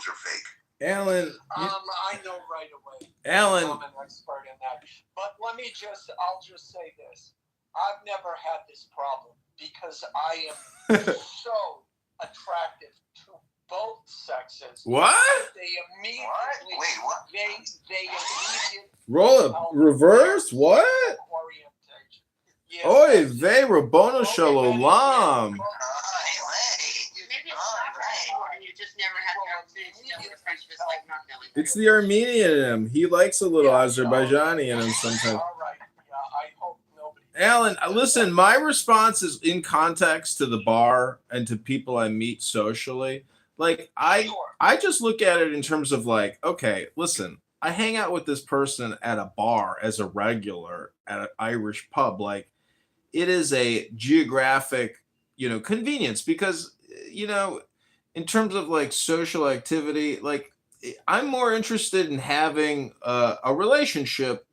are fake. Alan, I know right away. Alan, I'm an expert in that. But I'll just say this. I've never had this problem because I am so attractive to both sexes. What? They immediately. What? Wait, what? They immediately. Roll up, reverse, what? Orientation. Yes, Oy vey, Rabono Shalom. You just never had the opportunity to know the French, just like not knowing. It's the Armenian in him. He likes a little Azerbaijani in him sometimes. All right. Yeah, I hope nobody. Alan, listen, my response is in context to the bar and to people I meet socially. Like, I just look at it in terms of like, okay, listen, I hang out with this person at a bar as a regular at an Irish pub. Like, it is a geographic, convenience because, in terms of like social activity, like I'm more interested in having a relationship,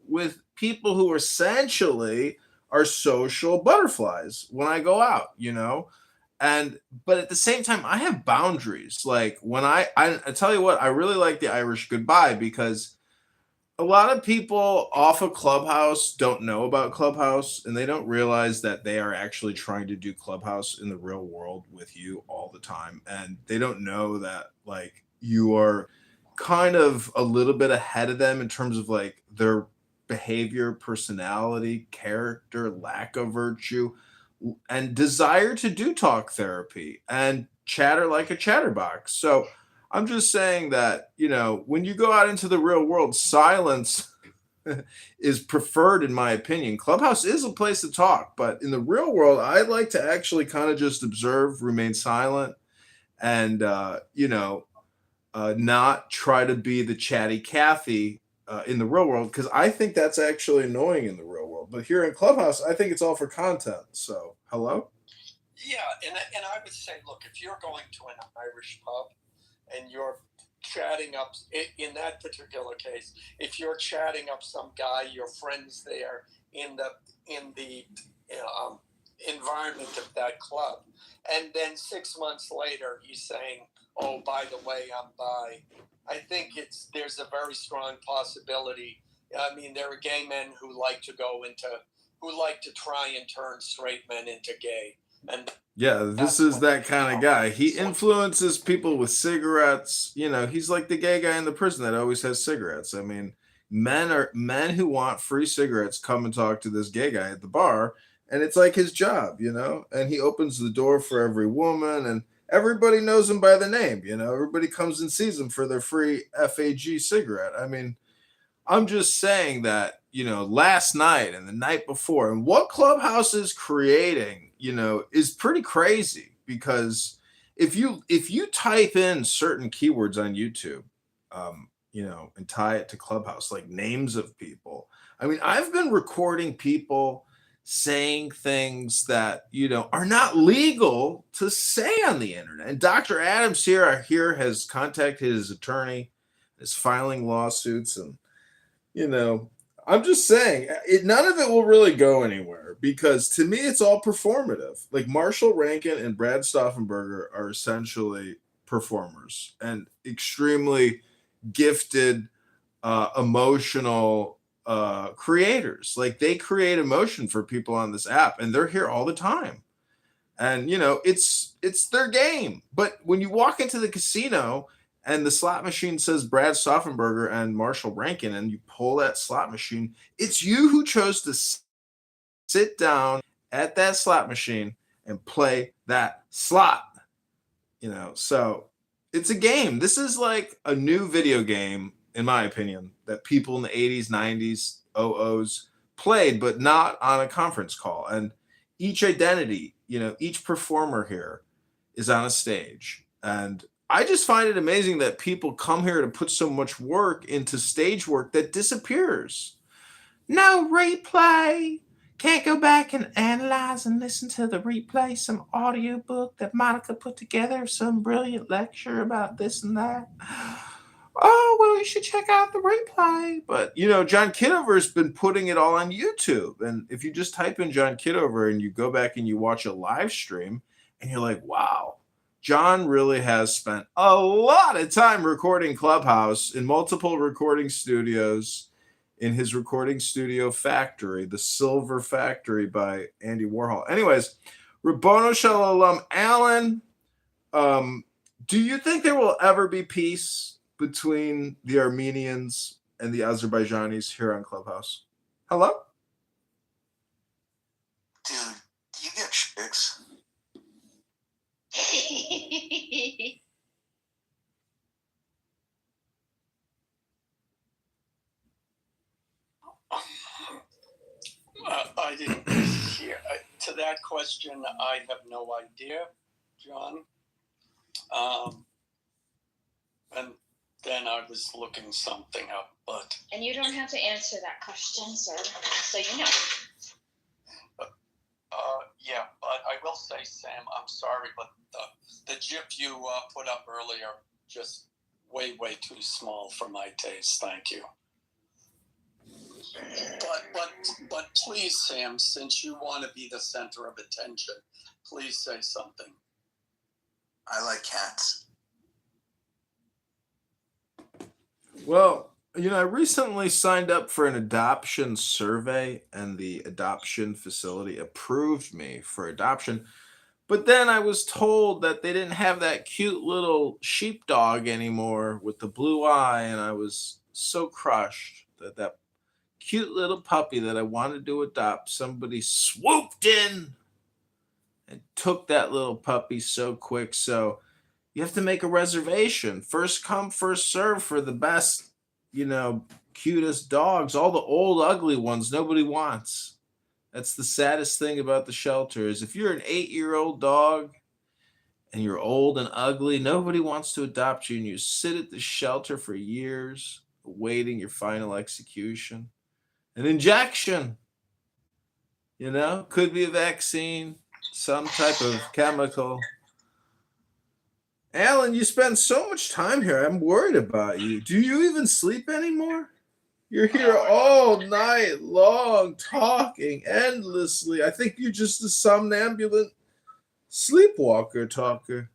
with people who essentially are social butterflies when I go out, but at the same time, I have boundaries. Like when I tell you what, I really like the Irish goodbye because a lot of people off of Clubhouse don't know about Clubhouse and they don't realize that they are actually trying to do Clubhouse in the real world with you all the time. And they don't know that like you are kind of a little bit ahead of them in terms of like their behavior, personality, character, lack of virtue, and desire to do talk therapy and chatter like a chatterbox. So I'm just saying that, when you go out into the real world, silence is preferred, in my opinion. Clubhouse is a place to talk, but in the real world, I like to actually kind of just observe, remain silent, and, not try to be the chatty Cathy in the real world, because I think that's actually annoying in the real world. But here in Clubhouse, I think it's all for content. So, hello? Yeah, and I would say, look, if you're going to an Irish pub, and you're chatting up, in that particular case, if you're chatting up some guy, your friends there in the environment of that club, and then 6 months later he's saying, "Oh, by the way, I'm bi," I think there's a very strong possibility. I mean, there are gay men who like to try and turn straight men into gay, and yeah, this is that kind of guy. He influences people with cigarettes. He's like the gay guy in the prison that always has cigarettes. I mean, men who want free cigarettes come and talk to this gay guy at the bar, and it's like his job, and he opens the door for every woman, and everybody knows him by the name, everybody comes and sees him for their free FAG cigarette. I mean, I'm just saying that, last night and the night before, and what Clubhouse is creating, is pretty crazy, because if you type in certain keywords on YouTube, and tie it to Clubhouse, like names of people. I mean, I've been recording people saying things that, are not legal to say on the internet. And Dr. Adams here has contacted his attorney, is filing lawsuits, and I'm just saying, none of it will really go anywhere, because to me, it's all performative. Like Marshall Rankin and Brad Stauffenberger are essentially performers and extremely gifted, emotional creators. Like they create emotion for people on this app, and they're here all the time. And it's their game. But when you walk into the casino and the slot machine says Brad Stauffenberger and Marshall Rankin, and you pull that slot machine, it's you who chose to sit down at that slot machine and play that slot. So it's a game. This is like a new video game, in my opinion, that people in the 80s, 90s, 00s played, but not on a conference call. And each identity, each performer here is on a stage. And I just find it amazing that people come here to put so much work into stage work that disappears. No replay. Can't go back and analyze and listen to the replay, some audiobook that Monica put together, some brilliant lecture about this and that. Oh, well, you should check out the replay. But, John Kitover's been putting it all on YouTube. And if you just type in John Kitover and you go back and you watch a live stream and you're like, wow, John really has spent a lot of time recording Clubhouse in multiple recording studios in his recording studio factory, the Silver Factory by Andy Warhol. Anyways, Rabono Shalom, Alan, do you think there will ever be peace between the Armenians and the Azerbaijanis here on Clubhouse? Hello? Dude, you get chicks. I didn't hear. To that question, I have no idea, John. And then I was looking something up, but... And you don't have to answer that question, sir, so you know. Yeah, but I will say, Sam, I'm sorry, but the GIF you put up earlier, just way too small for my taste. Thank you. But please, Sam, since you want to be the center of attention, please say something. I like cats. Well, I recently signed up for an adoption survey, and the adoption facility approved me for adoption. But then I was told that they didn't have that cute little sheepdog anymore with the blue eye, and I was so crushed that cute little puppy that I wanted to adopt, somebody swooped in and took that little puppy so quick. So you have to make a reservation. First come, first serve for the best, cutest dogs. All the old, ugly ones nobody wants. That's the saddest thing about the shelter is if you're an 8-year-old dog and you're old and ugly, nobody wants to adopt you, and you sit at the shelter for years awaiting your final execution. An injection, could be a vaccine, some type of chemical. Alan, you spend so much time here. I'm worried about you. Do you even sleep anymore? You're here all night long, talking endlessly. I think you're just a somnambulant sleepwalker talker.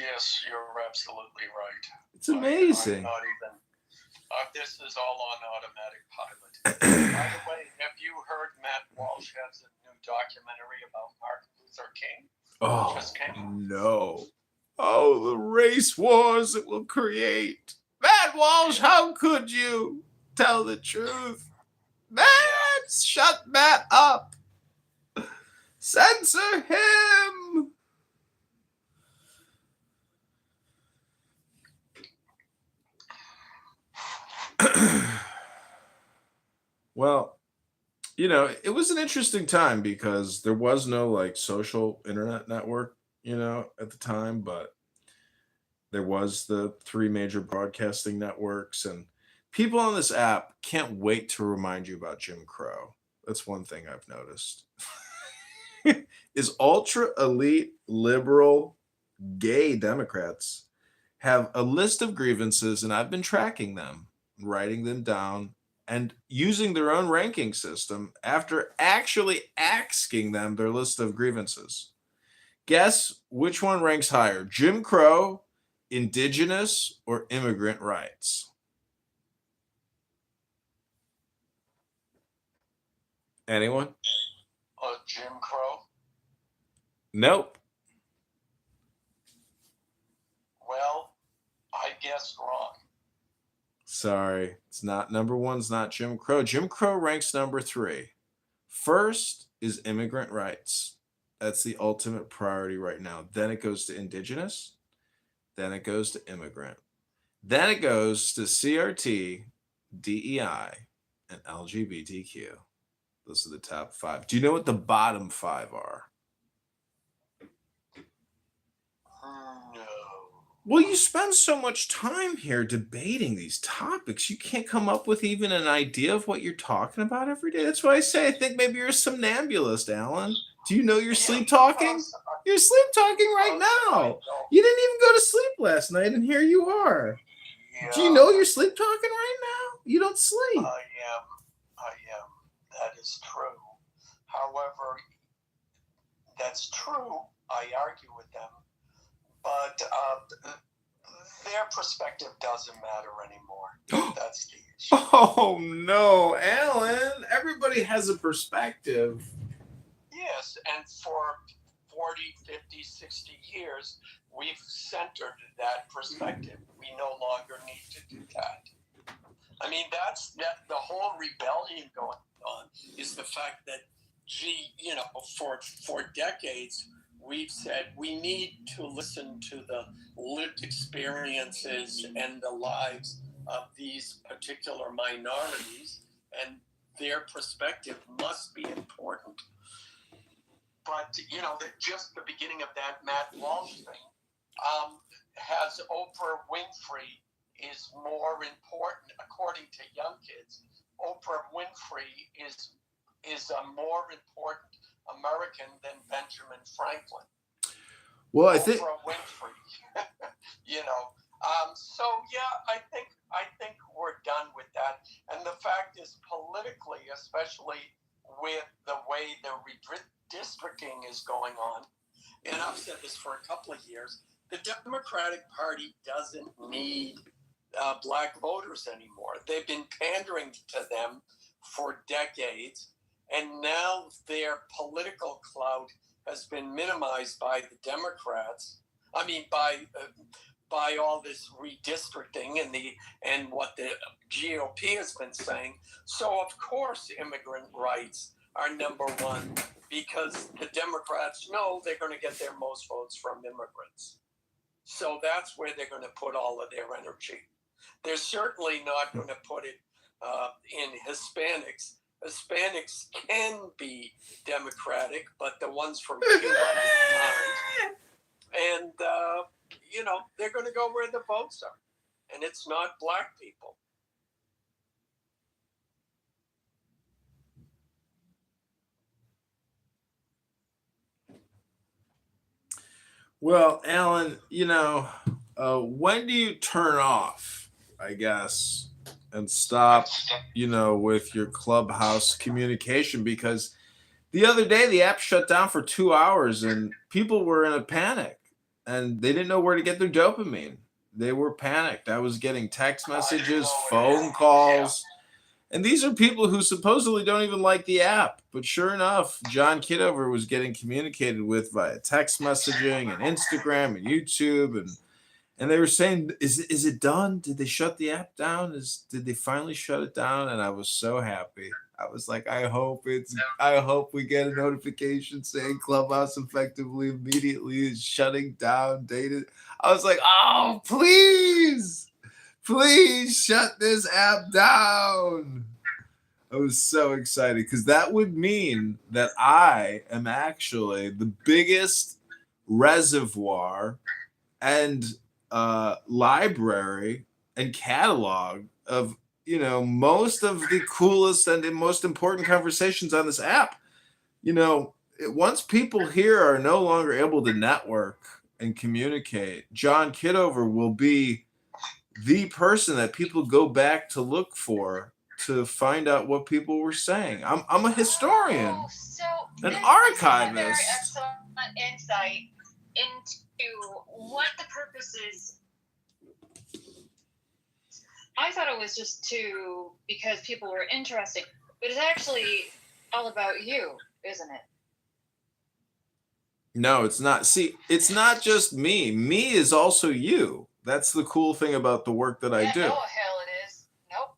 Yes, you're absolutely right. It's amazing. I'm not even. This is all on automatic pilot. By the way, have you heard Matt Walsh has a new documentary about Martin Luther King? Oh, Just came? no. Oh, the race wars it will create. Matt Walsh, how could you tell the truth? Matt, shut Matt up. Censor him. Well, it was an interesting time because there was no social internet network, at the time, but there was the 3 major broadcasting networks, and people on this app can't wait to remind you about Jim Crow. That's one thing I've noticed. Is ultra elite liberal gay Democrats have a list of grievances, and I've been tracking them, writing them down, and using their own ranking system after actually asking them their list of grievances. Guess which one ranks higher, Jim Crow, indigenous, or immigrant rights? Anyone? Jim Crow? Nope. Well, I guessed wrong. Sorry, it's not number 1's not Jim Crow. Jim Crow ranks number 3. First is immigrant rights. That's the ultimate priority right now. Then it goes to indigenous. Then it goes to immigrant. Then it goes to CRT, DEI, and LGBTQ. Those are the top 5. Do you know what the bottom 5 are? No. Well, you spend so much time here debating these topics, you can't come up with even an idea of what you're talking about every day. That's why I say I think maybe you're a somnambulist, Alan. Do you know you're sleep talking? You're sleep talking right now. You didn't even go to sleep last night, and here you are. Yeah, Do you know you're sleep talking right now? You don't sleep. I am. That is true. However, that's true. I argue with them. but their perspective doesn't matter anymore. That's the issue. Oh no, Alan! Everybody has a perspective. Yes, and for 40, 50, 60 years, we've centered that perspective. We no longer need to do that. I mean, that's the whole rebellion going on is the fact that, for decades, we've said we need to listen to the lived experiences and the lives of these particular minorities, and their perspective must be important. But, just the beginning of that Matt Walsh thing has Oprah Winfrey is more important, according to young kids. Oprah Winfrey is a more important American than Benjamin Franklin. Well, I Oprah think Winfrey, So yeah, I think we're done with that. And the fact is, politically, especially with the way the redistricting is going on, and I've said this for a couple of years, the Democratic Party doesn't need black voters anymore. They've been pandering to them for decades, and now their political clout has been minimized by the Democrats. I mean, by all this redistricting and what the GOP has been saying. So of course, immigrant rights are number one, because the Democrats know they're going to get their most votes from immigrants. So that's where they're going to put all of their energy. They're certainly not going to put it in Hispanics. Hispanics can be Democratic, but the ones from Cuba aren't. And, they're going to go where the votes are. And it's not black people. Well, Alan, when do you turn off, I guess, and stop, with your Clubhouse communication? Because the other day the app shut down for 2 hours and people were in a panic and they didn't know where to get their dopamine. They were panicked. I was getting text messages, phone calls. And these are people who supposedly don't even like the app. But sure enough, John Kitover was getting communicated with via text messaging and Instagram and YouTube. And they were saying, is it done? Did they shut the app down? Did they finally shut it down? And I was so happy. I was like, I hope we get a notification saying Clubhouse effectively immediately is shutting down data. I was like, oh, please shut this app down. I was so excited because that would mean that I am actually the biggest reservoir and library and catalog of most of the coolest and the most important conversations on this app. Once people here are no longer able to network and communicate, John Kitover will be the person that people go back to look for to find out what people were saying. I'm a historian, an archivist. Very excellent insight into what the purpose is. I thought it was just because people were interesting, but it's actually all about you, isn't it? No, it's not. See, it's not just me. Me is also you. That's the cool thing about the work that I do. No, hell it is. Nope.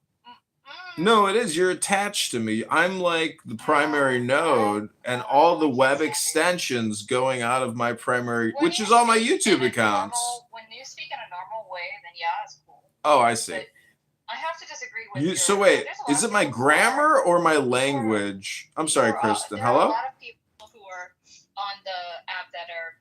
No, it is. You're attached to me. I'm like the primary node and all the web extensions going out of my primary, which is all my YouTube accounts. When you speak in a normal way, then yeah, it's cool. Oh, I see. But I have to disagree with you. So wait, is it my grammar or my language? I'm sorry, Kristen. There Hello? are a lot of people who are on the app that are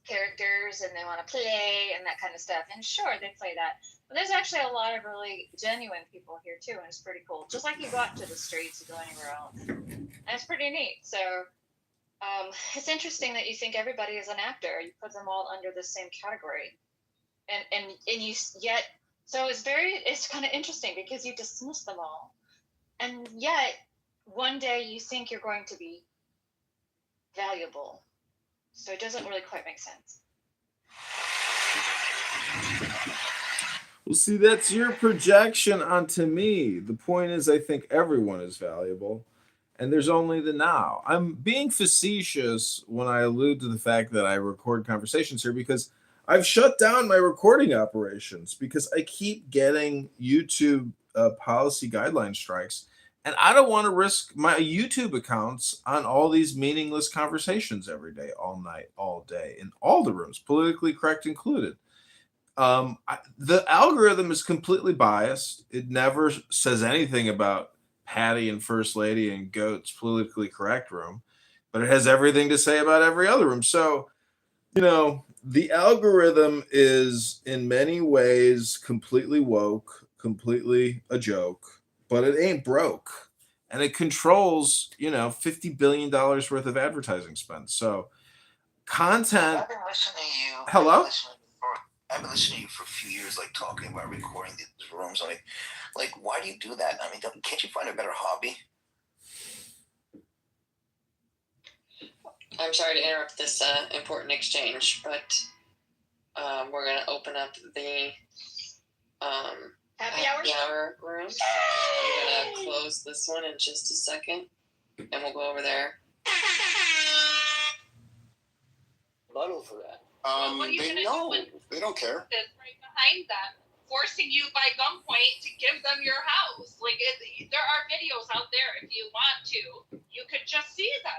characters and they want to play and that kind of stuff. And sure, they play that. But there's actually a lot of really genuine people here too, and it's pretty cool. Just like you go out to the streets to go anywhere else. And it's pretty neat. So it's interesting that you think everybody is an actor. You put them all under the same category. And you yet, so it's kind of interesting because you dismiss them all. And yet one day you think you're going to be valuable. So it doesn't really quite make sense. Well, see, that's your projection onto me. The point is, I think everyone is valuable, and there's only the now. I'm being facetious when I allude to the fact that I record conversations here because I've shut down my recording operations because I keep getting YouTube policy guideline strikes, and I don't want to risk my YouTube accounts on all these meaningless conversations every day, all night, all day, in all the rooms, politically correct included. The algorithm is completely biased. It never says anything about Patty and First Lady and Goat's politically correct room, but it has everything to say about every other room. So, the algorithm is in many ways completely woke, completely a joke, but it ain't broke. And it controls, $50 billion worth of advertising spend. So, content. I've been listening to you. Hello? I've been listening to you for a few years, like talking about recording these rooms. Like, why do you do that? I mean, can't you find a better hobby? I'm sorry to interrupt this important exchange, but we're going to open up the Happy hour room. I'm going to close this one in just a second, and we'll go over there. Muddle for that. What are you They gonna know. do when They don't care. that's right behind them, forcing you by gunpoint to give them your house? Like, there are videos out there if you want to. You could just see them.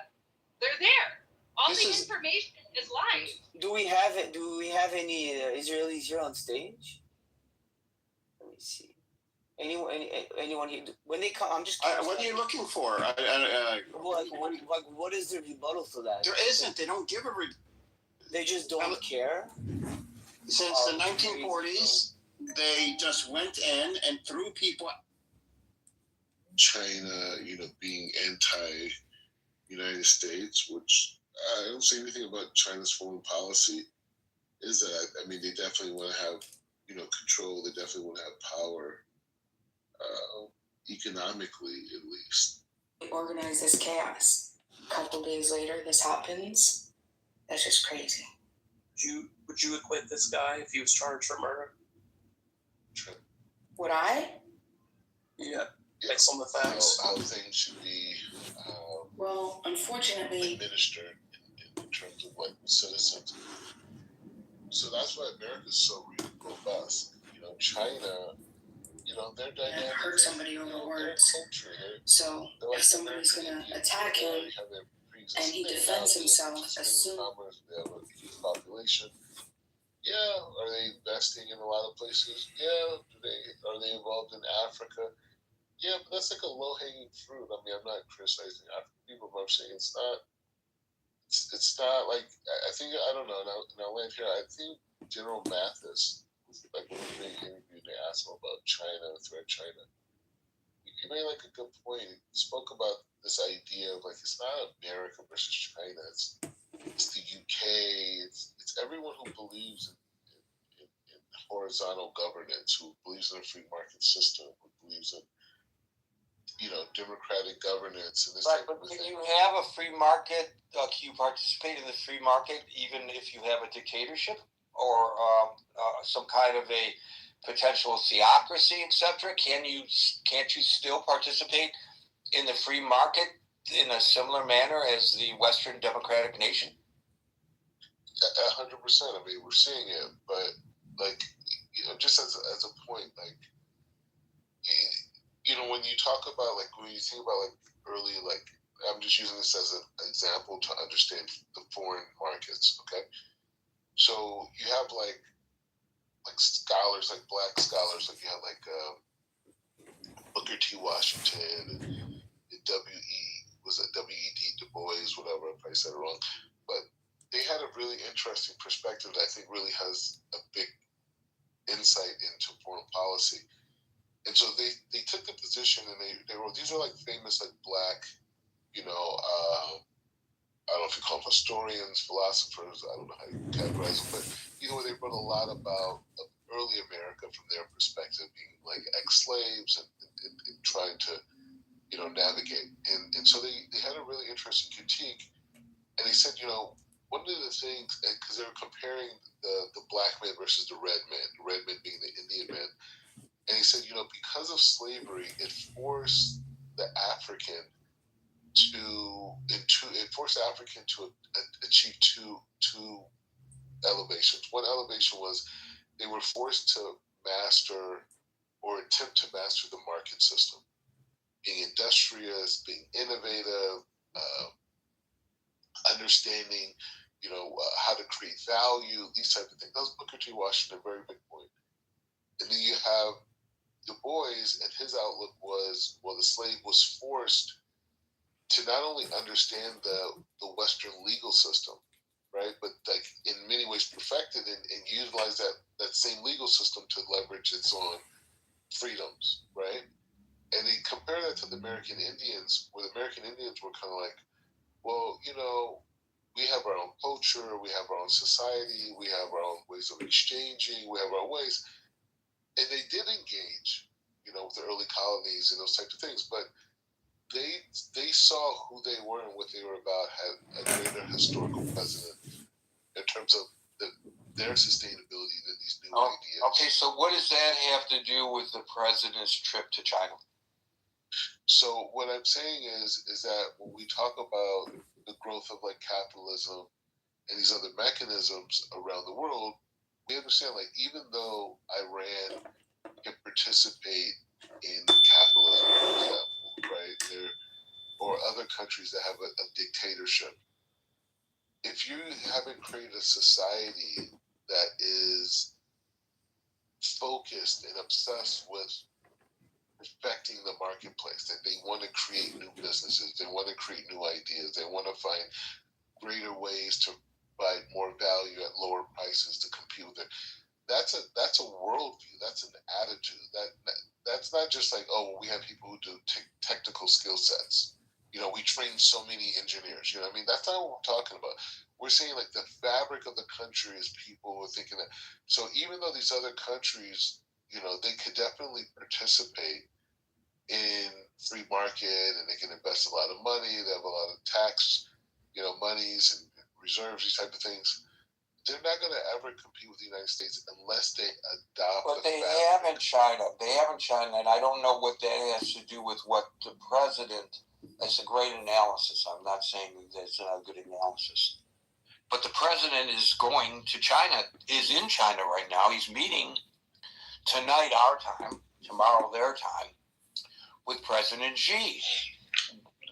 They're there. All This the is- information is live. Do we have it? Do we have any Israelis here on stage? Let me see. Anyone here? When they come, I'm just. What are you looking for? What is the rebuttal to that? There isn't. They don't give a. They just don't care. Since the 1940s, they just went in and threw people. China, being anti-United States, which I don't say anything about China's foreign policy, is that, they definitely want to have, control. They definitely want to have power, economically at least. Organize this chaos. A couple days later, this happens. That's just crazy. Would you acquit this guy if he was charged for murder? Sure. Would I? Yeah. Based on the facts. How things should be Well, unfortunately, administered in terms of like citizens. So that's why America's so robust. China, their and dynamic. hurt somebody over Their words. culture. So if somebody's gonna attack him and he defends himself as soon. They have a huge population. Yeah, are they investing in a lot of places? Yeah. Are they involved in Africa? Yeah, but that's like a low-hanging fruit. I'm not criticizing African people, but I'm saying it's not like, I think, I don't know, now land here, I think General Mathis, like when we interviewed, they asked him about China, threat China. He made like a good point. He spoke about this idea of like, it's not America versus China, it's the UK, it's everyone who believes in horizontal governance, who believes in a free market system, who believes in democratic governance and this Right, type but of can thing. you have a free market? Can you participate in the free market even if you have a dictatorship or some kind of a potential theocracy, etc.? Can't you still participate in the free market in a similar manner as the Western democratic nation? 100%. We're seeing it, but like, just as a point, like, when you talk about like, when you think about like early, like, I'm just using this as an example to understand the foreign markets. Okay, so you have like scholars, like black scholars, like you had like Booker T. Washington and W.E.D. Du Bois, whatever, I probably said it wrong, but they had a really interesting perspective that I think really has a big insight into foreign policy. And so they took the position, and they wrote, these are like famous like black, I don't know if you call them historians, philosophers, I don't know how you categorize them, but either way, they wrote a lot about early America from their perspective, being like ex-slaves and trying to navigate. And so they had a really interesting critique, and they said, one of the things, because they were comparing the black man versus the red man being the Indian man, and he said, because of slavery, it forced the African to achieve two elevations. One elevation was they were forced to master or attempt to master the market system, being industrious, being innovative, understanding, how to create value, these type of things. That was Booker T. Washington, a very big point. And then you have Du Bois, and his outlook was, well, the slave was forced to not only understand the Western legal system, right, but like in many ways perfect it and utilize that same legal system to leverage its own freedoms, right? And they compare that to the American Indians, where the American Indians were kind of like, well, we have our own culture, we have our own society, we have our own ways of exchanging, we have our ways. And they did engage, with the early colonies and those types of things, but they saw who they were and what they were about had a greater historical precedent in terms of their sustainability than these new ideas. Okay, so what does that have to do with the president's trip to China? So what I'm saying is that when we talk about the growth of like capitalism and these other mechanisms around the world, we understand like even though Iran can participate in capitalism, for example, right? Or other countries that have a dictatorship. If you haven't created a society that is focused and obsessed with affecting the marketplace, that they want to create new businesses, they want to create new ideas, they want to find greater ways to provide more value at lower prices to compete with it. That's a worldview. That's an attitude. That's not just like, oh, we have people who do technical skill sets. We train so many engineers. I mean, that's not what we're talking about. We're saying like the fabric of the country is people who are thinking that. So even though these other countries, they could definitely participate in free market and they can invest a lot of money. They have a lot of tax, monies and reserves, these type of things. They're not going to ever compete with the United States unless they adopt. But they have in China. And I don't know what that has to do with what the president. That's a great analysis. I'm not saying that's not a good analysis. But the president is going to China, is in China right now. He's meeting tonight our time, tomorrow their time, with President Xi.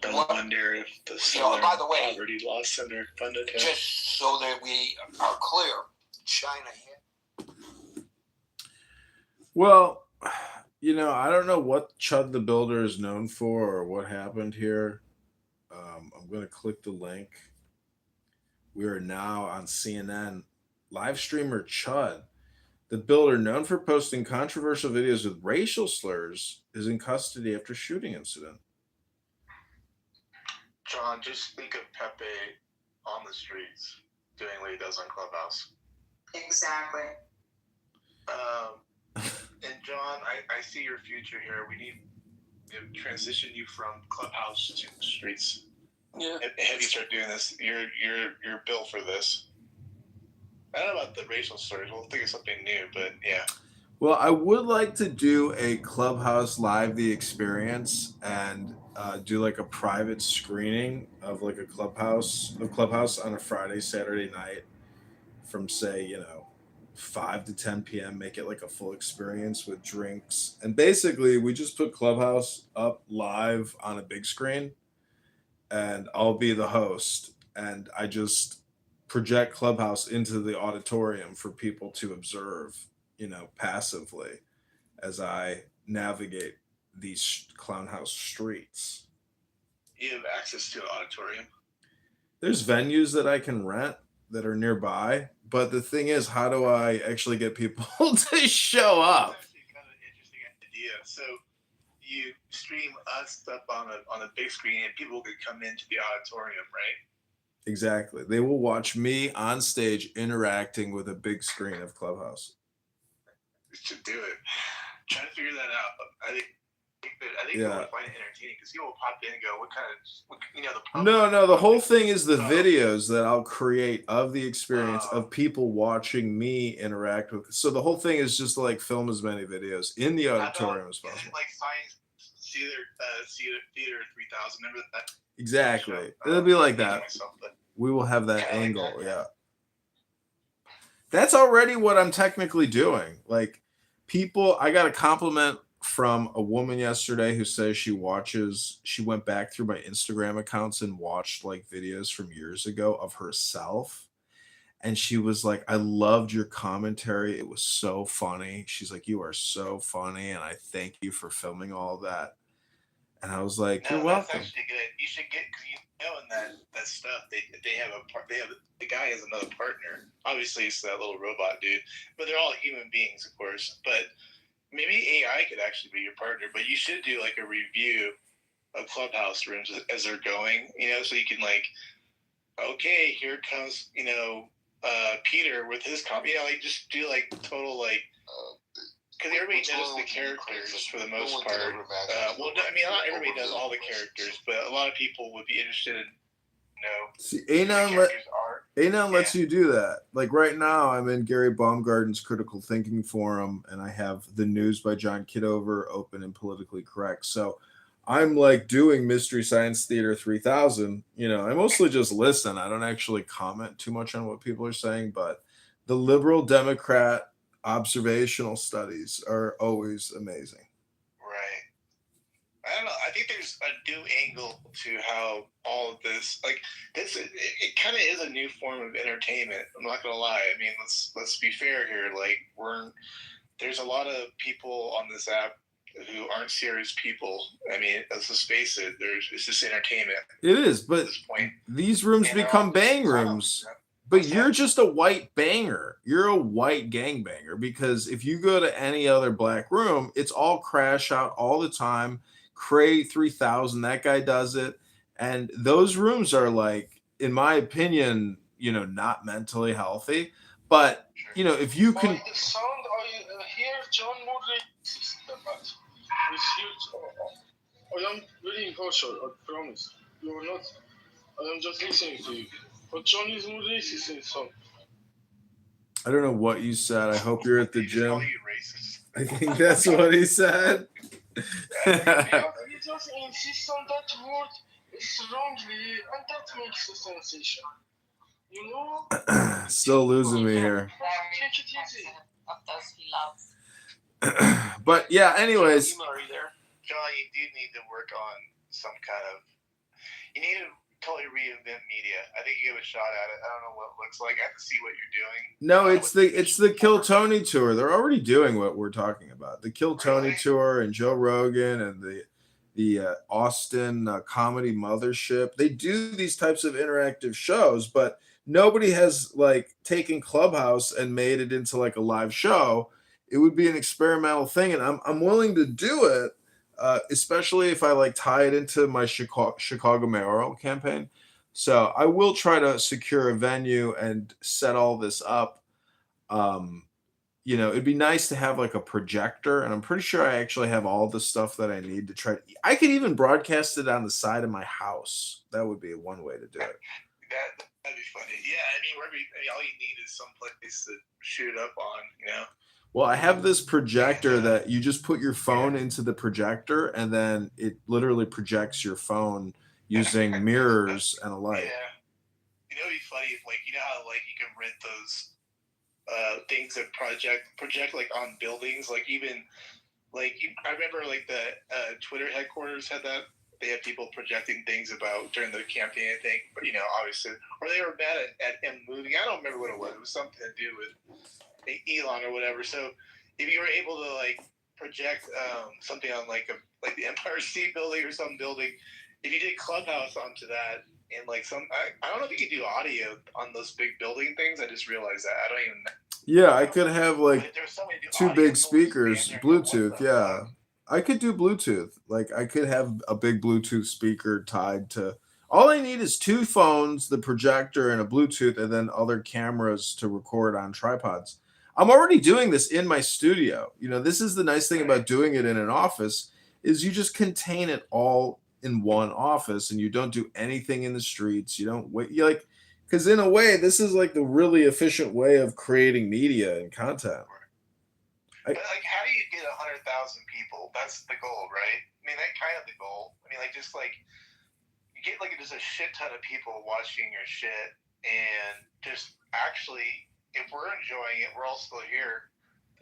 I wonder if the Southern Poverty Law Center funded him. Just so that we are clear, China. Well, I don't know what Chud the Builder is known for or what happened here. I'm going to click the link. We are now on CNN. Live streamer Chud the Builder, known for posting controversial videos with racial slurs, is in custody after shooting incident. John, just speak of Pepe on the streets doing what he does on Clubhouse. Exactly. And John, I see your future here. We need to transition you from Clubhouse to the streets. Yeah. And have you start doing this? You're built for this. I don't know about the racial slurs. We'll think of something new, but yeah. Well, I would like to do a Clubhouse Live the Experience and do like a private screening of like a Clubhouse on a Friday, Saturday night from say, 5 to 10 p.m. Make it like a full experience with drinks. And basically we just put Clubhouse up live on a big screen and I'll be the host and I just project Clubhouse into the auditorium for people to observe, passively as I navigate these clown house streets. You have access to an auditorium? There's venues that I can rent that are nearby, but the thing is, how do I actually get people to show up? That's actually kind of an interesting idea. So you stream us up on a big screen and people could come into the auditorium, right? Exactly. They will watch me on stage interacting with a big screen of Clubhouse. We should do it. Trying to figure that out. I think I think people would find it entertaining because people will pop in and go, "What kind of?" No. The whole thing is the videos that I'll create of the experience of people watching me interact with. So the whole thing is just to like film as many videos in the auditorium as possible. Is it like Science Theater 3000? Remember that? Exactly. It'll be like that. We will have that angle. Yeah. That's already what I'm technically doing. Like people, I got a compliment from a woman yesterday who says she went back through my Instagram accounts and watched like videos from years ago of herself. And she was like, I loved your commentary. It was so funny. She's like, you are so funny. And I thank you for filming all that. And I was like, you're welcome. That's actually good. You should get, because in that stuff, they have the guy has another partner. Obviously, it's that little robot dude, but they're all human beings, of course. But maybe AI could actually be your partner. But you should do like a review of Clubhouse rooms as they're going, so you can like, okay, here comes, Peter with his like just do like total like. Because everybody knows the characters for the most part. Not everybody knows all the characters, but a lot of people would be interested in, See, Anon lets you do that. Like right now, I'm in Gary Baumgarten's Critical Thinking Forum, and I have The News by John Kitover open and politically correct. So I'm like doing Mystery Science Theater 3000. I mostly just listen. I don't actually comment too much on what people are saying, but the liberal Democrat observational studies are always amazing. Right. I don't know. I think there's a new angle to how all of this, like this, it kind of is a new form of entertainment. I'm not gonna lie. I mean, let's be fair here. Like there's a lot of people on this app who aren't serious people. I mean, let's just face it. It's just entertainment. It is, but these rooms become bang rooms. But you're just a white banger. You're a white gangbanger because if you go to any other black room, it's all crash out all the time. Cray 3000, that guy does it. And those rooms are like, in my opinion, not mentally healthy. But, if you can. By the sound, I hear John Moore racist. I am very impartial, I promise. You are not. I am just listening to you. But John is more racist in some. I don't know what you said. I hope you're at the gym. I think that's what he said. You just insist on that word strongly, and that makes a sensation. Still losing me here. Take it easy. Of those he loves. But yeah, anyways. John, you do need to work on some kind of. You need to totally reinvent media. I think you give a shot at it. I don't know what it looks like. I have to see what you're doing. No, it's the Kill Tony tour. They're already doing what we're talking about. The Kill Tony tour and Joe Rogan and the Austin comedy mothership. They do these types of interactive shows, but nobody has like taken Clubhouse and made it into like a live show. It would be an experimental thing, and I'm willing to do it. Especially if I like tie it into my Chicago mayoral campaign. So I will try to secure a venue and set all this up. It'd be nice to have like a projector, and I'm pretty sure I actually have all the stuff that I need to try. I could even broadcast it on the side of my house. That would be one way to do it. That'd be funny. Yeah, all you need is some place to shoot it up on, Well, I have this projector that you just put your phone into the projector, and then it literally projects your phone using mirrors and a light. Yeah. It'd be funny if, how you can rent those things that project like on buildings, I remember the Twitter headquarters had that. They had people projecting things about during the campaign, I think, but obviously, or they were mad at him moving. I don't remember what it was. It was something to do with Elon or whatever. So if you were able to project something on the Empire State Building or some building, if you did Clubhouse onto that and I don't know if you could do audio on those big building things. I just realized that. I don't even know. Yeah, I could have two big speakers, Bluetooth. Yeah, I could do Bluetooth. I could have a big Bluetooth speaker tied to. All I need is two phones, the projector, and a Bluetooth, and then other cameras to record on tripods. I'm already doing this in my studio. This is the nice thing about doing it in an office is you just contain it all in one office and you don't do anything in the streets. You don't wait. You like, because in a way, this is like the really efficient way of creating media and content. But like, how do you get 100,000 people? That's the goal, right? I mean, that kind of the goal. I mean, like, just like you get like just a shit ton of people watching your shit, and just actually, if we're enjoying it, we're all still here.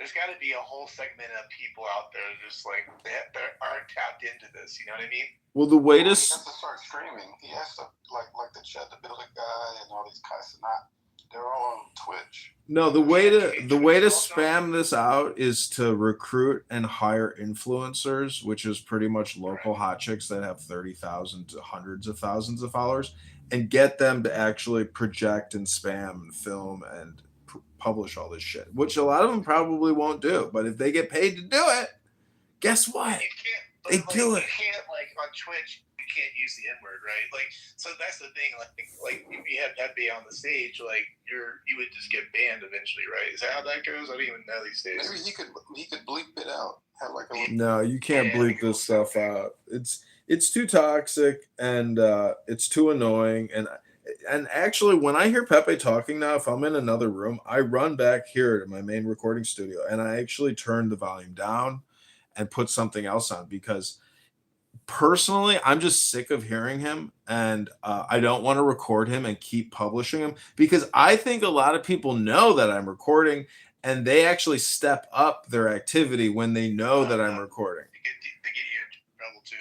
There's got to be a whole segment of people out there just like that aren't tapped into this. You know what I mean? Well, the way to He has to start streaming. He has to like the Chad the Builder guy and all these guys. They're all on Twitch. No, the way to spam this out is to recruit and hire influencers, which is pretty much local hot chicks that have 30,000 to hundreds of thousands of followers, and get them to actually project and spam and film and publish all this shit, which a lot of them probably won't do. But if they get paid to do it, guess what? They do it. You can't like on Twitch. You can't use the N-word, right? Like, so that's the thing. Like if you have Pepe on the stage, like you would just get banned eventually, right? Is that how that goes? I don't even know these days. Maybe he could bleep it out. Have like a No, you can't bleep this stuff out. It's too toxic and it's too annoying. And actually, when I hear Pepe talking now, if I'm in another room, I run back here to my main recording studio and I actually turn the volume down and put something else on, because personally, I'm just sick of hearing him, and I don't want to record him and keep publishing him, because I think a lot of people know that I'm recording, and they actually step up their activity when they know that I'm recording. They get you in trouble too.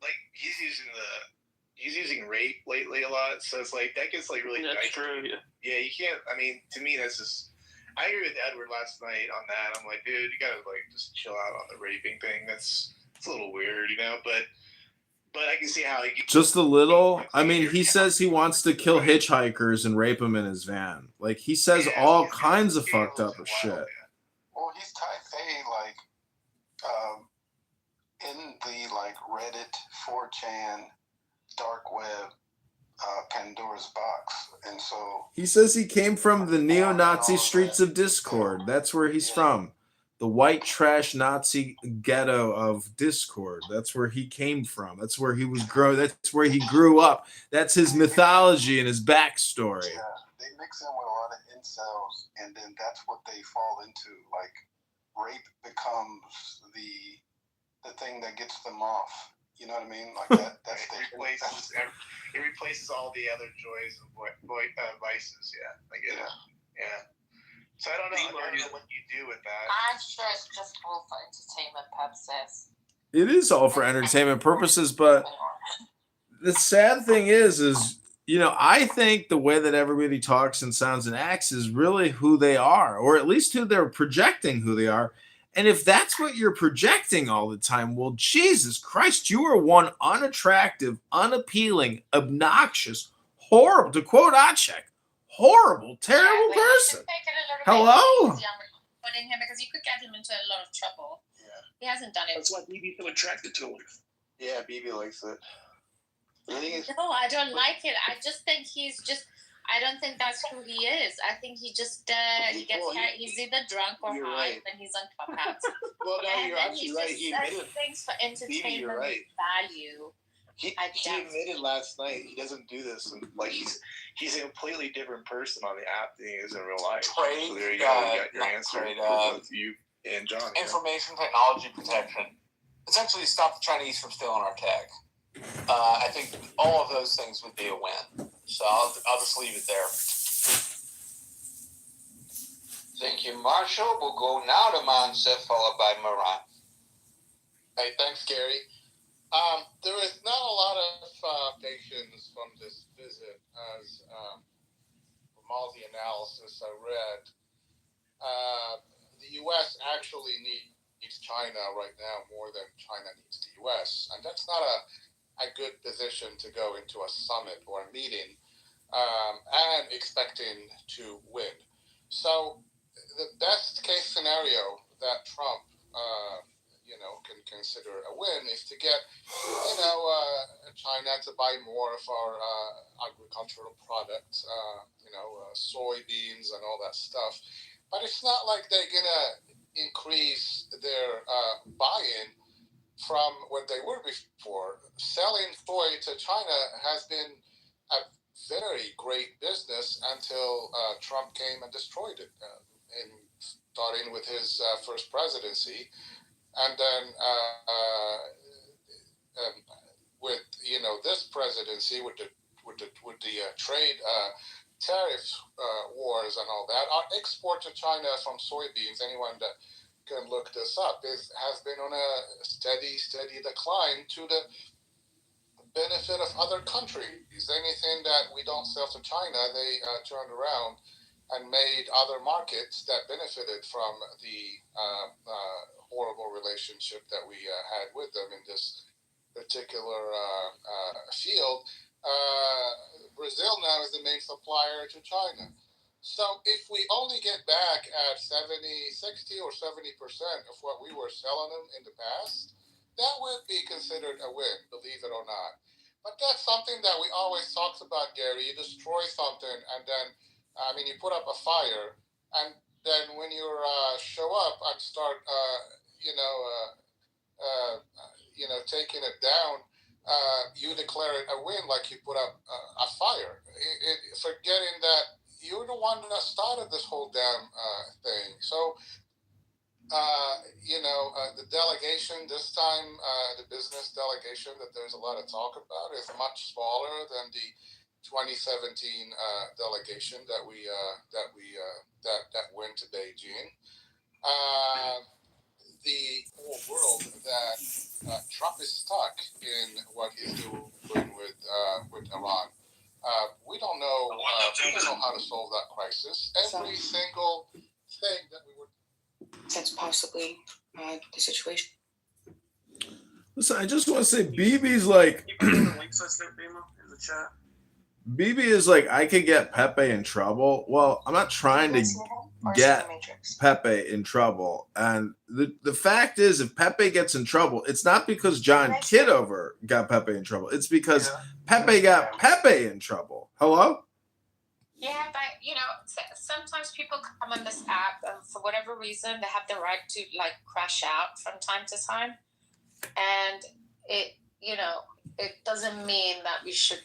Like he's using rape lately a lot, so it's like that gets like really. That's true. Yeah, you can't. I mean, to me, that's just. I agree with Edward last night on that. I'm like, dude, you gotta like just chill out on the raping thing. It's a little weird, you know. But I can see how he just a little. I mean, he says he wants to kill hitchhikers and rape them in his van. Like he says all kinds of fucked up shit. Well, he's type A, like in the like Reddit, 4chan, dark web, Pandora's box, and so he says he came from the neo-Nazi streets of Discord. That's where he's from. The white trash Nazi ghetto of Discord. That's where he came from. That's where he was That's where he grew up. That's his mythology and his backstory. Yeah, they mix in with a lot of incels, and then that's what they fall into. Like, rape becomes the thing that gets them off. You know what I mean? Like that. That's it replaces all the other joys of vices. Yeah, I get it. Yeah. So I don't know what you do with that. I'm sure it's just all for entertainment purposes. It is all for entertainment purposes, but the sad thing is, you know, I think the way that everybody talks and sounds and acts is really who they are, or at least who they're projecting who they are. And if that's what you're projecting all the time, well, Jesus Christ, you are one unattractive, unappealing, obnoxious, horrible, to quote Acek, horrible, terrible person. Hello? Putting him, because you could get him into a lot of trouble. Yeah. He hasn't done it. That's why BB's so attracted to him. Yeah, BB likes it. No, I don't like it. I just think I don't think that's who he is. I think he just he's either drunk or high when he's on Clubhouse. Well, no, you're absolutely right. He admitted things for entertainment value. He admitted last night he doesn't do this, and like he's a completely different person on the app than he is in real life. So there you go. You got your answer. Both you and John. Information technology protection. Essentially, stop the Chinese from stealing our tech. I think all of those things would be a win. So I'll just leave it there. Thank you, Marshall. We'll go now to Mansef, followed by Moran. Hey, thanks, Gary. There is not a lot of patience from this visit, as from all the analysis I read. The U.S. actually needs China right now more than China needs the U.S., and that's not a good position to go into a summit or a meeting and expecting to win. So the best case scenario that Trump can consider a win is to get China to buy more of our agricultural products, soybeans and all that stuff. But it's not like they're gonna increase their buy-in from what they were before. Selling soy to China has been a very great business until Trump came and destroyed it, starting with his first presidency, and then with this presidency with the trade tariff wars and all that. Our export to China from soybeans, anyone that can look this up, has been on a steady decline to the benefit of other countries. Anything that we don't sell to China, they turned around and made other markets that benefited from the horrible relationship that we had with them in this particular field. Brazil now is the main supplier to China. So if we only get back at 60 or 70% of what we were selling them in the past, that would be considered a win, believe it or not. But that's something that we always talk about, Gary. You destroy something, and then, you put up a fire, and then when you show up and start, taking it down, you declare it a win, like you put up a fire, forgetting that you're the one that started this whole damn thing. So, the delegation this time, the business delegation that there's a lot of talk about, is much smaller than the 2017 delegation that went to Beijing. The whole world that Trump is stuck in what he's doing with Iran. We don't know how to solve that crisis. Every single thing that we would. That's possibly the situation. Listen, I just want to say, BB's like, links us there, Bima, in the chat. BB is like, I could get Pepe in trouble. Well, I'm not trying to get Pepe in trouble. And the fact is, if Pepe gets in trouble, it's not because John Kitover got Pepe in trouble. It's because Pepe got Pepe in trouble. Hello? Yeah, but sometimes people come on this app and for whatever reason they have the right to crash out from time to time, and it doesn't mean that we should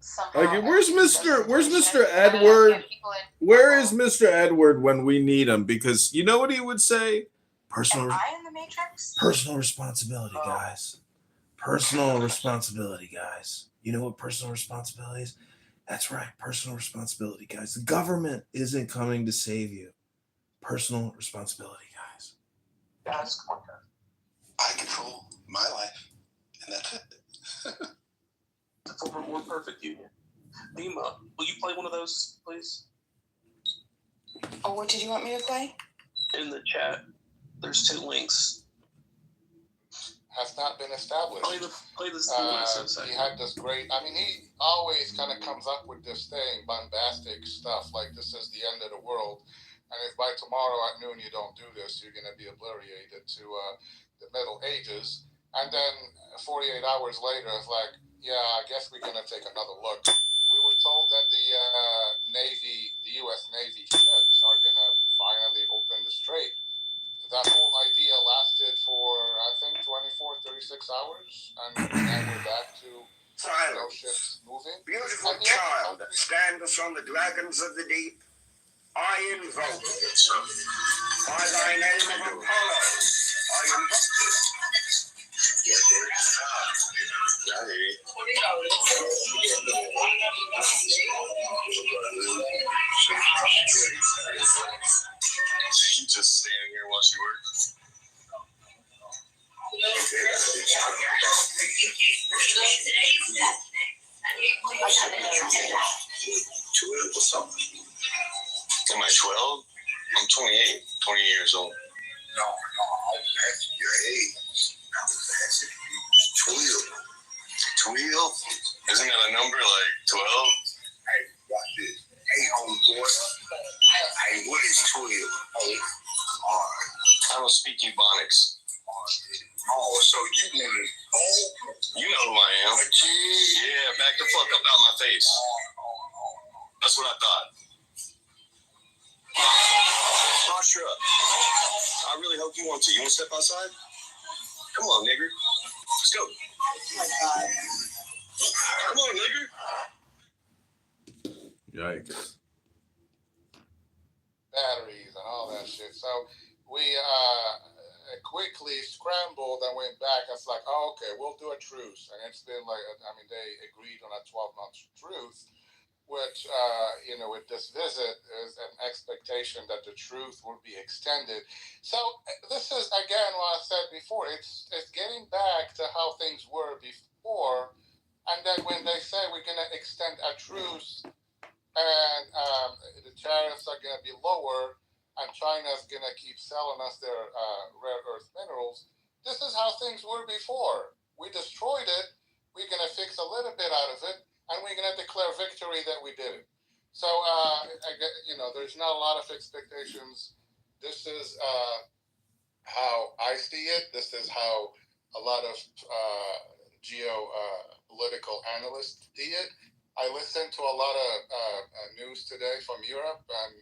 somehow. Where's Mr. Edward? Where is Mr. Edward when we need him? Because you know what he would say? Personal responsibility, guys. Personal responsibility, guys. You know what personal responsibility is? That's right, personal responsibility, guys. The government isn't coming to save you. Personal responsibility, guys. I control my life, and that's it. That's a more perfect union. Bima, will you play one of those, please? Oh, what did you want me to play? In the chat, there's 2 links. Has not been established. Play this. He had this great. He always kind of comes up with this thing, bombastic stuff like this is the end of the world, and if by tomorrow at noon you don't do this, you're going to be obliterated to the Middle Ages. And then 48 hours later, it's like, yeah, I guess we're going to take another look. We were told that the U.S. Navy ships are going to finally open the strait. That whole idea lasted for, I think, 24, 36 hours, and we're back to no ships moving. Beautiful child that standeth on the dragons of the deep, I invoke by thy name of Apollo. I invoke. You just standing here while she works. Am I 12? I'm 28, 20 years old. No, that's your age. That's 12. 12? Isn't that a number like 12? Hey, watch this. Hey, homeboy. Hey, what is 12? I don't speak Ebonics. Oh, so you want it? You know who I am. Yeah, back the fuck up out my face. That's what I thought. Posture up. I really hope you want to. You want to step outside? Come on, nigger. Let's go. Oh my God. Come on, nigger. Yikes. Batteries and all that shit. So we quickly scrambled and went back. It's like, oh, okay, we'll do a truce. And it's been like, I mean, they agreed on a 12-month truce, which, with this visit is an expectation that the truce will be extended. So this is, again, what I said before, it's getting back to how things were before. And then when they say we're going to extend a truce and the tariffs are going to be lower and China's going to keep selling us their rare earth minerals, this is how things were before. We destroyed it. We're going to fix a little bit out of it. And we're going to declare victory that we did it. So, there's not a lot of expectations. This is how I see it. This is how a lot of geopolitical analysts see it. I listened to a lot of news today from Europe, and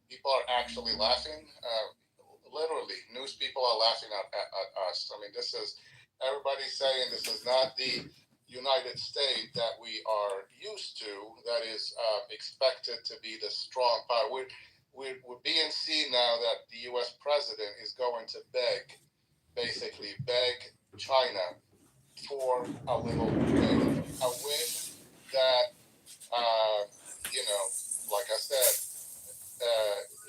people are actually laughing. Literally, news people are laughing at us. I mean, this is everybody's saying this is not the United States that we are used to, that is expected to be the strong power. We're being seen now that the U.S. president is going to basically beg China for a little win. A win that, like I said,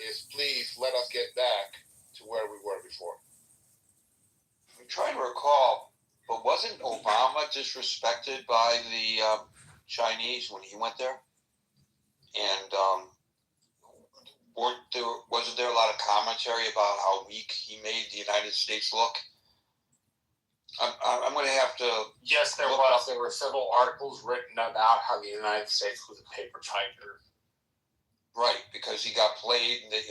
is please let us get back to where we were before. I'm trying to recall, but wasn't Obama disrespected by the Chinese when he went there? And wasn't there a lot of commentary about how weak he made the United States look? I'm going to have to. Yes, there was. There were several articles written about how the United States was a paper tiger. Right, because he got played. They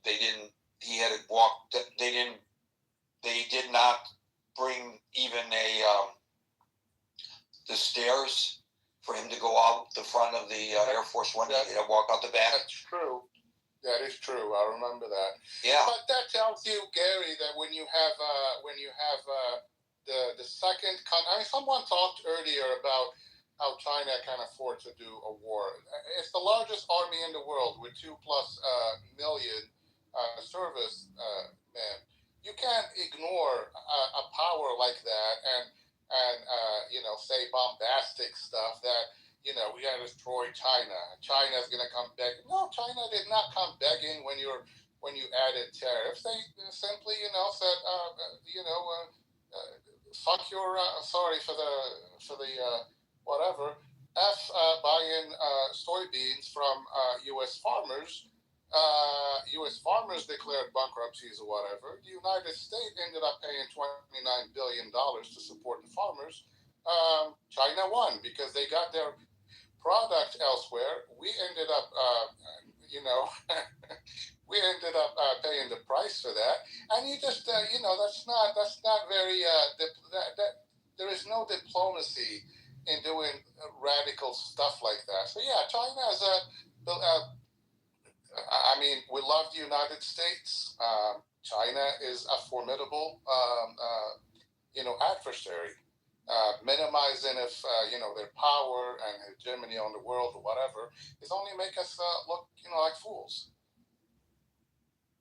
didn't. He had to walk. They didn't. They did not bring even the stairs for him to go out the front of the Air Force One. He had to walk out the back. That's true. That is true. I remember that. Yeah. But that tells you, Gary, that when you have the second. Someone talked earlier about how China can afford to do a war. It's the largest army in the world with 2+ million service men. You can't ignore a power like that and say bombastic stuff that we got to destroy China. China's gonna come back. No, China did not come begging when you added tariffs. They simply said fuck your sorry for the whatever buying soybeans from U.S. farmers. U.S. farmers declared bankruptcies or whatever. The United States ended up paying $29 billion to support the farmers. China won because they got their product elsewhere. We ended up, we ended up paying the price for that. And you just, that's not very. There is no diplomacy in doing radical stuff like that. So yeah, China is we love the United States. China is a formidable, adversary. Minimizing their power and hegemony on the world or whatever is only make us look, like fools.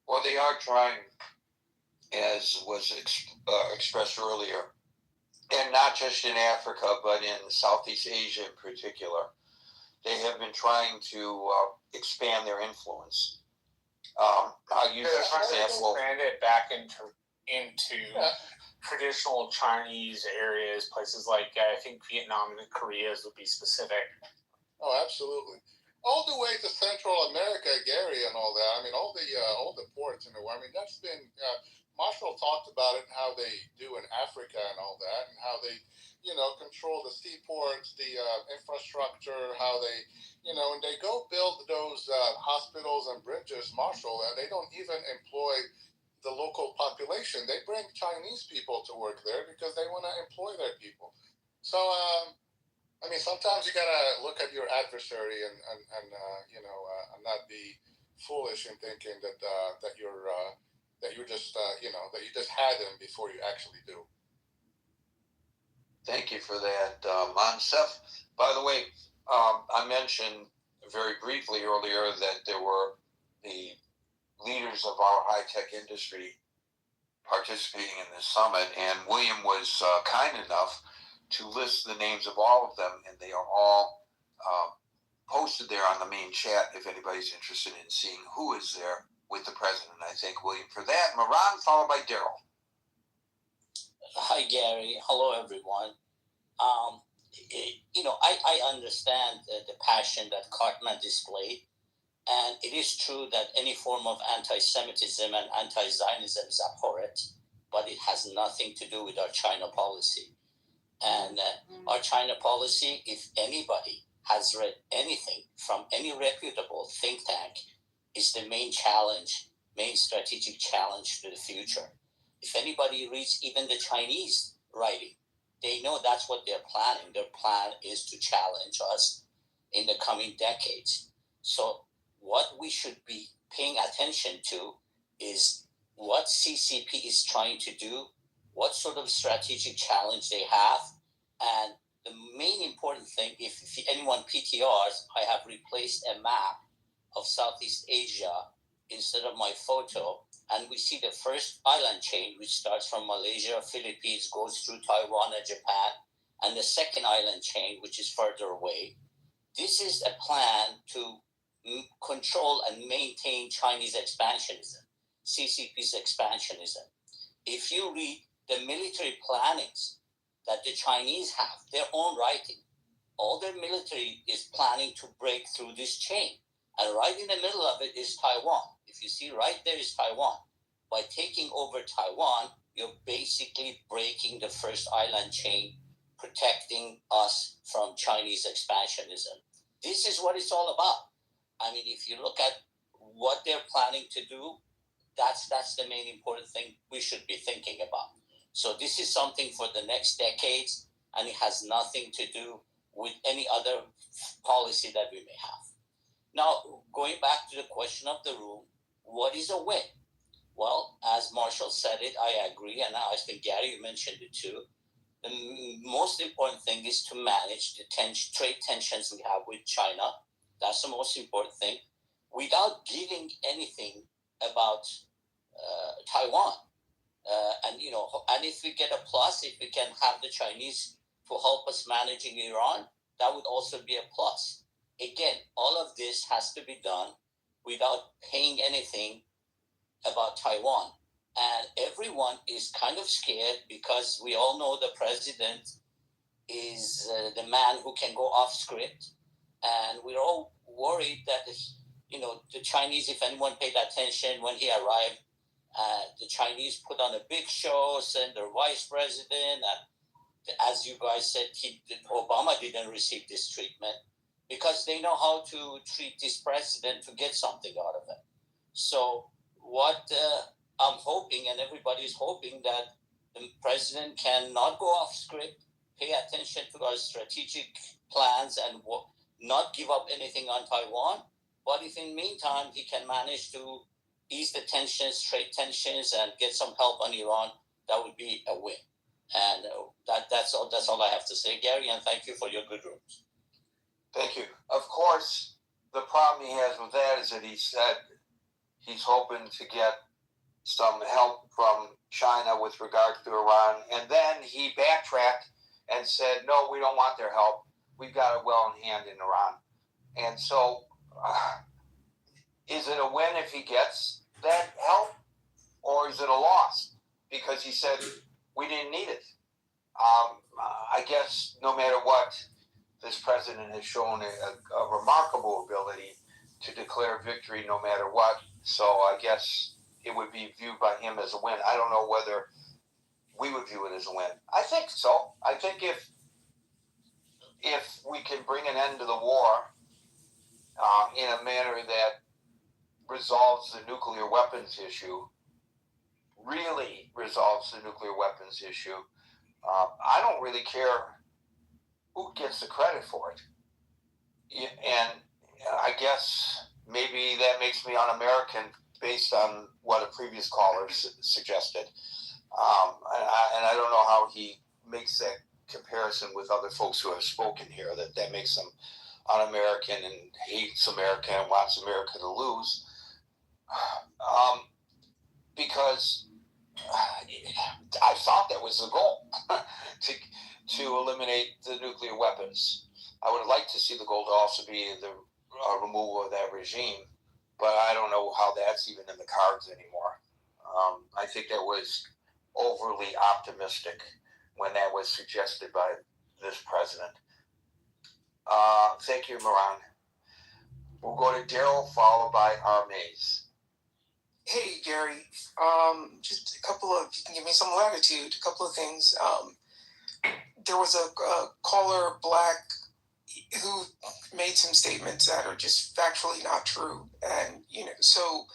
Well, they are trying, as was expressed earlier, and not just in Africa, but in Southeast Asia in particular. They have been trying to expand their influence. I'll use this example. Expand it back into traditional Chinese areas, places like I think Vietnam and Korea's would be specific. Oh, absolutely. All the way to Central America, Gary, and all that. All the ports in the world. That's been Marshall talked about it and how they do in Africa and all that, and how they, control the seaports, the infrastructure, how they, and they go build those hospitals and bridges, Marshall, and they don't even employ the local population. They bring Chinese people to work there because they want to employ their people. So, sometimes you gotta look at your adversary and not be foolish in thinking that you're that you just that you just had them before you actually do. Thank you for that, Monsef. By the way, I mentioned very briefly earlier that there were the leaders of our high-tech industry participating in this summit, and William was kind enough to list the names of all of them, and they are all posted there on the main chat if anybody's interested in seeing who is there with the president. I thank William for that. Moran, followed by Daryl. Hi, Gary. Hello, everyone. I understand the passion that Cartman displayed, and it is true that any form of anti-Semitism and anti-Zionism is abhorrent, but it has nothing to do with our China policy. And our China policy, if anybody has read anything from any reputable think tank, is the main strategic challenge to the future. If anybody reads even the Chinese writing, they know that's what they're planning. Their plan is to challenge us in the coming decades. So what we should be paying attention to is what CCP is trying to do, what sort of strategic challenge they have, and the main important thing, if anyone PTRs, I have replaced a map of Southeast Asia instead of my photo, and we see the first island chain, which starts from Malaysia, Philippines, goes through Taiwan and Japan, and the second island chain, which is further away. This is a plan to control and maintain Chinese expansionism, CCP's expansionism. If you read the military plannings that the Chinese have, their own writing, all their military is planning to break through this chain. And right in the middle of it is Taiwan. If you see right there is Taiwan. By taking over Taiwan, you're basically breaking the first island chain, protecting us from Chinese expansionism. This is what it's all about. I mean, if you look at what they're planning to do, that's the main important thing we should be thinking about. So this is something for the next decades, and it has nothing to do with any other policy that we may have. Now, going back to the question of the room, what is a win? Well, as Marshall said it, I agree, and I think Gary mentioned it too. The most important thing is to manage the trade tensions we have with China. That's the most important thing, without giving anything about Taiwan. And if we get a plus, if we can have the Chinese to help us managing Iran, that would also be a plus. Again, all of this has to be done without paying anything about Taiwan. And everyone is kind of scared because we all know the president is the man who can go off script. And we're all worried that, the Chinese, if anyone paid attention when he arrived, the Chinese put on a big show, sent their vice president. And as you guys said, Obama didn't receive this treatment because they know how to treat this president to get something out of it. So what I'm hoping, and everybody's hoping, that the president can not go off script, pay attention to our strategic plans, and not give up anything on Taiwan. But if in the meantime he can manage to ease the tensions, trade tensions, and get some help on Iran, that would be a win. And that's all I have to say, Gary, and thank you for your good rooms. Thank you. Of course, the problem he has with that is that he said he's hoping to get some help from China with regard to Iran, and then he backtracked and said, no, we don't want their help. We've got it well in hand in Iran. And so, is it a win if he gets that help, or is it a loss? Because he said, we didn't need it. I guess no matter what, this president has shown a remarkable ability to declare victory no matter what. So I guess it would be viewed by him as a win. I don't know whether we would view it as a win. I think so. I think if we can bring an end to the war in a manner that resolves the nuclear weapons issue, really resolves the nuclear weapons issue, I don't really care who gets the credit for it. And I guess maybe that makes me un-American based on what a previous caller suggested. And I don't know how he makes that comparison with other folks who have spoken here, that makes him un-American and hates America and wants America to lose. Because I thought that was the goal, to eliminate the nuclear weapons. I would like to see the goal to also be the removal of that regime, but I don't know how that's even in the cards anymore. I think that was overly optimistic when that was suggested by this president. Thank you, Moran. We'll go to Daryl, followed by Mays. Hey, Gary. Just a couple of, you can give me some latitude, a couple of things. There was a caller, Black, who made some statements that are just factually not true. And, so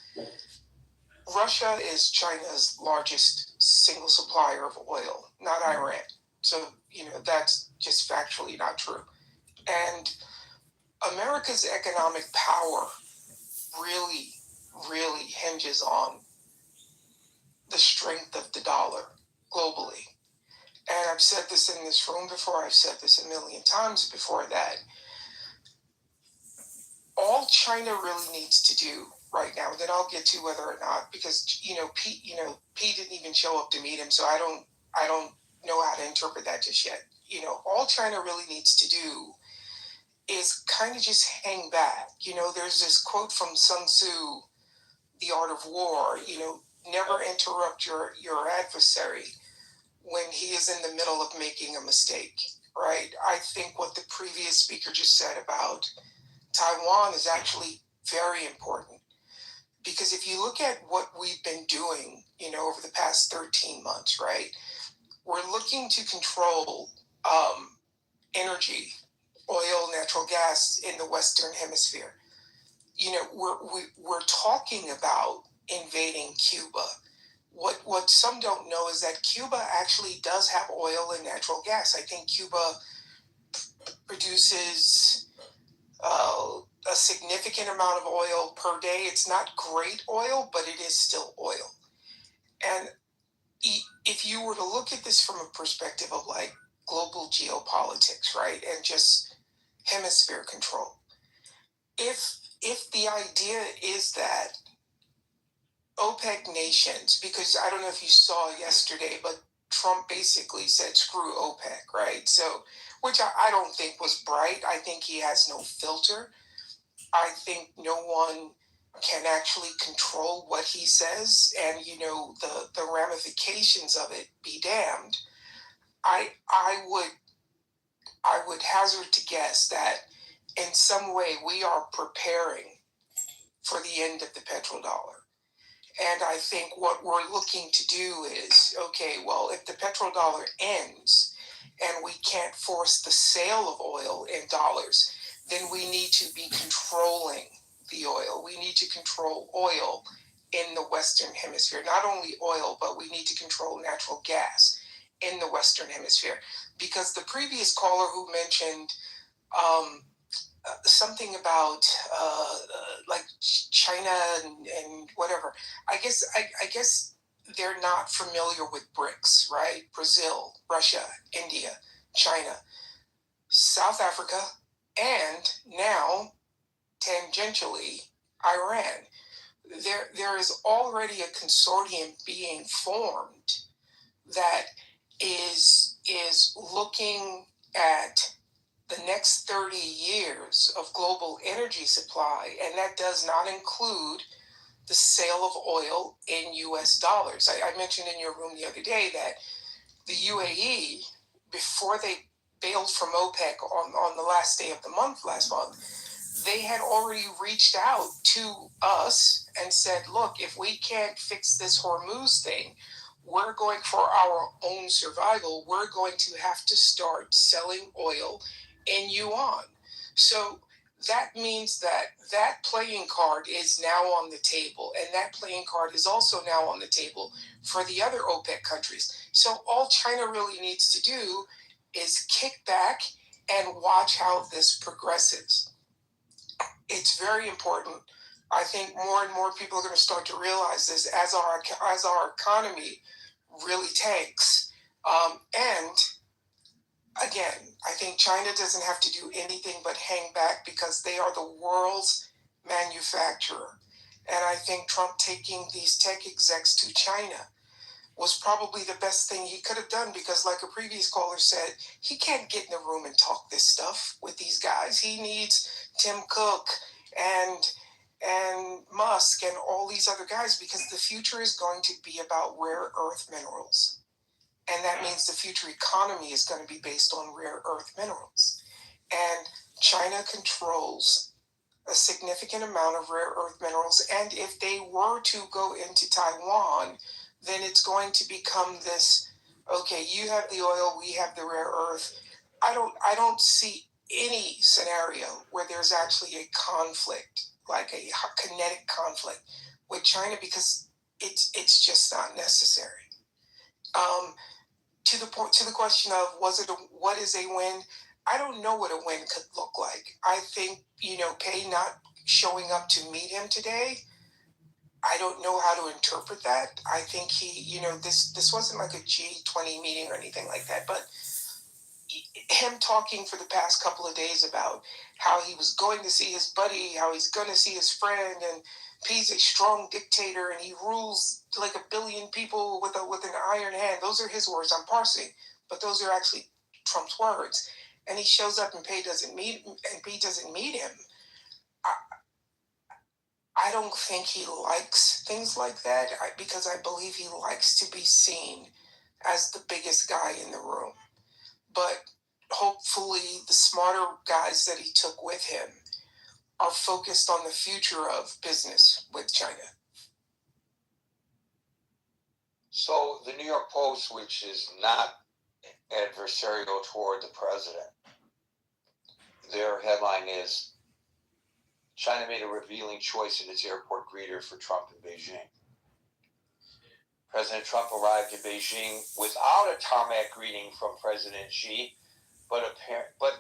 Russia is China's largest single supplier of oil, not Iran. So, that's just factually not true. And America's economic power really hinges on the strength of the dollar globally. And I've said this in this room before, I've said this a million times before, that all China really needs to do right now, then I'll get to whether or not, because Pete didn't even show up to meet him, so I don't know how to interpret that just yet. All China really needs to do is kind of just hang back. There's this quote from Sun Tzu, The Art of War, never interrupt your adversary when he is in the middle of making a mistake, right? I think what the previous speaker just said about Taiwan is actually very important, because if you look at what we've been doing, over the past 13 months, right? We're looking to control energy, oil, natural gas in the Western Hemisphere. We're talking about invading Cuba. What some don't know is that Cuba actually does have oil and natural gas. I think Cuba produces a significant amount of oil per day. It's not great oil, but it is still oil. And if you were to look at this from a perspective of like global geopolitics, right, and just hemisphere control, if the idea is that OPEC nations, because I don't know if you saw yesterday, but Trump basically said, screw OPEC, right? So, which I don't think was bright. I think he has no filter. I think no one can actually control what he says, and the ramifications of it be damned. I would hazard to guess that in some way we are preparing for the end of the petrodollar. And I think what we're looking to do is, okay, well, if the petrodollar ends and we can't force the sale of oil in dollars, then we need to be controlling the oil. We need to control oil in the Western Hemisphere. Not only oil, but we need to control natural gas in the Western Hemisphere. Because the previous caller who mentioned something about like China and whatever, I guess they're not familiar with BRICS, right? Brazil, Russia, India, China, South Africa, and now tangentially Iran. There is already a consortium being formed that is looking at the next 30 years of global energy supply, and that does not include the sale of oil in US dollars. I mentioned in your room the other day that the UAE, before they bailed from OPEC on the last day of the month last month, they had already reached out to us and said, look, if we can't fix this Hormuz thing, we're going for our own survival. We're going to have to start selling oil in yuan. So that means that playing card is now on the table, and that playing card is also now on the table for the other OPEC countries. So all China really needs to do is kick back and watch how this progresses. It's very important. I think more and more people are going to start to realize this as our economy really tanks. And again, I think China doesn't have to do anything but hang back because they are the world's manufacturer. And I think Trump taking these tech execs to China was probably the best thing he could have done because, like a previous caller said, he can't get in the room and talk this stuff with these guys. He needs Tim Cook and Musk and all these other guys because the future is going to be about rare earth minerals. And that means the future economy is going to be based on rare earth minerals. And China controls a significant amount of rare earth minerals. And if they were to go into Taiwan, then it's going to become this, okay, you have the oil, we have the rare earth. I don't see any scenario where there's actually a conflict, like a kinetic conflict with China, because it's just not necessary. To the question of what is a win? I don't know what a win could look like. I think, Pei not showing up to meet him today, I don't know how to interpret that. I think he, this wasn't like a G20 meeting or anything like that, but him talking for the past couple of days about how he was going to see his buddy, how he's going to see his friend, and Pei's a strong dictator and he rules like 1 billion people with an iron hand. Those are his words. I'm parsing, but those are actually Trump's words. And he shows up and Pei doesn't meet him. I don't think he likes things like that because I believe he likes to be seen as the biggest guy in the room. But hopefully the smarter guys that he took with him are focused on the future of business with China. So the New York Post, which is not adversarial toward the president, their headline is, China made a revealing choice in its airport greeter for Trump in Beijing. President Trump arrived in Beijing without a tarmac greeting from President Xi, but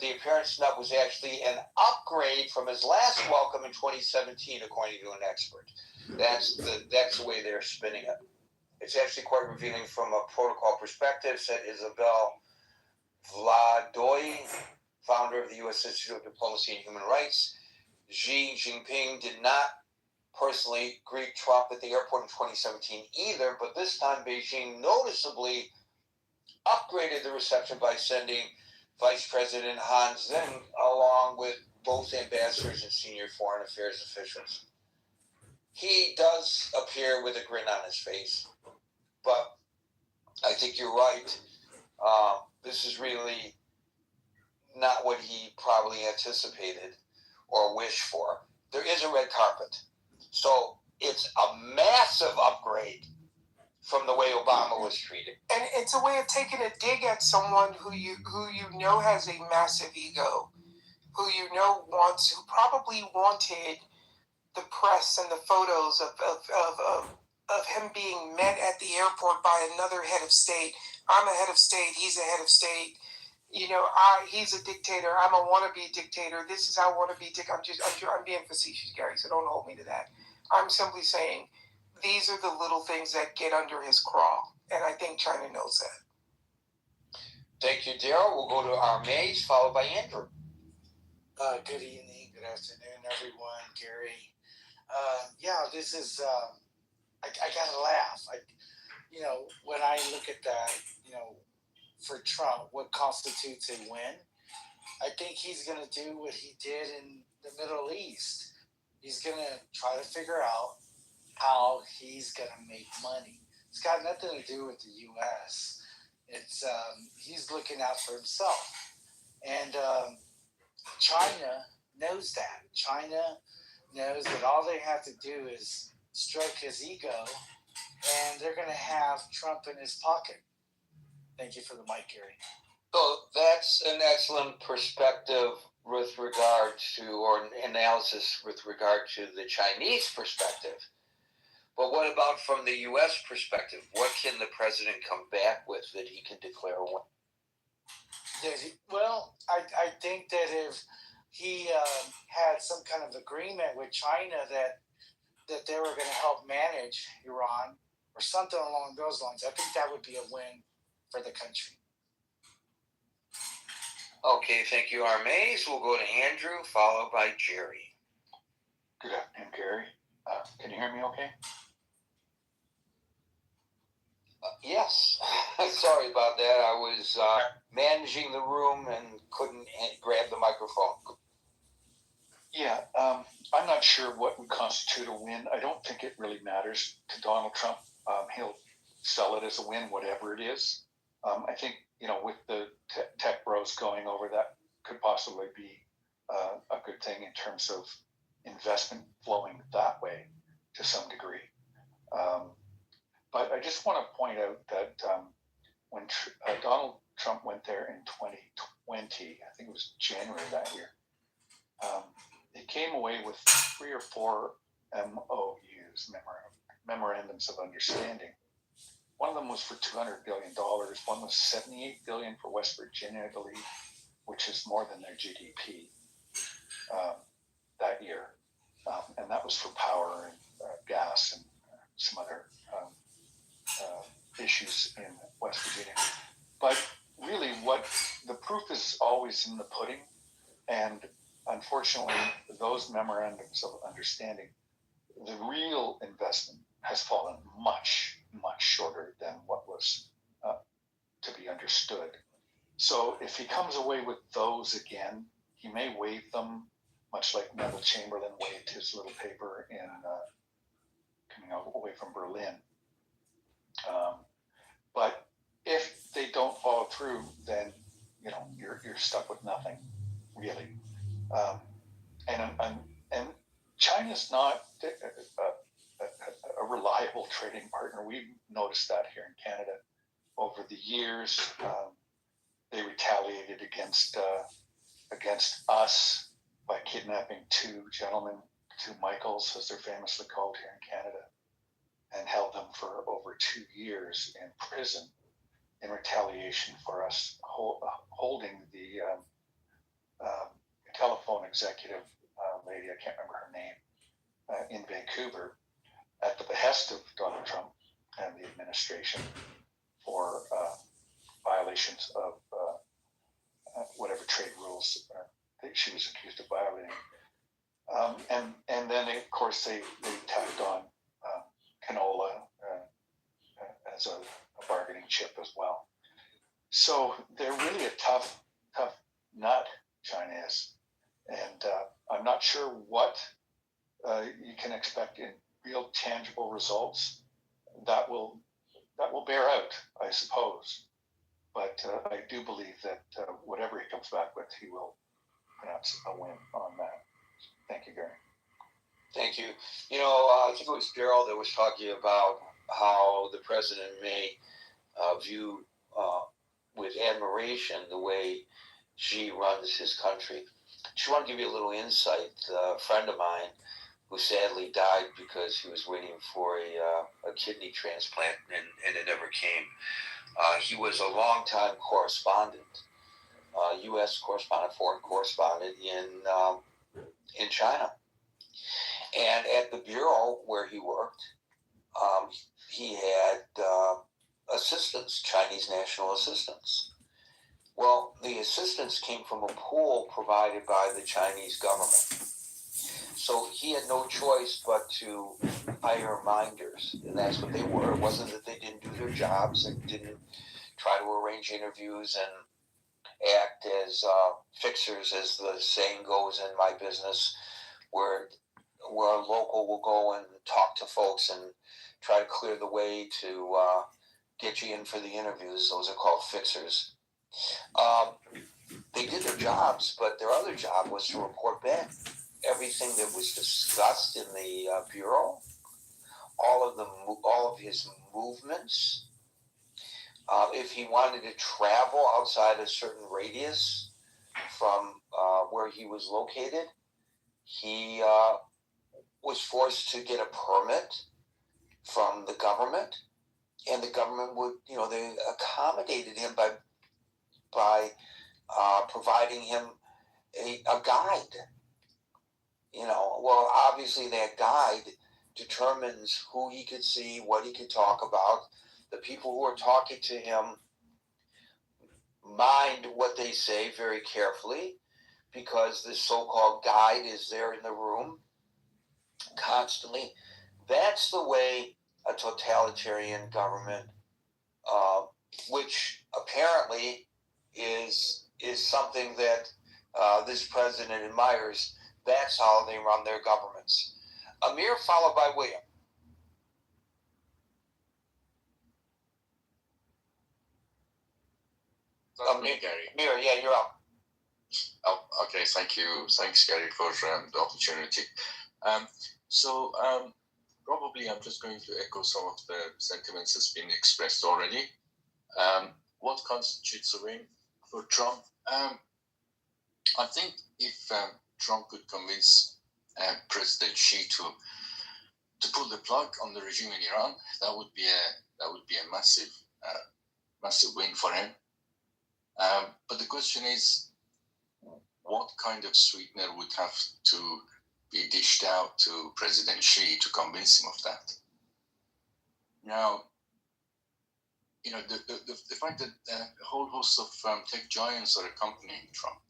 the apparent snub was actually an upgrade from his last welcome in 2017, according to an expert. That's the way they're spinning it. It's actually quite revealing from a protocol perspective, said Isabel Vladoy, founder of the U.S. Institute of Diplomacy and Human Rights. Xi Jinping did not personally greet Trump at the airport in 2017 either, but this time Beijing noticeably upgraded the reception by sending Vice President Han Zeng along with both ambassadors and senior foreign affairs officials. He does appear with a grin on his face, but I think you're right. This is really not what he probably anticipated or wished for. There is a red carpet. So it's a massive upgrade from the way Obama was treated. And it's a way of taking a dig at someone who you know has a massive ego, who probably wanted the press and the photos of him being met at the airport by another head of state. I'm a head of state, he's a head of state. He's a dictator. I'm a wannabe dictator. This is how I want to be dictator. I'm being facetious, Gary, so don't hold me to that. I'm simply saying these are the little things that get under his craw, and I think China knows that. Thank you, Daryl. We'll go to our maze, followed by Andrew. Good evening, good afternoon, everyone. Gary. This is, I gotta laugh. When I look at that, for Trump, what constitutes a win, I think he's going to do what he did in the Middle East. He's going to try to figure out how he's going to make money. It's got nothing to do with the U.S. It's he's looking out for himself. And China knows that. China knows that all they have to do is stroke his ego, and they're going to have Trump in his pocket. Thank you for the mic, Gary. So that's an excellent perspective with regard to, or analysis with regard to the Chinese perspective. But what about from the U.S. perspective? What can the president come back with that he can declare a win? Well, I think that if he had some kind of agreement with China that that they were going to help manage Iran or something along those lines. I think that would be a win for the country. Okay, thank you, Armaze. We'll go to Andrew, followed by Jerry. Good afternoon, Gary. Can you hear me okay? Yes. Sorry about that. I was managing the room and couldn't grab the microphone. Yeah, I'm not sure what would constitute a win. I don't think it really matters to Donald Trump. He'll sell it as a win, whatever it is. I think, with the tech bros going over, that could possibly be a good thing in terms of investment flowing that way to some degree. But I just want to point out that when Donald Trump went there in 2020, I think it was January that year, he came away with 3 or 4 MOUs, memorandums of understanding. One of them was for $200 billion. One was $78 billion for West Virginia, I believe, which is more than their GDP that year. And that was for power and gas and some other issues in West Virginia. But really, what the proof is always in the pudding. And unfortunately, those memorandums of understanding, the real investment has fallen much, much shorter than what was to be understood. So if he comes away with those again, he may waive them, much like Neville Chamberlain waived his little paper in coming away from Berlin. But if they don't follow through, then you're stuck with nothing, really. And China's not a reliable trading partner. We've noticed that here in Canada over the years. They retaliated against us by kidnapping 2 gentlemen, 2 Michaels, as they're famously called here in Canada, and held them for over 2 years in prison in retaliation for us holding the telephone executive lady, I can't remember her name, in Vancouver at the behest of Donald Trump and the administration for violations of whatever trade rules that she was accused of violating. And then, of course, they tacked on canola as a bargaining chip as well. So they're really a tough nut, China is. And I'm not sure what you can expect in real tangible results that will bear out, I suppose. But I do believe that whatever he comes back with, he will pronounce a win on that. Thank you, Gary. Thank you. I think it was Gerald that was talking about how the president may view with admiration the way Xi runs his country. Just want to give you a little insight. A friend of mine who sadly died because he was waiting for a kidney transplant and it never came. He was a longtime correspondent, U.S. correspondent, foreign correspondent in China. And at the bureau where he worked, he had assistants, Chinese national assistants. Well, the assistants came from a pool provided by the Chinese government. So he had no choice but to hire minders, and that's what they were. It wasn't that they didn't do their jobs and didn't try to arrange interviews and act as fixers, as the saying goes in my business, where a local will go and talk to folks and try to clear the way to get you in for the interviews. Those are called fixers. They did their jobs, but their other job was to report back everything that was discussed in the bureau, all of his movements. If he wanted to travel outside a certain radius from where he was located, he was forced to get a permit from the government, and the government would, they accommodated him by providing him a guide. Well, obviously that guide determines who he could see, what he could talk about. The people who are talking to him mind what they say very carefully, because this so-called guide is there in the room constantly. That's the way a totalitarian government, which apparently is something that this president admires. That's how they run their governments. Amir, followed by William. Me, Gary. Amir, yeah, you're up. Oh, okay, thank you. Thanks, Gary, for the opportunity. Probably I'm just going to echo some of the sentiments that's been expressed already. What constitutes a win for Trump? I think if Trump could convince President Xi to pull the plug on the regime in Iran, that would be a massive win for him. But the question is, what kind of sweetener would have to be dished out to President Xi to convince him of that? Now, the fact that a whole host of tech giants are accompanying Trump,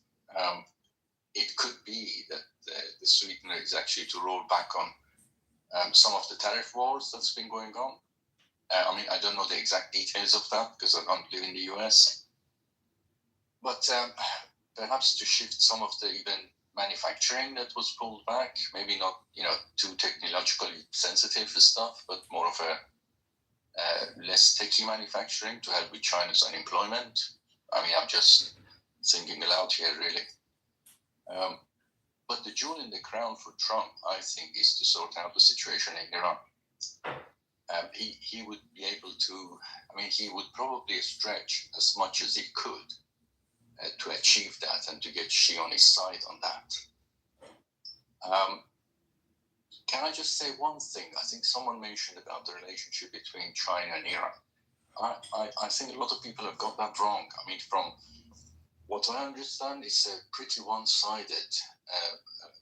it could be that the sweetener is actually to roll back on some of the tariff wars that's been going on. I don't know the exact details of that because I don't live in the US. But perhaps to shift some of the even manufacturing that was pulled back, maybe not too technologically sensitive stuff, but more of a less techy manufacturing to help with China's unemployment. I'm just thinking aloud here, really. But the jewel in the crown for Trump, I think, is to sort out the situation in Iran. He would be able to, he would probably stretch as much as he could to achieve that and to get Xi on his side on that. Can I just say one thing? I think someone mentioned about the relationship between China and Iran. I think a lot of people have got that wrong. From what I understand, it's a pretty one-sided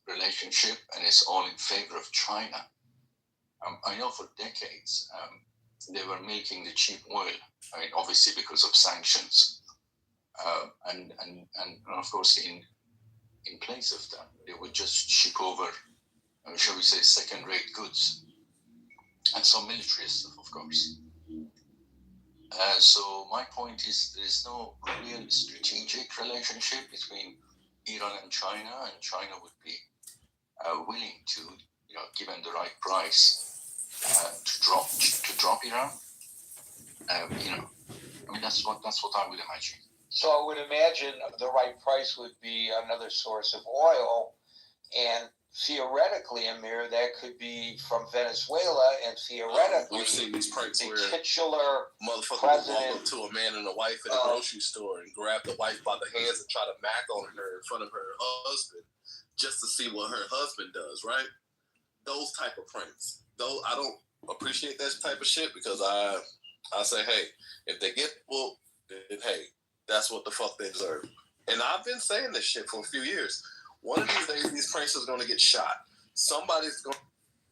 relationship, and it's all in favor of China. I know for decades they were milking the cheap oil. Obviously because of sanctions, and of course in place of that, they would just ship over, shall we say, second-rate goods and some military stuff, of course. So my point is, there is no real strategic relationship between Iran and China would be willing to, given the right price, to drop Iran. That's what I would imagine. So I would imagine the right price would be another source of oil, and theoretically, Amir, that could be from Venezuela, and theoretically, we've seen these pranks where titular motherfucker will walk up to a man and a wife at a grocery store and grab the wife by the hands and try to mac on her in front of her husband just to see what her husband does, right? Those type of pranks. Though I don't appreciate that type of shit, because I say, hey, if they get whooped, then hey, that's what the fuck they deserve. And I've been saying this shit for a few years. One of these days, these pranksters are going to get shot. Somebody's going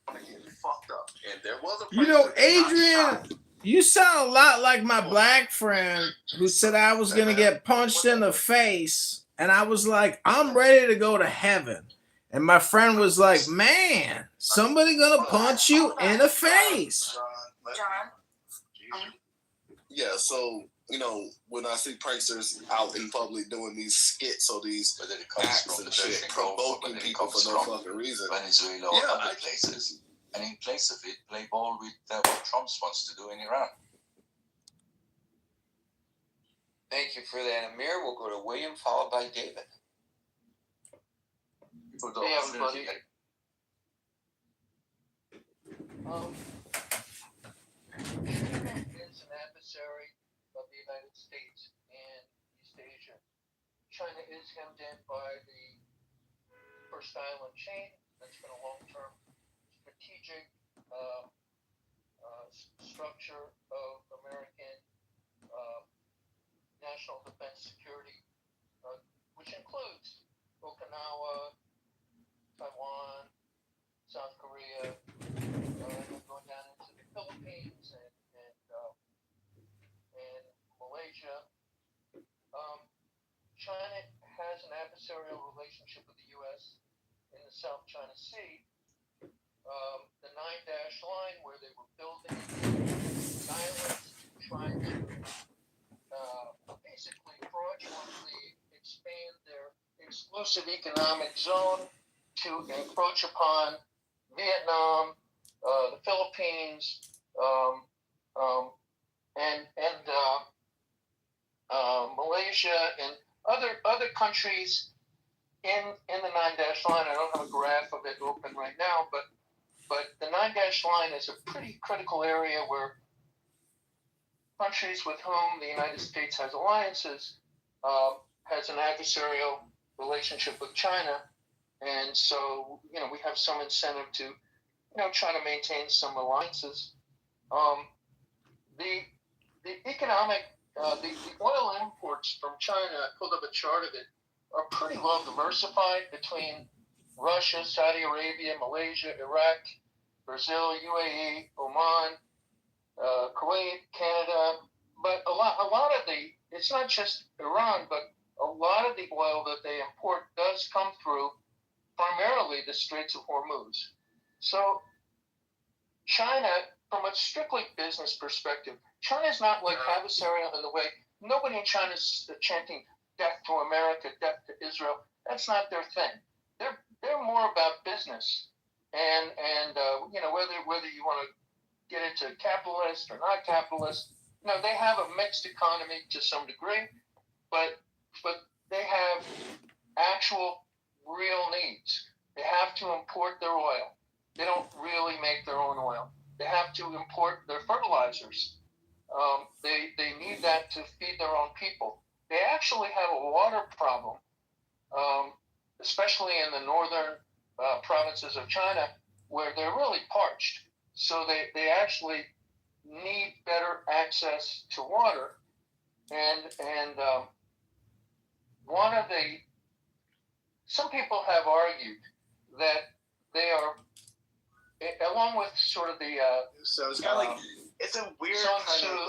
to get fucked up. And there was a prankster Adrian, you sound a lot like my black friend who said I was going to get punched in the face. And I was like, I'm ready to go to heaven. And my friend was like, man, somebody going to punch you in the face. John? Yeah, so, when I see pranksters out in public doing these skits or these acts and shit, provoking people for no fucking reason. Venezuela or other places. And in place of it, play ball with what Trump wants to do in Iran. Thank you for that, Amir. We'll go to William, followed by David. Hey, everybody. China is an adversary of the United States and East Asia. China is hemmed in by the First Island chain. That's been a long-term strategic structure of American national defense security, which includes Okinawa, Taiwan, South Korea, adversarial relationship with the U.S. in the South China Sea. The 9-dash line, where they were building islands to try to basically fraudulently expand their exclusive economic zone to encroach upon Vietnam, the Philippines, and Malaysia and other countries in the 9-dash line. I don't have a graph of it open right now, but the 9-dash line is a pretty critical area where countries with whom the United States has alliances has an adversarial relationship with China, and so we have some incentive to try to maintain some alliances. The economic the oil imports from China, I pulled up a chart of it, are pretty well diversified between Russia, Saudi Arabia, Malaysia, Iraq, Brazil, UAE, Oman, Kuwait, Canada. But a lot of it's not just Iran, but a lot of the oil that they import does come through primarily the Straits of Hormuz. So China, from a strictly business perspective, China is not like adversarial in the way nobody in China is chanting death to America, death to Israel. That's not their thing. They're more about business, and whether you want to get into capitalist or not capitalist, they have a mixed economy to some degree, but they have actual real needs. They have to import their oil. They don't really make their own oil. They have to import their fertilizers. They need that to feed their own people. They actually have a water problem, especially in the northern provinces of China, where they're really parched. So they actually need better access to water. And some people have argued that they are, along with sort of the so it's kind of like it's a weird kind of situation.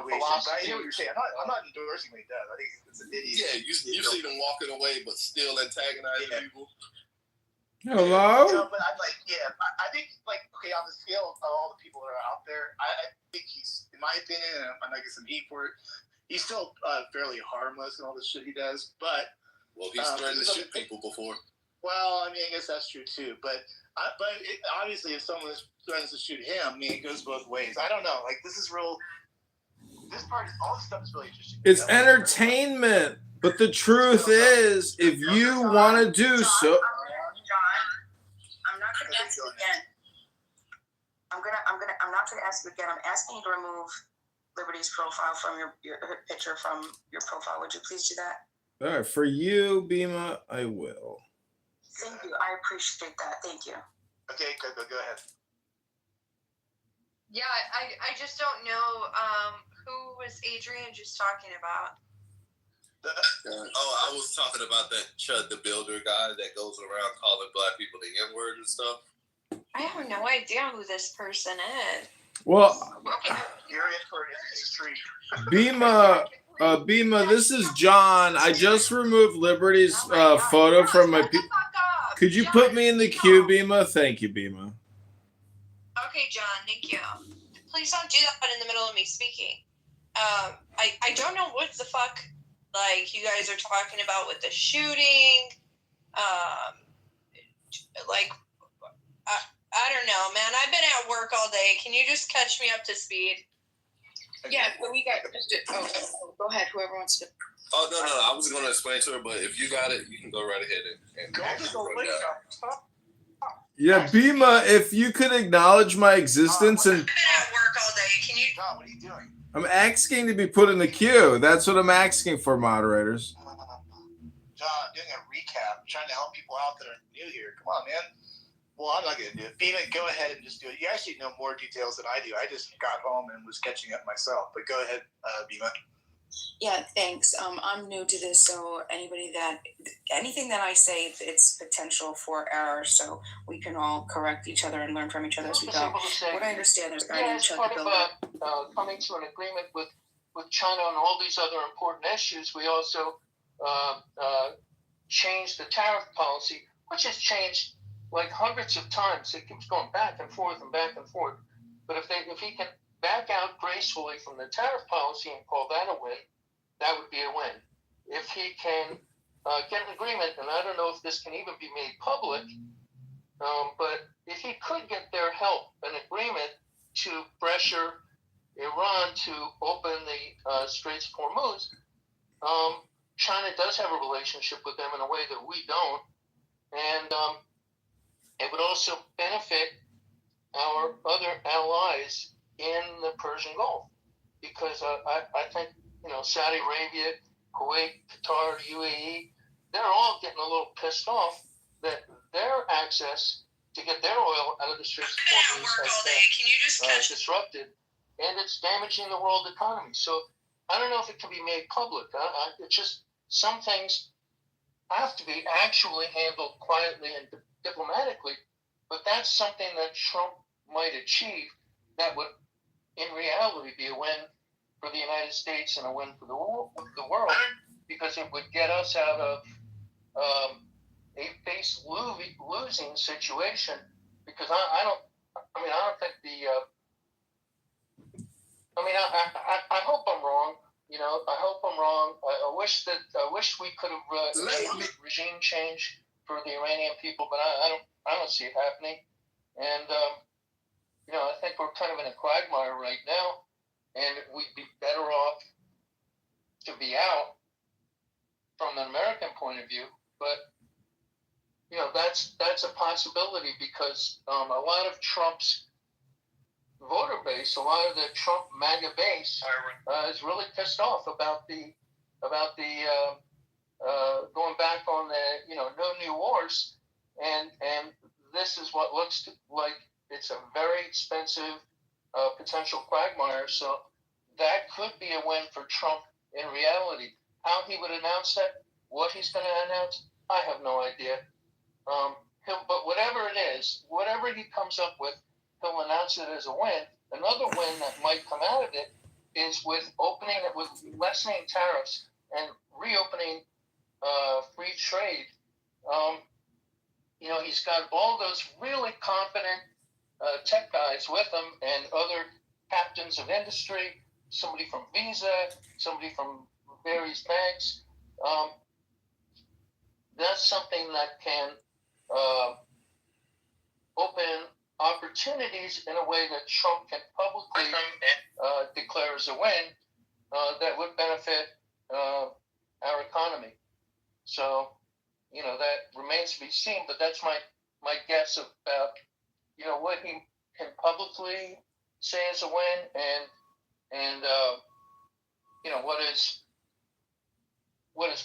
But I hear what you're saying. I'm not endorsing what he does. I think it's an idiot. Yeah, you see them walking away, but still antagonizing people. Hello. But I think on the scale of all the people that are out there, I think he's, in my opinion, and I'm not getting some heat for it, he's still fairly harmless in all the shit he does. But he's threatened to shoot people before. Well, I guess that's true too. But obviously, if someone threatens to shoot him, it goes both ways. I don't know. This is real. This part, all this stuff is really interesting. It's entertainment, but the truth is, if you want to do so. I'm not going to ask you again. I'm not going to ask you again. I'm asking you to remove Liberty's profile from your picture from your profile. Would you please do that? All right, for you, Bima, I will. Thank you. I appreciate that. Thank you. Okay, go ahead. Yeah, I just don't know who was Adrian just talking about. I was talking about that Chud the Builder guy that goes around calling black people the N-word and stuff. I have no idea who this person is. Well, okay. You're in for history. Bima, this is John. I just removed Liberty's photo from my. Could you put me in the queue, Bima? Thank you, Bima. Okay, John. Thank you. Please don't do that in the middle of me speaking. I don't know what the fuck you guys are talking about with the shooting. I don't know, man. I've been at work all day. Can you just catch me up to speed? Yeah, but we got. Go ahead. Whoever wants to. Oh no! I was going to explain to her, but if you got it, you can go right ahead and go. Yeah, Bima, if you could acknowledge my existence and. I've been at work all day. Can you? Tom, what are you doing? I'm asking to be put in the queue. That's what I'm asking for, moderators. John, doing a recap, trying to help people out that are new here. Come on, man. Well, I'm not going to do it. Bima, go ahead and just do it. You actually know more details than I do. I just got home and was catching up myself. But go ahead, Bima. Yeah, thanks. I'm new to this, so anything that I say, it's potential for error, so we can all correct each other and learn from each other as we go. What I understand, there's a guy named Chuck the Builder. Coming to an agreement with China on all these other important issues, we also change the tariff policy, which has changed like hundreds of times. It keeps going back and forth and back and forth. But if he can back out gracefully from the tariff policy and call that a win, that would be a win. If he can get an agreement, and I don't know if this can even be made public, but if he could get their help, an agreement to pressure Iran to open the Straits of Hormuz, China does have a relationship with them in a way that we don't, and it would also benefit our other allies in the Persian Gulf, because I think Saudi Arabia, Kuwait, Qatar, UAE, they're all getting a little pissed off that their access to get their oil out of the Straits of Hormuz has been disrupted, and it's damaging the world economy. So I don't know if it can be made public. It's just some things have to be actually handled quietly and diplomatically, but that's something that Trump might achieve that would, in reality, be a win for the United States and a win for the world, because it would get us out of a base losing situation. Because I don't think I hope I'm wrong. I hope I'm wrong. I wish we could have made regime change for the Iranian people, but I don't see it happening. And I think we're kind of in a quagmire right now, and we'd be better off to be out from an American point of view. But that's a possibility, because a lot of Trump's voter base, a lot of the Trump MAGA base, is really pissed off about the going back on the no new wars, and this is what looks like it's a very expensive potential quagmire. So that could be a win for Trump in reality. How he would announce that, what he's going to announce, I have no idea. But whatever it is, whatever he comes up with, he'll announce it as a win. Another win that might come out of it is with lessening tariffs and reopening free trade. He's got all those really competent tech guys with him and other captains of industry, somebody from Visa, somebody from various banks. That's something that can open opportunities in a way that Trump can publicly declare as a win that would benefit our economy. So, that remains to be seen, but that's my guess about, what he can publicly say as a win and what is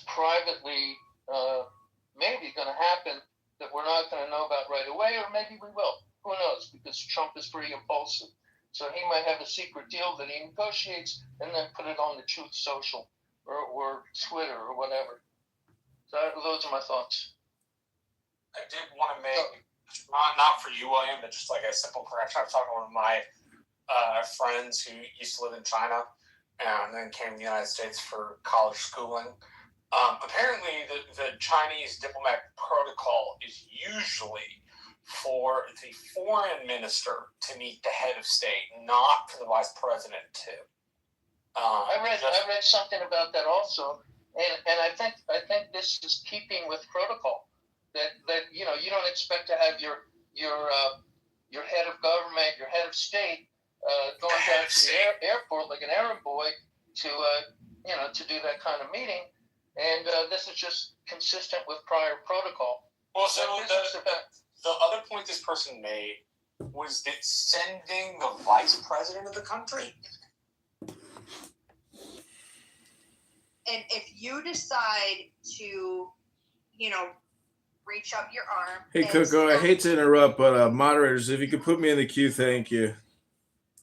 privately maybe going to happen that we're not going to know about right away, or maybe we will. Who knows? Because Trump is pretty impulsive. So he might have a secret deal that he negotiates and then put it on the Truth Social or Twitter or whatever. So those are my thoughts. I did want to make, not for you, William, but just like a simple correction. I was talking to one of my friends who used to live in China and then came to the United States for college schooling. Apparently, the Chinese diplomatic protocol is usually for the foreign minister to meet the head of state, not for the vice president to. I read something about that also, and I think this is keeping with protocol. That you don't expect to have your head of government, your head of state, going down to the airport like an errand boy to do that kind of meeting. And this is just consistent with prior protocol. Well, so the other point this person made was that sending the vice president of the country. And if you decide to, reach up your arm. Hey, Coco, I hate to interrupt, but moderators, if you could put me in the queue, thank you.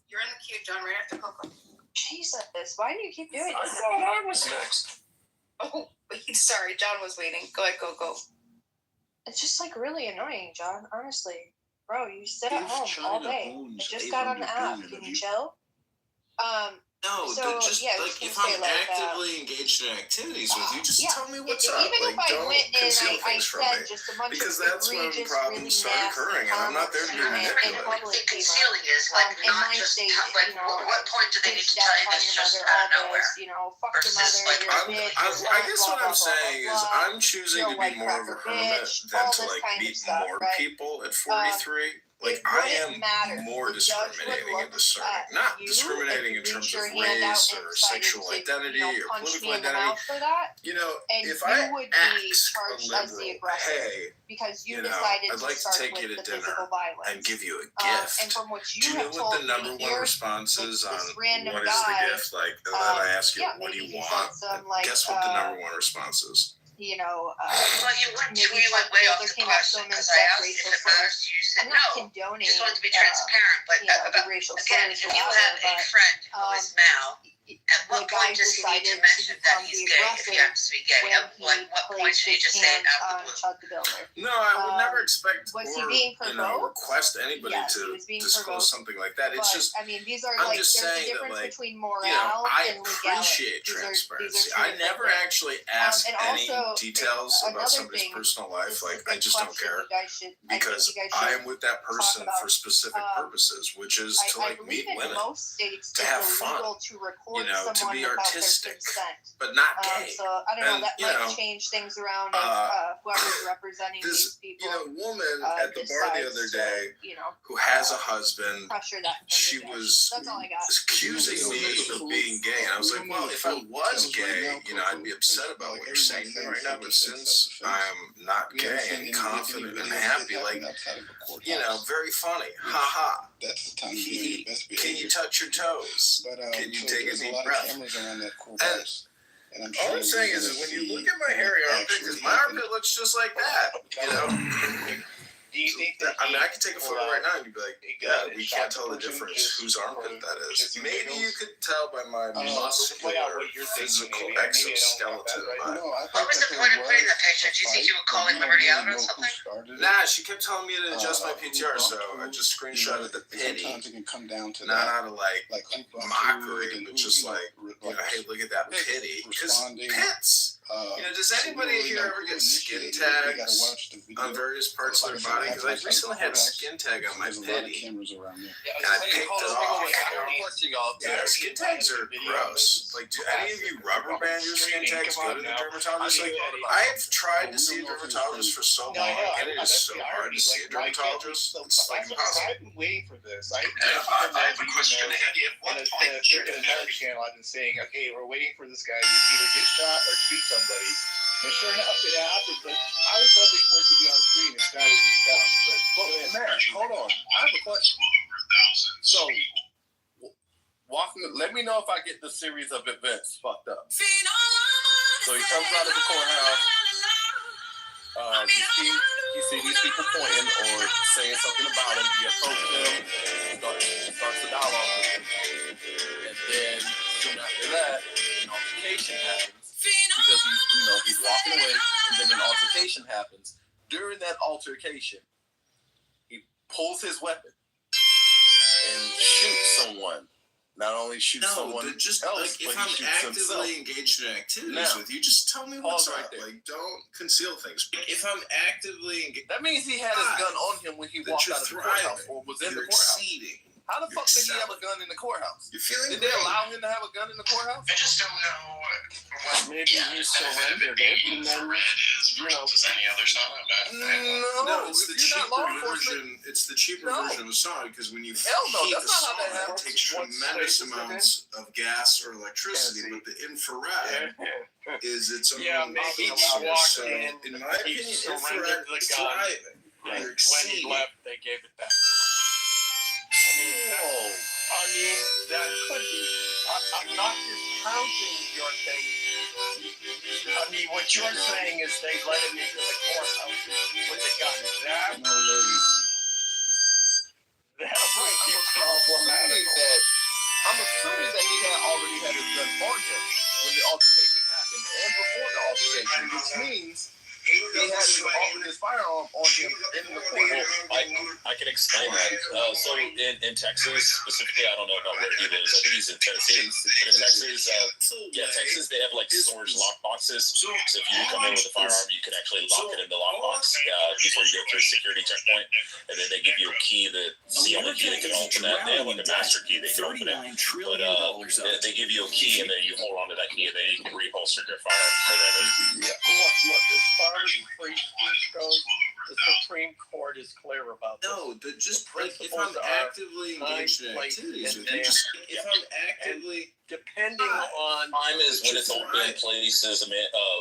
You're in the queue, John, right after Coco. Jesus, why do you keep doing I this? thought I was next. Oh, wait, sorry, John was waiting. Go ahead, Coco. It's just really annoying, John, honestly. Bro, you sit at home all day. I just got on the app. Can you chill? No, So, just yeah, I was like gonna if say, I'm like, actively engaged in activities with you, just yeah, tell me what's up. even Like, if I don't went and conceal I things from said me, just a bunch because of that's when egregious, problems really start nasty occurring, and I'm not there to be comments in manipulated. public, Concealing is like in not my just state, like you know, what point do they need to tell you this just out of nowhere? You know, fuck your Versus mother, like you're a bitch, you're I guess what blah, I'm blah, blah, saying blah, is blah, I'm choosing you're to a be white more of a cracker hermit bitch, than all to this like kind of meet stuff, more right? people at 43. Like, It I wouldn't am matter. more The judge would discriminating and look discerning. at Not you discriminating in if you terms reach of your hand out race and or decided sexual to, identity you know, or punch political me in the identity. mouth for that, You know, and if you I would be ask a charged as the liberal, aggressor hey, because you you know, decided I'd to like to start take with you to the dinner physical violence. and give you a And gift. from what Do you you have know what told the number me one here, response is on this random what is the guy, gift? Like, and then I ask you, yeah, what do maybe you he said want? some, like, Guess what the number one response is? you know, well, you went maybe way off the came up to question him and because said I asked racial if it matters to you. You said I'm no. not condoning, Just wanted to be transparent, but you know, the about, racial again, slurs if or you whatever, have a but, friend who is Mao, at what point does he need to mention that he's gay if he happens to be gay? At what point should he just say it out of the blue? No, I would never expect was he or being request anybody Yes, he to was being disclose provoked. something like that. It's But, just, I mean, these are I'm like, just there's a saying that, difference like, between you morale know, I and legality. appreciate These transparency. are two I different never things. actually ask And any also, details about another somebody's thing, personal life. this is Like, a I just don't question care you guys should, because I think you guys I should am with that person about. for specific purposes, which is to I like believe meet in women, most states to it's have fun, illegal to record you know, to someone be without artistic, their consent. but not gay. So I don't know, And, that you might know, change things around as whoever's representing this, these people. you know, woman at the bar the other day who has a husband, pressure that she was That's all I got. accusing me of being gay. And I was like, well, if I was gay, you know, I'd be upset about what you're saying to me right now. But since I'm not gay and confident and happy, like, you know, very funny. Ha ha. That's the time to be your best behavior. Can you touch your toes? Can you take a deep breath? And all I'm saying is that when you look at my hairy armpit, because my armpit looks just like that, you know. Do you think that I mean, I could take a photo right now and you'd be like, yeah, we can't tell the difference whose armpit that is. Maybe you could tell by my muscular, physical exoskeleton. What was the point of putting that picture? Do you think you were calling Liberty out or something? Nah, she kept telling me to adjust my PTR, so I just screenshotted the pity. Sometimes it can come down to Not that. out of like mockery, but just like, you know, hey, look at that pity. Because pits. You know, does anybody here ever get skin tags on various parts of their body? Because I recently had a skin tag on my pity, and I picked it off. Yeah, skin tags are gross. Like, do any of you rubber band your skin tags? Go to the dermatologist. Like, I've tried to see a dermatologist for so long, and it is so hard to see a dermatologist. It's like impossible. I've been waiting for this. I have a question ahead of you. At what point in another channel, I've been saying, okay, we're waiting for this guy to either get shot or shoot somebody. And sure enough, it happened. But I was hoping for it to be on screen. It's not as sounds. But Matt, hold on. I have a question. So, let me know if I get the series of events fucked up. So he comes out of the courthouse. You see these people pointing or saying something about him. He approaches them, starts the dialogue with him. And then soon after that, an altercation happens. Because he's walking away, and then an altercation happens. During that altercation, he pulls his weapon and shoots someone. Not only shoots someone just else, like if but I'm he shoots actively himself. engaged in activities Now, with you, just tell me what's right up. there. Like, don't conceal things. If I'm actively engaged, that means he had his gun on him when he walked out of the courthouse or was in the courthouse. Exceeding. How the fuck did he have a gun in the courthouse? You're feeling Did they allow him to have a gun in the courthouse? I just don't know what. Maybe he surrendered it, and then Versus any other song I've No, it's the if you're not cheaper law enforcement- version. It's the cheaper version of the song because when you Hell no, heat that's the not how that song, it happens. takes tremendous amounts of gas or electricity. But the infrared is its own maybe heat he source. walked So, in, in my he opinion, surrendered infrared the is gun. thriving. Right. You're When he exceeding. left, they gave it back to him. I mean, that could be. I'm not discounting your thing. I mean, what you're saying is they let him into the courthouse with the gun. That is problematical. I'm assuming that he had already had his gun on him when the altercation happened and before the altercation, which means he had his firearm on him in the corner. I can explain that. So in Texas, specifically, I don't know about where he lives. I think he's in Tennessee. But in Texas, Texas, they have like storage lock boxes. So if you come in with a firearm, you can actually lock it in the lockbox before you go through a security checkpoint. And then they give you a key that's the only key that can open that. They have like a master key that can open it. But they give you a key and then you hold on to that key and then you can reholster your firearm. So that Look, as far as free speech goes, the Supreme Court is clear about this. No, but just The like if I'm principles are actively engaged in time, place, activities, and with it, manner. if I'm actively Depending on time is when it's open in place is a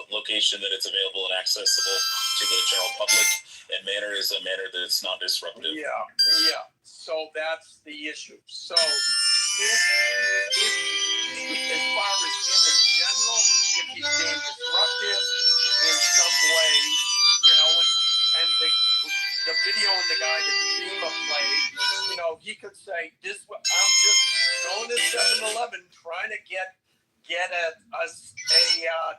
location that it's available and accessible to the general public, and manner is a manner that it's not disruptive. Yeah. So that's the issue. So if as far as him in general, if he's being disruptive in some way, and the video and the guy that FEMA played, he could say, I'm just going to 7-Eleven trying to get a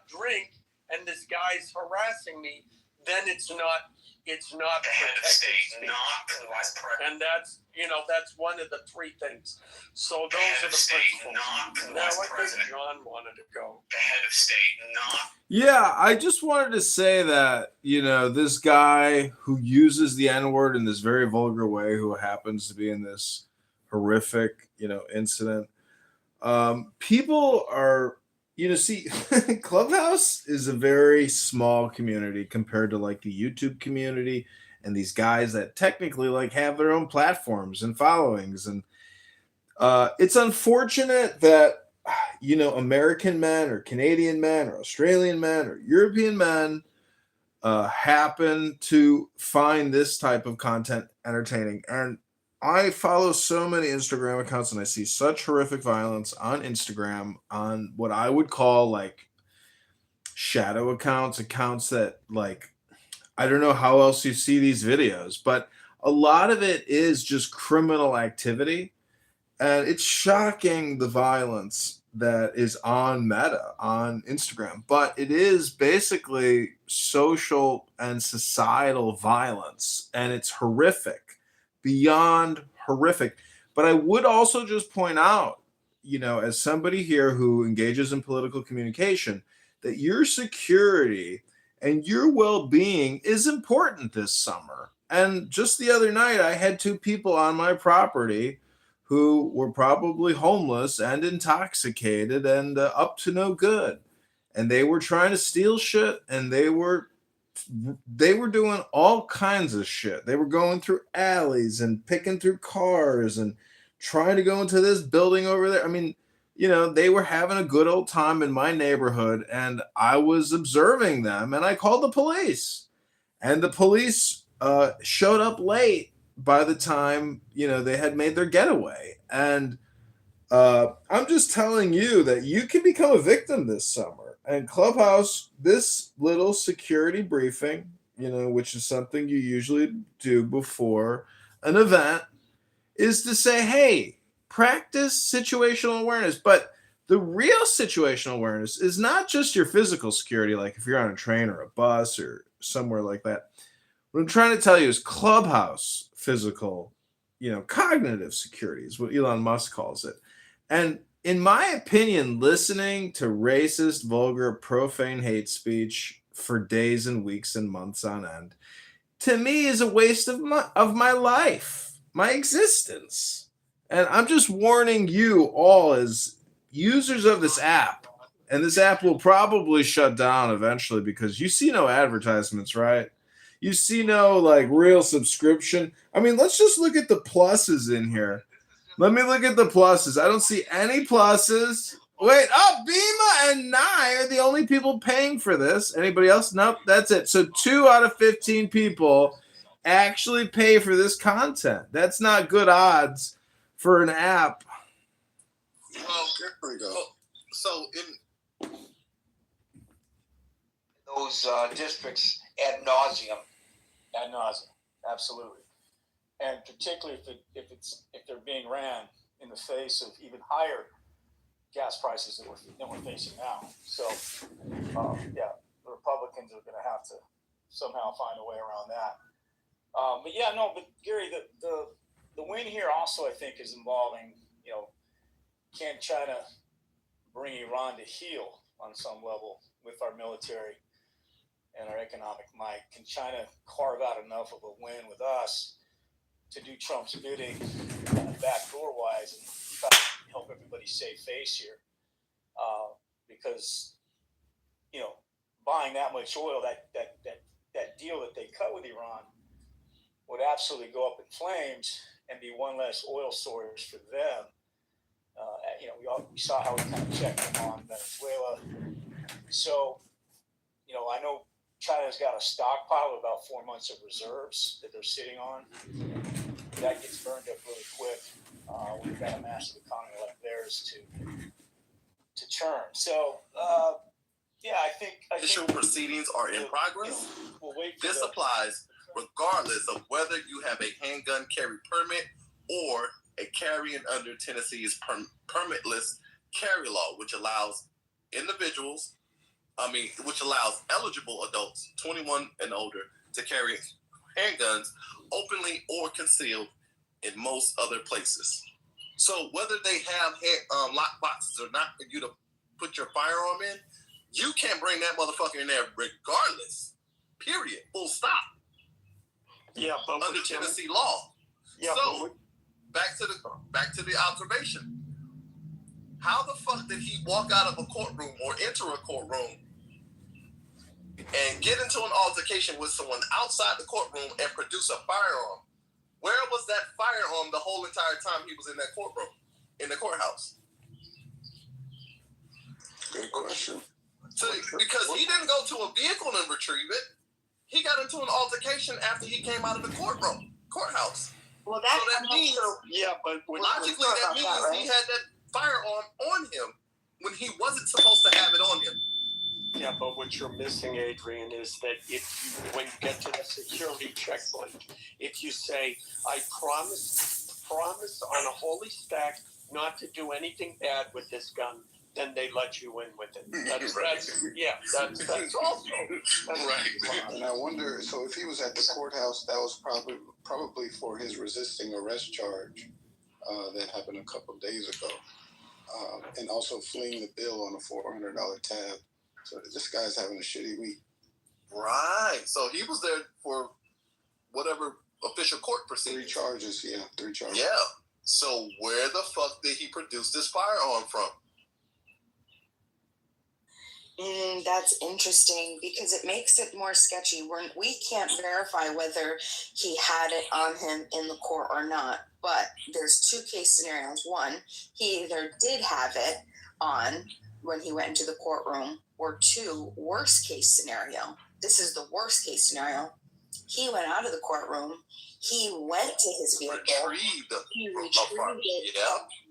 drink, and this guy's harassing me, then it's not protected speech. And that's one of the three things. So those are the principles. Now I think John wanted to go. The head of state not. Yeah, I just wanted to say that, this guy who uses the N-word in this very vulgar way, who happens to be in this horrific, incident, people are, see, Clubhouse is a very small community compared to like the YouTube community and these guys that technically like have their own platforms and followings. And it's unfortunate that, American men or Canadian men or Australian men or European men happen to find this type of content entertaining. And I follow so many Instagram accounts and I see such horrific violence on Instagram on what I would call like shadow accounts that like, I don't know how else you see these videos, but a lot of it is just criminal activity. And it's shocking the violence that is on Meta, on Instagram. But it is basically social and societal violence. And it's horrific, beyond horrific. But I would also just point out, as somebody here who engages in political communication, that your security and your well-being is important this summer. And just the other night, I had 2 people on my property who were probably homeless and intoxicated and up to no good. And they were trying to steal shit, and they were doing all kinds of shit. They were going through alleys and picking through cars and trying to go into this building over there. I mean, they were having a good old time in my neighborhood, and I was observing them, and I called the police. And the police showed up late by the time, they had made their getaway. And I'm just telling you that you can become a victim this summer. And Clubhouse, this little security briefing, which is something you usually do before an event, is to say, hey, practice situational awareness. But the real situational awareness is not just your physical security, like if you're on a train or a bus or somewhere like that. What I'm trying to tell you is Clubhouse physical, cognitive security is what Elon Musk calls it. And in my opinion, listening to racist, vulgar, profane hate speech for days and weeks and months on end, to me is a waste of my life, my existence. And I'm just warning you all as users of this app, and this app will probably shut down eventually because you see no advertisements, right? You see no like real subscription. I mean, let's just look at the pluses in here. Let me look at the pluses. I don't see any pluses. Wait, Bima and Nye are the only people paying for this. Anybody else? Nope, that's it. So 2 out of 15 people actually pay for this content. That's not good odds for an app. Well, here we go. So in those districts ad nauseum. Ad nauseum, absolutely, and particularly if they're being ran in the face of even higher gas prices than we're facing now. So, the Republicans are going to have to somehow find a way around that. But Gary, the win here also, I think, is involving, can China bring Iran to heel on some level with our military and our economic might? Can China carve out enough of a win with us to do Trump's bidding backdoor wise and try to help everybody save face here? Because, buying that much oil, that deal that they cut with Iran would absolutely go up in flames and be one less oil source for them. We saw how we kind of checked them on Venezuela. So, I know China's got a stockpile of about 4 months of reserves that they're sitting on. That gets burned up really quick. We've got a massive economy like theirs to churn. So, I think Official proceedings are in progress. We'll wait. This applies regardless of whether you have a handgun carry permit or a carrying under Tennessee's permitless carry law, which allows eligible adults 21 and older to carry handguns openly or concealed in most other places. So whether they have lock boxes or not for you to put your firearm in, you can't bring that motherfucker in there regardless. Period. Full stop. Yeah, but under Tennessee law. Yeah. So back to the observation. How the fuck did he walk out of a courtroom or enter a courtroom and get into an altercation with someone outside the courtroom and produce a firearm? Where was that firearm the whole entire time he was in that courtroom, in the courthouse? Good question. So, because he didn't go to a vehicle and retrieve it. He got into an altercation after he came out of the courthouse. Well, that means, but logically that means he had that firearm on him when he wasn't supposed to have it on him. Yeah, but what you're missing, Adrian, is that when you get to the security checkpoint, if you say, I promise on a holy stack not to do anything bad with this gun, then they let you in with it. That's also right. And I wonder, so if he was at the courthouse, that was probably for his resisting arrest charge that happened a couple of days ago, and also fleeing the bill on a $400 tab. So this guy's having a shitty week. Right. So he was there for whatever official court proceedings. 3 charges. Yeah. So where the fuck did he produce this firearm from? That's interesting because it makes it more sketchy. We can't verify whether he had it on him in the court or not. But there's 2 case scenarios. One, he either did have it on when he went into the courtroom, or 2, worst case scenario. This is the worst case scenario. He went out of the courtroom. He went to his vehicle. He retrieved it.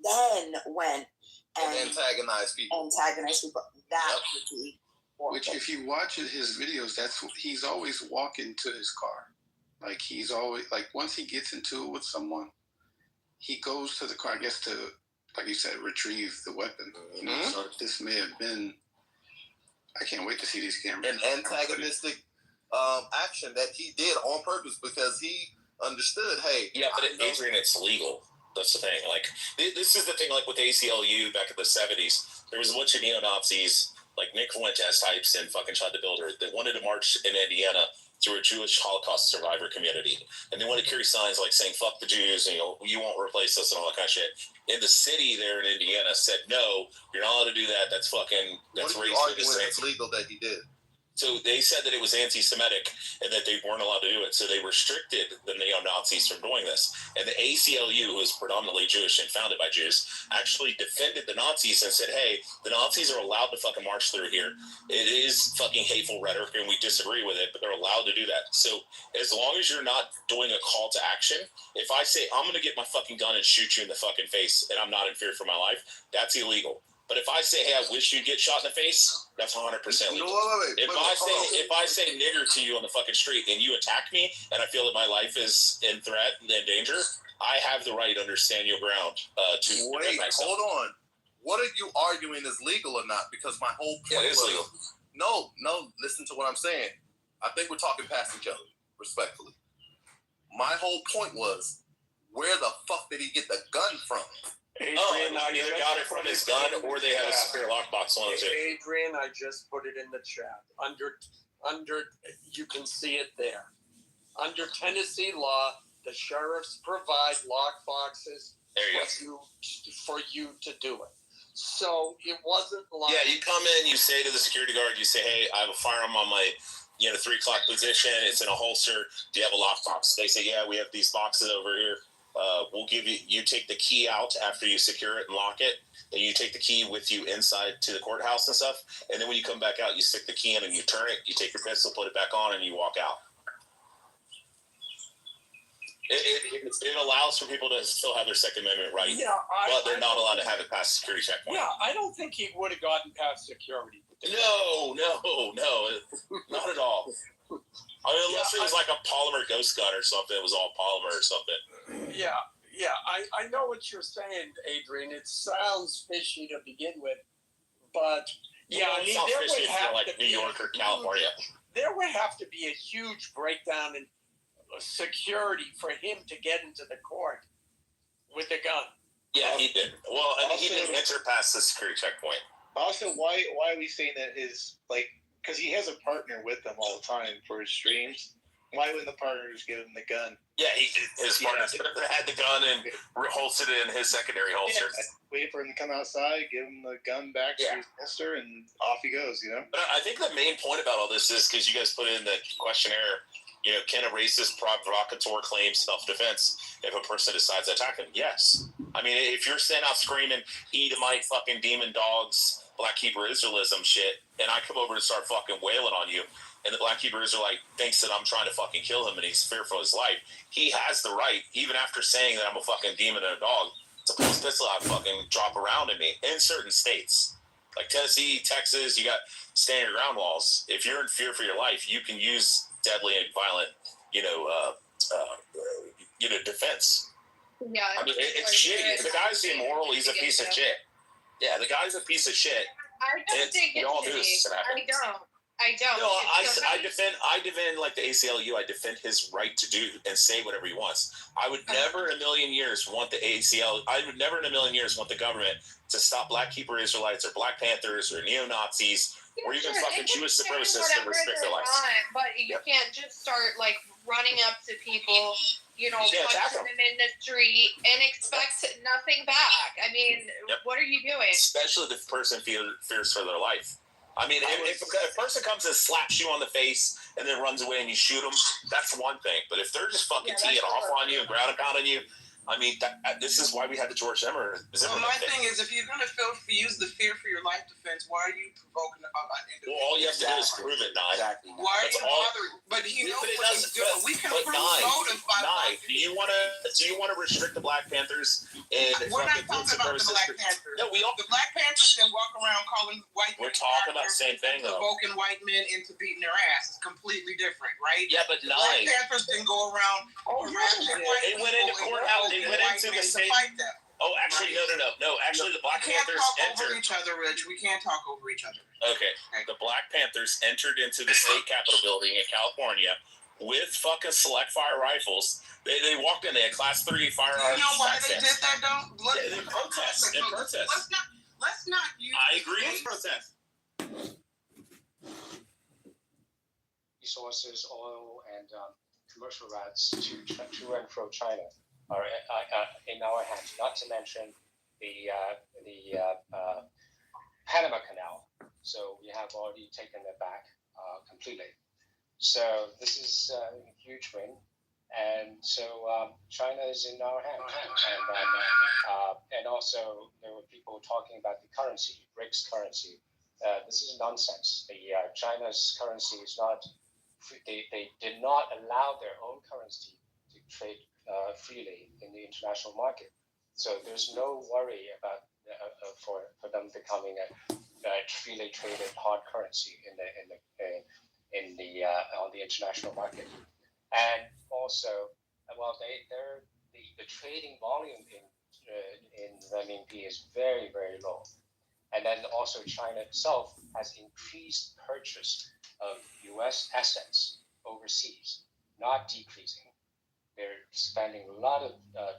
Then went and antagonize people. That would be horrible. Which, if you watch his videos, he's always walking to his car. Like, he's always, like, once he gets into it with someone, he goes to the car, I guess, to, like you said, retrieve the weapon. Mm-hmm. So this may have been, I can't wait to see these cameras. An antagonistic action that he did on purpose because he understood, hey. Yeah, but Adrian, it's legal. That's the thing. Like, this is the thing, like with the ACLU back in the 70s, there was a bunch of neo-Nazis, like Nick Fuentes types, and fucking tried to build her, that wanted to march in Indiana through a Jewish Holocaust survivor community. And they wanted to carry signs like saying, fuck the Jews, and, you won't replace us and all that kind of shit. And the city there in Indiana said, no, you're not allowed to do that. That's fucking, that's racist. It's legal that he did. So they said that it was anti-Semitic and that they weren't allowed to do it. So they restricted the neo-Nazis from doing this. And the ACLU, who is predominantly Jewish and founded by Jews, actually defended the Nazis and said, hey, the Nazis are allowed to fucking march through here. It is fucking hateful rhetoric and we disagree with it, but they're allowed to do that. So as long as you're not doing a call to action, if I say, I'm going to get my fucking gun and shoot you in the fucking face and I'm not in fear for my life, that's illegal. But if I say, hey, I wish you'd get shot in the face, that's 100% legal. If I say nigger to you on the fucking street and you attack me and I feel that my life is in threat and in danger, I have the right to understand your ground to defend myself. Hold on. What are you arguing is legal or not? Because my whole point it is legal. No, listen to what I'm saying. I think we're talking past each other, respectfully. My whole point was, where the fuck did he get the gun from? Adrian, I either got it from his gun or they have a spare lockbox on it. Adrian, I just put it in the chat. Under, you can see it there. Under Tennessee law, the sheriffs provide lockboxes for you to do it. So it wasn't like... Yeah, you come in, you say to the security guard, you say, hey, I have a firearm on my 3 o'clock position. It's in a holster. Do you have a lockbox? They say, yeah, we have these boxes over here. We'll give you take the key out after you secure it and lock it. Then you take the key with you inside to the courthouse and stuff. And then when you come back out, you stick the key in and you turn it. You take your pistol, put it back on, and you walk out. It allows for people to still have their Second Amendment right, but they're not allowed to have it past security checkpoint. Yeah, I don't think he would have gotten past security. No, not at all. I mean, unless it was like a polymer ghost gun or something. It was all polymer or something. Yeah, I know what you're saying, Adrian. It sounds fishy to begin with, but yeah, I mean, there would have like New York or California. There would have to be a huge breakdown in security for him to get into the court with a gun. Yeah, he did. Well, I mean, he didn't enter past the security checkpoint. Also, why are we saying that his, like, because he has a partner with him all the time for his streams. Why wouldn't the partner just give him the gun? Yeah, his partner had the gun and holstered it in his secondary holster. Yeah, wait for him to come outside, give him the gun back to his holster, and off he goes, But I think the main point about all this is, because you guys put in the questionnaire, can a racist provocateur claim self-defense if a person decides to attack him? Yes. I mean, if you're sitting out screaming, Edomite, fucking demon dogs, Black Hebrew Israelism shit, and I come over to start fucking wailing on you, and the Black Hebrew Israelite thinks that I'm trying to fucking kill him and he's fearful of his life, he has the right, even after saying that I'm a fucking demon and a dog, to pull his pistol out and fucking drop around at me in certain states. Like Tennessee, Texas, you got stand your ground laws. If you're in fear for your life, you can use deadly and violent, defense. Yeah. I mean, it's shitty. The guy's immoral. He's a piece of shit. Yeah, the guy's a piece of shit. I don't think it's shitty. I don't. No, I defend like the ACLU. I defend his right to do and say whatever he wants. I would never in a million years want the ACLU. I would never in a million years want the government to stop Black Hebrew Israelites or Black Panthers or neo-Nazis or even fucking Jewish supremacists to restrict their lives. But you can't just start like running up to people, punching them in the street and expect nothing back. I mean, what are you doing? Especially if the person fears for their life. I mean, if a person comes and slaps you on the face and then runs away and you shoot them, that's one thing. But if they're just fucking teeing off on you and ground and pound on you, I mean, this is why we had the George Zimmerman my thing is, if you're going to use the fear for your life defense, why are you provoking an individual? Well, all you have to do is prove it, Nye. Exactly. Why are you bothering? But he knows what he's doing. We can prove motive by Nye, do you want to restrict the Black Panthers? And we're not talking about the Black Panthers. No, the Black Panthers can walk around calling white men. We're talking about the same thing, though. Provoking white men into beating their ass. It's completely different, right? Yeah, but Black Panthers didn't go around harassing white people. They went into courthouse. They went into the state. Oh, actually, no. Actually, the Black Panthers entered. We can't talk over each other, Rich. We can't talk over each other. Okay. The Black Panthers entered into the state capitol building in California with fucking select fire rifles. They walked in. They had Class 3 firearms. You know why they did that, though? They protest. Let's not use. I agree. Protest. Resources, oil, and commercial routes to and from China are in our hands. Not to mention the Panama Canal. So we have already taken it back completely. So this is a huge win, and so China is in our hands. And also there were people talking about the currency, BRICS currency. This is nonsense. China's currency is not. They did not allow their own currency to trade freely in the international market. So there's no worry about for them becoming a freely traded hard currency on the international market. And also, the trading volume in renminbi is very, very low. And then also China itself has increased purchase of U.S. assets overseas, not decreasing. They're spending a lot of the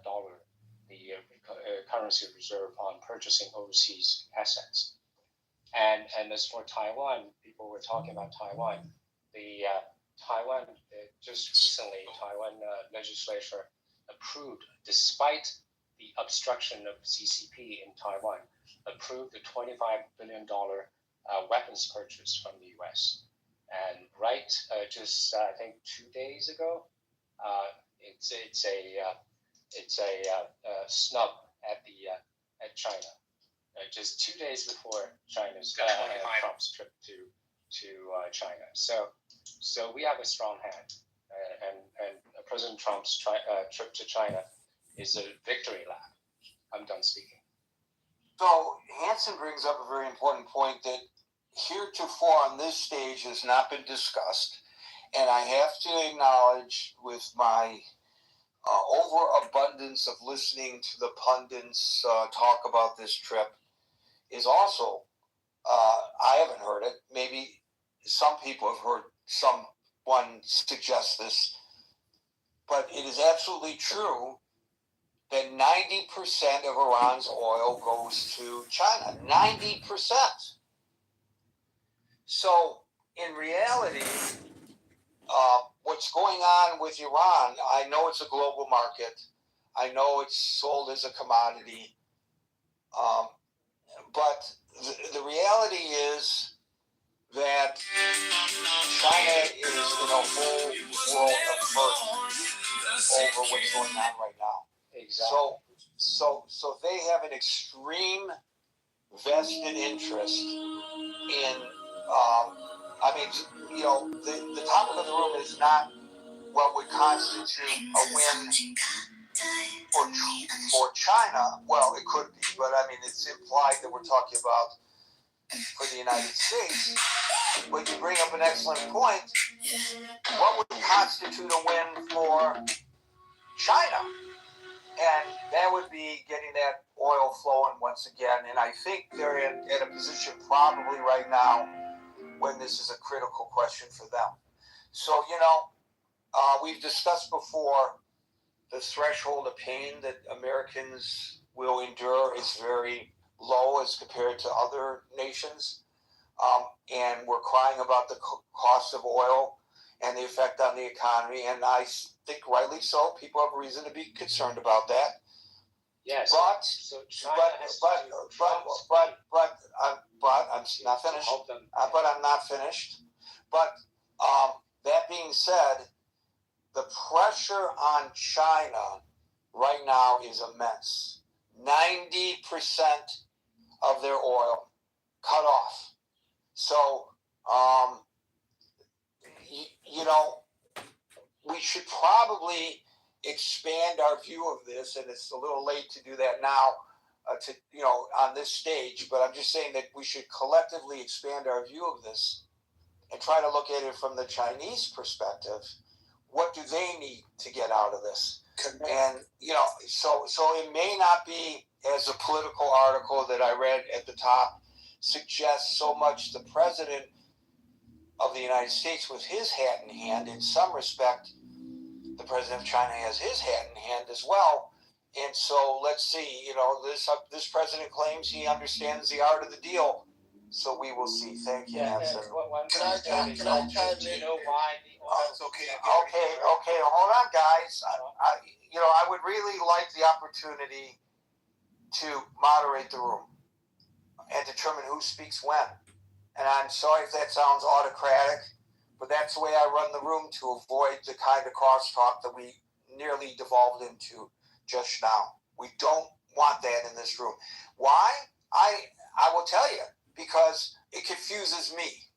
currency reserve on purchasing overseas assets. And as for Taiwan, people were talking about Taiwan. The Taiwan just recently, Taiwan legislature approved, despite the obstruction of CCP in Taiwan, approved the $25 billion weapons purchase from the U.S. And just I think 2 days ago, it's a snub at China. Just 2 days before China's Trump's trip to China. So we have a strong hand, and President Trump's trip to China is a victory lap. I'm done speaking. So Hansen brings up a very important point that heretofore on this stage has not been discussed, and I have to acknowledge with my overabundance of listening to the pundits talk about this trip is also, I haven't heard it, maybe some people have heard someone suggest this, but it is absolutely true that 90% of Iran's oil goes to China. 90%. So in reality, what's going on with Iran, I know it's a global market. I know it's sold as a commodity. But the reality is that China is in a whole world of hurt over what's going on right now. Exactly. So they have an extreme vested interest in, the topic of the room is not what would constitute a win for China. Well, it could be, but it's implied that we're talking about for the United States. But you bring up an excellent point. What would constitute a win for China? And that would be getting that oil flowing once again. And I think they're in a position probably right now when this is a critical question for them. So, we've discussed before the threshold of pain that Americans will endure is very low as compared to other nations. And we're crying about the cost of oil and the effect on the economy. And I think rightly so. People have reason to be concerned about that. Yes. But I'm not finished. But I'm not finished. But that being said, the pressure on China right now is immense. 90% of their oil cut off. So, we should probably expand our view of this, and it's a little late to do that now, on this stage, but I'm just saying that we should collectively expand our view of this and try to look at it from the Chinese perspective. What do they need to get out of this? And, so it may not be, as a political article that I read at the top suggests, so much the president of the United States with his hat in hand. In some respect, the president of China has his hat in hand as well. And so let's see, this president claims he understands the art of the deal. So we will see. Thank you, Hansen. Can I chime in? It's okay. Okay. Hold on, guys. I would really like the opportunity to moderate the room and determine who speaks when. And I'm sorry if that sounds autocratic, but that's the way I run the room to avoid the kind of crosstalk that we nearly devolved into just now. We don't want that in this room. Why? I will tell you, because it confuses me.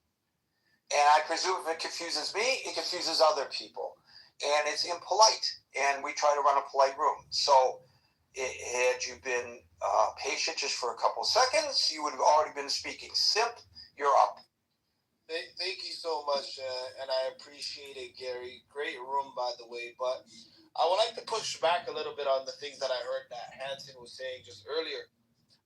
And I presume if it confuses me, it confuses other people. And it's impolite. And we try to run a polite room. So had you been patient just for a couple seconds, you would have already been speaking. Simp, you're up. Thank you so much, and I appreciate it, Gary. Great room, by the way. But I would like to push back a little bit on the things that I heard that Hansen was saying just earlier.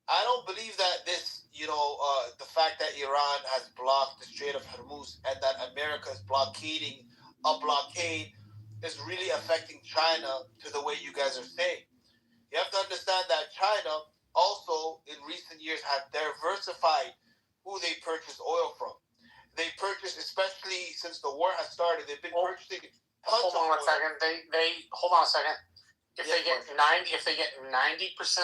I don't believe that this the fact that Iran has blocked the Strait of Hormuz and that America is blockading a blockade is really affecting China to the way you guys are saying. You have to understand that China also in recent years have diversified who they purchase oil from. They purchase, especially since the war has started, they've been purchasing tons of oil. Hold on a second. If they get 90%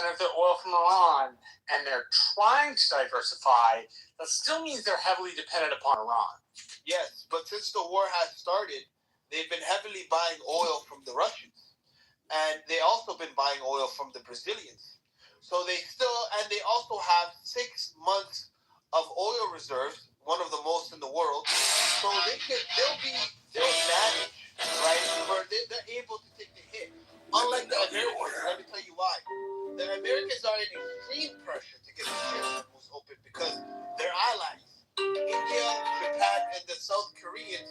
of their oil from Iran and they're trying to diversify, that still means they're heavily dependent upon Iran. Yes, but since the war has started, they've been heavily buying oil from the Russians. And they also been buying oil from the Brazilians. So they also have 6 months of oil reserves, one of the most in the world. So they'll manage, right? Where they're able to take the hit. Unlike the Americans, let me tell you why. The Americans are in extreme pressure to get the Strait of Hormuz open because their allies, India, Japan, and the South Koreans,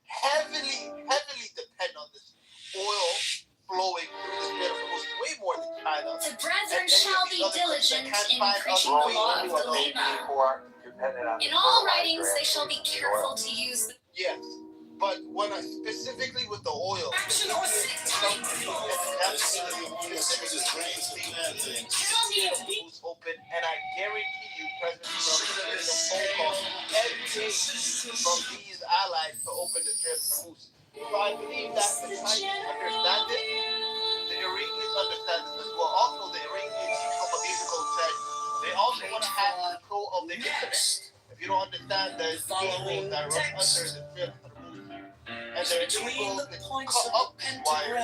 heavily depend on this oil flowing through the Strait of Hormuz, way more than China. The brethren shall be diligent in preaching the law of the Lema. In all writings they shall be careful to use the... Yes, but when specifically with the oil, Action or sick time. who's open, and I guarantee you, President Trump is getting a phone call every day from these allies to open the Strait of Hormuz. So I believe that the Chinese understand this, the Iranians understand this as well. Also, the Iranians, a couple of days ago, said they also want to have control of the internet. If you don't understand, there's cables that run under the Strait of Hormuz, and they're able to cut up these wires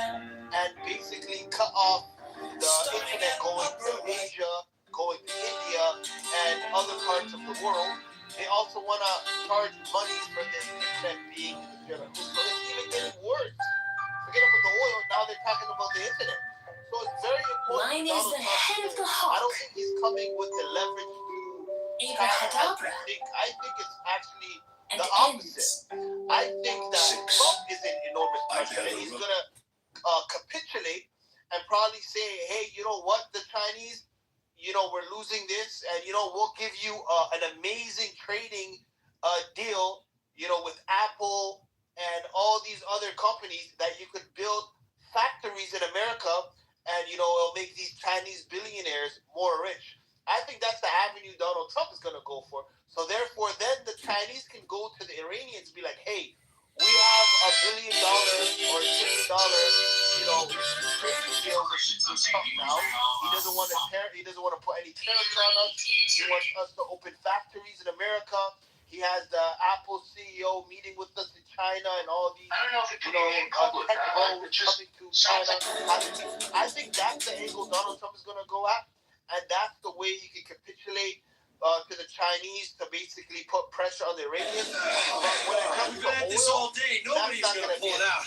and basically cut off the internet going to Asia, going to India, and other parts of the world. They also want to charge money for this internet being in the Strait of Hormuz. So it's even getting worse. Forget about the oil, now they're talking about the internet. So it's very important. Line is the head of the hawk. I don't think he's coming with the leverage to Abracadabra. I think it's actually the opposite. I think that Trump is in enormous pressure and he's going to capitulate and probably say, hey, you know what, the Chinese, we're losing this, and, we'll give you an amazing trading deal, with Apple and all these other companies that you could build factories in America and, it'll make these Chinese billionaires more rich. I think that's the avenue Donald Trump is going to go for. So therefore, then the Chinese can go to the Iranians and be like, hey, we have $1 billion or $1 billion, trading deal with Trump now. He doesn't want to put any tariffs on us. He wants us to open factories in America. He has the Apple CEO meeting with us in China and all these, tech coming to China. I think that's the angle Donald Trump is going to go at, and that's the way he can capitulate to the Chinese to basically put pressure on the Iranians. But when it comes to oil, this all day. Nobody's going to pull it out.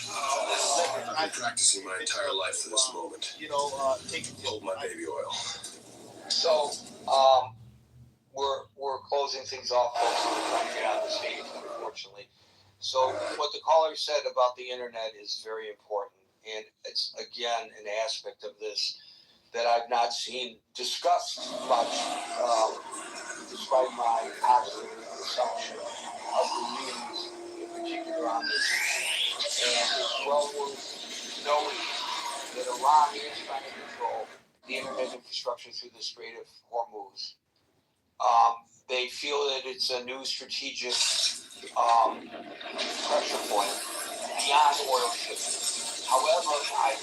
I've been practicing my entire life for this moment. Hold my baby oil. So, we're closing things off, folks. We're trying to get out of the stage, unfortunately. So, what the caller said about the internet is very important, and it's again an aspect of this that I've not seen discussed much, despite my absolute assumption of the news, in particular on this issue. And it's well worth knowing that Iran is trying to control the internet infrastructure through the Strait of Hormuz. They feel that it's a new strategic pressure point beyond oil shipments. However, I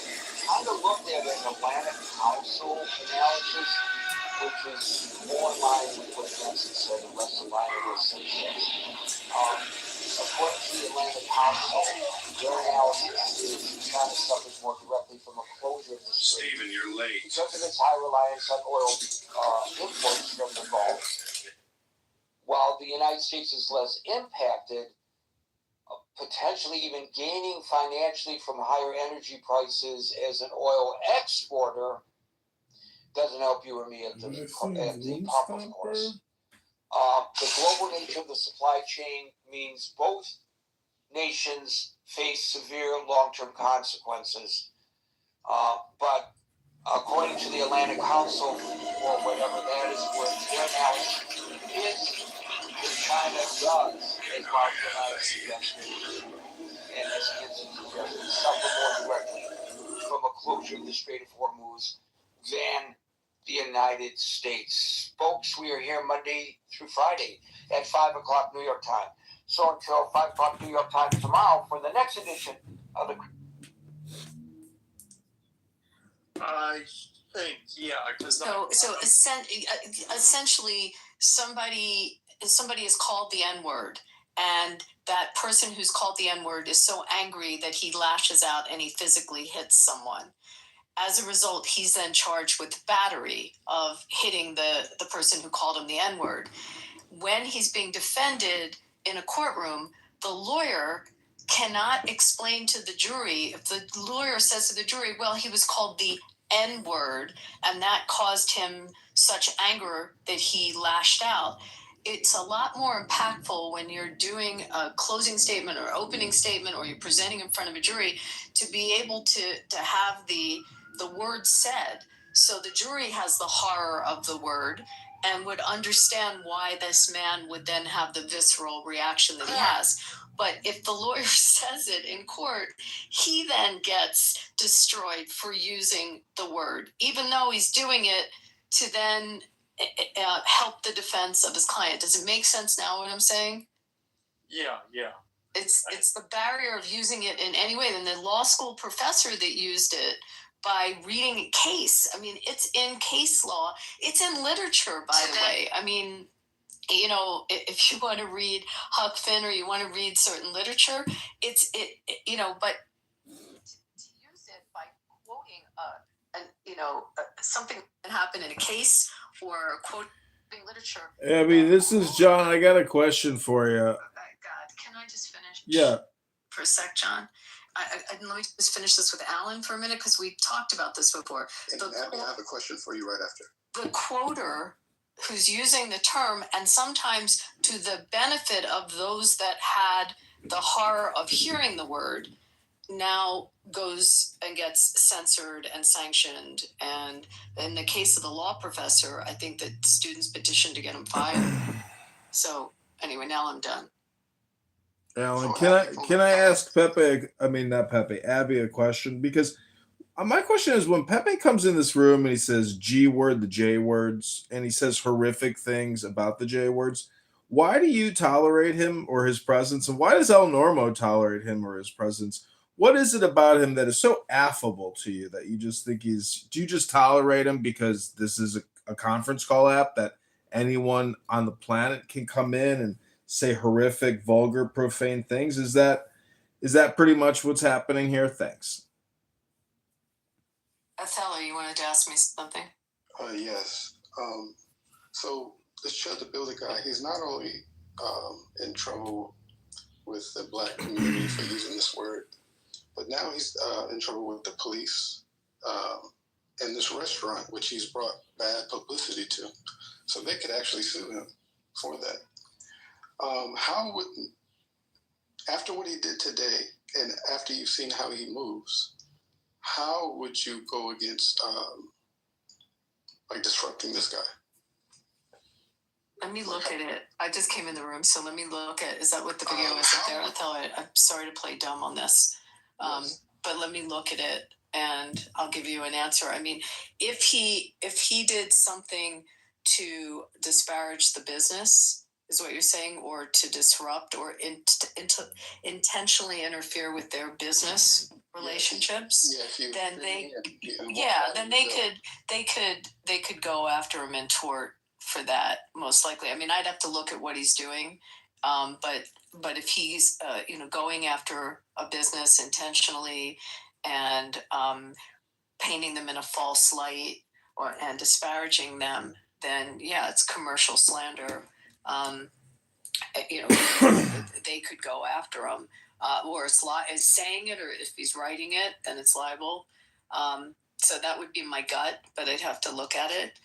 kind of looked at an Atlantic Council analysis, which is more in line with what Jensen said and less in line with what Sim says. According to the Atlantic Council, their analysis is China suffers more directly from a closure of the strait. Stephen, you're late. Because of its high reliance on oil imports from the Gulf, while the United States is less impacted, potentially even gaining financially from higher energy prices as an oil exporter, doesn't help you or me at the pump, of course. The global nature of the supply chain means both nations face severe long-term consequences. But according to the Atlantic Council, or whatever that is, where their analysis, if China does, as Mark and I suggested, and as Gibson suggested, suffer more directly from a closure of the Strait of Hormuz than the United States. Folks, we are here Monday through Friday at 5 o'clock New York time. So until 5 o'clock New York time tomorrow for the next edition of the... I think, yeah, because essentially, somebody is called the N-word, and that person who's called the N-word is so angry that he lashes out and he physically hits someone. As a result, he's then charged with battery of hitting the person who called him the N-word. When he's being defended in a courtroom, the lawyer cannot explain to the jury. If the lawyer says to the jury, well, he was called the N-word, and that caused him such anger that he lashed out. It's a lot more impactful when you're doing a closing statement or opening statement, or you're presenting in front of a jury, to be able to have the word said. So the jury has the horror of the word and would understand why this man would then have the visceral reaction that he has. But if the lawyer says it in court, he then gets destroyed for using the word, even though he's doing it to then help the defense of his client. Does it make sense now what I'm saying? Yeah. It's the barrier of using it in any way. And the law school professor that used it by reading a case, I mean, it's in case law. It's in literature, by the way. I mean, you know, if you want to read Huck Finn or you want to read certain literature, but to use it by quoting something that happened in a case or quoting literature. Abby, this is John. I got a question for you. God, can I just finish? Yeah. For a sec, John. Let me just finish this with Alan for a minute, because we talked about this before. And Abby, I have a question for you right after. The quoter who's using the term, and sometimes to the benefit of those that had the horror of hearing the word, now goes and gets censored and sanctioned. And in the case of the law professor, I think that students petitioned to get him fired. So anyway, now I'm done. Alan, can I ask Abby a question? Because my question is, when Pepe comes in this room and he says G word, the J words, and he says horrific things about the J words, why do you tolerate him or his presence? And why does El Normo tolerate him or his presence? What is it about him that is so affable to you that you just think do you just tolerate him because this is a conference call app that anyone on the planet can come in and say horrific, vulgar, profane things? Is that pretty much what's happening here? Thanks. Othello, you wanted to ask me something? Yes. So this Shut the Builder guy, he's not only in trouble with the black community for using this word, but now he's in trouble with the police and this restaurant, which he's brought bad publicity to. So they could actually sue him for that. How would, after what he did today, and after you've seen how he moves, how would you go against disrupting this guy? Let me look at it. I just came in the room, so let me look at. Is that what the video is up there? I'm sorry to play dumb on this, but let me look at it and I'll give you an answer. I mean, if he did something to disparage the business, is what you're saying, or to disrupt or intentionally interfere with their business relationships, then they could go after him in tort for that, most likely. I mean, I'd have to look at what he's doing, but if he's going after a business intentionally and painting them in a false light and disparaging them, then yeah, it's commercial slander. They could go after him, or is saying it, or if he's writing it, then it's libel. So that would be my gut, but I'd have to look at it.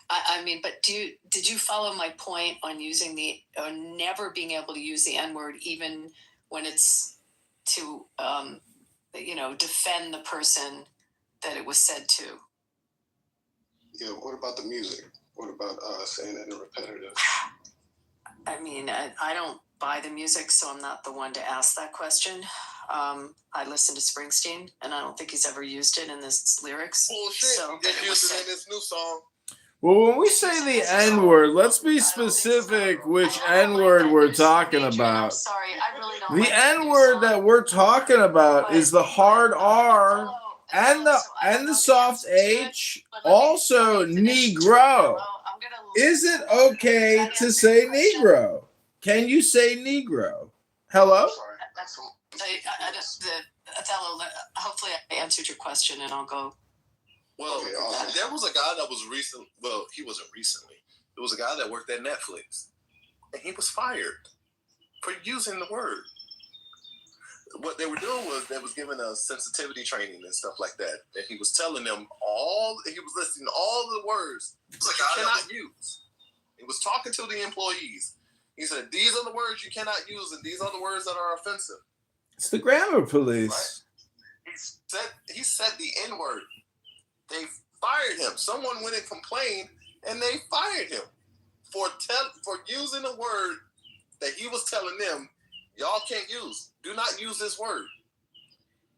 I mean, but did you follow my point on using never being able to use the N-word, even when it's to defend the person that it was said to? Yeah. What about the music? What about saying it in repetitive? I mean, I don't buy the music, so I'm not the one to ask that question. I listen to Springsteen, and I don't think he's ever used it in his lyrics. Bullshit. So, He just used it in this new song. Well, when we say the N-word, let's be specific which N-word we're talking I'm about. sorry, I really don't. The N-word that we're talking about is the hard R and the soft H, also Negro. Is it okay to say Negro? Can you say Negro? Hello? Othello, hopefully I answered your question, and I'll go. Well, there was a guy that was recent. Well, he wasn't recently. There was a guy that worked at Netflix, and he was fired for using the word. What they were doing was they was giving us sensitivity training and stuff like that, and he was telling them he was listing all the words you cannot use. He was talking to the employees. He said, "These are the words you cannot use, and these are the words that are offensive." It's the grammar police. Right? He said the N-word. They fired him. Someone went and complained, and they fired him for using a word that he was telling them, y'all can't use. Do not use this word.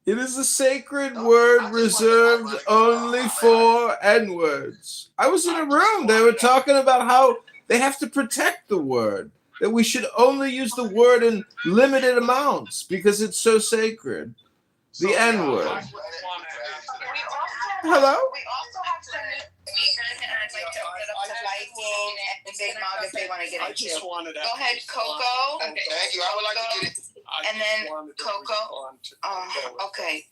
It is a sacred word reserved only for N-words. I was in a room. They were talking about how they have to protect the word, that we should only use the word in limited amounts because it's so sacred. The N-word. Hello? We also have some new speakers, and I'd like to open it up to Lightning and Big Mog if they want to get into. Go ahead, Coco. Thank you. I would like to get it. And then Coco. Okay.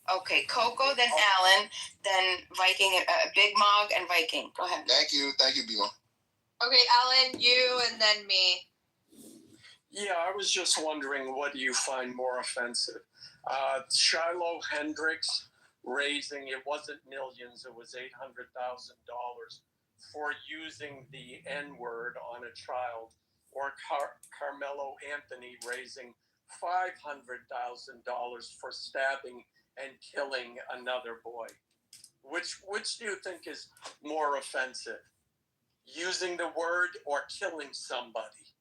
Coco, then Alan, then Viking, Big Mog, and Viking. Go ahead. Thank you, Bimo. Okay, Alan, you, and then me. Yeah, I was just wondering, what do you find more offensive? Shiloh Hendricks raising, it wasn't millions, it was $800,000 for using the N-word on a child, or Carmelo Anthony raising $500,000 for stabbing and killing another boy. Which do you think is more offensive? Using the word or killing somebody?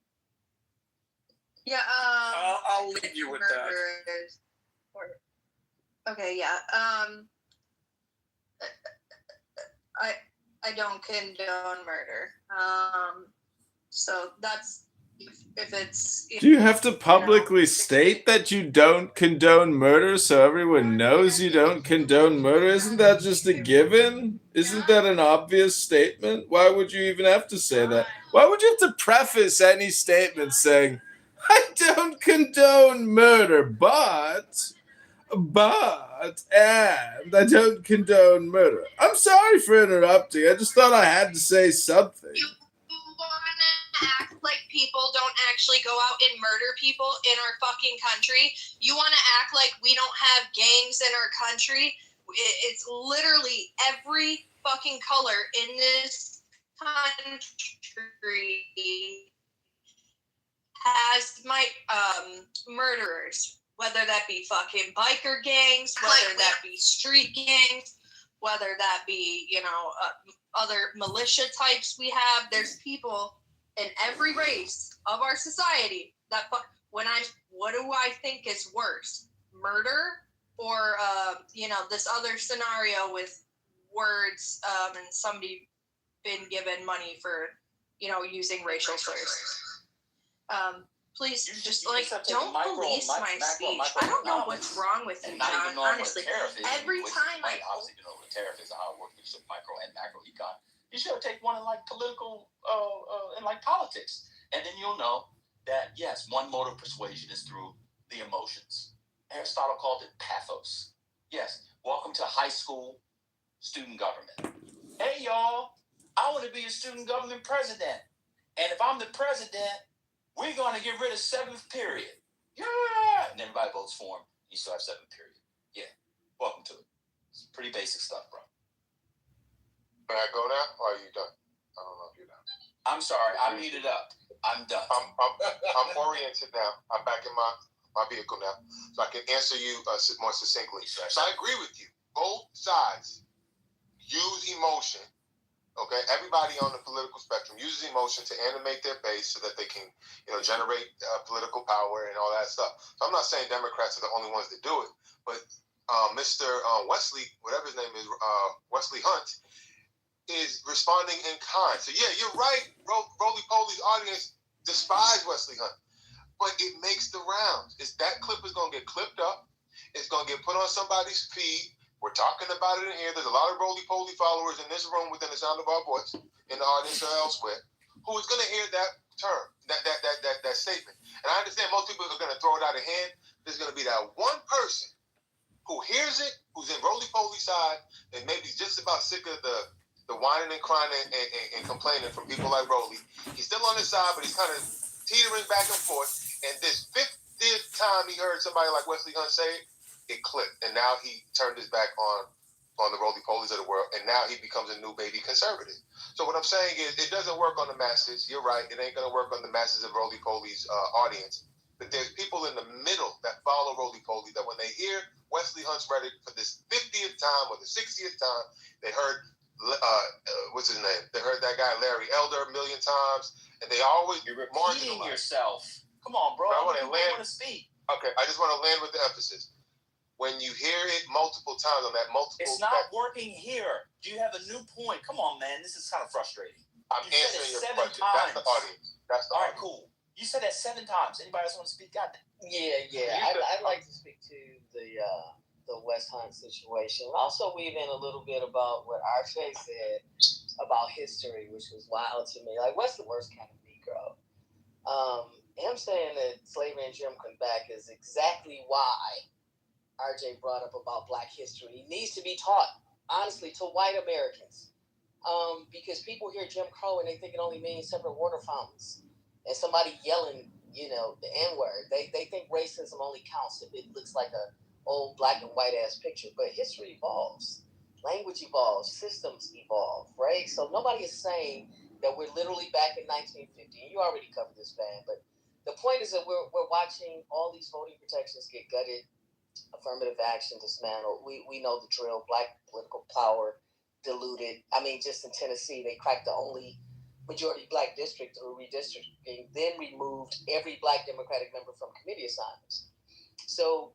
Yeah, I'll leave you with that. Okay, yeah. I don't condone murder. So that's if it's. Do you have to publicly state that you don't condone murder so everyone knows you don't condone murder? Isn't that just a given? Isn't that an obvious statement? Why would you even have to say that? Why would you have to preface any statement saying, I don't condone murder, but and I don't condone murder. I'm sorry for interrupting. I just thought I had to say something. You want to act like people don't actually go out and murder people in our fucking country? You want to act like we don't have gangs in our country? It's literally every fucking color in this country has my murderers. Whether that be fucking biker gangs, whether that be street gangs, whether that be, other militia types we have. There's people in every race of our society that what do I think is worse? Murder or, this other scenario with words and somebody been given money for, using racial slurs. Please, just don't police my speech. I don't know what's wrong with you, John. Honestly, every time I obviously you know what tariff is and how it works with micro and macro econ. You should take one in political in politics, and then you'll know that yes, one mode of persuasion is through the emotions. Aristotle called it pathos. Yes, welcome to high school student government. Hey y'all, I want to be a student government president, and if I'm the president, we're going to get rid of 7th period. Yeah! And everybody votes for him. You still have 7th period. Yeah. Welcome to it. It's pretty basic stuff, bro. Can I go now, or are you done? I don't know if you're done. I'm sorry. I muted up. I'm done. I'm oriented now. I'm back in my vehicle now, so I can answer you more succinctly. So I agree with you. Both sides use emotion Okay, everybody on the political spectrum uses emotion to animate their base so that they can, generate political power and all that stuff. So I'm not saying Democrats are the only ones that do it, but Mr. Wesley, whatever his name is, Wesley Hunt, is responding in kind. So yeah, you're right. Roly-Poly's audience despise Wesley Hunt, but it makes the rounds. That clip is going to get clipped up. It's going to get put on somebody's feed. We're talking about it in here. There's a lot of roly-poly followers in this room within the sound of our voice, in the audience or elsewhere, who is going to hear that term, that statement. And I understand most people are going to throw it out of hand. There's going to be that one person who hears it, who's in roly-poly side, and maybe just about sick of the whining and crying and complaining from people like Roly. He's still on his side, but he's kind of teetering back and forth. And this 50th time he heard somebody like Wesley Hunt say it clicked. And now he turned his back on the roly-polies of the world, and now he becomes a new baby conservative. So what I'm saying is it doesn't work on the masses. You're right. It ain't going to work on the masses of roly-polies audience. But there's people in the middle that follow roly-poly that when they hear Wesley Hunt's rhetoric for this 50th time or the 60th time, they heard what's his name? They heard that guy Larry Elder a million times, and they always Repeating yourself. Come on, bro. I want to land. Want to speak. Okay, I just want to land with the emphasis. When you hear it multiple times on that multiple, it's not working here. Do you have a new point? Come on, man. This is kind of frustrating. I'm answering your question. Times. That's the audience. That's the all audience. right, cool. You said that 7 times. Anybody else want to speak? God damn. Yeah. I'd like to speak to the West Hunt situation. Also weave in a little bit about what RJ said about history, which was wild to me. Like, what's the worst kind of Negro? Him saying that slavery and Jim Crow back is exactly why RJ brought up about Black history. It needs to be taught, honestly, to white Americans. Because people hear Jim Crow and they think it only means separate water fountains and somebody yelling, the N-word. They think racism only counts if it looks like a old black and white ass picture. But history evolves, language evolves, systems evolve, right? So nobody is saying that we're literally back in 1950. And you already covered this, man. But the point is that we're watching all these voting protections get gutted, affirmative action dismantled. We know the drill. Black political power diluted. I mean, just in Tennessee, they cracked the only majority Black district through redistricting, then removed every Black Democratic member from committee assignments. So,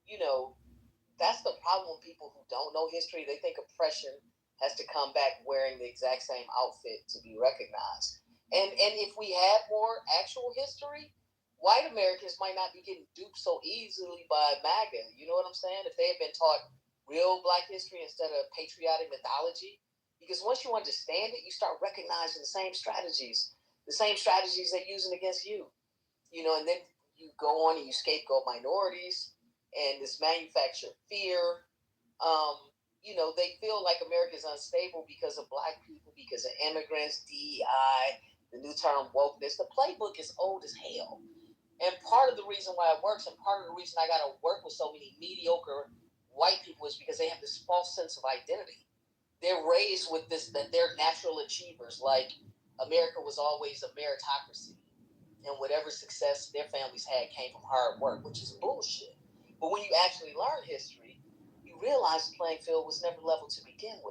that's the problem with people who don't know history. They think oppression has to come back wearing the exact same outfit to be recognized. And if we had more actual history, white Americans might not be getting duped so easily by MAGA. You know what I'm saying? If they had been taught real Black history instead of patriotic mythology. Because once you understand it, you start recognizing the same strategies they're using against you. And then you go on and you scapegoat minorities and this manufactured fear. They feel like America is unstable because of Black people, because of immigrants, DEI, the new term wokeness. The playbook is old as hell. And part of the reason why it works, and part of the reason I got to work with so many mediocre white people, is because they have this false sense of identity. They're raised with this, that they're natural achievers, like America was always a meritocracy. And whatever success their families had came from hard work, which is bullshit. But when you actually learn history, you realize the playing field was never level to begin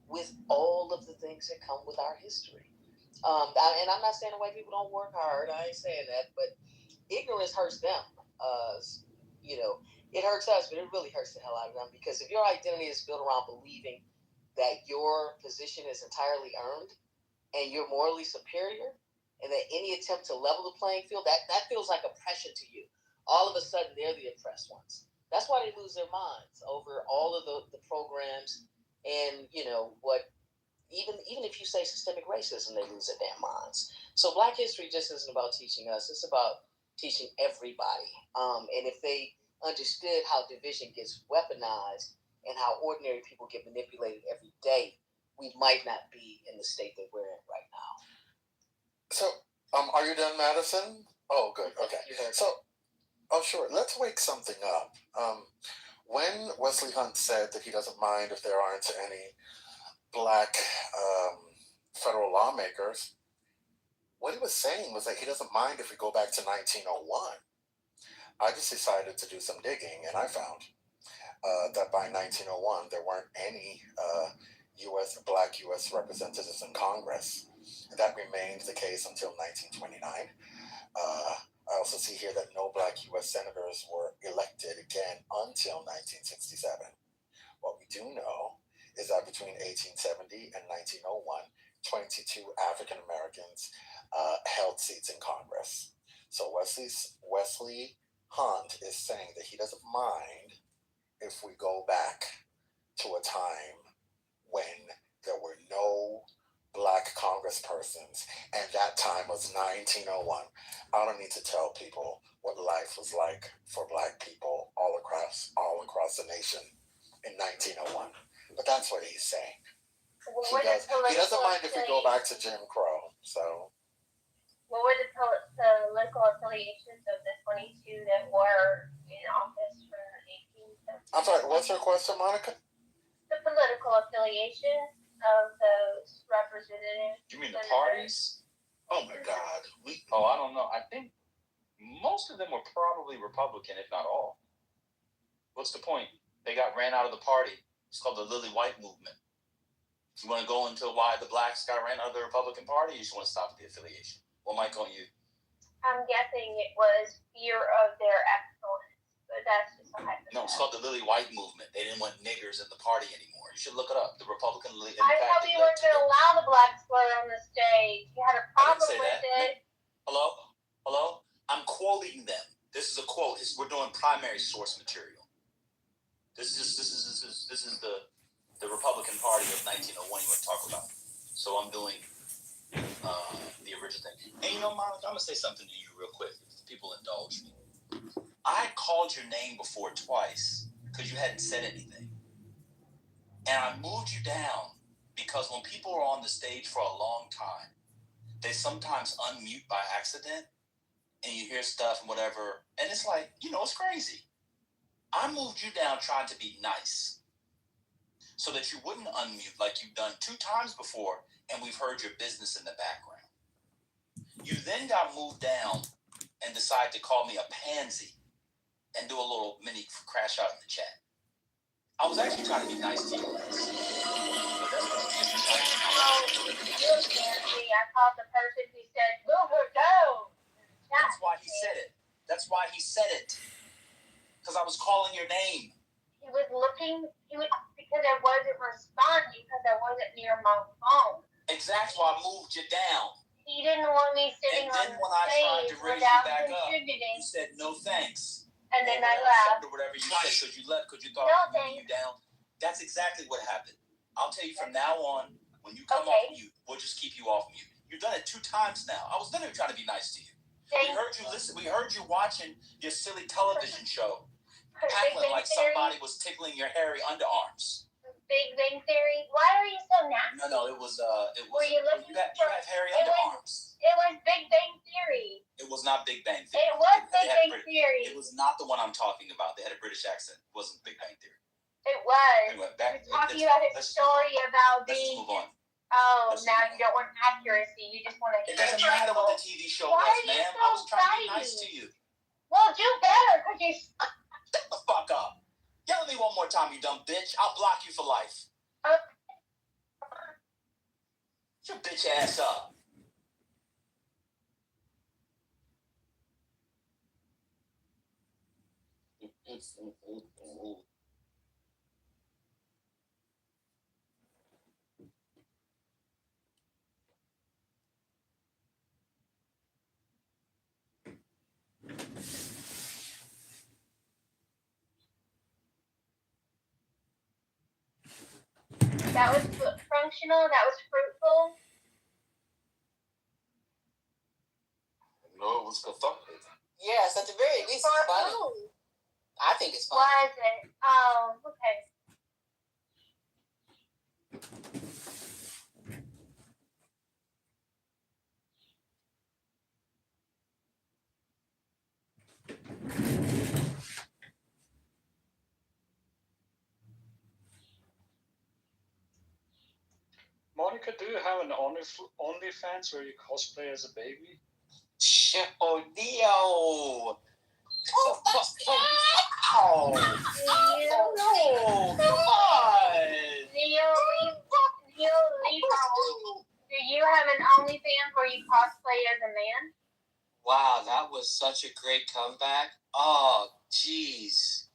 with all of the things that come with our history. And I'm not saying the white people don't work hard. I ain't saying that, but ignorance hurts them. It hurts us, but it really hurts the hell out of them, because if your identity is built around believing that your position is entirely earned and you're morally superior, and that any attempt to level the playing field, that feels like oppression to you. All of a sudden, they're the oppressed ones. That's why they lose their minds over all of the programs, and what. Even if you say systemic racism, they lose their damn minds. So Black history just isn't about teaching us; it's about teaching everybody. And if they understood how division gets weaponized and how ordinary people get manipulated every day, we might not be in the state that we're in right now. So, are you done, Madison? Oh, good. Okay. So, sure. Let's wake something up. When Wesley Hunt said that he doesn't mind if there aren't any Black federal lawmakers, what he was saying was that he doesn't mind if we go back to 1901. I just decided to do some digging, and I found that by 1901 there weren't any black U.S. representatives in Congress. And that remained the case until 1929. I also see here that no black U.S. senators were elected again until 1967. What we do know is that between 1870 and 1901, 22 African Americans held seats in Congress. So Wesley Hunt is saying that he doesn't mind if we go back to a time when there were no black congresspersons, and that time was 1901. I don't need to tell people what life was like for black people all across the nation in 1901. But that's what he's saying. He doesn't mind if we go back to Jim Crow. So, what were the political affiliations of the 22 that were in office from 1870? I'm sorry, what's your question, Monica? The political affiliations of those representatives. You mean the parties? Oh my God. I don't know. I think most of them were probably Republican, if not all. What's the point? They got ran out of the party. It's called the Lily White Movement. You want to go into why the blacks got ran out of the Republican Party, or you just want to stop at the affiliation? What might go on you? I'm guessing it was fear of their excellence, but that's just a hypothetical. No, it's called the Lily White Movement. They didn't want niggers in the party anymore. You should look it up. The Republican Lily. I thought we weren't going to allow the black slur on the stage. You had a problem with it. Hello? I'm quoting them. This is a quote. We're doing primary source material. This is the Republican Party of 1901 you want to talk about. So I'm doing the original thing. And you know, Monica, I'm going to say something to you real quick, if people indulge me. I called your name before twice because you hadn't said anything. And I moved you down because when people are on the stage for a long time, they sometimes unmute by accident and you hear stuff and whatever. And it's like, it's crazy. I moved you down trying to be nice so that you wouldn't unmute like you've done 2 times before, and we've heard your business in the background. You then got moved down and decided to call me a pansy and do a little mini crash out in the chat. I was actually trying to be nice to you. But that's what you were pansy. I called the person who said, move her down. That's why he said it. Because I was calling your name. He was looking, because I wasn't responding because I wasn't near my phone. Exactly why I moved you down. He didn't want me sitting on the stage without contributing. You said no thanks. And then I left. Or whatever you said because you left because you thought I was moving you down. That's exactly what happened. I'll tell you from now on, when you come off mute, we'll just keep you off mute. You've done it 2 times now. I was literally trying to be nice to you. We heard you watching your silly television show, cackling like somebody was tickling your hairy underarms. Big Bang Theory. Why are you so nasty? No, it was. Were you looking you have hairy underarms. It was Big Bang Theory. It was not Big Bang Theory. It was Big Bang Theory. It was not the one I'm talking about. They had a British accent. It wasn't Big Bang Theory. It was. Anyway, talking about his story about being. Let's move on. Oh, now you don't want accuracy. You just want to. It doesn't matter what the TV show was, ma'am. I was trying to be nice to you. Well, do better, because you. Shut the fuck up. Yell at me one more time, you dumb bitch. I'll block you for life. Shut your bitch ass up. That was functional. That was fruitful. No, it was cathartic. Yes, at the very least, it's funny. I think it's funny. Was it? Oh, okay. Monica, do you have an OnlyFans where you cosplay as a baby? Oh, Dio! Oh, that's Oh, no! Come on! Leo, Wow, that was such a great comeback. Oh, jeez.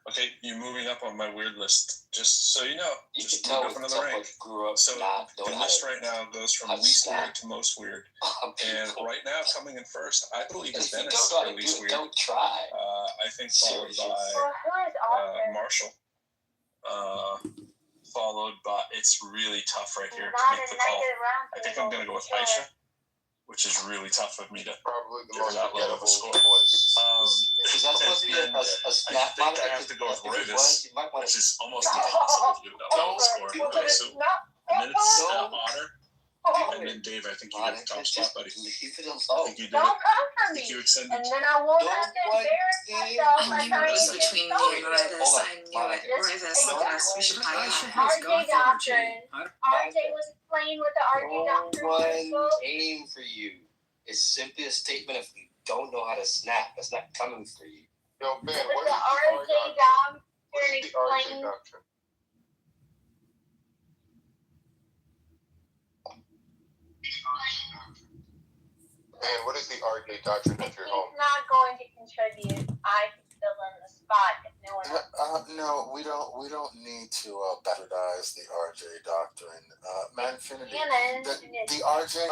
Okay, you're moving up on my weird list. Just so you know, You just can tell moved up another rank. grew up So not the knowing list right now goes from least snap. weird to most weird. And right now, coming in first, I believe is If you Dennis don't know how for to least do it, weird. don't try. I think followed Seriously. by Marshall. Followed by, it's really tough right here to make the call. I think I'm gonna go with Aisha, which is really tough of me to Probably the give most that level of a forgettable score. voice. Is that supposed to be a snap? I think I have to go with Rivas, which is almost impossible to give that level of score. I assume. And then it's Otter. And then Dave, I think you get the top spot, buddy. I think you do it. I think you extend it. And then I won't have to embarrass myself by I knew it trying was to get between me and started. Rivas. I knew it. Rivas, yes, we should hire him. RJ Doctrine. RJ was playing with the RJ Doctrine. One aim for you. It's simply a statement of you don't know how to snap. That's not coming for you. Yo, Ben, With what the is RJ Doctrine the RJ explain. Doctrine? Man, what is the RJ Doctrine if you're home? He's not going to contribute. I can fill in the spot if no one else. No, we don't need to bastardize the RJ doctrine. Manfinity. The RJ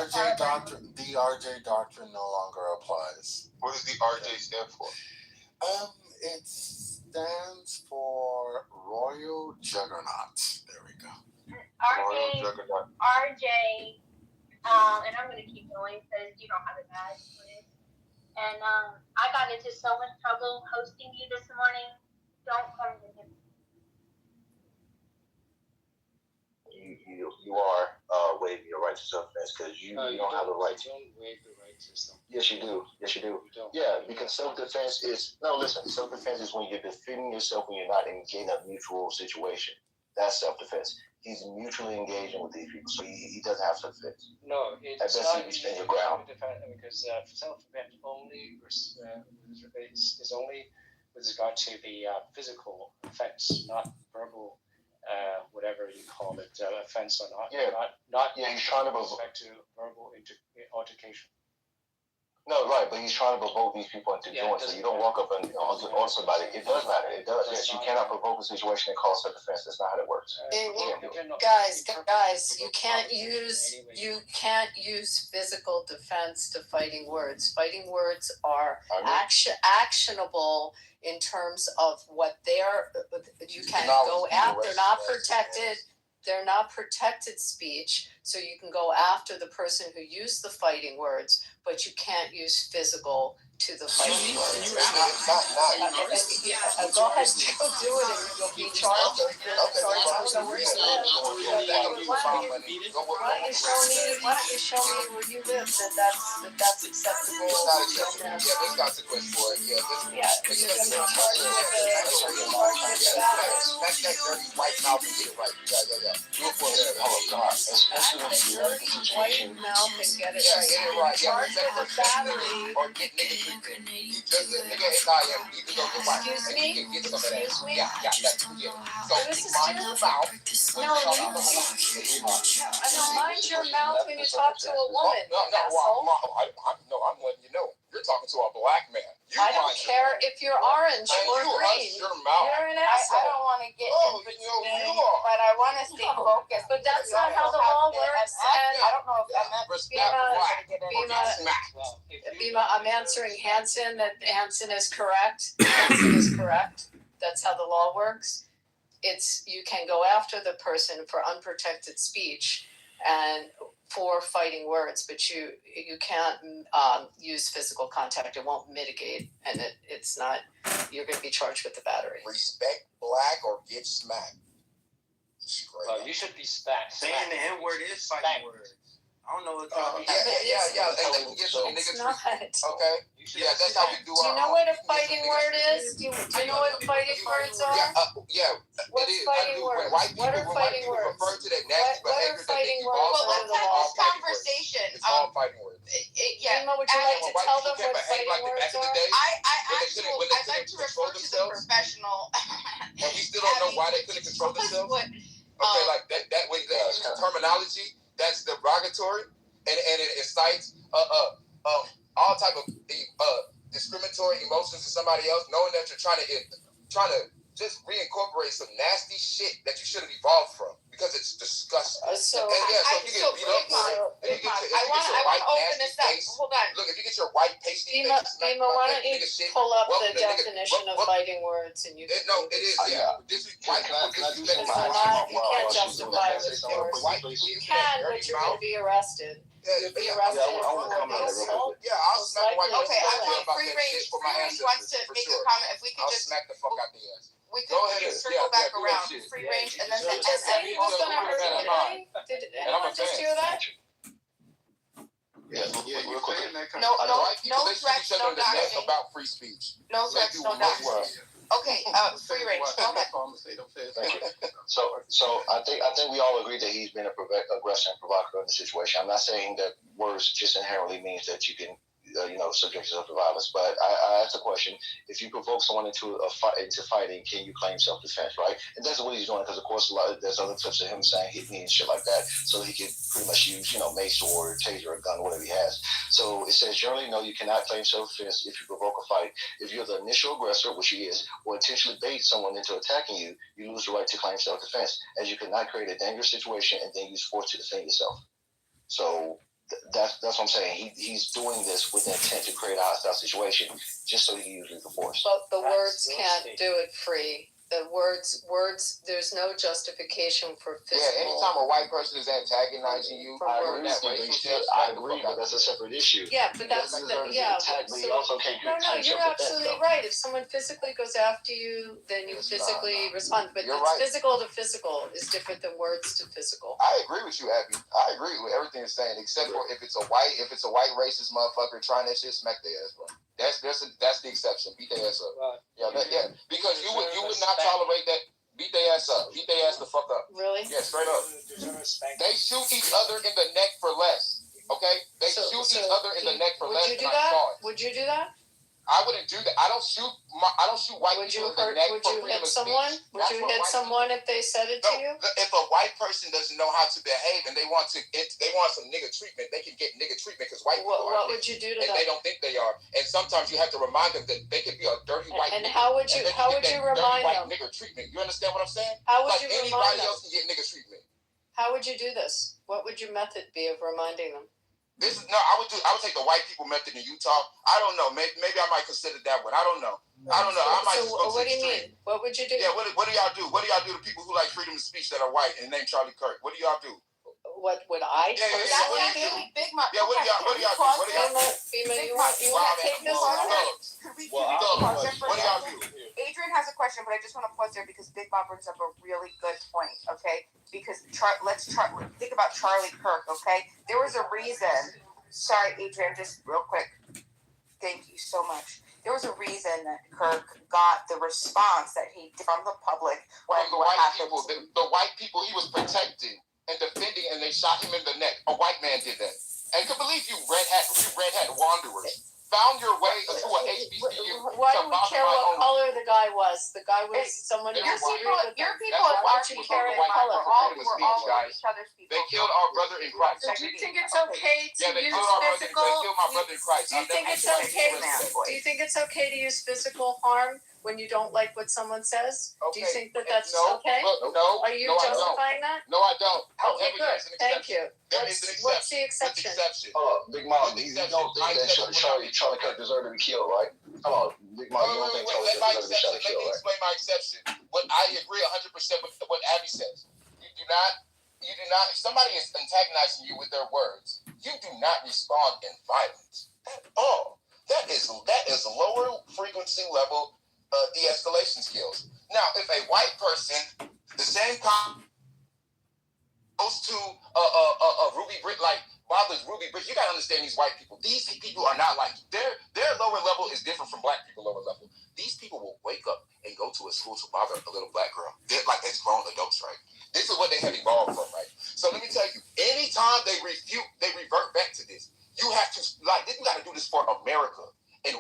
doctrine no longer applies. What does the RJ stand for? It stands for Royal Juggernaut. There we go. RJ, and I'm going to keep going because you don't have a badge, please. And I got into so much trouble hosting you this morning. Don't come to him. You are waiving your right to self-defense because you don't have the right to. Don't waive the right to self-defense. Yes, you do. Yes, you do. You don't. Yeah, because self-defense is self-defense is when you're defending yourself when you're not engaging in a mutual situation. That's self-defense. He's mutually engaging with these people, so he doesn't have self-defense. No, it's not. You stand your ground. Because self-defense only is only with regard to the physical offense, not verbal, whatever you call it, offense or not. Yeah. Not he's trying to respect to verbal altercation. No, right, but he's trying to provoke these people into doing so. You don't walk up and on somebody. It does matter. It does. Yes, you cannot provoke a situation and call self-defense. That's not how it works. Guys, you can't use physical defense to fighting words. Fighting words are actionable in terms of what you can go after. They're not protected. They're not protected speech, so you can go after the person who used the fighting words, but you can't use physical to the fighting words. Go ahead, go do it, and you'll be charged. Why don't you show me where you live that's acceptable? It's not acceptable. Yeah, there's consequence for it. You're going to charge with that dirty white mouth and get it right. Yeah. Do it for them. Oh God, especially when you're in a situation. white mouth and get it Yeah, get it right. Charge with a battery. Or get nigga. Just nigga and I am. You can go get white. Excuse me? Get some of that. Excuse me? Yeah. So This is mind your mouth. mind your mouth when you talk to a woman, asshole. I'm letting you know. You're talking to a black man. I don't care if you're orange or green. Your mouth. You're an asshole. I don't want to get into you are. but I want to stay focused. But that's not how the law works. And I don't know if I'm not Bima, I'm answering Hanson that Hanson is correct. Hanson is correct. That's how the law works. You can go after the person for unprotected speech and for fighting words, but you can't use physical contact. It won't mitigate, and it's not. You're going to be charged with the battery. Respect black or get smacked. You should be smacked. Saying the N-word is fighting word. I don't know what Yeah. Hey, It's not. Okay. Yeah, that's how we do Do you know what a fighting word is? Do you know what fighting words are? What's fighting words? What are fighting words? Refer to that nasty What are behavior fighting that words? Well, let's have this conversation. It's all fighting words. Bima, would you like to tell them what fighting words are? I'd like to refer to the professional. And we still don't know why they couldn't control themselves. Okay, like terminology that's derogatory and it incites all type of discriminatory emotions in somebody else, knowing that you're trying to just reincorporate some nasty shit that you should have evolved from because it's disgusting. So you get beat up for it. I want to open this up. Hold on. Look, if you get your white pasty Bima, face, why don't you pull up the definition of fighting words and you can no, it is. Yeah, this is white people disrespect. You can't justify it with yours. You can, but you're going to be arrested. You'll be arrested for assault. Yeah, I'll smack the white Okay, I want free range. Free range wants to make a comment. If we could I'll just smack the fuck out the ass. we could circle back around. Free range and then Did you say he was going to hurt you today? Did anyone just hear that? Yeah, you're saying that kind No, of no threats, no doxing. About free speech. No threats, no doxing. Okay, free range. Go ahead. So I think we all agree that he's been an aggressor and provocateur in the situation. I'm not saying that words just inherently means that you can subject yourself to violence. But I asked the question: if you provoke someone into fighting, can you claim self-defense? Right? And that's what he's doing because, of course, there's other clips of him saying hit me and shit like that, so he can pretty much use mace or taser or gun, whatever he has. So it says generally, no, you cannot claim self-defense if you provoke a fight. If you're the initial aggressor, which he is, or intentionally bait someone into attacking you, you lose the right to claim self-defense, as you cannot create a dangerous situation and then use force to defend yourself. So that's what I'm saying. He's doing this with the intent to create a hostile situation, just so he can use lethal force. But the words can't do it free. The words. There's no justification for physical. Yeah, anytime a white person is antagonizing you, I agree, but that's a separate issue. Yeah, but that's yeah. So, no, you're absolutely right. If someone physically goes after you, then you physically respond. But physical to physical is different than words to physical. I agree with you, Abby. I agree with everything you're saying, except for if it's a white racist motherfucker trying that shit, smack their ass, bro. That's the exception. Beat their ass up. Yeah, because you would not tolerate that. Beat their ass up. Beat their ass the fuck up. Really? Yeah, straight up. They shoot each other in the neck for less. Okay? They shoot each other in the neck for less. Would you do that? Would you do that? I wouldn't do that. I don't shoot white people in the neck for freedom of speech. Would you hit someone if they said it to you? If a white person doesn't know how to behave and they want some nigga treatment, they can get nigga treatment because white people are. What would you do to them? And they don't think they are. And sometimes you have to remind them that they could be a dirty white nigga. And how would you remind them? Nigga treatment. You understand what I'm saying? How would you remind them? Anybody else can get nigga treatment. How would you do this? What would your method be of reminding them? I would take the white people method in Utah. I don't know. Maybe I might consider that one. I don't know. I might just go to what do you mean? What would you do? Yeah. What do y'all do? What do y'all do to people who like freedom of speech that are white and named Charlie Kirk? What do y'all do? What would I do? Big Mark. Yeah. What do y'all do? Bima, you want to take this on? What do y'all do? Adrian has a question, but I just want to pause there because Big Bob brings up a really good point, okay? Because let's think about Charlie Kirk, okay? There was a reason. Sorry, Adrian, just real quick. Thank you so much. There was a reason that Kirk got the response that he did from the public when what happened. The white people he was protecting and defending, and they shot him in the neck. A white man did that. And to believe you red hat wanderers found your way into a HBCU. Why do we care what color the guy was? The guy was someone who your people are watching color. We're all each other's people. They killed our brother in Christ. So do you think it's okay to use physical? They killed my brother in Christ. Do you think it's okay? Do you think it's okay to use physical harm when you don't like what someone says? Do you think that that's okay? No. Are you justifying that? No, I don't. Okay, good. Thank you. What's the exception? Big Mom, you don't think that Charlie Kirk deserved to be killed, right? Come on, Big Mom, you don't think Charlie Kirk deserved to be killed, right? Let me explain my exception. I agree 100% with what Abby says. You do not. If somebody is antagonizing you with their words, you do not respond in violence at all. That is lower frequency level de-escalation skills. Now, if a white person, the same kind, goes to Ruby Brick, like bothers Ruby Brick, you gotta understand these white people. These people are not like their lower level is different from black people lower level. These people will wake up and go to a school to bother a little black girl. They're like as grown adults, right? This is what they have evolved from, right? So let me tell you, anytime they revert back to this. You have to you gotta do this for America. And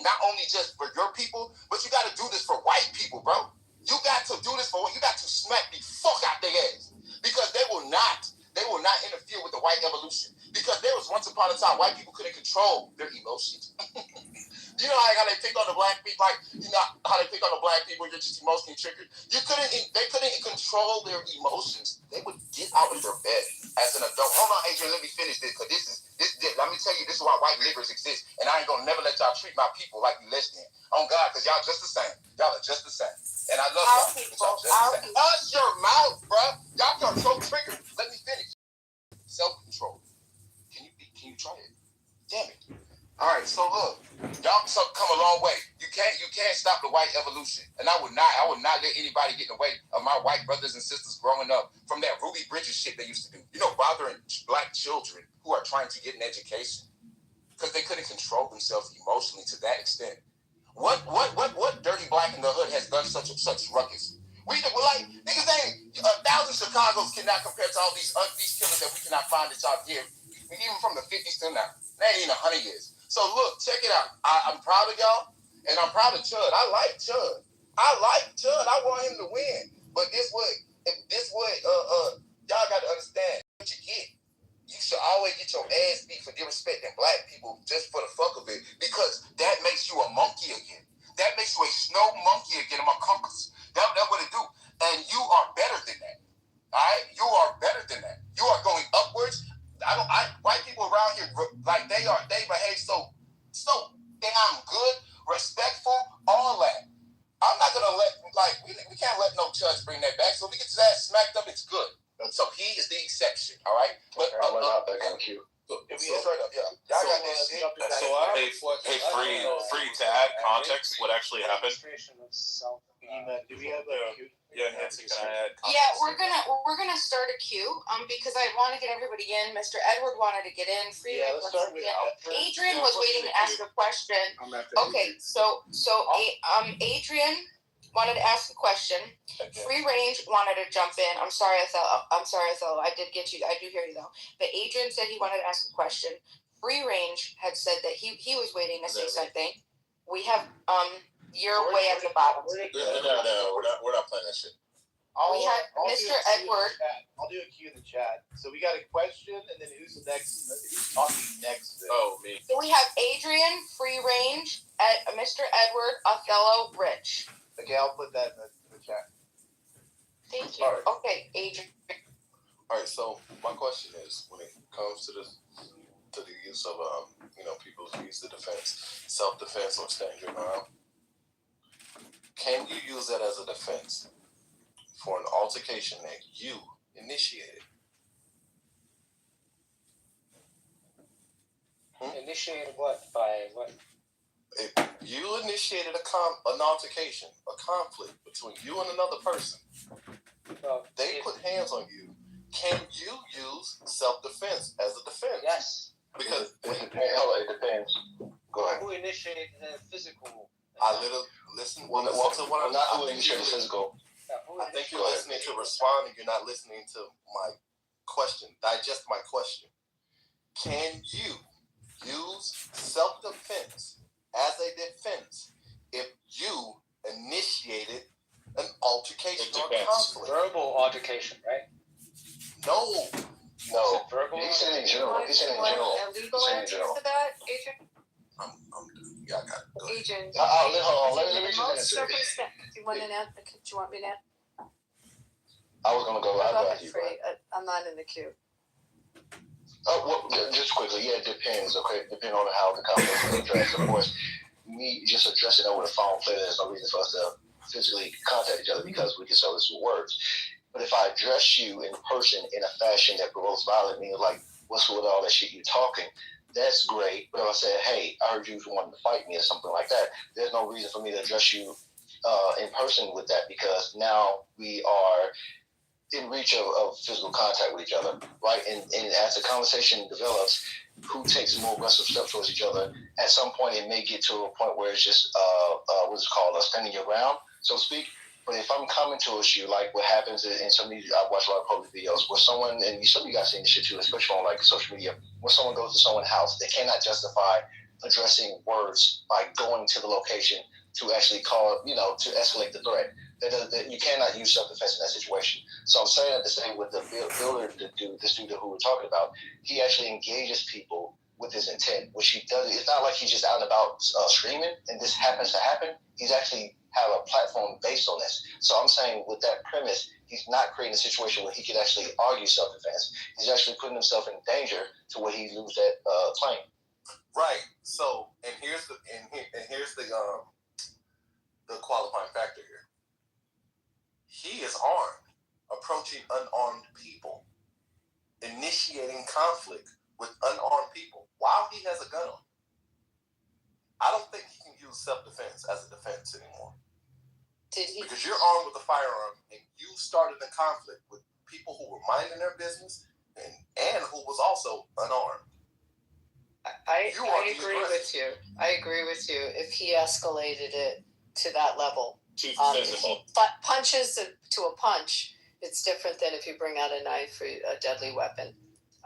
not only just for your people, but you got to do this for white people, bro. You got to do this you got to smack the fuck out their ass. Because they will not not interfere with the white evolution. Because there was once upon a time white people couldn't control their emotions. You know how they pick on the black people, like, you know how they pick on the black people, you're just emotionally triggered. They couldn't control their emotions. They would get out of their bed as an adult. Hold on, Adrian, let me finish this, because let me tell you, this is why white niggers exist, and I ain't gonna never let y'all treat my people like you less than. On God, because y'all just the same. Y'all are just the same. And I love y'all. Y'all just the same. Hush your mouth, bruh. Y'all are so triggered. Let me finish. Self-control. Can you try it? Damn it. All right, so look, y'all come a long way. You can't stop the white evolution, and I would not let anybody get in the way of my white brothers and sisters growing up from that Ruby Bridges shit they used to do. You know, bothering black children who are trying to get an education because they couldn't control themselves emotionally to that extent. What dirty black in the hood has done such ruckus? We're like, niggas ain't 1,000 Chicagos cannot compare to all these killers that we cannot find that y'all give, even from the 50s to now. That ain't even 100 years. So look, check it out. I'm proud of y'all, and I'm proud of Chud. I like Chud. I want him to win. But y'all got to understand what you get. You should always get your ass beat for disrespecting black people just for the fuck of it, because that makes you a monkey again. That makes you a snow monkey again among conquerors. That's what it do. And you are better than that. All right? You are better than that. You are going upwards. White people around here, like they behave so damn good, respectful, all that. I'm not gonna we can't let no judge bring that back. So if we get his ass smacked up, it's good. So he is the exception, all right? But Thank you. Straight up, yeah. Y'all got that shit. Free to add context what actually happened. Do we have Yeah, Nancy, can I add context? Yeah, we're gonna start a queue. Because I want to get everybody in. Mr. Edward wanted to get in. let's start with Adrian was waiting to ask a question. Okay, so Adrian wanted to ask a question. Free Range wanted to jump in. I'm sorry, Othello. I did get you. I do hear you though. But Adrian said he wanted to ask a question. Free Range had said that he was waiting to say something. We have you're way at the bottom. No, we're not playing that shit. We had Mr. Edward. I'll do a Q in the chat. So we got a question, and then who's talking next? Oh, me. So we have Adrian, Free Range, Mr. Edward, Othello, Rich. Okay, I'll put that in the chat. Thank you. All right. Okay, Adrian. All right. So my question is, when it comes to the use of people who use the defense, self-defense or stand your ground, can you use that as a defense for an altercation that you initiated? Initiated what? By what? If you initiated an altercation, a conflict between you and another person, they put hands on you, can you use self-defense as a defense? Yes. Because it depends. Go ahead. Who initiated the physical? Listen to Well, what I'm not I who think initiated you're physical. I think you're listening to responding. You're not listening to my question. Digest my question. Can you use self-defense as a defense if you initiated an altercation or conflict? Verbal altercation, right? No. Verbal. He's saying in general. A legal answer to that, Adrian? Yeah, I got it. Go ahead. Adrian. Let me Most just answer. Do you want an answer? Do you want me to? I was gonna go Go live ahead, after you. Free. I'm not in the queue. Oh, well, just quickly, yeah, it depends, okay? Depending on how the conversation is addressed. Of course, me just addressing over the phone, clearly there's no reason for us to physically contact each other because we can sell this with words. But if I address you in person in a fashion that provokes violence, meaning like, what's with all that shit you're talking, that's great. But if I said, hey, I heard you wanted to fight me or something like that, there's no reason for me to address you in person with that, because now we are in reach of physical contact with each other, right? And as the conversation develops, who takes more aggressive steps towards each other, at some point it may get to a point where it's just what's it called, standing your ground, so to speak. But if I'm coming towards you, like what happens in some of these, I watch a lot of public videos where someone, and some of you guys seen this shit too, especially on like social media, when someone goes to someone's house, they cannot justify addressing words by going to the location to actually call, to escalate the threat. You cannot use self-defense in that situation. So I'm saying that the same with the builder, this dude who we're talking about. He actually engages people with his intent, which he does. It's not like he's just out and about screaming and this happens to happen. He's actually have a platform based on this. So I'm saying with that premise, he's not creating a situation where he could actually argue self-defense. He's actually putting himself in danger to where he lose that claim. Right. So, and here's the qualifying factor here. He is armed, approaching unarmed people, initiating conflict with unarmed people while he has a gun on. I don't think he can use self-defense as a defense anymore. Because you're armed with a firearm and you started a conflict with people who were minding their business and who was also unarmed. I agree with you. I agree with you. If he escalated it to that level, if he punches to a punch, it's different than if you bring out a knife or a deadly weapon.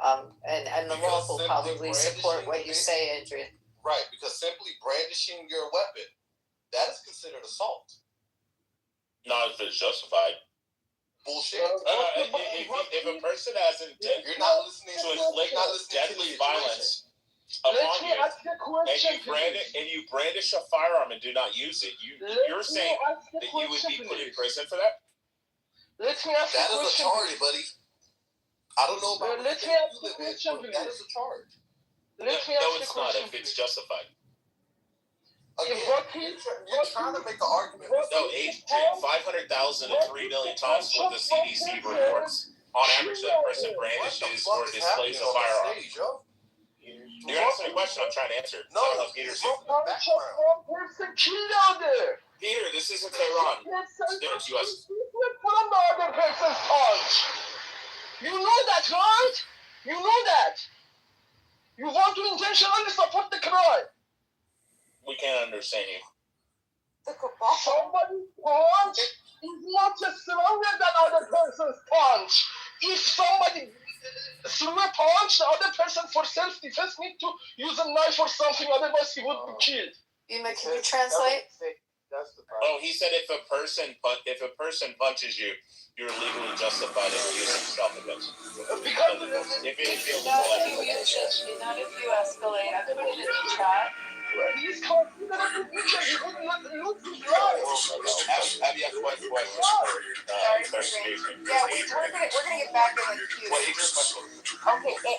And the law will probably support what you say, Adrian. Right, because simply brandishing your weapon, that is considered assault. Not if it's justified. Bullshit. If a person has intent you're not listening to inflict deadly violence upon you, and you brandish a firearm and do not use it, you're saying that you would be put in prison for that? Let me ask that is a charge, buddy. I don't know about let me ask the question, that is a charge. No, it's not if it's justified. Again, you're trying to make an argument. No, 500,000 and 3 million times what the CDC reports. On average, that person brandishes or displays a firearm. You're asking a question I'm trying to answer. No, Peter. Peter, this isn't Tehran. It's U.S. You know that, right? You know that. You want to intentionally support the crime. We can't understand you. Somebody's punch is not stronger than other person's punch. If somebody threw a punch, the other person for self-defense need to use a knife or something, otherwise he would be killed. Ima, can you translate? That's the problem. Oh, he said if a person punches you, you're legally justified in using self-defense. Because not if you escalate. I put it in the chat. He's considered a teacher. He would not lose his life. Have you asked one question? Yeah, we're gonna get back in the queue. What is your question? Okay, if you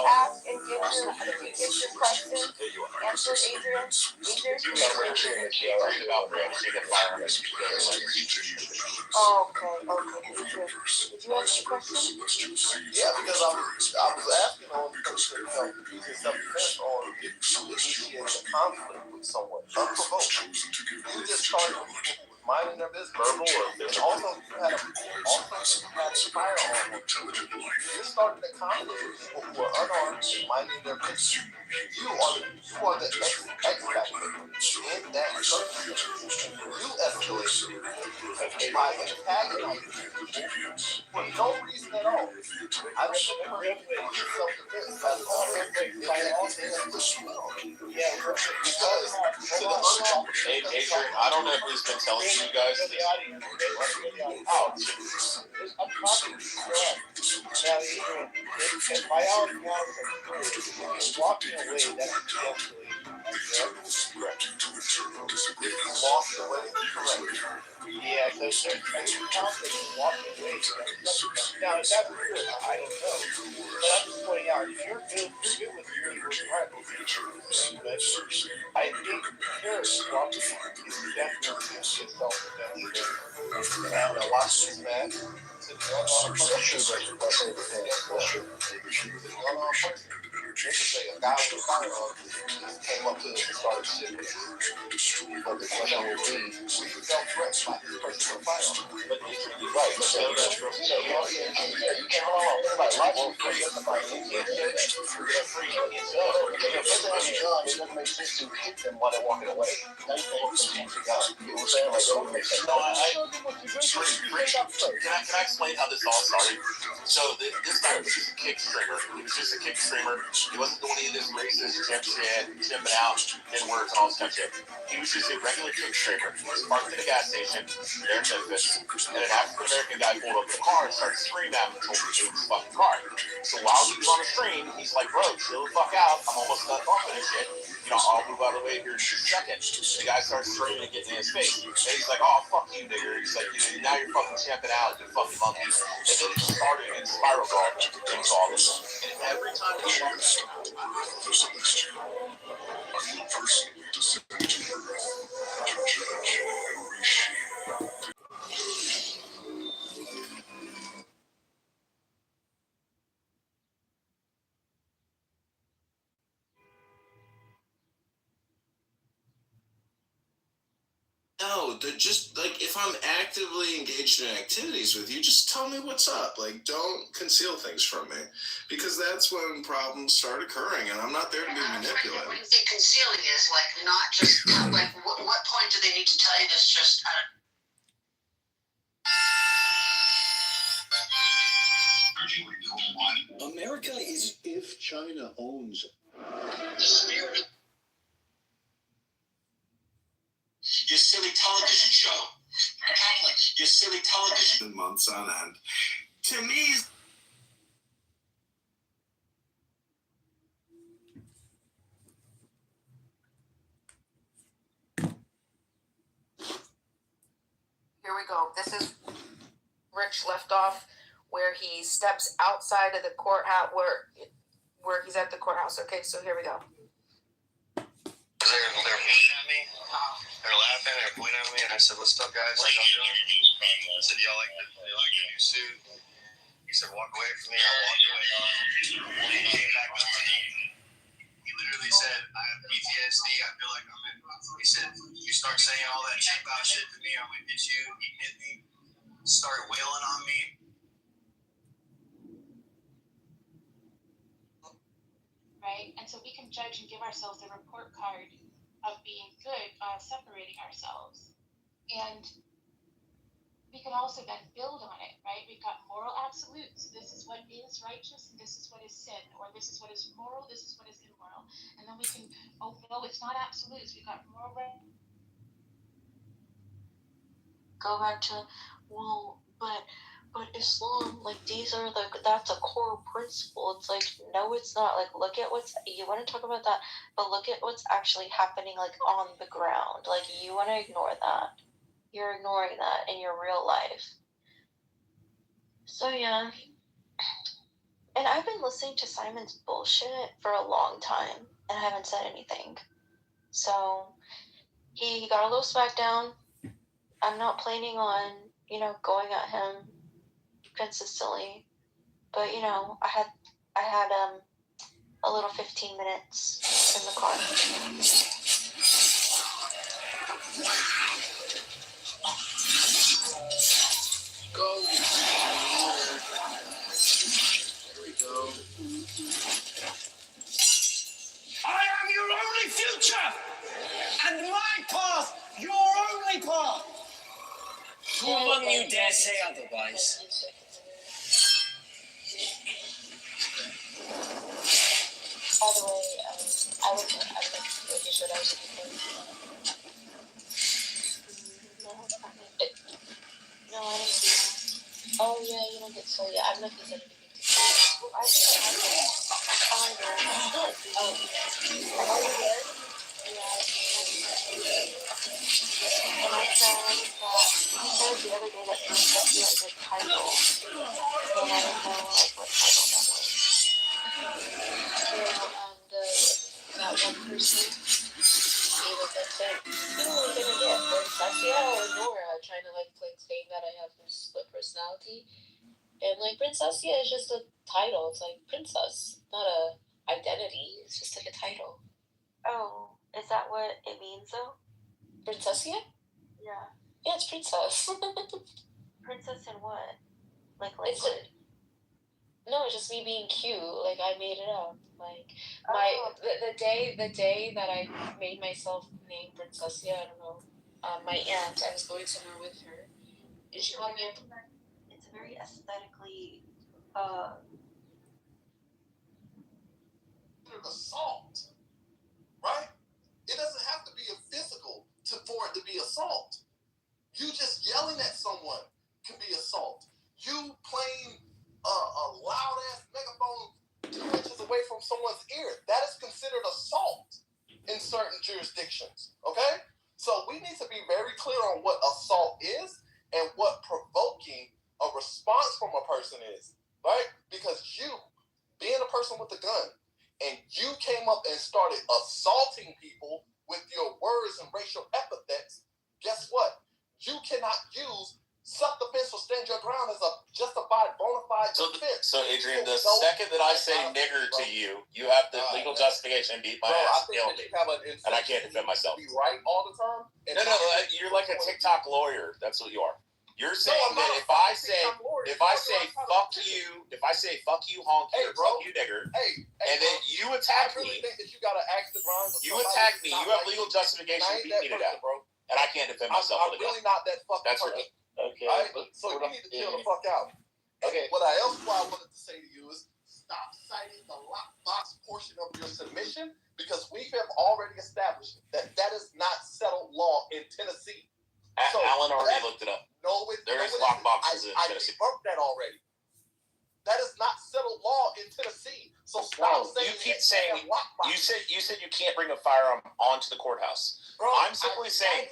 ask and get your question answered, Adrian. Okay. Did you ask the question? Yeah, because I was asking on using self-defense on initiating a conflict with someone unprovoked. You just started minding their business, verbal, or there's also you had a firearm. You're starting a conflict with people who are unarmed, minding their business. You are the X factor in that circumstance. You escalate by antagonizing people for no reason at all. I don't think self-defense has Adrian, I don't know who's been telling you guys this. I'm talking to you. Now, Adrian, if by our count of walking away, that's de-escalation. lost the way. Yeah, so there's conflict in walking away. Now, is that true? I don't know. But I'm just pointing out, if you're good with your right, I think terrorists walking is definitely a self-defense. And watch this, man. A guy with a firearm came up to us and started shooting. But the question will be, we felt threats by the person with a firearm. But you're right, but So you can't hold on. Everybody likes you. Free. So if they have a gun, it doesn't make sense to hit them while they're walking away. Now you can't hit them with a gun. You know what I'm saying? Like, it doesn't make sense. No, can I explain how this all started? So this guy was just a kick streamer. He was just a kick streamer. He wasn't doing any of this racist chimp shit, chimping out, N-words and all this kind of shit. He was just a regular kick streamer. He was parked at a gas station there in Memphis, and an African-American guy pulled up in a car and started screaming at him and told him to get his fucking car. So while he was on the stream, he's like, bro, chill the fuck out. I'm almost done bumping and shit. You know, I'll move out of the way here in just a second. The guy starts screaming and getting in his face. And he's like, oh, fuck you, nigger. He's like, now you're fucking champing out, you fucking monkey. And then it started and spiraled off into all this. And every time he Are you personally descended to earth to judge and reshape? No, they're just like, if I'm actively engaged in activities with you, just tell me what's up. Like, don't conceal things from me, because that's when problems start occurring, and I'm not there to be manipulated. What you think concealing is, like, not just, like, what point do they need to tell you this? Just, America is if China owns the spirit. your silly television show. Your silly television. Months on end. To me, Here we go. This is Rich left off where he steps outside of the courthouse, where he's at the courthouse. Okay, so here we go. They're pointing at me. They're laughing. They're pointing at me, and I said, "What's up, guys? How y'all doing?" I said, "Y'all like the new suit?" He said, "Walk away from me." I walked away. He came back up to me. He literally said, "I have PTSD. I feel like I'm in." He said, "You start saying all that shit about shit to me, I'm gonna hit you." He hit me. Started wailing on me. Right? And so we can judge and give ourselves a report card of being good, separating ourselves. And we can also then build on it, right? We've got moral absolutes. This is what is righteous and this is what is sin, or this is what is moral, this is what is immoral. And then we can, oh no, it's not absolutes. We've got moral. Go back to, well, but Islam, like, these are that's a core principle. It's like, no, it's not. Like, look at you want to talk about that, but look at what's actually happening, like, on the ground. Like, you want to ignore that. You're ignoring that in your real life. So, yeah. And I've been listening to Simon's bullshit for a long time, and I haven't said anything. So, he got a little smackdown. I'm not planning on, going at him consistently, but I had a little 15 minutes in the car. Go. Here we go. I am your only future, and my path your only path. Who among you dare say otherwise? By the way, I'm making sure that I was speaking. No, I didn't see that. Oh, yeah, you don't get so, yeah, I'm not going to say anything. I think I have it. Oh, I know. Oh, are you good? Yeah, and I said that he said the other day that he has a title, and I don't know, like, what title that was. And that one person, he was upset. Who am I gonna get? Saskia or Nora trying to, like saying that I have this split personality? And, like, Princessia is just a title. It's like princess, not a identity. It's just like a title. Oh, is that what it means, though? Princessia? Yeah. Yeah, it's princess. Princess in what? Like no, it's just me being cute. Like I made it up. Like the day that I made myself name Princessia, I don't know. My aunt, I was going somewhere with her, and she called me. It's a very aesthetically. Assault, right? It doesn't have to be a physical for it to be assault. You just yelling at someone can be assault. You playing a loud ass megaphone 2 inches away from someone's ear, that is considered assault in certain jurisdictions. Okay, so we need to be very clear on what assault is and what provoking a response from a person is, right? Because you, being a person with a gun, and you came up and started assaulting people with your words and racial epithets, guess what? You cannot use self-defense or stand your ground as a justified bona fide defense. So Adrian, the second that I say nigger to you, you have the legal justification and beat my ass. And I can't defend myself. Be right all the time. No, you're like a TikTok lawyer. That's what you are. You're saying that if I say fuck you, honky, or fuck you nigger, and then you attack me, you attack me, you have legal justification to beat me to death, and I can't defend myself. I'm really not that fucking person. Okay. Right? So you need to chill the fuck out. Okay. What I wanted to say to you is stop citing the lockbox portion of your submission, because we have already established that is not settled law in Tennessee. Alan already looked it up. No, there is lockboxes in Tennessee. I debunked that already. That is not settled law in Tennessee. So stop saying you keep saying you said you can't bring a firearm onto the courthouse. Bro, I'm simply saying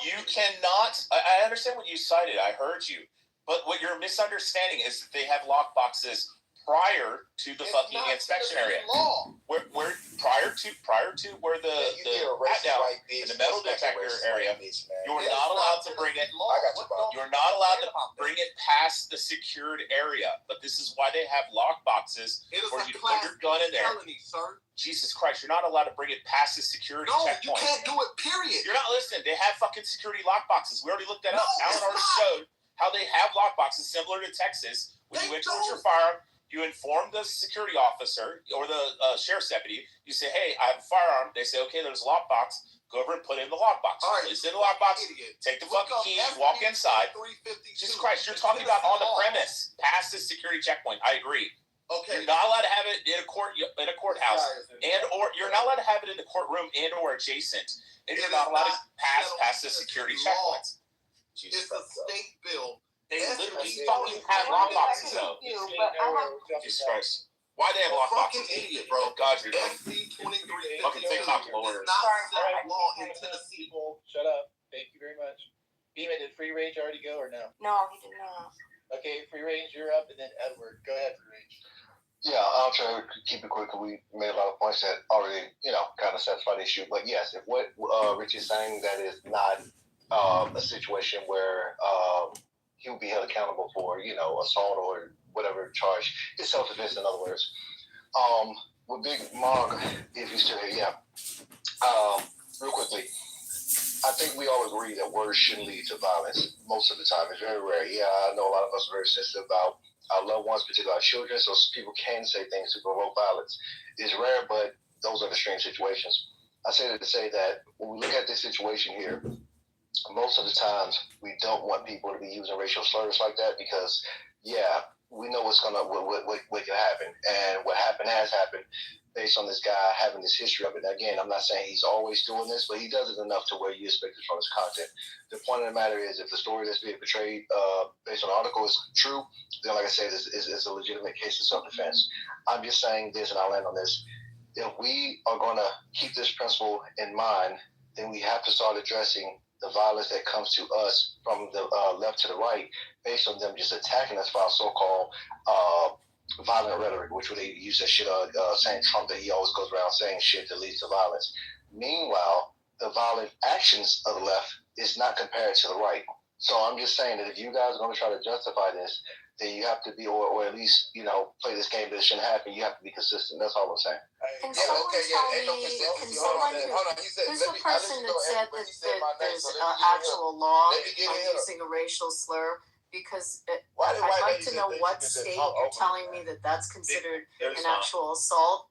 you cannot. I understand what you cited. I heard you, but what you're misunderstanding is that they have lockboxes prior to the fucking inspection area. Where prior to where the in the metal detector area, you're not allowed to bring it. You're not allowed to bring it past the secured area. But this is why they have lockboxes where you put your gun in there. Jesus Christ, you're not allowed to bring it past the security checkpoint. You can't do it, period. You're not listening. They have fucking security lockboxes. We already looked that up. Alan already showed how they have lockboxes similar to Texas. When you enter with your firearm, you inform the security officer or the sheriff's deputy. You say, hey, I have a firearm. They say, okay, there's a lockbox. Go over and put it in the lockbox. All right, it's in the lockbox. Take the fucking key, walk inside. Jesus Christ, you're talking about on the premise, past the security checkpoint. I agree. Okay. You're not allowed to have it in a courthouse, or you're not allowed to have it in the courtroom and or adjacent. And you're not allowed to pass past the security checkpoints. It's a state bill. They literally fucking have lockboxes though. Jesus Christ. Why they have lockboxes? Idiot, bro. God, you're SC 23 fucking TikTok lawyer. law in Tennessee. Shut up. Thank you very much. Beeman, did Free Range already go or no? No, he did not. Okay, Free Range, you're up, and then Edward. Go ahead, Free Range. Yeah, I'll try to keep it quick. We made a lot of points that already, kind of satisfy the issue. But yes, if what Rich is saying, that is not a situation where he will be held accountable for, assault or whatever charge. It's self-defense, in other words. With Big Mog, if he's still here, real quickly, I think we all agree that words shouldn't lead to violence most of the time. It's very rare. Yeah, I know a lot of us are very sensitive about our loved ones, particularly our children, so people can say things to provoke violence. It's rare, but those are extreme situations. I say that to say that when we look at this situation here, most of the times we don't want people to be using racial slurs like that because, we know what can happen. And what has happened based on this guy having this history of it. Again, I'm not saying he's always doing this, but he does it enough to where you expect it from his content. The point of the matter is, if the story that's being portrayed based on the article is true, then, like I said, it's a legitimate case of self-defense. I'm just saying this, and I'll land on this. If we are going to keep this principle in mind, then we have to start addressing the violence that comes to us from the left to the right based on them just attacking us for our so-called violent rhetoric, which would they use that shit saying Trump, that he always goes around saying shit that leads to violence. Meanwhile, the violent actions of the left is not compared to the right. So I'm just saying that if you guys are going to try to justify this, then you have to be, or at least, play this game that it shouldn't happen. You have to be consistent. That's all I'm saying. Can someone tell me, who's the person that said that there's actual law on using a racial slur because Why did I'd white like ladies to know think what you can just state talk you're over telling them? me that that's considered There's an not. actual assault.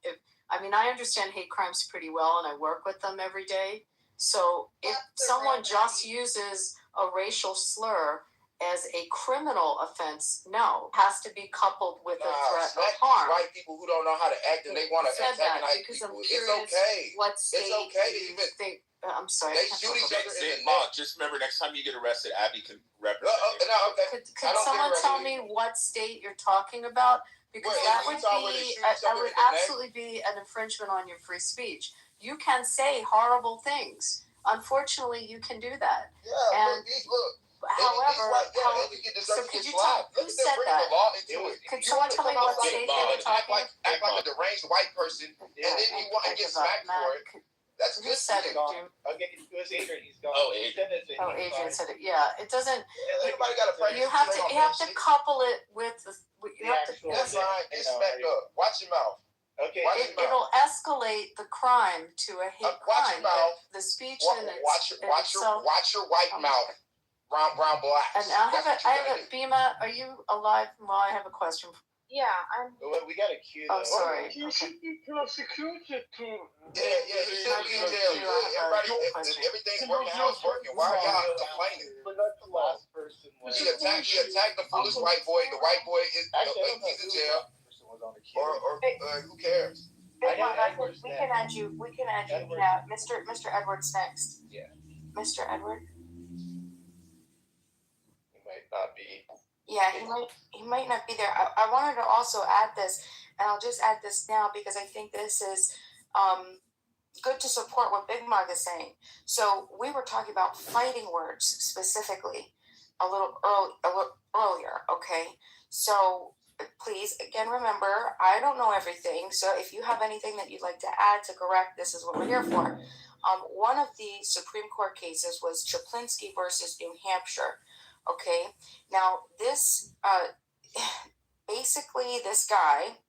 I mean, I understand hate crimes pretty well, and I work with them every day. So if someone just uses a racial slur as a criminal offense, no, it has to be coupled with a threat of harm. White people who don't know how to act and they want to Said that antagonize because people. I'm It's curious okay. what state It's okay to you even think. I'm sorry. they I can't shoot talk each about other this. in the neck. Just remember, next time you get arrested, Abby can represent you. No, okay. Could someone tell me what state you're talking about? Because that would be, that would absolutely be an infringement on your free speech. You can say horrible things. Unfortunately, you can do that. Yeah, and however, so could you tell who said that? Could someone tell me what state they were talking about? Act like a deranged white person, and then you want to get smacked for it. That's Who said it, Jim? Okay, it was Adrian. He's gone. Oh, Adrian. Adrian said it. Yeah, it doesn't. Everybody got to practice. You have to couple it with the. You have to. That's fine. Get smacked up. Watch your mouth. Okay. It'll escalate the crime to a hate watch crime. your mouth. The speech in watch your white mouth. Brown black. And I have a Bima. Are you alive? Well, I have a question. Yeah, I'm. We got a cue. Oh, sorry. Yeah, he should be in jail. Everything's working how it's working. Why are y'all complaining? But not the last person. He attacked the foolish white boy. The white boy is he's in jail. Or who cares? We can add you. We can add you. Yeah, Mr. Edwards next. Yeah. Mr. Edward. He might not be. Yeah, he might not be there. I wanted to also add this, and I'll just add this now because I think this is good to support what Big Mug is saying. So we were talking about fighting words specifically a little earlier, okay? So please, again, remember, I don't know everything, so if you have anything that you'd like to add to correct, this is what we're here for. One of the Supreme Court cases was Chaplinsky versus New Hampshire. Okay, now this, basically this guy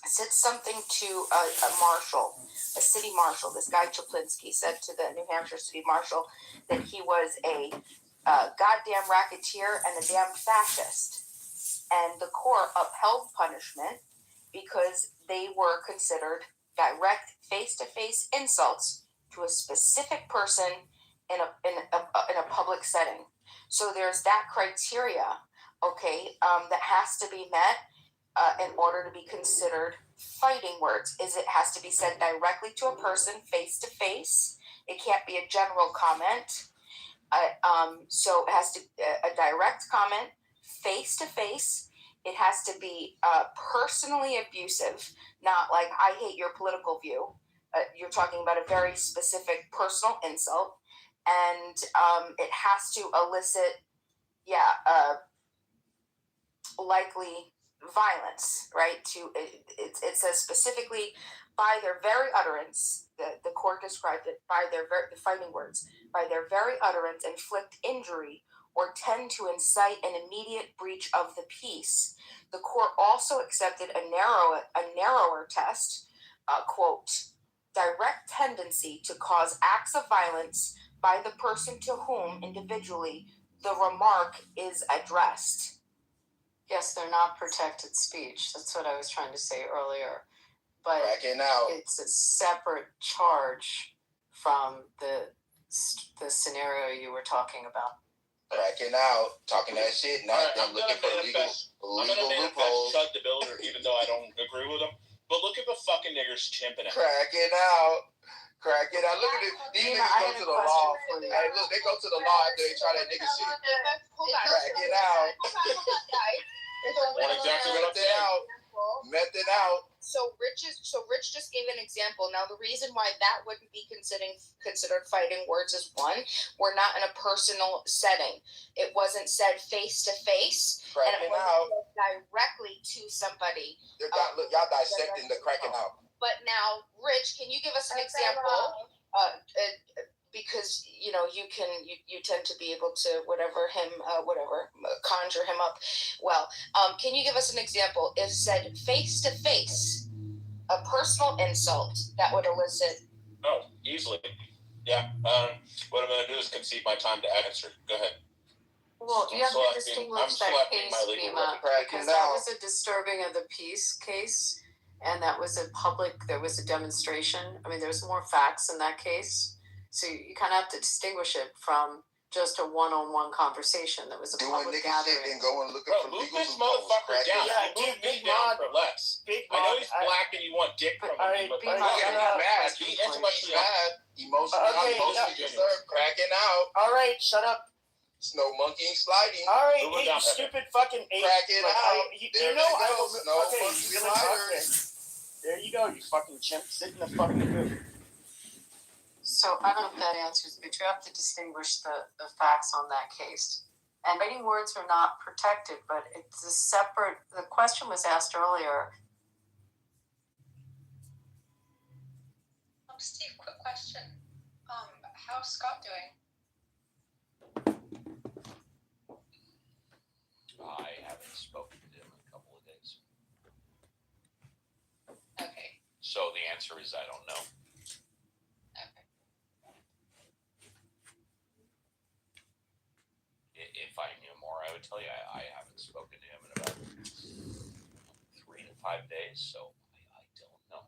said something to a marshal, a city marshal. This guy Chaplinsky said to the New Hampshire city marshal that he was a goddamn racketeer and a damn fascist. And the court upheld punishment because they were considered direct face-to-face insults to a specific person in a public setting. So there's that criteria, okay, that has to be met in order to be considered fighting words. It has to be said directly to a person, face to face. It can't be a general comment. So it has to a direct comment, face to face. It has to be personally abusive, not like I hate your political view. You're talking about a very specific personal insult. And it has to elicit, likely violence, right? It says specifically by their very utterance, the court described it by the fighting words, by their very utterance inflict injury or tend to incite an immediate breach of the peace. The court also accepted a narrower test, quote, direct tendency to cause acts of violence by the person to whom individually the remark is addressed. Yes, they're not protected speech. That's what I was trying to say earlier. But it's a separate charge from the scenario you were talking about. Cracking out, talking that shit, not them looking for legal loopholes. Shut the builder, even though I don't agree with them. But look at the fucking niggers chimping out. Cracking out. Look at it. These niggas go to the law. Hey, look, they go to the law after they try that nigga shit. Cracking out. Method out. So Rich just gave an example. Now the reason why that wouldn't be considered fighting words is one, we're not in a personal setting. It wasn't said face to face, and it wasn't said directly to somebody. Y'all dissecting the cracking out. But now, Rich, can you give us an example? Because you tend to be able to conjure him up. Well, can you give us an example? If said face to face, a personal insult that would elicit. Oh, easily. Yeah. What I'm going to do is concede my time to answer. Go ahead. Well, you have to distinguish that case, Bima, because that was a disturbing of the peace case, and that was there was a demonstration. I mean, there's more facts in that case, so you kind of have to distinguish it from just a one-on-one conversation. That was a public gathering. And go and look for move legal this motherfucker down. Yeah, You dude, moved me down for less. I know he's black and you want dick from him, but He's mad. He's mad. Emotionally disturbed, cracking out. All right, shut up. Snow monkey sliding. All right, hey, you stupid fucking ape. Cracking out. You know I will. Okay, you really talking. There you go, you fucking chimp. Sit in the fucking booth. So I don't know if that answers, but you have to distinguish the facts on that case. And fighting words are not protected, but it's a separate. The question was asked earlier. Steve, quick question. How's Scott doing? I haven't spoken to him in a couple of days. Okay. So the answer is I don't know. Okay. If I knew more, I would tell you. I haven't spoken to him in about 3 to 5 days, so I don't know.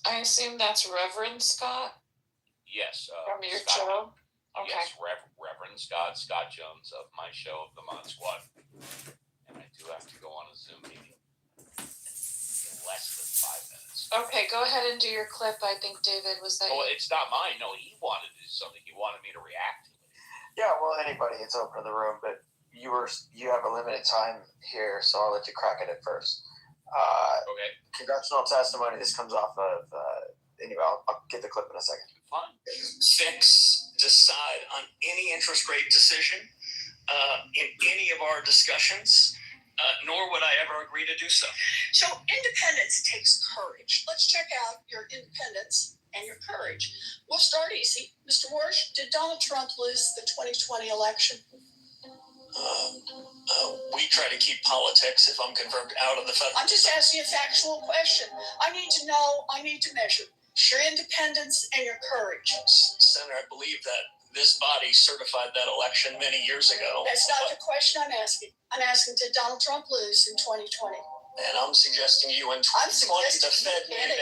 I assume that's Reverend Scott Yes. from your Scott, show. Okay. Yes, Reverend Scott Jones of my show, The Mod Squad. And I do have to go on a Zoom meeting in less than 5 minutes. Okay, go ahead and do your clip. I think David was that. Oh, it's not mine. No, he wanted to do something. He wanted me to react to it. Yeah, well, anybody, it's open to the room, but you have a limited time here, so I'll let you crack at it first. Okay. Congressional testimony. This comes off of. Anyway, I'll get the clip in a second. Fine. Decide on any interest rate decision in any of our discussions, nor would I ever agree to do so. So independence takes courage. Let's check out your independence and your courage. We'll start easy. Mr. Warsh, did Donald Trump lose the 2020 election? We try to keep politics, if I'm confirmed, out of the federal. I'm just asking a factual question. I need to know, I need to measure your independence and your courage. Senator, I believe that this body certified that election many years ago. That's not the question I'm asking. I'm asking, did Donald Trump lose in 2020? And I'm suggesting you in 2020 the Fed made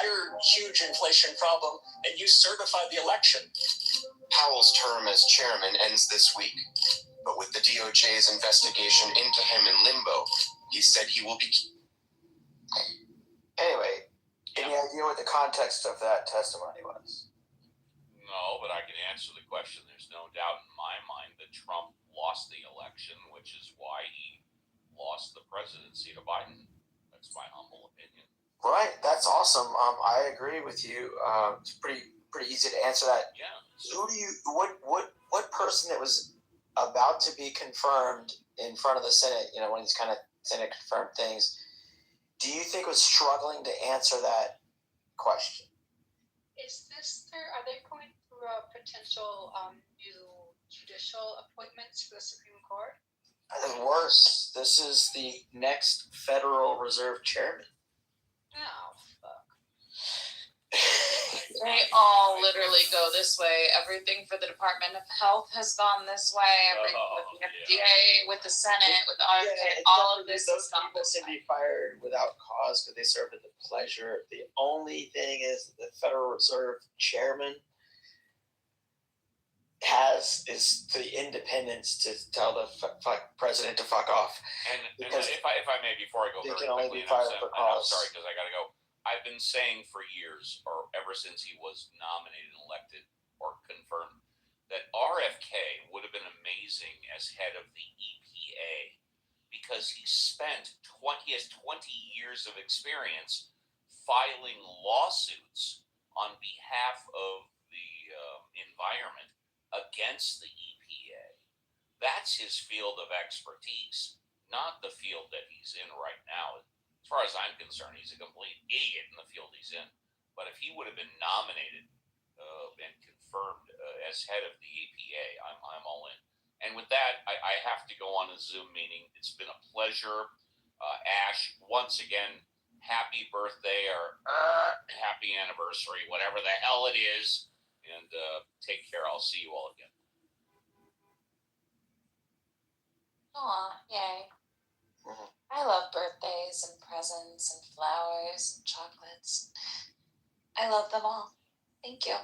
your huge inflation problem, and you certified the election. Powell's term as chairman ends this week, but with the DOJ's investigation into him in limbo, he said he will be. Anyway, any idea what the context of that testimony was? No, but I can answer the question. There's no doubt in my mind that Trump lost the election, which is why he lost the presidency to Biden. That's my humble opinion. Right, that's awesome. I agree with you. It's pretty easy to answer that. Yeah. What person that was about to be confirmed in front of the Senate, one of these kind of Senate confirmed things, do you think was struggling to answer that question? Are they going through a potential new judicial appointments for the Supreme Court? Worse, this is the next Federal Reserve Chairman. Oh, fuck. They all literally go this way. Everything for the Department of Health has gone this way. Everything with the FDA, with the Senate, with the RFK, all of this has gone this way. Those people can be fired without cause because they served at the pleasure. The only thing is the Federal Reserve Chairman is the independence to tell the president to fuck off. And if I may, before I go they very can only quickly, be fired for I'm cause. sorry because I got to go. I've been saying for years, or ever since he was nominated and elected or confirmed, that RFK would have been amazing as head of the EPA because he has 20 years of experience filing lawsuits on behalf of the environment against the EPA. That's his field of expertise, not the field that he's in right now. As far as I'm concerned, he's a complete idiot in the field he's in. But if he would have been nominated and confirmed as head of the EPA, I'm all in. And with that, I have to go on a Zoom meeting. It's been a pleasure. Ash, once again, happy birthday or happy anniversary, whatever the hell it is, and take care. I'll see you all again. Aw, yay. I love birthdays and presents and flowers and chocolates. I love them all. Thank you.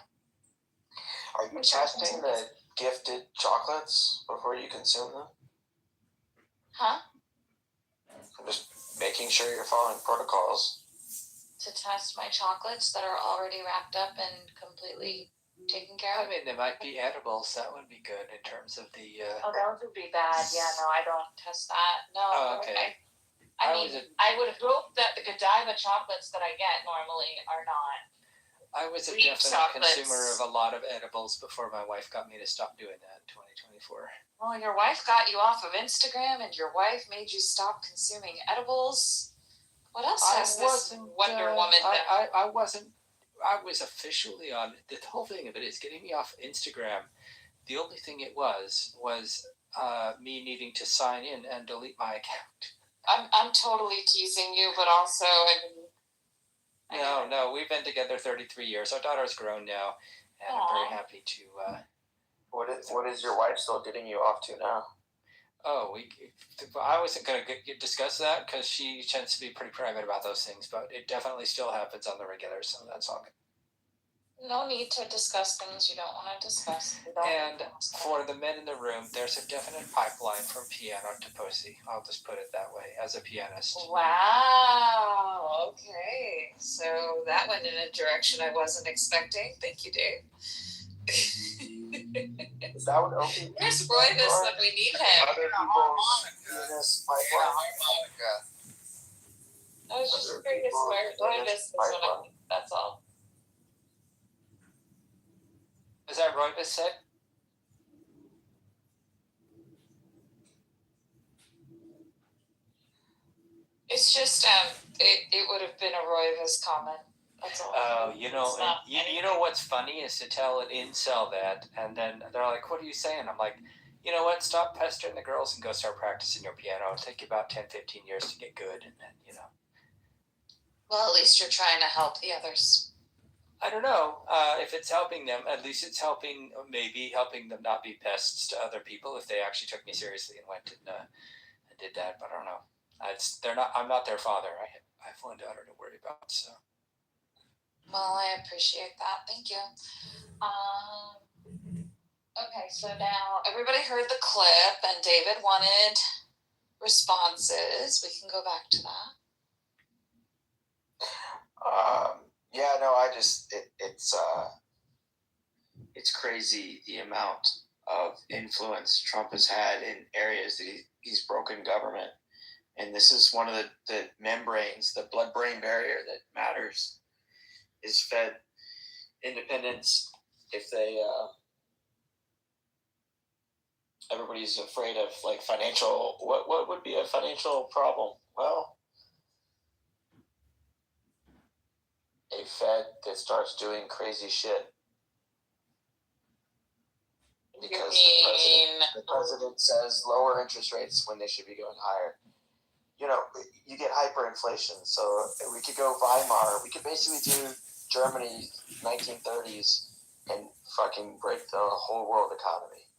Are you testing the gifted chocolates before you consume them? Huh? I'm just making sure you're following protocols. To test my chocolates that are already wrapped up and completely taken care of? I mean, they might be edibles. That would be good in terms of the... Oh, those would be bad. Yeah, no, I don't test that. No. Oh, okay. I would hope that the Godiva chocolates that I get normally are not. I was a Sweet definite chocolates. consumer of a lot of edibles before my wife got me to stop doing that in 2024. Well, your wife got you off of Instagram, and your wife made you stop consuming edibles. What else has this Wonder Woman done? I wasn't. I was officially on. The whole thing of it is getting me off Instagram. The only thing it was me needing to sign in and delete my account. I'm totally teasing you, but also No, we've been together 33 years. Our daughter's grown now, and I'm very happy to. What is your wife still getting you off to now? Oh, I wasn't going to discuss that because she tends to be pretty private about those things, but it definitely still happens on the regular, so that's all good. No need to discuss things you don't want to discuss. And for the men in the room, there's a definite pipeline from piano to pussy. I'll just put it that way, as a pianist. Wow. Okay. So that went in a direction I wasn't expecting. Thank you, Dave. Is that what Opie? Where's Royvis when we need him? Other people's penis pipeline? I was just curious where Royvis is when I need. That's all. Is that Royvis said? It's just it would have been a Royvis comment. That's all. Oh, you know what's funny is to tell an incel that, and then they're like, "What are you saying?" I'm like, "You know what? Stop pestering the girls and go start practicing your piano. It'll take you about 10-15 years to get good, and then Well, at least you're trying to help the others. I don't know if it's helping them. At least it's helping them not be pests to other people if they actually took me seriously and went and did that. But I don't know. I'm not their father. I have one daughter to worry about. So. Well, I appreciate that. Thank you. Okay, so now everybody heard the clip, and David wanted responses. We can go back to that. Yeah, no, it's crazy the amount of influence Trump has had in areas that he's broken government. And this is one of the membranes, the blood-brain barrier that matters, is fed independents if they, everybody's afraid of like financial, what would be a financial problem? Well, a Fed that starts doing crazy shit because the president says lower interest rates when they should be going higher. You know, you get hyperinflation. So we could go Weimar. We could basically do Germany 1930s and fucking break the whole world economy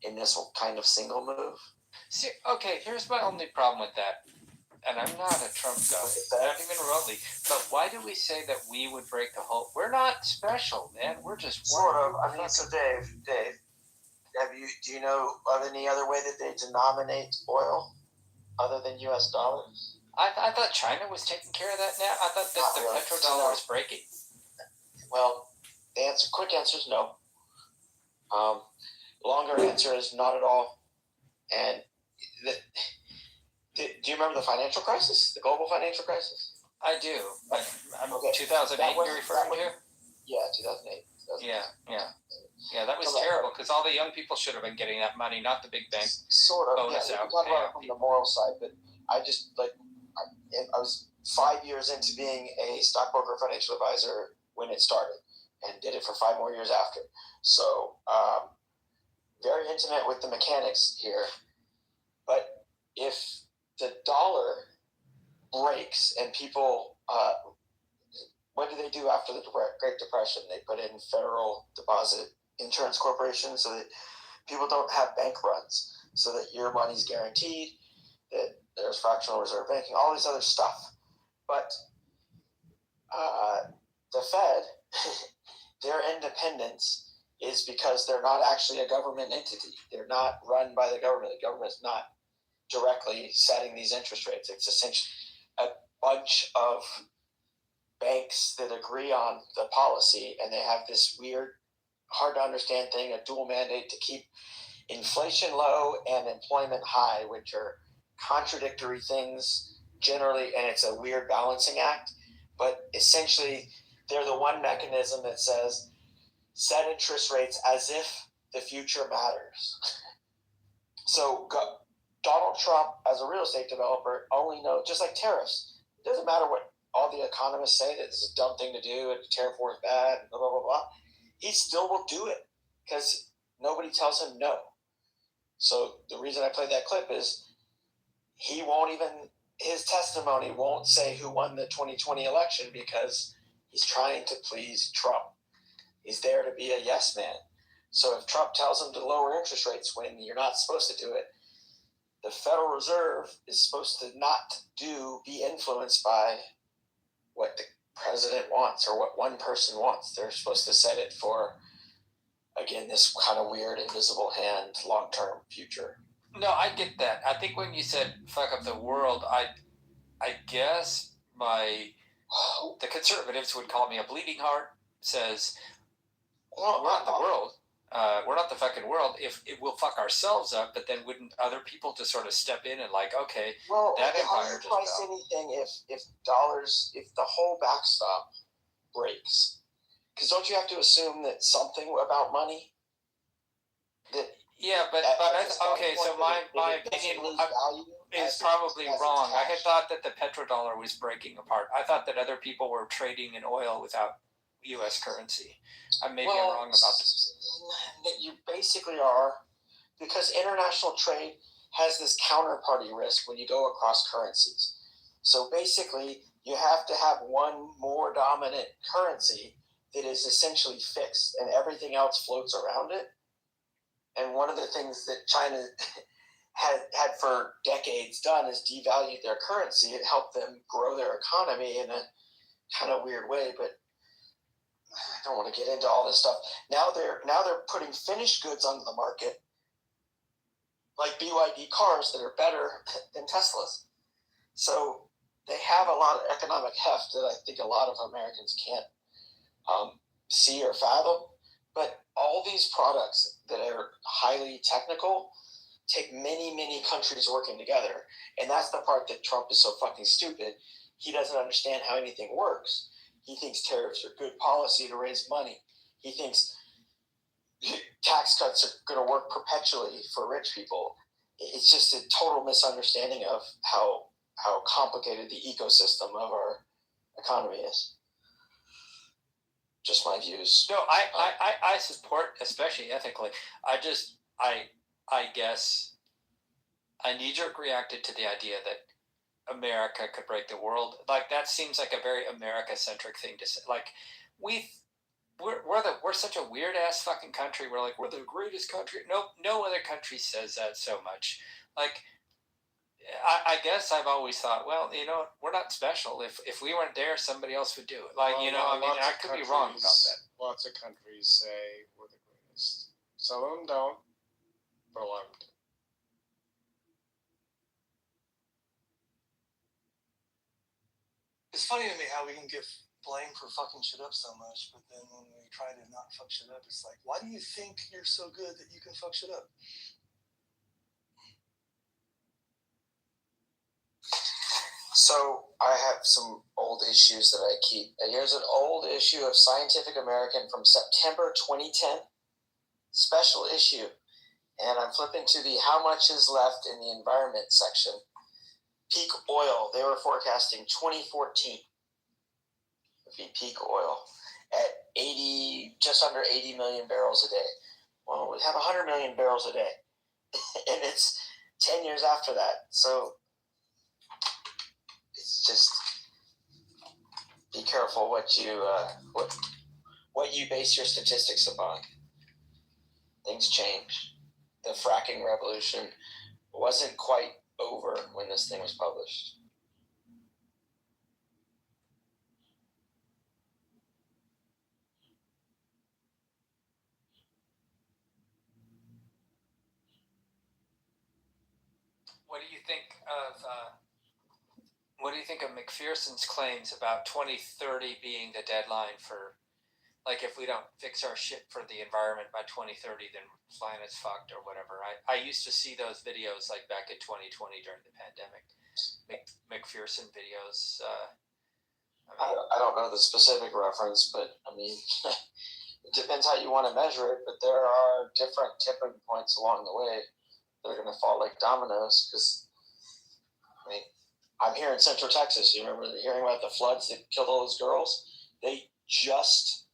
in this kind of single move. See, okay, here's my only problem with that. And I'm not a Trump guy, not even remotely. But why do we say that we would break the whole? We're not special, man. We're just sort of. I mean, so Dave, do you know of any other way that they denominate oil other than U.S. dollars? I thought China was taking care of that now. I thought that the petrodollar was breaking. Well, the quick answer is no. Longer answer is not at all. And do you remember the financial crisis, the global financial crisis? I do. Like, 2008 you're referring to? Yeah, 2008. Yeah, that was terrible because all the young people should have been getting that money, not the big bank. Sort of. Bonus Yeah, out. we can talk about it from the moral side, but I was 5 years into being a stockbroker financial advisor when it started and did it for 5 more years after. So, very intimate with the mechanics here. But if the dollar breaks and people, what do they do after the Great Depression? They put in federal deposit insurance corporations so that people don't have bank runs, so that your money's guaranteed, that there's fractional reserve banking, all this other stuff. But the Fed, their independence is because they're not actually a government entity. They're not run by the government. The government's not directly setting these interest rates. It's essentially a bunch of banks that agree on the policy, and they have this weird, hard to understand thing, a dual mandate to keep inflation low and employment high, which are contradictory things generally, and it's a weird balancing act. But essentially, they're the one mechanism that says set interest rates as if the future matters. So Donald Trump, as a real estate developer, only knows, just like tariffs, it doesn't matter what all the economists say that it's a dumb thing to do and tariff war is bad, and blah, blah, blah, blah. He still will do it because nobody tells him no. So the reason I played that clip is he won't even, his testimony won't say who won the 2020 election because he's trying to please Trump. He's there to be a yes man. So if Trump tells him to lower interest rates when you're not supposed to do it, the Federal Reserve is supposed to not be influenced by what the president wants or what one person wants. They're supposed to set it for, again, this kind of weird invisible hand long-term future. No, I get that. I think when you said fuck up the world, I guess the conservatives would call me a bleeding heart. Says, well, we're not the world. We're not the fucking world. If it will fuck ourselves up, but then wouldn't other people just sort of step in and like, okay, well, that how empire do you price anything if the whole backstop breaks? Because don't you have to assume that something about money? Yeah, but okay. So my opinion is probably wrong. I had thought that the petrodollar was breaking apart. I thought that other people were trading in oil without U.S. currency. Maybe I'm wrong about this. You basically are, because international trade has this counterparty risk when you go across currencies. So basically, you have to have one more dominant currency that is essentially fixed, and everything else floats around it. And one of the things that China had for decades done is devalued their currency. It helped them grow their economy in a kind of weird way, but I don't want to get into all this stuff. Now they're putting finished goods onto the market, like BYD cars that are better than Teslas. So they have a lot of economic heft that I think a lot of Americans can't see or fathom. But all these products that are highly technical take many, many countries working together. And that's the part that Trump is so fucking stupid. He doesn't understand how anything works. He thinks tariffs are good policy to raise money. He thinks tax cuts are going to work perpetually for rich people. It's just a total misunderstanding of how complicated the ecosystem of our economy is. Just my views. No, I support, especially ethically. I guess I knee-jerk reacted to the idea that America could break the world. Like, that seems like a very America-centric thing to say. Like, we're such a weird-ass fucking country. We're like, we're the greatest country. No other country says that so much. Like, I guess I've always thought, well, we're not special. If we weren't there, somebody else would do it. Like, I could be wrong about that. Lots of countries say we're the greatest. Some of them don't, but a lot of them do. It's funny to me how we can get blamed for fucking shit up so much, but then when we try to not fuck shit up, it's like, why do you think you're so good that you can fuck shit up? So I have some old issues that I keep. Here's an old issue of Scientific American from September 2010, special issue. And I'm flipping to the how much is left in the environment section. Peak oil, they were forecasting 2014 would be peak oil at just under 80 million barrels a day. Well, we have 100 million barrels a day, and it's 10 years after that. So it's just be careful what you base your statistics upon. Things change. The fracking revolution wasn't quite over when this thing was published. What do you think of McPherson's claims about 2030 being the deadline for, like, if we don't fix our shit for the environment by 2030, then planet's fucked or whatever? I used to see those videos like back in 2020 during the pandemic. McPherson videos. I don't know the specific reference, but I mean, it depends how you want to measure it. But there are different tipping points along the way. They're going to fall like dominoes because, I mean, I'm here in Central Texas. You remember hearing about the floods that killed all those girls? They just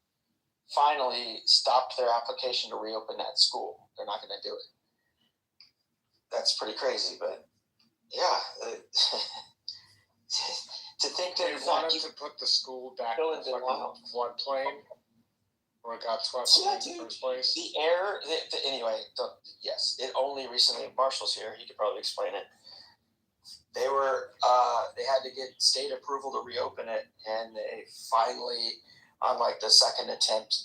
finally stopped their application to reopen that school. They're not going to do it. That's pretty crazy, but yeah. To think that they wanted to put the school back in the floodplain where it got swept in the first place. The air, anyway, yes, it only recently, Marshall's here, he could probably explain it. They had to get state approval to reopen it, and they finally, on like the second attempt,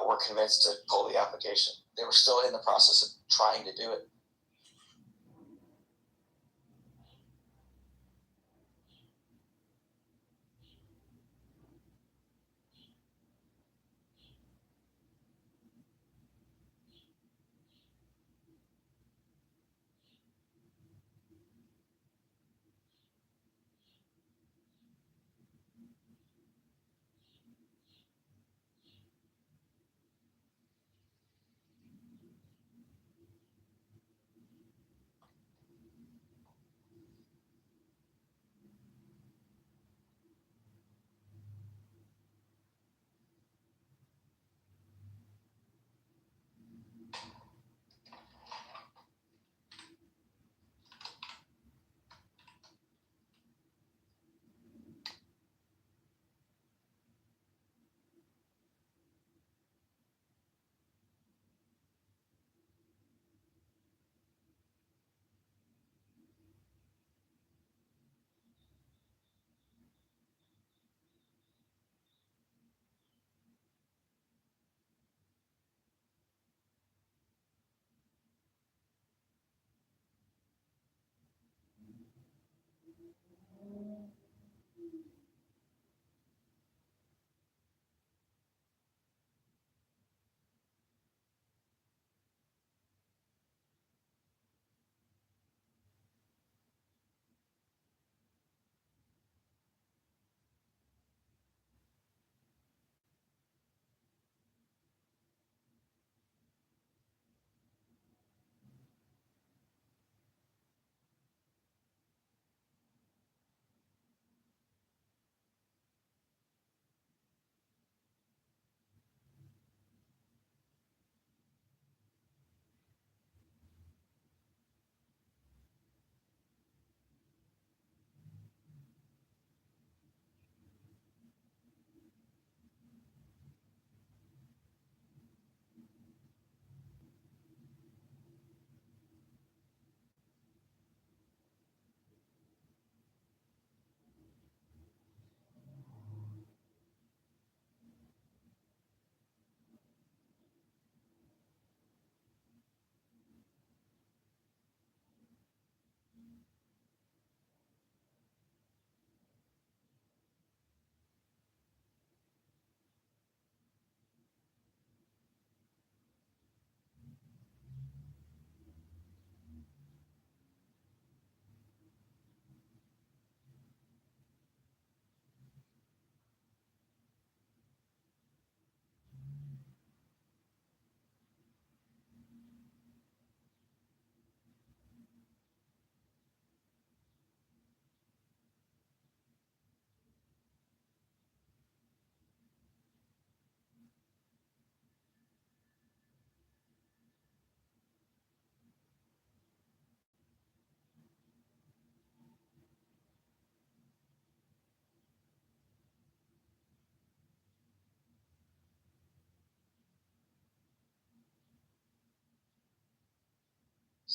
were convinced to pull the application. They were still in the process of trying to do it.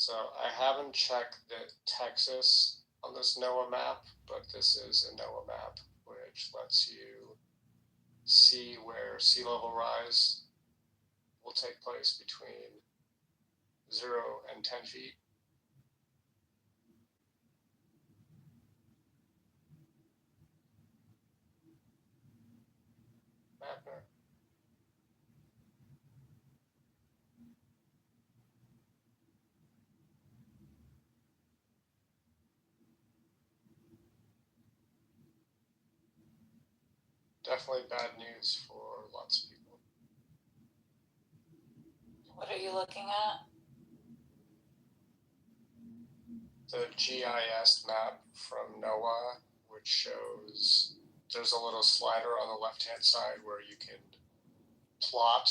So I haven't checked the Texas on this NOAA map, but this is a NOAA map which lets you see where sea level rise will take place between 0 and 10 feet. Mapner. Definitely bad news for lots of people. What are you looking at? The GIS map from NOAA, which shows there's a little slider on the left-hand side where you can plot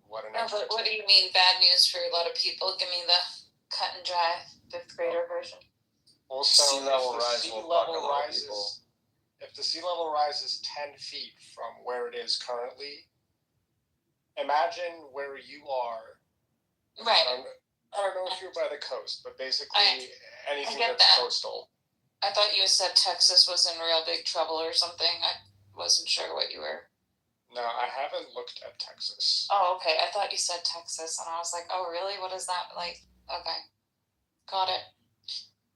what an. No, but what do you mean bad news for a lot of people? Give me the cut and dry 5th grader version. Also, sea level if the rise sea will level fuck a lot of rises, people. if the sea level rises 10 feet from where it is currently, imagine where you are. Right. I don't know if you're by the coast, but basically anything that's coastal. I thought you said Texas was in real big trouble or something. I wasn't sure what you were. No, I haven't looked at Texas. Oh, okay. I thought you said Texas, and I was like, oh, really? What is that like? Okay. Got it.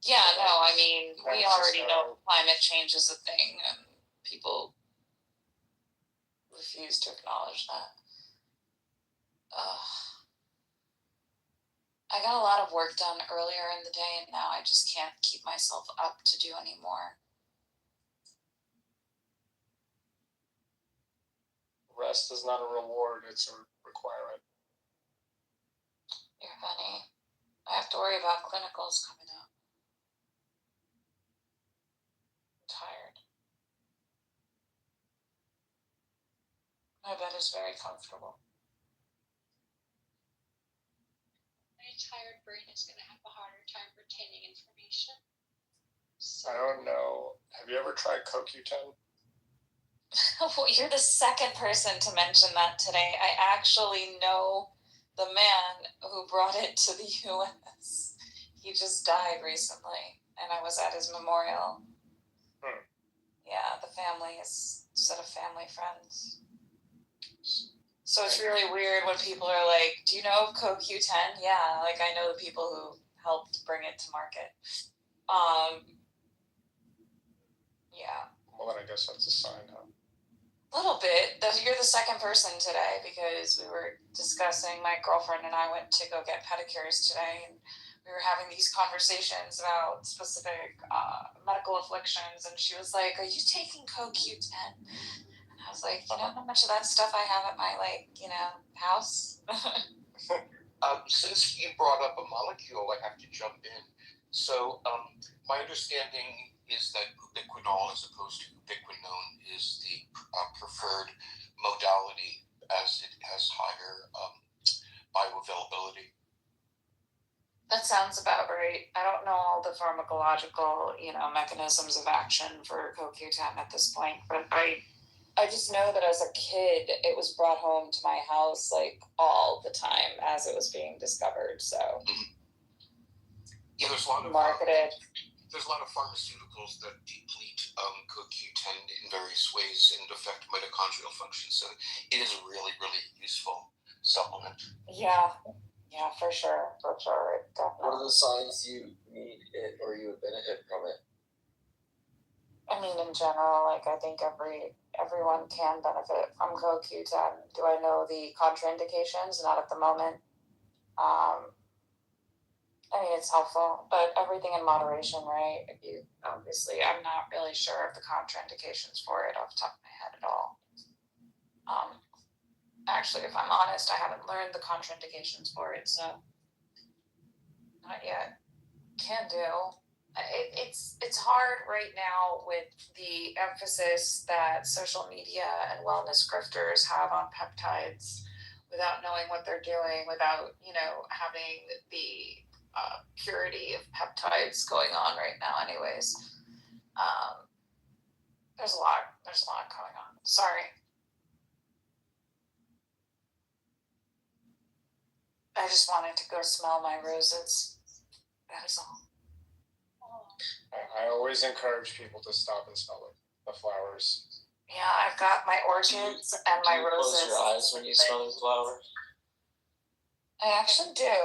Yeah, no, I mean, we already know climate change is a thing, and people refuse to acknowledge that. I got a lot of work done earlier in the day, and now I just can't keep myself up to do any more. Rest is not a reward, it's a requirement. You're funny. I have to worry about clinicals coming up. I'm tired. My bed is very comfortable. My tired brain is going to have a harder time retaining information. So. I don't know. Have you ever tried CoQ10? Well, you're the second person to mention that today. I actually know the man who brought it to the U.S. He just died recently, and I was at his memorial. Yeah, the family is a set of family friends. So it's really weird when people are like, do you know of CoQ10? Yeah, like I know the people who helped bring it to market. Yeah. Well, then I guess that's a sign, huh? A little bit. You're the second person today because we were discussing, my girlfriend and I went to go get pedicures today, and we were having these conversations about specific medical afflictions, and she was like, are you taking CoQ10? And I was like, you know how much of that stuff I have at my, house? Since you brought up a molecule, I have to jump in. So my understanding is that ubiquinol, as opposed to ubiquinone, is the preferred modality as it has higher bioavailability. That sounds about right. I don't know all the pharmacological, mechanisms of action for CoQ10 at this point, but I just know that as a kid, it was brought home to my house all the time as it was being discovered. So, yeah, there's a lot of marketed. There's a lot of pharmaceuticals that deplete CoQ10 in various ways and affect mitochondrial function. So it is a really, really useful supplement. Yeah, for sure. Definitely. What are the signs you need it or you would benefit from it? I mean, in general, I think everyone can benefit from CoQ10. Do I know the contraindications? Not at the moment. I mean, it's helpful, but everything in moderation, right? I'm not really sure of the contraindications for it off the top of my head at all. Actually, if I'm honest, I haven't learned the contraindications for it, so not yet. Can do. It's hard right now with the emphasis that social media and wellness grifters have on peptides without knowing what they're doing, without, having the purity of peptides going on right now anyways. There's a lot going on. Sorry. I just wanted to go smell my roses. That is all. I always encourage people to stop and smell the flowers. Yeah, I've got my orchids and my roses. Close your eyes when you smell the flowers? I actually do.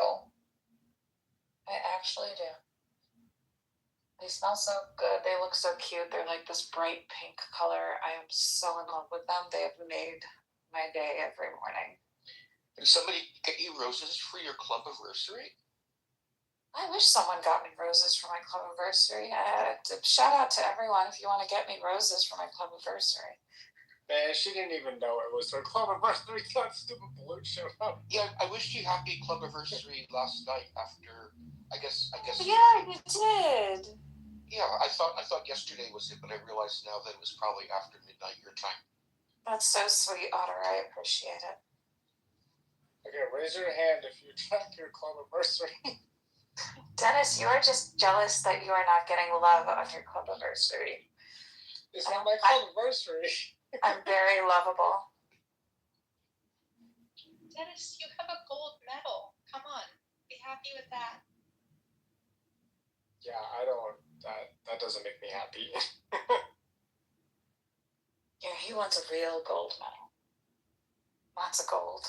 They smell so good. They look so cute. They're like this bright pink color. I am so in love with them. They have made my day every morning. Did somebody get you roses for your club anniversary? I wish someone got me roses for my club anniversary. Shout out to everyone if you want to get me roses for my club anniversary. Man, she didn't even know it was her club anniversary. That stupid balloon showed up. Yeah, I wished you happy club anniversary last night after. I guess. Yeah, you did. Yeah, I thought yesterday was it, but I realized now that it was probably after midnight your time. That's so sweet, Otter. I appreciate it. Okay, raise your hand if you track your club anniversary. Dennis, you are just jealous that you are not getting love on your club anniversary. It's not my club anniversary. I'm very lovable. Dennis, you have a gold medal. Come on, be happy with that. Yeah, I don't. That doesn't make me happy. Yeah, he wants a real gold medal. Lots of gold.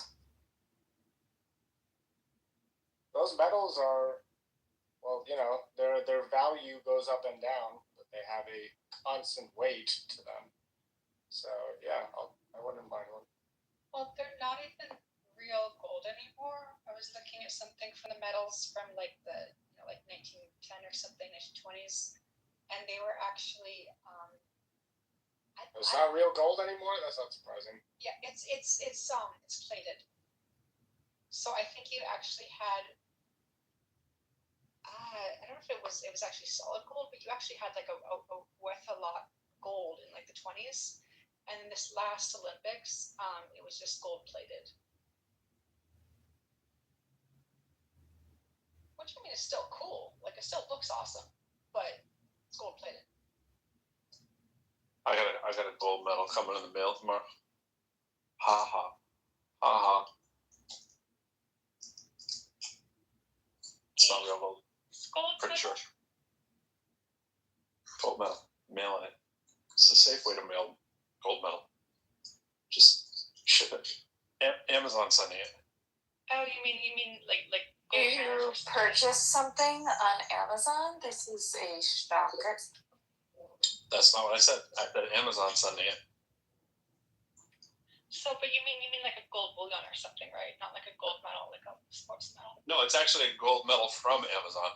Those medals are, well, their value goes up and down, but they have a constant weight to them. So yeah, I wouldn't mind one. Well, they're not even real gold anymore. I was looking at something from the medals from like 1910 or something, 1920s, and they were actually. It's not real gold anymore. That's not surprising. Yeah, it's plated. So I think you actually had. I don't know if it was actually solid gold, but you actually had like a worth a lot gold in like the 20s, and in this last Olympics, it was just gold plated. Which I mean is still cool. Like it still looks awesome, but it's gold plated. I got a gold medal coming in the mail tomorrow. Ha ha. Ha ha. It's not real gold. Gold Pretty medal? sure. Gold medal. Mailing it. It's a safe way to mail gold medal. Just ship it. Amazon sending it. Oh, you mean like Do you purchase something on Amazon? This is a shocker. That's not what I said. I said Amazon sending it. So, but you mean like a gold bullion or something, right? Not like a gold medal, like a sports medal. No, it's actually a gold medal from Amazon.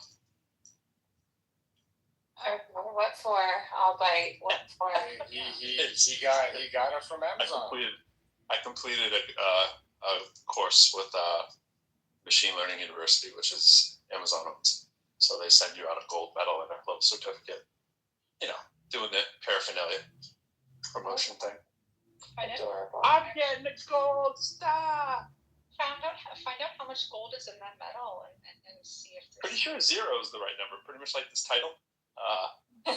What for? I'll bite. What for? He got it from Amazon. I completed a course with Machine Learning University, which is Amazon owns. So they send you out a gold medal and a little certificate. Doing the paraphernalia promotion thing. Adorable. I'm getting a gold star. Find out how much gold is in that medal and see if. Pretty sure 0 is the right number. Pretty much like this title. But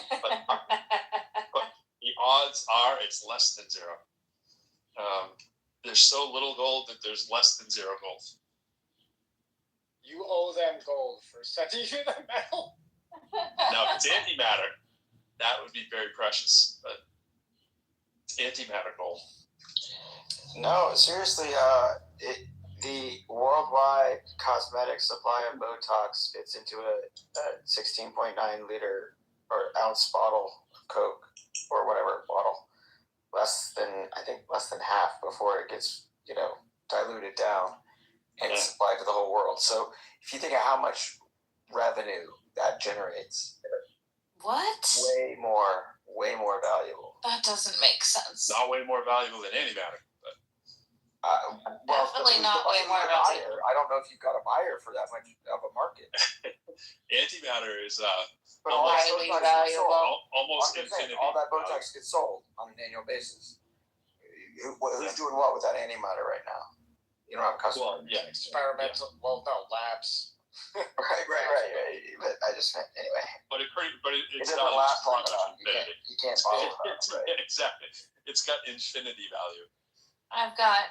the odds are it's less than 0. There's so little gold that there's less than 0 gold. You owe them gold for sending you the medal. Now, if it's antimatter, that would be very precious, but it's antimatter gold. No, seriously, the worldwide cosmetic supply of Botox fits into a 16.9 liter or ounce bottle of Coke or whatever bottle. Less than half before it gets, diluted down and it's supplied to the whole world. So if you think of how much revenue that generates, What? way more valuable. That doesn't make sense. Not way more valuable than antimatter, but Definitely not way more valuable. I don't know if you've got a buyer for that much of a market. antimatter is Highly valuable. almost infinity. All that Botox gets sold on an annual basis. Who's doing what with that antimatter right now? You don't have a customer. Well, yeah, Experimental. Yeah. Well, no, labs. Right. But I just meant anyway. But it doesn't last long enough. You can't bottle it up, right? Exactly. It's got infinity value. I've got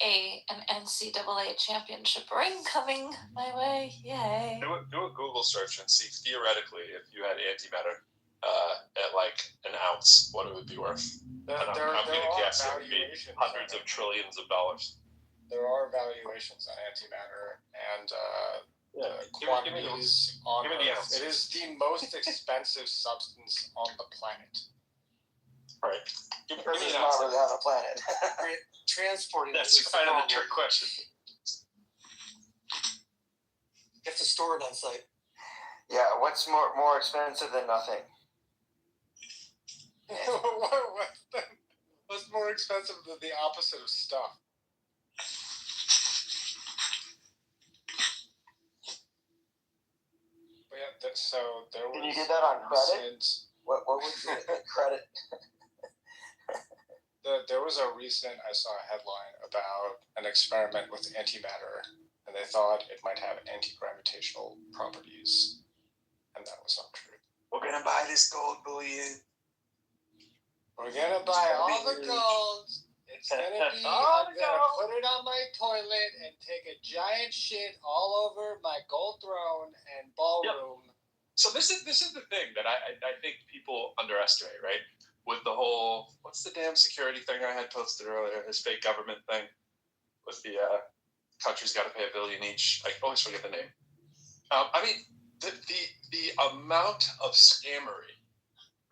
an NCAA championship ring coming my way. Yay! Do a Google search and see theoretically if you had antimatter at like an ounce, what it would be worth. I'm gonna guess it would be hundreds of trillions of dollars. There are valuations on antimatter, and the quantities on Earth. It is the most expensive substance on the planet. Right. Because it's not really on a planet. Transporting that's kind of the trick question. You have to store it on site. Yeah, what's more expensive than nothing? What's more expensive than the opposite of stuff? But yeah, so there was. Can you get that on credit? What would you credit? There was a recent, I saw a headline about an experiment with antimatter, and they thought it might have anti-gravitational properties, and that was not true. We're gonna buy this gold bullion. We're gonna buy all the gold. It's gonna be. I'm gonna put it on my toilet and take a giant shit all over my gold throne and ballroom. Yep. So this is the thing that I think people underestimate, right? With the whole, what's the damn security thing I had posted earlier? This fake government thing with the country's got to pay $1 billion each. I always forget the name. I mean, the amount of scammery,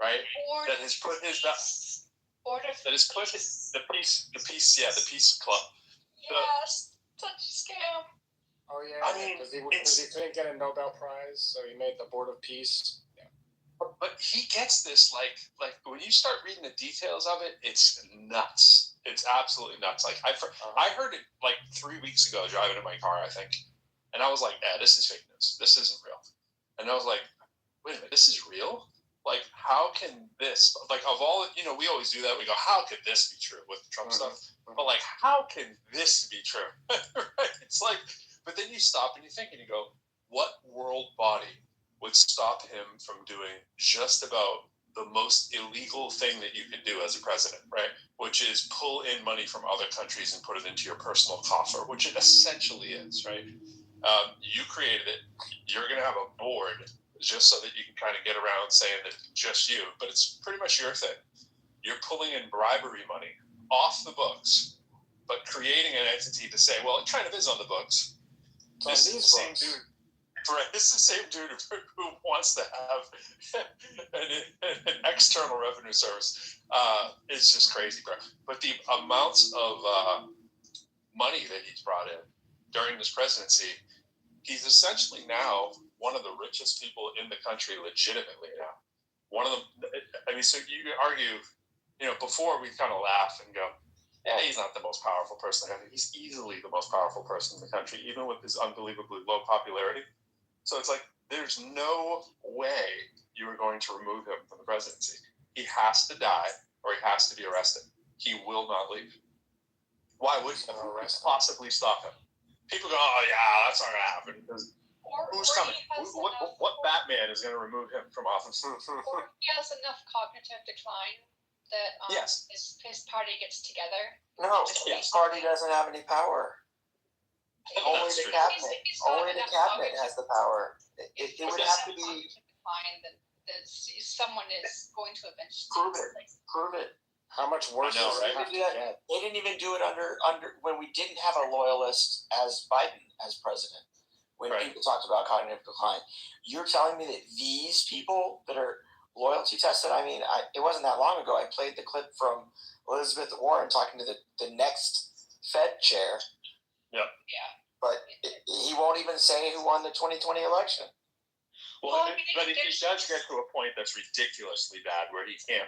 right? That has put his the peace club. Yes, such a scam. Oh yeah, I mean, because he couldn't get a Nobel Prize, so he made the Board of Peace. Yeah. But he gets this like when you start reading the details of it, it's nuts. It's absolutely nuts. Like I heard it like 3 weeks ago driving in my car, I think, and I was like, "Yeah, this is fake news. This isn't real." And I was like, "Wait a minute, this is real? Like, how can this? Like, of all we always do that. We go, how could this be true with the Trump stuff? But like, how can this be true? Right? It's like." But then you stop and you think and you go, what world body would stop him from doing just about the most illegal thing that you could do as a president, right? Which is pull in money from other countries and put it into your personal coffer, which it essentially is, right? You created it. You're going to have a board just so that you can kind of get around saying that it's just you, but it's pretty much your thing. You're pulling in bribery money off the books, but creating an entity to say, well, it kind of is on the books. This is the same dude. Right, this is the same dude who wants to have an external revenue service. It's just crazy, bro. But the amounts of money that he's brought in during this presidency, he's essentially now one of the richest people in the country, legitimately now. One of them. I mean, so you could argue, before we kind of laugh and go, yeah, he's not the most powerful person. He's easily the most powerful person in the country, even with his unbelievably low popularity. So it's like, there's no way you are going to remove him from the presidency. He has to die or he has to be arrested. He will not leave. Why would you possibly stop him? People go, oh yeah, that's not going to happen. Who's coming? What Batman is going to remove him from office? Or he has enough cognitive decline that his party gets together. No, his party doesn't have any power. Only the cabinet. Only the cabinet has the power. It would have to be. Someone is going to eventually prove it. How much worse is it? They didn't even do it under when we didn't have a loyalist as Biden as president. When people talked about cognitive decline, you're telling me that these people that are loyalty tested. I mean, it wasn't that long ago. I played the clip from Elizabeth Warren talking to the next Fed chair. Yep. Yeah. But he won't even say who won the 2020 election. Well, but he does get to a point that's ridiculously bad where he can't,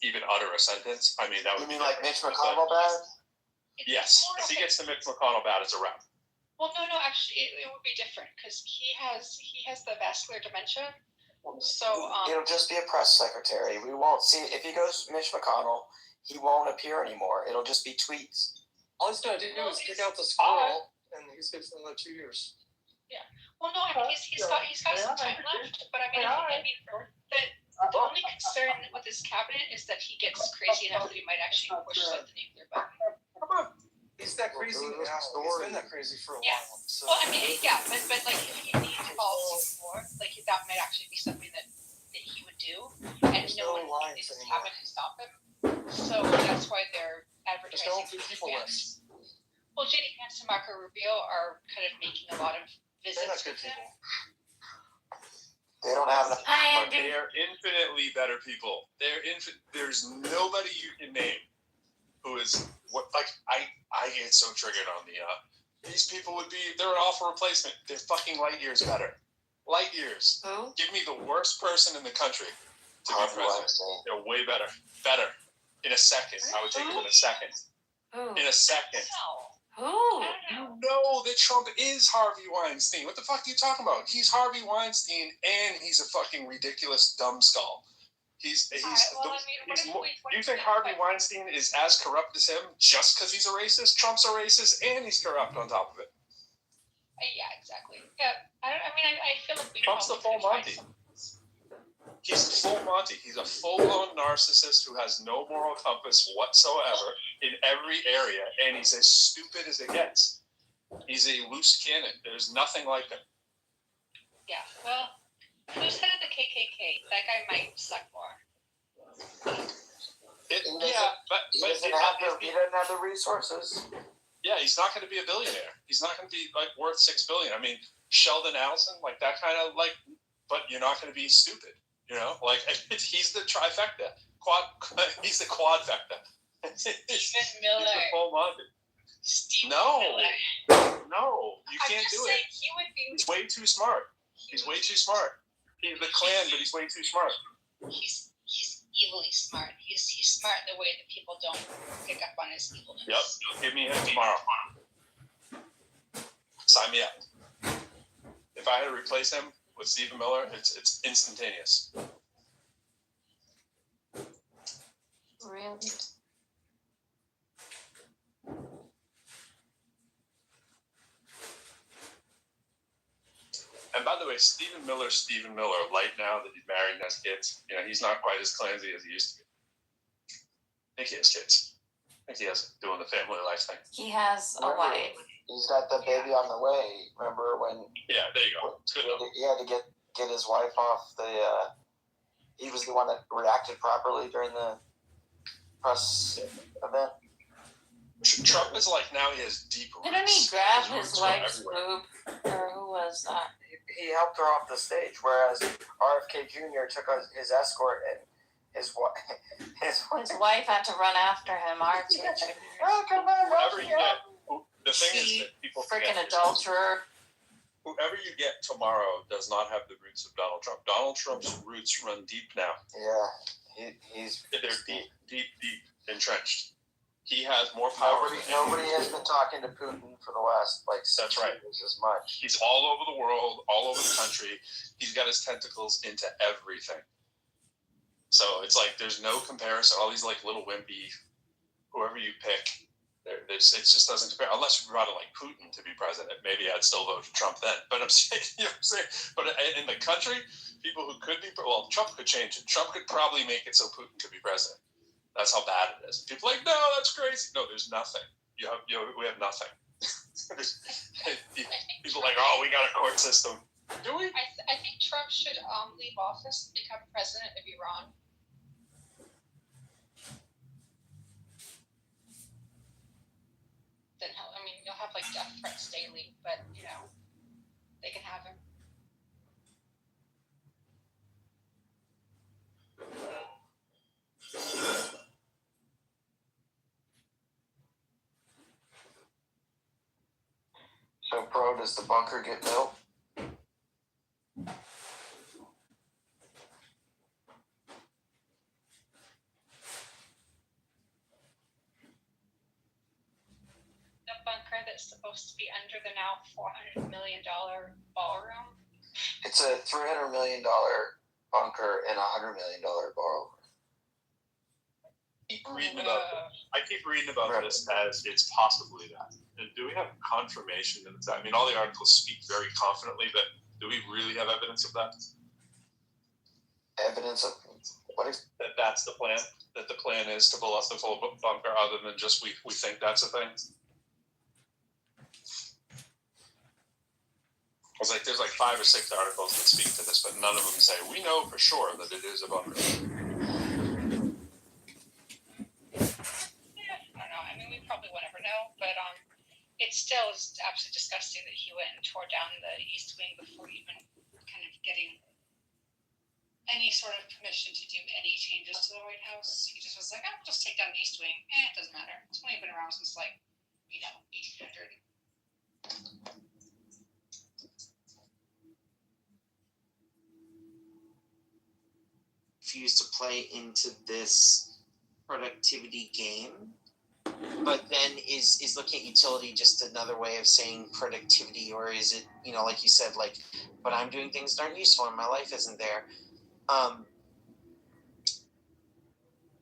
even utter a sentence. I mean, that would. You mean like Mitch McConnell bad? Yes. If he gets to Mitch McConnell bad, it's a wrap. Well, no. Actually, it would be different because he has the vascular dementia. So it'll just be a press secretary. We won't see if he goes Mitch McConnell. He won't appear anymore. It'll just be tweets. All he's gonna do is kick out the squirrel, and he's gonna spend another 2 years. Yeah. Well, no. I mean, he's got some time left, but the only concern with his cabinet is that he gets crazy enough that he might actually push something in their button. He's that crazy now. He's been that crazy for a while. So. Well, I mean, yeah, but like if he needs calls more, like that might actually be something that he would do, and no one is having to stop him. So that's why they're advertising. There's no people left. Well, JD Vance and Marco Rubio are kind of making a lot of visits with him. They don't have enough. But they are infinitely better people. There's nobody you can name who is what like I get so triggered on the these people would be they're an awful replacement. They're fucking light years better. Light years. Who? Give me the worst person in the country to be president. They're way better. Better. In a second. I would take them in a second. Who? In a second. Who? You know that Trump is Harvey Weinstein. What the fuck are you talking about? He's Harvey Weinstein and he's a fucking ridiculous dumb skull. You think Harvey Weinstein is as corrupt as him just because he's a racist? Trump's a racist and he's corrupt on top of it. Yeah, exactly. Yeah, I feel like Trump's the full Monty. He's full Monty. He's a full-on narcissist who has no moral compass whatsoever in every area, and he's as stupid as it gets. He's a loose cannon. There's nothing like him. Yeah, well, who's head of the KKK? That guy might suck more. He doesn't have the resources. Yeah, he's not going to be a billionaire. He's not going to be like worth $6 billion. I mean, Sheldon Adelson, like that kind of like, but you're not going to be stupid. You know, like he's the trifecta. He's the quadfecta. Stephen Miller. He's the full Monty. No, you can't do it. He would be. He's way too smart. He's way too smart. He's the Klan, but he's way too smart. He's evilly smart. He's smart in the way that people don't pick up on his evilness. Yep. Give me him tomorrow. Sign me up. If I had to replace him with Stephen Miller, it's instantaneous. Really? And by the way, Stephen Miller, light now that he's married and has kids, you know, he's not quite as clansy as he used to be. I think he has kids. I think he has doing the family life thing. He has a wife. He's got the baby on the way. Remember when? Yeah, there you go. It's good. He had to get his wife off the. He was the one that reacted properly during the press event. Trump is like now he has deep roots. Didn't he grab his wife's boob? Or who was that? He helped her off the stage, whereas RFK Jr. took his escort and his wife had to run after him. Oh, come on, whoever you get, the thing is that people freaking adulterer. Whoever you get tomorrow does not have the roots of Donald Trump. Donald Trump's roots run deep now. Yeah, they're deep entrenched. He has more power. Nobody has been talking to Putin for the last That's right. years as much. He's all over the world, all over the country. He's got his tentacles into everything. So it's like there's no comparison. All these like little wimpy, whoever you pick, it just doesn't compare. Unless you brought in like Putin to be president, maybe I'd still vote for Trump then. But I'm saying, you know what I'm saying. But in the country, people who could be Trump could change it. Trump could probably make it so Putin could be president. That's how bad it is. People are like, no, that's crazy. No, there's nothing. We have nothing. People are like, oh, we got a court system. Do we? I think Trump should leave office and become president of Iran. Then you'll have like death threats daily, but they can have him. So, Pro, does the bunker get built? The bunker that's supposed to be under the now $400 million ballroom. It's a $300 million bunker and a $100 million ballroom. I keep reading about this as it's possibly that. And do we have confirmation that it's that? I mean, all the articles speak very confidently, but do we really have evidence of that? Evidence of what is that's the plan? That the plan is to blow up the full bunker, other than just we think that's a thing? was like, there's like 5 or 6 articles that speak to this, but none of them say we know for sure that it is a bummer. Yeah, I don't know. I mean, we probably will never know, but it still is absolutely disgusting that he went and tore down the East Wing before even kind of getting any sort of permission to do any changes to the White House. He just was like, I'll just take down the East Wing. It doesn't matter. It's only been around since 1800. Refuse to play into this productivity game, but then is looking at utility just another way of saying productivity, or is it, like you said, like, but I'm doing things that aren't useful and my life isn't there.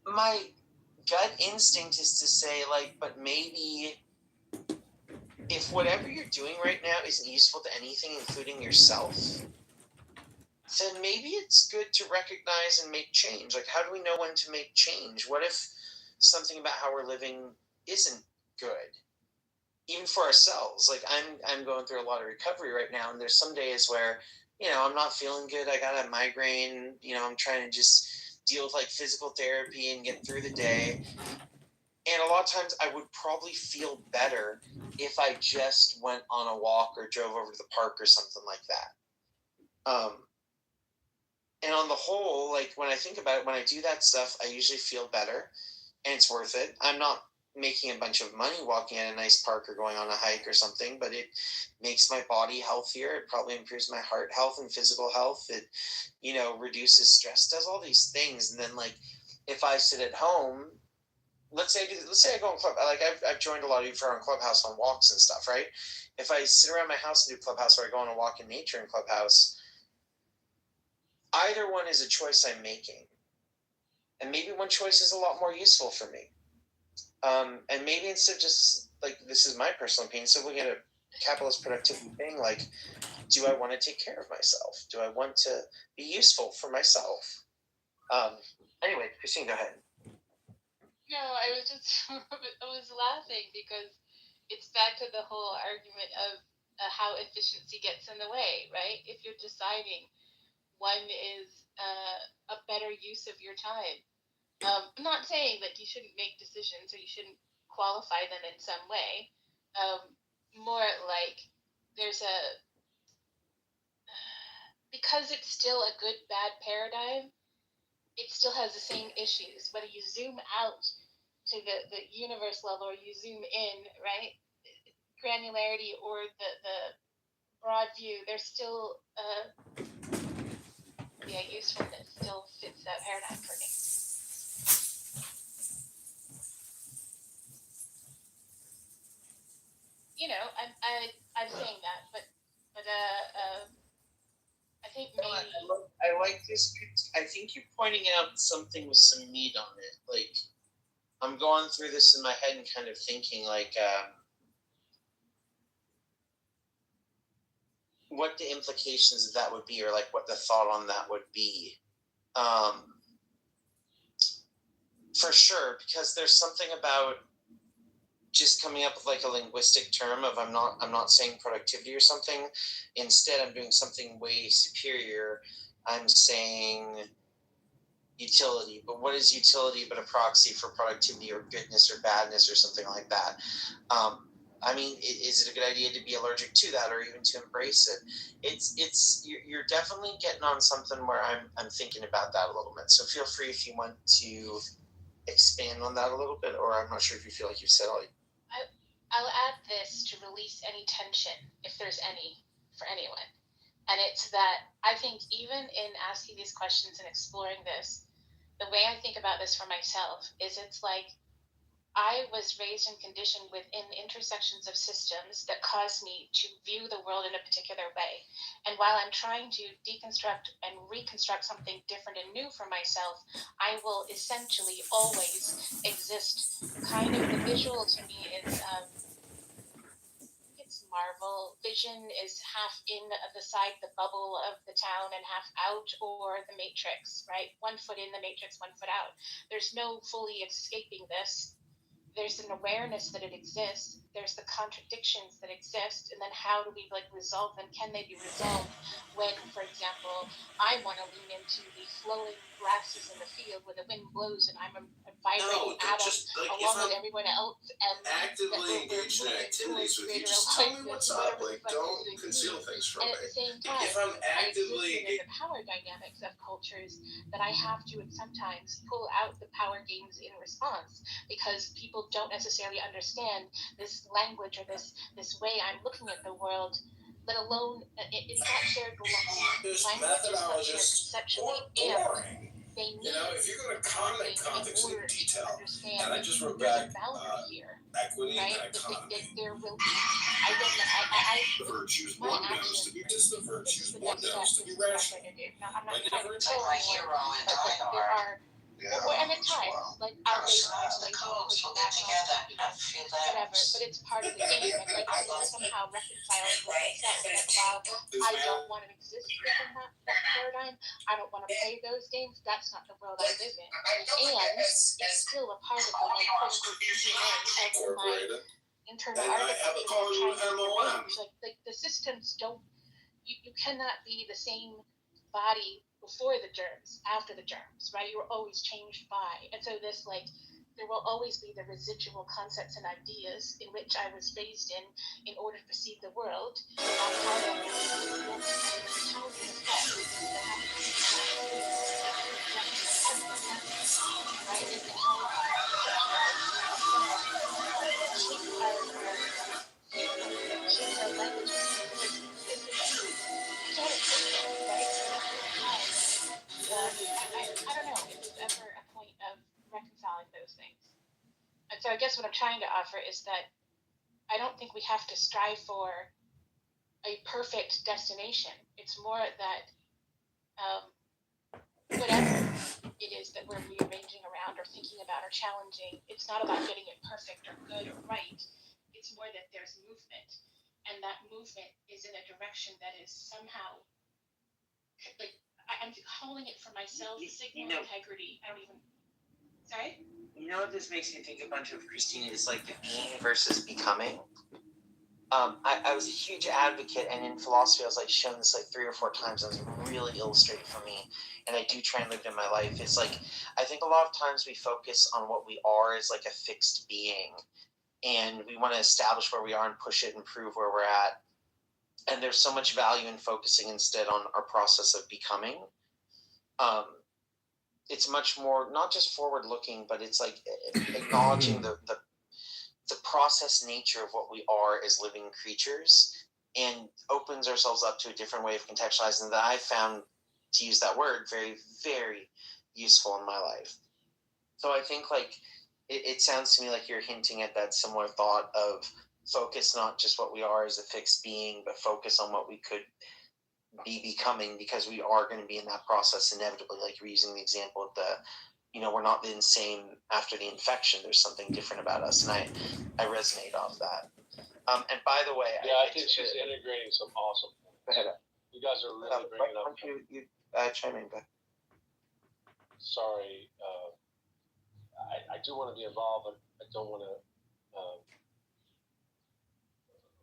My gut instinct is to say, like, but maybe if whatever you're doing right now isn't useful to anything, including yourself, then maybe it's good to recognize and make change. Like, how do we know when to make change? What if something about how we're living isn't good, even for ourselves? Like, I'm going through a lot of recovery right now, and there's some days where, I'm not feeling good. I got a migraine. I'm trying to just deal with like physical therapy and get through the day. And a lot of times I would probably feel better if I just went on a walk or drove over to the park or something like that. And on the whole, like, when I think about it, when I do that stuff, I usually feel better, and it's worth it. I'm not making a bunch of money walking at a nice park or going on a hike or something, but it makes my body healthier. It probably improves my heart health and physical health. It, reduces stress, does all these things. And then, like, if I sit at home, let's say I go on Club, like I've joined a lot of you for on Clubhouse on walks and stuff, right? If I sit around my house and do Clubhouse, or I go on a walk in nature in Clubhouse, either one is a choice I'm making. And maybe one choice is a lot more useful for me. And maybe instead of just, like, this is my personal opinion, so looking at a capitalist productivity thing, like, do I want to take care of myself? Do I want to be useful for myself? Anyway, Christine, go ahead. No, I was laughing because it's back to the whole argument of how efficiency gets in the way, right? If you're deciding one is a better use of your time. I'm not saying that you shouldn't make decisions or you shouldn't qualify them in some way. More like because it's still a good bad paradigm, it still has the same issues. Whether you zoom out to the universe level or you zoom in, right? Granularity or the broad view, there's still usefulness still fits that paradigm for me. I'm saying that, but I think maybe I like this. I think you're pointing out something with some meat on it. Like, I'm going through this in my head and kind of thinking, like, what the implications of that would be, or like what the thought on that would be. For sure, because there's something about just coming up with like a linguistic term of I'm not saying productivity or something. Instead, I'm doing something way superior. I'm saying utility. But what is utility but a proxy for productivity or goodness or badness or something like that? I mean, is it a good idea to be allergic to that or even to embrace it? You're definitely getting on something where I'm thinking about that a little bit. So feel free if you want to expand on that a little bit, or I'm not sure if you feel like you've said all. I'll add this to release any tension, if there's any, for anyone. And it's that I think even in asking these questions and exploring this, the way I think about this for myself is it's like I was raised and conditioned within intersections of systems that caused me to view the world in a particular way. And while I'm trying to deconstruct and reconstruct something different and new for myself, I will essentially always exist. Kind of the visual to me is it's Marvel. Vision is half in the side, the bubble of the town, and half out, or the Matrix, right? 1 foot in the Matrix, 1 foot out. There's no fully escaping this. There's an awareness that it exists, there's the contradictions that exist, and then how do we like resolve them? Can they be resolved when, for example, I want to lean into the flowing grasses in the field where the wind blows and I'm a vibrating atom just like along with everyone else, and actively engaged in activities with you, just tell me what's up. Like, don't conceal things from and me. at the same time, If I'm actively in the power dynamics of cultures, that I have to sometimes pull out the power games in response, because people don't necessarily understand this language or this way I'm looking at the world, let alone it's not shared language, it's not shared conceptually, and they need if you're going to comment context in detail, understand and I just wrote there's back a boundary here, equity right? and economy. There will be. I don't know. The virtues one knows to be just the virtues one knows to be rational. I'm not trying to tell my hero and there are. And at times, like I'll raise my voice We'll get together and feel that. whatever, but it's part of the game, and like somehow reconciling with myself. Like, while I don't want to exist within that paradigm, I don't want to play those games. That's not the world I live in, and it's still a part of the like quote-unquote DNA of my internal architecture. Like the systems don't. You cannot be the same body before the germs, after the germs, right? You were always changed by. And so this, like, there will always be the residual concepts and ideas in which I was raised in order to perceive the world. I don't know if there's ever a point of reconciling those things. And so I guess what I'm trying to offer is that I don't think we have to strive for a perfect destination. It's more that whatever it is that we're rearranging around or thinking about or challenging, it's not about getting it perfect or good or right. It's more that there's movement. And that movement is in a direction that is somehow, like, I'm calling it for myself, signal integrity. I don't even, sorry? You know what this makes me think a bunch of, Christina, is like the being versus becoming. I was a huge advocate, and in philosophy I was like shown this like 3 or 4 times. It was really illustrated for me, and I do try and live it in my life. It's like, I think a lot of times we focus on what we are as like a fixed being, and we want to establish where we are and push it and prove where we're at. And there's so much value in focusing instead on our process of becoming. It's much more not just forward looking, but it's like acknowledging the process nature of what we are as living creatures, and opens ourselves up to a different way of contextualizing that I found, to use that word, very, very useful in my life. So I think like it sounds to me like you're hinting at that similar thought of focus not just what we are as a fixed being, but focus on what we could be becoming, because we are going to be in that process inevitably. Like you're using the example of the, we're not the same after the infection. There's something different about us, and I resonate off that. And by the way, I think she's integrating some awesome things. Go ahead. You guys are really bringing up. You chime in, but sorry, I do want to be involved, but I don't want to.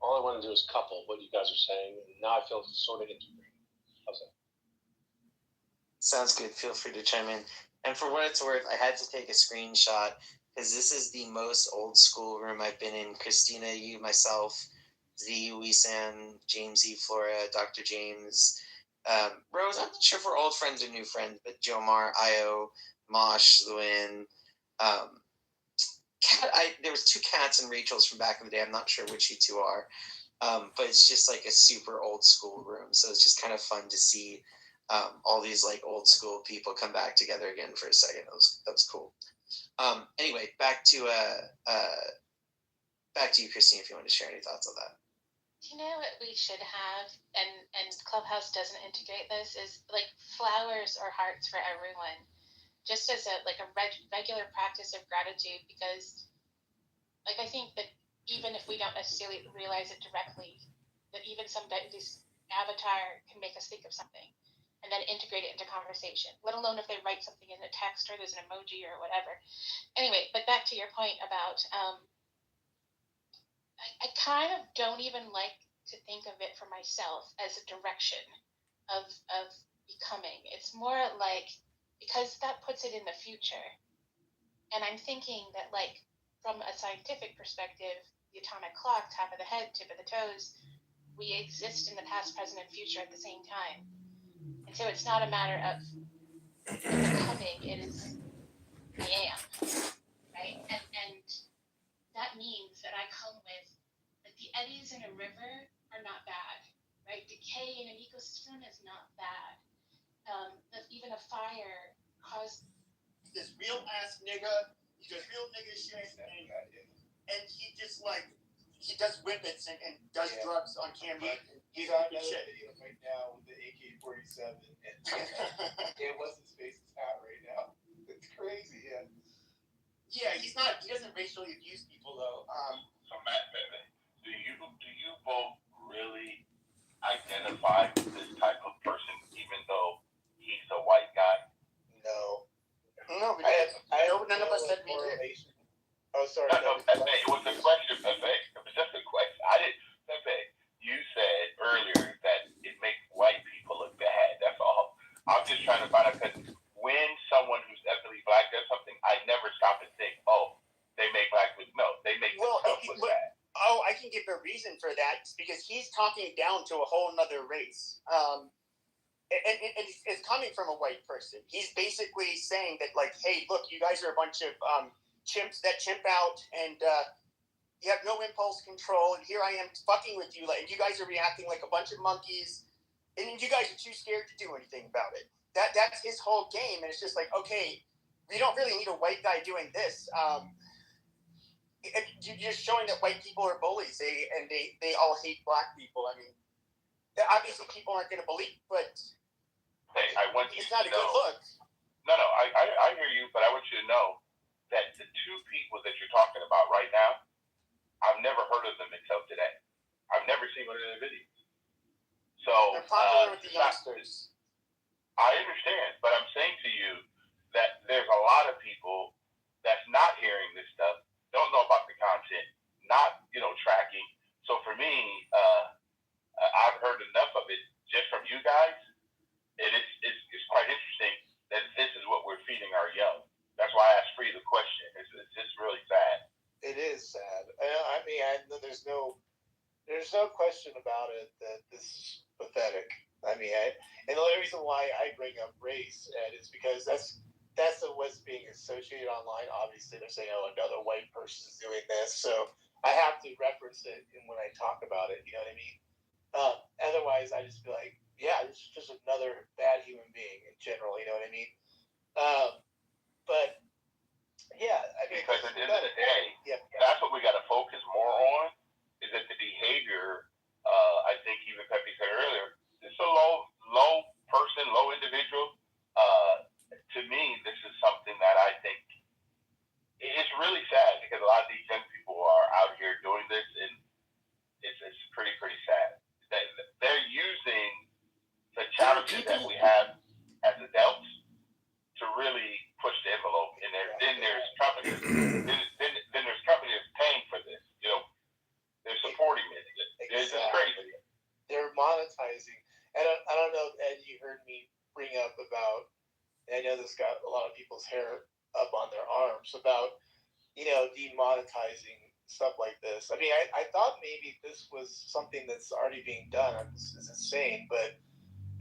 All I want to do is couple what you guys are saying, and now I feel sort of integrated. How's that? Sounds good. Feel free to chime in. And for what it's worth, I had to take a screenshot because this is the most old school room I've been in. Christina, you, myself, Z, Wisan, James E, Flora, Dr. James, Rose. I'm not sure if we're old friends or new friends, but Jomar, Io, Mosh, Lewin, Cat. There was 2 cats and Rachel's from back in the day. I'm not sure which you 2 are, but it's just like a super old school room. So it's just kind of fun to see all these like old school people come back together again for a second. That was cool. Anyway, back to you, Christine, if you want to share any thoughts on that. Do you know what we should have, and Clubhouse doesn't integrate this, is like flowers or hearts for everyone, just as a regular practice of gratitude, because like I think that even if we don't necessarily realize it directly, that even this avatar can make us think of something and then integrate it into conversation, let alone if they write something in a text or there's an emoji or whatever. Anyway, but back to your point about I kind of don't even like to think of it for myself as a direction of becoming. It's more like, because that puts it in the future. And I'm thinking that, like, from a scientific perspective, the atomic clock, top of the head, tip of the toes, we exist in the past, present, and future at the same time. And so it's not a matter of becoming, it is I am, right? And that means that I come with, like, the eddies in a river are not bad, right? Decay in an ecosystem is not bad. Even a fire caused this real ass nigga, he does real nigga shit, and he just like, he does whippets and does drugs on camera. He's on another video right now with the AK-47, and it wasn't Space's hat right now. It's crazy, yeah. Yeah, he doesn't racially abuse people though. So Matt, do you both really identify with this type of person, even though he's a white guy? No. No, none of us said we did. Oh, sorry. No, Pepe, it was a question, Pepe. It was just a question. Pepe, you said earlier that it makes white people look bad. That's all. I'm just trying to find out, because when someone who's ethnically black does something, I never stop and think, oh, they make black people. No, they make themselves look bad. Oh, I can give a reason for that. It's because he's talking down to a whole nother race. And it's coming from a white person. He's basically saying that, like, hey, look, you guys are a bunch of chimps that chimp out, and you have no impulse control, and here I am fucking with you, like, you guys are reacting like a bunch of monkeys, and you guys are too scared to do anything about it. That's his whole game, and it's just like, okay, we don't really need a white guy doing this. You're just showing that white people are bullies, and they all hate black people. I mean, obviously people aren't going to believe, but hey, I want you it's not to a good look. No, I hear you, but I want you to know that the two people that you're talking about right now, I've never heard of them until today. I've never seen one of their videos. So they're popular with the youngsters. I understand, but I'm saying to you that there's a lot of people that's not hearing this stuff, don't know about the content, not tracking. So for me, I've heard enough of it just from you guys, and it's quite interesting that this is what we're feeding our young. That's why I asked Free the question. It's just really sad. It is sad. I mean, there's no question about it that this is pathetic. I mean, and the only reason why I bring up race, Ed, is because that's what's being associated online. Obviously, they're saying, oh, another white person is doing this, so I have to reference it when I talk about it. You know what I mean? Otherwise, I just be like, yeah, this is just another bad human being in general. You know what I mean? But yeah, I mean, because at the end of the day, that's what we got to focus more on. Is that the behavior? I think even Pepe said earlier, it's a low person, low individual. To me, this is something that I think it's really sad, because a lot of these young people are out here doing this, and it's pretty sad. They're using the challenges that we have as adults to really push the envelope, and then there's companies, then there's companies paying for this. They're supporting it. It's crazy. They're monetizing, and I don't know, Ed, you heard me bring up about, and I know this got a lot of people's hair up on their arms about, demonetizing stuff like this. I mean, I thought maybe this was something that's already being done. This is insane, but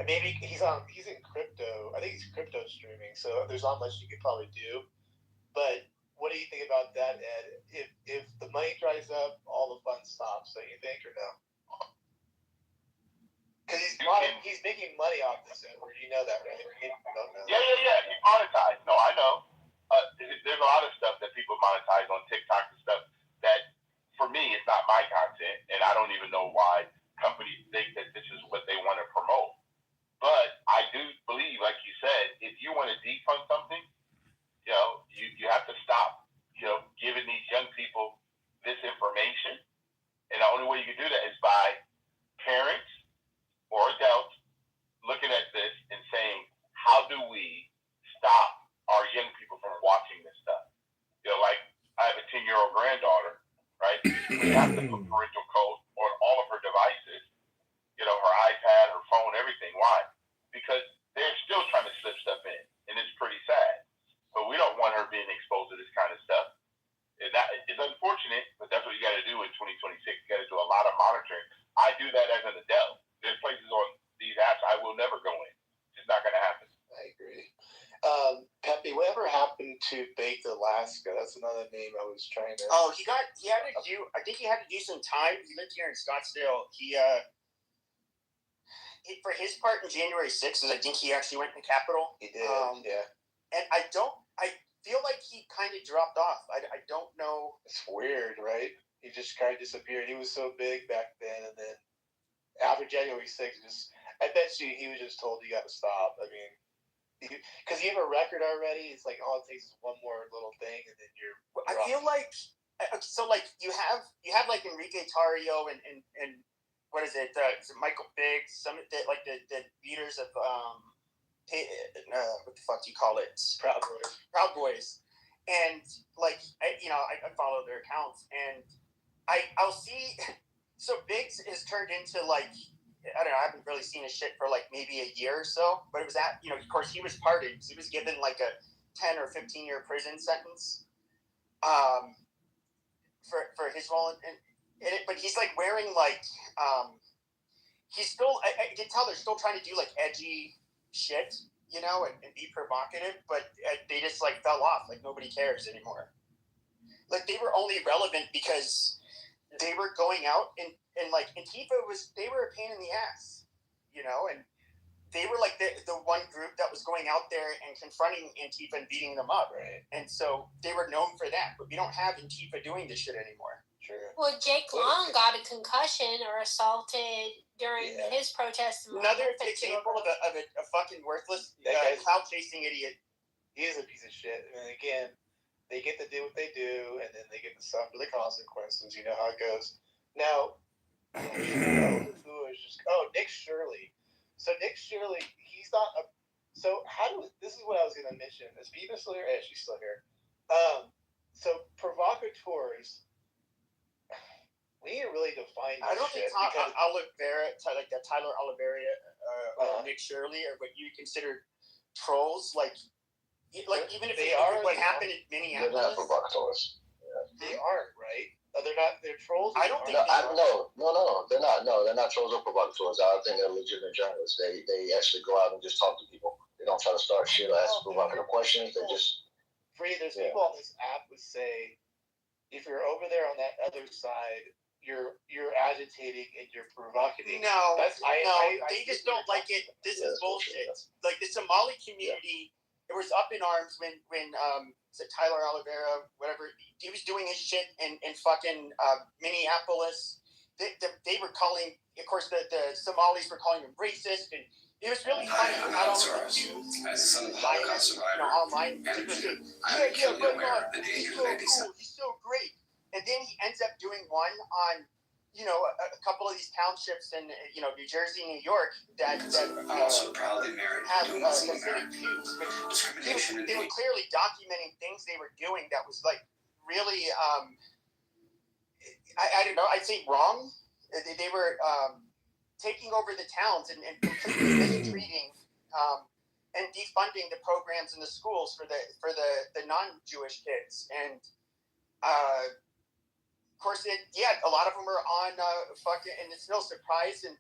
maybe he's in crypto. I think he's crypto streaming, so there's not much you could probably do. But what do you think about that, Ed? If the money dries up, all the fun stops, don't you think, or no? Because he's making money off this, Edward. You know that, right? You don't know. Yeah. He monetized. No, I know. There's a lot of stuff that people monetize on TikTok and stuff that, for me, it's not my content, and I don't even know why companies think that this is what they want to promote. But I do believe, like you said, if you want to defund something, you have to stop, giving these young people this information. And the only way you can do that is by parents or adults looking at this and saying, how do we stop our young people from watching this stuff? Like, I have a 10-year-old granddaughter, right? We have to put anything. Why? Because they're still trying to slip stuff in, and it's pretty sad. But we don't want her being exposed to this kind of stuff. And that is unfortunate, but that's what you got to do in 2026. You got to do a lot of monitoring. I do that as an adult. There's places on these apps I will never go in. It's not going to happen. I agree. Pepe, whatever happened to Baked Alaska? That's another name I was trying to. Oh, he had to do. I think he had to do some time. He lived here in Scottsdale. He for his part in January 6th, I think he actually went to the Capitol. He did. Yeah. And I feel like he kind of dropped off. I don't know. It's weird, right? He just kind of disappeared. He was so big back then, and then after January 6th, I bet you he was just told you got to stop. I mean, because you have a record already. It's like all it takes is one more little thing, and then you're. I feel like so. Like you have like Enrique Tarrio and what is it? Is it Michael Biggs? Some like the leaders of what the fuck do you call it? Proud Boys, and like I follow their accounts, and I'll see. So Biggs has turned into like. I don't know. I haven't really seen his shit for like maybe a year or so, but it was of course, he was pardoned. He was given like a 10 or 15-year prison sentence, for his role in it. But he's like wearing like, he's still. I can tell they're still trying to do like edgy shit, and be provocative, but they just like fell off. Like nobody cares anymore. Like they were only relevant because they were going out and like Antifa they were a pain in the ass, and they were like the one group that was going out there and confronting Antifa and beating them up. Right. And so they were known for that, but we don't have Antifa doing this shit anymore. Sure. Well, Jake Long got a concussion or assaulted during his protest. Another example of a fucking worthless clout chasing idiot. He is a piece of shit. And again, they get to do what they do, and then they get to suffer the consequences. You know how it goes. Now, who is just Nick Shirley. So Nick Shirley, he's not a. So this is what I was going to mention. Is Viva still here? Yeah, she's still here. So provocateurs. We need to really define. I don't think Oliveira, like that Tyler Oliveira, Nick Shirley, are what you consider trolls. Like even if they are, what happened in Minneapolis. They're not provocateurs. Yeah. They aren't, right? They're not. They're trolls. I don't think. No, they're not. No, they're not trolls or provocateurs. I think they're legitimate journalists. They actually go out and just talk to people. They don't try to start shit or ask provocative questions. They just. There's people on this app would say, if you're over there on that other side, you're agitating and you're provocating. No, they just don't like it. This is bullshit. Like the Somali community, it was up in arms when Tyler Oliveira, whatever, he was doing his shit in fucking Minneapolis. They were calling, of course, the Somalis were calling him racist, and it was really funny how all of the news, online, people say, he's so cool, he's so great. And then he ends up doing one on, a couple of these townships in, New Jersey, New York that have Hasidic Jews, which they were clearly documenting things they were doing that was like really, I don't know, I'd say wrong. They were taking over the towns and completely mistreating and defunding the programs in the schools for the non-Jewish kids. And of course, a lot of them are on and it's no surprise, and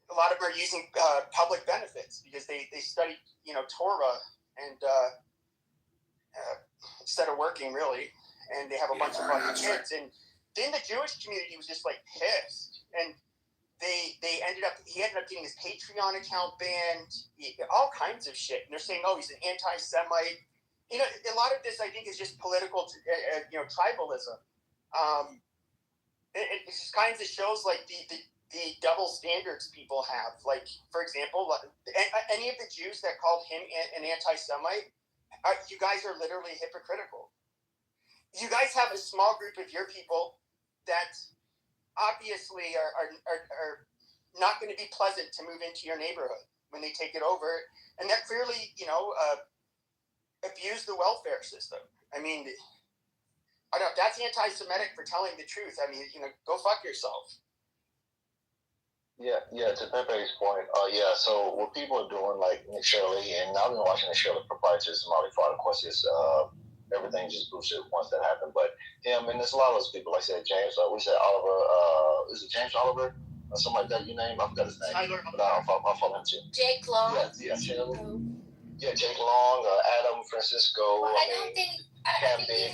a lot of them are using public benefits because they study, Torah and instead of working really, and they have a bunch of fucking kids. And then the Jewish community was just like pissed, and he ended up getting his Patreon account banned, all kinds of shit. And they're saying, he's an anti-Semite. A lot of this I think is just political, tribalism. It just kind of shows like the double standards people have. Like, for example, any of the Jews that called him an anti-Semite, you guys are literally hypocritical. You guys have a small group of your people that obviously are not going to be pleasant to move into your neighborhood when they take it over, and that clearly, abuse the welfare system. I mean, I don't know, that's anti-Semitic for telling the truth. I mean, go fuck yourself. Yeah. To Pepe's point, so what people are doing, like Nick Shirley, and I've been watching Nick Shirley proprietary Somali fraud. Of course, it's everything just bullshit once that happened. But him and there's a lot of those people. Like I said, James. We said Oliver. Is it James Oliver or something like that? You name? I forgot his name. Tyler. But I'll follow him too. Jake Long. Yeah. Jake Long, Adam Francisco. Well, I think you have to be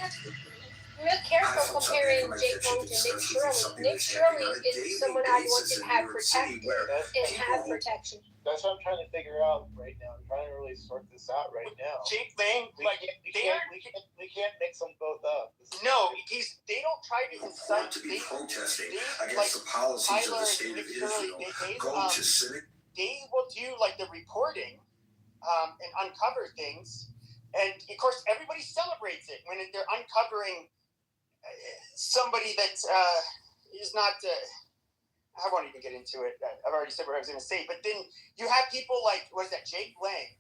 real careful comparing Jake Long to Nick Shirley. Nick Shirley is someone I want to have protected and have protection. That's what I'm trying to figure out right now. I'm trying to really sort this out right now. Jake Lang, we can't mix them both up. No, they don't try to incite. To be protesting against the policies of the state of Israel. Go to civic. They will do like the reporting and uncover things, and of course everybody celebrates it when they're uncovering somebody that is not. I won't even get into it. I've already said what I was going to say. But then you have people like, what is that, Jake Lang?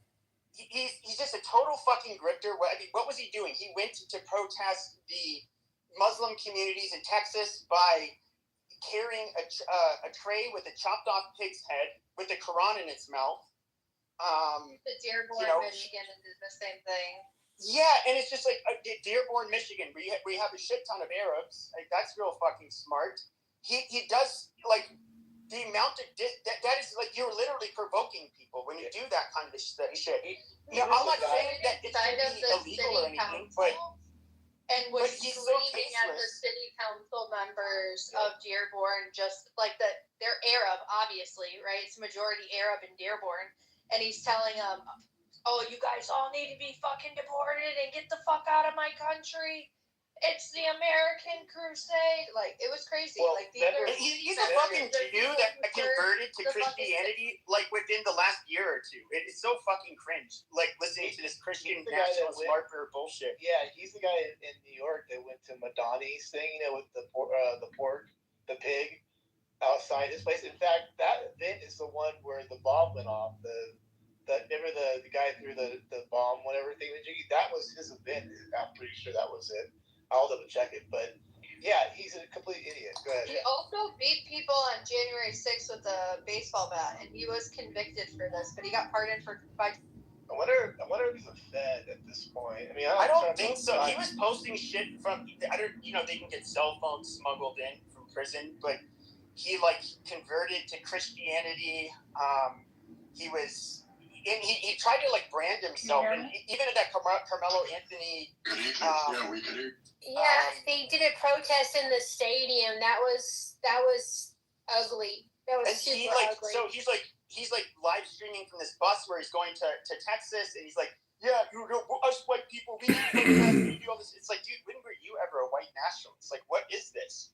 He's just a total fucking grifter. What was he doing? He went to protest the Muslim communities in Texas by carrying a tray with a chopped off pig's head with the Quran in its mouth. The Dearborn, Michigan did the same thing. Yeah, and it's just like Dearborn, Michigan, where you have a shit ton of Arabs. Like, that's real fucking smart. He does, like, the amount of that is like you're literally provoking people when you do that kind of shit. I'm not saying that it's illegal or anything, but and was screaming at the city council members of Dearborn, just like they're Arab, obviously, right? It's majority Arab in Dearborn, and he's telling them, "Oh, you guys all need to be fucking deported and get the fuck out of my country. It's the American crusade." Like, it was crazy. Well, like, he's a fucking Jew that converted to Christianity like within the last year or two. It is so fucking cringe. Like, listening to this Christian nationalist marker bullshit. Yeah, he's the guy in New York that went to Madani's thing, with the the pig outside his place. In fact, that event is the one where the bomb went off. Remember the guy threw the bomb, whatever thing. That was his event. I'm pretty sure that was it. I'll double check it, but yeah, he's a complete idiot. Go ahead. He also beat people on January 6th with a baseball bat, and he was convicted for this, but he got pardoned for 5. I wonder if he's a Fed at this point. I mean, I don't think so. He was posting shit from they can get cell phones smuggled in from prison, but he converted to Christianity. He was. And he tried to brand himself, and even at that Carmelo Anthony. They did a protest in the stadium. That was ugly. That was super ugly. So he's live streaming from this bus where he's going to Texas, and he's like, "Yeah, us white people, we need to do all this." It's like, dude, when were you ever a white nationalist? Like, what is this?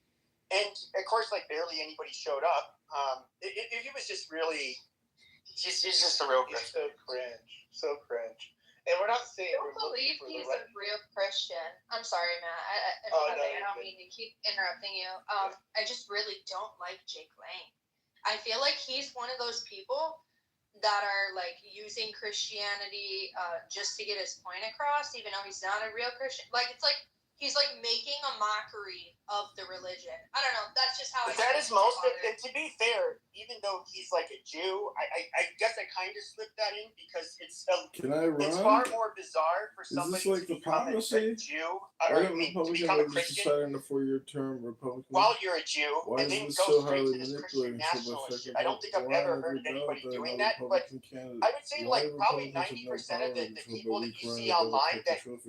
And of course, barely anybody showed up. He was just really. He's just a real cringe. So cringe. And we're not saying. I don't believe he's a real Christian. I'm sorry, Matt. I don't mean to keep interrupting you. I just really don't like Jake Lang. I feel like he's one of those people that are using Christianity just to get his point across, even though he's not a real Christian. It's like he's making a mockery of the religion. I don't know. That's just how. That is most of. And to be fair, even though he's a Jew, I guess I kind of slipped that in because it's. It's far more bizarre for somebody to become a Jew. To become a Christian. Deciding a 4-year term Republican. While you're a Jew, and then go straight to this Christian nationalist shit. I don't think I've ever heard of anybody doing that, but I would say probably 90% of the people that you see online that. They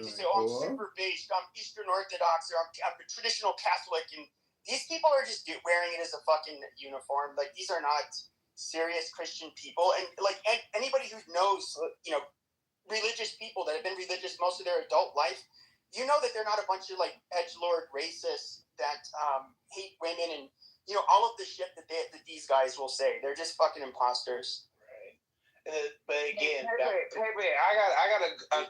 say, "Oh, I'm super based. I'm Eastern Orthodox, or I'm a traditional Catholic," and these people are just wearing it as a fucking uniform. These are not serious Christian people, and anybody who knows, religious people that have been religious most of their adult life, that they're not a bunch of edgelord racists that hate women and all of the shit that these guys will say. They're just fucking imposters. But again, Pepe, I got a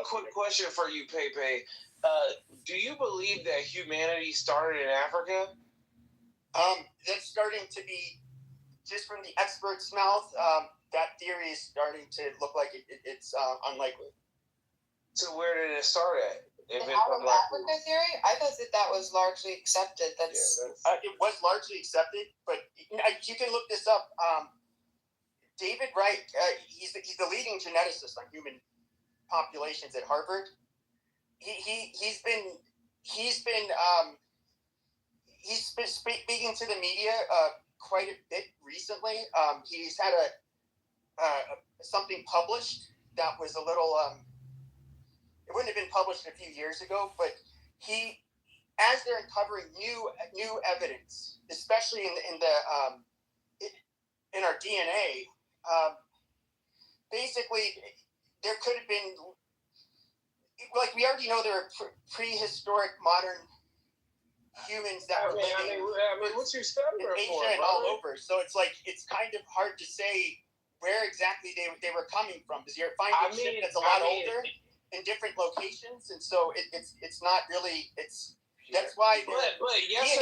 quick question for you, Pepe. Do you believe that humanity started in Africa? That's starting to be, just from the expert's mouth, that theory is starting to look like it's unlikely. So where did it start at? If the it's out a of black Africa theory, I thought that was largely accepted. it was largely accepted, but you can look this up. David Wright, he's the leading geneticist on human populations at Harvard. He's been speaking to the media quite a bit recently. He's had something published that was a little it wouldn't have been published a few years ago, but as they're uncovering new evidence, especially in our DNA, basically there could have been, like, we already know there are prehistoric modern humans that were living. I mean, what's your stutter in for, Asia and brother? all over. So it's kind of hard to say where exactly they were coming from, because you're finding shit that's a lot older in different locations, and so it's not really that's why. But yes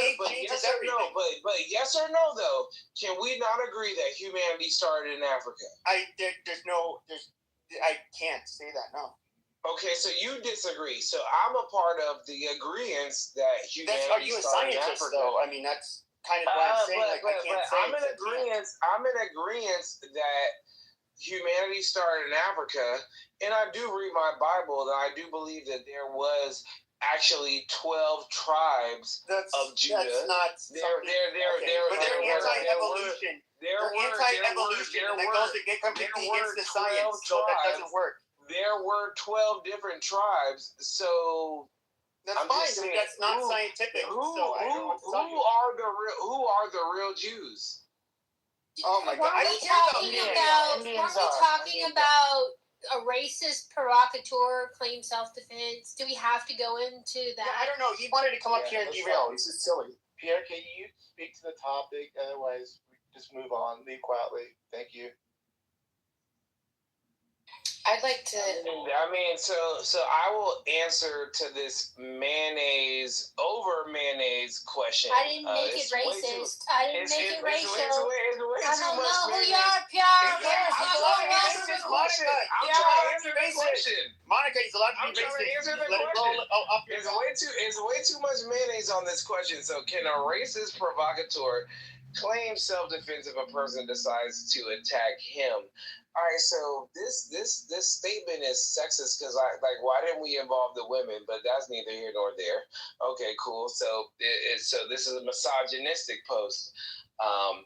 or no though, can we not agree that humanity started in Africa? I can't say that, no. Okay, so you disagree. So I'm a part of the agreement that humanity are you a scientist, though? I mean, that's kind of what I'm saying. I can't say. I'm in agreement that humanity started in Africa, and I do read my Bible, and I do believe that there was actually 12 tribes of Judah. That's not they're anti-evolution. They're anti-evolution, and that goes completely against the science, so that doesn't work. There were 12 different tribes, so that's fine. Saying, that's not scientific. Who are the real Jews? Oh my God! Weren't we talking about a racist provocateur claim self-defense? Do we have to go into that? Yeah, I don't know. He wanted to come up here and derail. This is silly. Pierre, can you speak to the topic? Otherwise, we just move on. Leave quietly. Thank you. I'd like to. So I will answer to this mayonnaise question. I didn't make it racist. I didn't make it racial. I don't know who you are, Pierre. I'm trying to answer the question. Monica, he's allowed to be racist. There's way too much mayonnaise on this question. So can a racist provocateur claim self-defense if a person decides to attack him? All right, so this statement is sexist because why didn't we involve the women? But that's neither here nor there. Okay, cool. So this is a misogynistic post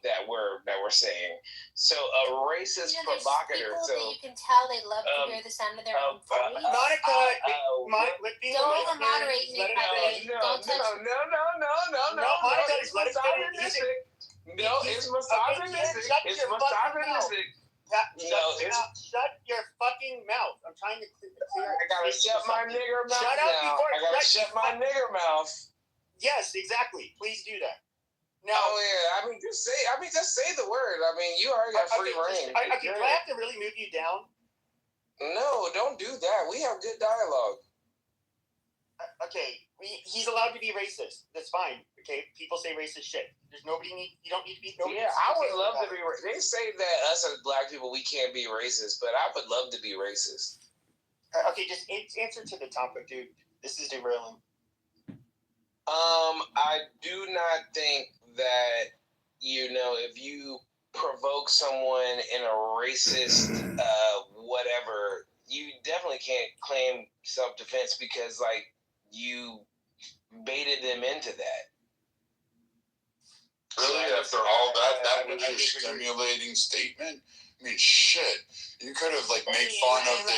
that we're saying. So a racist provocateur. So you can tell they love to hear the sound of their own voice. Monica, don't over moderate me. Don't touch. No. Monica, it's misogynistic. No, it's misogynistic. It's misogynistic. Shut your fucking mouth. I'm trying to clear. I gotta shut my nigger mouth. Shut up before I gotta shut my nigger mouth. Yes, exactly. Please do that. No, I mean, just say the word. I mean, you already got free reign. Do I have to really move you down? No, don't do that. We have good dialogue. Okay, he's allowed to be racist. That's fine. Okay, people say racist shit. You don't need to be. Yeah, I would love to be. They say that us as black people, we can't be racist, but I would love to be racist. Okay, just answer to the topic, dude. This is derailing. I do not think that if you provoke someone in a racist whatever, you definitely can't claim self-defense because you baited them into that. Really, after all that was your stimulating statement? I mean, shit. You could have made fun of the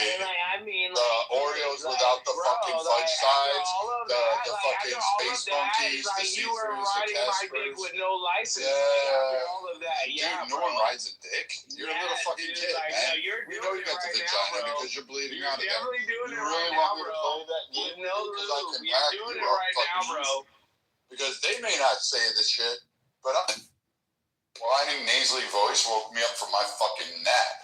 Oreos without the fucking fudge sides, the fucking space monkeys, the see-throughs, the Caspers. With no license. All of that. Dude, no one rides a dick. You're a little fucking kid, man. We know you got the vagina because you're bleeding out again. You really want me to play that game because I can back you up, fucking bro. Because they may not say this shit, but whining nasally voice woke me up from my fucking nap.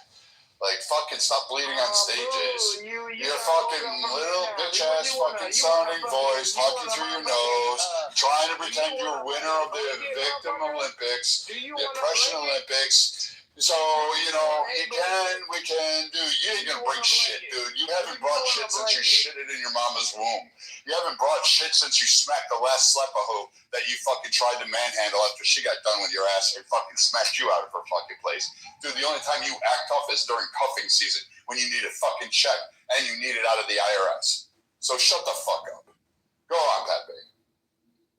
Fucking stop bleeding on stages. Your fucking little bitch ass fucking sounding voice talking through your nose, trying to pretend you're winner of the Victim Olympics, the Oppression Olympics. So, we can do, you ain't gonna bring shit, dude. You haven't brought shit since you shitted in your mama's womb. You haven't brought shit since you smacked the last slepahoe that you fucking tried to manhandle after she got done with your ass and fucking smacked you out of her fucking place. Dude, the only time you act tough is during cuffing season when you need a fucking check and you need it out of the IRS. So shut the fuck up. Go on, Pepe.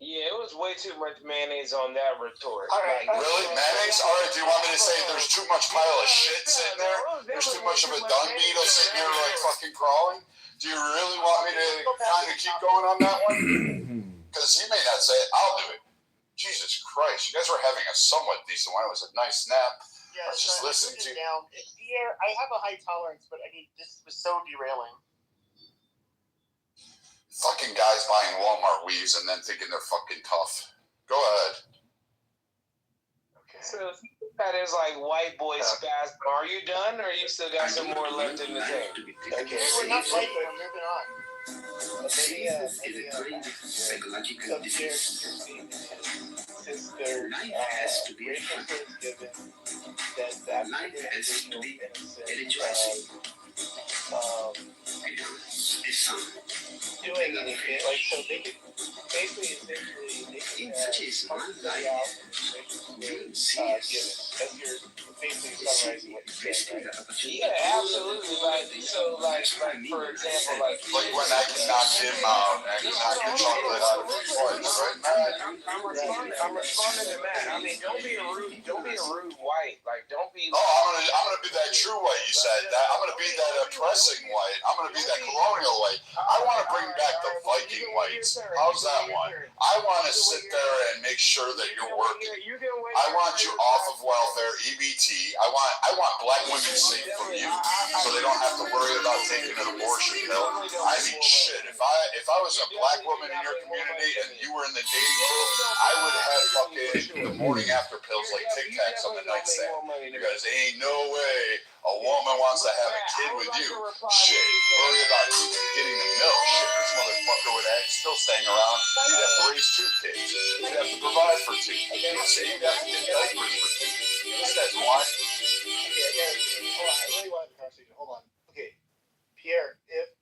Yeah, it was way too much mayonnaise on that retort. Really? Mayonnaise? All right, do you want me to say there's too much pile of shit sitting there? There's too much of a dung beetle sitting here like fucking crawling? Do you really want me to kind of keep going on that one? Because you may not say it. I'll do it. Jesus Christ. You guys were having a somewhat decent one. It was a nice nap. I was just listening to you. Pierre, I have a high tolerance, but I mean, this was so derailing. Fucking guys buying Walmart weaves and then thinking they're fucking tough. Go ahead. Okay. So that is like white boy spasm. Are you done, or you still got some more left in the tank? Okay, we're not fighting. We're moving on. Psychological disease. Since there's racial service given that Life has to be a choice. Doing anything like so they could basically pump somebody out and that's your basically summarizing what you said, right? Yeah, absolutely. Like for example, like when I can knock him out and knock your chocolate out of his voice, right, Matt? I'm responding to Matt. I mean, don't be a rude white. Like, don't be. Oh, I'm gonna be that true white. You said that. I'm gonna be that oppressing white. I'm gonna be that colonial white. I want to bring back the Viking whites. How's that one? I want to sit there and make sure that you're working. I want you off of welfare, EBT. I want black women safe from you, so they don't have to worry about taking an abortion pill. I mean, shit. If I was a black woman in your community and you were in the dating pool, I would have fucking the morning after pills like Tic Tacs on the nightstand. Because ain't no way a woman wants to have a kid with you. Shit, worry about getting the milk. Shit, this motherfucker would still staying around. You'd have to raise 2 kids. You'd have to provide for 2. You'd have to get diapers for 2. This guy's white. Okay, I really want the conversation. Hold on. Okay, Pierre, if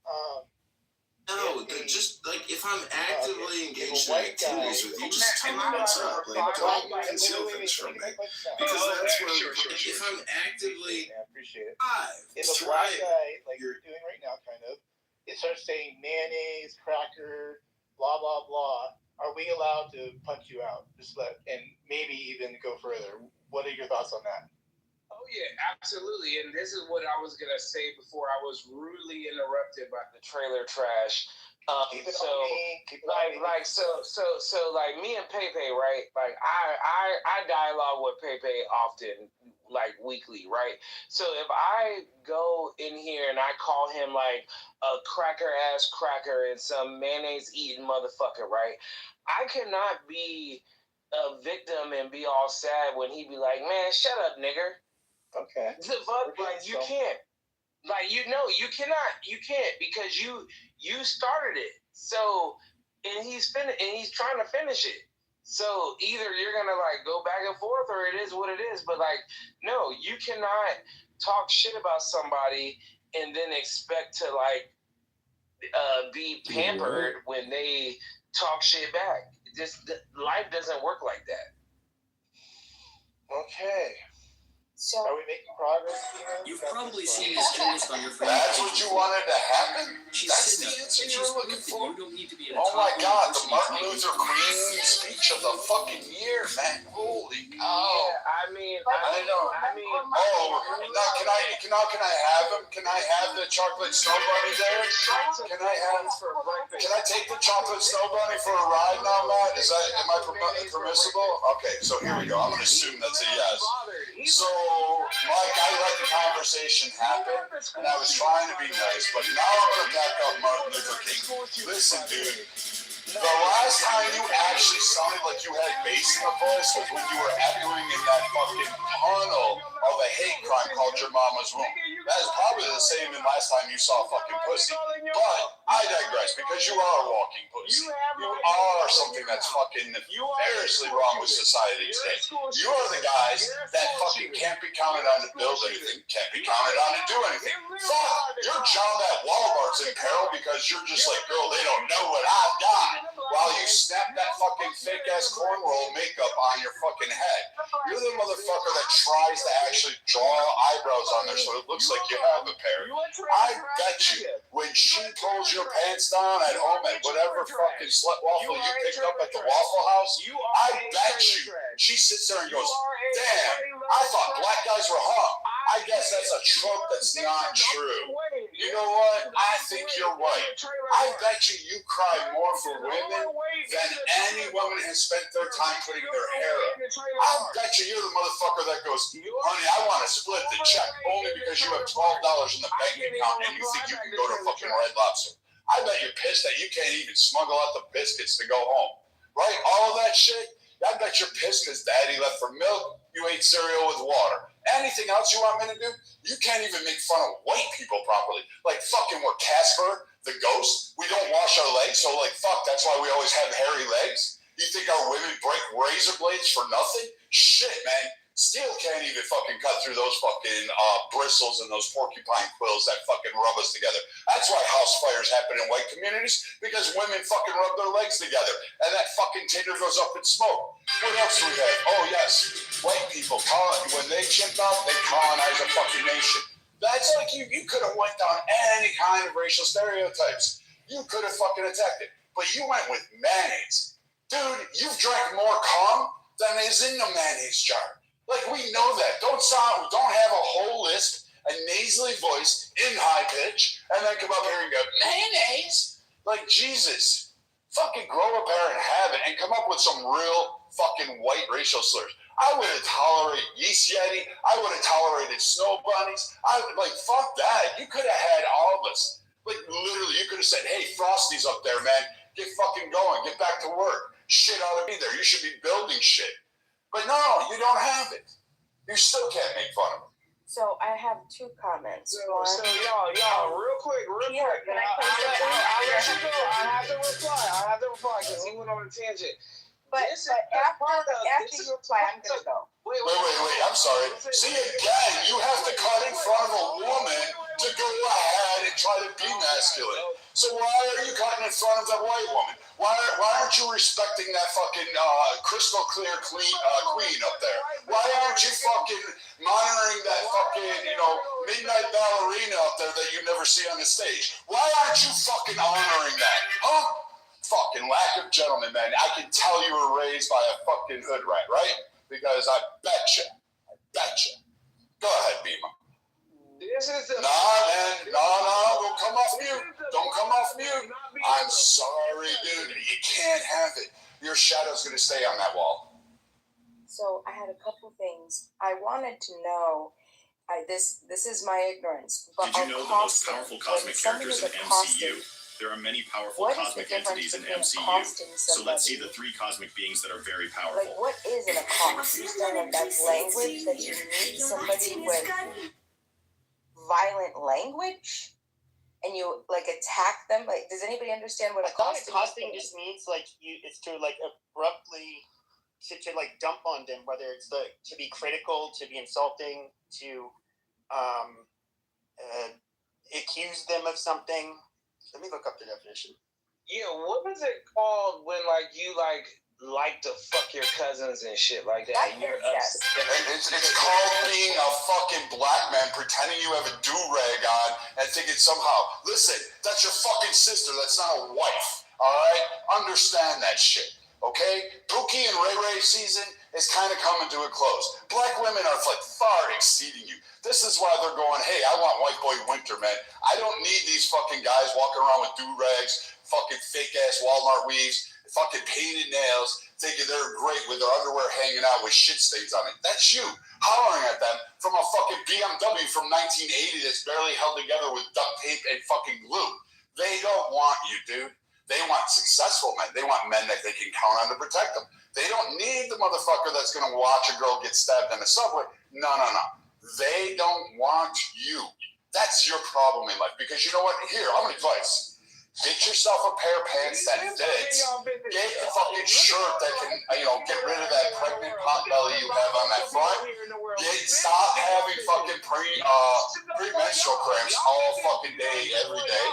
just like if I'm actively engaged in activities with you, just tell me what's up. Like, don't conceal things from me. Because that's what if I'm actively, I appreciate it. If a black guy, like you're doing right now, kind of, it starts saying mayonnaise, cracker, blah blah blah. Are we allowed to punch you out? And maybe even go further. What are your thoughts on that? Oh yeah, absolutely. And this is what I was gonna say before I was rudely interrupted by the trailer trash. Like me and Pepe, right? Like I dialogue with Pepe often, like weekly, right? So if I go in here and I call him like a cracker ass cracker and some mayonnaise eating motherfucker, right? I cannot be a victim and be all sad when he be like, man, shut up, nigger. Okay. The fuck, like you can't. Like you can't because you started it. So and he's trying to finish it. So either you're gonna like go back and forth or it is what it is. But like no, you cannot talk shit about somebody and then expect to like be pampered when they talk shit back. Just life doesn't work like that. Okay. So are we making progress? You've probably seen this post on your friend. That's what you wanted to happen? That's the answer you were looking for? Oh my God, the Martin Luther King speech of the fucking year, man. Holy cow. Yeah, I mean. Oh, now can I have him? Can I have the chocolate snow bunny there? Can I take the chocolate snow bunny for a ride now, Matt? Am I permissible? Okay, so here we go. I'm gonna assume that's a yes. So, Mike, I let the conversation happen, and I was trying to be nice, but now I'm going to back up Martin Luther King. Listen, dude, the last time you actually sounded like you had bass in the voice was when you were echoing in that fucking tunnel of a hate crime called Your Mama's Womb. That is probably the same as last time you saw fucking pussy. But I digress, because you are a walking pussy. You are something that's fucking variously wrong with society today. You are the guys that fucking can't be counted on to build anything, can't be counted on to do anything. Fuck, you're John that Walmart's in peril because you're just like, girl, they don't know what I've got. While you snap that fucking fake ass cornrow makeup on your fucking head. You're the motherfucker that tries to actually draw eyebrows on there so it looks like you have a pair. I bet you when she pulls your pants down at home at whatever fucking slut waffle you picked up at the Waffle House, I bet you she sits there and goes, damn, I thought black guys were hot. I guess that's a trope that's not true. You know what? I think you're right. I bet you cry more for women than any woman has spent their time putting their hair up. I bet you're the motherfucker that goes, honey, I want to split the check only because you have $12 in the bank account and you think you can go to fucking Red Lobster. I bet you're pissed that you can't even smuggle out the biscuits to go home. Right? All of that shit. I bet you're pissed because daddy left for milk. You ate cereal with water. Anything else you want me to do? You can't even make fun of white people properly. Like fucking we're Casper, the ghost. We don't wash our legs, so like fuck, that's why we always have hairy legs. You think our women break razor blades for nothing? Shit, man. Steel can't even fucking cut through those fucking bristles and those porcupine quills that fucking rub us together. That's why house fires happen in white communities, because women fucking rub their legs together and that fucking tinder goes up in smoke. What else do we have? Oh yes, white people, when they chipped out, they colonize a fucking nation. That's like you could have went down any kind of racial stereotypes. You could have fucking attacked it, but you went with mayonnaise. Dude, you've drank more cum than is in the mayonnaise jar. Like, we know that. Don't have a whole list, a nasally voice in high pitch, and then come up here and go, mayonnaise? Like, Jesus. Fucking grow a pair and have it, and come up with some real fucking white racial slurs. I would have tolerated yeast yeti. I would have tolerated snow bunnies. Fuck that. You could have had all of us. Like, literally, you could have said, hey, Frosty's up there, man. Get fucking going. Get back to work. Shit ought to be there. You should be building shit. But no, you don't have it. You still can't make fun of it. So I have two comments. So y'all, real quick. Can I I'll let you go. I have to reply because he went on a tangent. But after you reply, I'm gonna go. Wait, I'm sorry. See, again, you have to cut in front of a woman to go ahead and try to be masculine. So why are you cutting in front of that white woman? Why aren't you respecting that fucking crystal clear queen up there? Why aren't you fucking monitoring that fucking, midnight ballerina up there that you never see on the stage? Why aren't you fucking honoring that? Huh? Fucking lack of gentleman, man. I can tell you were raised by a fucking hood rat, right? Because I betcha. Go ahead, Beamer. This is No, don't come off mute. I'm sorry, dude. You can't have it. Your shadow's gonna stay on that wall. So I had a couple things. I wanted to know. This is my ignorance. But did you know the most powerful cosmic characters in MCU? There are many powerful cosmic entities in MCU. So let's see the three cosmic beings that are very powerful. Like, what is an accost? That's language that you meet somebody with violent language, and you attack them. Like, does anybody understand what accosting just means? It's to abruptly to dump on them, whether it's to be critical, to be insulting, to accuse them of something. Let me look up the definition. Yeah, what is it called when you like to fuck your cousins and shit like that? Yes. It's called being a fucking black man pretending you have a do-rag on and thinking somehow, listen, that's your fucking sister, that's not a wife, alright? Understand that shit, okay? Pookie and Ray Ray season is kind of coming to a close. Black women are far exceeding you. This is why they're going, hey, I want white boy winter, man. I don't need these fucking guys walking around with do-rags, fucking fake-ass Walmart weaves, fucking painted nails, thinking they're great with their underwear hanging out with shit stains on it. That's you hollering at them from a fucking BMW from 1980 that's barely held together with duct tape and fucking glue. They don't want you, dude. They want successful men. They want men that they can count on to protect them. They don't need the motherfucker that's going to watch a girl get stabbed in a subway. No. They don't want you. That's your problem in life. Because you know what? Here, I'm advice. Get yourself a pair of pants that fits. Get a fucking shirt that can, get rid of that pregnant pot belly you have on that front. Stop having fucking premenstrual cramps all fucking day, every day.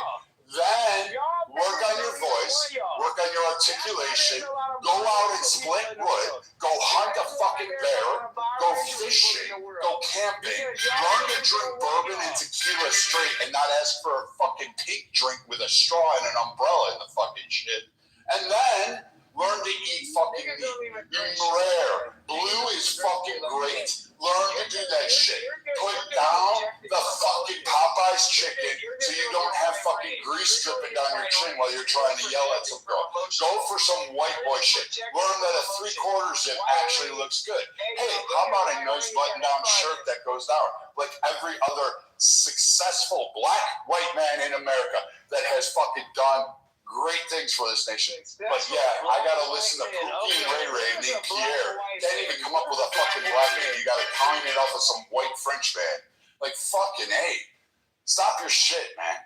Then work on your voice, work on your articulation, go out and split wood, go hunt a fucking bear, go fishing, go camping, learn to drink bourbon and tequila straight and not ask for a fucking pink drink with a straw and an umbrella in the fucking shit. And then learn to eat fucking meat. Rare. Blue is fucking great. Learn to do that shit. Put down the fucking Popeye's chicken so you don't have fucking grease dripping down your chin while you're trying to yell at some girl. Go for some white boy shit. Learn that a 3/4 zip actually looks good. Hey, how about a nice button-down shirt that goes down like every other successful black white man in America that has fucking done great things for this nation. But yeah, I gotta listen to Pookie and Ray Ray named Pierre. Can't even come up with a fucking black name. You gotta coin it off of some white French man. Like fucking A. Stop your shit, man.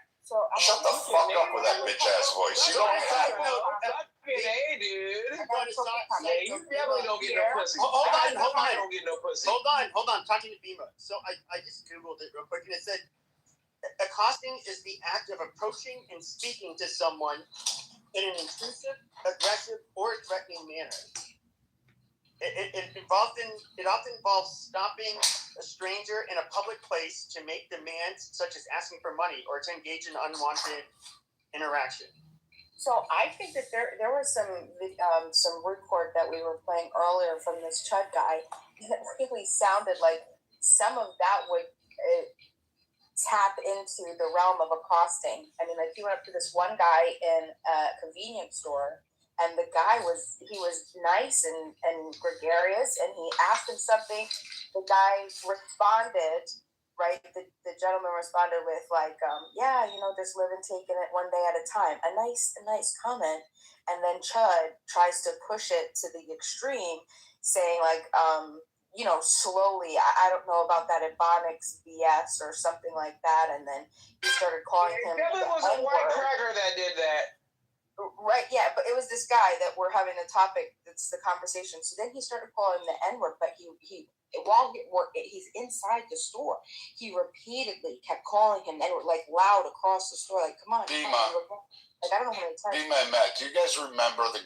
Shut the fuck up with that bitch ass voice. You don't have it. Fucking A, dude. Yeah, you definitely don't get no pussy. Hold on. don't get no pussy. Hold on. Talking to Bima. So I just Googled it real quick and it said, accosting is the act of approaching and speaking to someone in an intrusive, aggressive, or threatening manner. It often involves stopping a stranger in a public place to make demands such as asking for money or to engage in unwanted interaction. So I think that there was some record that we were playing earlier from this Chud guy that really sounded like some of that would tap into the realm of accosting. I mean, like he went up to this one guy in a convenience store, and the guy was nice and gregarious, and he asked him something. The guy responded, right? The gentleman responded with like, just live and taking it one day at a time. A nice comment, and then Chud tries to push it to the extreme, saying like, slowly, I don't know about that Ebonics BS or something like that. And then he started calling him. It definitely was a white cracker that did that. Right, yeah, but it was this guy that we're having the topic, that's the conversation. So then he started calling the N-word, but while he's inside the store, he repeatedly kept calling him N-word, like loud across the store, like, come on. Like, I don't know how many times. Bima and Matt, do you guys remember the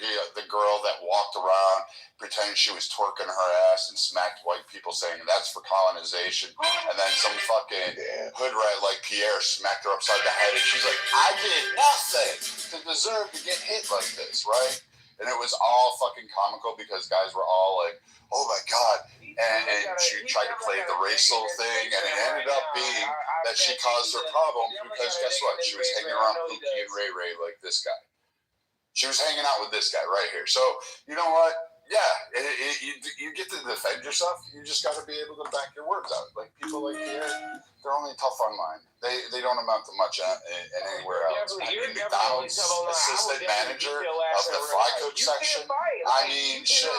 girl that walked around pretending she was twerking her ass and smacked white people saying that's for colonization? And then some fucking hood rat like Pierre smacked her upside the head and she's like, I did nothing to deserve to get hit like this, right? And it was all fucking comical because guys were all like, oh my God. And she tried to play the racial thing, and it ended up being that she caused her problem because guess what? She was hanging around Pookie and Ray Ray like this guy. She was hanging out with this guy right here. So, you know what? Yeah, you get to defend yourself. You just got to be able to back your words out. Like people like Pierre, they're only tough online. They don't amount to much anywhere else. I mean, McDonald's assistant manager of the fly coach section. I mean, shit.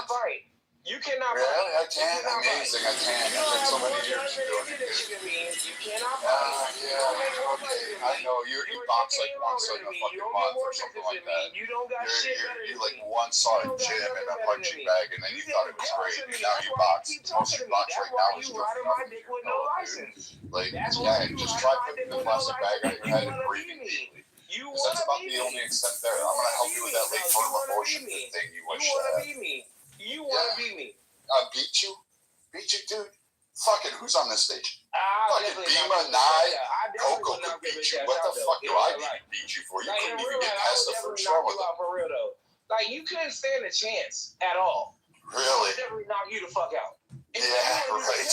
You cannot really? I can? Amazing. I can. I've been so many years doing it. You cannot okay. I know. You box like once in a fucking month or something like that. You don't got shit better than you like once saw a gym and a punching bag and then you thought it was great. And now you box. Most you box right now is like, yeah, just try putting the plastic bag on your head and breathing deeply. Because that's about the only extent there. I'm going to help you with that late term abortion thing you wish to have. You want to beat me? Beat you? Beat you, dude? Fucking, who's on this stage? Fucking Bima, Nye, Coco could beat you. What the fuck do I need to beat you for? You couldn't even get past the first round with them. For real, though. Like, you couldn't stand a chance at all. Really? I'd never knock you the fuck out. Yeah, right.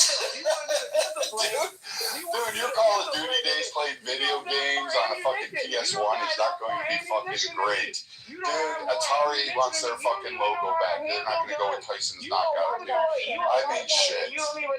Dude, your Call of Duty days playing video games on a fucking PS1 is not going to be fucking great. Dude, Atari wants their fucking logo back. They're not going to go with Tyson's knockout, dude. I mean, shit. You are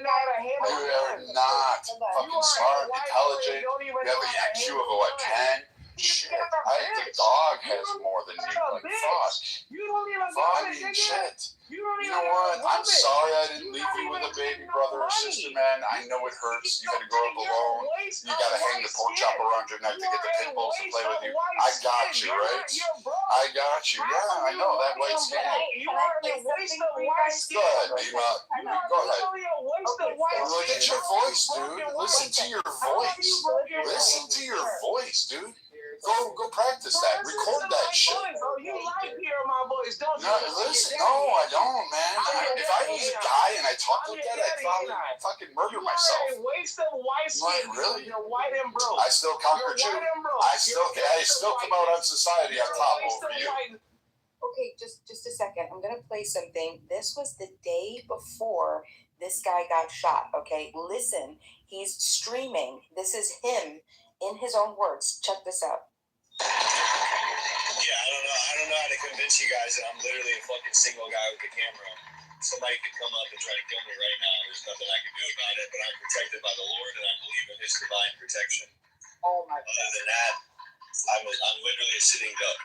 not fucking smart, intelligent. You have an IQ of, 10? Shit, the dog has more than you. Like, fuck. You don't even Fuck, shit. You know what? I'm sorry I didn't leave you with a baby brother or sister, man. I know it hurts. You had to grow up alone. You gotta hang the pork chop around your neck to get the pit bulls to play with you. I got you, right? I got you. Yeah, I know that white skin. You are a waste of white skin. Go ahead, Dima. Go ahead. Look at your voice, dude. Listen to your voice. Listen to your voice, dude. Go practice that. Record that shit. Oh, you like hearing my voice, don't you? No, listen. No, I don't, man. If I was a guy and I talked like that, I'd probably fucking murder myself. You are a waste of white skin. Really? You're white and broke. I still conquered you. I still come out on society on top over you. Okay, just a second. I'm gonna play something. This was the day before this guy got shot. Okay, listen. He's streaming. This is him in his own words. Check this out. Yeah, I don't know how to convince you guys that I'm literally a fucking single guy with a camera. Somebody could come up and try to kill me right now. There's nothing I can do about it, but I'm protected by the Lord, and I believe in His divine protection. Oh my God. Other than that, I'm literally a sitting duck.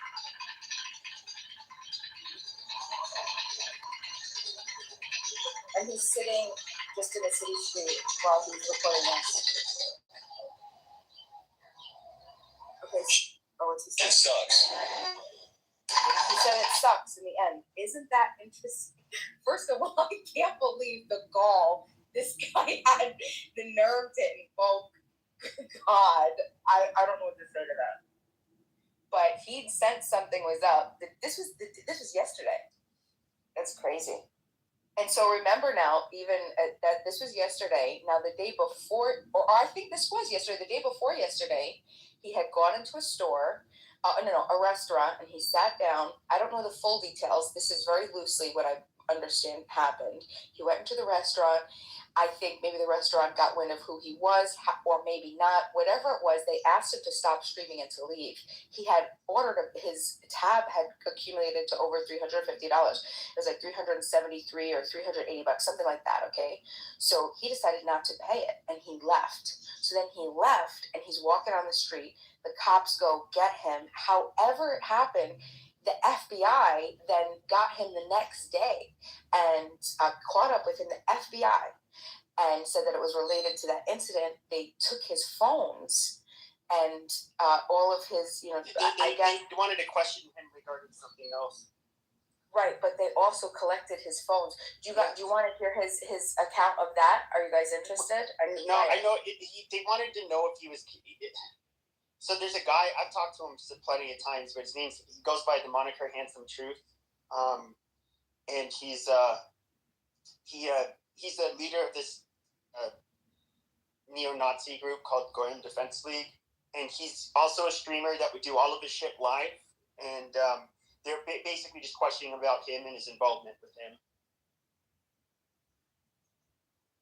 And he's sitting just in a city street while he's recording this. Okay. Oh, what's he saying? It sucks. He said it sucks in the end. Isn't that interesting? First of all, I can't believe the gall this guy had the nerve to invoke God. I don't know what to say to that. But he'd sensed something was up. This was yesterday. That's crazy. And so remember now, even that this was yesterday. Now the day before, or I think this was yesterday. The day before yesterday, he had gone into a store. A restaurant, and he sat down. I don't know the full details. This is very loosely what I understand happened. He went into the restaurant. I think maybe the restaurant got wind of who he was, or maybe not. Whatever it was, they asked him to stop streaming and to leave. He had ordered, his tab had accumulated to over $350. It was like $373 or $380, something like that, okay? So he decided not to pay it, and he left. So then he left, and he's walking on the street. The cops go get him. However it happened, the FBI then got him the next day and caught up with him, the FBI, and said that it was related to that incident. They took his phones and all of his, They wanted to question him regarding something else. Right, but they also collected his phones. Do you want to hear his account of that? Are you guys interested? I know. They wanted to know if he was. So there's a guy, I've talked to him plenty of times, but he goes by the moniker Handsome Truth, and he's the leader of this neo-Nazi group called Goyim Defense League, and he's also a streamer that would do all of his shit live, and they're basically just questioning about him and his involvement with him,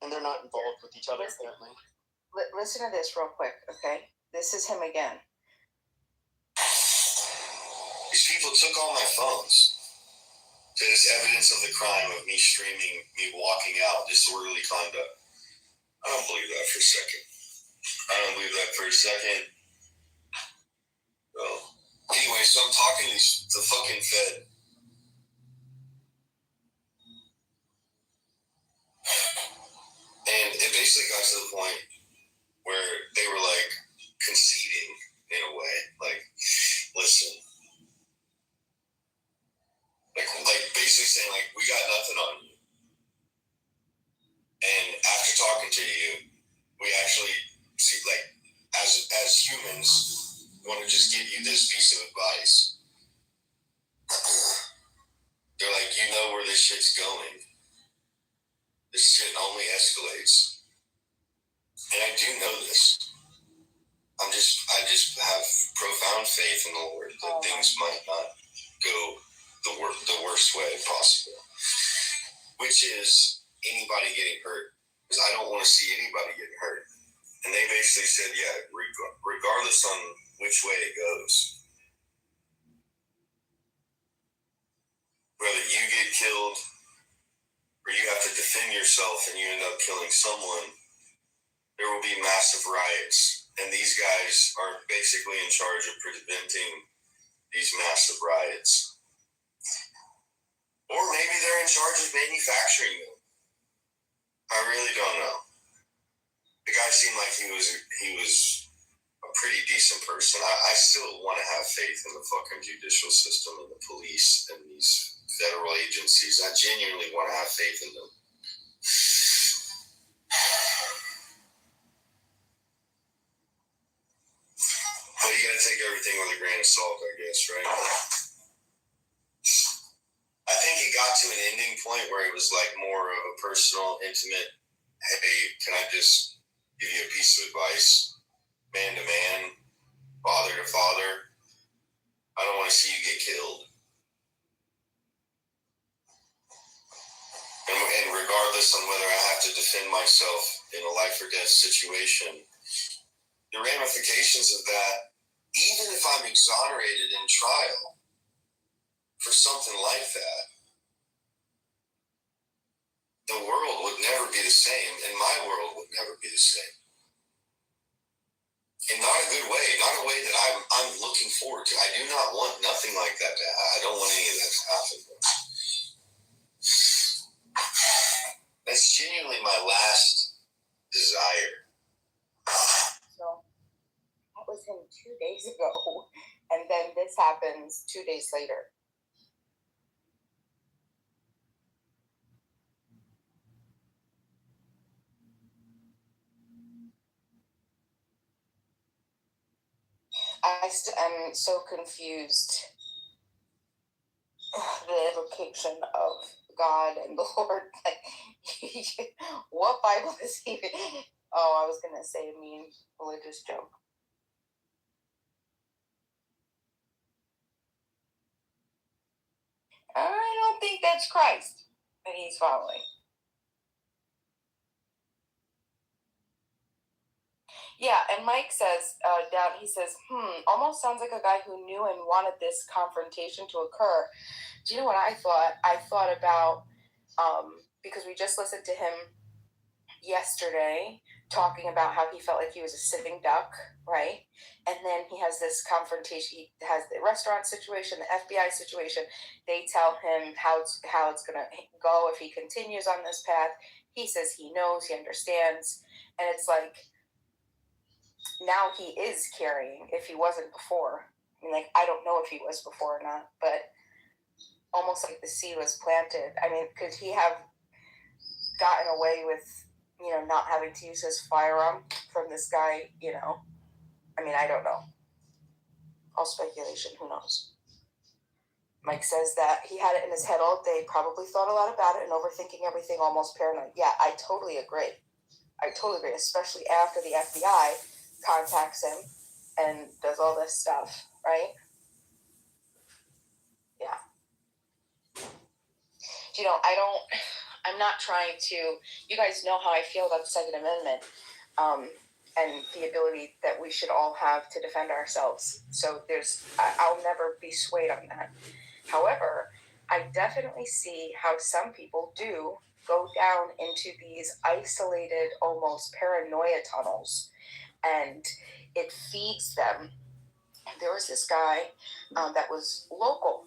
and they're not involved with each other apparently. Listen to this real quick, okay? This is him again. These people took all my phones. There's evidence of the crime of me streaming, me walking out, disorderly conduct. I don't believe that for a second. Well, anyway, so I'm talking to the fucking Fed. And it basically got to the point where they were like conceding in a way, like, listen, like basically saying like, we got nothing on you, and after talking to you, we actually see, like, as humans, want to just give you this piece of advice. They're like, you know where this shit's going. This shit only escalates, and I do know this. I just have profound faith in the Lord that things might not go the worst way possible, which is anybody getting hurt, because I don't want to see anybody getting hurt. And they basically said, yeah, regardless on which way it goes, whether you get killed or you have to defend yourself and you end up killing someone, there will be massive riots And these guys are basically in charge of preventing these massive riots. Or maybe they're in charge of manufacturing them. I really don't know. The guy seemed like he was a pretty decent person. I still want to have faith in the fucking judicial system and the police and these federal agencies. I genuinely want to have faith in them. But you gotta take everything with a grain of salt, I guess, right? I think it got to an ending point where it was like more of a personal, intimate, hey, can I just give you a piece of advice? Man to man, father to father. I don't want to see you get killed. And regardless on whether I have to defend myself in a life or death situation, the ramifications of that, even if I'm exonerated in trial for something like that, the world would never be the same, and my world would never be the same. In not a good way, not a way that I'm looking forward to. I do not want nothing like that to happen. I don't want any of that to happen. That's genuinely my last desire. So that was him 2 days ago, and then this happens 2 days later. I'm so confused. The invocation of God and the Lord. Like, what Bible is he? Oh, I was gonna say a mean religious joke. I don't think that's Christ that he's following. Yeah, and Mike says he says, almost sounds like a guy who knew and wanted this confrontation to occur. Do you know what I thought? I thought about, because we just listened to him yesterday talking about how he felt like he was a sitting duck, right? And then he has this confrontation. He has the restaurant situation, the FBI situation. They tell him how it's going to go if he continues on this path. He says he knows, he understands. And it's like, now he is carrying, if he wasn't before. I mean, like, I don't know if he was before or not, but almost like the seed was planted. I mean, could he have gotten away with, not having to use his firearm from this guy, I mean, I don't know. All speculation, who knows? Mike says that he had it in his head all day, probably thought a lot about it and overthinking everything, almost paranoid. Yeah, I totally agree. Especially after the FBI contacts him and does all this stuff, right? Yeah. I'm not trying to, you guys know how I feel about the Second Amendment, and the ability that we should all have to defend ourselves. So I'll never be swayed on that. However, I definitely see how some people do go down into these isolated, almost paranoia tunnels, and it feeds them. There was this guy that was local.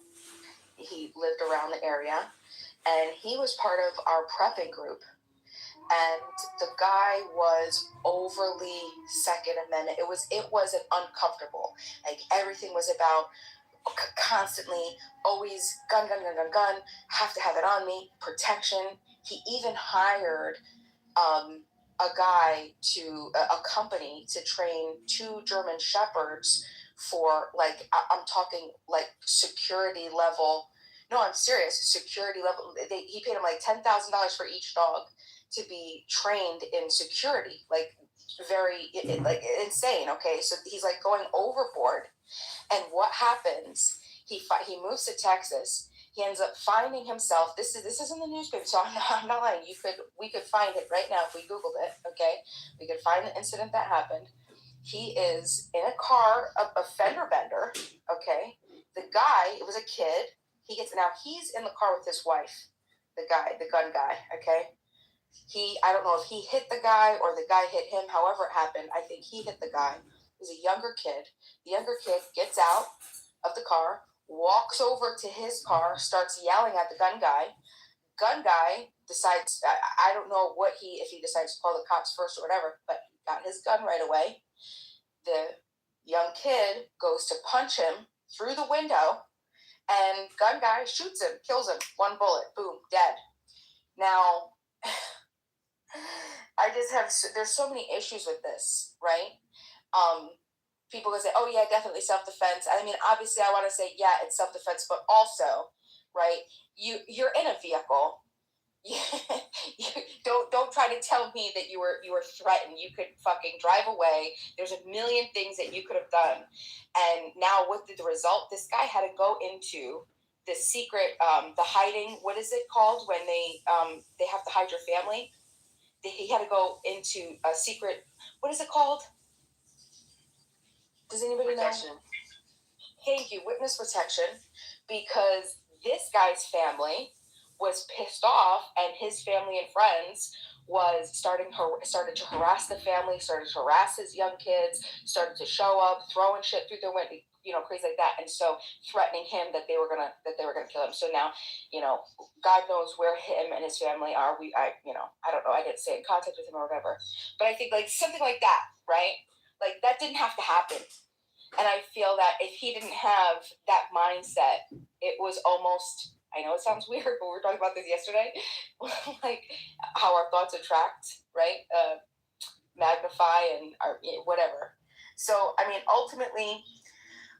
He lived around the area, and he was part of our prepping group. And the guy was overly Second Amendment. It was an uncomfortable. Like, everything was about constantly, always gun, have to have it on me, protection. He even hired a company to train 2 German Shepherds for, like, I'm talking like security level. No, I'm serious. Security level. He paid him like $10,000 for each dog to be trained in security. Like, very like insane. Okay, so he's like going overboard. And what happens? He moves to Texas. He ends up finding himself. This is in the newspaper, so I'm not lying. We could find it right now if we Googled it. Okay, we could find the incident that happened. He is in a car, a fender bender. Okay, the guy. It was a kid. He's in the car with his wife. The gun guy. Okay, I don't know if he hit the guy or the guy hit him, however it happened. I think he hit the guy. He was a younger kid. The younger kid gets out of the car, walks over to his car, starts yelling at the gun guy. Gun guy decides, I don't know if he decides to call the cops first or whatever, but he got his gun right away. The young kid goes to punch him through the window, and gun guy shoots him, kills him, 1 bullet, boom, dead. Now, there's so many issues with this, right? People gonna say, oh yeah, definitely self-defense. I mean, obviously I want to say, yeah, it's self-defense, but also, right, you're in a vehicle. Don't try to tell me that you were threatened. You could fucking drive away. There's a million things that you could have done. And now with the result, this guy had to go into the secret, the hiding, what is it called when they have to hide your family? He had to go into a secret, what is it called? Does anybody know? Thank you, witness protection, because this guy's family was pissed off, and his family and friends was started to harass the family, started to harass his young kids, started to show up, throwing shit through their window, crazy like that, and so threatening him that they were gonna kill him. So now, God knows where him and his family are. I don't know. I didn't stay in contact with him or whatever, but I think like something like that, right? Like that didn't have to happen. And I feel that if he didn't have that mindset, it was almost, I know it sounds weird, but we were talking about this yesterday, like how our thoughts attract, right? Magnify and whatever. So, I mean, ultimately,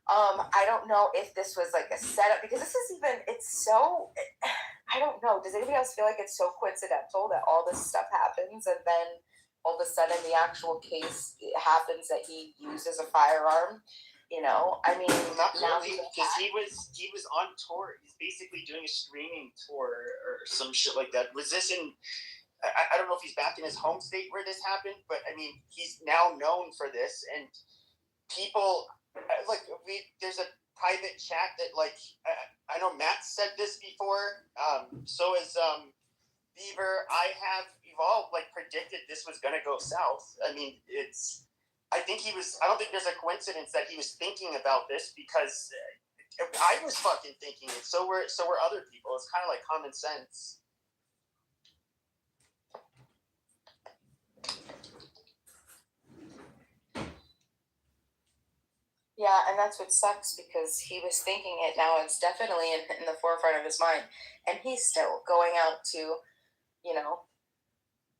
I don't know if this was like a setup, because this is it's so, I don't know. Does anybody else feel like it's so coincidental that all this stuff happens and then all of a sudden the actual case happens that he uses a firearm? I mean, not really, because he was on tour. He's basically doing a streaming tour or some shit like that. Was this in? I don't know if he's back in his home state where this happened, but I mean, he's now known for this, and people there's a private chat that I know Matt said this before. So is Beaver. I have Evolve predicted this was gonna go south. I mean, I don't think there's a coincidence that he was thinking about this, because I was fucking thinking it. So were other people. It's kind of like common sense. Yeah, and that's what sucks, because he was thinking it. Now it's definitely in the forefront of his mind, and he's still going out to,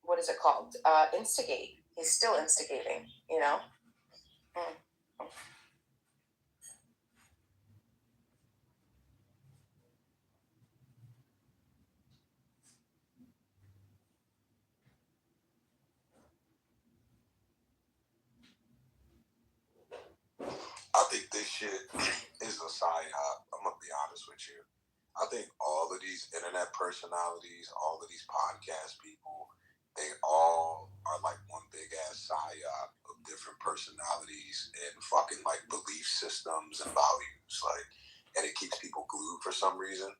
what is it called? Instigate. He's still instigating. I think this shit is a psyop. I'm gonna be honest with you. I think all of these internet personalities, all of these podcast people, they all are like one big ass psyop of different personalities and fucking belief systems and values. And it keeps people glued for some reason.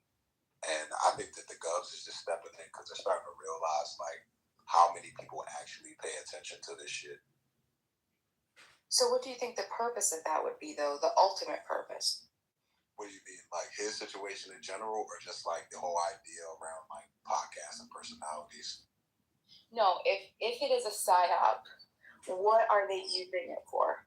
And I think that the Govs is just stepping in because they're starting to realize how many people actually pay attention to this shit. So what do you think the purpose of that would be, though? The ultimate purpose? What do you mean? His situation in general, or just the whole idea around podcasts and personalities? No, if it is a psyop, what are they using it for?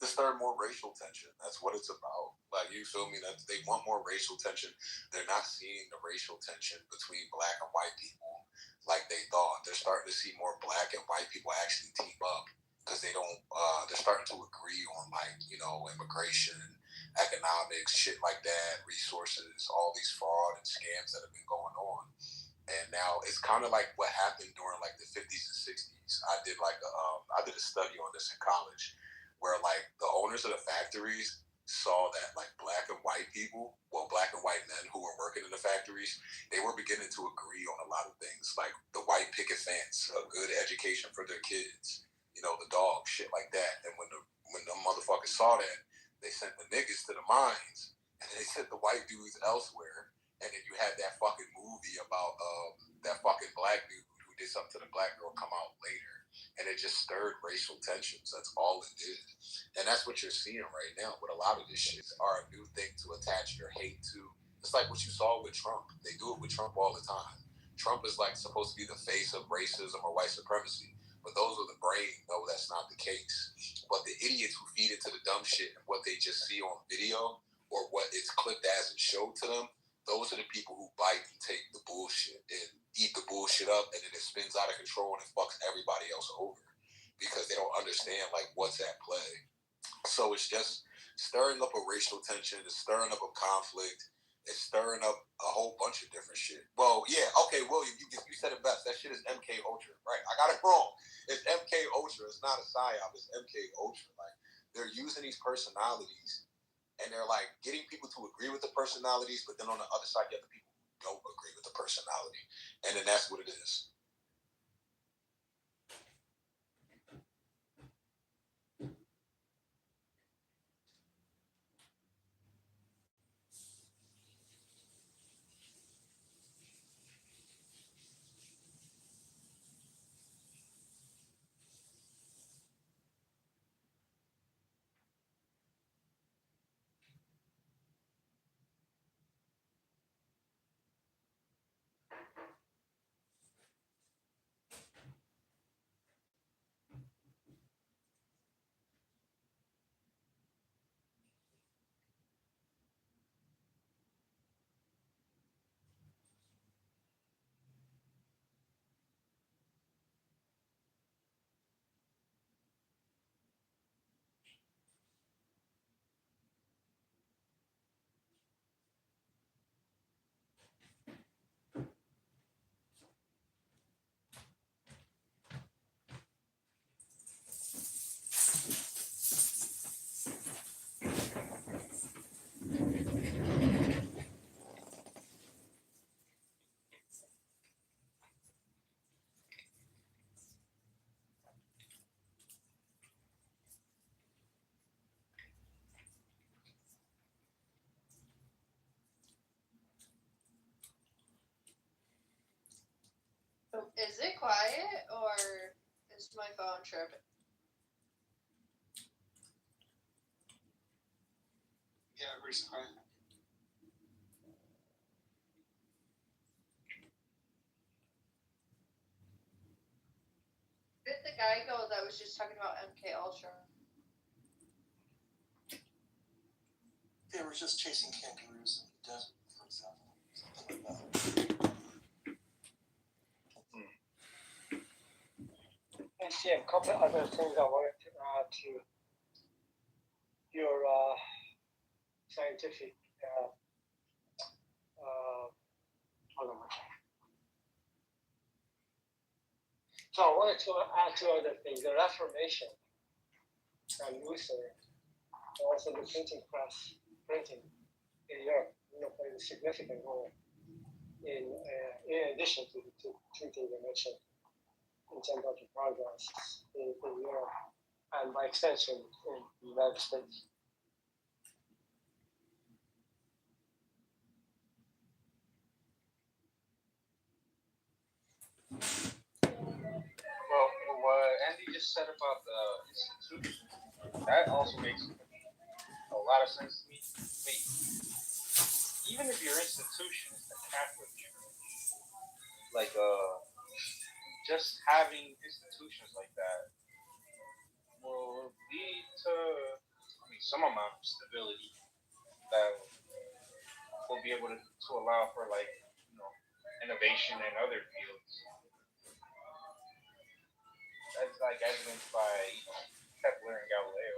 To stir more racial tension. That's what it's about. You feel me? That they want more racial tension. They're not seeing the racial tension between black and white people like they thought. They're starting to see more black and white people actually team up, because they don't. They're starting to agree on immigration, economics, shit like that, resources, all these fraud and scams that have been going on. And now it's kind of like what happened during the 50s and 60s. I did I did a study on this in college, where the owners of the factories saw that black and white people, black and white men who were working in the factories, they were beginning to agree on a lot of things, like the white picket fence, a good education for their kids, the dog, shit like that. And when the motherfuckers saw that, they sent the niggas to the mines, and they sent the white dudes elsewhere. And then you had that fucking movie about that fucking black dude something to the black girl come out later. And it just stirred racial tensions. That's all it did. And that's what you're seeing right now with a lot of this shit are a new thing to attach your hate to. It's like what you saw with Trump. They do it with Trump all the time. Trump is like supposed to be the face of racism or white supremacy. But those with the brain know that's not the case. But the idiots who feed into the dumb shit and what they just see on video or what it's clipped as and showed to them, those are the people who bite and take the bullshit and eat the bullshit up, and then it spins out of control and it fucks everybody else over because they don't understand like what's at play. So it's just stirring up a racial tension, it's stirring up a conflict, it's stirring up a whole bunch of different shit. Well, yeah, okay, William, you said it best. That shit is MK Ultra, right? I got it wrong. It's MK Ultra. It's not a psyop. It's MK Ultra. Like they're using these personalities. And they're like getting people to agree with the personalities, but then on the other side, you have the people who don't agree with the personality. And then that's what it is. Is it quiet or is my phone tripping? Yeah, recently. Did the guy go that was just talking about MK Ultra? They were just chasing kangaroos in the desert, for example. Something like that. And see, a couple of other things I wanted to add to your scientific hold on. So I wanted to add two other things. The Reformation and Luther, and also the printing in Europe, played a significant role in addition to the two things I mentioned in terms of the progress in Europe and by extension in the United States. Well, what Andy just said about the institution, that also makes a lot of sense to me. Wait, even if your institution is the Catholic Church, like just having institutions like that will lead to, some amount of stability that will be able to allow for innovation in other fields. That's like evidenced by Kepler and Galileo.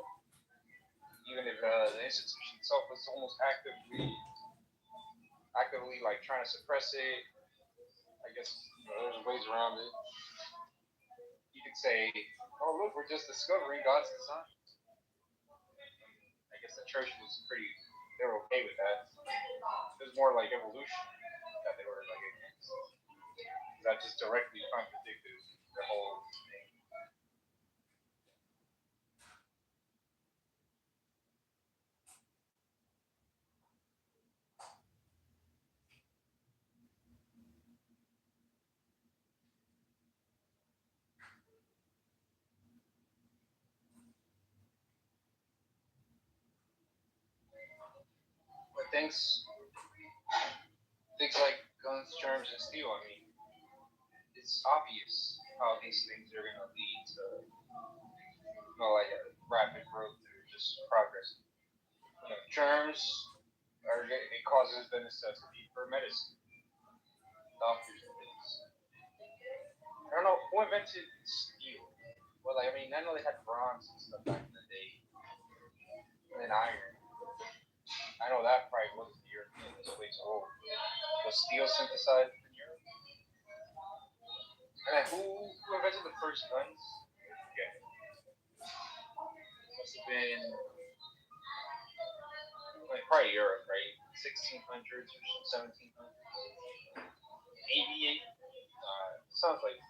Even if the institution itself was almost actively like trying to suppress it, I guess there's ways around it. You could say, "Oh, look, we're just discovering God's design." I guess the church was they were okay with that. It was more like evolution that they were like against. That just directly contradicted the whole thing. things like guns, germs, and steel. I mean, it's obvious how these things are going to lead to, like a rapid growth or just progress. Germs it causes the necessity for medicine, doctors and things. I don't know who invented steel. Well, I mean, I know they had bronze and stuff back in the day, and then iron. I know that probably wasn't European. This way too old. Was steel synthesized in Europe? And then who invented the first guns? Yeah. Must have been probably Europe, right? 1600s or 1700s. Maybe sounds like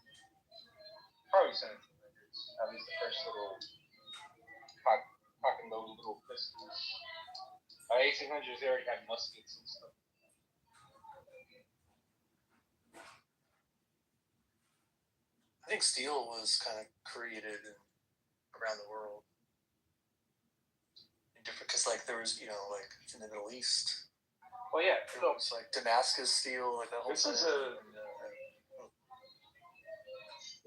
probably 1700s. At least the first little cock and load little pistols. By 1800s, they already had muskets and stuff. I think steel was kind of created around the world. Because there was, like in the Middle East. Well, yeah. It was like Damascus steel, like that whole thing.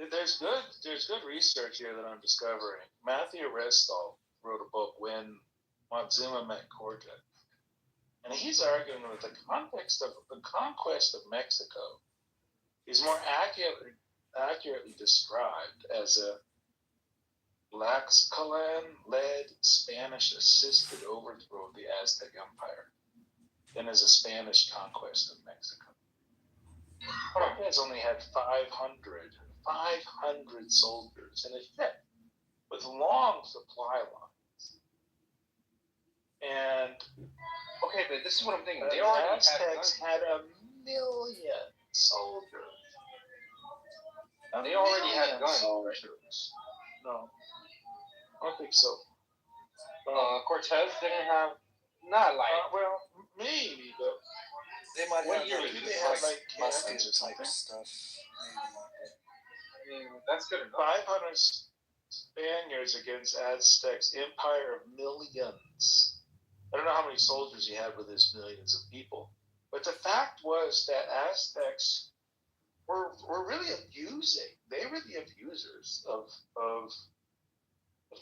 There's good research here that I'm discovering. Matthew Restall wrote a book when Montezuma met Cortes, and he's arguing with the context of the conquest of Mexico is more accurately described as a Tlaxcalan-led Spanish-assisted overthrow of the Aztec Empire than as a Spanish conquest of Mexico. Cortes only had 500 soldiers in a ship with long supply lines. And okay, but this is what I'm thinking. The Aztecs had 1 million soldiers. They already had guns. Soldiers. No, I don't think so. Cortez didn't have, not like. Well, maybe, but they might have. Maybe they had like muskets type stuff. I mean, that's good enough. 500 Spaniards against Aztecs, empire of millions. I don't know how many soldiers he had with his millions of people, but the fact was that Aztecs were really abusing. They were the abusers of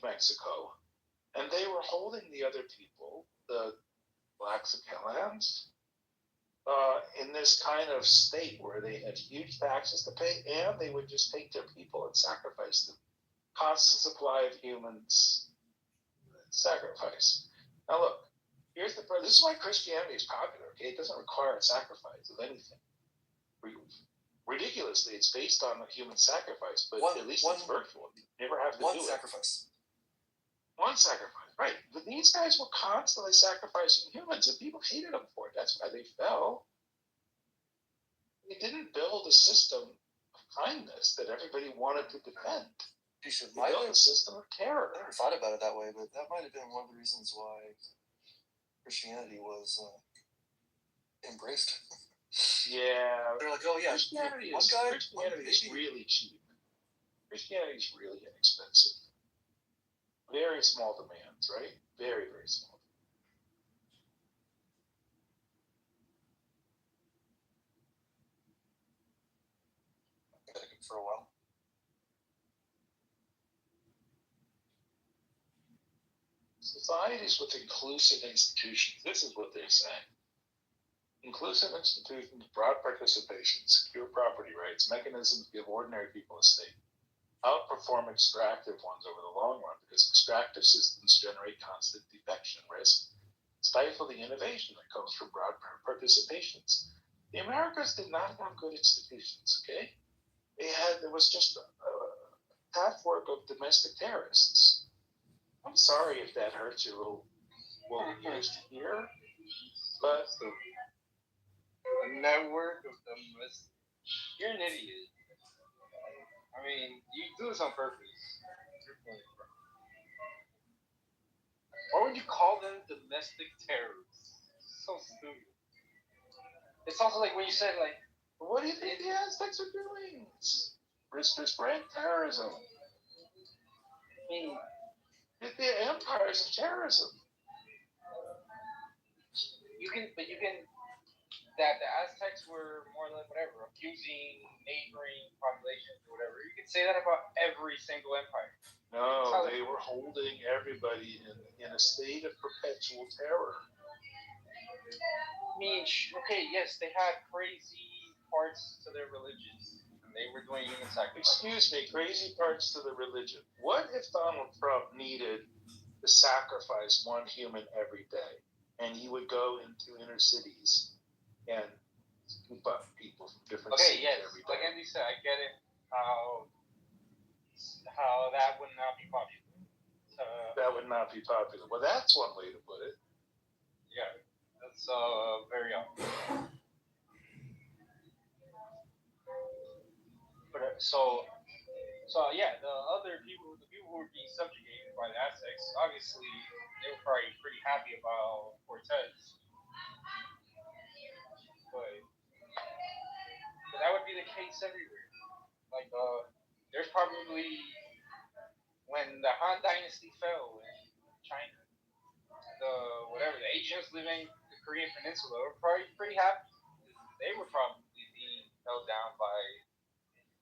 Mexico, and they were holding the other people, the Tlaxcalans, in this kind of state where they had huge taxes to pay, and they would just take their people and sacrifice them. Constant supply of humans, sacrifice. Now look, here's the problem. This is why Christianity is popular. Okay, it doesn't require a sacrifice of anything. Ridiculously, it's based on a human sacrifice, but at least it's virtual. You never have to do it. One sacrifice, right? But these guys were constantly sacrificing humans, and people hated them for it. That's why they fell. They didn't build a system of kindness that everybody wanted to defend. They built a system of terror. I never thought about it that way, but that might have been one of the reasons why Christianity was embraced. Yeah. They're like, oh yeah, Christianity is really cheap. Christianity is really inexpensive. Very small demands, right? Very, very small. For a while. Societies with inclusive institutions, this is what they're saying. Inclusive institutions, broad participation, secure property rights, mechanisms give ordinary people a stake. Outperform extractive ones over the long run because extractive systems generate constant defection risk, stifle the innovation that comes from broad participations. The Americas did not have good institutions, okay? There was just a patchwork of domestic terrorists. I'm sorry if that hurts your little ears to hear, but a network of domestic. You're an idiot. I mean, you do this on purpose. Why would you call them domestic terrorists? So stupid. It's also like when you said, like, what do you think the Aztecs are doing? It's spread terrorism. I mean, the empires of terrorism. you can that the Aztecs were more like whatever, abusing neighboring populations or whatever. You can say that about every single empire. No, they were holding everybody in a state of perpetual terror. I mean, okay, yes, they had crazy parts to their religion. They were doing human sacrifice. Excuse me, crazy parts to the religion. What if Donald Trump needed to sacrifice one human every day, and he would go into inner cities and scoop up people from different cities every day? Like Andy said, I get it. How that would not be popular. That would not be popular. Well, that's one way to put it. Yeah, that's very obvious. But so yeah, the people who were being subjugated by the Aztecs, obviously they were probably pretty happy about Cortez. But that would be the case everywhere. Like there's probably when the Han Dynasty fell in China, the Asians living the Korean Peninsula were probably pretty happy. They were probably being held down by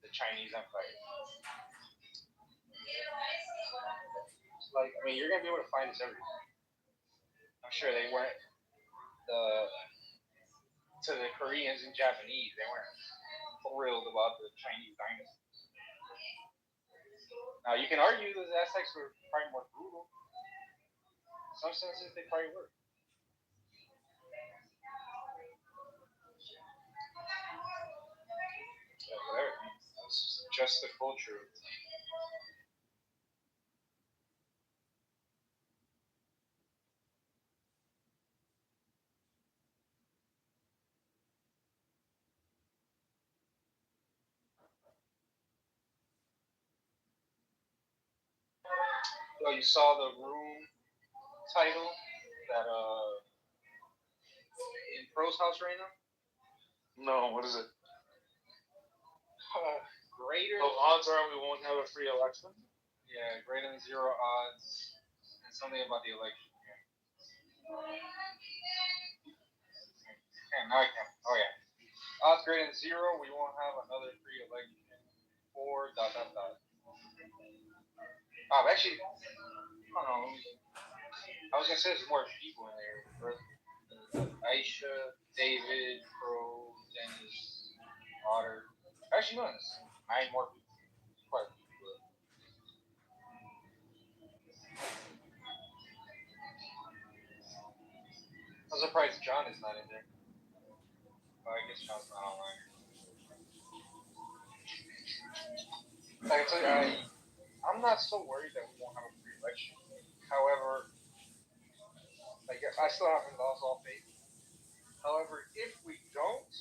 the Chinese Empire. Like, I mean, you're gonna be able to find this everywhere. I'm sure they weren't to the Koreans and Japanese. They weren't thrilled about the Chinese dynasty. Now you can argue that the Aztecs were probably more brutal. In some senses, they probably were. Whatever. It's just the culture. So you saw the room title that in Pro's house right now? No, what is it? Greater. Oh, odds are we won't have a free election? Yeah, greater than 0 odds. And something about the election. Yeah, now I can. Oh, yeah. Odds greater than 0, we won't have another free election. Or ... actually, I don't know. I was gonna say there's more people in there. Aisha, David, Pro, Dennis, Otter. Actually, no, it's 9 more people. Quite a few. I'm surprised John is not in there. Well, I guess John's not online. Like I told you, I'm not so worried that we won't have a free election. However, like I still haven't lost all faith. However, if we don't,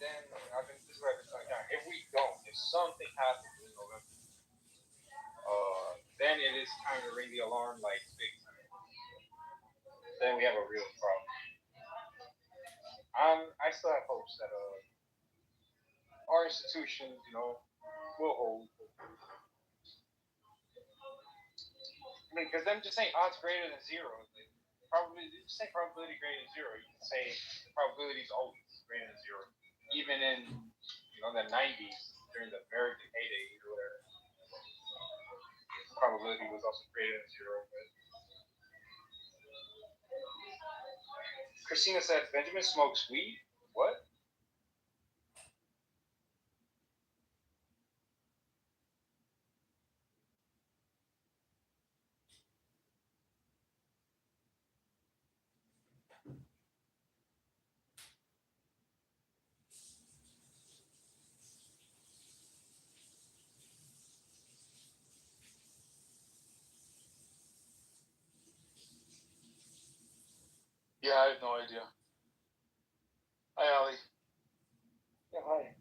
then this is what I've been telling John. If we don't, if something happens in November, then it is time to ring the alarm lights big time. Then we have a real problem. I still have hopes that our institutions, will hold. I mean, because them just saying odds greater than 0, probably just say probability greater than 0. You can say the probability is always greater than 0, even in the 90s during the American heyday or whatever. Probability was also greater than 0. But Christina said Benjamin smokes weed. What? Yeah, I have no idea. Hi, Ali. Yeah, hi.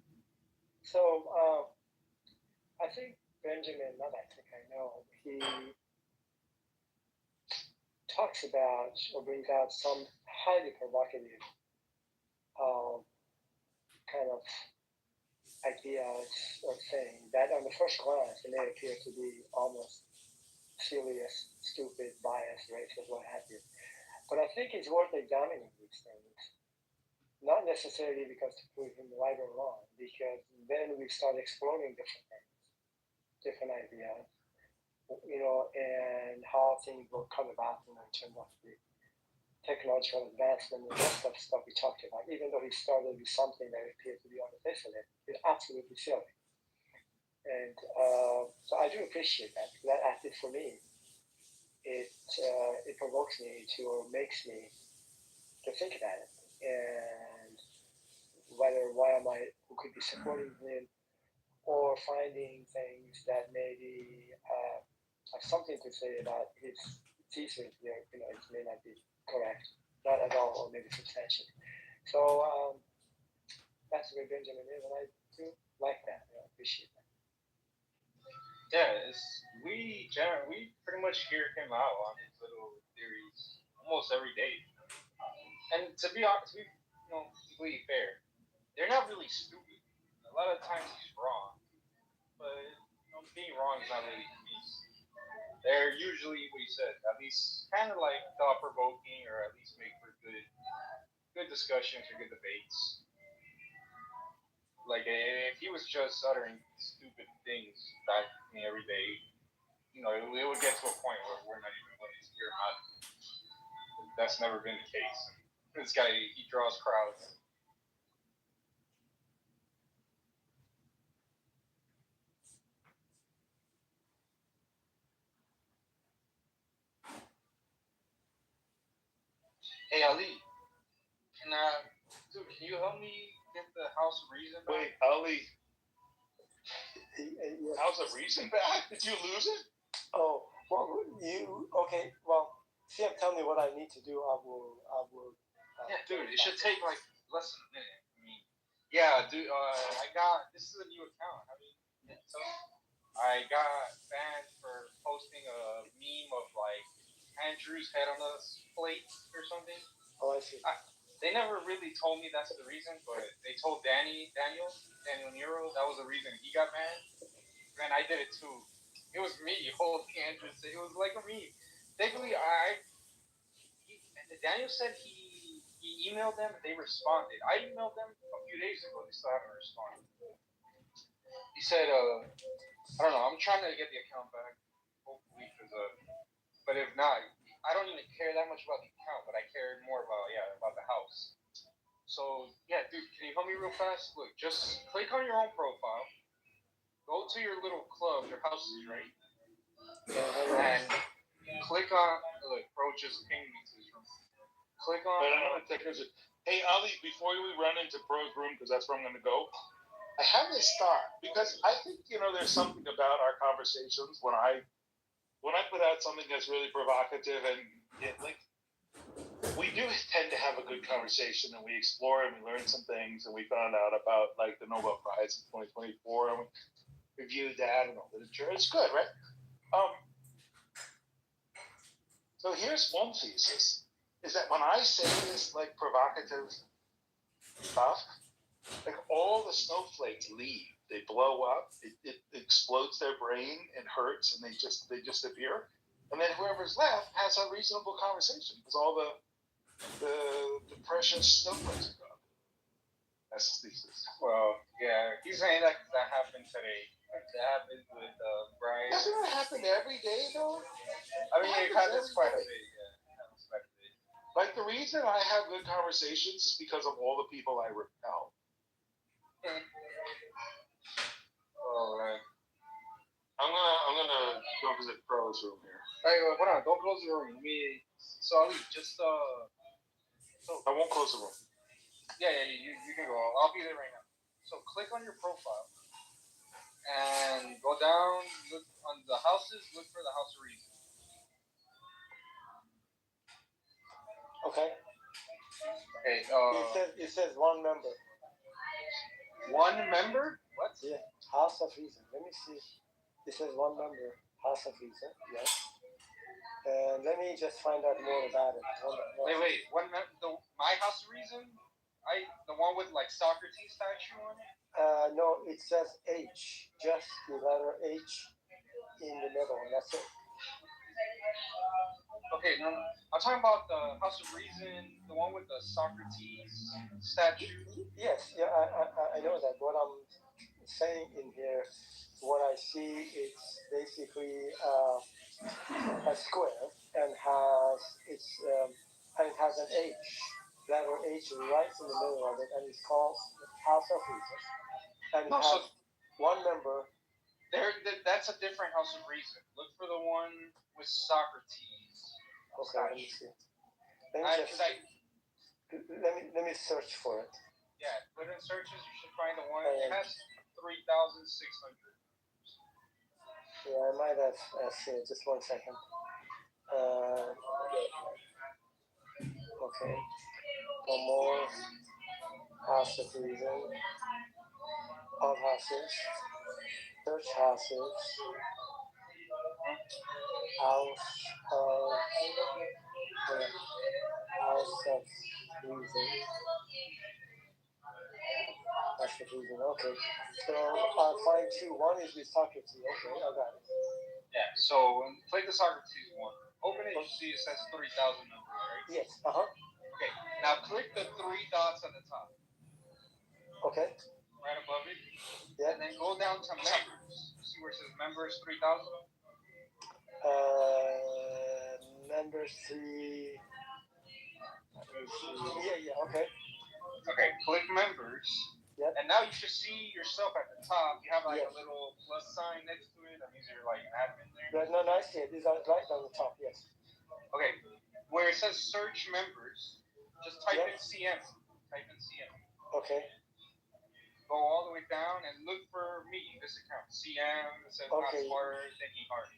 So, I think Benjamin, not I think I know, he talks about or brings out some highly provocative kind of ideas or saying that on the first glance it may appear to be almost serious, stupid, biased, racist, what have you. But I think it's worth examining these things. Not necessarily because to prove him right or wrong, because then we start exploring different things, different ideas, and how things will come about in terms of the technological advancement and the rest of stuff we talked about. Even though he started with something that appeared to be on the face of it, it's absolutely silly. And so I do appreciate that. That at least for me, it provokes me to, or makes me to think about it, and why am I, who could be supporting him, or finding things that maybe have something to say about his thesis. It may not be correct, not at all, or maybe substantial. So that's the way Benjamin is, and I do like that. I appreciate that. Yeah, we pretty much hear him out on his little theories almost every day. And to be honest, completely fair, they're not really stupid. A lot of times he's wrong, but being wrong is not really the case. They're usually what you said, at least kind of like thought provoking, or at least make for good discussions or good debates. Like if he was just uttering stupid things back to me every day, it would get to a point where we're not even willing to hear him out. That's never been the case. This guy, he draws crowds. Hey Ali, can you help me get the House of Reason back? Wait, Ali. House of Reason back? Did you lose it? Oh, well, okay. Well, Sam, tell me what I need to do. I will. Yeah, dude, it should take like less than a minute. I mean, yeah, dude. This is a new account. I got banned for posting a meme of like Andrew's head on a plate or something. Oh, I see. They never really told me that's the reason, but they told Daniel Nero that was the reason he got banned. And I did it too. It was me holding Andrew's. It was like a meme. Thankfully, Daniel said he emailed them and they responded. I emailed them a few days ago. They still haven't responded. He said, I don't know. I'm trying to get the account back, hopefully, but if not, I don't even care that much about the account, but I care more about the house. So yeah, dude, can you help me real fast? Look, just click on your own profile, go to your little club, your houses, right? And click on bro just ping me to this room. Click on. Hey Ali, before we run into Pro's room, because that's where I'm going to go, I have this thought, because I think there's something about our conversations when I put out something that's really provocative, and we do tend to have a good conversation, and we explore and we learn some things, and we found out about like the Nobel Prize in 2024, and we reviewed that and all the literature. It's good, right? So here's one thesis: is that when I say this like provocative stuff, like all the snowflakes leave. They blow up. It explodes their brain. It hurts, and they disappear. And then whoever's left has a reasonable conversation because all the precious snowflakes are gone. That's his thesis. Well, yeah, he's saying that happened today. That happened with Brian. Doesn't it happen every day though? I mean, it happens quite a bit. Like the reason I have good conversations is because of all the people I repel. Oh man. I'm gonna go visit Pro's room here. Hey, hold on! Don't close the room. So just I won't close the room. Yeah, you can go. I'll be there right now. So click on your profile and go down. Look on the houses. Look for the House of Reason. Okay. Okay. It says one member. One member? What? Yeah. House of Reason. Let me see. It says one member. House of Reason. Yes. And let me just find out more about it. Wait. My House of Reason? The one with like Socrates statue on it? No, it says H. Just the letter H in the middle, and that's it. Okay, no, I'm talking about the House of Reason, the one with the Socrates statue. Yes, yeah, I know that. What I'm saying in here, what I see, it's basically a square and it has an H, letter H right in the middle of it, and it's called House of Reason. And it has one member. That's a different House of Reason. Look for the one with Socrates. Okay, let me see. Let me search for it. Yeah, put in searches. You should find the one. It has 3,600. Yeah, I might have seen it. Just 1 second. Okay. One more. House of Reason. All houses. Search houses. House of Reason. House of Reason. Okay. So I'll find two. One is with Socrates. Okay, I got it. Yeah. So click the Socrates one. Open it. You see it says 3,000 number, right? Yes. Okay. Now click the three dots on the top. Okay. Right above it. Yeah. And then go down to members. See where it says members 3,000? Members 3. Yeah, okay. Okay, click members. Yep. And now you should see yourself at the top. You have like a little plus sign next to it. That means you're like an admin there. No, I see it. It's right on the top, yes. Okay. Where it says search members, just type in CM. Type in CM. Okay. Go all the way down and look for me, this account. CM, it says not smarter, thinking harder.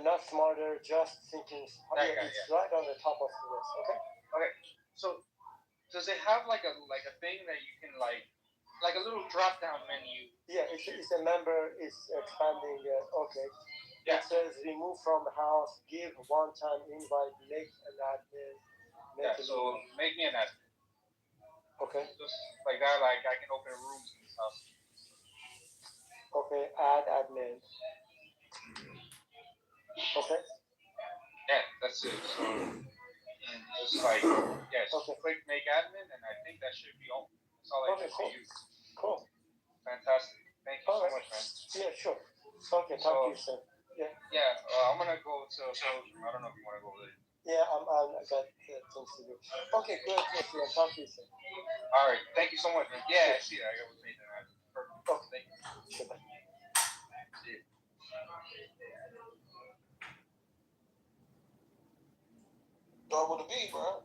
Not smarter, just thinking. It's right on the top of the list. Okay. Okay. So, does it have like a thing that you can like a little drop down menu? Yeah, it's a member. It's expanding. Okay. Yeah. It says remove from the house, give one-time invite, make an admin. Make me an admin. Okay. Just like that, like I can open rooms in this house. Okay, add admin. Okay. Yeah, that's it. So, just like, click make admin, and I think that should be all. That's all I need to use. Cool. Fantastic. Thank you so much, man. Yeah, sure. Okay, talk to you soon. Yeah. Yeah, I'm gonna go to a sales room. I don't know if you want to go over there. Yeah, I got things to do. Okay, good. I'll talk to you soon. All right, thank you so much, man. Yeah, I see that. I got what's made that. Perfect. Okay. Thank you. Goodbye. Double the B, bro.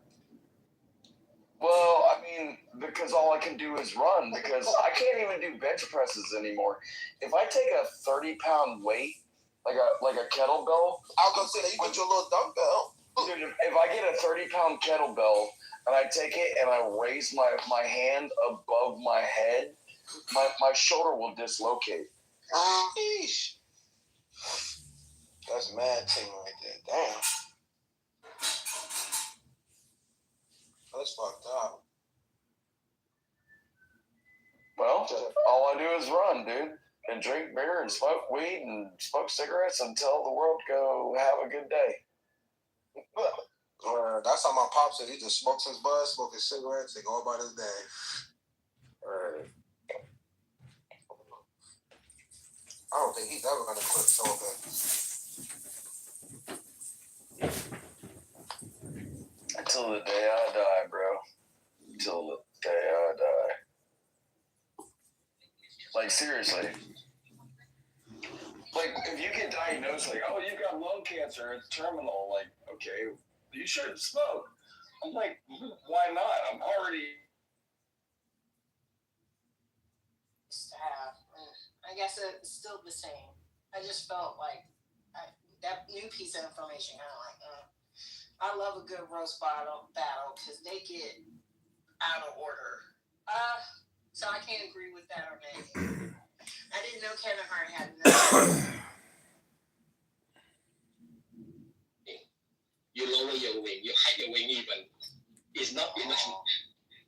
Well, I mean, because all I can do is run, because I can't even do bench presses anymore. If I take a 30-pound weight, like a kettlebell, I was gonna say that you get your little dumbbell. Dude, if I get a 30-pound kettlebell and I take it and I raise my hand above my head, my shoulder will dislocate. Sheesh. That's mad team right there. Damn. That's fucked up. Well, all I do is run, dude, and drink beer and smoke weed and smoke cigarettes and tell the world go have a good day. That's how my pop said. He just smokes his bud, smoking cigarettes, and go about his day. I don't think he's ever gonna quit smoking. Until the day I die, bro. Until the day I die. Like, seriously. Like, if you get diagnosed, like, oh, you've got lung cancer, it's terminal, like, okay, you shouldn't smoke. I'm like, why not? I'm already... I guess it's still the same. I just felt like that new piece of information kind of like, I love a good roast battle because they get out of order. So I can't agree with that or maybe. I didn't know Kevin Hart had no. You lower your wing, you hide your wing even. It's not enough.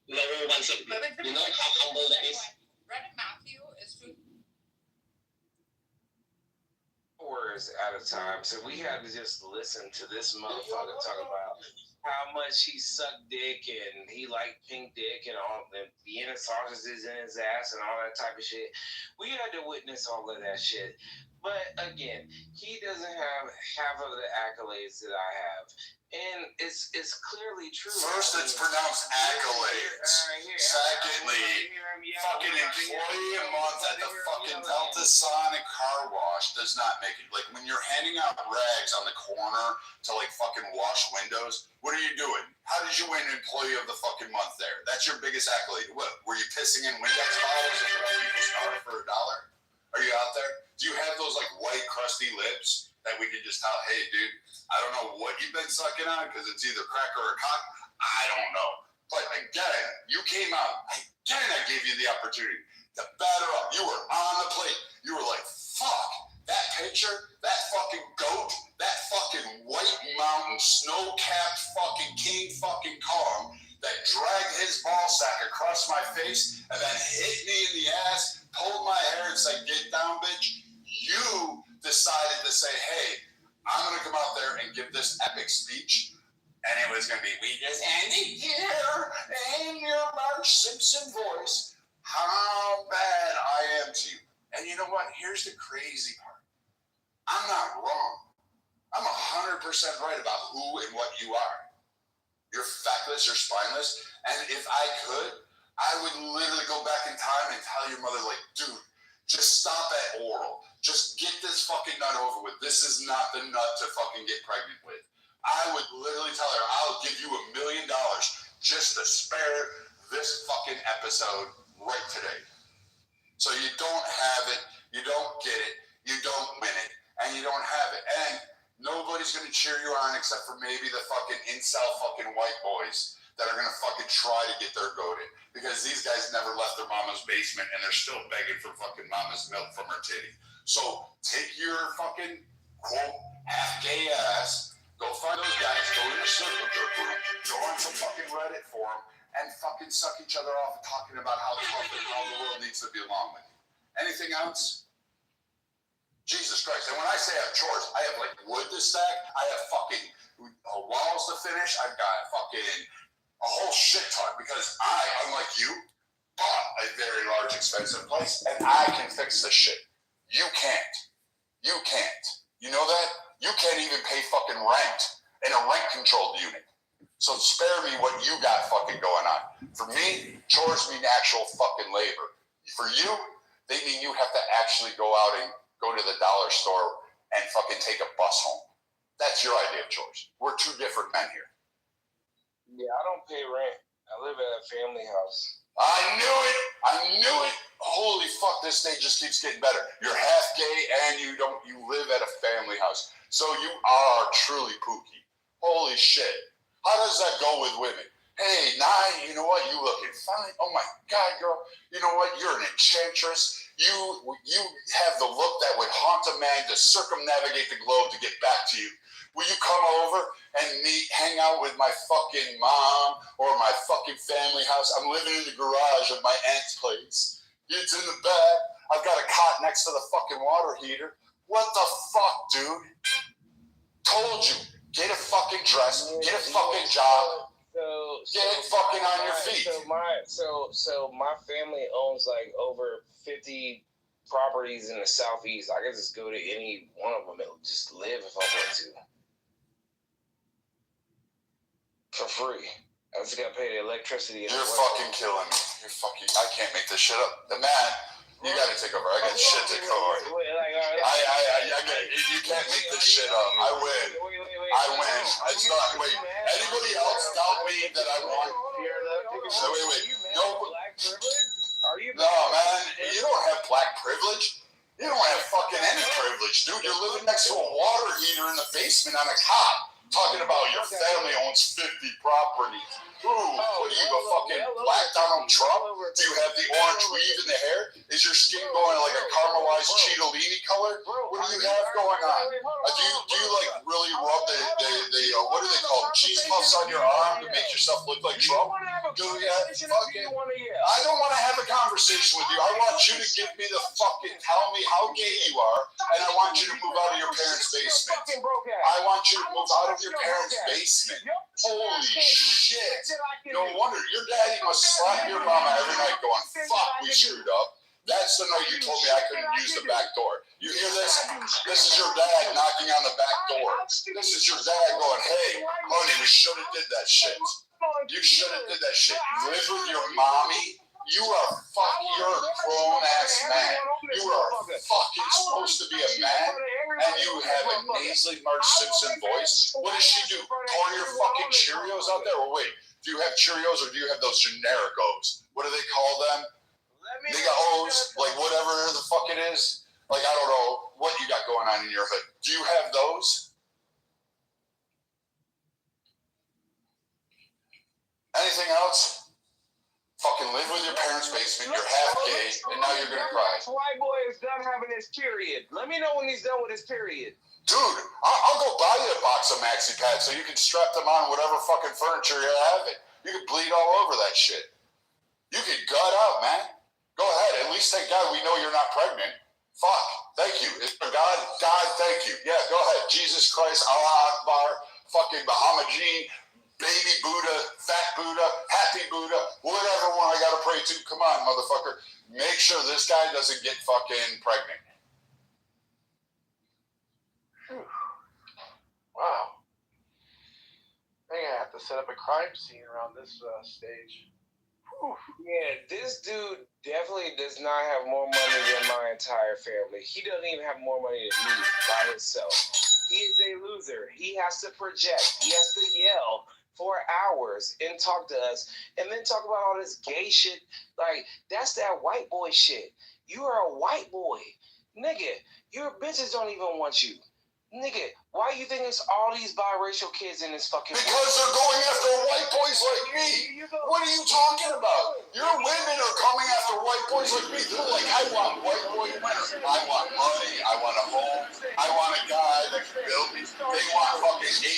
Lower one side. You know how humble that is? Read Matthew is true. Or hours at a time, so we had to just listen to this motherfucker talk about how much he sucked dick and he liked pink dick and all the Vienna sausages in his ass and all that type of shit. We had to witness all of that shit. But again, he doesn't have half of the accolades that I have. And it's clearly true. First, it's pronounced accolades. Secondly, fucking employee a month at the fucking Delta Sonic car wash does not make it. Like, when you're handing out rags on the corner to, like, fucking wash windows, what are you doing? How did you win employee of the fucking month there? That's your biggest accolade. What, were you pissing in Windex bottles and put on people's car for $1? Are you out there? Do you have those, like, white, crusty lips that we can just tell, hey, dude, I don't know what you've been sucking on because it's either crack or a cock. I don't know. But again, you came out. Again, I gave you the opportunity to batter up. You were on the plate. You were like, fuck, that picture, that fucking goat, that fucking White Mountain snow-capped fucking King fucking Kong that dragged his ball sack across my face and then hit me in the ass, pulled my hair and said, get down, bitch. You decided to say, hey, I'm going to come out there and give this epic speech. And it was going to be, we just ended here in your Marge Simpson voice, how bad I am to you. And you know what? Here's the crazy part. I'm not wrong. I'm 100% right about who and what you are. You're feckless, you're spineless. And if I could, I would literally go back in time and tell your mother, like, dude, just stop at oral. Just get this fucking nut over with. This is not the nut to fucking get pregnant with. I would literally tell her, I'll give you $1 million just to spare this fucking episode right today. So you don't have it, you don't get it, you don't win it, and you don't have it. And nobody's gonna cheer you on except for maybe the fucking incel fucking white boys that are gonna fucking try to get their goat in. Because these guys never left their mama's basement and they're still begging for fucking mama's milk from her titty. So take your fucking, quote, half-gay ass, go find those guys, go in a circle jerk group, go on some fucking Reddit forum, and fucking suck each other off talking about how Trump and how the world needs to be along with. Anything else? Jesus Christ. And when I say I have chores, I have like wood to stack, I have fucking walls to finish, I've got fucking a whole shit ton because I, unlike you, bought a very large, expensive place and I can fix this shit. You can't. You can't. You know that? You can't even pay fucking rent in a rent-controlled unit. So spare me what you got fucking going on. For me, chores mean actual fucking labor. For you, they mean you have to actually go out and go to the dollar store and fucking take a bus home. That's your idea of chores. We're two different men here. Yeah, I don't pay rent. I live at a family house. I knew it. I knew it. Holy fuck, this day just keeps getting better. You're half gay and you live at a family house. So you are truly Pookie. Holy shit. How does that go with women? Hey, Nye, you know what? You looking fine. Oh my God, girl. You know what? You're an enchantress. You have the look that would haunt a man to circumnavigate the globe to get back to you. Will you come over and hang out with my fucking mom or my fucking family house? I'm living in the garage of my aunt's place. It's in the back. I've got a cot next to the fucking water heater. What the fuck, dude? Told you. Get a fucking dress. Get a fucking job. Get it fucking on your feet. So my family owns like over 50 properties in the southeast. I could just go to any one of them and just live if I want to. For free. I just gotta pay the electricity. You're fucking killing me. You're fucking. I can't make this shit up. The man, you gotta take over. I got shit to cover. I get it. You can't make this shit up. I win. I win. It's not. Wait. Anybody else doubt me that I won? Wait. No. No, man. You don't have black privilege. You don't have fucking any privilege, dude. You're living next to a water heater in the basement on a cot. Talking about your family owns 50 properties. Ooh, what are you, a fucking black Donald Trump? Do you have the orange weave in the hair? Is your skin going like a caramelized Cheetolini color? What do you have going on? Do you like really rub the what do they call them? Cheese puffs on your arm to make yourself look like Trump? Do you have fucking... I don't want to have a conversation with you. I want you to give me the fucking... Tell me how gay you are, and I want you to move out of your parents' basement. I want you to move out of your parents' basement. Holy shit. No wonder your daddy must slap your mama every night going, fuck, we screwed up. That's the night you told me I couldn't use the back door. You hear this? This is your dad knocking on the back door. This is your dad going, hey, honey, we should have did that shit. You should have did that shit. You live with your mommy. You're a grown-ass man. You are fucking supposed to be a man, and you have a nasally Marge Simpson voice. What does she do? Pour your fucking Cheerios out there? Or wait, do you have Cheerios or do you have those generic O's? What do they call them? They got O's, like whatever the fuck it is. Like, I don't know what you got going on in your hood. Do you have those? Anything else? Fucking live with your parents' basement, you're half gay, and now you're gonna cry. White boy is done having his period. Let me know when he's done with his period. Dude, I'll go buy you a box of maxi pads so you can strap them on whatever fucking furniture you're having. You can bleed all over that shit. You can gut out, man. Go ahead. At least thank God we know you're not pregnant. Fuck. Thank you. God, thank you. Yeah, go ahead. Jesus Christ, Allah Akbar, fucking Muhammad Jean, baby Buddha, fat Buddha, happy Buddha, whatever one I gotta pray to. Come on, motherfucker. Make sure this guy doesn't get fucking pregnant. Wow. I think I have to set up a crime scene around this stage. Whew. Yeah, this dude definitely does not have more money than my entire family. He doesn't even have more money than me by himself. He is a loser. He has to project. He has to yell for hours and talk to us and then talk about all this gay shit. Like, that's that white boy shit. You are a white boy. Nigga, your bitches don't even want you. Nigga, why you think it's all these biracial kids in this fucking Because they're going after white boys like me. What are you talking about? Your women are coming after white boys like me. They're like, I want white boy women. I want money. I want a home. I want a guy that can build me. They want fucking 800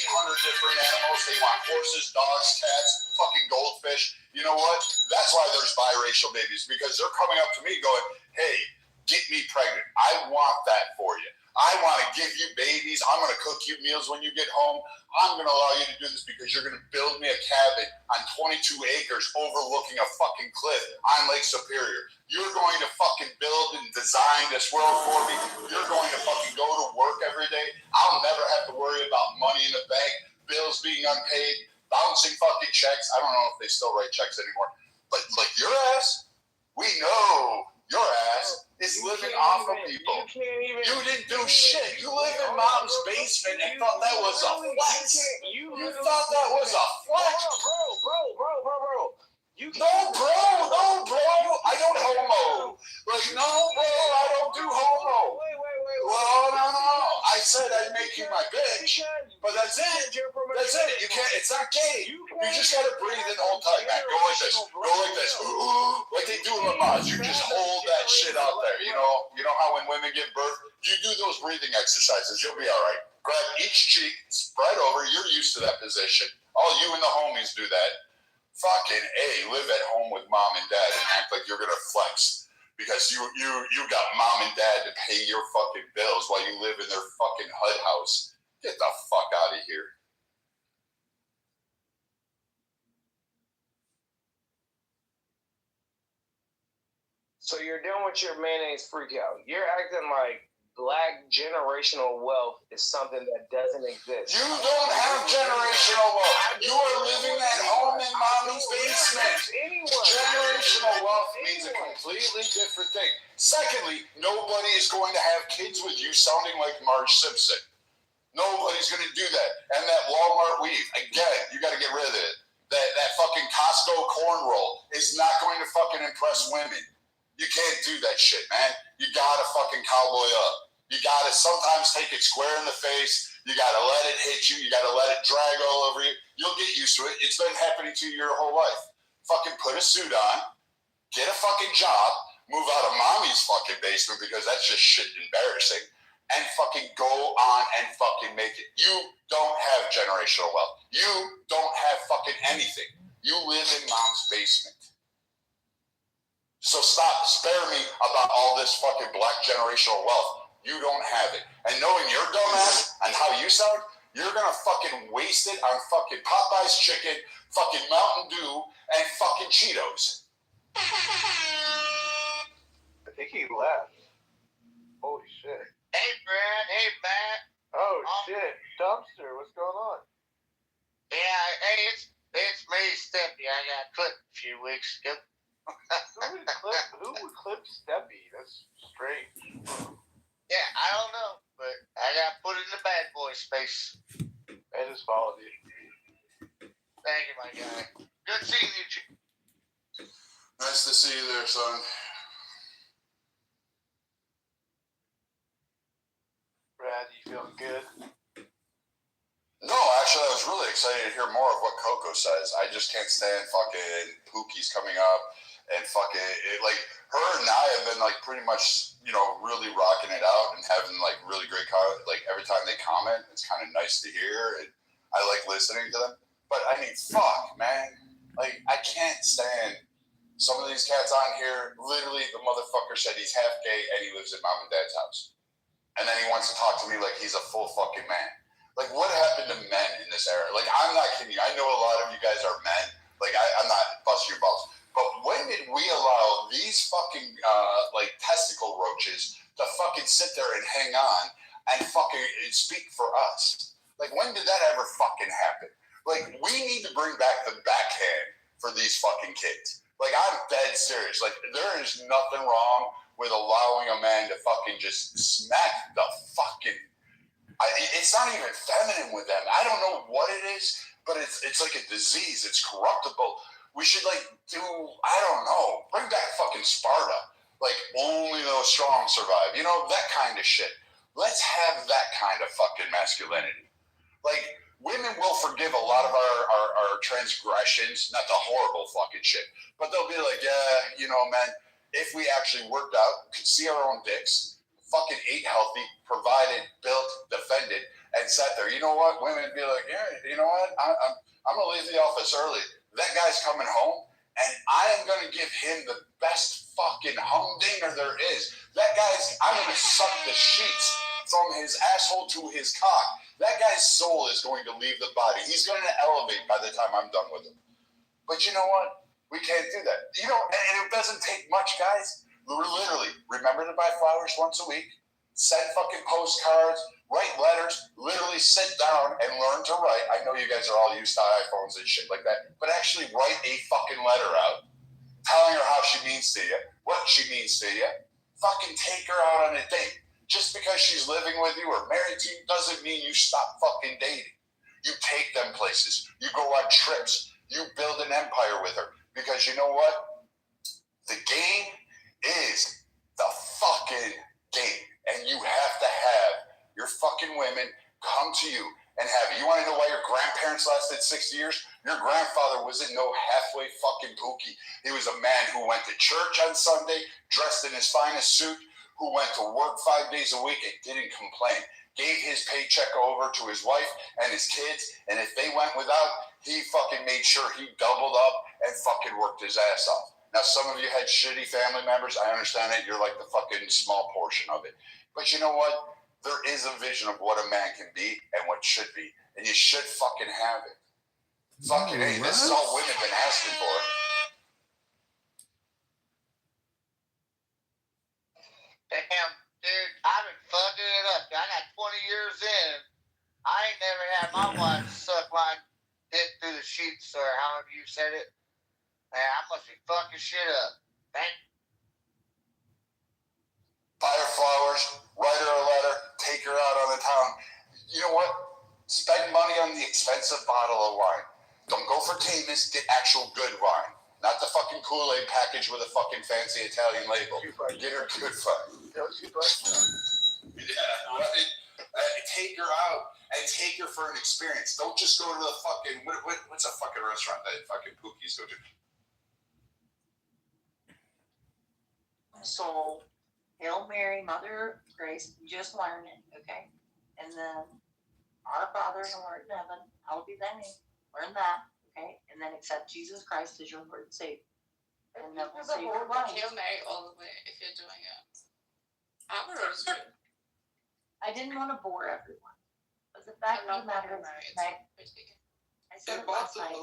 different animals. They want horses, dogs, cats, fucking goldfish. You know what? That's why there's biracial babies. Because they're coming up to me going, hey, get me pregnant. I want that for you. I want to give you babies. I'm going to cook you meals when you get home. I'm going to allow you to do this because you're going to build me a cabin on 22 acres overlooking a fucking cliff on Lake Superior. You're going to fucking build and design this world for me. You're going to fucking go to work every day. I'll never have to worry about money in the bank, bills being unpaid, bouncing fucking checks. I don't know if they still write checks anymore. But like your ass, we know your ass is living off of people. You didn't do shit. You live in mom's basement and thought that was a flex. You thought that was a flex. Bro. No, bro. I don't homo. Like, no, bro, I don't do homo. Well, no. I said I'd make you my bitch, but that's it. That's it. You can't. It's not gay. You just gotta breathe and hold tight, man. Go like this. Go like this. Ooh, like they do in Lamaze. You just hold that shit out there. You know how when women give birth, you do those breathing exercises. You'll be all right. Grab each cheek, spread over. You're used to that position. All you and the homies do that. Fucking A, live at home with mom and dad and act like you're gonna flex. Because you got mom and dad to pay your fucking bills while you live in their fucking HUD house. Get the fuck out of here. So you're done with your mayonnaise freak out. You're acting like black generational wealth is something that doesn't exist. You don't have generational wealth. You are living at home in mommy's basement. Generational wealth means a completely different thing. Secondly, nobody is going to have kids with you sounding like Marge Simpson. Nobody's going to do that. And that Walmart weave, again, you got to get rid of it. That fucking Costco corn roll is not going to fucking impress women. You can't do that shit, man. You gotta fucking cowboy up. You gotta sometimes take it square in the face. You gotta let it hit you. You gotta let it drag all over you. You'll get used to it. It's been happening to you your whole life. Fucking put a suit on, get a fucking job, move out of mommy's fucking basement because that's just shit embarrassing, and fucking go on and fucking make it. You don't have generational wealth. You don't have fucking anything. You live in mom's basement. So stop, spare me about all this fucking black generational wealth. You don't have it. And knowing your dumbass and how you sound, you're gonna fucking waste it on fucking Popeye's chicken, fucking Mountain Dew, and fucking Cheetos. I think he left. Holy shit. Hey, Brad. Hey, Matt. Oh, shit. Dumpster, what's going on? Yeah, hey, it's me, Steppy. I got clipped a few weeks ago. Who would clip Steppy? That's strange. Yeah, I don't know, but I got put in the bad boy space. I just followed you. Thank you, my guy. Good seeing you. Nice to see you there, son. Brad, you feeling good? No, actually, I was really excited to hear more of what Coco says. I just can't stand fucking Pookie's coming up and fucking like her and I have been like pretty much, you know, really rocking it out and having like really great like every time they comment, it's kind of nice to hear and I like listening to them. But I mean, fuck, man, like I can't stand some of these cats on here. Literally, the motherfucker said he's half gay and he lives in mom and dad's house, and then he wants to talk to me like he's a full fucking man. Like, what happened to men in this era? Like, I'm not kidding you. I know a lot of you guys are men. Like, I'm not busting your balls. But when did we allow these fucking, like, testicle roaches to fucking sit there and hang on and fucking speak for us? Like, when did that ever fucking happen? Like, we need to bring back the backhand for these fucking kids. Like, I'm dead serious. Like, there is nothing wrong with allowing a man to fucking just smack the fucking... it's not even feminine with them. I don't know what it is, but it's like a disease. It's corruptible. We should like do, I don't know, bring back fucking Sparta. Like only those strong survive. You know, that kind of shit. Let's have that kind of fucking masculinity. Like women will forgive a lot of our transgressions, not the horrible fucking shit. But they'll be like, yeah, you know, man, if we actually worked out, could see our own dicks, fucking ate healthy, provided, built, defended, and sat there. You know what? Women would be like, yeah, you know what? I'm going to leave the office early. That guy's coming home, and I am going to give him the best fucking humdinger there is. I'm going to suck the sheets from his asshole to his cock. That guy's soul is going to leave the body. He's going to elevate by the time I'm done with him. But you know what? We can't do that. You know, and it doesn't take much, guys. Literally, remember to buy flowers once a week, send fucking postcards, write letters, literally sit down and learn to write. I know you guys are all used to iPhones and shit like that, but actually write a fucking letter out, telling her how she means to you, what she means to you. Fucking take her out on a date. Just because she's living with you or married to you doesn't mean you stop fucking dating. You take them places. You go on trips. You build an empire with her. Because you know what? The game is the fucking game, and you have to have your fucking women come to you and have it. You want to know why your grandparents lasted 60 years? Your grandfather wasn't no halfway fucking pookie. He was a man who went to church on Sunday, dressed in his finest suit, who went to work 5 days a week and didn't complain. Gave his paycheck over to his wife and his kids, and if they went without, he fucking made sure he doubled up and fucking worked his ass off. Now, some of you had shitty family members. I understand that. You're like the fucking small portion of it. But you know what? There is a vision of what a man can be and what should be. And you should fucking have it. Fucking hey, this is all women been asking for. Damn, dude, I've been fucking it up. I got 20 years in. I ain't never had my wife suck my dick through the sheets or however you said it. Man, I must be fucking shit up. Thank you. Buy her flowers, write her a letter, take her out on the town. You know what? Spend money on the expensive bottle of wine. Don't go for Tamus, get actual good wine. Not the fucking Kool-Aid package with a fucking fancy Italian label. Get her good fun. Yeah, experience. Don't just go to the fucking what's a fucking restaurant that fucking pookies go to? So, Hail Mary, Mother of Grace, just learn it, okay? And then, Our Father who art in heaven, hallowed be thy name. Learn that, okay? And then accept Jesus Christ as your Lord and Savior. And then we'll save your life. Hail Mary all the way if you're doing it. I'm a rosary. I didn't want to bore everyone. But the fact of the matter is, I said it last night.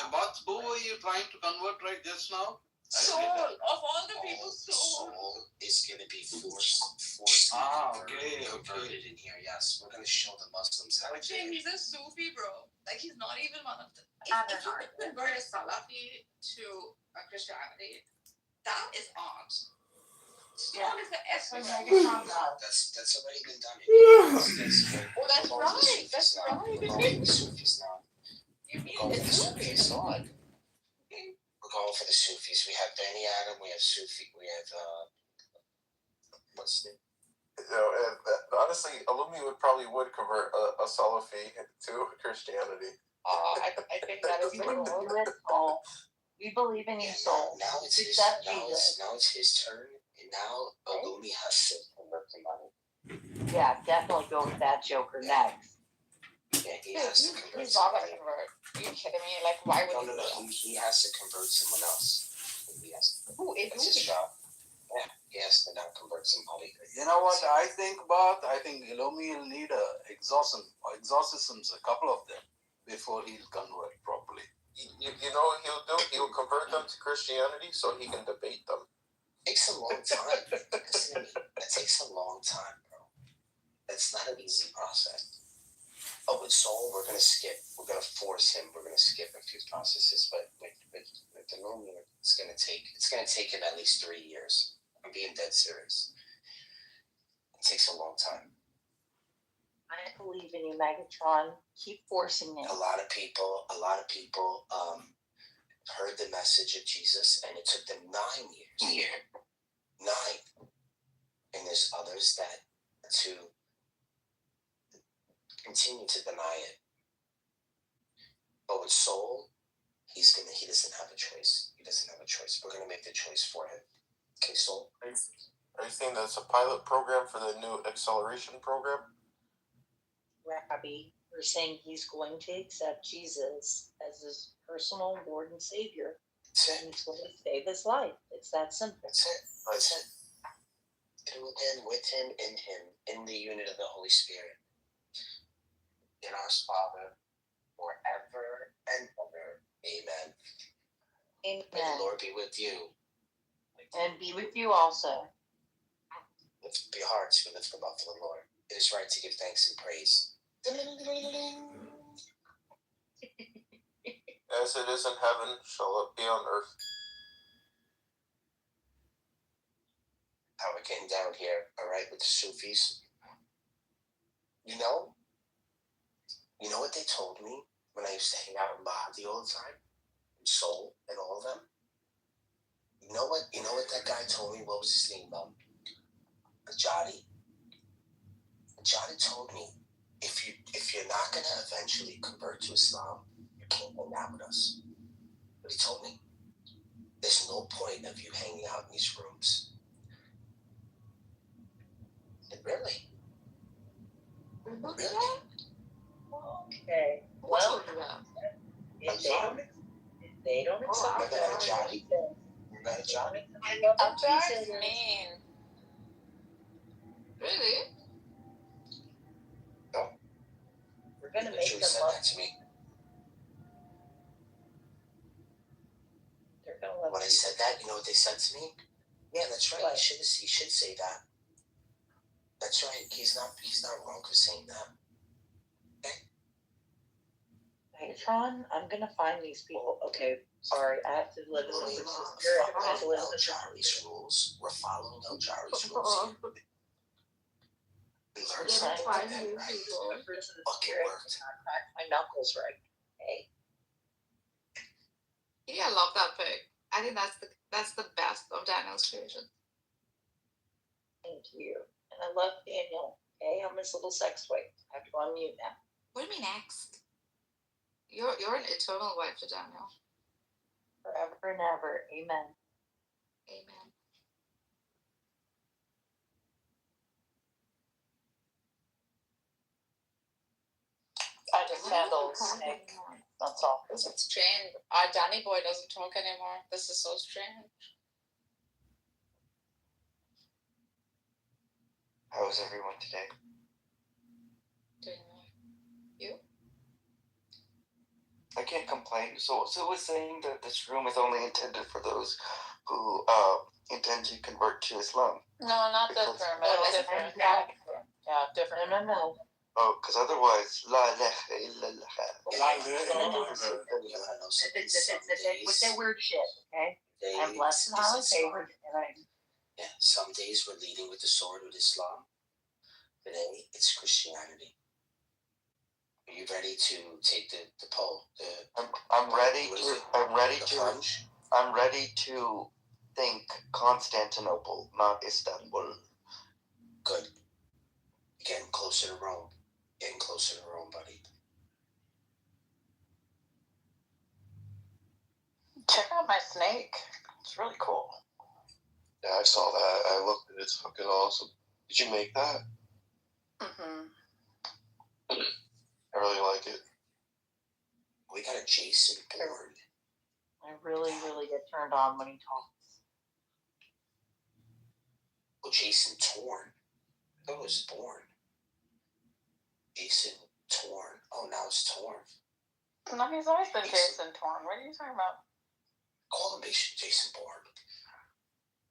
But who were you trying to convert right just now? Soul of all the people, Soul is going to be forced converted in here. Yes, we're going to show the Muslims how to do it. He's a Sufi, bro. Like, he's not even one of them. If you could convert a Salafi to a Christianity, that is odd. Yeah. That's already been done. That's right. That's right. We're going for the Sufis now. You mean it's Sufis? We're going for the Sufis. We have Benny Adam. We have Sufi. We have what's the name? Honestly, Illumi would convert a Salafi to Christianity. I think that is the goal. We believe in you, soul. Now it's his. Now it's his turn, and now Illumi has to convert the money. Yeah, definitely go with that Joker next. Yeah, he has to convert. He's not gonna convert. Are you kidding me? Like, why would No. He has to convert someone else. Who is That's his job. Yeah, he has to now convert somebody. You know what I think about? I think Illumi will need exorcisms, a couple of them, before he'll convert properly. You know what he'll convert them to Christianity so he can debate them. It takes a long time. Listen to me. That takes a long time, bro. That's not an easy process. Oh, with Soul, we're gonna force him. We're gonna skip a few processes, but with the Illumi, it's gonna take him at least 3 years. I'm being dead serious. It takes a long time. I believe in you, Megatron. Keep forcing it. A lot of people heard the message of Jesus, and it took them 9 years. 9. And there's others that to continue to deny it. But with Soul, he doesn't have a choice. He doesn't have a choice. We're gonna make the choice for him. Okay, Soul. Are you saying that's a pilot program for the new acceleration program? Rabbi, we're saying he's going to accept Jesus as his personal Lord and Savior. And he's going to save his life. It's that simple. That's it. Through him, with him, in the unit of the Holy Spirit. In our Father, forever and ever. Amen. Amen. May the Lord be with you. And be with you also. Lift up your hearts, we lift them up to the Lord. It is right to give thanks and praise. As it is in heaven, shall it be on earth. How we're getting down here, all right, with the Sufis. You know what they told me when I used to hang out in Mahdi all the time? And Soul and all of them? You know what that guy told me? What was his name? Ajadi. Ajadi told me, if you're not gonna eventually convert to Islam, you can't hang out with us. But he told me, there's no point of you hanging out in these rooms. And really? Really? Okay. Well, if they don't accept Johnny. Remember Johnny? That's mean. Really? No. We're gonna They make should them have said that to me. They're gonna let When I said that, you know what they said to me? Yeah, that's right. He should say that. That's right. He's not wrong for saying that. Megatron, I'm gonna find these people. Okay, sorry, I have to live in the sister. I have to live in the Jari's rules. We're following El Jari's rules. We learned something like that, right? Fucking worked. My knuckles right. Hey. Yeah, I love that pic. I think that's the best of Daniel's creation. Thank you. And I love Daniel. Okay, I'm his little sex toy. I have to unmute now. What do you mean next? You're an eternal wife to Daniel. Forever and ever. Amen. Amen. I just handle Snake. That's all. This is strange. Danny boy doesn't talk anymore. This is so strange. How is everyone today? Doing well. You? I can't complain. So it was saying that this room is only intended for those who intend to convert to Islam. No, not different. Different. Yeah, different. No. Oh, because otherwise, la ilaha illallah. With that weird shit, okay? I'm blessed and highly favored, and I'm. Yeah, some days we're leading with the sword with Islam. Today it's Christianity. Are you ready to take the poll? I'm ready to think Constantinople, not Istanbul. Good. Getting closer to Rome. Getting closer to Rome, buddy. Check out my snake. It's really cool. Yeah, I saw that. I looked at it. It's fucking awesome. Did you make that? Mm-hmm. I really like it. We got a Jason Bourne. I really get turned on when he talks. Well, Jason Torn. I thought it was Bourne. Jason Torn. Oh, now it's Torn. No, he's always been Jason Torn. What are you talking about? Call him Jason Bourne.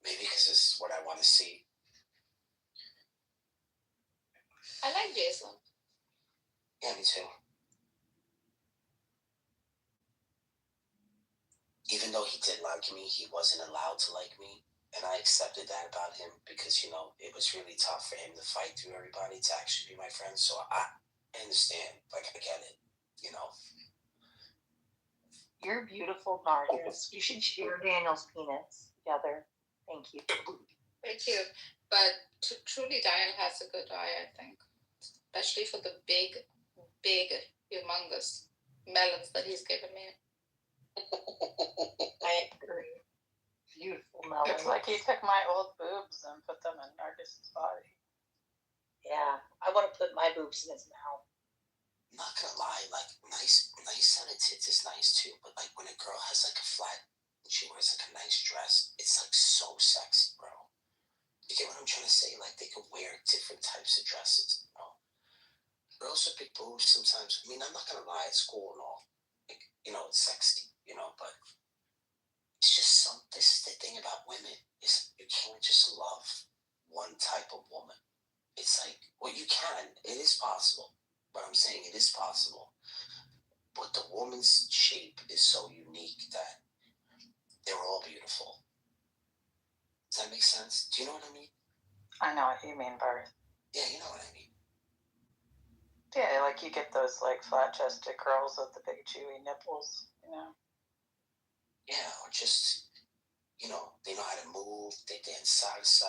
Maybe because this is what I want to see. I like Jason. Yeah, me too. Even though he did like me, he wasn't allowed to like me. And I accepted that about him because, it was really tough for him to fight through everybody to actually be my friend. So I understand. Like, I get it, You're beautiful, Nargis. You should share Daniel's penis together. Thank you. Thank you. But truly, Daniel has a good eye, I think. Especially for the big, humongous melons that he's given me. I agree. Beautiful melon. It's like he took my old boobs and put them in Narcissus' body. Yeah, I want to put my boobs in his mouth. I'm not gonna lie, like, nice on the tits is nice too, but like when a girl has like a flat, she wears like a nice dress, it's like so sexy, bro. You get what I'm trying to say? Like they could wear different types of dresses, Girls with big boobs sometimes. I mean, I'm not gonna lie, it's cool and all. Like, it's sexy, but it's just this is the thing about women, is you can't just love one type of woman. It's like, well, you can. It is possible. But I'm saying it is possible. But the woman's shape is so unique that they're all beautiful. Does that make sense? Do you know what I mean? I know what you mean, Bart. Yeah, you know what I mean. Yeah, like you get those like flat-chested girls with the big chewy nipples, Yeah, or just, they know how to move. They dance salsa,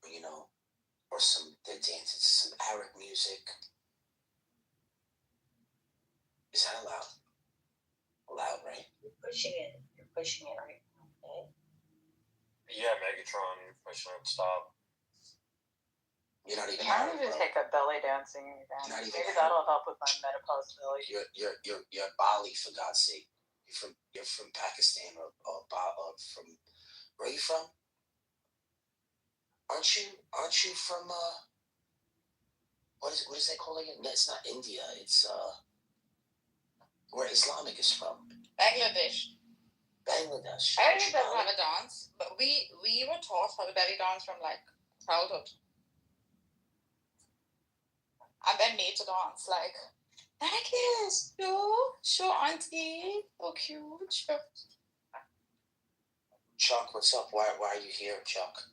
or, or they're dancing to some Arab music. Is that allowed? Allowed, right? You're pushing it right now, okay? Yeah, Megatron, pushing it, stop. You're not even. I need to take a belly dancing again. Maybe that'll help with my menopause belly. You're Bali, for God's sake. You're from Pakistan or from where are you from? Aren't you from what is that called again? It's not India. It's where Islamic is from. Bangladesh. I don't even have a dance, but we were taught how to belly dance from like childhood. And then made to dance like, Marcus, sure, auntie, oh cute, sure. Chuck, what's up? Why are you here, Chuck?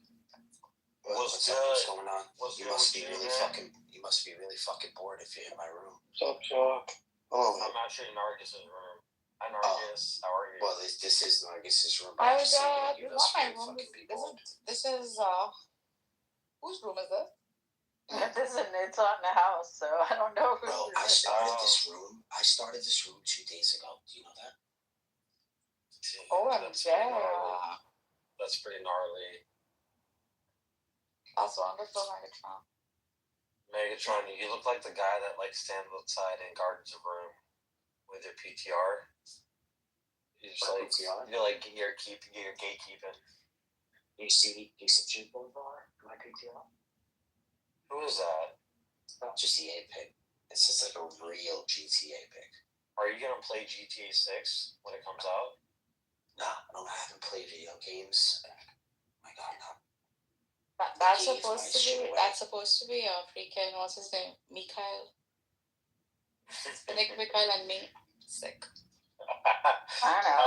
What's up? What's going on? You must be really fucking bored if you're in my room. What's up, Chuck? Oh, I'm actually in Nargis' room. Hi, Nargis. How are you? Well, this is Nargis' room. Oh God, this is not my room. This is whose room is this? This is, and it's on the house, so I don't know who. Bro, I started this room 2 days ago. Do you know that? Oh, That's pretty gnarly. That's pretty gnarly. That's wonderful, Megatron. Megatron, you look like the guy that like stands outside and guards a room with your PTR. You're just like you're gatekeeping. You see Boulevard, my PTR? Who is that? GTA pick. It's just like a real GTA pick. Are you gonna play GTA 6 when it comes out? No, I haven't played video games. Oh my God, no. That's supposed to be a freaking, what's his name? Mikhail. Nick Mikhail and me. Sick. I don't know.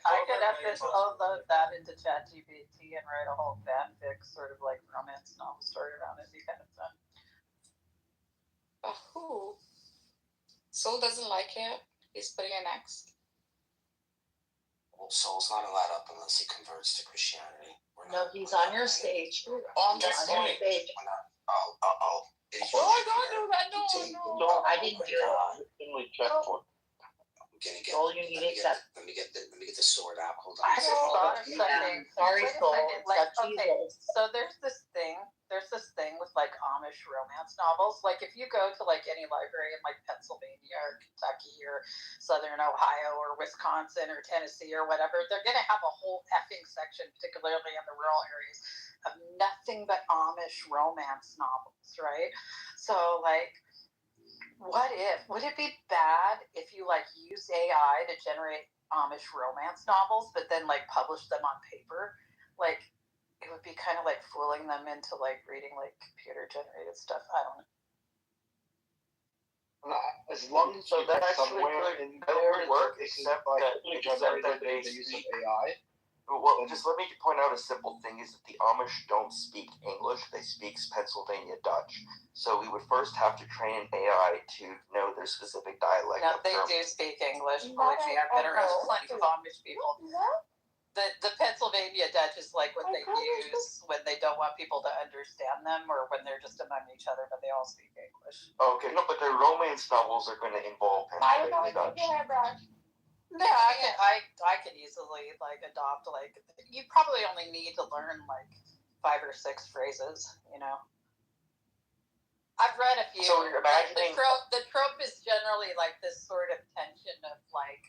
I could upload that into ChatGPT and write a whole fanfic, sort of like romance novel story around it. Be kind of fun. But who? Soul doesn't like it. He's putting an X. Well, Soul's not allowed up unless he converts to Christianity. No, he's on your stage. On the stage. Oh. Don't do that. No. I didn't do it. Soul, you need to accept. Let me get the sword out. Hold on. I just thought of something. Sorry, Soul. Like, okay, so there's this thing with like Amish romance novels. Like if you go to like any library in like Pennsylvania or Kentucky or Southern Ohio or Wisconsin or Tennessee or whatever, they're gonna have a whole effing section, particularly in the rural areas, of nothing but Amish romance novels, right? So like, would it be bad if you like use AI to generate Amish romance novels, but then like publish them on paper? Like, it would be kind of like fooling them into like reading like computer generated stuff. I don't know. As long as So that actually would work, except that they use of AI. Well, just let me point out a simple thing is that the Amish don't speak English, they speak Pennsylvania Dutch. So we would first have to train an AI to know their specific dialect. No, they do speak English. Believe me, I've been around plenty of Amish people. The Pennsylvania Dutch is like what they use when they don't want people to understand them or when they're just among each other, but they all speak English. Okay, no, but their romance novels are going to involve Pennsylvania Dutch. Yeah, I could easily like adopt like you probably only need to learn like 5 or 6 phrases, you know. I've read a few. So you're imagining the trope is generally like this sort of tension of like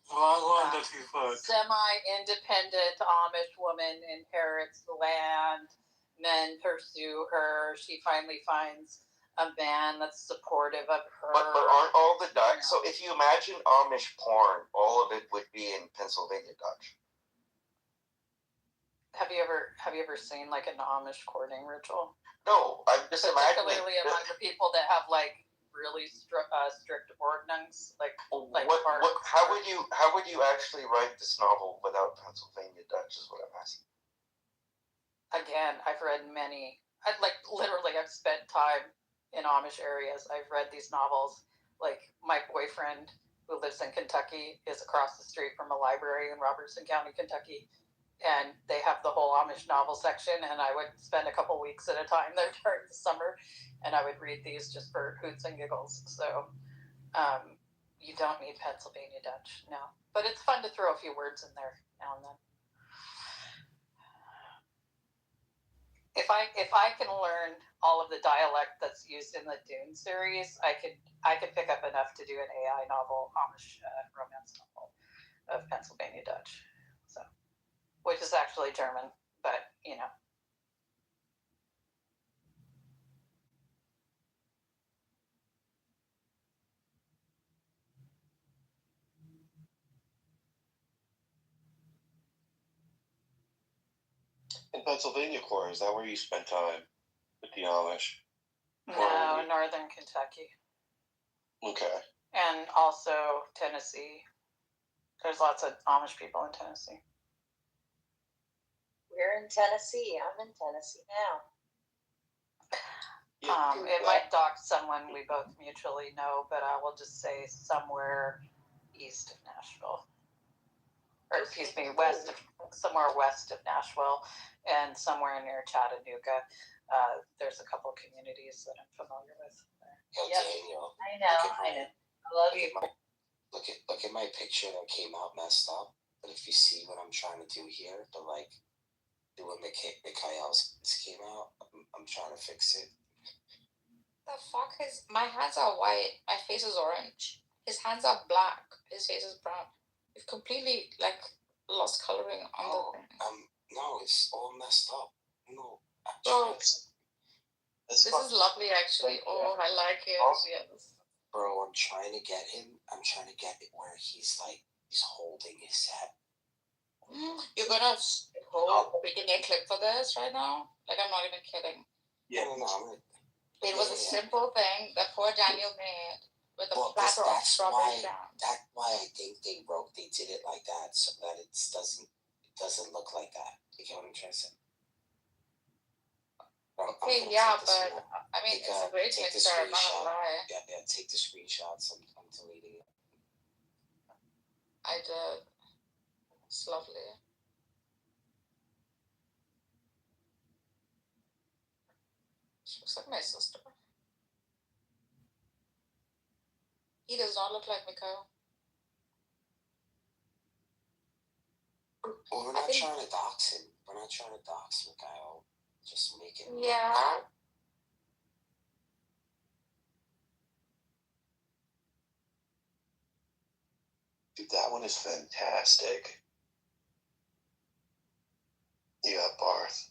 semi-independent Amish woman inherits the land, men pursue her, she finally finds a man that's supportive of her. But aren't all the Dutch? So if you imagine Amish porn, all of it would be in Pennsylvania Dutch. Have you ever seen like an Amish courting ritual? No, I'm just imagining. Particularly among the people that have like really strict ordinance, like how would you actually write this novel without Pennsylvania Dutch? Is what I'm asking. Again, I've read many. I've spent time in Amish areas. I've read these novels. Like my boyfriend who lives in Kentucky is across the street from a library in Robertson County, Kentucky, and they have the whole Amish novel section, and I would spend a couple weeks at a time there during the summer, and I would read these just for hoots and giggles. So you don't need Pennsylvania Dutch, no. But it's fun to throw a few words in there now and then. If I can learn all of the dialect that's used in the Dune series, I could pick up enough to do an AI novel, Amish romance novel of Pennsylvania Dutch, so which is actually German, but you know. In Pennsylvania, Corey, is that where you spent time with the Amish? No, Northern Kentucky. Okay. And also Tennessee. There's lots of Amish people in Tennessee. We're in Tennessee. I'm in Tennessee now. It might dock someone we both mutually know, but I will just say somewhere east of Nashville. Or excuse me, somewhere west of Nashville and somewhere near Chattanooga. There's a couple communities that I'm familiar with. Yo, Yep. Daniel. I know. I love you. Look at my picture that came out messed up. But if you see what I'm trying to do here, the like doing Mikhail's came out. I'm trying to fix it. The fuck is my hands are white, my face is orange. His hands are black, his face is brown. We've completely like lost coloring on the thing. No, it's all messed up. No, Bro, actually, this is lovely actually. Oh, I like it. Yes. Bro, I'm trying to get him. I'm trying to get it where he's holding his head. You're gonna freaking a clip for this right now? Like, I'm not even kidding. Yeah, no, it was a simple thing that poor Daniel made with a platter of strawberry jam. That's why I think they did it like that so that it doesn't look like that. You get what I'm trying to say? Okay, yeah, but I mean, it's a great mixer, I'm not gonna lie. Yeah, take the screenshots. I'm deleting it. I did. It's lovely. She looks like my sister. He does not look like Mikhail. Well, we're not trying to dox him. We're not trying to dox Mikhail. Just make it. Yeah. Dude, that one is fantastic. Yeah, Barth.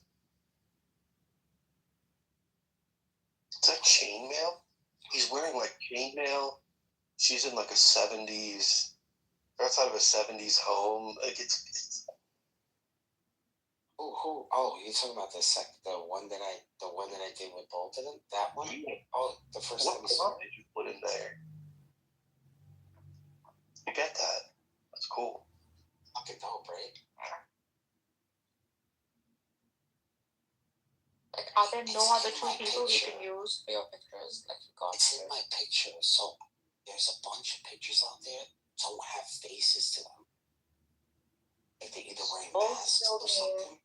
It's like chainmail. He's wearing like chainmail. She's in like a 70s, outside of a 70s home. Like it's Oh, you're talking about the one that I did with both of them? That one? Oh, the first what time we saw did you put in there? You get that? That's cool. Fucking dope, right? Like, are there no other two people you can use for your pictures? Like, you got it's in my picture, so there's a bunch of pictures out there don't have faces to them. Like they're either wearing masks or something.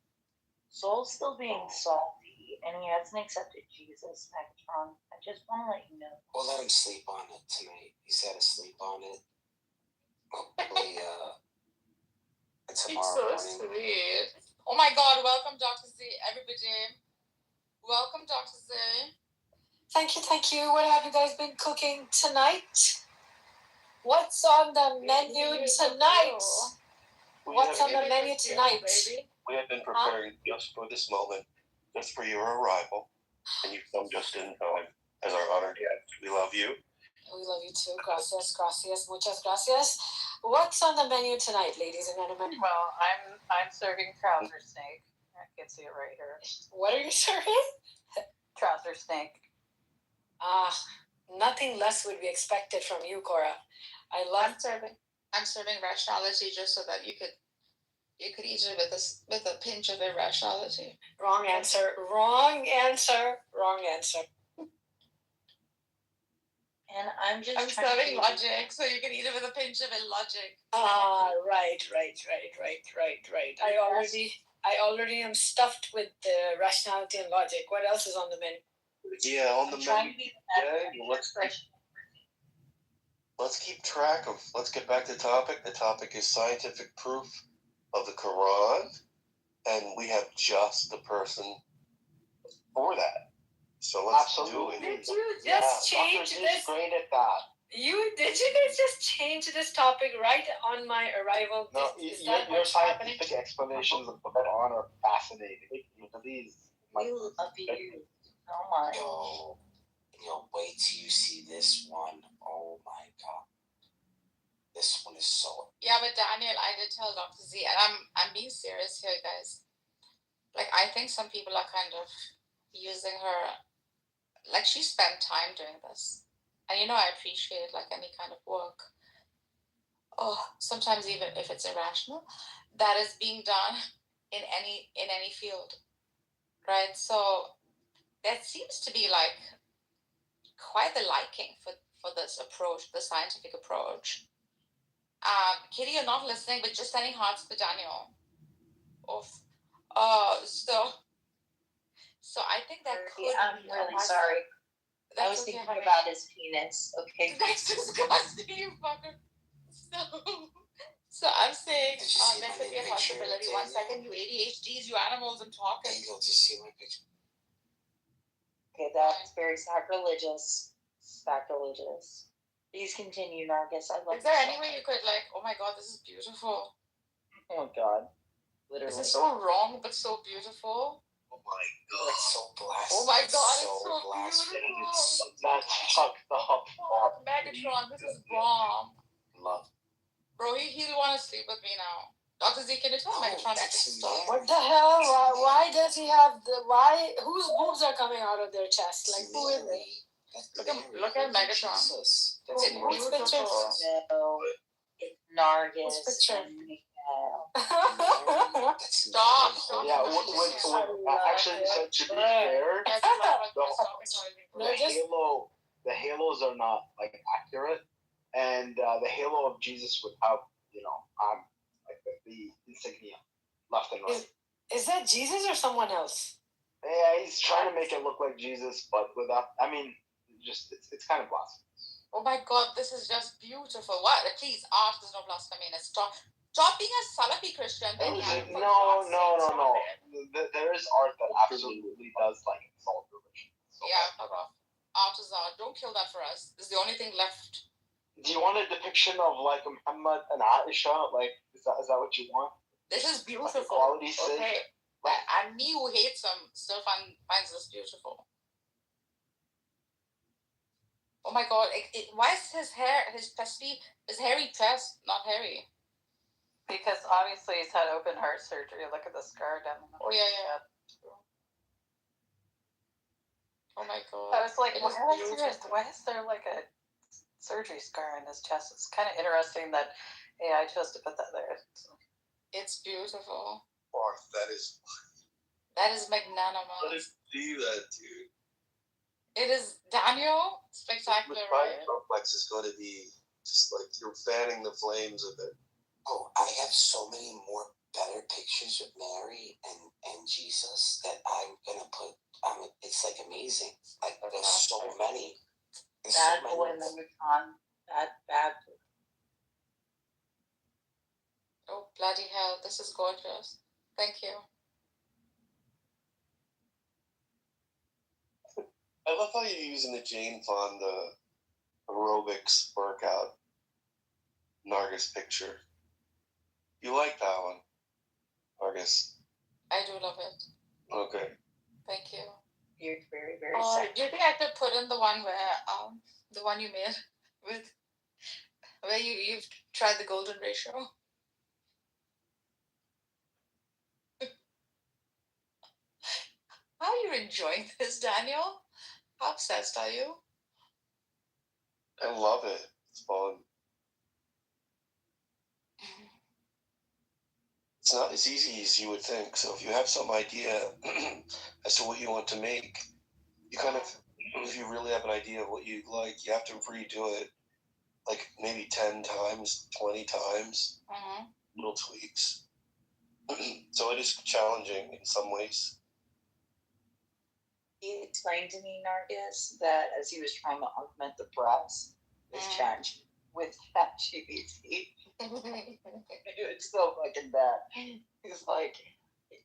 Soul's still being salty, and he hasn't accepted Jesus, Megatron. I just want to let you know. We'll let him sleep on it tonight. He's had to sleep on it. Hopefully, tomorrow morning. Sweet. Oh my God! Welcome, Dr. Z. Everybody, welcome, Dr. Z. Thank you. What have you guys been cooking tonight? What's on the menu tonight? What's on the menu tonight? We have been preparing just for this moment, just for your arrival, and you've come just in time as our honored guest. We love you. We love you too. Gracias, muchas gracias. What's on the menu tonight, ladies and gentlemen? Well, I'm serving trouser snake. I can see it right here. What are you serving? Trouser snake. Nothing less would be expected from you, Cora. I'm serving rationality just so that you could eat it with a pinch of irrationality. Wrong answer. And I'm serving logic, so you can eat it with a pinch of illogic. Right. I already am stuffed with the rationality and logic. What else is on the menu? Yeah, on the menu. Let's keep track of. Let's get back to the topic. The topic is scientific proof of the Quran, and we have just the person for that. So let's do it. Did you just change this? Great at that. Did you guys just change this topic right on my arrival? No, your scientific explanations of the Quran are fascinating. Please. We love you so much. Yo, wait till you see this one. Oh my God. This one is so... Yeah, but Daniel, I did tell Dr. Z, and I'm being serious here, guys. Like, I think some people are kind of using her... Like, she spent time doing this. And, I appreciate, like, any kind of work. Oh, sometimes even if it's irrational, that is being done in any field. Right? So, there seems to be, like, quite the liking for this approach, the scientific approach. Kitty, you're not listening, but just sending hearts for Daniel. So So I think that could. I'm really sorry. I was thinking about his penis. Okay. That's disgusting, you fucker. So I'm saying there could be a possibility. 1 second, you ADHDs, you animals, I'm talking. Daniel, did you see my picture? Okay, that's very sacrilegious. Sacrilegious. Please continue, Nargis. I love. Is there any way you could oh my god, this is beautiful. Oh God. Literally. This is so wrong, but so beautiful. Oh my god. It's so blasted. Oh my god, it's so beautiful. That's fucked up. Oh, Megatron, this is bomb. Love. Bro, he'll want to sleep with me now. Dr. Z, can you tell Megatron to stop? What the hell? Why does he have whose boobs are coming out of their chest? Like, who is it? Look at Megatron. Jesus. Whose picture? No, it's Nargis. Whose picture? And Miguel. Stop. Yeah, actually, so to be fair, the halos are not accurate, and the halo of Jesus would have the insignia left and right. Is that Jesus or someone else? Yeah, he's trying to make it look like Jesus, but without. I mean, it's kind of blasphemous. Oh my god, this is just beautiful. What? Please, art is no blasphemy. Stop being a Salafi Christian. No. There is art that absolutely does insult religion. So yeah, fuck off. Art is art. Don't kill that for us. This is the only thing left. Do you want a depiction of Muhammad and Aisha? Is that what you want? This is beautiful. Quality sake. Okay. And me who hates him still finds this beautiful. Oh my god, why is his hair, his hairy chest not hairy? Because obviously he's had open heart surgery. Look at the scar down the Oh, yeah. Oh my god. I was like, why is there a surgery scar in his chest? It's kind of interesting that AI chose to put that there. It's beautiful. Barth, that is magnanimous. Let us do that, dude. It is, Daniel, spectacular, right? Complex is going to be just you're fanning the flames of it. Oh, I have so many more better pictures of Mary and Jesus that I'm gonna put. It's amazing. There's so many. Bad boy, Megatron. Bad boy. Oh, bloody hell, this is gorgeous. Thank you. I love how you're using the Jane Fonda aerobics workout Nargis picture. You like that one, Nargis? I do love it. Okay. Thank you. You're very, very sad. Do you think I could put in the one where, the one you made with, where you've tried the golden ratio? How are you enjoying this, Daniel? How obsessed are you? I love it. It's fun. It's not as easy as you would think. So if you have some idea as to what you want to make, you if you really have an idea of what you like, you have to redo it maybe 10 times, 20 times, little tweaks. So it is challenging in some ways. He explained to me, Nargis, that as he was trying to augment the breasts with ChatGPT, it's so fucking bad. He's like,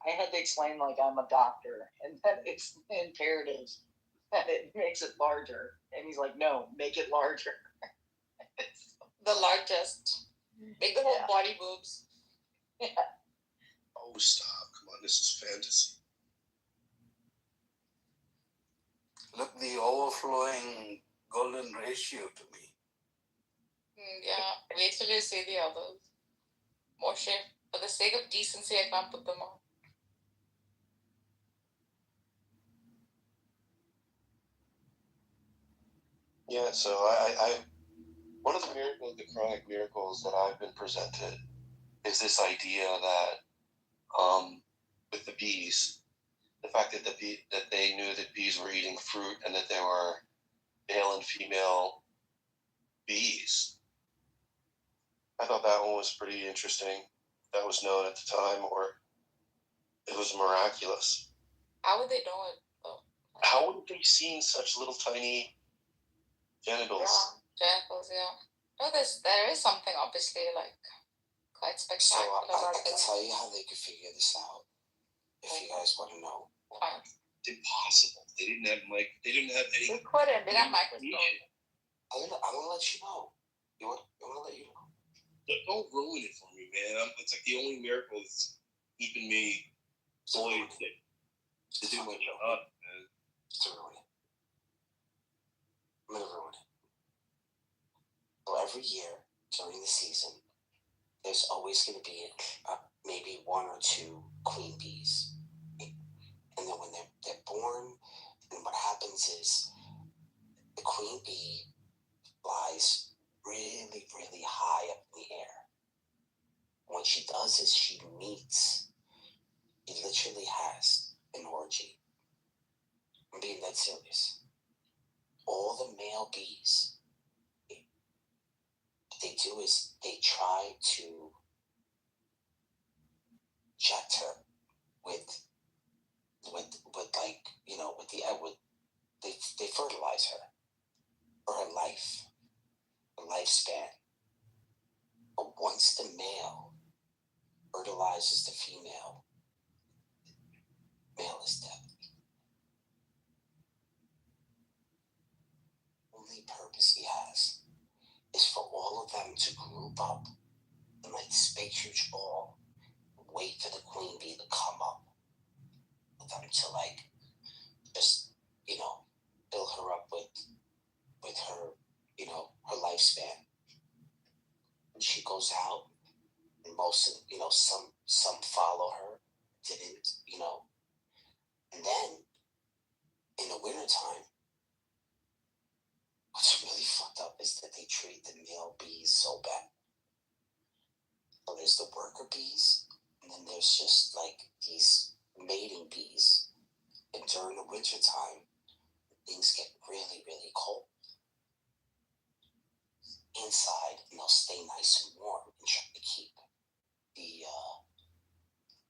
I had to explain I'm a doctor, and that it's imperative that it makes it larger. And he's like, no, make it larger. The largest. Make the whole body boobs. Yeah. Oh, stop. Come on, this is fantasy. Look, the overflowing golden ratio to me. Yeah, wait till you see the others. Moshe, for the sake of decency, I can't put them on. Yeah, so I one of the chronic miracles that I've been presented is this idea that with the bees, the fact that that they knew that bees were eating fruit and that there were male and female bees. I thought that one was pretty interesting. That was known at the time, or it was miraculous. How would they know it? How would they seen such little tiny genitals? Genitals, yeah. No, there is something obviously like quite spectacular about I can tell you how they could figure this out. If you guys want to know. It's impossible. They didn't have any. They couldn't. They got microscope. I'm gonna let you know. I'm gonna let you know. Don't ruin it for me, man. It's like the only miracle that's keeping me employed to do my job, man. To ruin it. I'm gonna ruin it. So every year during the season, there's always going to be maybe one or two queen bees. And then when they're born, and what happens is the queen bee flies really, really high up in the air. What she does is she literally has an orgy. I'm being that serious. All the male bees, what they do is they try to jet her with like, you know, with the egg, they fertilize her for her lifespan. But once the male fertilizes the female, male is dead. Only purpose he has is for all of them to group up in like this big huge ball, wait for the queen bee to come up for them to like just, you know, fill her up with her, you know, her lifespan. And she goes out, and most of, you know, some follow her, didn't, you know. And then in the wintertime, what's really fucked up is that they treat the male bees so bad. So there's the worker bees, and then there's just like these mating bees. And during the wintertime, things get really, really cold inside, and they'll stay nice and warm and try to keep the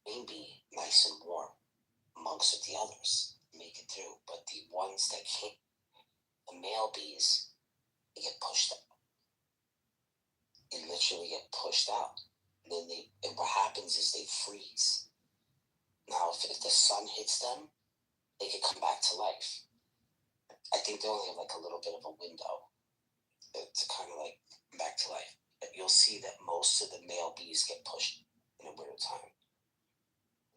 queen bee nice and warm amongst the others, make it through. But the ones that can't, the male bees, they get pushed out. They literally get pushed out. And then and what happens is they freeze. Now, if the sun hits them, they can come back to life. I think they only have like a little bit of a window to kind of like come back to life. But you'll see that most of the male bees get pushed in the winter time.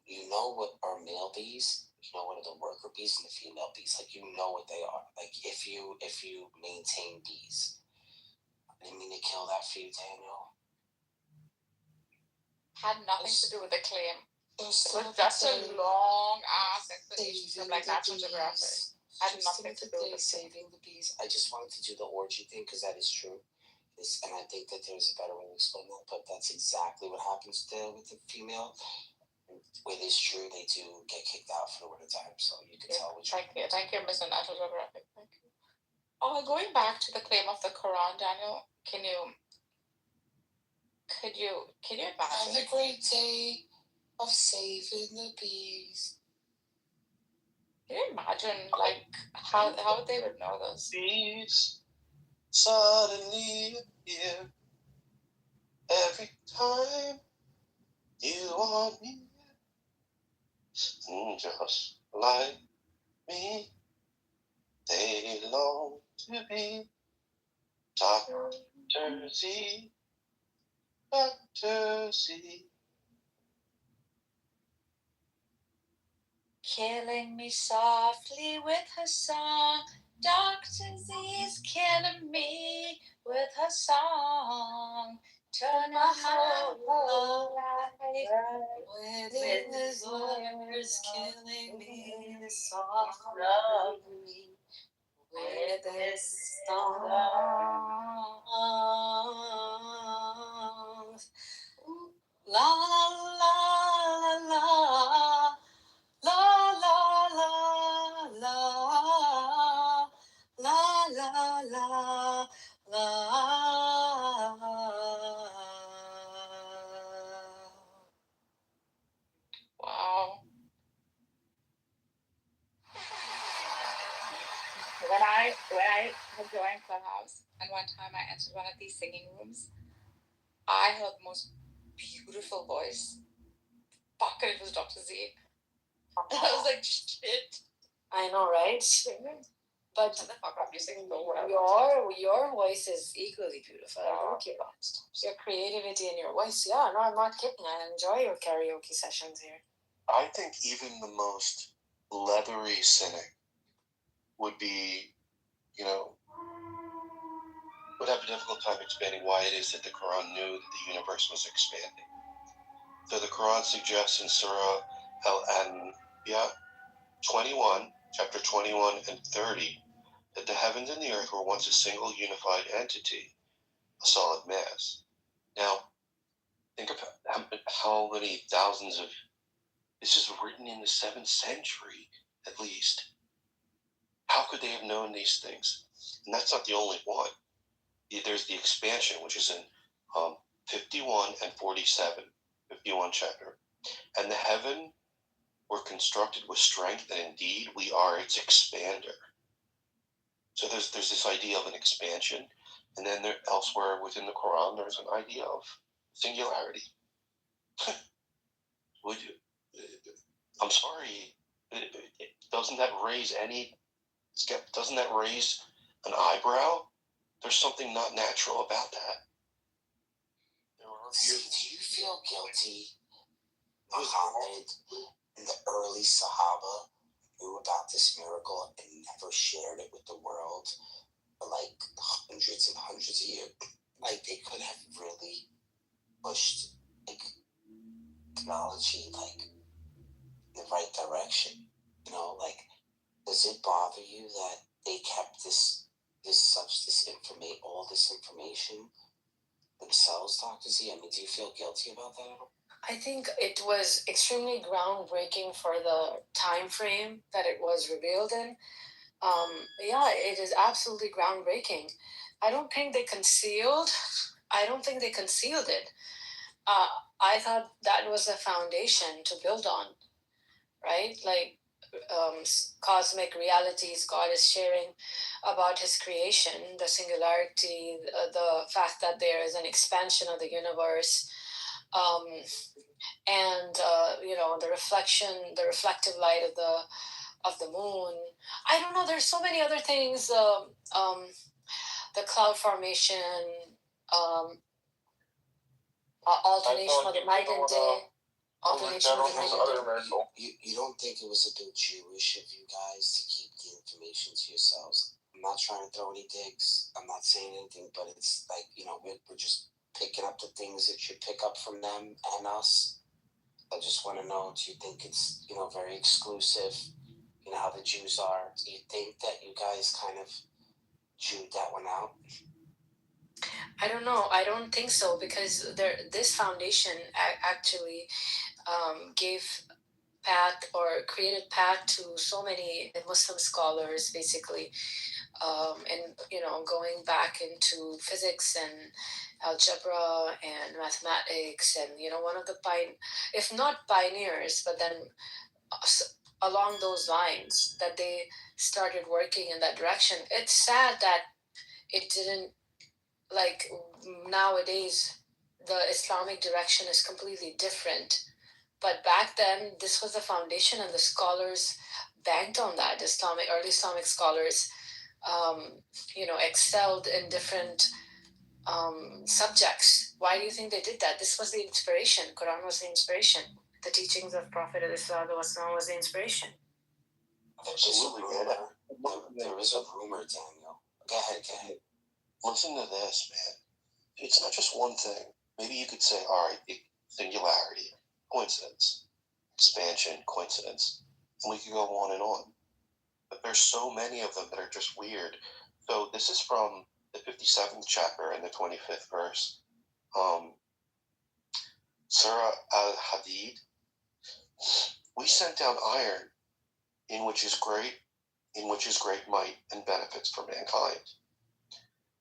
You know what are male bees? You know what are the worker bees and the female bees? Like, you know what they are. Like, if you maintain bees. I didn't mean to kill that for you, Daniel. Had nothing to do with the claim. It was just a long ass explanation from like National Geographic. Had nothing to do with saving the bees. I just wanted to do the orgy thing because that is true. And I think that there's a better way to explain that, but that's exactly what happens with the female. It is true, they do get kicked out for the winter time, so you can tell which. Thank you, Mr. National Geographic. Thank you. Oh, going back to the claim of the Quran, Daniel, could you imagine? Have a great day of saving the bees. Can you imagine, like, how they would know this? Bees suddenly appear every time you are near. Just like me, they long to be Dr. Z, Dr. Z. Killing me softly with her song. Dr. Z is killing me with her song. Turn my whole life with his words, killing me softly with his song. La la la la. La la la la la la la la. Wow. When I had joined Clubhouse, and one time I entered one of these singing rooms, I heard the most beautiful voice. Fuck it, was Dr. Z. And I was like, shit. I know, right? But Shut the fuck up, you sing so well. your voice is equally beautiful. I don't care about your creativity and your voice. Yeah, no, I'm not kidding. I enjoy your karaoke sessions here. I think even the most leathery cynic would be, would have a difficult time explaining why it is that the Quran knew that the universe was expanding. So the Quran suggests in Surah Al-Anbiya 21, chapter 21 and 30, that the heavens and the earth were once a single unified entity, a solid mass. Now, think of how many thousands of... This is written in the 7th century, at least. How could they have known these things? And that's not the only one. There's the expansion, which is in 51 and 47, 51 chapter. And the heaven were constructed with strength, and indeed we are its expander. So there's this idea of an expansion, and then elsewhere within the Quran, there's an idea of singularity. Would you? I'm sorry. Doesn't that raise an eyebrow? There's something not natural about that. See, do you feel guilty, Muhammad, and the early Sahaba knew about this miracle and never shared it with the world for like hundreds and hundreds of years? Like, they could have really pushed like technology like in the right direction. Like, does it bother you that they kept all this information themselves, Dr. Z? I mean, do you feel guilty about that at all? I think it was extremely groundbreaking for the time frame that it was revealed in. Yeah, it is absolutely groundbreaking. I don't think they concealed it. I thought that was a foundation to build on, right? Like, cosmic realities God is sharing about his creation, the singularity, the fact that there is an expansion of the universe, and the reflective light of the moon. I don't know, there's so many other things, the cloud formation, alternation of the night and day. You don't think it was a bit Jewish of you guys to keep the information to yourselves? I'm not trying to throw any digs. I'm not saying anything, but it's like, we're just picking up the things that you pick up from them and us. I just want to know, do you think it's, very exclusive? You know how the Jews are. Do you think that you guys kind of Jewed that one out? I don't know. I don't think so, because this foundation actually gave path or created path to so many Muslim scholars, basically, and going back into physics and algebra and mathematics, and one of the if not pioneers, but then along those lines, that they started working in that direction. It's sad that it didn't, like, nowadays the Islamic direction is completely different. But back then, this was the foundation, and the scholars banked on that. Early Islamic scholars, excelled in different subjects. Why do you think they did that? This was the inspiration. Quran was the inspiration. The teachings of Prophet ﷺ was the inspiration. Absolutely, there is a rumor, Daniel. Go ahead. Listen to this, man. It's not just one thing. Maybe you could say, all right, singularity, coincidence, expansion, coincidence, and we could go on and on. But there's so many of them that are just weird. So this is from the 57th chapter and the 25th verse. Surah Al-Hadid. We sent down iron, in which is great might and benefits for mankind.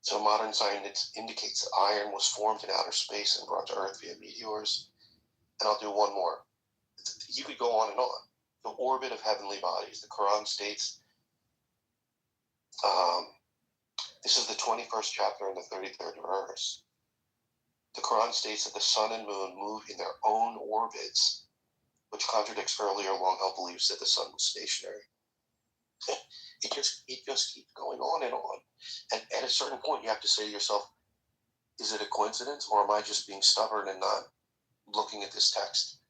So modern science indicates that iron was formed in outer space and brought to Earth via meteors. And I'll do one more. You could go on and on. The orbit of heavenly bodies. The Quran states This is the 21st chapter and the 33rd verse. The Quran states that the sun and moon move in their own orbits, which contradicts earlier long-held beliefs that the sun was stationary. It just keeps going on and on. And at a certain point, you have to say to yourself, is it a coincidence, or am I just being stubborn and not looking at this text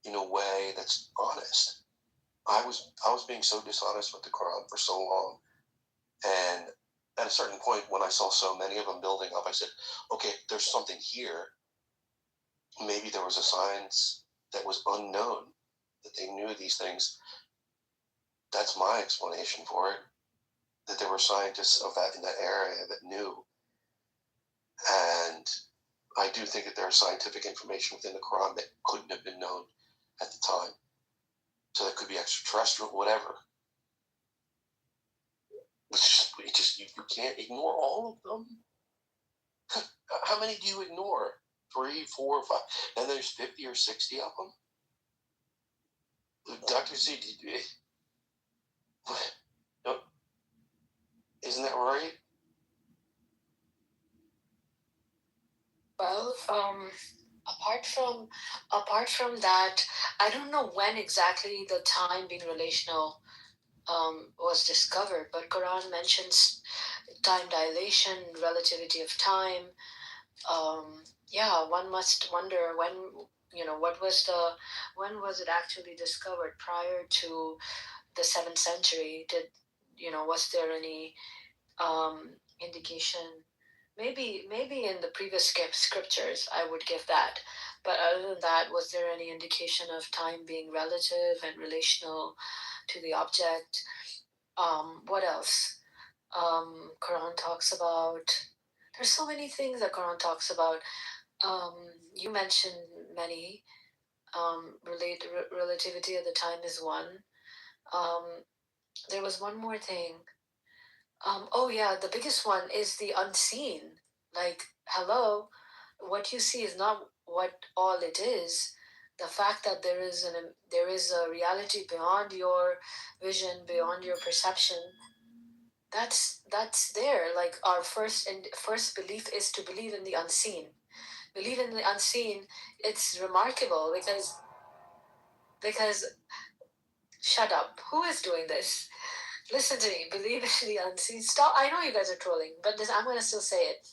in a way that's honest? I was being so dishonest with the Quran for so long, and at a certain point, when I saw so many of them building up, I said, okay, there's something here. Maybe there was a science that was unknown, that they knew these things. That's my explanation for it, that there were scientists of that in that area that knew. And I do think that there is scientific information within the Quran that couldn't have been known at the time. So that could be extraterrestrial, whatever. You can't ignore all of them. How many do you ignore? 3, 4, 5, and there's 50 or 60 of them? Dr. Z, isn't that right? Well, apart from that, I don't know when exactly the time being relational was discovered, but Quran mentions time dilation, relativity of time. One must wonder when when was it actually discovered? Prior to the 7th century? Was there any indication? Maybe in the previous scriptures I would give that, but other than that, was there any indication of time being relative and relational to the object? What else? Quran talks about. There's so many things that Quran talks about. You mentioned many. Relativity of the time is one. There was one more thing. The biggest one is the unseen. Like, hello, what you see is not what all it is. The fact that there is a reality beyond your vision, beyond your perception. That's there. Like, our first belief is to believe in the unseen. Believe in the unseen. It's remarkable because shut up. Who is doing this? Listen to me. Believe in the unseen. Stop. I know you guys are trolling, but I'm going to still say it.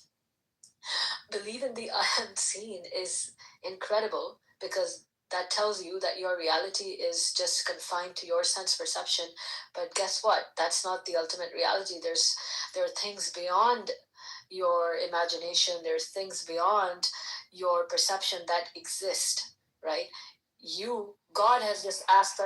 Believe in the unseen is incredible, because that tells you that your reality is just confined to your sense perception. But guess what? That's not the ultimate reality. There are things beyond your imagination. There's things beyond your perception that exist, right? God has just asked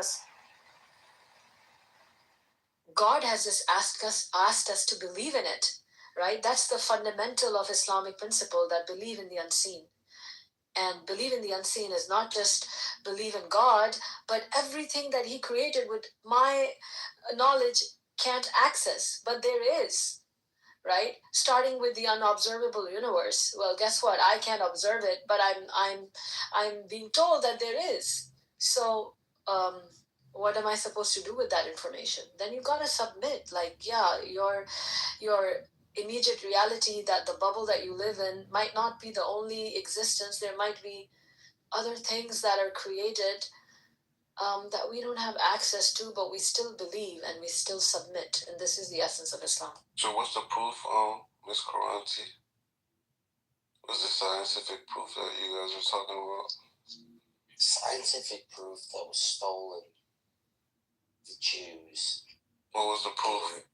us to believe in it, right? That's the fundamental of Islamic principle, that believe in the unseen. And believe in the unseen is not just believe in God, but everything that He created with my knowledge can't access, but there is, right? Starting with the unobservable universe. Well, guess what? I can't observe it, but I'm being told that there is. So, what am I supposed to do with that information? Then you gotta submit. Like, yeah, your immediate reality, that the bubble that you live in might not be the only existence. There might be other things that are created that we don't have access to, but we still believe and we still submit. And this is the essence of Islam. So what's the proof, Ms. Karanti? What's the scientific proof that you guys are talking about? Scientific proof that was stolen. The Jews. What was the proof?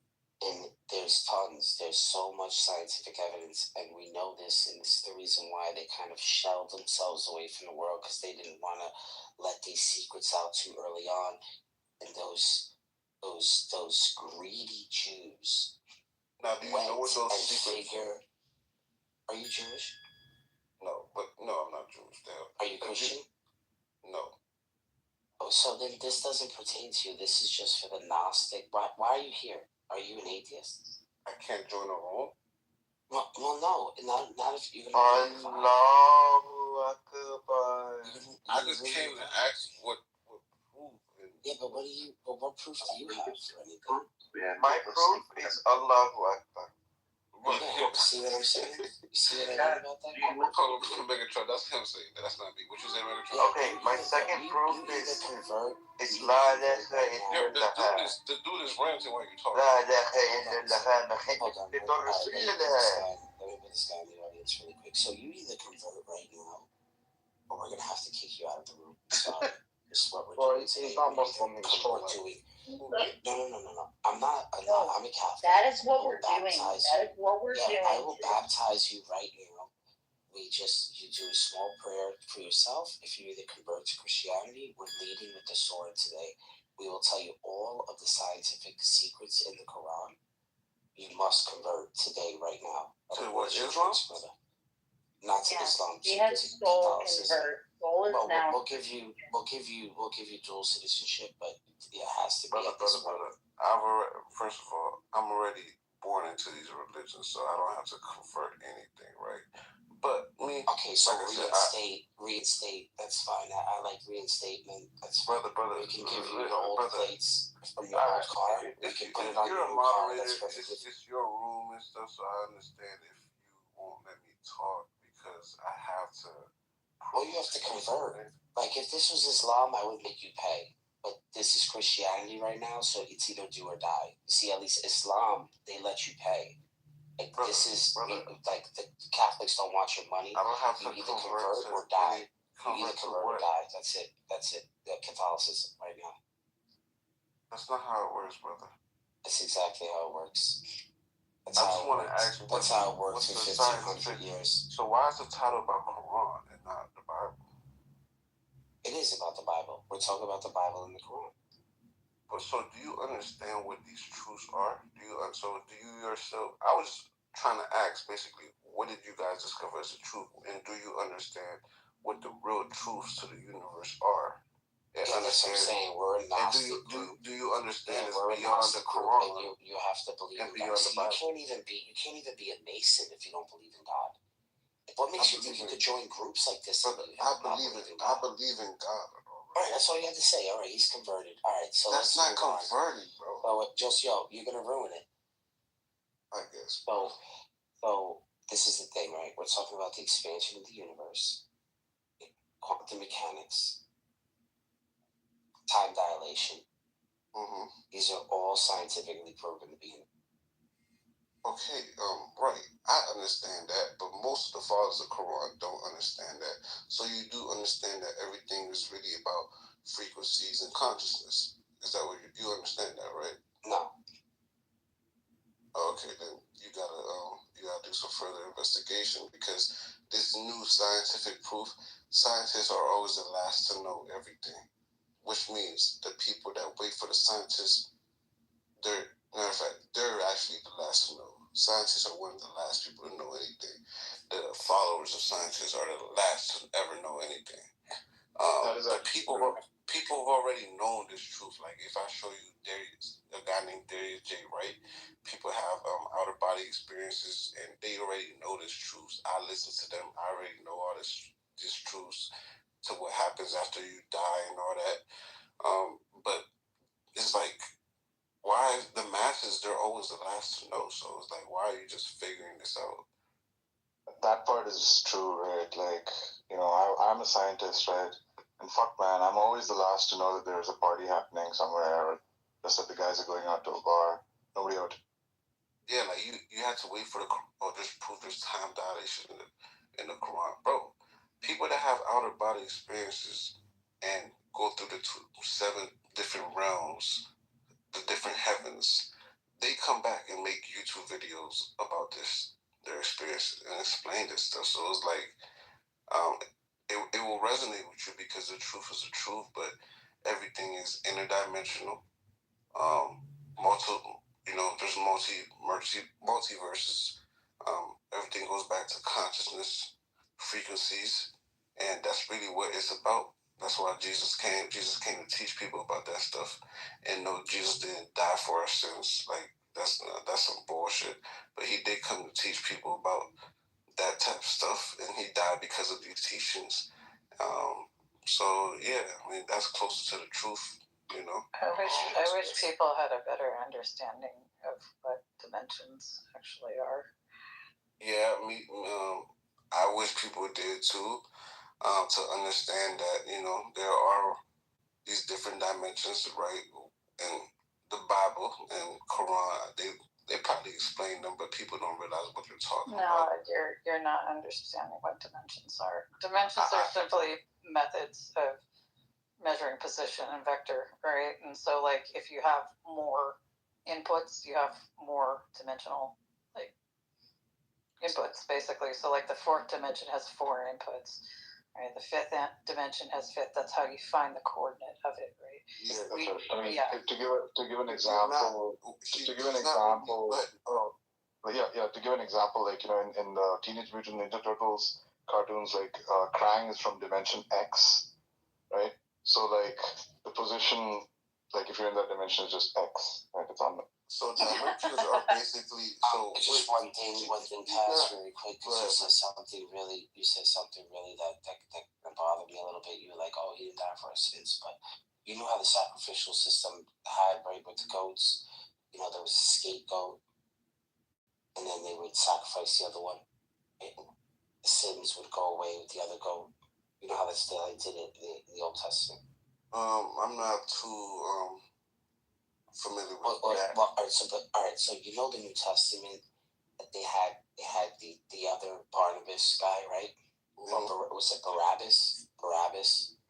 And there's tons. There's so much scientific evidence, and we know this, and this is the reason why they kind of shelled themselves away from the world, because they didn't want to let these secrets out too early on. And those greedy Jews. Now, do you know what those secrets? Are you Jewish? No, I'm not Jewish. Are you Christian? No. Oh, so then this doesn't pertain to you. This is just for the Gnostic. Why are you here? Are you an atheist? I can't join a room? Well, no. Not if you're Allahu Akbar. I just came to ask what proof. Yeah, but what proof do you have for anything? My proof is Allahu Akbar. Right. see what I'm saying? You see what I mean about that? We'll call him Megatron. That's him saying that. That's not me. What you say, Megatron? Okay, my second proof is la ilaha illallah. The dude is ranting while you're talking. La ilaha illallah. Hold on. Let me put this guy in the audience really quick. So you either convert right now, or we're gonna have to kick you out of the room. Sorry. This is what we're doing today. He's not Muslim. He's No. I'm not. I'm a Catholic. That is what we're doing. That is what we're doing. I will baptize you right now. You do a small prayer for yourself. If you either convert to Christianity, we're leading with the sword today. We will tell you all of the scientific secrets in the Quran. You must convert today, right now. To what, Islam? Not to Islam. He has soul convert. Soul is now. We'll give you dual citizenship, but it has to be brother. First of all, I'm already born into these religions, so I don't have to convert anything, right? But me, okay, so like reinstate. That's fine. I like reinstatement. That's brother. We can give you the old plates from your old car. We can put it on your new car. That's perfect. It's your room and stuff, so I understand if you won't let me talk because I have to. Well, you have to convert. Like, if this was Islam, I would make you pay. But this is Christianity right now, so it's either do or die. You see, at least Islam, they let you pay. Like, this is, like, the Catholics don't want your money. I don't have to either convert or die. You either convert or die. That's it. Catholicism right now. That's not how it works, brother. That's exactly how it works. I just want to ask you. That's how it works for 1,500 years. So why is the title about Quran and not the Bible? It is about the Bible. We're talking about the Bible and the Quran. But so, do you understand what these truths are? Do you yourself? I was trying to ask basically, what did you guys discover as the truth, and do you understand what the real truths to the universe are? Yeah, that's what I'm saying. We're a Gnostic group. Do you understand it's we're beyond the Quran? And you have to believe in God. See, you can't even be a Mason if you don't believe in God. What makes you think you could join groups like this? I believe in God. All right, that's all you have to say. All right, he's converted. All right, so that's not converted, bro. So you're gonna ruin it. I guess. So this is the thing, right? We're talking about the expansion of the universe, quantum mechanics, time dilation. Mm-hmm. These are all scientifically proven to be. Okay, right. I understand that, but most of the fathers of the Quran don't understand that. So you do understand that everything is really about frequencies and consciousness. Is that what you understand that, right? No. Okay, then you gotta do some further investigation, because this new scientific proof, scientists are always the last to know everything, which means the people that wait for the scientists, matter of fact, they're actually the last to know. Scientists are one of the last people to know anything. The followers of scientists are the last to ever know anything. People have already known this truth. Like, if I show you a guy named Darius J. Wright, people have outer body experiences, and they already know this truth. I listen to them. I already know all these truths to what happens after you die and all that. But it's like, why the masses, they're always the last to know? So it's like, why are you just figuring this out? That part is true, right? Like, I'm a scientist, right? And fuck, man, I'm always the last to know that there's a party happening somewhere, or just that the guys are going out to a bar. Nobody out. Yeah, like you have to wait for there's proof there's time dilation in the Quran, bro. People that have outer body experiences and go through the 7 different realms, the different heavens, they come back and make YouTube videos about their experiences, and explain this stuff. So it's like, it will resonate with you because the truth is the truth, but everything is interdimensional. There's multiverses. Everything goes back to consciousness, frequencies, and that's really what it's about. That's why Jesus came. Jesus came to teach people about that stuff. And no, Jesus didn't die for our sins. Like, that's some bullshit. But he did come to teach people about that type of stuff, and he died because of these teachings. So yeah, I mean, that's closer to the truth, I wish people had a better understanding of what dimensions actually are. Yeah, I wish people did too, to understand that, there are these different dimensions, right? And the Bible and Quran, they probably explain them, but people don't realize what they're talking about. No, you're not understanding what dimensions are. Dimensions are simply methods of measuring position and vector, right? And so, like, if you have more inputs, you have more dimensional, like, inputs, basically. So, like, the fourth dimension has 4 inputs, right? The fifth dimension has fifth. That's how you find the coordinate of it, right? Yeah, that's right. I mean, to give an example, to give an example, like, in the Teenage Mutant Ninja Turtles cartoons, like Krang is from dimension X, right? So, like, the position, like, if you're in that dimension, is just X, right? It's on the. So dimensions are basically just one thing pass really quick, because you said something really that bothered me a little bit. You were like, oh, he didn't die for our sins, but you know how the sacrificial system had, right, with the goats, there was a scapegoat, and then they would sacrifice the other one, and the sins would go away with the other goat. You know how they did it in the Old Testament. I'm not too familiar with that. All right, so you know the New Testament, that they had the other Barnabas guy, right? Or was it Barabbas?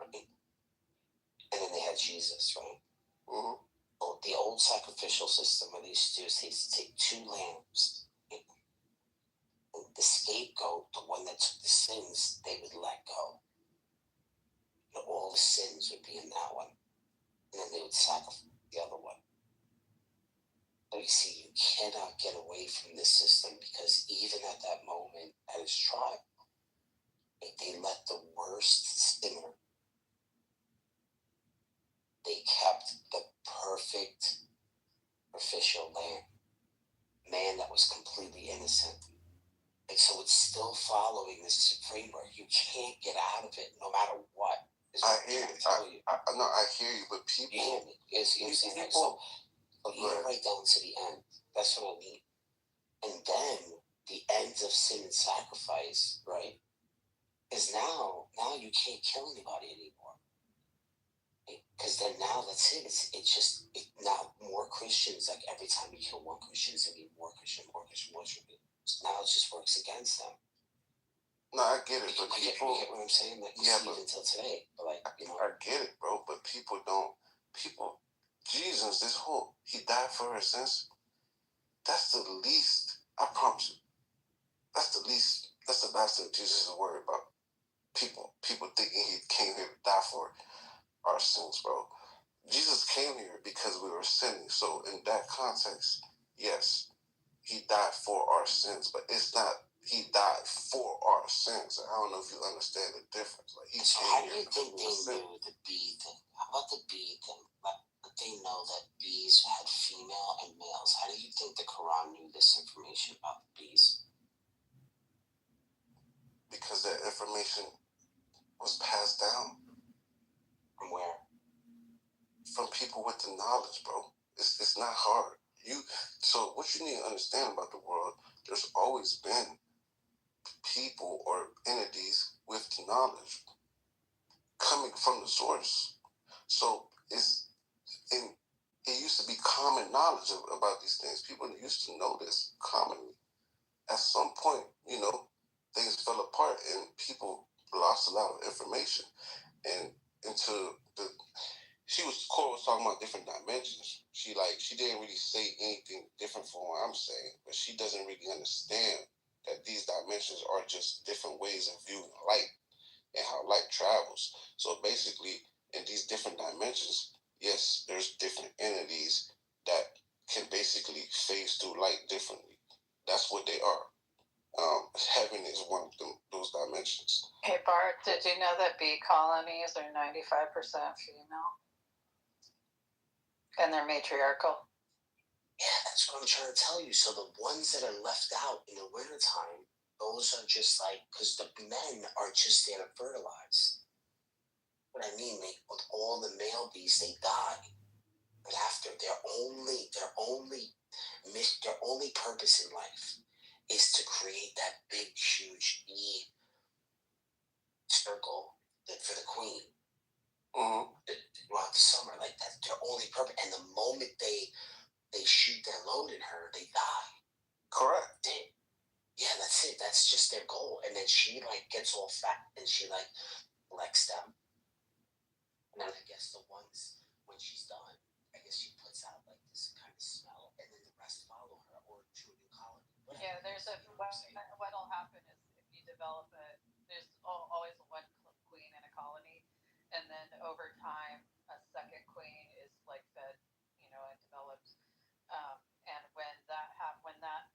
Right? And then they had Jesus, right? Mm-hmm. Well, the old sacrificial system, what they used to do is they used to take 2 lambs. And the scapegoat, the one that took the sins, they would let go. All the sins would be in that one. And then they would sacrifice the other one. But you see, you cannot get away from this system, because even at that moment, at his trial, they let the worst sinner, they kept the perfect official man that was completely innocent. And so it's still following this framework. You can't get out of it no matter what. I hear you. I hear you, but people. You hear me? Yes, you understand that? So you go right down to the end. That's what I mean. And then the ends of sin and sacrifice, right, is now you can't kill anybody anymore. Because then now that's it. It's just now more Christians. Like every time you kill one Christian, it's gonna be more Christian. So now it just works against them. No, I get it, but people. You get what I'm saying? Like, until today, but like, I get it, bro. But people don't. Jesus, he died for our sins. That's the least. I promise you. That's the least. That's the last thing Jesus is worried about. People thinking he came here to die for our sins, bro. Jesus came here because we were sinning. So in that context, yes, he died for our sins, but it's not he died for our sins. I don't know if you understand the difference. Like, so how do you think they knew the bee thing? How about the bee thing? Like, they know that bees had female and males. How do you think the Quran knew this information about the bees? Because that information was passed down. From where? From people with the knowledge, bro. It's not hard. So what you need to understand about the world, there's always been people or entities with knowledge coming from the source. So it used to be common knowledge about these things. People used to know this commonly. At some point, things fell apart and people lost a lot of information. And Cora was talking about different dimensions. She didn't really say anything different from what I'm saying, but she doesn't really understand that these dimensions are just different ways of viewing light and how light travels. So basically, in these different dimensions, yes, there's different entities that can basically phase through light differently. That's what they are. Heaven is one of those dimensions. Hey Bart, did you know that bee colonies are 95% female? And they're matriarchal? Yeah, that's what I'm trying to tell you. So the ones that are left out in the wintertime, those are just like, because the men are just there to fertilize. What I mean, with all the male bees, they die. But after, their only purpose in life is to create that big, huge E circle for the queen. Throughout the summer, like that's their only purpose. And the moment they shoot their load in her, they die. Correct. Yeah, that's it. That's just their goal. And then she like gets all fat and she like licks them. And then I guess the ones when she's done, I guess she puts out like this kind of smell, and then the rest follow her or to a new colony. Yeah, there's what'll happen is if you develop there's always one queen in a colony, and then over time a second queen is like fed, and develops. And when that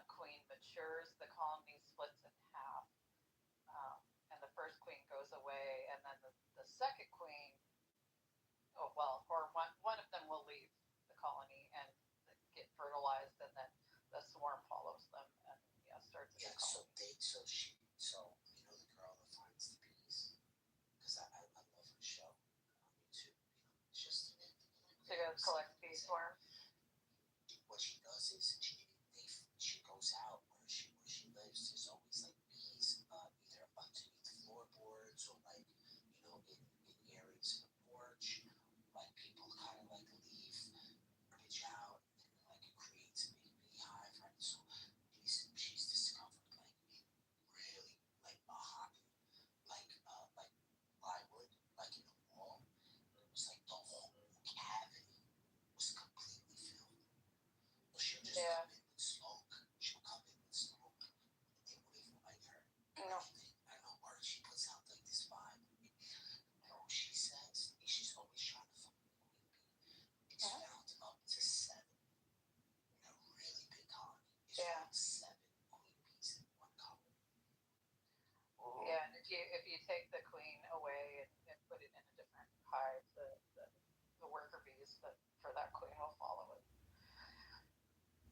queen matures, the colony splits in half, and the first queen goes away, and then the second queen, or one of them will leave the colony and get fertilized, and then the swarm follows them and starts a new colony. So you know the girl that finds the bees, because I love her show on YouTube. It's just So you gotta collect bee swarms. What she does is she goes out where she lives. There's always like bees, either underneath floorboards or like in areas of the porch. Like people kind of like leave garbage out, and like it creates a big beehive, right? So she's discovered like really like mahogany, like plywood, like in a wall. And it was like the whole cavity was completely filled. So she'll just come in with smoke. She'll come in with smoke. They won't even like her. No. I don't know where she puts out like this vibe. She says she's always trying to find a queen bee. It's found up to 7 in a really big colony. It's found 7 queen bees in one colony. Yeah, and if you take the queen away and put it in a different hive, the worker bees for that queen will follow it.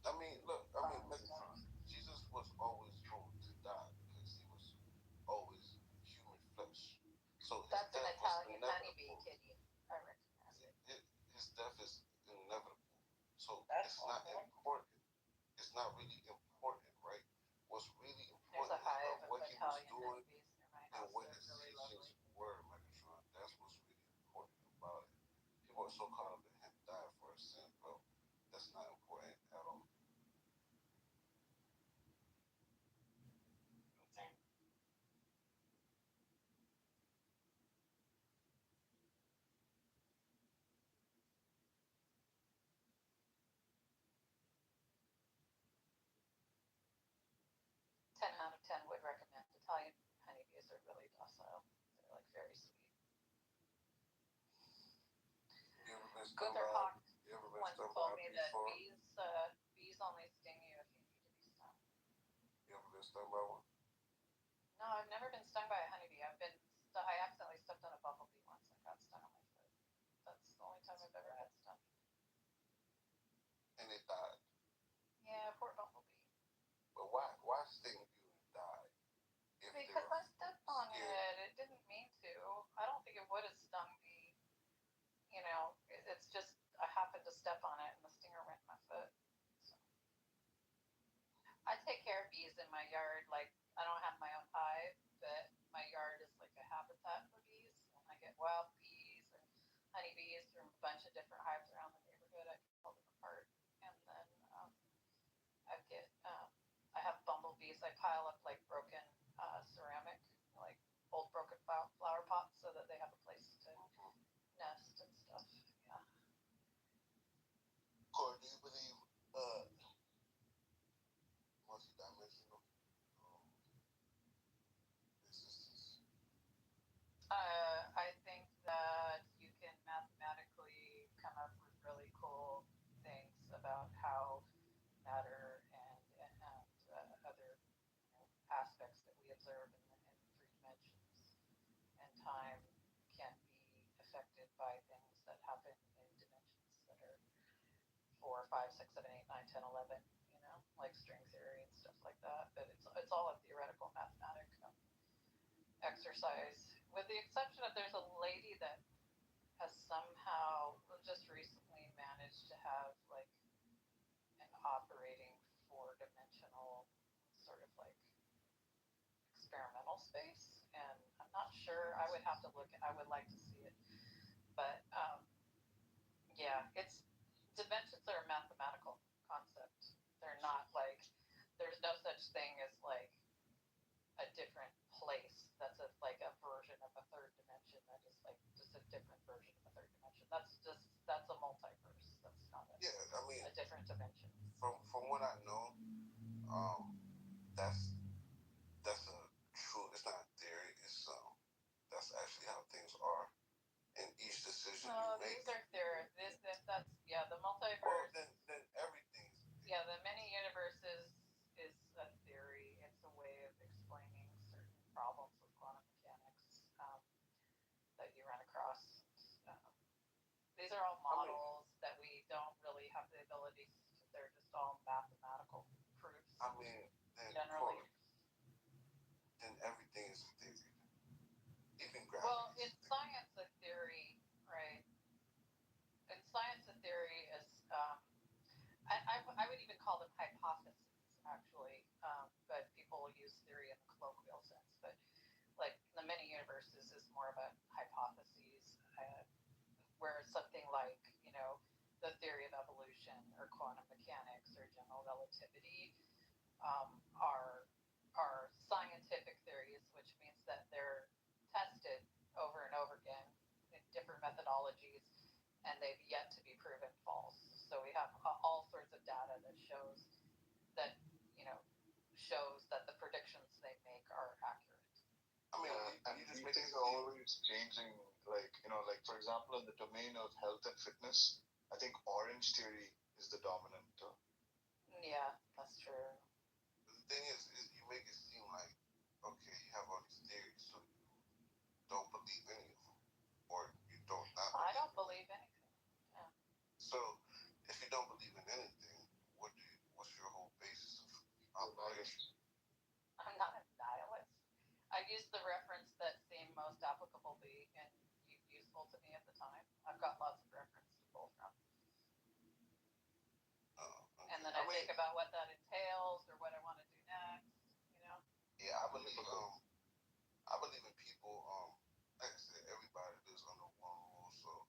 I mean, look, Jesus was always doomed to die because he was always human flesh. So that's an Italian honeybee, kitty. I recognize it. His death is inevitable. So it's not important. It's not really important, right? What's really important is what he was doing and what his teachings were, Megatron. That's what's really important about it. People are so caught up in him dying for a sin, bro. That's not important at all. Out of 10 would recommend. Italian honeybees are really docile. They're like very sweet. Gunther Hawk once told me that bees only sting you if you need to be stung. You ever been stung by one? No, I've never been stung by a honeybee. I accidentally stepped on a bumblebee once and got stung on my foot. That's the only time I've ever had stung. And it died. Yeah, poor bumblebee. But why sting you and die? Because I stepped on it. It didn't mean to. I don't think it would have stung me. It's just I happened to step on it and the stinger went in my foot. So. I take care of bees in my yard. Like I don't have my own hive, but my yard is like a habitat for bees. And I get wild bees and honeybees from a bunch of different hives around the neighborhood. I can pull them apart, and then I have bumblebees. I pile up like broken ceramic, like old broken flower pots, so that they have a place to nest and stuff. Yeah. Corey, do you believe multi-dimensional existence? I think that you can mathematically come up with really cool things about how matter and other aspects that we observe in 3 dimensions and time can be affected by things that happen in dimensions that are 4, 5, 6, 7, 8, 9, 10, 11, like string theory and stuff like that. But it's all a theoretical mathematic exercise, with the exception of there's a lady that has somehow just recently managed to have like an operating 4-dimensional experimental space, and I'm not sure. I would have to look. I would like to see it, but yeah, it's dimensions are a mathematical concept. They're not like there's no such thing as like a different place that's like a version of a third dimension that is like just a different version of a third dimension. That's a multiverse. That's not a different dimension. From what I know, that's a true. It's not a theory. It's that's actually how things are. And each decision you make. These are theories. That's the multiverse. Well, then everything. Yeah, the many universes is a theory. It's a way of explaining certain problems with quantum mechanics that you run across. These are all models that we don't really have the ability. They're just all mathematical proofs. I mean, generally. Then everything is a theory. Even gravity. Well, in science, a theory, right? In science, a theory is, I would even call them hypotheses, actually. But people use theory in the colloquial sense. But like the many universes is more of a hypothesis, where something like, the theory of evolution or quantum mechanics or general relativity are scientific theories, which means that they're tested over and over again in different methodologies, and they've yet to be proven false. So we have all sorts of data that shows that the predictions they make are accurate. I mean, and these things are always changing. Like for example, in the domain of health and fitness, I think orange theory is the dominant. Yeah, that's true. The thing is you make it seem like, okay, you have all these theories, so you don't believe any of them, or you don't not. I don't believe anything. Yeah. So if you don't believe in anything, what's your whole basis of operation? I'm not a nihilist. I used the reference that seemed most applicable and useful to me at the time. I've got lots of reference to pull from. Okay. And then I think about what that entails or what I want to do next, Yeah, I believe in people, like I said, everybody lives under one rule, so,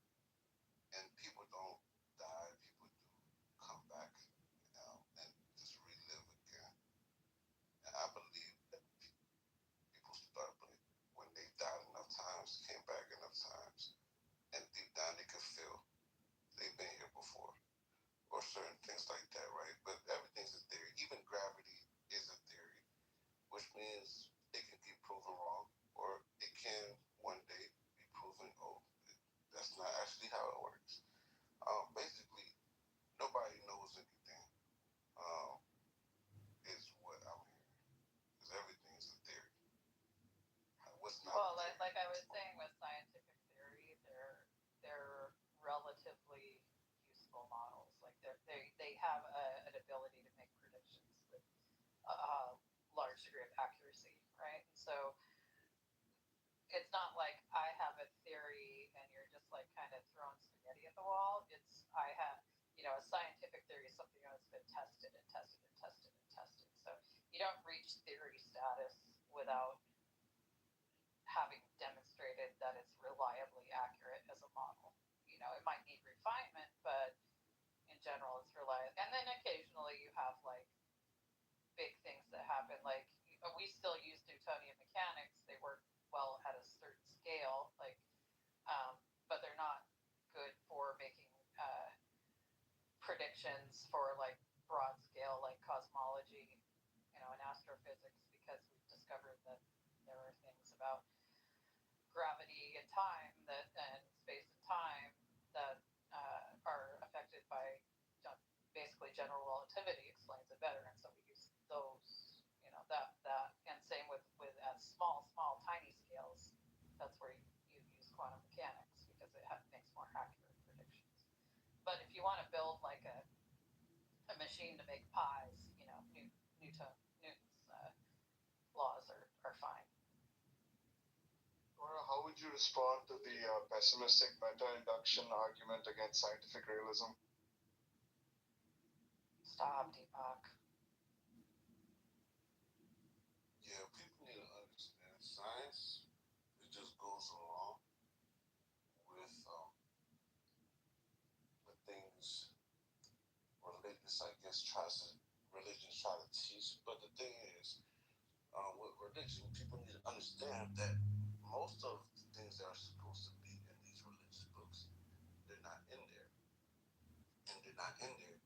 and people don't die, people do come back, and just relive again. And I believe that people start when they died enough times, came back enough times, and deep down they could feel they've been here before, or certain things like that, right? But everything's a theory. Even gravity is a theory, which means it can be proven wrong, or it can one day be proven, that's not actually how it works. Basically, nobody knows anything, is what I'm hearing, because everything is a theory. What's not? Well, like I was saying with scientific theory, they're relatively useful models. Like they have an ability to make predictions with a large degree of accuracy, right? So it's not like I have a theory and you're just like kind of throwing spaghetti at the wall. It's I have, a scientific theory is something that's been tested and tested and tested and tested. So you don't reach theory status without having demonstrated that it's reliably accurate as a model. It might need refinement, but in general it's reliable. And then occasionally you have like big things that happen, like we still use Newtonian mechanics. They work well at a certain scale, but they're not good for making predictions for like broad scale, like cosmology, and astrophysics, because we've discovered that there are things about gravity and time and space and time that are affected by basically general relativity explains it better, and so we use those, that and same with at small tiny scales. That's where you use quantum mechanics because it makes more accurate predictions. But if you want to build like a machine to make pies, Newton's laws are fine. Or how would you respond to the pessimistic meta-induction argument against scientific realism? Stop, Deepak. Yeah, people need to understand. this, I guess, religions try to teach. But the thing is, with religion, people need to understand that most of the things that are supposed to be in these religious books, they're not in there. And they're not in there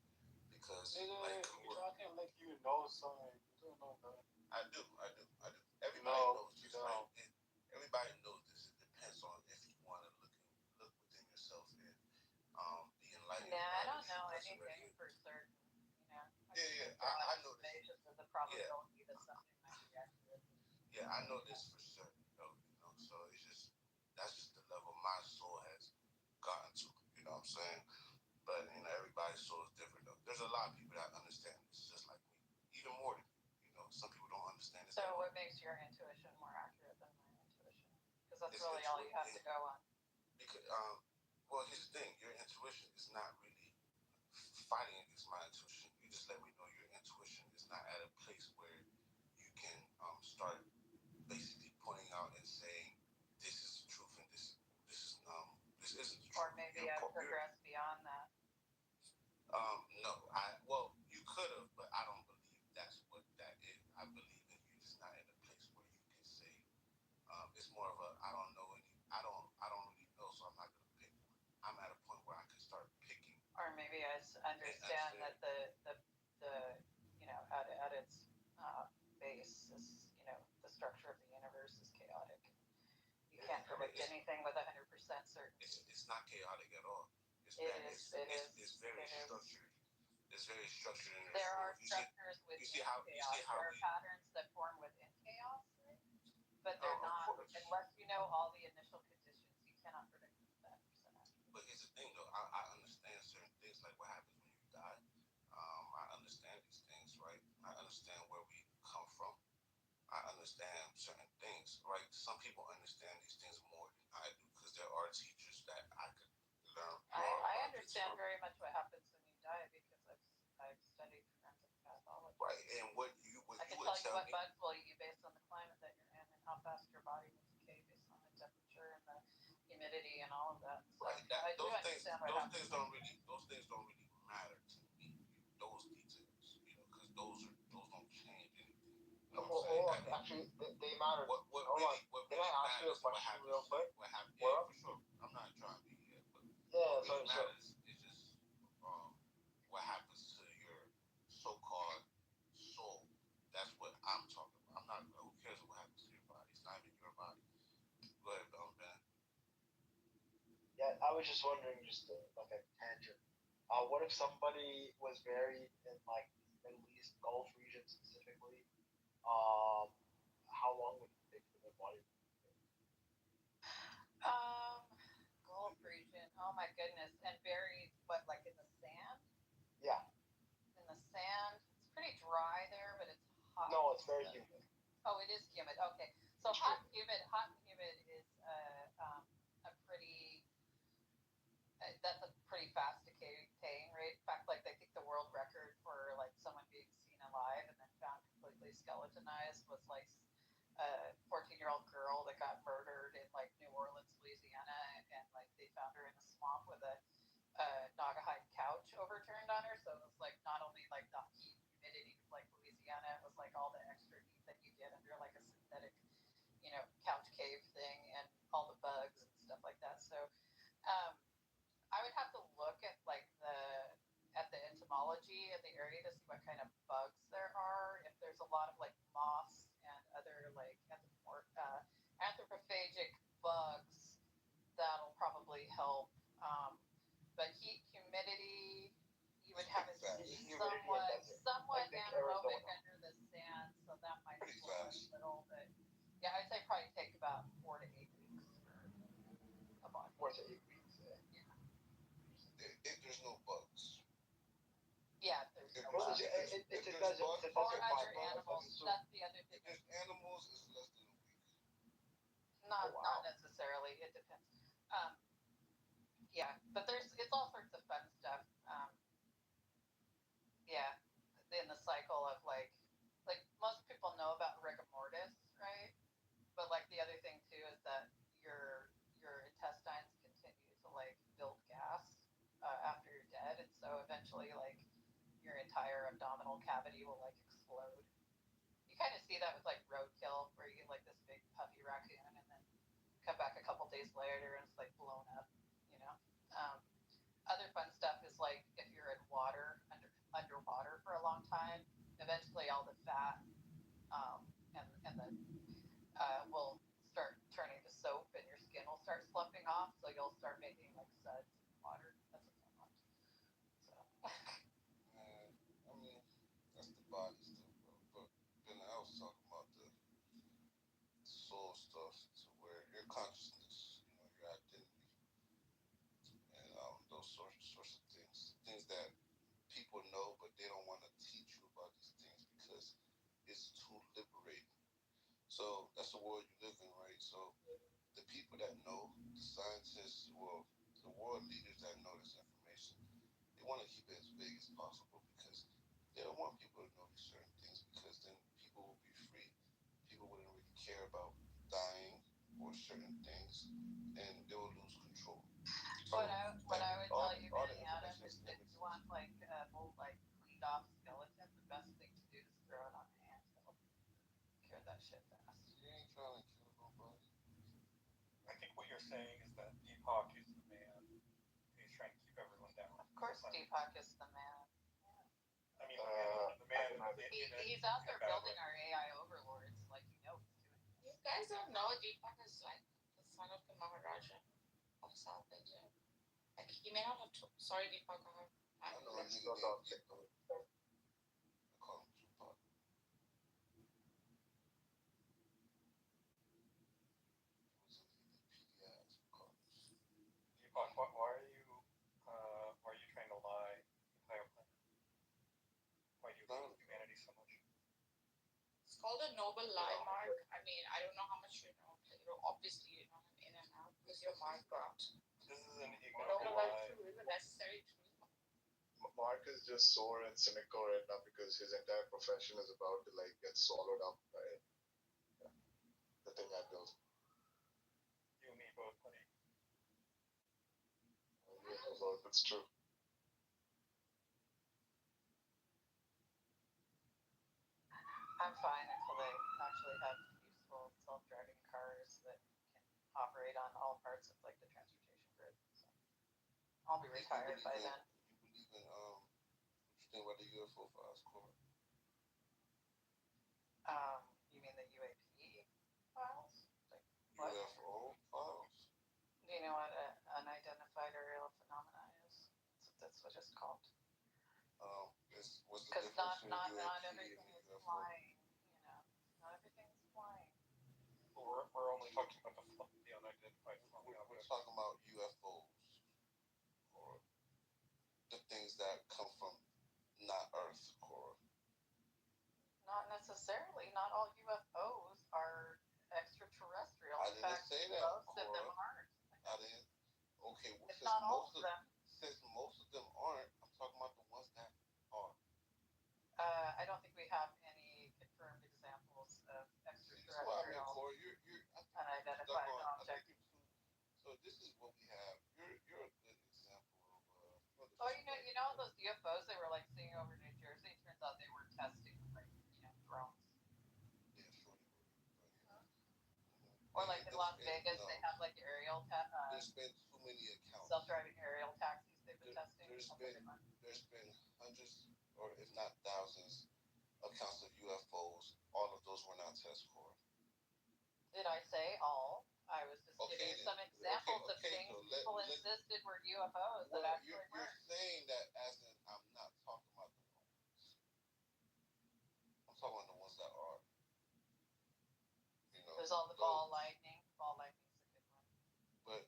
because, like, you're talking like you know something. You don't know that. I do. Everybody knows this, right? Everybody knows this. It depends on if you want to look within yourself and be enlightened. Yeah, I don't know anything for certain. I know this. Just as a probability that something might be accurate. Yeah, I know this for certain, though. So it's just that's just the level my soul has gotten to. You know what I'm saying? But everybody's soul is different, though. There's a lot of people that understand this just like me, even more than me. Some people don't understand this. So what makes your intuition more accurate than my intuition? Because that's really all you have to go on. Because well, here's the thing: your intuition is not really fighting against my intuition. You just let me know your intuition is not at a place where you can start basically pointing out and saying this is the truth and this isn't the truth. Or maybe I've progressed beyond that. No, you could have, but I don't believe that's what that is. I believe that you're just not in a place where you can say it's more of a I don't know any I don't really know, so I'm not gonna pick one. I'm at a point where I can start picking. Or maybe I understand that the at its base is the structure of the universe is chaotic. You can't predict anything with 100% certainty. It's not chaotic at all. It's very structured. It's very structured. There are structures within chaos. There are patterns that form within chaos, right? But they're not, unless you know all the initial conditions, you cannot predict that percentage. But here's the thing, though. I understand certain things, like what happens when you die. I understand these things, right? I understand where we come from. I understand certain things, right? Some people understand these things more than I do because there are teachers that I could learn. I understand very much what happens when you die because I've studied forensic pathology. Right, and I can tell you what bugs will eat you based on the climate that you're in and how fast your body will decay based on the temperature and the humidity and all of that. So right, I do understand what happens. Those things don't really matter to me. Those details, because those don't change anything. Actually, they matter. What Can I ask you a question real quick? What happens? Yeah, for sure. I'm not trying to be here, but what really matters is just what happens to your so-called soul. That's what I'm talking about. I'm not. Who cares what happens to your body? It's not even your body. Go ahead, Ben. Yeah, I was just wondering, just like a tangent. What if somebody was buried in like the Middle East Gulf region specifically? How long would it take for their body? Gulf region. Oh my goodness! And buried, what, like in the sand? Yeah. In the sand. It's pretty dry there, but it's hot. No, it's very humid. Oh, it is humid. Okay, so hot and humid is a pretty. That's a pretty fast decaying rate. In fact, like I think the world record for like someone being seen alive and then found completely skeletonized was like a 14-year-old girl that got murdered in like New Orleans, Louisiana, and like they found her in a swamp with a Naugahyde couch overturned on her. So it was like not only like the heat and humidity of like Louisiana, it was like all the extra heat that you get under like a synthetic, couch cave thing and all the bugs and stuff like that. So I would have to look at like the entomology in the area to see what kind of bugs there are. If there's a lot of like moths and other like anthropophagic bugs, that'll probably help. But heat, humidity, you would have it somewhat anaerobic under the sand, so that might slow it a little. But yeah, I'd say probably take about 4 to 8 weeks for a body. 4 to 8 weeks. If there's no bugs. Yeah, there's no bugs. Or other animals. That's the other thing. If there's animals, it's less than a week. Not necessarily. It depends. Yeah, but it's all sorts of fun stuff. Yeah, in the cycle of like most people know about rigor mortis, right? But like the other thing too is that your intestines continue to like build gas after you're dead, and so eventually like your see that with like roadkill, where you get like this big puppy raccoon, and then come back a couple days later and it's like blown up. You know. Other fun stuff is like if you're in water underwater for a long time, eventually all the fat and the will start turning to soap, and your skin will start sloughing off, so you'll start making like suds in the water. That's a fun one. So. I mean, that's the body stuff, bro. But then I was talking about the soul stuff, to where your consciousness, your identity, and those sorts of things that people know, but they don't want to teach you about these things because it's too liberating. So that's the world you live in, right? So the people that know, the scientists, well, the world leaders that know this information, they want to keep it as vague as possible because they don't want people to know these certain things, because then people will be free. People wouldn't really care about dying or certain things, and they will lose control. So what I would tell you, man, Adam, is if you want like old like cleaned off skeleton, the best thing to do is throw it on a handhill. Cure that shit fast. You ain't trying to kill nobody. I think what you're saying is that Deepak is the man. He's trying to keep everyone down. Of course, Deepak is the man. I mean, the man. He's out there building our AI overlords, like he's doing. You guys don't know Deepak is like the son of the Maharaja of South India. Like he may not have. Sorry, Deepak. I know a nigga named Deepak. I call him Tupac. Deepak, why are you trying to lie entire planet? Why do you hate humanity so much? It's called a noble lie, Mark. I mean, I don't know how much you know. Obviously, you know him in and out because you're Mark Grant. This is an ignoble lie. True, the necessary truth. Mark is just sore and cynical right now because his entire profession is about to like get swallowed up by the thing I built. You and me both, buddy. That's true. I'm fine until they actually have useful self-driving cars that can operate on all parts of like the transportation grid. So I'll be retired by then. You believe in what you think about the UFO files, Cora? You mean the UAP files? Like what? UFO files? Do you know what unidentified aerial phenomena is? That's what it's called. Because not everything is flying. You know, not everything is flying. We're only talking about the unidentified phenomena. We're talking about UFOs, or the things that come from not Earth, Cora. Not necessarily. Not all UFOs are extraterrestrial. I didn't say that, most of them aren't. I didn't. Okay, well, It's not all of them. Since most of them aren't, I'm talking about the ones that are. I don't think we have any confirmed examples of extraterrestrial unidentified objects. So this is what we have. You're a good example of. Oh, you know those UFOs they were like seeing over New Jersey. Turns out they were testing like drones. Yeah, sure. Or like in Las Vegas, they have like aerial. There's been too many accounts. Self-driving aerial taxis they've been testing. There's been hundreds, or if not thousands, accounts of UFOs. All of those were not test core. Did I say all? I was just giving some examples of things people insisted were UFOs that actually weren't. You're saying that as in I'm not talking about the ones. I'm talking about the ones that are. There's all the ball lightning. Ball lightning's a good one. But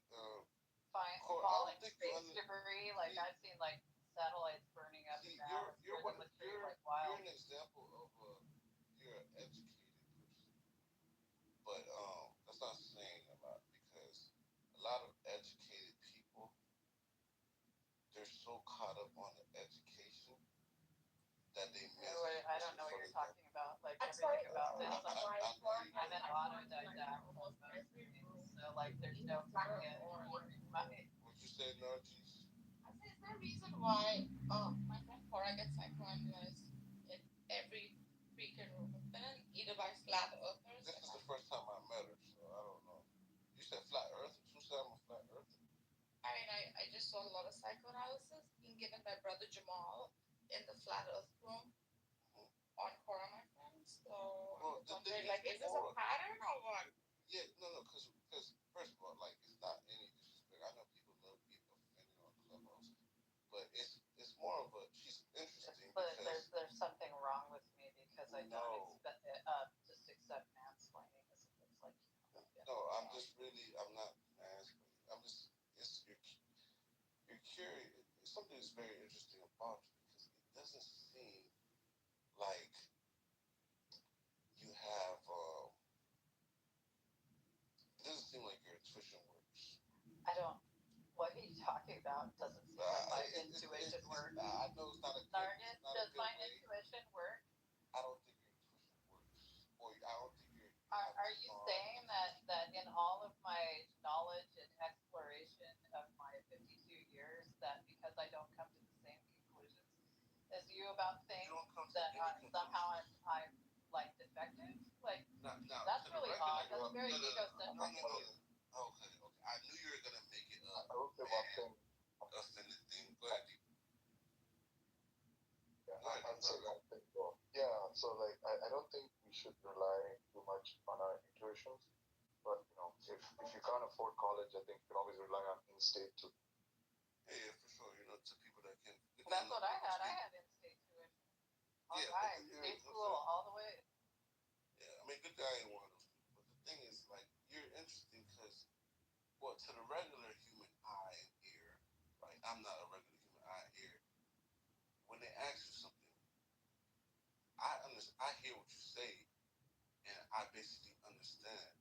falling space debris. Like I've seen like satellites burning up in the atmosphere that look pretty like wild. You're an example of you're an educated person. But that's not saying a lot, because a lot of educated people, they're so caught up on the education that they miss. I don't know what you're talking about. Like everything about this. I'm an autodidact. So like there's no freaking money. What you say, Nargis? I say is there a reason why my friend Cora gets psychoanalyzed in every freaking room? Then either by saw a lot of psychoanalysis being given by Brother Jamal in the Flat Earth room on Quora, my friends. So Well, I'm wondering, like, is this a pattern or what? Yeah, no, because first of all, like, it's not any disrespect. I know people love being offended on Clubhouse, but it's more of a she's interesting. But there's something wrong with me because I don't just accept mansplaining as if it's like. No, I'm not asking. You're curious. Something that's very interesting about you because it doesn't seem like you have. It doesn't seem like your intuition works. I don't. What are you talking about? Doesn't seem like my intuition works. I know it's not a. Does my intuition work? I don't think your intuition works. Or I don't think you're. Are you saying that in all of my knowledge and exploration of my 52 years, that because I don't come to the same conclusions as you about things, that somehow I'm like defective? Like that's really odd. That's very egocentric. Okay. I knew you were gonna make it up. I will say one thing. Offended thing. Go ahead. Yeah, I'll say one thing though. Yeah, so like I don't think we should rely too much on our intuitions. But if you can't afford college, I think you can always rely on in-state too. Yeah, for sure. To people that can. That's what I had. I had in-state tuition. All right, state school all the way. Yeah, I mean, good guy ain't one of those people. But the thing is, like, you're interesting because, well, to the regular human eye and ear, right? I'm not a regular human eye and ear. When they ask you something, I hear what you say, and I basically understand.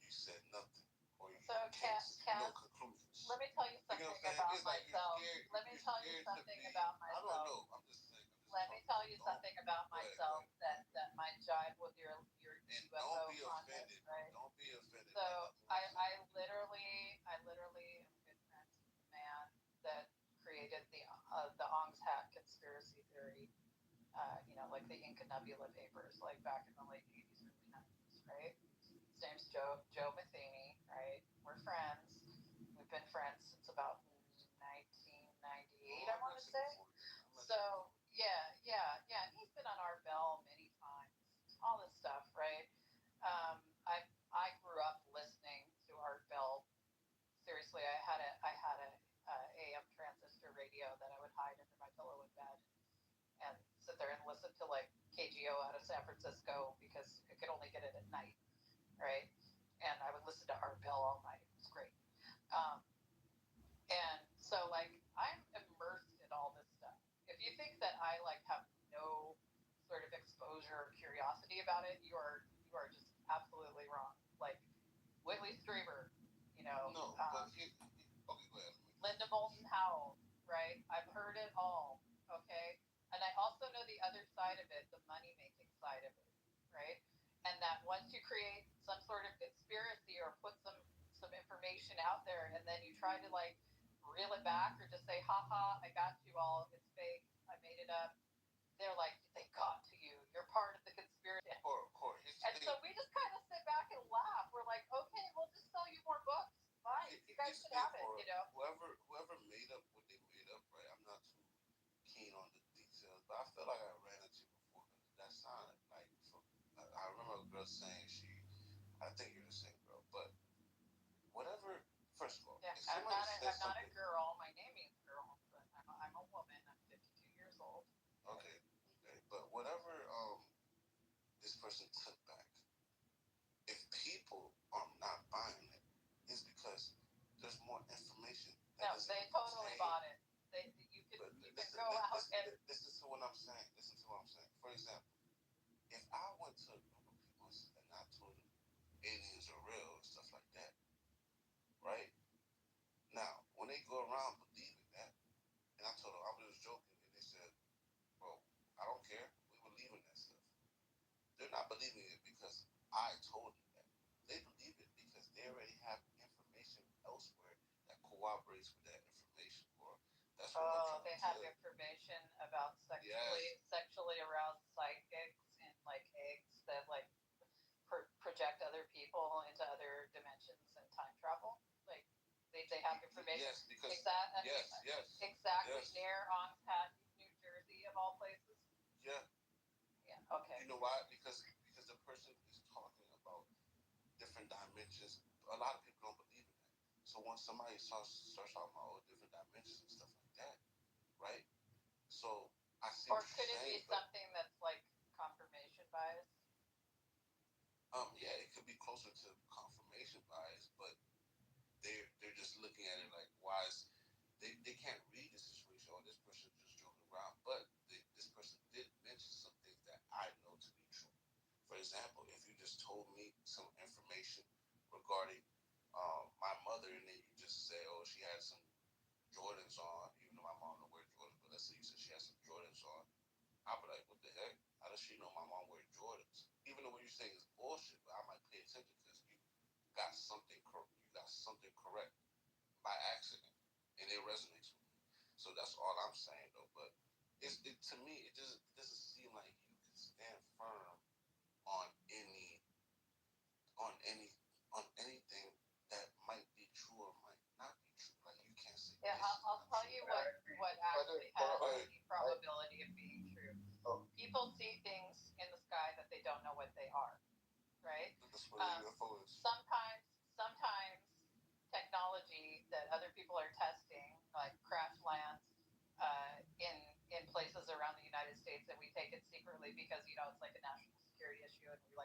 You said nothing, or you no conclusions. Let me tell you something about myself. Let me tell you something about myself. I don't know. I'm just saying. Let me tell you something about myself that might jive with your UFO content, right? Don't be offended. So I literally am good friends with the man that created the Ong's Hat conspiracy theory. Like the Inca Nebula papers, like back in the late 80s, early 90s, right? His name's Joe Matheny, right? We're friends. We've been friends since about 1998, I want to say. So yeah. And he's been on our bell many times. All this stuff, right? I grew up listening to Art Bell. Seriously, I had a AM transistor radio that I would hide under my pillow in bed and sit there and listen to like KGO out of San Francisco because I could only get it at night, right? And I would listen to Art Bell all night. It was great. And so like I'm immersed in all this stuff. If you think that I like have no sort of exposure or curiosity about it, you are just absolutely wrong. Like Whitley Strieber, No, but okay, go ahead. Linda Moulton Howe, right? I've heard it all, okay? And I also know the other side of it, the money-making side of it, right? And that once you create some sort of conspiracy or put some information out there and then you try to like reel it back or just say, haha, I got you all, it's fake, I made it up. They're like, they got to you. You're part of the conspiracy. And so we just kind of sit back and laugh. We're like, okay, we'll just sell you more books. Fine, you guys should have it, Whoever made up what they made up, right? I'm not too keen on the details, but I feel like I ran into it before. That sounded like, I remember a girl saying I think you're the same girl, but whatever, first of all. Yeah, I'm not a girl. My name means girl, but I'm a woman. I'm 52 years old. Okay, but whatever this person took back, if people are not buying it, it's because there's more information. No, they totally bought it. You can go out and listen to what I'm saying. For example, if I went to a group of people and I told them aliens are real and stuff like that, right? Now, when they go around believing that, and I told them I was joking, and they said, "Well, I don't care. We believe in that stuff." They're not believing it because I told them that. They believe it because they already have information elsewhere that cooperates with that information. That's what they have information about sexually aroused psychics and like eggs that like project other people into other dimensions and time travel. Like they they have information. Yes, because exactly yes. near on Patton, New Jersey, of all places. Yeah. Yeah. Okay. You know why? Because the person is talking about different dimensions. A lot of people don't believe in that. So once somebody starts talking about different dimensions and stuff like that, right? So I see. Or could it be something that's like confirmation bias? Yeah, it could be closer to confirmation bias, but they're just looking at it like, why is they can't read the situation, or this person just joking around. But this person did mention some things that I know to be true. For example, if you just told me some information regarding my mother, and then you just say, oh, she had some Jordans on, even though my mom don't wear Jordans, but let's say you said she had some Jordans on, I'll be like, what the heck? How does she know my mom wears Jordans? Even though what you're saying is bullshit, but I might pay attention because you got something correct by accident, and it resonates with me. So that's all I'm saying, though. But to me, it doesn't seem like you can stand firm on anything that might be true or might not be true. Like you can't say. Yeah, I'll tell you what actually has the probability of being true. People see things in the sky that they don't know what they are, right? That's what a UFO is. Sometimes technology that other people are testing, like crash lands in places around the United States, and we take it secretly because it's like a national security issue, and we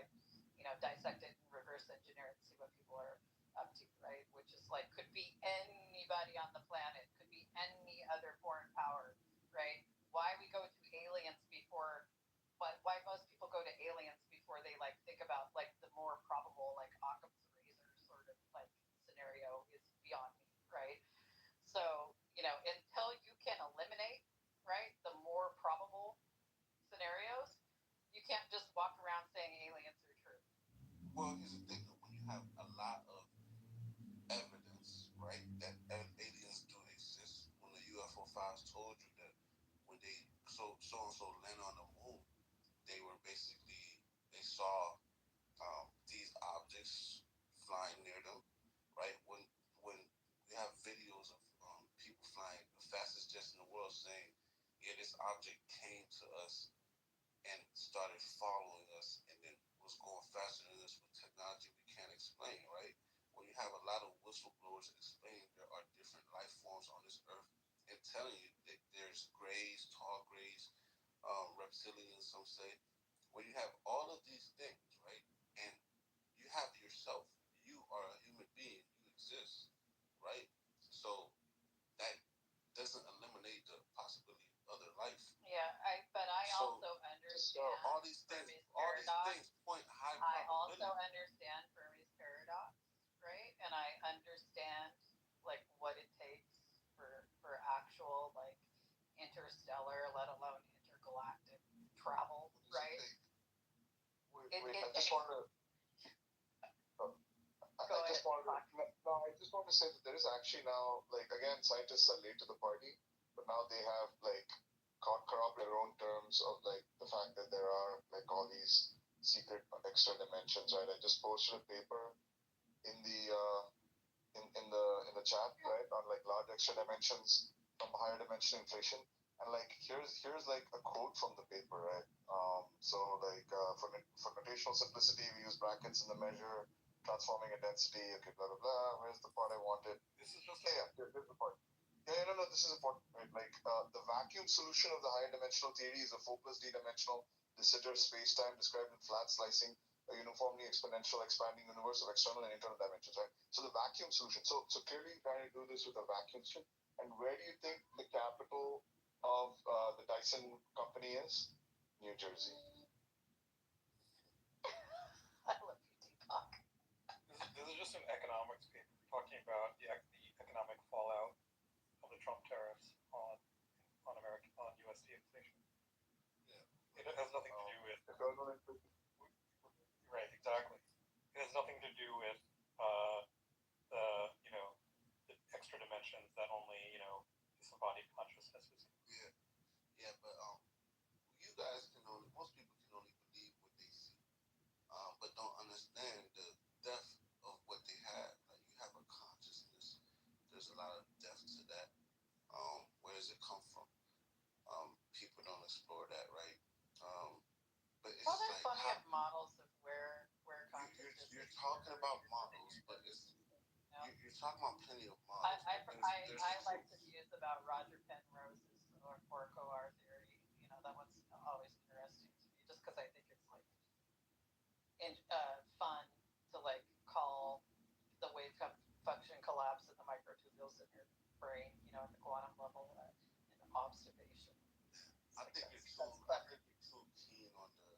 dissect it and reverse engineer it and see what people are up to, right? Which is like could be anybody on the planet, could be any other foreign power, right? Why we go to aliens before, but why most people go to aliens before they think about the more probable Occam's razor sort of scenario is beyond me, right? So until you can eliminate, right, the more probable scenarios, you can't just walk around saying aliens are true. Well, here's the thing: when you have a lot of evidence, right, that aliens do exist, when the UFO files told you that when they so and so landed on the moon, they saw these objects flying near them, right? When we have videos of people flying the fastest jets in the world saying, yeah, this object came to us and started following us and then was going faster than us with technology we can't explain, right? When you have a lot of whistleblowers explaining there are different life forms on this earth and telling you that there's grays, tall grays, reptilians, some say. When you have all of these things, right, and you have yourself, you are a human being, you exist, right? So that doesn't eliminate the possibility of other life. Yeah, but I also understand all these things point high probability. I also understand Fermi's paradox, right? And I understand what it takes for actual interstellar, let alone intergalactic travel, right? I just want to. I just want to say that there is actually now, again, scientists are late to the party, but now they have corroborated their own terms of the fact that there are all these secret extra dimensions, right? I just posted a paper in the in the chat, right, on large extra dimensions from higher dimension inflation, and here's a quote from the paper, right? For notational simplicity, we use brackets in the measure, transforming a density. Okay, blah blah blah. Where's the part I wanted? This is just here's the part. Yeah, no, this is important, right? The vacuum solution of the higher dimensional theory is a 4 plus d-dimensional de Sitter space-time described in flat slicing, a uniformly exponential expanding universe of external and internal dimensions, right? So the vacuum solution. So clearly trying to do this with a vacuum solution. And where do you think the capital of the Dyson company is? New Jersey. I love you, Deepak. This is just an economics paper talking about the economic fallout of the Trump tariffs on USD inflation. Yeah. It has nothing to do with right, exactly. It has nothing to do with the extra dimensions that only disembodied consciousness is. Yeah, but you guys can only, most people can only believe what they see, but don't understand the depth of what they have. Like you have a consciousness. There's of models of where you're talking about models, but it's you're talking about plenty of models. I like to muse about Roger Penrose's or theory. You know, that one's always interesting to me, just because I think it's like fun to like call the wave function collapse in the microtubules in your brain. You know, at the quantum level, in observation. I think you're too keen on the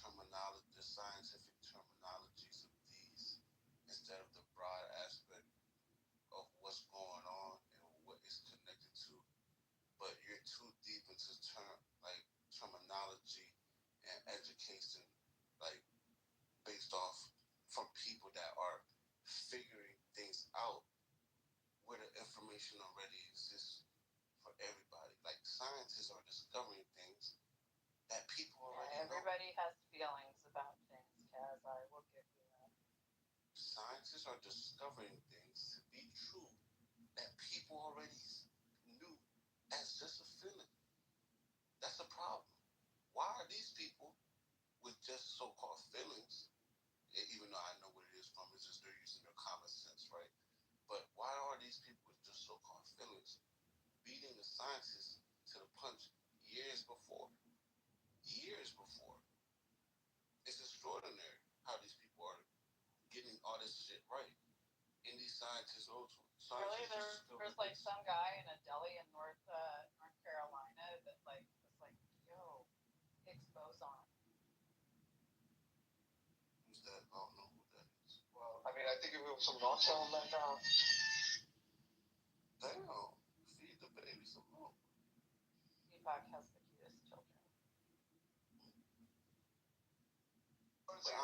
terminology, the scientific terminologies of these, instead of the broad aspect of what's going on and what it's connected to. But you're too deep into terminology and education, like based off from people that are figuring things out where the information already exists for everybody. Like scientists are discovering things that people already everybody has feelings about things, Kaz. I will give you that. Scientists are discovering things to be true that people already knew as just a feeling. That's a problem. Why are these people with just so-called feelings, even though I know what it is from, it's just they're using their common sense, right? But why are these people with just so-called feelings beating the scientists to the punch years before? Years before. It's extraordinary how these people are getting all this shit right. And these scientists also. Really, there's like some guy in a deli in North Carolina that like was like, yo, Higgs boson. Who's that? I don't know who that is. Well, I mean, I think if it was some Rothschild like that. Damn. Feed the baby some milk. Deepak has the cutest children. It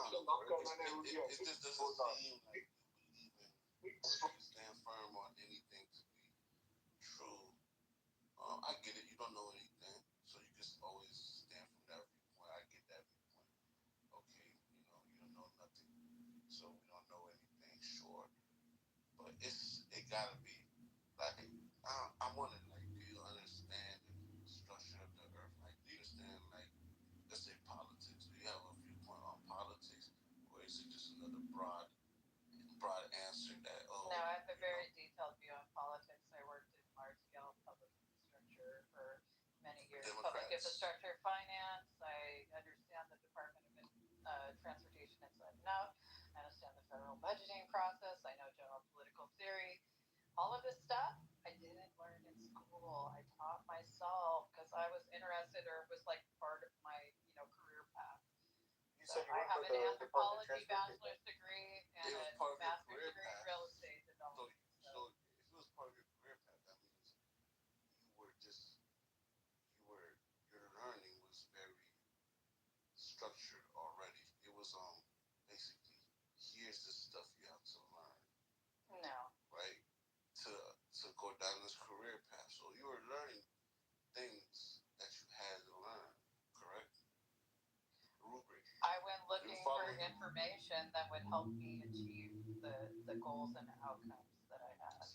just doesn't seem like you believe in or you stand firm on anything to be true. I get it, you don't know anything, so you just always stand from that viewpoint. I get that viewpoint. Okay, you don't know nothing, so we don't know anything, sure. But it gotta be like I'm wondering, like, do you understand the structure of the earth? Like, do you understand, like, let's say politics? Do you have a viewpoint on politics, or is it just another broad answer that No, I have a very detailed view on politics. I worked in large scale public infrastructure for many years. Public infrastructure finance. I understand the Department of Transportation inside and out. I understand the federal budgeting process. I know general political theory. All of this stuff I didn't learn in school. I taught myself because I was interested, or it was like part of my career path. So I have an anthropology bachelor's degree and a master's degree in real estate development. So if it was part of your career path, that means your learning was very structured already. It was basically, here's the stuff you have to learn. No. Right? To go down this career path. So you were learning things that you had to learn, correct? Rubric. I went looking for information that would help me achieve the goals and outcomes that I had.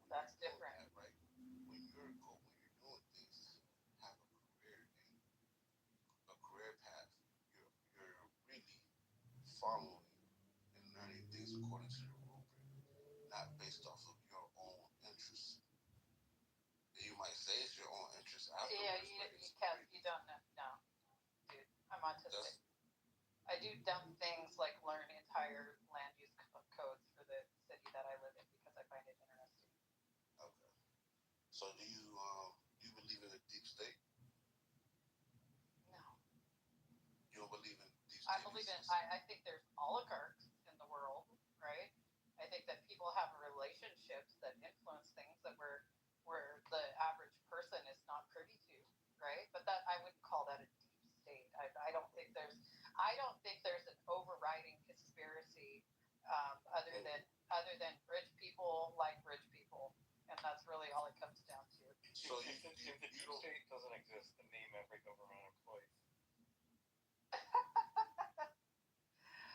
That's different. Right? When you're doing things to have a career path, you're really following and learning things according to the rubric, not based off of your own interests. You might say it's your own interest afterwards. Yeah, you don't know. No, dude, I'm autistic. I do dumb things like learn entire land use codes for the city that I live in because I find it interesting. Okay. So do you believe in a deep state? No. You don't believe in deep state? I think there's oligarchs in the world, right? I think that people have relationships that influence things that where the average person is not privy to, right? But that I wouldn't call that a deep state. I don't think there's an overriding conspiracy other than rich people like rich people, and that's really all it comes down to. So if the deep state doesn't exist, then name every government employee.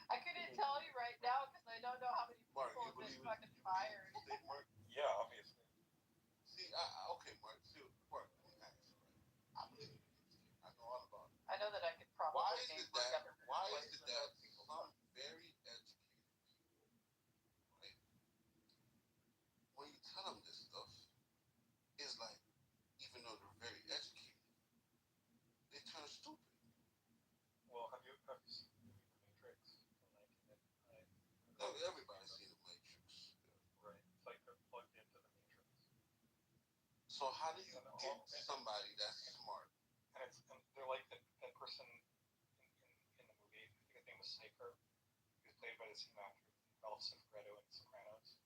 I couldn't tell you right now because I don't know how many people have been fucking fired. Yeah, obviously. See, okay, Mark. Mark, let me ask you, right? I believe in the deep state. I know all about it. I know that I could probably working for government employees is it when that most people some don't. very educated people, right? When you tell them this stuff, it's like, even though they're very educated, they turn stupid. Well, have you seen the movie The Matrix from 1999? No, everybody's seen The Matrix. Right. It's like they're plugged into the Matrix. So how do you And get somebody that's smart? And they're like that person in the movie. I think his name was Cypher. He was played by the same actor who Ralph Cifaretto in Sopranos.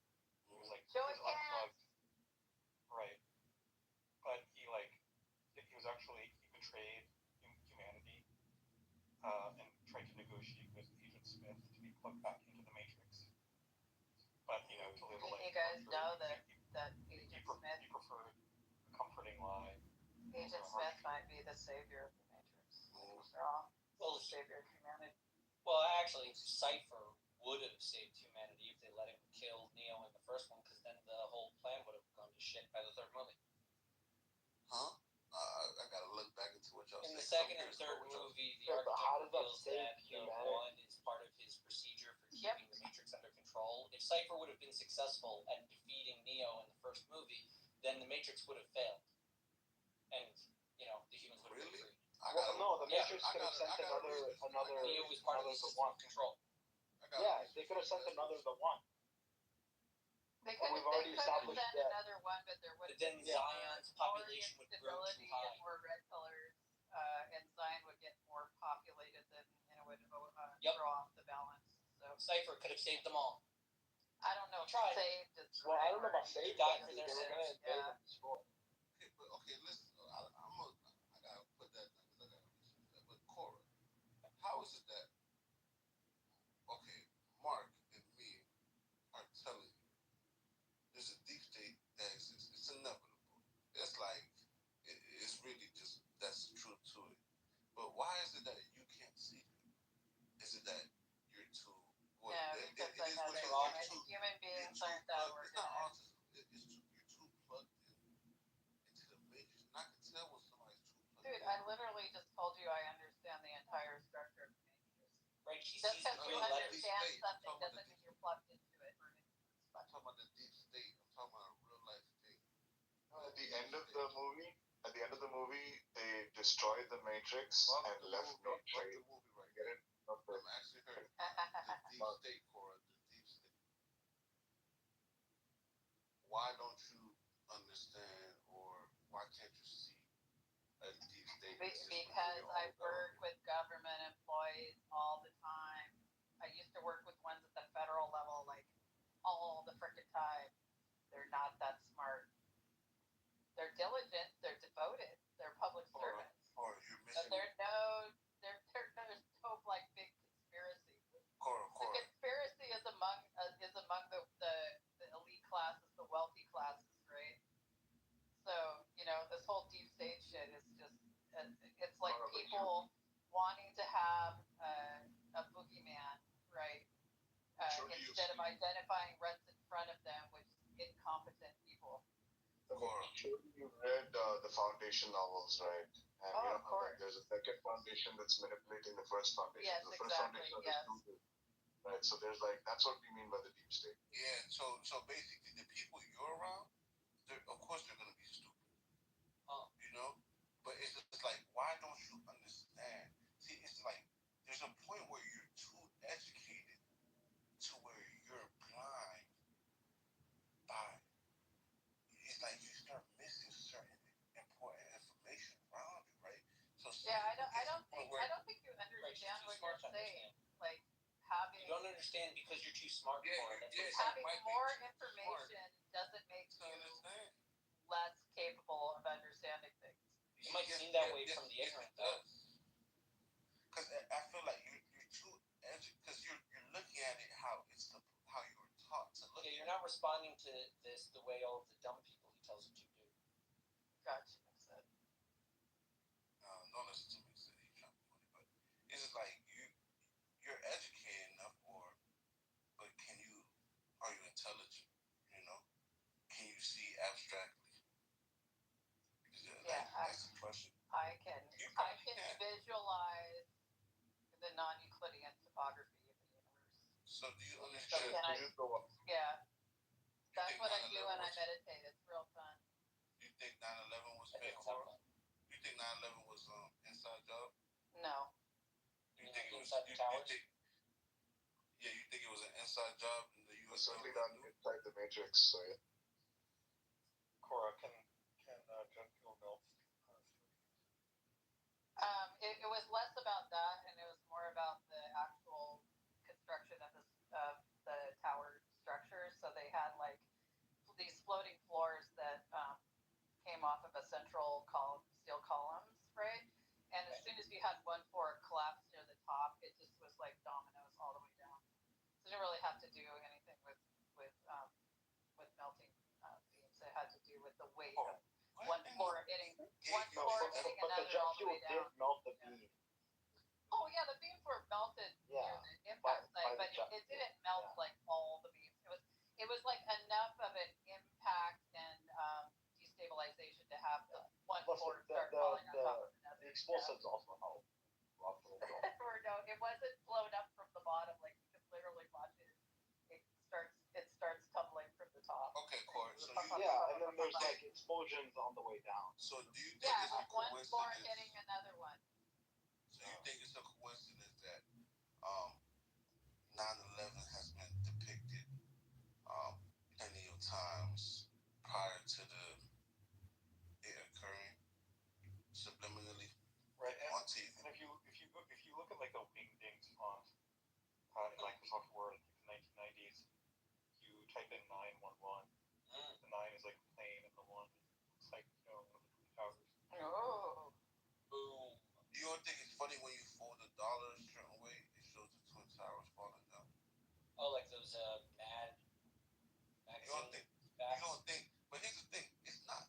He was like Joey he was unplugged. Right. But he was actually he betrayed humanity and tried to negotiate with Agent Smith to be plugged back into the Matrix. But to live a life. You guys know that He Agent Smith, preferred a comforting lie. Agent Smith might be the savior of the Matrix. They're all the savior of humanity. Well, actually, Cypher would have saved humanity if they let him kill Neo in the first one, because then the whole plan would have gone to shit by the third movie. Huh? I gotta look back into what y'all In the said. second and third movie, the Yeah, but how architect does that reveals save that the humanity? one is part of his procedure for keeping the Matrix under control. If Cypher would have been successful at defeating Neo in the first movie, then the Matrix would have failed, and the humans would have been free. The Matrix could have sent another. Neo was part of the system of control. Yeah, they could have sent another the one. They could we've have already established sent that. another one, but there would But have then been Zion's more population would grow too instability high. and more red pillars, and Zion would get more populated than would throw off the balance. So Cypher could have saved them all. I don't know. Tried. Saved is the Well, I right don't know word. about saved. He died for They their were gonna sins. invade and destroy. Okay, listen. I gotta put that down because I gotta research that. But Cora, how is it that? Okay, Mark and me are telling you there's a deep state that exists. It's inevitable. It's like it's really just that's the truth to it. But why is it that you can't see it? Is it that you're too? Well, because it is what another you're too. human beings You're aren't too that plugged. It's not organized. autism. You're too plugged into the matrix. And I can tell when somebody's too plugged. Dude, I literally just told you I understand the entire structure of the Matrix. Right, she Just sees because the you green letters. understand something doesn't mean you're plugged into it. I'm talking about the deep state. I'm talking about a real life thing. At the end of the movie, they destroyed the Matrix and left no trace. Get it? I'm actually heard the deep state, Cora. The deep state. Why don't you understand, or why can't you see a deep state? Because I work with government employees all the time. I used to work with ones at the federal level, like all the frickin' time. They're not that smart. They're diligent. They're devoted. They're public servants. Or you're But missing. there's no like big conspiracy. Cora. The conspiracy is among the elite classes, the wealthy classes, right? So this whole deep state shit is just it's like people wanting to have a boogeyman, right? Instead of identifying what's in front of them, which is incompetent people. You read the Foundation novels, right? And of course. There's a second foundation that's manipulating the first foundation. Yes, the first exactly. foundation Yes. is stupid. Right, so there's that's what we mean by the deep state. Yeah, so basically the people you're around, of course they're gonna be stupid. But it's just like, why don't you understand? See, it's like there's a point where you're too educated to where you're blind by. It's like you start missing certain important information around you, right? So yeah, I don't think you understand what you're saying. Like having. You don't understand because you're too smart for it. Having more information doesn't make you less capable of understanding things. It might seem that way from the ignorant, though. Because I feel like you're too educated. Because you're looking at it how you were taught to look. Yeah, you're not responding to this the way all of the dumb people he tells you to do. Gotcha, makes sense. Don't listen to me say he's trying to be funny, but it's just like you're educated enough, but are you intelligent? Can you see abstractly? Yeah, that's the question. I can visualize topography of the universe. So do you So understand? can I? Yeah, that's think what I 9/11 do when I was- meditate. It's real fun. You think 9/11 was paid for? You think 9/11 was inside job? No. You think it was inside the towers? Yeah, you think it was an inside job in the U.S. Certainly government? not inside the Matrix. So yeah. Cora, can jet fuel melt? It was less about that, and it was more about the actual construction of the tower structures. So they had like these floating floors that came off of a central steel columns, right? And as soon as you had one floor collapse near the top, it just was like dominoes all the way down. So it didn't really have to do anything with melting beams. It had to do with the weight of one floor hitting But the another jet all the fuel way did down. melt the beam. Oh yeah, the beams were melted near the impact site, but it didn't melt like all the beams. It was like enough of an impact and destabilization to have the one Plus, floor start falling on top of another. The explosives also help. Or no, it wasn't blown up from the bottom. Like you can literally watch it. It starts tumbling from the top. Okay, Corey. So Yeah, and then there's like explosions on the way down. So do you think it's a one floor coincidence? hitting another one. So you think it's a coincidence that 9/11 has been depicted plenty of times prior to it occurring subliminally Right, on TV? and if you look at like the wingdings font in Microsoft Word in the 1990s, you type in 911. The 9 is like a plane, and the 1 is like one of the Twin Towers. Oh. Boom. You don't think it's funny when you fold the dollar a certain way, it shows the Twin Towers falling down? Oh, like those Mad You magazine don't think, but here's the thing, it's not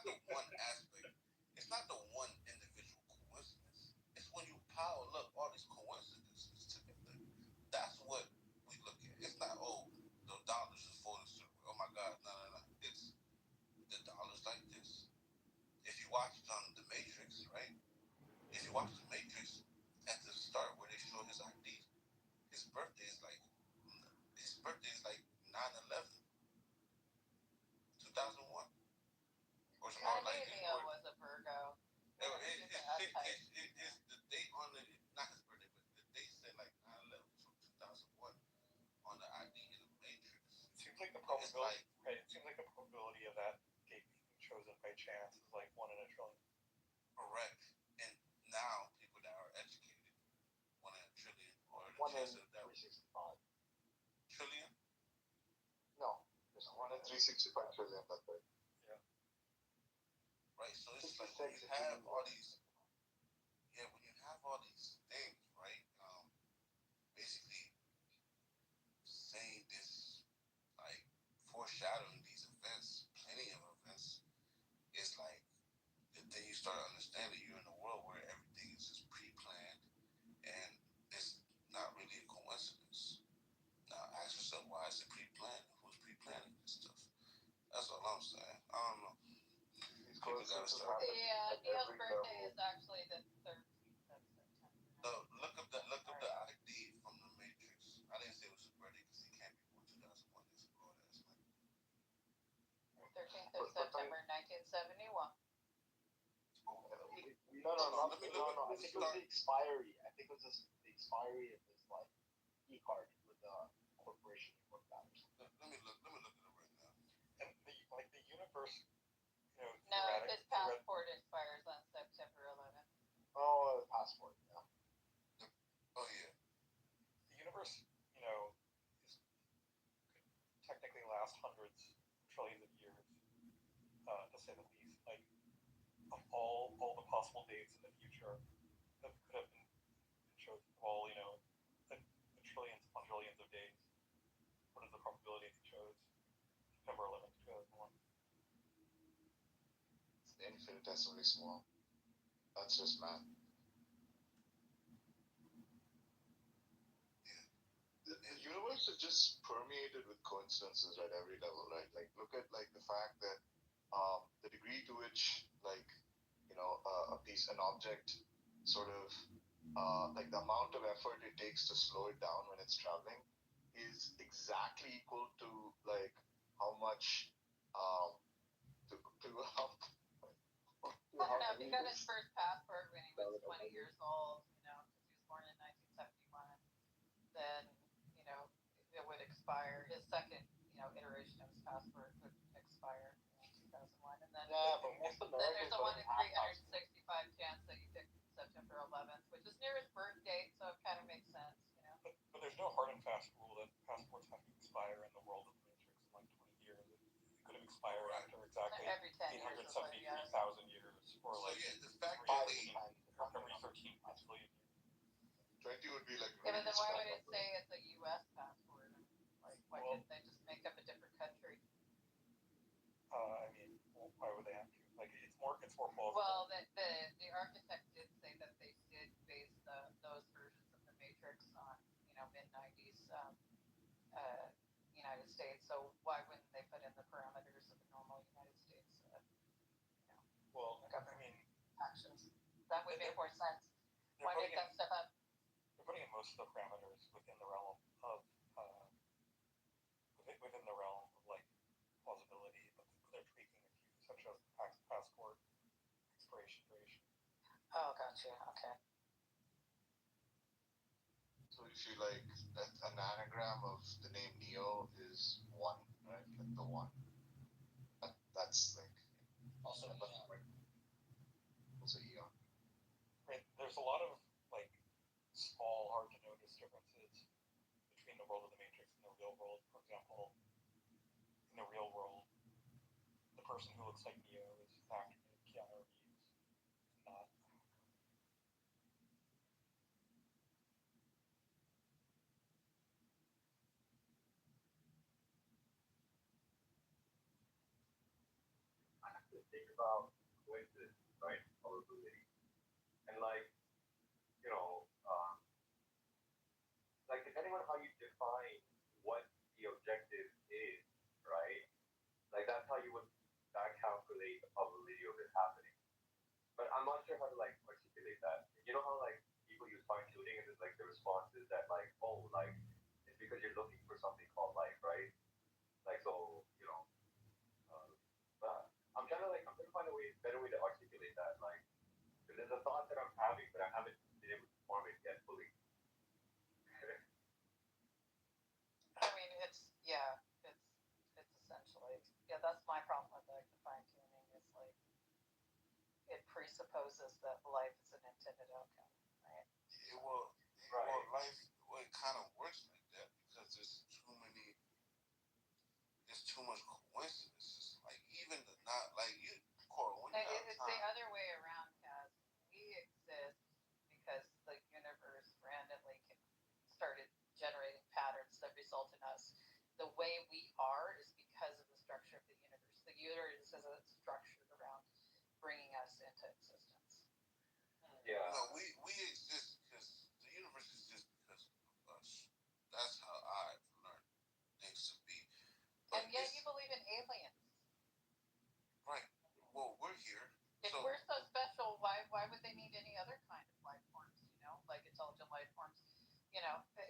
the one aspect, it's not the one individual coincidence. It's when you pile up all these coincidences together. That's what we look at. It's not, oh, the dollars is folded a certain way. Oh my God, no. It's the dollars like this. If you watch The Matrix, right? If you watch The Matrix, at the start where they show his ID, his birthday is like 9/11, 2001. Or something I like knew Neo was a Virgo. It's the date on the, not his birthday, but the date said like 9/11 from 2001 on the ID in The Matrix. It seems like the probability, It seems like the probability of that date being chosen by chance is like 1 in a trillion. Correct. And now people that are educated, 1 in a trillion, or the 1 in chance of that 365. trillion. No, there's 1 in 365 trillion. That's right. Right, so it's like when you have all these, things, right? Basically saying this, like foreshadowing these events, plenty of events, is like, then you start understanding you're in a world where everything is just pre-planned, and it's not really a coincidence. Now ask yourself, why is it pre-planned? Who's pre-planning this stuff? That's all I'm saying. I don't know. People gotta start. Yeah, Neo's birthday is actually the 13th of September. Look up the ID from The Matrix. I didn't say it was his birthday because he can't be born 2001. It's a broad ass man. 13th of September, 1971. No. I think it was the expiry. I think it was the expiry of his like e-card with the corporation he worked at. Let me look it up right now. And the universe, No, his passport expires on September 11th. Oh, the passport. Yeah. Oh yeah. The universe, is could technically last hundreds of trillions of years, to say the least. Like of all the possible dates in the future that could have been chosen, the trillions upon trillions of days. What is the probability he chose September 11th, 2001? It's infinitesimally small. That's just math. The universe is just permeated with coincidences at every level, right? Like, look at like the fact that the degree to which, like, an object sort of like the amount of effort it takes to slow it down when it's traveling is exactly equal to like how much to how I don't know, if he got his first passport when he was 20 years old, because he was born in 1971, then, it would expire. His second, iteration of his passport would expire in 2001. And then, but most then Americans there's a don't 1 in have 365 chance that you pick September 11th, which is near his birth date, so it kind of makes sense, But there's no hard and fast rule that passports have to expire in the world of the Matrix in like 20 years. It could have expired after exactly every 10 years. 873,000 years, or like the fact that every 13 billion years. 20 would be like. Yeah, but then why would it say it's a U.S. passport? Like, why couldn't they just make up a different country? I mean, why would they have to? Like, it's more plausible. Well, the architect did say that they did base those versions of the Matrix on, mid-90s United States. So why wouldn't they put in the parameters of the normal United States? Government actions. That would make more sense. Why make that step up? They're putting in most of the parameters within the realm of like plausibility, but they're tweaking a few, such as passport expiration duration. Oh, gotcha. Okay. So if you like, an anagram of the name Neo is one, right? Like the one. That's like Also, also Eon. Right. There's a lot of like small, hard to notice differences between the world of the Matrix and the real world. For example, in the real world, the person who looks like Neo is actor Keanu Reeves, not. I have to think about coincidence, right? Probability. And like, like depending on how you define what the objective is, right? Like that's how you would back calculate the probability of it happening. But I'm not sure how to like articulate that. You know how like people use fine tuning and there's like the responses that like, oh, like it's because you're looking for something called life, right? Like so, but I'm trying to find better way to articulate that. Like, there's a thought that I'm having, but I haven't been able to form it yet fully. I mean, it's essentially, that's my problem with like the fine tuning is like it presupposes that life is an intended outcome, right? It kind of works like that because there's too much coincidences. Like even the not like you, Cora, when it's the other way around, Kaz. We exist because the universe randomly started generating patterns that result in us. The way we are is because of the structure of the universe. The universe is structured around bringing us into existence. Yeah. No, we exist because the universe exists because of us. That's how I've learned things to be. And yet you believe in aliens. Right. Well, we're here. If we're so special, why would they need any other kind of life forms? Like intelligent life forms.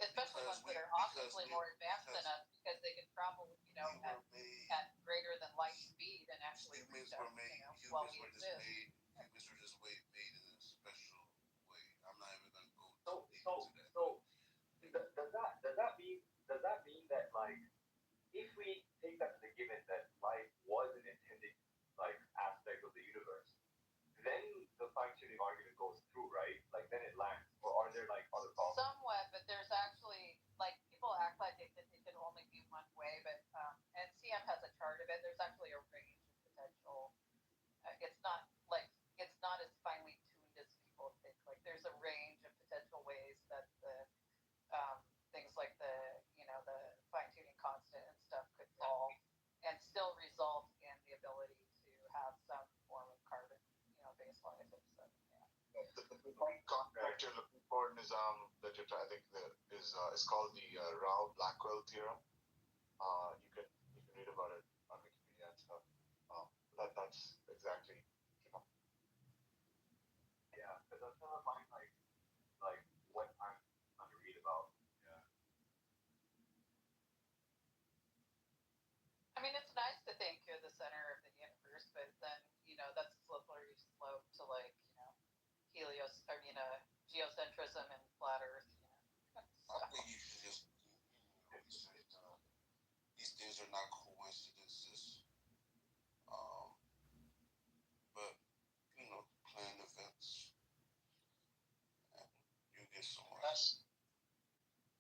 Especially ones that are obviously more advanced than us because they can travel, at greater than light speed and actually reach us, while we exist. Humans were just made in a special way. I'm not even gonna go into that. Does that mean that like if we take that as a given that life was an intended like aspect of the universe, then the fine tuning argument goes through, right? Like then it lands. Or are there like other problems? Somewhat, but there's actually like people act like it can only be one way, but and CM has a chart of it. There's actually a range of potential. It's not as finely tuned as people think. Like there's a range of potential ways that the things like the the fine tuning constant and stuff could fall and still result in the ability to have some form of carbon based life and stuff. The point contract you're looking for, Nizam, that you're trying, I think is called the Rao-Blackwell theorem. You can read about it on Wikipedia and stuff. That's exactly. Yeah, because I'm trying to find like geocentrism and flat Earth. I think you should just say these things are not coincidences. But planned events, and you get somewhere.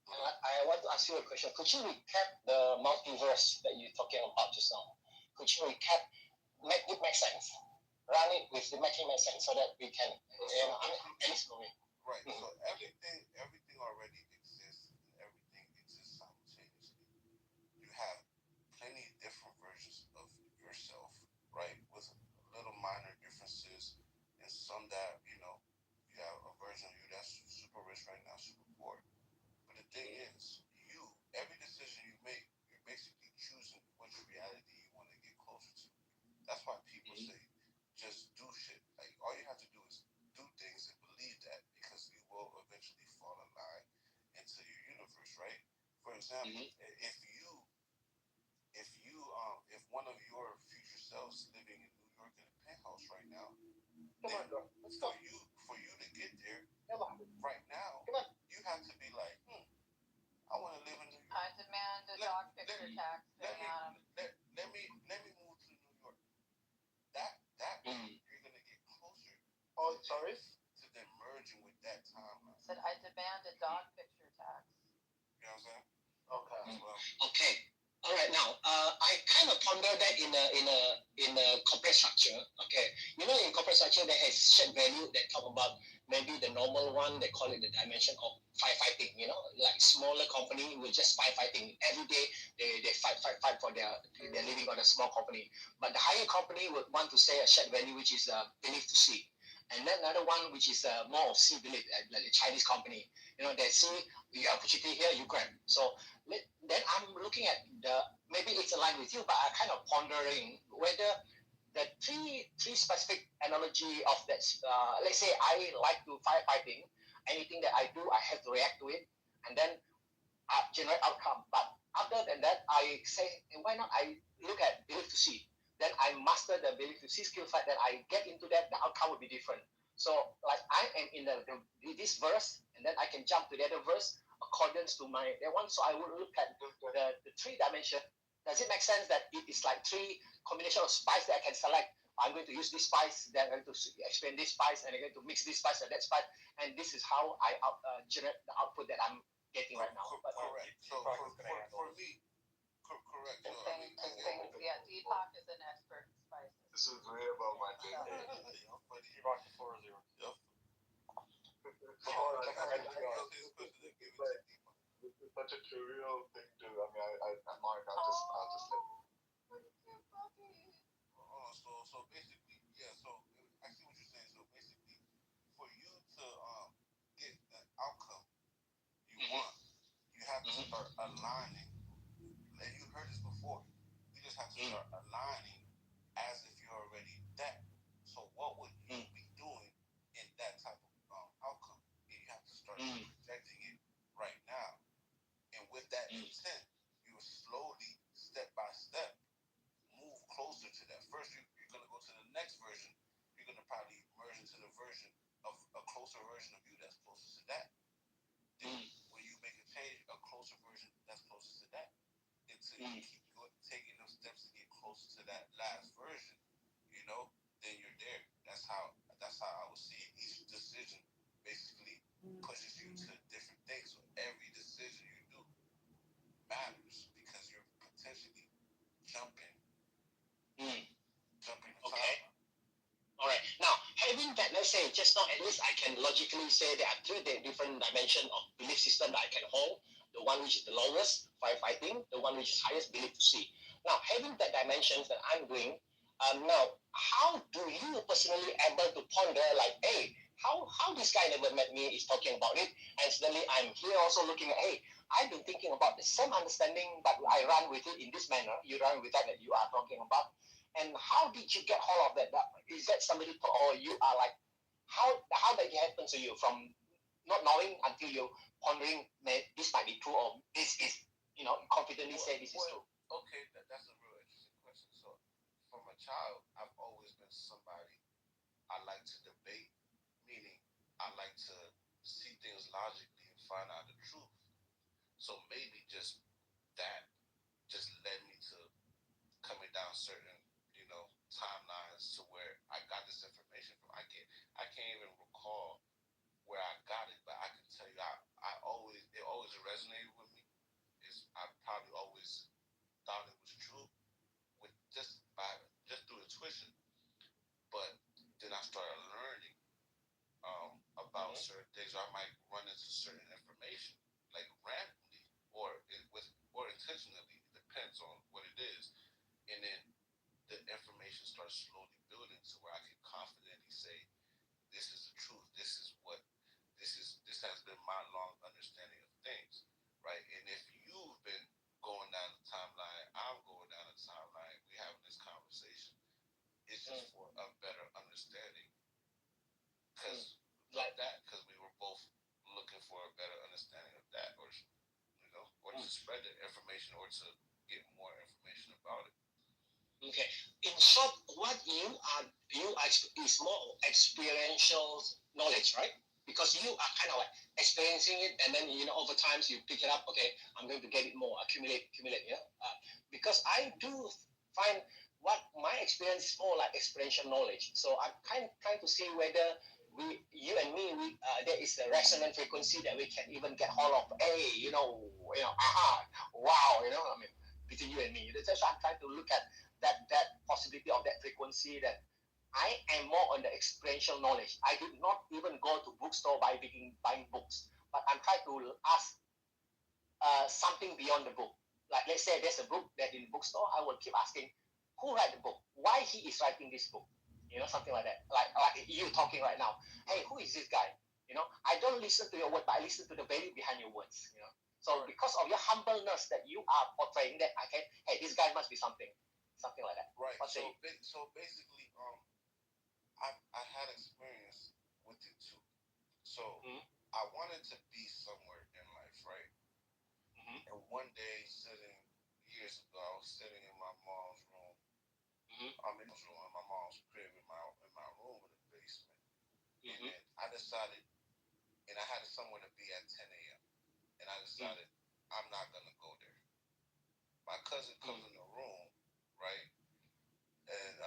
I want to ask you a question. Could you recap the multiverse that you're talking about just now? Could you recap, make it make sense? Run it with the making make sense so that we can, at least go in. Right. So everything already exists, and everything exists simultaneously. You have plenty of different versions of yourself, right? With little minor differences, and some that you have a version of you that's super rich right now, super poor. But the thing is, every decision you make, you're basically choosing which reality you want to get closer to. That's why people say, just do shit. Like, all you have to do is do things and believe that, because you will eventually fall in line into your universe, right? For example, if one of your future selves living in New York in a penthouse right now, for you to get there right now, you have to be like, I want to live in New York. I demand a dog picture tax. Let me move to New York. That you're gonna get closer. Oh, sorry. To them merging with that timeline. Said I demand a dog picture tax. You know what I'm saying? Okay. Okay. All right. Now, I kind of ponder that in a corporate structure. Okay. In corporate structure, there is shared value that talk about maybe the normal one. They call it the dimension of firefighting. Like smaller company will just firefighting every day. They fight for their living on a small company. But the higher company would want to say a shared value, which is belief to see. And then another one, which is more of see belief, like the Chinese company. They see the opportunity here, you grab. So then I'm looking at maybe it's aligned with you, but I'm kind of pondering whether the three specific analogy of that. Let's say I like to firefighting. Anything that I do, I have to react to it, and then generate outcome. But other than that, I say, why not I look at belief to see? Then I master the belief to see skill set. Then I get into that, the outcome will be different. So like I am in this verse, and then I can jump to the other verse accordance to my that one. So I will look at the three dimension. Does it make sense that it is like three combination of spice that I can select? I'm going to use this spice, then I'm going to expand this spice, and I'm going to mix this spice and that spice, and this is how I generate the output that I'm getting right now. Correct. So for me, correct. So, yeah, Deepak is an expert in spices. This is way above my pay grade. But Deepak, the floor is yours. Yep. It's such a trivial thing to. I'm Mark. I'll just let. So basically, yeah. So I see what you're saying. So basically, for you to get the outcome you want, you have to start aligning. And you heard this before. You just have to start aligning as if you're already that. So what would you be doing in that type of outcome? And you have to start projecting it right now. And with that intent, you will slowly, step by step, move closer to that. First, you're going to go to the next version. You're going to probably merge into the version of a closer version of you that's closer to that. Then when you make a change, a closer version that's closer to that. Until you keep taking those steps to get closer to that last version, then you're there. That's how I would see it. Each decision basically pushes you to different things. So every decision you do matters because you're potentially jumping. Okay. All right. Now, having that, let's say, just now, at least I can logically say there are three different dimensions of belief system that I can hold. The one which is the lowest, firefighting. The one which is highest, belief to see. Now, having that dimensions that I'm doing, now, how do you personally able to ponder, like, hey, how this guy never met me is talking about it, and suddenly I'm here also looking at, hey, I've been thinking about the same understanding, but I run with it in this manner. You run with that you are talking about. And how did you get hold of that? Is that somebody, or you are like, how did it happen to you from not knowing until you're pondering, this might be true, or this is, confidently say this is true? Okay, that's a real interesting question. So, from a child, I've always been somebody I like to debate, meaning I like to see things logically and find out the truth. So maybe just that just led me to coming down certain, timelines to where I got this information from. I can't even recall where I got it, but I can tell you it always resonated with me. I probably always thought it was true with just through intuition. But then I started learning about certain things, or I might run into certain information like randomly or intentionally. It depends on what it is, and then the information starts slowly building to where I can confidently say, "This is the truth. This is what this is. This has been my long understanding of things, right?" And if you've been going down the timeline, I'm going down the timeline. We having this conversation. It's just for a better understanding, because we were both looking for a better understanding of that, or or to spread the information, or to get more information about it. Okay. In short, what you are is more experiential knowledge, right? Because you are kind of like experiencing it, and then over time you pick it up. Okay, I'm going to get it more, accumulate. Yeah. Because I do find what my experience is more like experiential knowledge. So I'm kind of trying to see whether you and me, there is a resonant frequency that we can even get hold of. Hey, wow, I mean, between you and me. That's why I'm trying to look at that possibility of that frequency, that I am more on the experiential knowledge. I did not even go to bookstore buying books, but I'm trying to ask something beyond the book. Like, let's say there's a book that in the bookstore, I will keep asking, who wrote the book? Why he is writing this book? Something like that. Like you talking right now. Hey, who is this guy? I don't listen to your word, but I listen to the value behind your words. So because of your humbleness that you are portraying, that I can, hey, this guy must be something like that. Right. So basically, I had experience with it too. So I wanted to be somewhere in life, right? And one day, years ago, I was sitting in my mom's room. I'm in my mom's crib, in my room in the basement. And then I decided, and I had somewhere to be at 10 a.m. And I decided I'm not gonna go there. My cousin comes in the room, right? And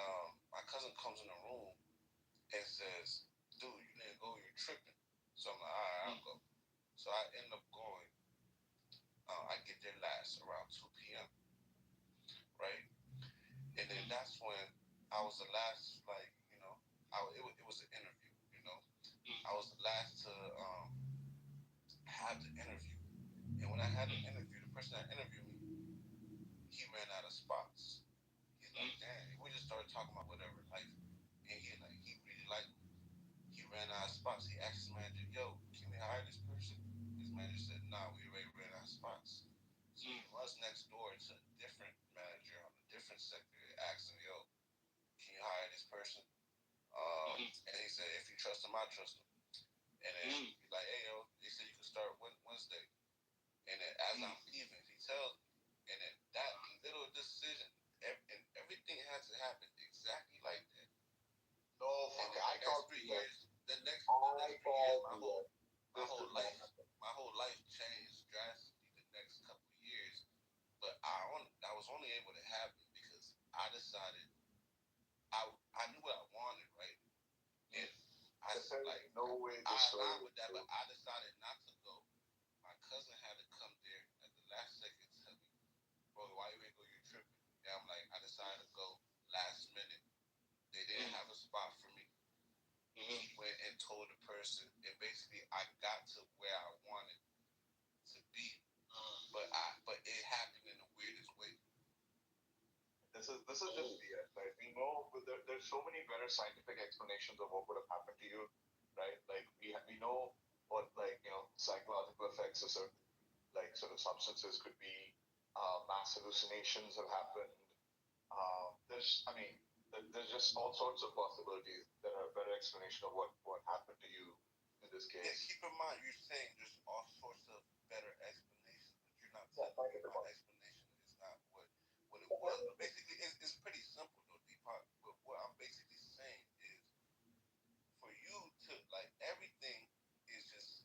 my cousin comes in the room and says, "Dude, you didn't go. You're tripping." So I'm like, "All right, I'll go." So I end up going. I get there last around 2 p.m. Right, and then that's when I was the last. Like, it was an interview. I was the last to have the interview, and when I had the interview, the person that interviewed me, he ran out of spots. He's like, "Damn," we just started talking about whatever life, and he really liked me. He ran out of spots. He asked his manager, "Yo, can we hire this person?" His manager said, "Nah, we already ran out of spots." So he runs next door to a different manager on a different sector and asks him, "Yo, can you hire this person?" And he said, "If you trust him, I trust him." And then he's like, "Hey, yo, they said you can start Wednesday." And then as I'm leaving, he tells me, and then that little decision, and everything had to happen exactly like that. No, I thought 3 years. The next 3 years, my whole life changed drastically. The next couple of years, but I was only able to happen because I decided I knew what I wanted, right? And I said, like, no way. I aligned with that, but I decided not to go. My cousin had to come there at the last second to tell me, "Bro, why you ain't go? You're tripping." And I'm like, I decided to go last minute. They didn't have a spot for me. Went and told the person, and basically I got to where I wanted to be, but it happened in the weirdest way. This is just BS, right? We know there's so many better scientific explanations of what would have happened to you, right? Like we know what, like, psychological effects of certain, like, sort of substances could be. Mass hallucinations have happened. There's just all sorts of possibilities that are a better explanation of what happened to you in this case. Yeah, keep in mind, you're saying there's all sorts of better explanations, but you're not telling me my explanation is not what it was. But basically, it's pretty simple, though, Deepak. But what I'm basically saying is, for you to, like, everything is just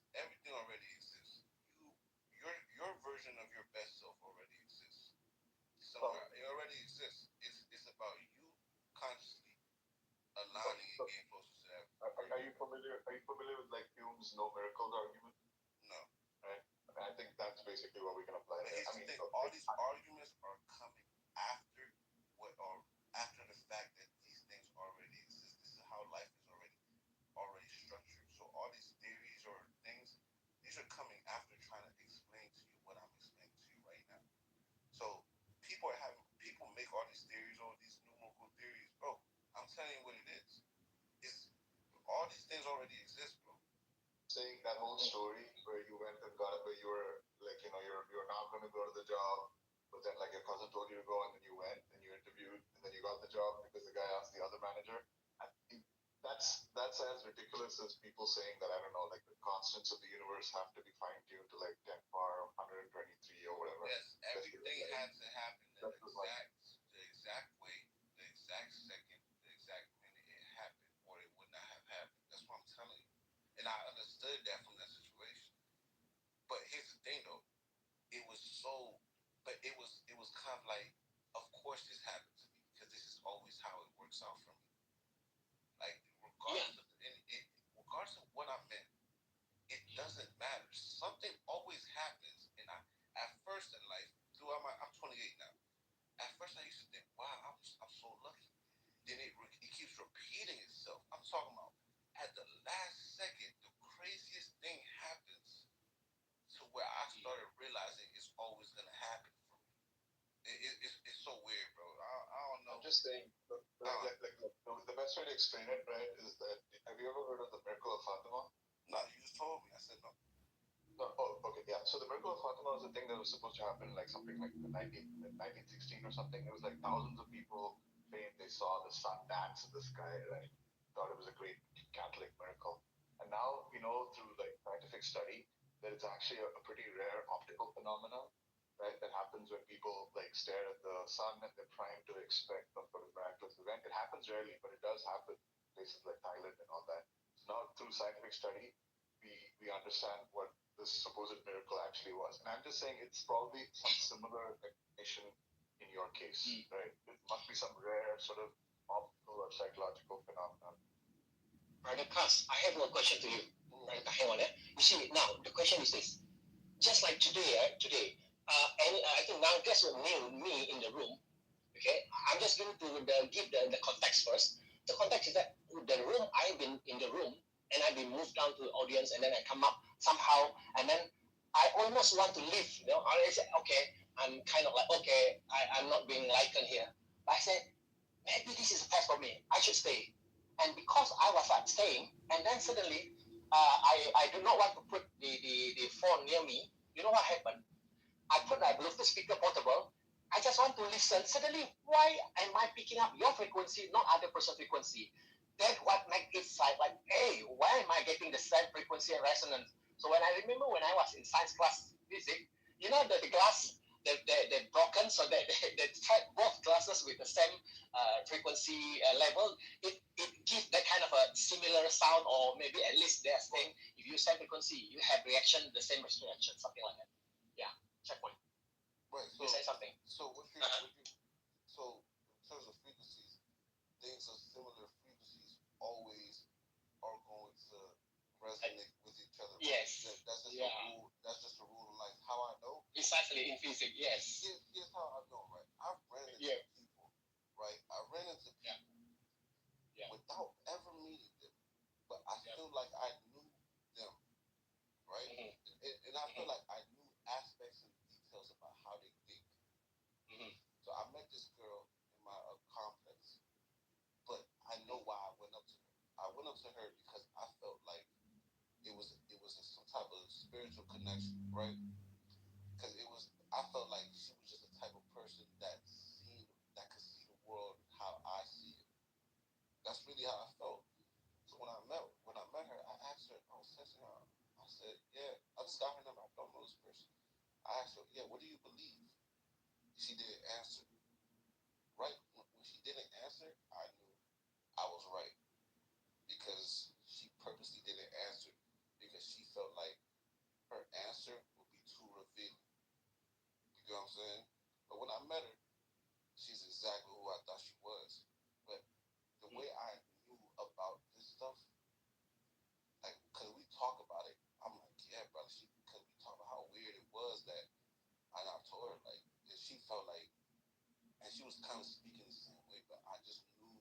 all these things already exist, bro. Saying that whole story where you went and got it, where you were like, you're not going to go to the job, but then like your cousin told you to go and then you went and you interviewed and then you got the job because the guy asked the other manager. I think that's as ridiculous as people saying that, I don't know, like the constants of the universe have to be fine-tuned to like 10 power 123 or whatever. Yes, everything had to happen in the exact way, the exact second, the exact minute it happened, or it would not have happened. That's what I'm telling you. And I understood that from that situation. But here's the thing though, it was kind of like, of course this happened to me, because this is always how it works out for me. Like regardless of what I meant, it doesn't matter. Something always happens, and at first in life, I'm 28 now. At first I used to think, wow, I'm so lucky. Then it keeps repeating itself. I'm talking about at the last second, the craziest thing happens to where I started realizing it's always gonna happen for me. It's so weird, bro. I don't know. I'm just saying, the best way to explain it, right, is that, have you ever heard of the miracle of Fatima? No, you just told me. I said no. No, oh, okay, yeah. So the miracle of Fatima was a thing that was supposed to happen like something like 1916 or something. It was like thousands of people claimed they saw the sun dance in the sky, right? Thought it was a great Catholic miracle. And now we know through like scientific study that it's actually a pretty rare optical phenomenon, right? That happens when people like stare at the sun and they're primed to expect some sort of miraculous event. It happens rarely, but it does happen in places like Thailand and all that. So now through scientific study, we understand what this supposed miracle actually was. And I'm just saying it's probably some similar explanation in your case, right? It must be some rare sort of optical or psychological phenomenon. Brother Cass, I have one question to you. Brother, hang on. You see, now the question is this: just like today, I think now guess what me in the room. Okay, I'm just going to give the context first. The context is that the room, I've been in the room and I've been moved down to the audience and then I come up somehow and then I almost want to leave. I say, okay, I'm kind of like, okay, I'm not being likened here. But I said, maybe this is a test for me. I should stay. And because I was like staying, and then suddenly I do not want to put the phone near me. You know what happened? I put my Bluetooth speaker portable. I just want to listen. Suddenly, why am I picking up your frequency, not other person's frequency? That's what makes it like, hey, why am I getting the same frequency and resonance? So when I remember when I was in science class physics, you know the glass, they're broken, so they tried both glasses with the same frequency level. It gives that kind of a similar sound, or maybe at least they're saying if you same frequency, you have reaction, the same reaction, something like that. Yeah, checkpoint. Right. So you say something. So so in terms of frequencies, things of similar frequencies always are going to resonate with each other. Yes. That's just a rule. That's just a rule of life. How I know? Precisely in physics. Yes. Here's how I know. Right. I've ran into people. Right. I ran into people without ever meeting them, but I feel like I knew them. Right. And I feel like I knew aspects and details about how they think. So I met this girl in my complex, but I know why I went up to her. I went up to her because I felt like it was some type of spiritual connection, right? Because I felt like she was just the type of person that could see the world how I see it. That's really how I felt. So when I met her, I asked her, I was texting her. I said, yeah, I just got her number. I don't know this person. I asked her, yeah, what do you believe? She didn't answer. Right when she didn't answer, I knew I was right, because she purposely didn't answer because she felt like her answer would be too revealing. You know what I'm saying? But when I met her, she's exactly who I thought she was. But the way I knew about this stuff, like, because we talk about it, I'm like, yeah, brother, because we talk about how weird it was that I told her, like, and she felt like, and she was kind of speaking the same way, but I just knew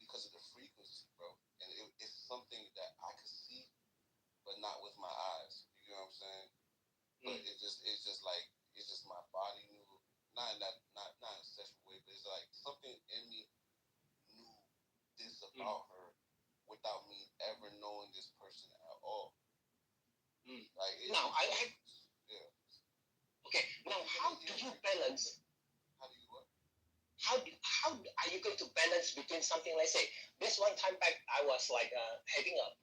because of the frequency, bro. And it's something that I could see, but not with my eyes. You know what I'm saying? But it's just my body knew, not in a sexual way, but it's like something in me knew this about her without me Like now I have. Yeah. Okay. Now, how do you balance? How do you what? How are you going to balance between something? Let's say this one time back, I was like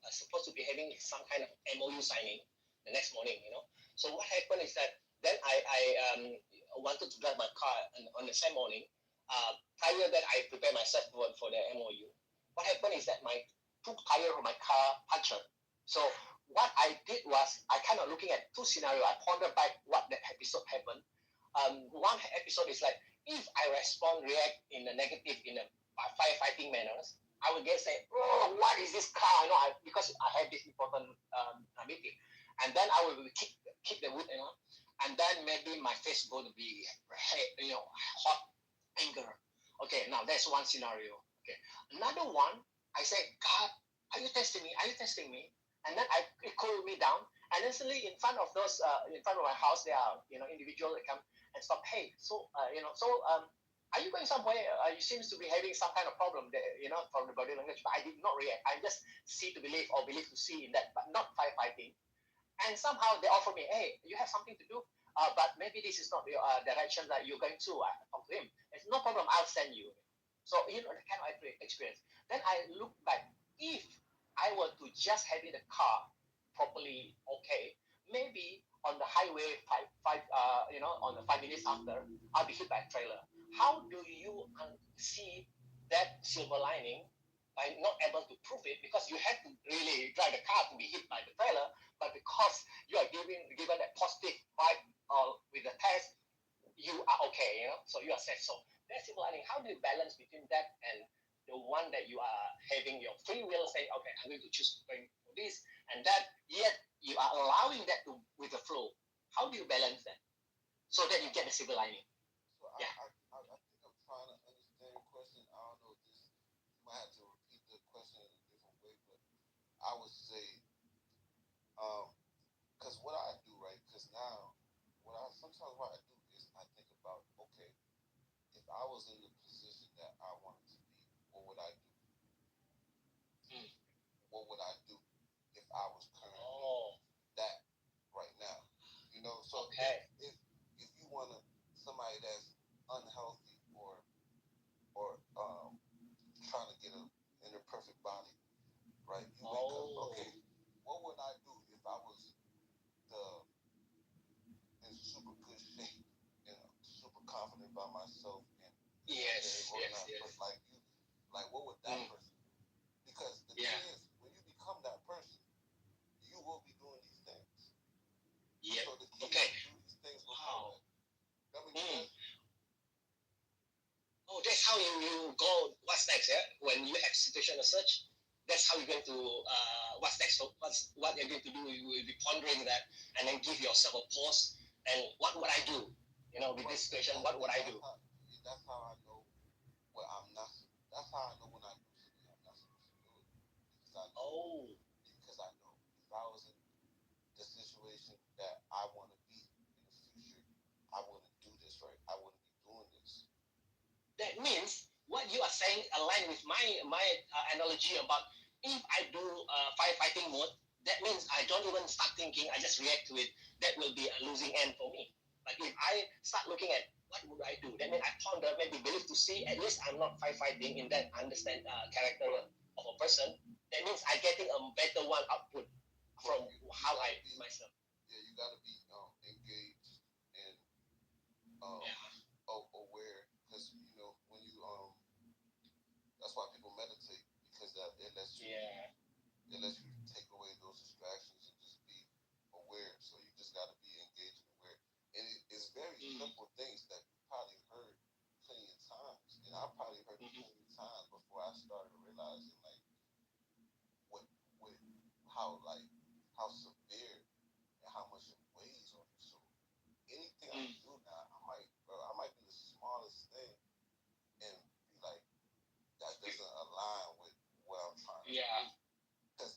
supposed to be having some kind of MOU signing the next morning. So what happened is that then I wanted to drive my car on the same morning. Prior that I prepared myself for the MOU. What happened is that my two tires of my car punctured. So what I did was I kind of looking at two scenarios. I pondered back what that episode happened. One episode is like, if I react in a negative, in a firefighting manners, I will get say, oh, what is this car? Because I had this important meeting, and then I will kick the wood, and then maybe my face going to be, hot anger. Okay, now that's one scenario. Okay, another one, I say, God, are you testing me? Are you testing me? And then it cooled me down. And then suddenly in front of in front of my house, there are individuals that come and stop. Hey, are you going somewhere? You seems to be having some kind of problem there, from the body language. But I did not react. I just see to believe or believe to see in that, but not firefighting. And somehow they offer me, hey, you have something to do, but maybe this is not the direction that you're going to. Talk to him. It's no problem. I'll send you. So the kind of experience. Then I look back. If I were to just having the car properly, okay, maybe on the highway on the 5 minutes after, I'll be hit by a trailer. How do you see that silver lining by not able to prove it, because you have to really drive the car to be hit by the trailer, but because you are given that positive vibe with the test, you are okay, so you are safe. So that's silver lining. How do you balance between that and the one that you are having your free will, say, okay, I'm going to choose going for this and that, yet you are allowing that to with the flow? How do you balance that so that you get the silver lining? So Yeah. I think I'm trying to understand your question. I don't know if you might have to repeat the question in a different way, but I would say, because what I do, right? Because now, sometimes what I do is I think about, okay, if I was in the position that I wanted to be, what would I do? What would I do if I was currently that right now? So okay. if you want somebody that's unhealthy or trying to get in a perfect body, right? You wake up, okay, what would I do if I was in super good shape and super confident about myself and yes. But what would that person do? Because the thing is, when you become that person, you will be doing these things. Yeah. So the key Okay. is to do these things before that. That's how you go. What's next? Yeah, when you have situation as such, that's how you're going to. What's next? So what you're going to do? You will be pondering that, and then give yourself a pause. And what would I do? With this situation, what would I do? That's how I know what I'm not. That's how I know when I do something I'm not supposed to do it. Because I know if I was in the situation that I want to be in the future, I wouldn't do this, right? I wouldn't be doing this. That means what you are saying align with my analogy about if I do firefighting mode, that means I don't even start thinking, I just react to it. That will be a losing end for me. But if I start looking at what would I do, that means I ponder, maybe believe to see, at least I'm not firefighting in that understand character of a person. That means I'm getting a better one output from how I do myself. Yeah, you got to be engaged and aware, because when you that's why people meditate, because it lets you take away those distractions and just be aware. So you just got to be engaged and aware, and it's very simple things that you probably heard plenty of times, and I probably heard plenty of times before I started realizing how severe and how much it weighs on you. So anything I do now, I might do the smallest thing and be like, that doesn't align with what I'm trying to do. Because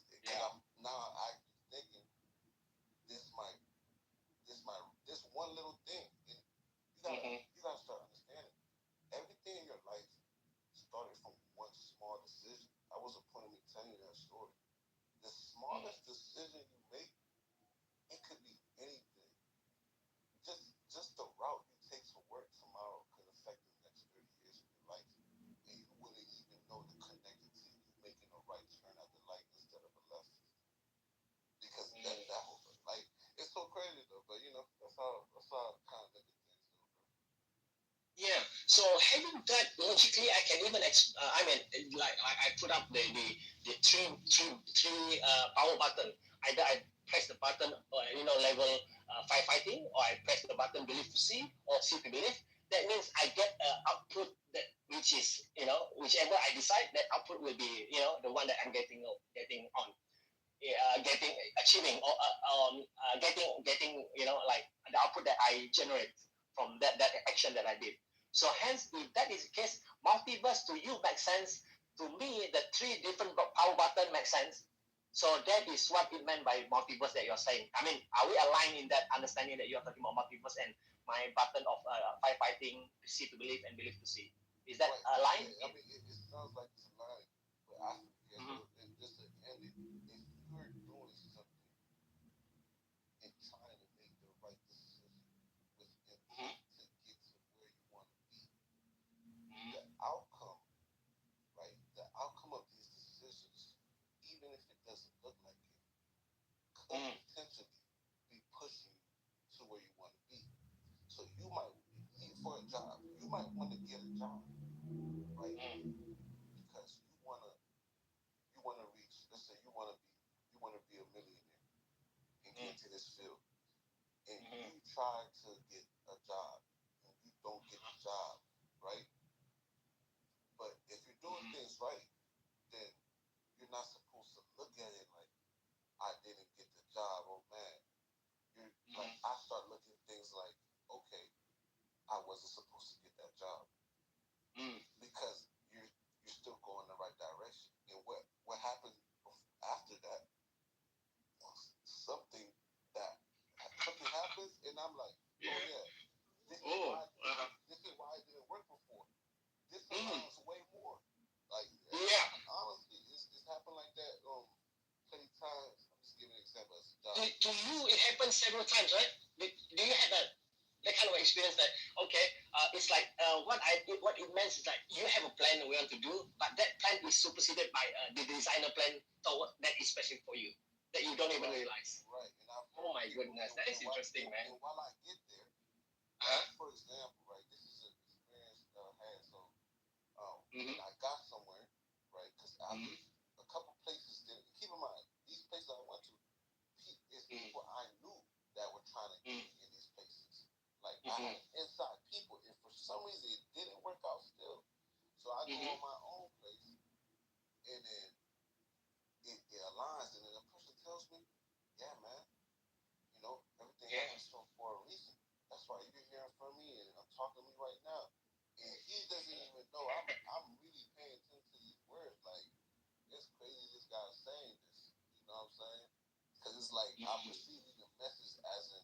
That's how kind of look at things, though, bro. Yeah. So having that logically, I can even I put up the three power button. Either I press the button level firefighting, or I press the button believe to see, or see to believe. That means I get output that which is whichever I decide, that output will be the one that I'm getting on. Achieving or getting like the output that I generate from that action that I did. So hence, if that is the case, multiverse to you makes sense. To me, the three different power button makes sense. So that is what it meant by multiverse that you're saying. I mean, are we aligned in that understanding that you're talking about multiverse and my button of firefighting, see to believe and believe to see? Is that aligned? Yeah, I mean, it sounds like it's aligned, but I just to end it, if you're doing something and trying to make the right decision with intent to get to where you want to be, the outcome, right? The outcome of these decisions, even if it doesn't look like it, could potentially be pushing you to where you want to be. So you might, for a job, you might want to get a job, right? Because you want to reach. Let's say you want to be a millionaire and get into this field, and you try to get a job and you don't get the job, right? But if you're doing things right, then you're not supposed to look at it like I didn't get the job. Oh man, you're like I start looking at things like, okay, I wasn't supposed to get that job because you're still going the right direction. And what happened after that? Something happens, and I'm like, oh yeah, this is why it didn't work before. This allows way more. Like honestly, it's happened like that plenty times. I'm just giving an example as a job. To you, it happens several times, right? Do you have that kind of experience that it's like what it means is that you have a plan that we want to do, but that plan is superseded by the designer plan that is special for you that you don't even realize. Right. Oh my goodness, that is interesting, man. And while I get there, for example, right, this is an experience that I had. So, I got somewhere, right, because a couple places didn't. Keep in mind, these places I went to, is people I knew that were trying to get in these places. Like I had inside people, and for some reason it didn't work out still. So I go on my own place, and then it aligns, and then the person tells me, "Yeah, man, everything happens for a reason. That's why you're hearing from me, and I'm talking to me right now." And he doesn't even know I'm really paying attention to these words. Like it's crazy this guy's saying this. You know what I'm saying? Because it's like I'm receiving the message as in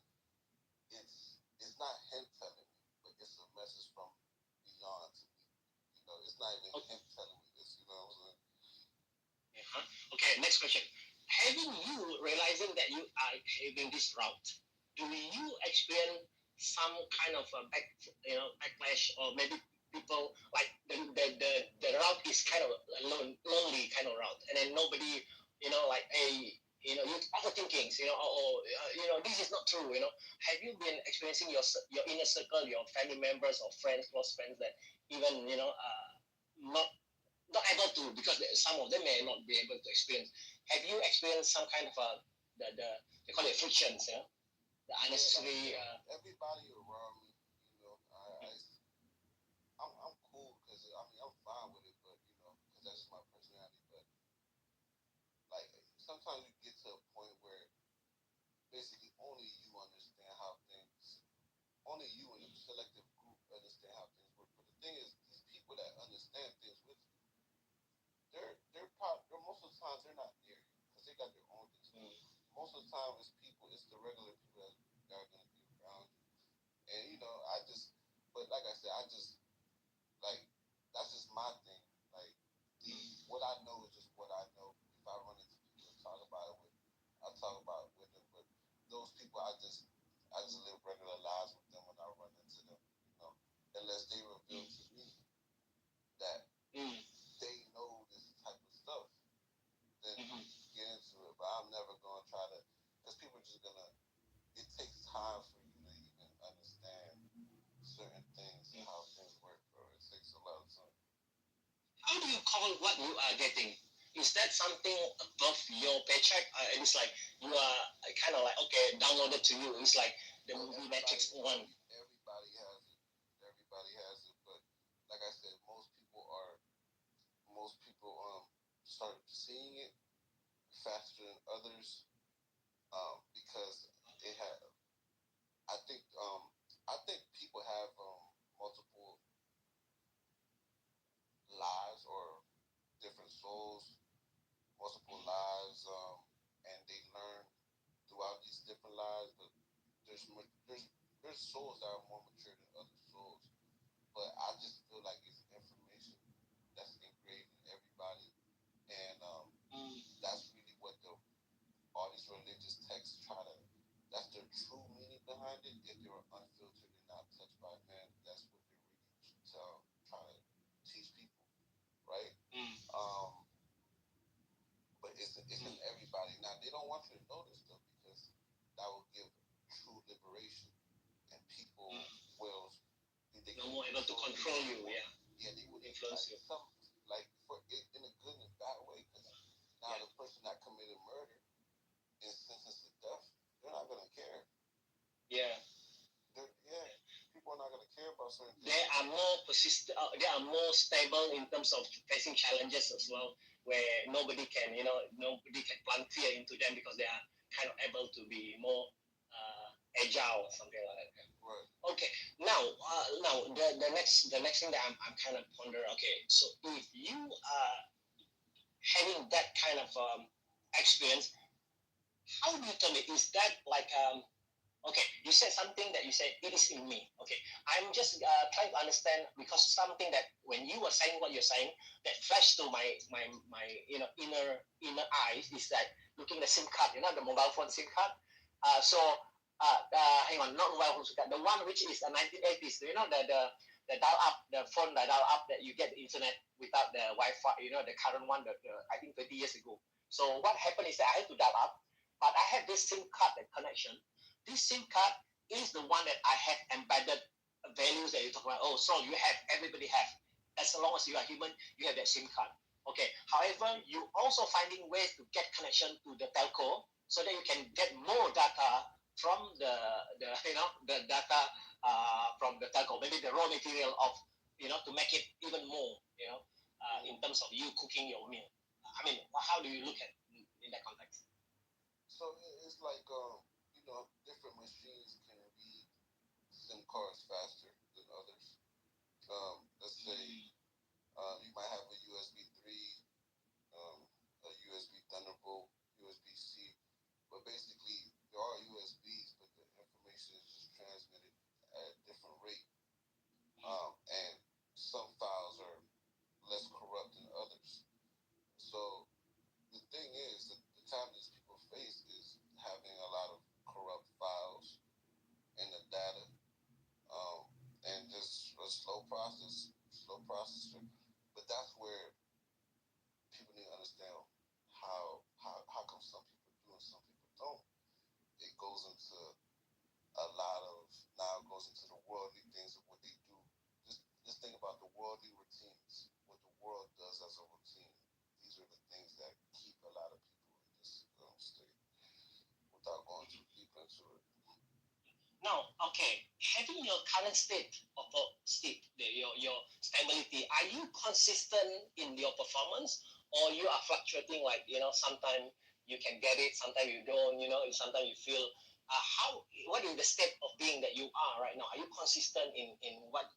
it's not him telling me, but it's a message from beyond to me. It's not even him telling me this. You know what I'm saying? Okay, next question. Having you realizing that you are having this route, do you experience some kind of a backlash, or maybe people like the route is kind of a lonely kind of route, and then nobody, you're overthinking, or this is not true, Have you been experiencing your inner circle, your family members or friends, close friends that even, not able to, because some of them may not be able to experience. Have you experienced some kind of they call it frictions, the unnecessary? Everybody around me, I'm cool because I'm fine with it, but because that's just my personality. But like sometimes you get to a point where basically only you understand how things, only you and a selective group understand how things work. But the thing is, these people that understand things with you, they're most of the times they're not near you because they got their own things. Most of the time, it's the regular people that are going to be around you. And but like I said, like that's just my thing. Like what I know is just what I know. If I run into people to talk about it with, I talk about it with them. But those people, I just live regular lives with them when I run into them. Unless they reveal to me that they know this type of stuff, then get into it. But I'm never gonna try to, because people are just gonna. It takes time for you call what you are getting? Is that something above your paycheck? It's like you are kind of like, okay, downloaded to you. It's like the movie Matrix 1. Everybody has it. Everybody has it. But like I said, most people start seeing it faster than others because it had. I think people have multiple lives or different souls, multiple lives, and they learn throughout these different lives. But there's souls that are more mature than other souls. But I just feel like it's information that's engraved in everybody, and that's really what all these religious texts try to. That's their true meaning behind it. If they were unfiltered and not touched by man, that's what they're really trying to teach people, right? But it's in everybody. Now they don't want you to know this stuff because that will give true liberation, and people will. No more able to control you, yeah. Yeah, they would influence you. Like for it in a good and bad way, because now the person that committed murder is sentenced to death. They're not gonna care. Yeah. People are not gonna care about certain things. They are more persistent. They are more stable in terms of facing challenges as well, where nobody can plant fear into them because they are kind of able to be more agile or something like that. Right. Okay. Now the next thing that I'm kind of pondering. Okay, so if you are having that kind of experience, how do you tell me? Is that like okay, you said something that you said it is in me. Okay, I'm just trying to understand because something that when you were saying what you're saying that flashed to my inner eyes is that looking at the SIM card, the mobile phone SIM card. Hang on, not mobile phone SIM card, the one which is a 1980s. The dial up, the phone that dial up that you get the internet without the Wi-Fi. The current one that I think 20 years ago. So what happened is that I had to dial up, but I have this SIM card connection. This SIM card is the one that I have embedded values that you talk about. Oh, so everybody have. As long as you are human, you have that SIM card. Okay. However, you also finding ways to get connection to the telco so that you can get more data from the data from the telco. Maybe the raw material of to make it even more in terms of you cooking your meal. I mean, how do you look at in that context? So it's like different machines can read SIM cards faster than others. Let's say you might have a USB 3, a USB Thunderbolt, USB-C, but basically there are USBs, but the information is just transmitted at a different rate. And some files are less corrupt than others. So the thing is, the time these people face is having a lot of corrupt files in the data, and just a slow processor. But that's where people need to understand how come some people do and some people don't. It goes into the worldly things of what they do. Just think about the worldly routines, what the world does as a routine. These are the things that keep a lot of people in this state without going too deep into it. Now, okay, having your current state of your stability, are you consistent in your performance, or you are fluctuating? Like sometimes you can get it, sometimes you don't. Sometimes you feel what is the state of being that you are right now? Are you consistent in what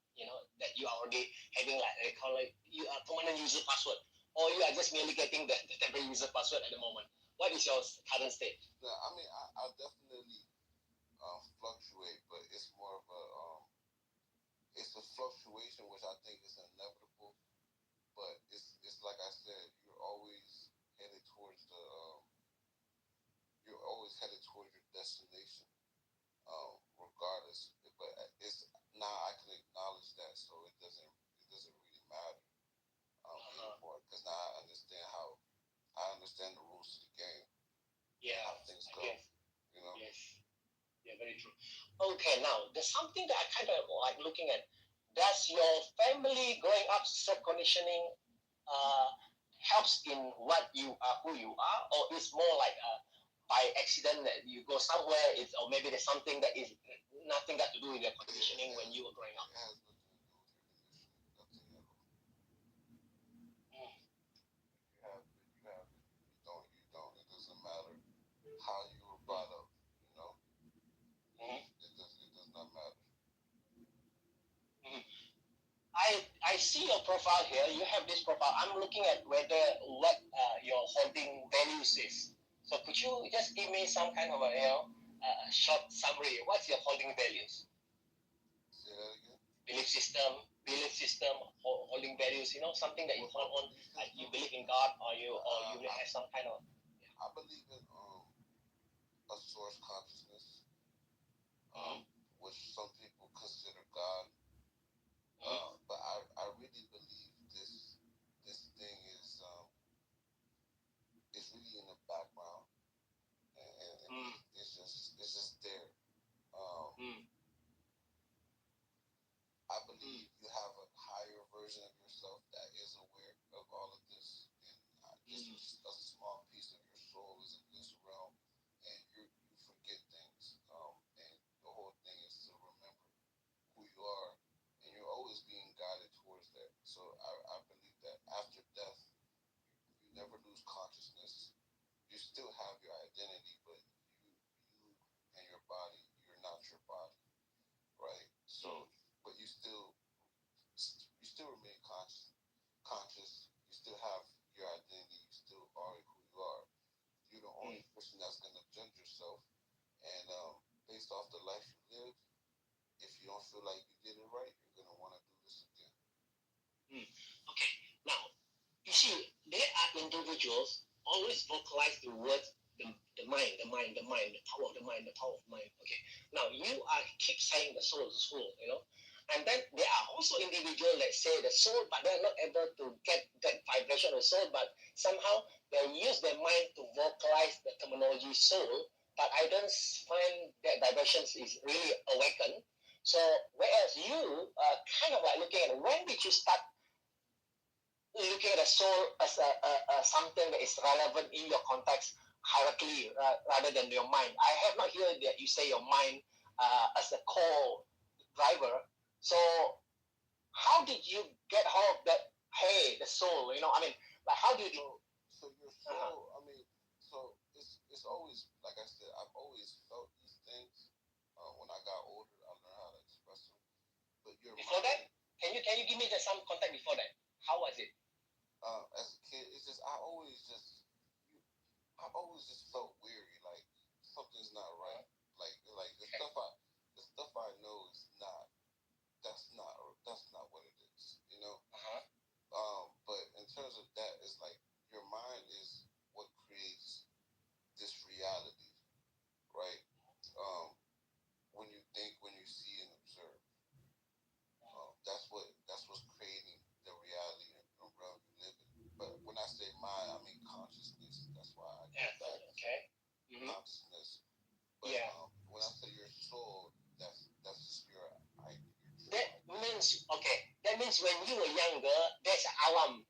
that you are already having, like they call it you are permanent user password, or you are just merely getting the temporary user password at the moment? What is your current state? Yeah, I mean, I definitely fluctuate, but it's more of it's a fluctuation which I think is inevitable. But it's like I said, you're always headed towards your destination, regardless. But it's now I can acknowledge that, so it doesn't really matter anymore because now I understand the rules of the game. Yeah, how things go. Yes. Yeah, very true. Okay, now there's something that I kind of like looking at. Does your family growing up start conditioning helps in what you are, who you are, or it's more like by accident that you go somewhere, or maybe there's something that is nothing got to do with your conditioning when you were growing up. It doesn't matter how you were brought up, It does not matter. I see your profile here. You have this profile. I'm looking at what your holding values is. So could you just give me some kind of a short summary? What's your holding values? Say that again. Belief system, holding values. Something that you hold on. Like you believe in God, or you have some kind of. I believe in a source consciousness, which some people consider God. But I really believe this thing is really in the background, and it's just there. I believe you have a higher version of yourself that is aware of all of this, and just a small piece of your soul is in this realm, and you forget things. And the whole thing is to remember who you are, and you're always being guided towards that. So I believe that after death, you never lose consciousness. You still have your identity, but you and your body, you're not your body, right? So, but you still remain conscious. You still have your identity. You still are who you are. You're the only person that's gonna judge yourself, and based off the life you live, if you don't feel like you did it right, you're gonna want to do this again. Okay. Now, you see, there are individuals always vocalize the words the mind, the power of the mind, the power of mind. Okay. Now you keep saying the soul, and then there are also individuals that say the soul, but they're not able to get that vibration of soul, but somehow they use their mind to vocalize the terminology soul, but I don't find that vibrations is really awakened. So whereas you are kind of like looking at when did you start looking at the soul as something that is relevant in your context hierarchy rather than your mind. I have not heard that you say your mind as a core driver. So how did you get hold of that? Hey, the soul. Like how do you? So your soul. So it's always like I said. I've always felt these things. When I got older, I learned how to express them. But before that, can you give me some context before that? How was it? As a kid, it's just I always just felt weary, like something's not right. Like the stuff I know is not. That's not what it is, But in terms of that, it's like your mind is what creates this reality, right? When you think, when you see and observe, that's what's creating the reality and the realm you live in. But when I say mind, I mean consciousness. That's why I get back to consciousness. But when I say your soul, that's just your idea. That means when you were younger, there's alarm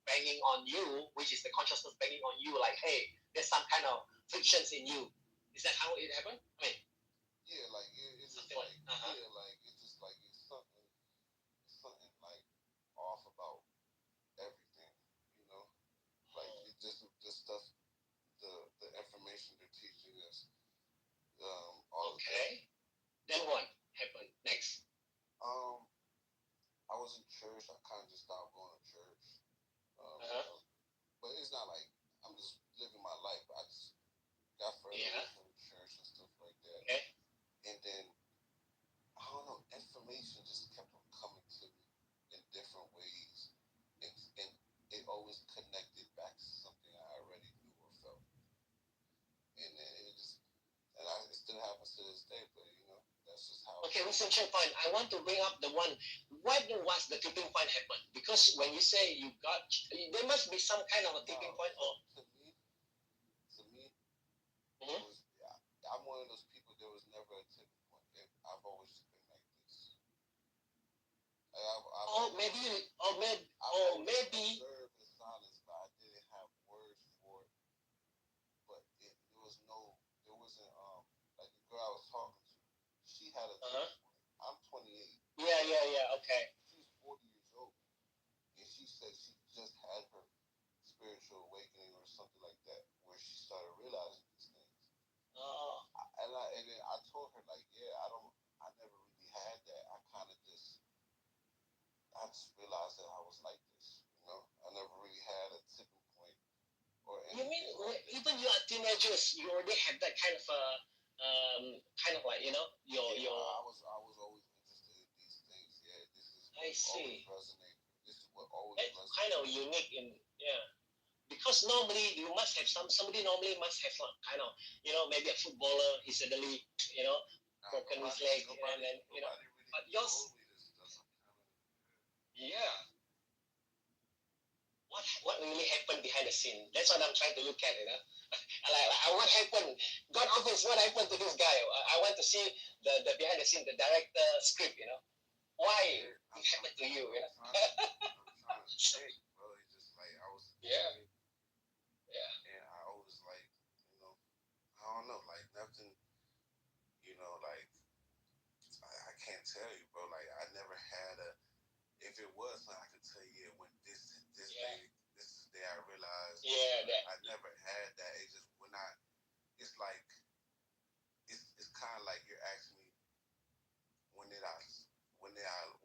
banging on you, which is the consciousness banging on you, like, hey, there's some kind of frictions in you. Is that how it happened? Yeah, like it's just like it's something like off about everything, Like it just the stuff, the information they're teaching us, all of that. Then what happened next? I was in church. I kind of just stopped going to church. But it's not like I'm just living my life. I just got further away from church and stuff like that. And then I don't know, information just kept on coming to me in different ways, and it always connected back to something I already knew or felt. And then it still happens to this day, but that's just how. Okay, essential point. I want to bring up the one. When was the tipping point happen? Because when you say you got, there must be some kind of a tipping point. Or to me, I'm one of those people. There was never a tipping point. I've always just been like this. Maybe Okay. She's 40 years old, and she said she just had her spiritual awakening or something like that, where she started realizing these things. Oh. And then I told her like, yeah, I never really had that. I just realized that I was like this, you know. I never really had a tipping point or You anything. mean even you are teenagers, you already have that kind of like, you know, your. I was always interested in these things. Yeah, this is what I see. always resonated. This is what always That's resonated. kind of unique in because normally you must have somebody normally must have like kind of, you know, maybe a footballer, he suddenly, you know, broken his leg and then you know, but yours. Yeah. What really happened behind the scene? That's what I'm trying to look at, you know. like what happened? God office, what happened to this guy? I want to see the behind the scene, the director script, you know. Why it happened to you, you know? I'm trying to think, bro. It's just like I was. Yeah. And I always like, you know, I don't know, like nothing, you know, like I can't tell you, bro. Like I never had a. If it was, like, I could tell you, yeah, when this day, this is the day I realized. Yeah, that. I never had that. It's just when I. It's like. It's kind of like you're asking me. What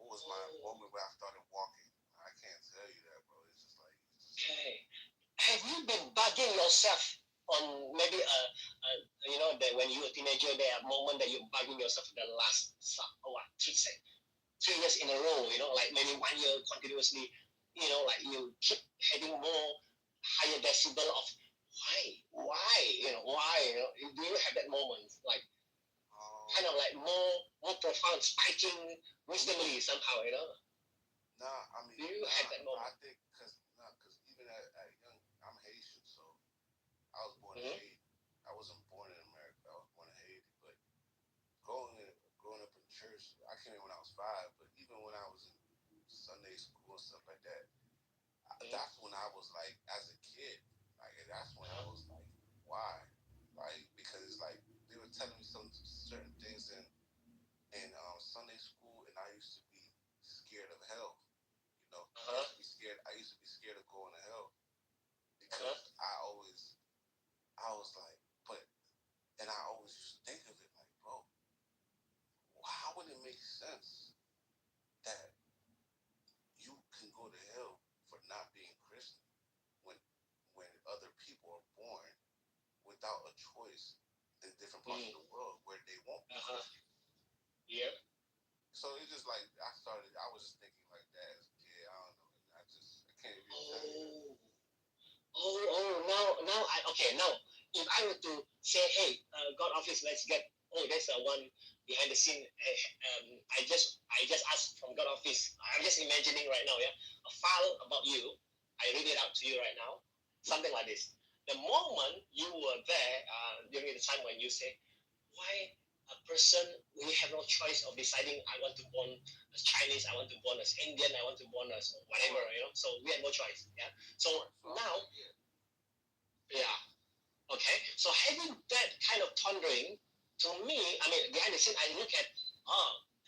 was my moment where I started walking? I can't tell you that, bro. It's just like. Okay. Have you been bugging yourself on maybe you know, that when you're a teenager, there are moments that you're bugging yourself the last 3 years in a row, you know, like maybe 1 year continuously, you know, like you keep having more higher decibel of why, you know, you know, do you have that moment, like kind of like more profound, spiking wisdomly somehow, you know? Nah, I mean, do you have that moment? I think because even at young, I'm Haitian, so I was born in Haiti. I wasn't born in America. I was born in Haiti, but growing up in church, I came in when I was 5, but even when I was in Sunday school and stuff like that, that's when I was like, as a kid, like that's when I was like, why? Like because like they were telling me some certain things in Sunday school, and I used to be scared of hell. You know, I used to be scared of going to hell because I was like, and I always used to think of it like, bro, how would it make sense that you can go to hell for not being Christian when other people are born without a choice in different parts of the world where they won't be Christian? Yeah. So it's just like I was just thinking like that as a kid. I don't know. I can't even tell you. Now if I were to say, hey, God office, let's get, there's one behind the scene. I just asked from God office. I'm just imagining right now, a file about you. I read it out to you right now. Something like this. The moment you were there during the time when you say, why a person, we have no choice of deciding I want to born as Chinese, I want to born as Indian, I want to born as whatever, you know. So we have no choice. Yeah. So now, okay. So having that kind of pondering, to me, I mean, behind the scene, I look at,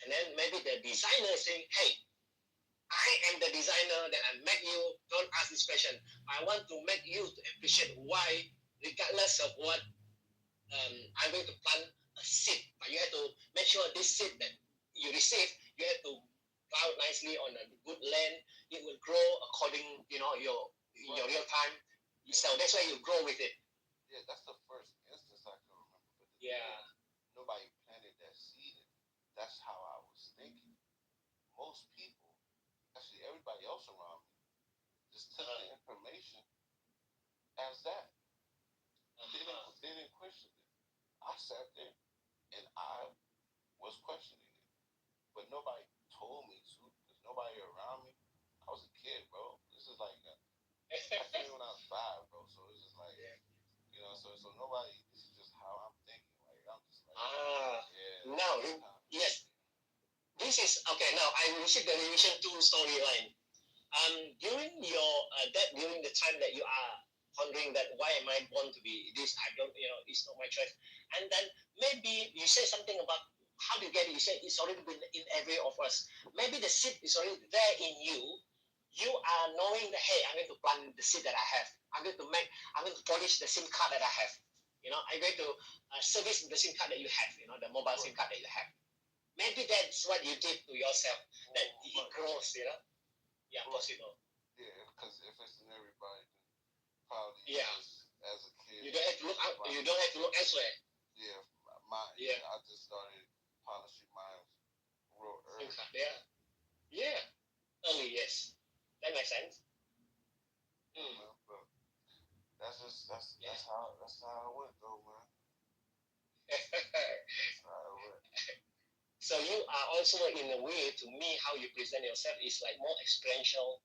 and then maybe the designer saying, hey, I am the designer that I make you. Don't ask this question. I want to make you to appreciate why, regardless of what I'm going to plant a seed, but you have to make sure this seed that you receive, you have to plow it nicely on a good land. It will grow according, you know, your real time. So that's why you grow with it. Yeah, that's the first instance I can remember. But nobody planted that seed in me. That's how I was thinking. Most people, actually everybody else around me, just took the information as that. They didn't question it. I sat there and I was questioning it. But nobody told me to, because nobody around me. I was a kid, bro. This is like, I came when I was 5, bro. So it's just like, you know, so nobody, this is just how I'm thinking. Like, I'm just like, now, yes. This is, okay, now I received the Revision 2 storyline. During your, during the time that you are wondering that why am I born to be this, I don't, you know, it's not my choice. And then maybe you say something about how do you get it? You say it's already been in every of us. Maybe the seed is already there in you. You are knowing that, hey, I'm going to plant the seed that I have. I'm going to polish the SIM card that I have. I'm going to service the SIM card that you have, the mobile SIM card that you have. Maybe that's what you did to yourself, that it grows, Yeah, possible. Yeah, because if it's in everybody, then probably as a kid. You don't have to look out. You don't have to look elsewhere. Yeah, I just started polishing mine real early. Yeah. Early, yes. That makes sense. But that's how it went though, man. So you are also, in a way, to me, how you present yourself is like more experiential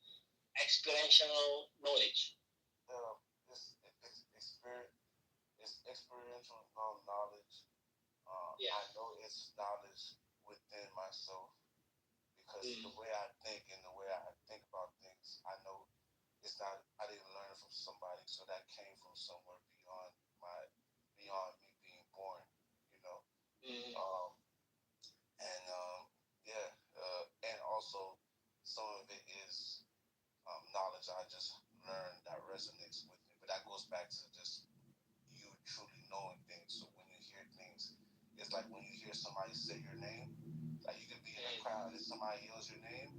knowledge. It's experiential knowledge. I know it's knowledge within myself because the way I think and the way I think about things, I know it's not. I didn't learn it from somebody, so that came from somewhere beyond me being born. And also some of it is knowledge I just learned that resonates with me. But that goes back to just you truly knowing things. So when you hear things, it's like when you hear somebody say your name, like you could be in a crowd and somebody yells your name,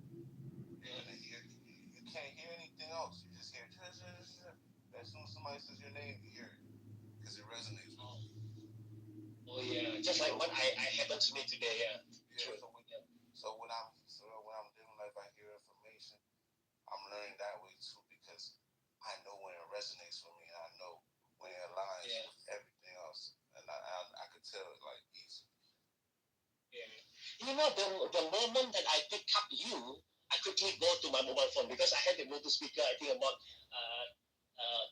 you're gonna hear. You can't hear anything else. You just hear. As soon as somebody says your name, you hear it because it resonates with you. Oh yeah, just like what I happened to me today. Yeah. True. So when I'm living life, I hear information. I'm learning that way too because I know when it resonates with me, and I know when it aligns with everything else, and I could tell it like easy. Yeah. The moment that I pick up you, I quickly go to my mobile phone because I had the Bluetooth speaker. I think about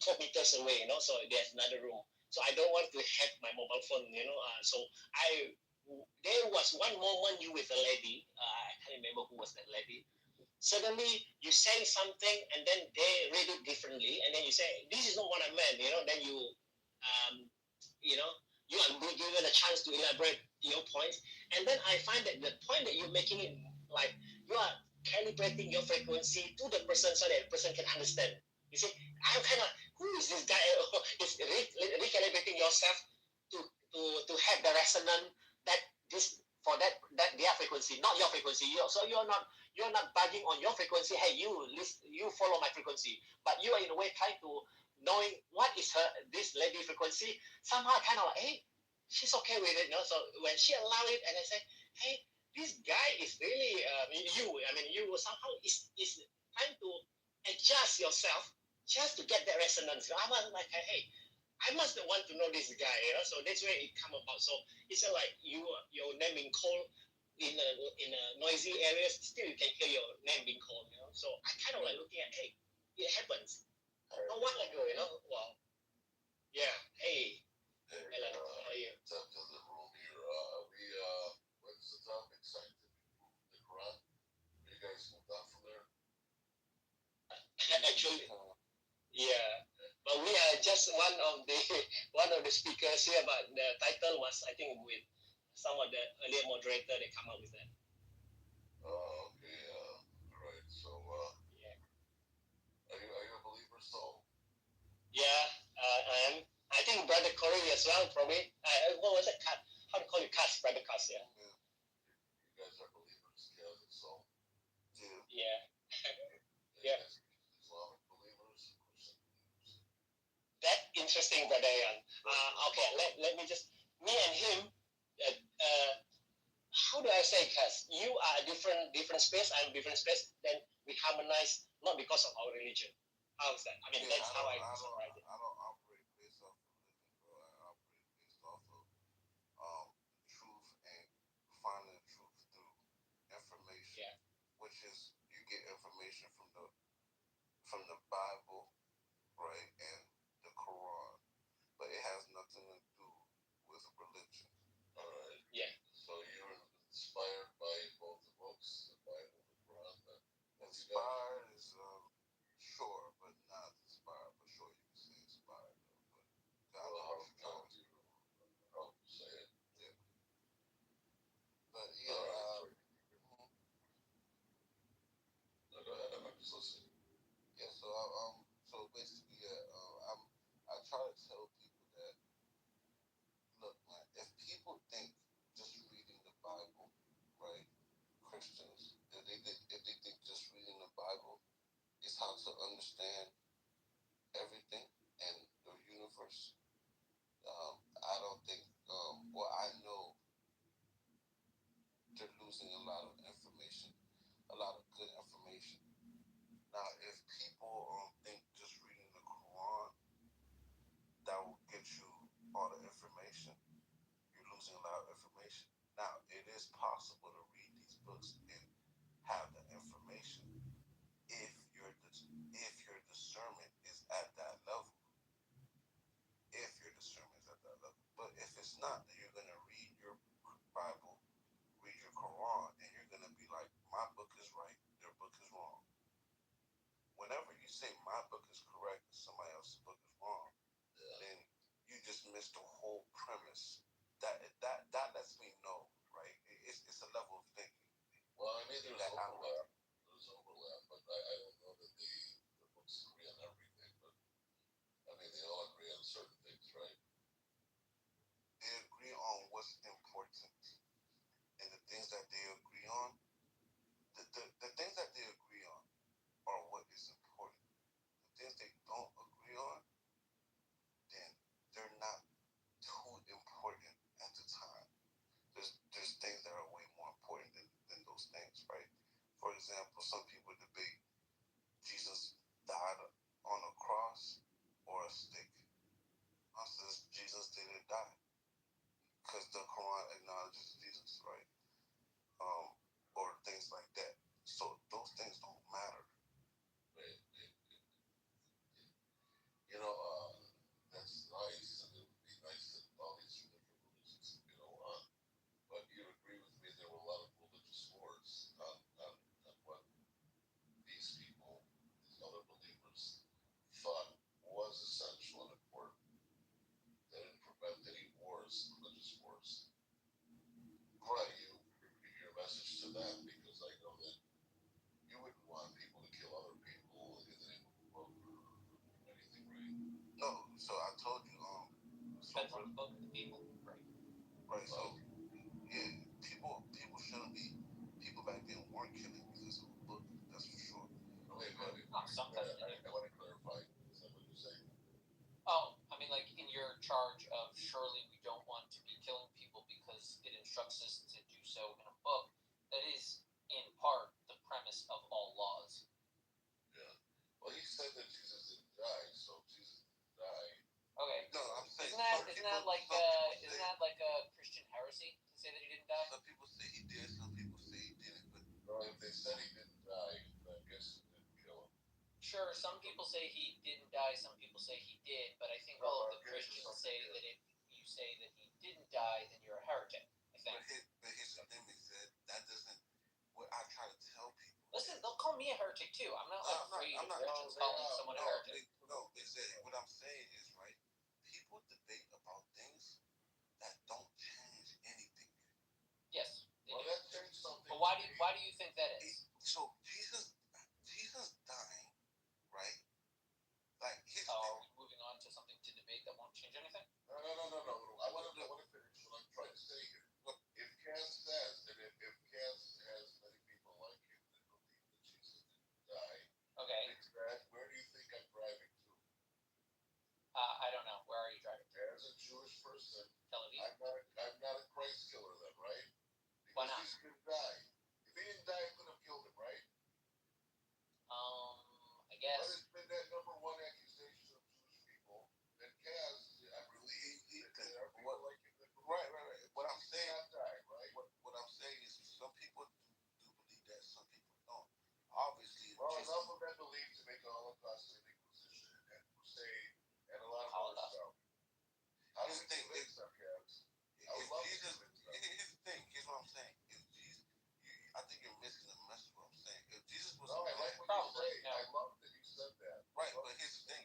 12 meters away. So there's another room. So I don't want to have my mobile phone. So there was one moment you with a lady. I can't remember who was that lady. Suddenly you say something and then they read it differently, and then you say, "This is not what I meant." Then you are given a chance to elaborate your points, and then I find that the point that you're making it like you are calibrating your frequency to the person so that the person can understand. You see, I'm kind of, who is this guy? Is recalibrating yourself to have the resonance that their frequency, not your frequency. So you're not bugging on your frequency. Hey, you follow my frequency, but you are in a way trying to knowing what is this lady frequency. Somehow kind of like, hey, she's okay with it. So when she allowed it, and I say, hey, this guy is really you somehow is trying to adjust yourself just to get that resonance. I was like, hey, I must want to know this guy, so that's where it come about. So it's like your name being called in a noisy areas, still you can hear your name being called, So I kind of like looking at, hey, it happens. Not long ago, Wow. Yeah. Hey. Ellen, how are you? Top of the room here. What is the topic? Scientific, the Quran. You guys moved on from there. Actually, yeah. But we are just one of the speakers here. But the title was, I think, with some of the earlier moderator that come up with that. Oh, okay. All right. So, are you a believer, Saul? Yeah, I am. I think Brother Corey as well, probably. What was it? How to call you? Cass, Brother Cass, yeah. You guys are believers, Cass and Saul. Yeah. Yeah. Islamic believers, Christian believers. That interesting, Brother Ian. Okay, let me just, me and him, how do I say, Cass? You are a different space, I'm a different space, then we harmonize, not because of our religion. How is that? I mean, that's how I summarize it. I don't operate based off of religion, bro. I operate based off of truth and finding the truth through information. Yeah. Which is you get information from the Bible, right, and the Quran, but it has nothing to do with religion. All right. Yeah. So you're inspired by both the books, the Bible, the Quran. Inspired is sure, but not inspired. For sure, you can say inspired, though. But God, how you say it? Yeah. just listening. Yeah, so basically, I try to tell people that, look, man, if people think just reading the Bible, right, Christians, if they think just reading the Bible is how to understand everything and the universe, I don't think, I know they're losing a lot of information, a lot of good information. Now, if people think just reading the Quran that will get you all the information, you're losing a lot of information. Now, it is possible to read these books and have the information if your discernment is at that level. If your discernment is at that level. But if it's not, then you're gonna read your Bible, read your Quran, and you're gonna be like, my book is right, their book is wrong. Whenever you say my book is correct and somebody else's book is wrong, then you just missed the whole premise. That lets me know, right? It's a level of thinking. Well, I mean, there's overlap. There's overlap, but I don't know that the books agree on everything. But I mean, they all agree on certain things, right? They agree on what's important, and the things that they agree on, the things that they agree on are what is important. The things they don't agree on, then they're not too important at the time. There's things that are way more important than those things, right? For example, some people debate Jesus died on a cross or a stick. I says Jesus didn't die because the Quran acknowledges Jesus, right? Or things like that. So those things don't matter. Right. You know, that's nice, and it would be nice that all these different religions can get along. But you agree with me, there were a lot of religious wars on what these people, these other believers, thought was essential and important. They didn't prevent any wars, religious wars. Right, your message to them, because I know that you wouldn't want people to kill other people in the name of love or anything, right? No, so I told you, Depends on the book and the people, right? Right, so yeah, people shouldn't be. People back then weren't killing because of a book. That's for sure. Sometimes I want to clarify. Is that what you're saying? Oh, I mean, like in your charge of surely we don't want to be killing people because it instructs us to do so in a book. That is in part the premise of all laws. Yeah. Well, he said that Jesus didn't die, so Jesus didn't die. Okay. No, I'm saying Isn't that like a Christian heresy to say that he didn't die? Some people say he did, some people say he didn't. But if they said he didn't die, then I guess it didn't kill him. Sure, some people say he didn't die, some people say he did, but I think all of the Christians say that if you say that he didn't die, then you're a heretic. I think. But here's the thing: is that doesn't. What I try to tell people. Listen, they'll call me a heretic too. I'm not afraid of Christians calling someone a heretic. What I'm saying is, right? People debate about things that don't change anything. Yes. Well, that changed something. But why do you think that is? So Jesus dying, right? Like Moving on to something to debate that won't change anything? No. I want to finish what I'm trying to say here. Look, if Cass says, and if Cass has many people like him that believe that Jesus didn't die, okay. Where do you think I'm driving to? I don't know. Where are you driving to? As a Jewish person, Tel Aviv. I'm not a Christ killer then, right? Because why not? Jesus didn't die. If he didn't die, he could have killed him, right? I guess. But it's been that number one accusation of Jewish people that Cass, I believe, right. What I'm saying, right? What I'm saying is, some people do believe that, some people don't. Obviously, enough of them believe to make a Holocaust and Inquisition and crusade and a lot of other stuff. How do you think makes up, Cass? Here's the thing. Here's what I'm saying. If Jesus, I think you're missing the message of what I'm saying. If Jesus was I like what you say. I love that you said that. Right, but here's the thing.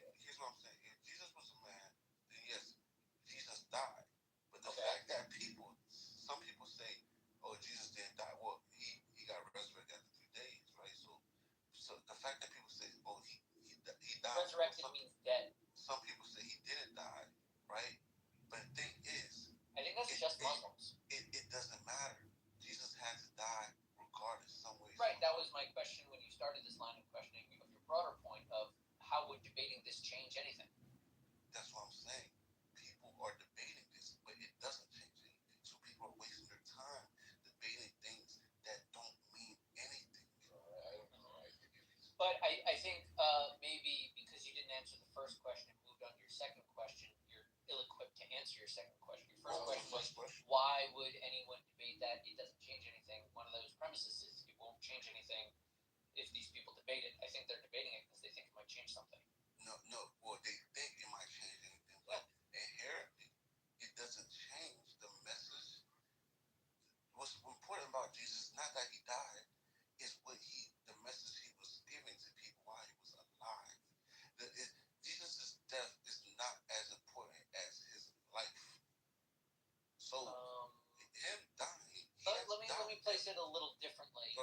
resurrected means dead. Some people say he didn't die, right? But the thing is, I think that's just Muslims. It doesn't matter. Jesus had to die regardless, some way. Right, that was my question when you started this line of questioning of your broader point of how would debating this change anything? That's what I'm saying. People are debating this, but it doesn't change anything. So people are wasting their time debating things that don't mean anything. I don't know. But I think maybe because you didn't answer the first question and moved on to your second question, you're ill-equipped to answer your second question. Your first question was, why would anyone debate that? It doesn't change anything. One of those premises is it won't change anything if these people debate it. I think they're debating it because they think it might change something. No. Well, they think it might change anything, but inherently, it doesn't change the message. What's important about Jesus is not that he died, it's the message he was giving to people while he was alive. Jesus' death is not as important as his life. So, him dying. Let me place it a little differently.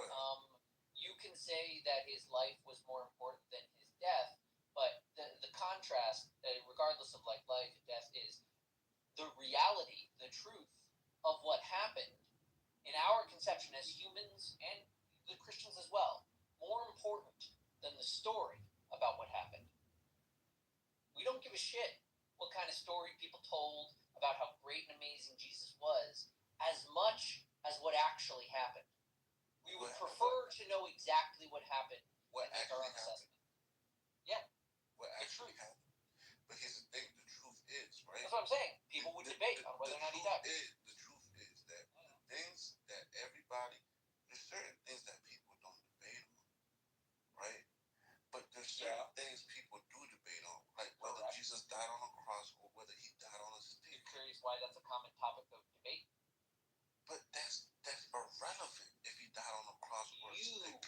You can say that his life was more important than his death, but the contrast, regardless of like life and death, is the reality, the truth of what happened in our conception as humans and the Christians as well, more important than the story about what happened. We don't give a shit what kind of story people told about how great and amazing Jesus was, as much as what actually happened. We would prefer to know exactly what happened and make our own assessment. Yeah. What actually happened. But here's the thing, the truth is, right? That's what I'm saying. People would debate on whether or not he died. The truth is that the things that there's certain things that people don't debate on, right? But there's certain things people do debate on, like whether Jesus died on a cross or whether he died on a stick. You're curious why that's a common topic of debate? But that's irrelevant if he died on a cross or a stick.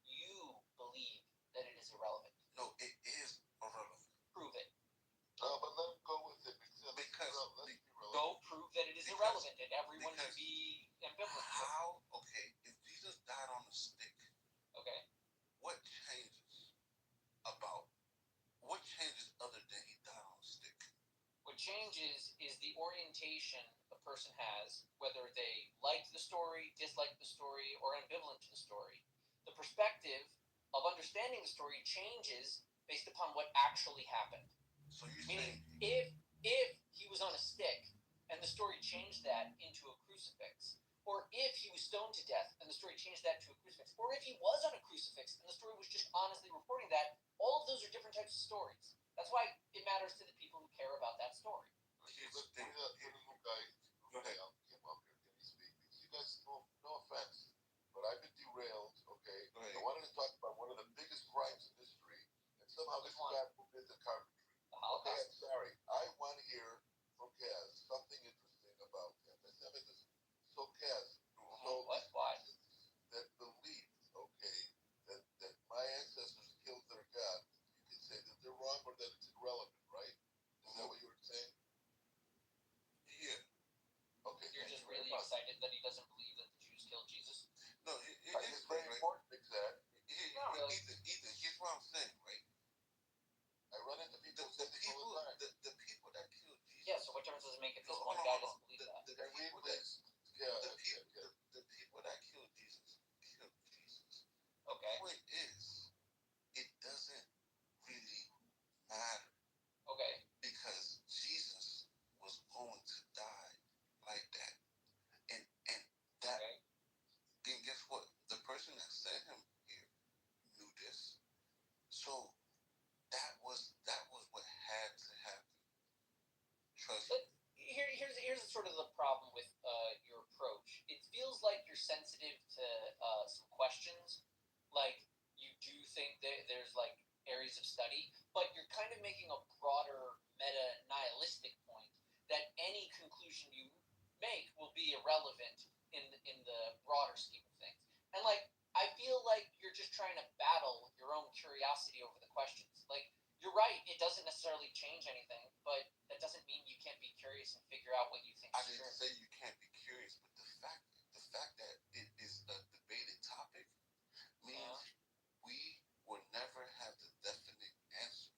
You believe that it is irrelevant. No, it is irrelevant. Prove it. No, but let him go with it because go prove that it is irrelevant and everyone can be ambivalent. How? Okay, if Jesus died on a stick, okay, what changes other than he died on a stick? What changes is the orientation a person has, whether they like the story, dislike the story, or ambivalent to the story. The perspective of understanding the story changes based upon what actually happened. So you're meaning, saying if he was on a stick and the story changed that into a crucifix, or if he was stoned to death and the story changed that to a crucifix, or if he was on a crucifix and the story was just honestly reporting that, all of those are different types of stories. That's why it matters to the people who care about that story. Go ahead. Can you speak? You guys, no offense, but I've been derailed, okay? I wanted to talk about one of the biggest crimes in history, and somehow this guy moved into carpentry. Okay, I'm sorry. I want to hear from Kaz something interesting about anti-Semitism. So Kaz, why? That believed, okay, that my ancestors killed their God, you can say that they're wrong or that it's irrelevant, right? Is that what you were saying? Yeah. Okay. You're just really excited that he doesn't believe that the Jews killed Jesus? No, it's very important, exactly. Ethan, here's what I'm saying, right? I run into people the people that killed Jesus. Yeah, so what difference does it make if this one guy doesn't believe that? The people that killed Jesus killed Jesus. Okay. The point is, it doesn't really matter. Okay. Because Jesus was going to die like that. And that, then guess what? The person that sent him here knew this. So that was what had to happen. Trust me. Here's sort of the problem with your approach. It feels like you're sensitive to some questions. Like, you do think that there's like areas of study, but you're kind of making a broader meta-nihilistic point that any conclusion you make will be irrelevant in the broader scheme of things. And like, I feel like you're just trying to battle your own curiosity over the questions. Like, you're right, it doesn't necessarily change anything, but that doesn't mean you can't be curious and figure out what you think I is didn't true. say you can't be curious, but the fact that it is a debated topic means we will never have the definite answer.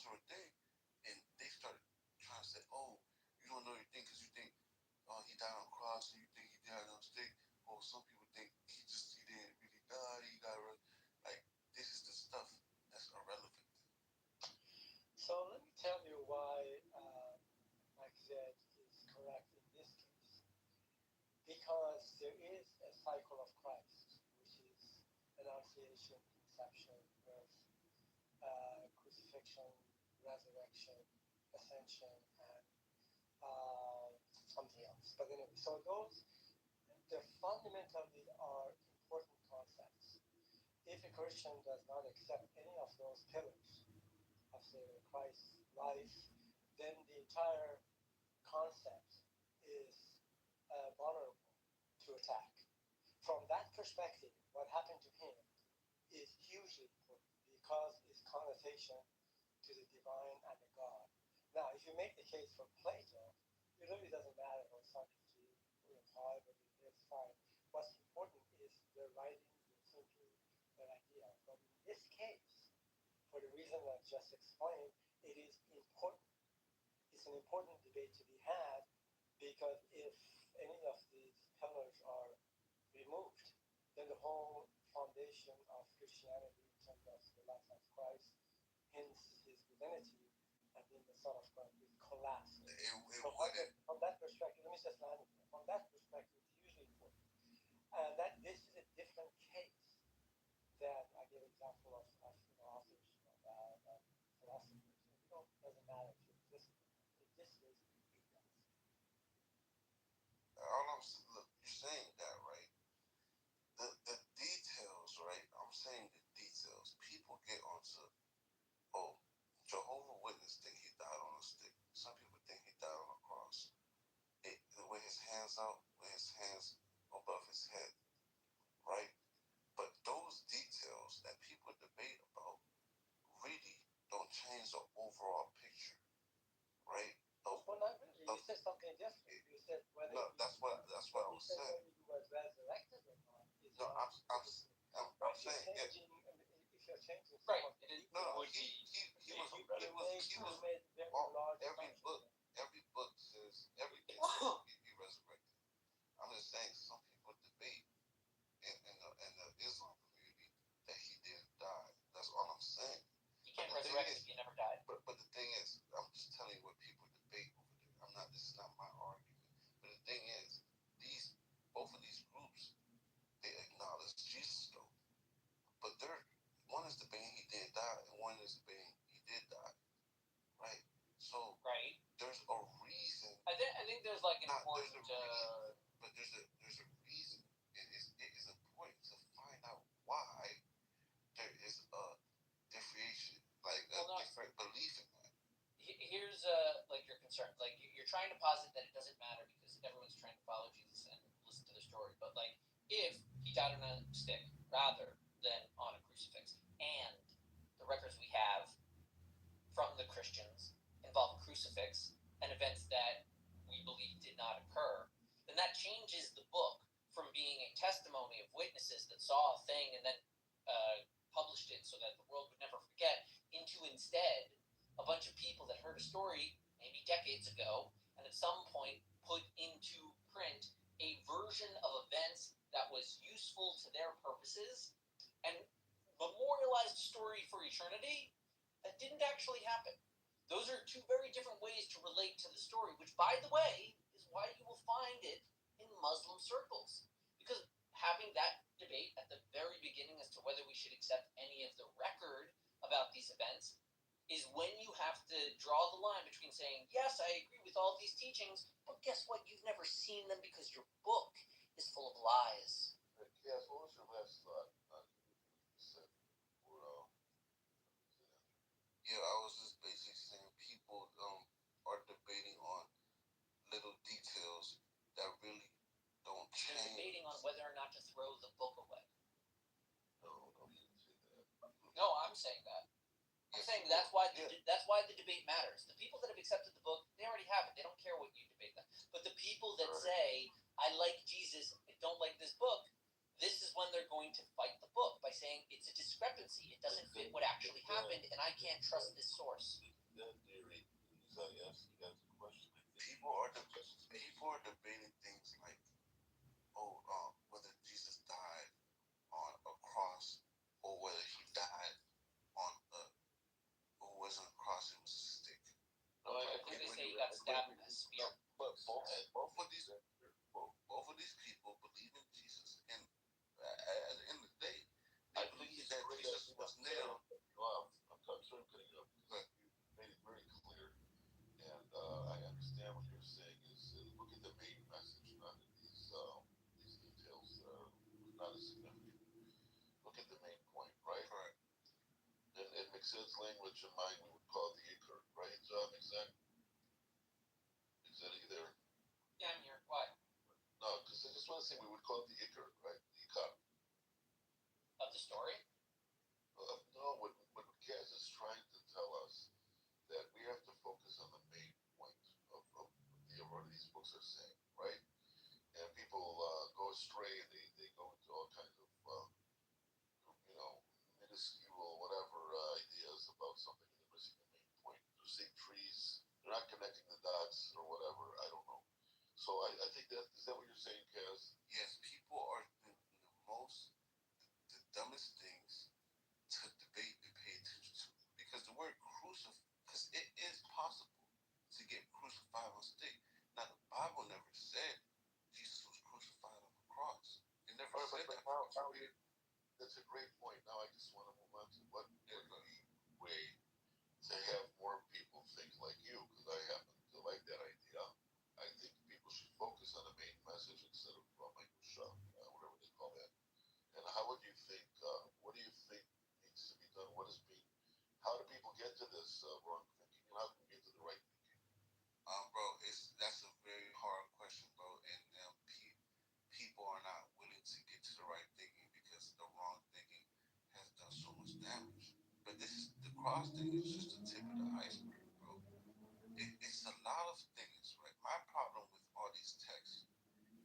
sort of thing, and they started trying to say, "Oh, you don't know your thing because you think, oh, he died on the cross, and you think he died on a stick." Well, some people think he didn't really die. He got like this is the stuff that's irrelevant. So let me tell you why Mike said is correct in this case. Because there is a cycle of Christ, which is Annunciation, Conception, birth, crucifixion, resurrection, ascension, and something else. But anyway, so those, they fundamentally are important concepts. If a Christian does not accept any of those pillars of the Christ's life, then the entire concept is vulnerable to attack. From that perspective, what happened to him is hugely important because its connotation to the divine and the God. Now, if you make the case for Plato, it really doesn't matter what Socrates, however, it's fine. What's important is their writings, their thinking, their idea. But in this case, for the reason I just explained, it is important. It's an important debate to be had because if any of these pillars are removed, then the whole foundation of Christianity in terms of the life of Christ, hence his divinity, and being the Son of God, will collapse. So from that perspective, let me just land it. From that perspective, it's hugely important. And that this is a different case that I give example of authors, philosophers. It doesn't matter if you exist. In this case, it does. Look, you're saying that, right? The details, right? I'm saying the details. People get onto, oh, Jehovah Witness think he died on a stick. Some people think he died on a cross. With his hands out, with his hands above his head, right? But those details that people debate about really don't change the overall picture, right? Well, not really. You said something different. You said whether. No, that's what I was saying. Whether he was resurrected or not. No, I'm saying if you're changing. Right. No, he was every book says everything he resurrected. I'm just saying some people debate in the Islam community that he didn't die. That's all I'm saying. You can't resurrect if you never died. But the thing is, I'm just telling you what people debate over there. This is not my argument. But the thing is, both of these groups, they acknowledge Jesus though. But one is debating he didn't die, and one is debating he did die. Right? So there's a reason. I think there's like important. But there's a reason. It is important to find out why there is a differentiation, like different belief in that. Here's like your concern. Like you're trying to posit that it doesn't matter because everyone's trying to follow Jesus and listen to the story. But like if he died on a stick rather than on a crucifix, and the records we have from the Christians involve a crucifix and events that we believe did not occur, then that changes the book from being a testimony of witnesses that saw a thing and then published it so that the world would never forget, into instead a bunch of people that heard a story maybe decades ago and at some point put into print a version of events that was useful to their purposes and memorialized a story for eternity that didn't actually happen. Those are two very different ways to relate to the story, which, by the way, is why you will find it in Muslim circles. Because having that debate at the very beginning as to whether we should accept any of the record about these events is when you have to draw the line between saying, yes, I agree with all these teachings, but guess what? You've never seen them because your book is full of lies. Yes, what was your last thought? Yeah, I was just basically saying people are debating on little details that really don't change. They're debating on whether or not to throw the book away. No, you didn't say that. No, I'm saying that. I'm saying that's why the debate matters. The people that have accepted the book, they already have it. They don't care what you debate them. But the people that say, I like Jesus, I don't like this book, this is when they're going to fight the book by saying it's a discrepancy. It doesn't fit what actually happened, and I can't trust this source. that theory. Yes, he has a question. People are debating things like, whether Jesus died on a cross or whether he died on a or wasn't a cross, it was a stick. No, I think they say he got stabbed with a spear. But both of these people believe in Jesus, and at the end of the day, they believe that Jesus was nailed. I'm sorry I'm cutting you off because you made it very clear, and I understand what you're saying is look at the main message, not at these details that are not as significant. Look at the main point, right? Right. In McSid's language and mine, we would call it the ikr, right? McSid? McSid, are you there? Yeah, I'm here. Why? No, because I just want to say we would call it the ikr, right? The ikar. Of the story? No, what Kaz is trying to tell us that we have to focus on the main point of what these books are saying, right? And people go astray and they go into all kinds of minuscule whatever ideas about something and they're missing the main point. They're seeing trees, they're not connecting the dots or whatever. I don't know. So I think is that what you're saying, Kaz? Yes, people are the dumbest things to debate and pay attention to. Because the word because it is possible to get crucified on a stick. Now, the Bible never said Jesus was crucified on the cross. It never said that. That's a great point. Now I just want to move on to what would be way to have more people think like you, because I happen to like that idea. I think people should focus on the main message instead of whatever they call that. And how would you think? What do you think needs to be done? How do people get to this wrong thinking, and how can we get to the right thinking? Bro, that's a very hard question, bro, and people are not willing to get to the right thinking because the wrong thinking has done so much damage. But the cross thing is just the tip of the iceberg, bro. It's a lot of things, right? My problem with all these texts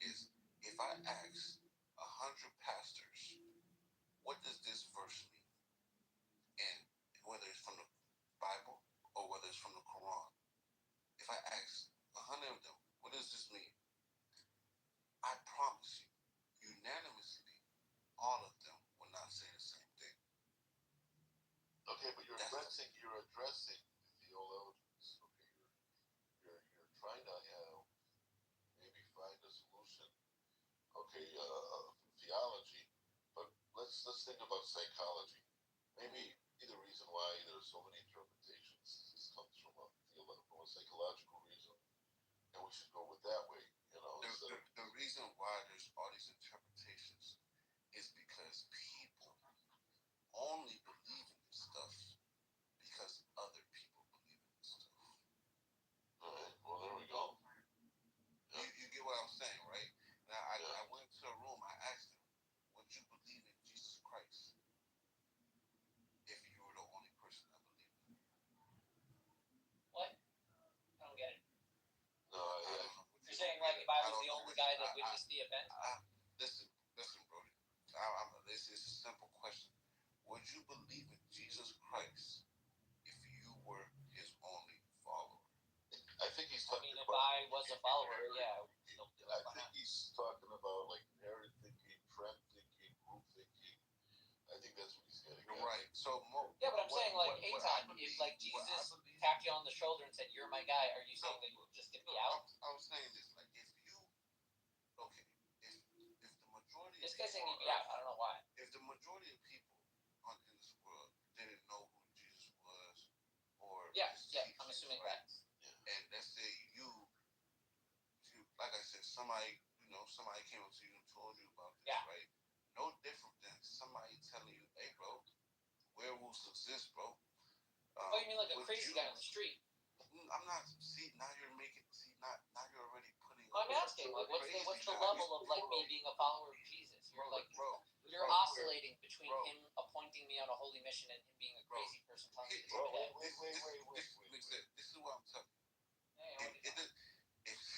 is if I ask 100 pastors, what does this verse mean? And whether it's from the Bible or whether it's from the Quran, if I ask 100 of them, what does this mean? I promise you, unanimously, all of them will not say the same thing. Okay, but you're addressing the theologians. Okay, you're trying to maybe find a solution. Okay, theology, but let's think about psychology. Maybe the reason why there's so many interpretations comes from a psychological reason, and we should go with that way. The reason why there's all these interpretations is because people only believe in this stuff because other people believe in this stuff. All right. Well, there we go. You get what I'm saying, right? Now, I went to a room. I asked them, "Would you believe in Jesus Christ if you were the only person that believed in him?" What? I don't get it. No, you're saying like if I was the only guy that witnessed the event? Listen, bro. This is a simple question. Would you believe in Jesus Christ if you were his only follower? I think he's talking if I was a follower, yeah. I think he's talking about like narrative thinking, trend thinking, group thinking. I think that's what he's getting at. Right. So yeah, but I'm saying like, if like Jesus tapped you on the shoulder and said, "You're my guy," are you saying that you'll just get me out? I was saying this, like if the majority this guy's saying he'd be out. I don't know why. If the majority of people in this world didn't know who Jesus was, or I'm assuming that. And let's say you like I said, somebody came up to you and told you about this, right? No different than somebody telling you, "Hey, bro, werewolves exist, bro." You mean like a crazy guy on the street? I'm not. See, now you're now you're already putting. I'm asking, like, what's the level of like me being a follower of Jesus? You're like, you're oscillating between him appointing me on a holy mission and him being a crazy person telling me to do that. Wait. This is what I'm telling you.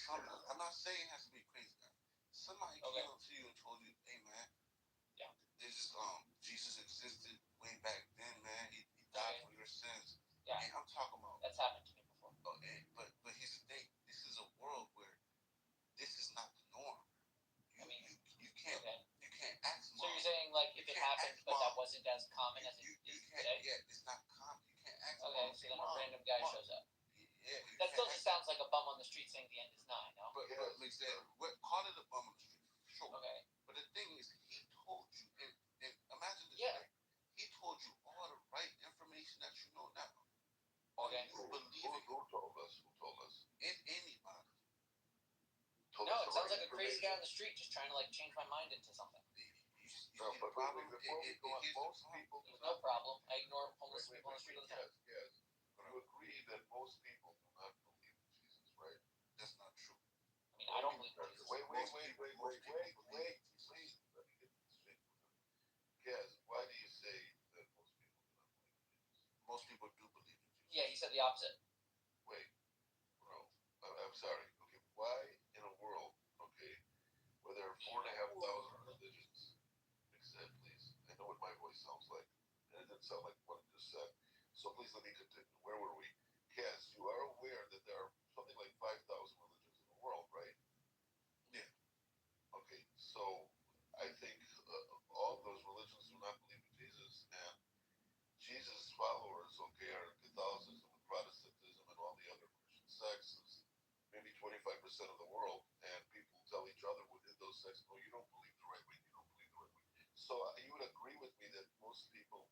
I'm not saying it has to be a crazy guy. Somebody came up to you and told you, "Hey, man, Jesus existed way back then, man. He died for your sins." Yeah. And I'm talking about that's happened wasn't as common as it is today? Yeah, it's not common. You can't ask. Okay, so then a random guy shows up. Yeah, that still just sounds like a bum on the street saying the end is nigh, no? But call it a bum on the street, sure. Okay. But the thing is, he told you, and imagine this, Yeah. right? He told you all the right information that you know now. Okay. You believe it. Who told us? Anybody. No, it sounds like a crazy guy on the street just trying to like change my mind into something. No, but before we go on, most people There's no problem. I ignore homeless people on the street all the time. Yes. You agree that most people do not believe in Jesus, right? That's not true. I mean, I don't believe in Jesus. Wait. Let me get this straight. Yes, why do you say that most people do not believe in Jesus? Most people do believe in Jesus. Yeah, he said the opposite. Wait, bro, I'm sorry. Okay, why in a world, okay, where there are 4,500 religions, except, please, I know what my voice sounds like, and it didn't sound like what I just said, so please let me continue. Where were we? Yes, you are aware that there are something like 5,000 religions in the world, right? Yeah. Okay, so I think all of those religions do not believe in Jesus, and Jesus' followers, okay, are Catholicism and Protestantism and all the other Christian sects, maybe 25% of the world, and people tell each other within those sects, oh, you don't believe the right way, you don't believe the right way. So you would agree with me that most people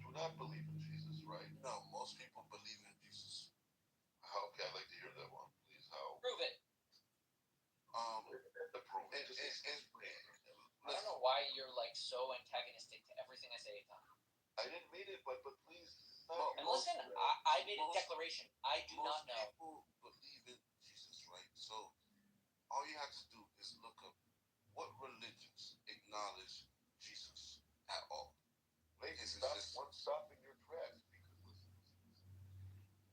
do not believe in Jesus, right? No, most people believe in Jesus. How? Okay, I'd like to hear that one, please. How? Prove it. Prove it. I don't know why you're like so antagonistic to everything I say, Tom. I didn't mean it, but please. And listen, I made a declaration. I do not know. Most people believe in Jesus, right? So all you have to do is look up what religions acknowledge Jesus at all. Wait, stop in your tracks, because listen.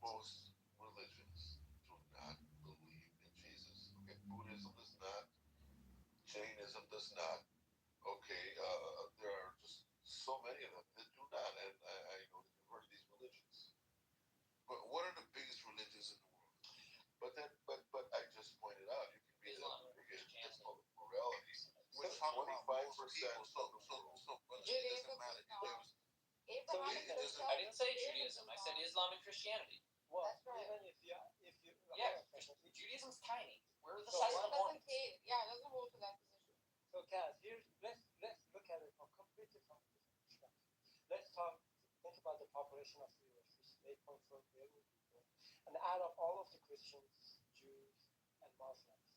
Most religions do not believe in Jesus. Okay, Buddhism does not. Jainism does not. Okay, there are just so many of them that do not, and I know that you've heard of these religions. But what are the biggest religions in the world? But I just pointed out, you can be Islam, it's called morality. We're talking about 25% most people, so but it doesn't matter. I didn't say Judaism. I said Islam and Christianity. Well, even if you Yeah, Judaism's tiny. We're the size of the Mormons. Yeah, it doesn't hold to that position. So, Kaz, let's look at it from completely from different perspective. Think about the population of the US, which is 8.4 billion people, and out of all of the Christians, Jews, and Muslims,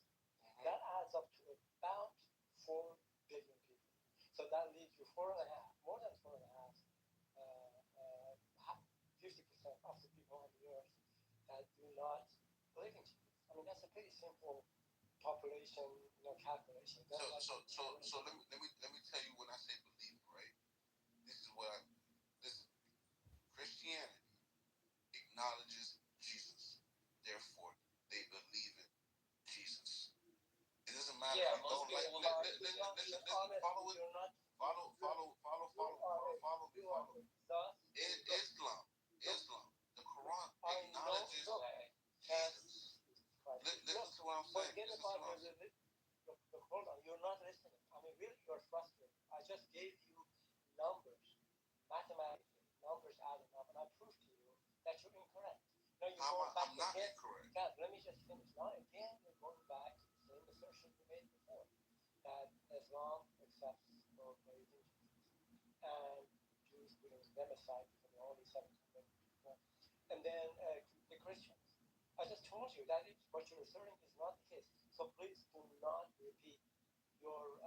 that adds up to about 4 billion people. So that leaves you more than 4.5, 50% of the people on the earth that do not believe in Jesus. I mean, that's a pretty simple population, calculation. So let me tell you when I say believe, right? This is Christianity acknowledges Jesus. Therefore, they believe in Jesus. It doesn't matter if you don't like. Follow me. Islam. The Quran acknowledges Jesus. Listen to what I'm saying. Hold on, you're not listening. I mean, really, you're frustrated. I just gave you numbers, mathematically, numbers adding up, and I proved to you that you're incorrect. Now you're going back I'm not again. incorrect. God, let me just finish. Now again, you're going back to the same assertion you made before, that Islam accepts or believes in Jesus, and Jews believe them aside because they're only 17 million people, and then the Christians. I just told you that what you're asserting is not the case. So please do not repeat your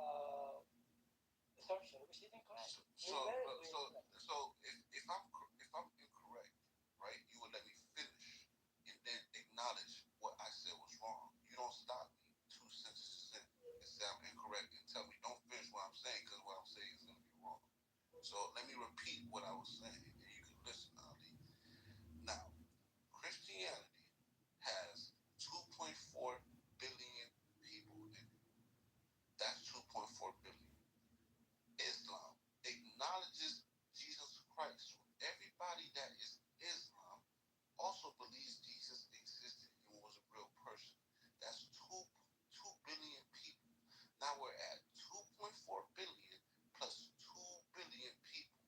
assumption, which is incorrect. So if I'm incorrect, right, you would let me finish and then acknowledge what I said was wrong. You don't stop me 2 sentences in and say I'm incorrect and tell me don't finish what I'm saying, because what I'm saying is going to be wrong. So let me repeat what I was saying, and you can listen, Ali. Now, Christianity has 2.4 billion people in it. That's 2.4 billion. Islam acknowledges Jesus Christ. So everybody that is Islam also believes Jesus existed and was a real person. That's 2 billion people. Now we're at 2.4 billion plus 2 billion people.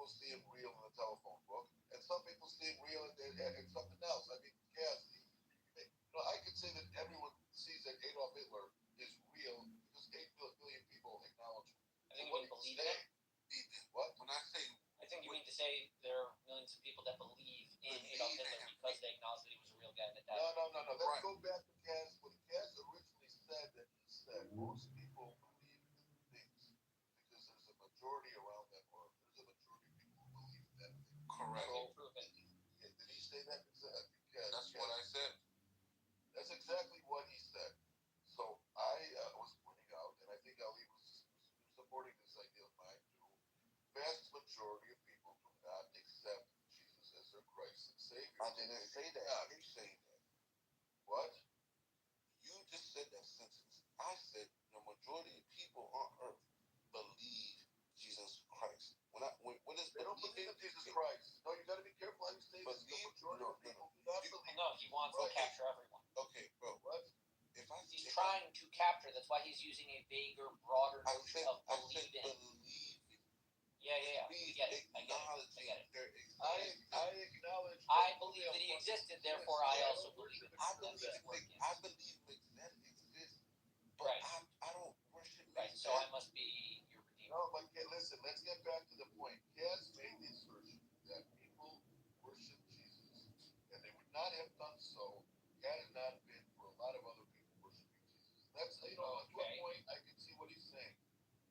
see him real in the telephone book, and some people see him real in something else. I mean, yes, I could say that everyone sees that Adolf Hitler is real because 8 billion people acknowledge him. I think you mean believe in it. What? When I say, I think you mean to say there are millions of people that believe in Adolf Hitler because they acknowledge that he was a real guy that died. No. Let's go back to Cass. What Cass originally said that he said most people believe in things because there's a majority around them, or there's a majority of people who believe in that thing. Correct. So, did he say that? That's what I said. That's exactly what he said. So I was pointing out, and I think Ali was supporting this idea of mine too. Vast majority of people do not accept Jesus as their Christ and Savior. I didn't say that. You saying that. What? You just said that sentence. I said the majority of people on earth believe Jesus Christ. When is they don't believe in Jesus Christ. No, you got to be careful how you say this. The majority of people do not believe. No, he wants to capture everyone. Okay, bro. What? He's trying to capture. That's why he's using a vaguer, broader notion of believe in. Yeah. I get it. I acknowledge. I believe that he existed, therefore I also believe it. I believe that exists, but right. I don't worship. Right. So I must be your redeemer. No, but listen. Let's get back to the point. Cass made the assertion that people worship Jesus, and they would not have done so had it not been for a lot of other people worshiping Jesus. That's to a point I can see what he's saying.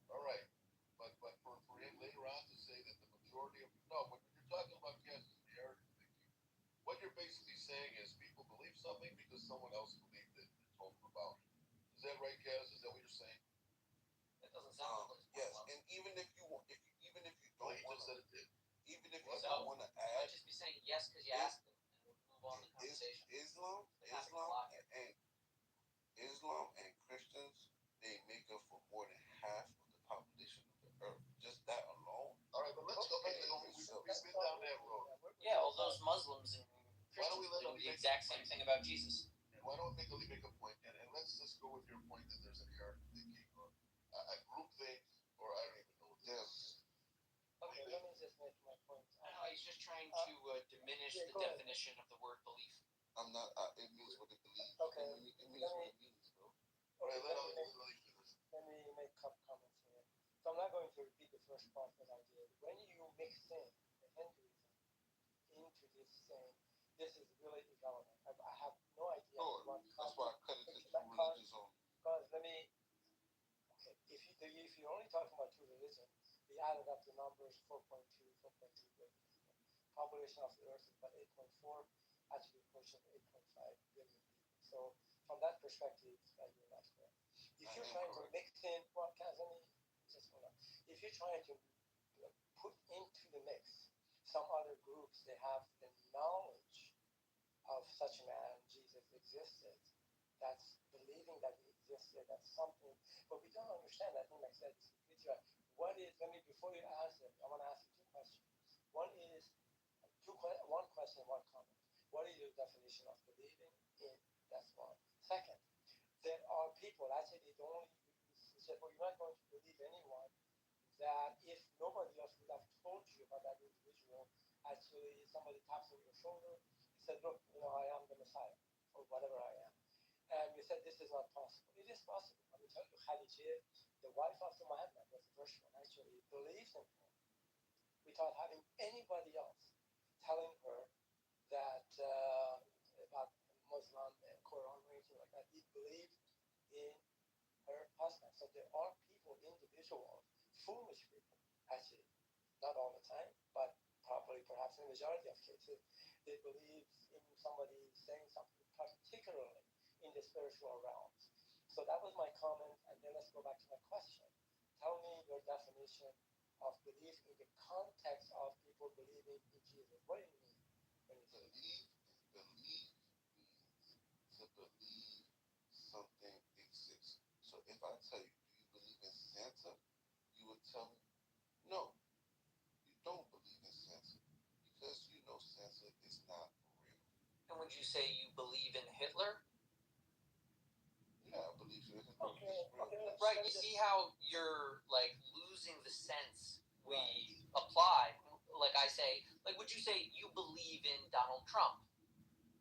All right, but for him later on to say that the majority of when you're talking about Cass's narrative thinking, what you're basically saying is people believe something because someone else believed it and told them about it. Is that right, Cass? Is that what you're saying? That doesn't sound yes, and even if you don't want to, even if you don't want to add, just be saying yes because you asked them, and we'll move on the conversation. Islam and Christians, they make up for more than half of the population of the earth. Just that alone. All right, but let's go back to we've been down that road. Yeah, all those Muslims and Christians doing the exact same thing about Jesus. Why don't we make a point, and let's just go with your point that there's inherent thinking or a group think, or I don't even know what this is. Okay, let me just make my point. No, he's just trying to diminish the definition of the word belief. I'm not. It means what it believes. Okay. It means what it means, bro. All right, let me make a couple comments here. So I'm not going to repeat the first part that I did. When you mix in the Hinduism into this thing, this is really irrelevant. I have no idea what. That's why I cut it to two religions only. Because if you're only talking about two religions, we added up the numbers 4.2 billion. Population of the earth is about 8.4, actually pushing 8.5 billion people. So from that perspective, you're not correct. If you're trying to mix in, if you're trying to put into the mix some other groups, they have the knowledge of such a man, Jesus existed. That's believing that he existed. That's something, but we don't understand. I think I said this before. Before you ask it, I want to ask you two questions. One question, one comment. What is your definition of believing in? That's one. Second, there are people, actually, they don't said, well, you're not going to believe anyone, that if nobody else would have told you about that individual, actually somebody taps on your shoulder, said, look, I am the Messiah, or whatever I am. And you said, this is not possible. It is possible. I will tell you, Khadijah, the wife of the Muhammad, was the first one, actually believed in him without having anybody else telling her that about Muslim and Quran or anything like that. He believed in her husband. So there are people, individuals, foolish people, actually, not all the time, but probably perhaps in the majority of cases, they believe in somebody saying something particularly in the spiritual realms. So that was my comment, and then let's go back to my question. Tell me your definition of belief in the context of people believing in Jesus. What do you mean when you say believe means to believe something exists. So if I tell you, do you believe in Santa? You would tell me, no, you don't believe in Santa because you know Santa is not real. And would you say you believe in Hitler? Yeah, I believe Hitler is real. Right, you see how you're losing the sense we apply. like I say, like, would you say you believe in Donald Trump?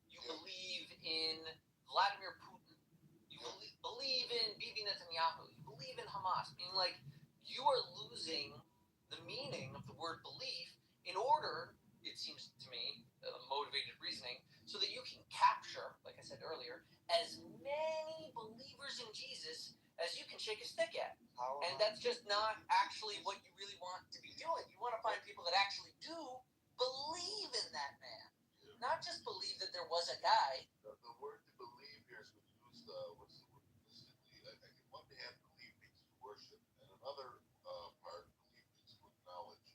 You believe in Vladimir Putin? You believe in Bibi Netanyahu? You believe in Hamas? I mean, like, you are losing the meaning of the word belief in order, it seems to me, motivated reasoning, so that you can capture, like I said earlier, as many believers in Jesus as you can shake a stick at. And that's just not actually what you really want to be doing. You want to find people that actually do believe in that man. Not just believe that there was a guy. The word to believe here is used, what's the word? Holistically. On one hand, believe means to worship, and another part, believe means to acknowledge.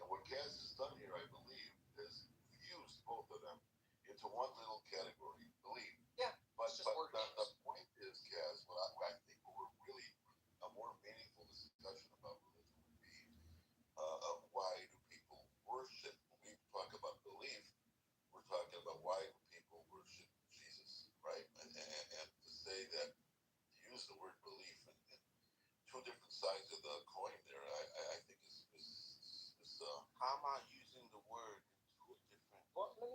And what Kaz has done here, I believe, is fused both of them into one little category, believe. Yeah, but the point is, Kaz, what I think we're really a more meaningful discussion about religion would be why do people worship? When we talk about belief, we're talking about why do people worship Jesus, right? And to say that, to use the word belief and two different sides of the coin there, I think is how am I using the word into a different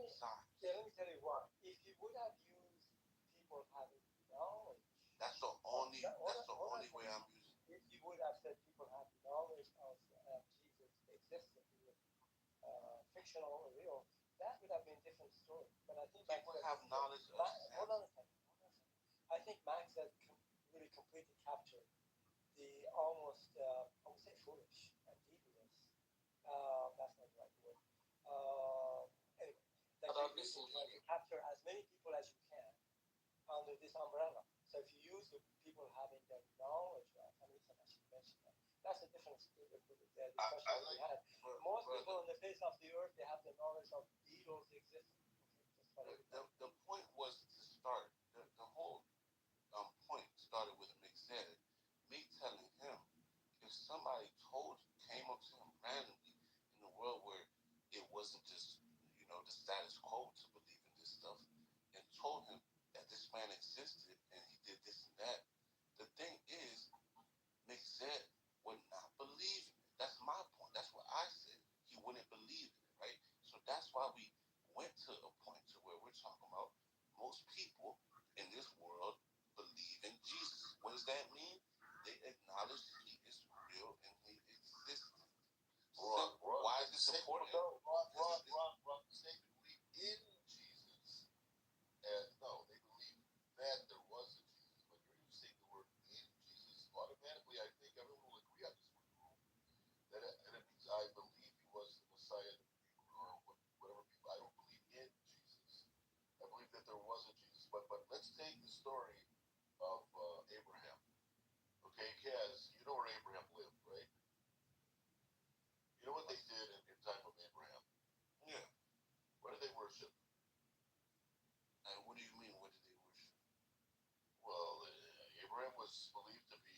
side? Let me tell you what. If you would have used people having knowledge, that's the only way I'm using. If you would have said people have knowledge of Jesus' existence, fictional or real, that would have been a different story. But I think people have knowledge of. Hold on a second. I think Max has really completely captured the almost, I would say, foolish and devious. That's not the right word. Anyway, that you try to capture as many people as you can under this umbrella. So if you use the people having the knowledge of, I mean, I should mention that. That's a different discussion we had. Most people on the face of the earth, they have the knowledge of Beatles' existence. The point was to start, the whole point started with me telling him, if somebody came up to him randomly in the world where it wasn't just, the status quo to believe in this stuff, and told him that this man existed and he did this and that, the thing is, Mixed would not believe in it. That's my point. That's what I said. He wouldn't believe in it, right? So that's why we went to a point to where we're talking about most people in this world believe in Jesus. What does that mean? They acknowledge he is real and he exists. Why is this important? Wrong statement. Believe in Jesus. And no, they believe that there was a Jesus. But you're using the word in Jesus. Automatically, I think everyone will agree on this word. That it means I believe he was the Messiah or whatever people. I don't believe in Jesus. I believe that there was a Jesus. But let's take the story of Abraham. Okay, Kaz, you know where Abraham lived, right? You know what they did in time of Abraham? Yeah. What did they worship? And what do you mean, what did they worship? Well, Abraham was believed to be,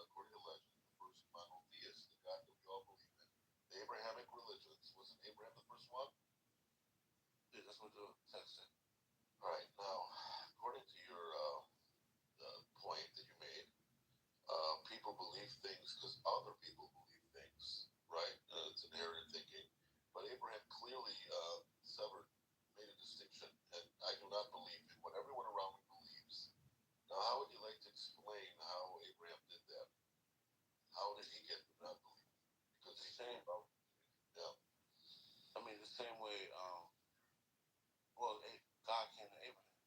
according to legend, the first monotheist, the God that we all believe in. The Abrahamic religions, wasn't Abraham the first one? Yeah, that's what the text said. All right, now, according to your point that you made, people believe things because other people believe things, right? It's inherited thinking. But Abraham clearly made a distinction, and I do not believe in what everyone around me believes. Now, how would you like to explain how Abraham did that? How did he get to not believe? Because he's saying about, yeah. I mean, the same way, God came to Abraham.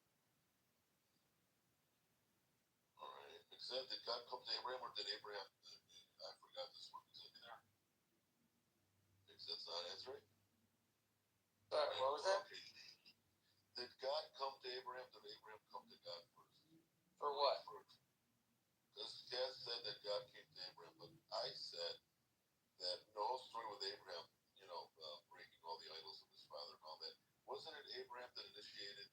All right. Except did God come to Abraham, or did Abraham, I forgot this one, is it there? That's not answering. Sorry, what was that? Okay. Did God come to Abraham? Did Abraham come to God first? For what? Because Kaz said that God came to Abraham, but I said that the whole story with Abraham, breaking all the idols of his father and all that, wasn't it Abraham that initiated?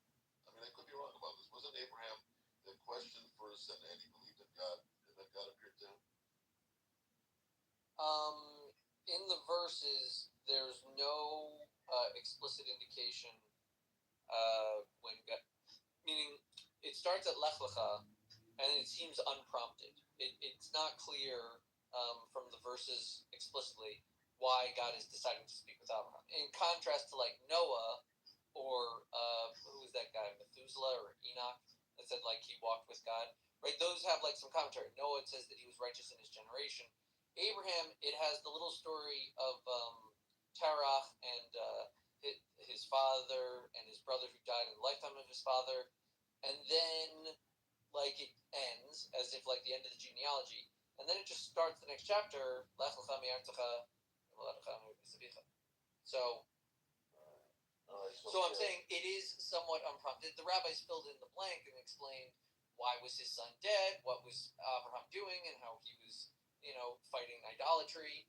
I mean, I could be wrong about this. Wasn't Abraham that questioned first and he believed in God, and then God appeared to him? In the verses, there's no explicit indication when God, meaning it starts at Lech Lecha, and it seems unprompted. It's not clear from the verses explicitly why God is deciding to speak with Abraham. In contrast to like Noah or who was that guy, Methuselah or Enoch, that said like he walked with God. Right? Those have like some commentary. Noah, it says that he was righteous in his generation. Abraham, it has the little story of Terach and his father and his brother who died in the lifetime of his father, and then like it ends as if like the end of the genealogy, and then it just starts the next chapter. So I'm saying it is somewhat unprompted. The rabbis filled in the blank and explained why was his son dead, what was Abraham doing, and how he was, fighting idolatry.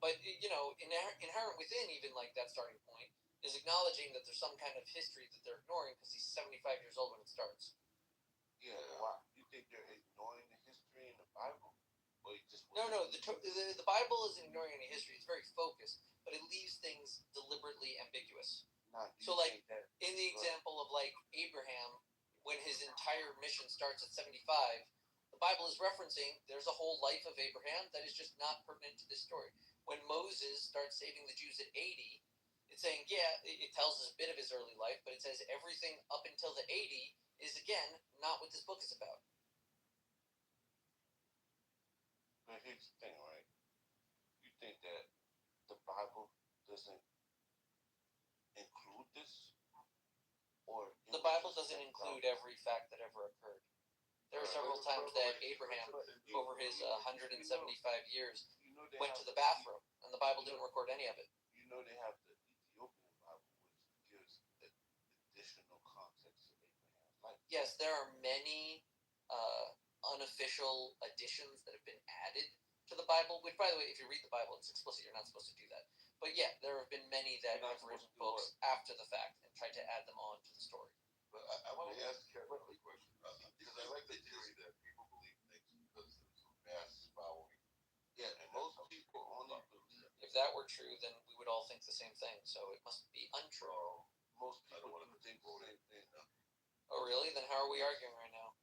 But inherent within even like that starting point is acknowledging that there's some kind of history that they're ignoring because he's 75 years old when it starts. Yeah, wow. You think they're ignoring the history in the Bible? Or you just No. The Bible isn't ignoring any history. It's very focused, but it leaves things deliberately ambiguous. So, like, in the example of, like, Abraham, when his entire mission starts at 75, the Bible is referencing there's a whole life of Abraham that is just not pertinent to this story. When Moses starts saving the Jews at 80, it's saying, it tells us a bit of his early life, but it says everything up until the 80 is, again, not what this book is about. But here's the thing, right? You think that the Bible doesn't include this? Or the Bible doesn't include every fact that ever occurred. There are several times that Abraham, over his 175 years, went to the bathroom, and the Bible didn't record any of it. You know they have the Ethiopian Bible, which gives additional context to Abraham's life. Yes, there are many unofficial additions that have been added to the Bible, which, by the way, if you read the Bible, it's explicit. You're not supposed to do that. But yeah, there have been many that have written books after the fact and tried to add them on to the story. But I want to ask Kevin a question, because I like the theory that people believe things because there's a mass following. Yeah, and most people only believe. If that were true, then we would all think the same thing. So it must be untrue. Most people do think the same thing. Oh, really? Then how are we arguing right now?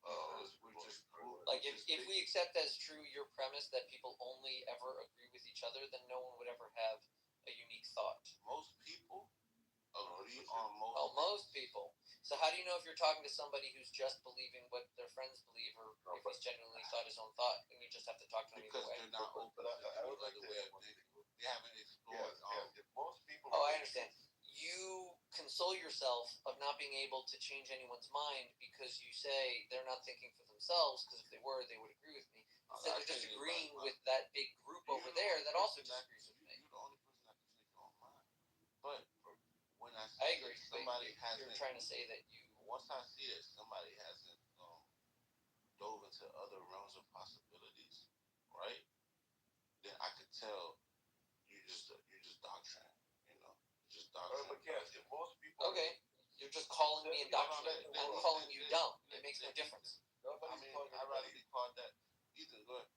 We're just like if we accept as true your premise that people only ever agree with each other, then no one would ever have a unique thought. Most people agree on most. Well, most people. So how do you know if you're talking to somebody who's just believing what their friends believe, or if he's genuinely thought his own thought, and you just have to talk to them because either way? They're not open. I would like to way of thinking. They haven't explored. If most people. Oh, I understand. You console yourself of not being able to change anyone's mind because you say they're not thinking for themselves, because if they were, they would agree with me. Instead, they're just agreeing with that big group over there that also disagrees with me. You're the only person that can change your own mind. But when I agree. Somebody hasn't. You're trying to say that you. Once I see that somebody hasn't dove into other realms of possibilities, right? Then I could tell you're just doctrine. Just doctrine. But yes, if most people. Okay, you're just calling me indoctrinated. I'm calling you dumb. It makes no difference. I'd rather be called that. Either go ahead.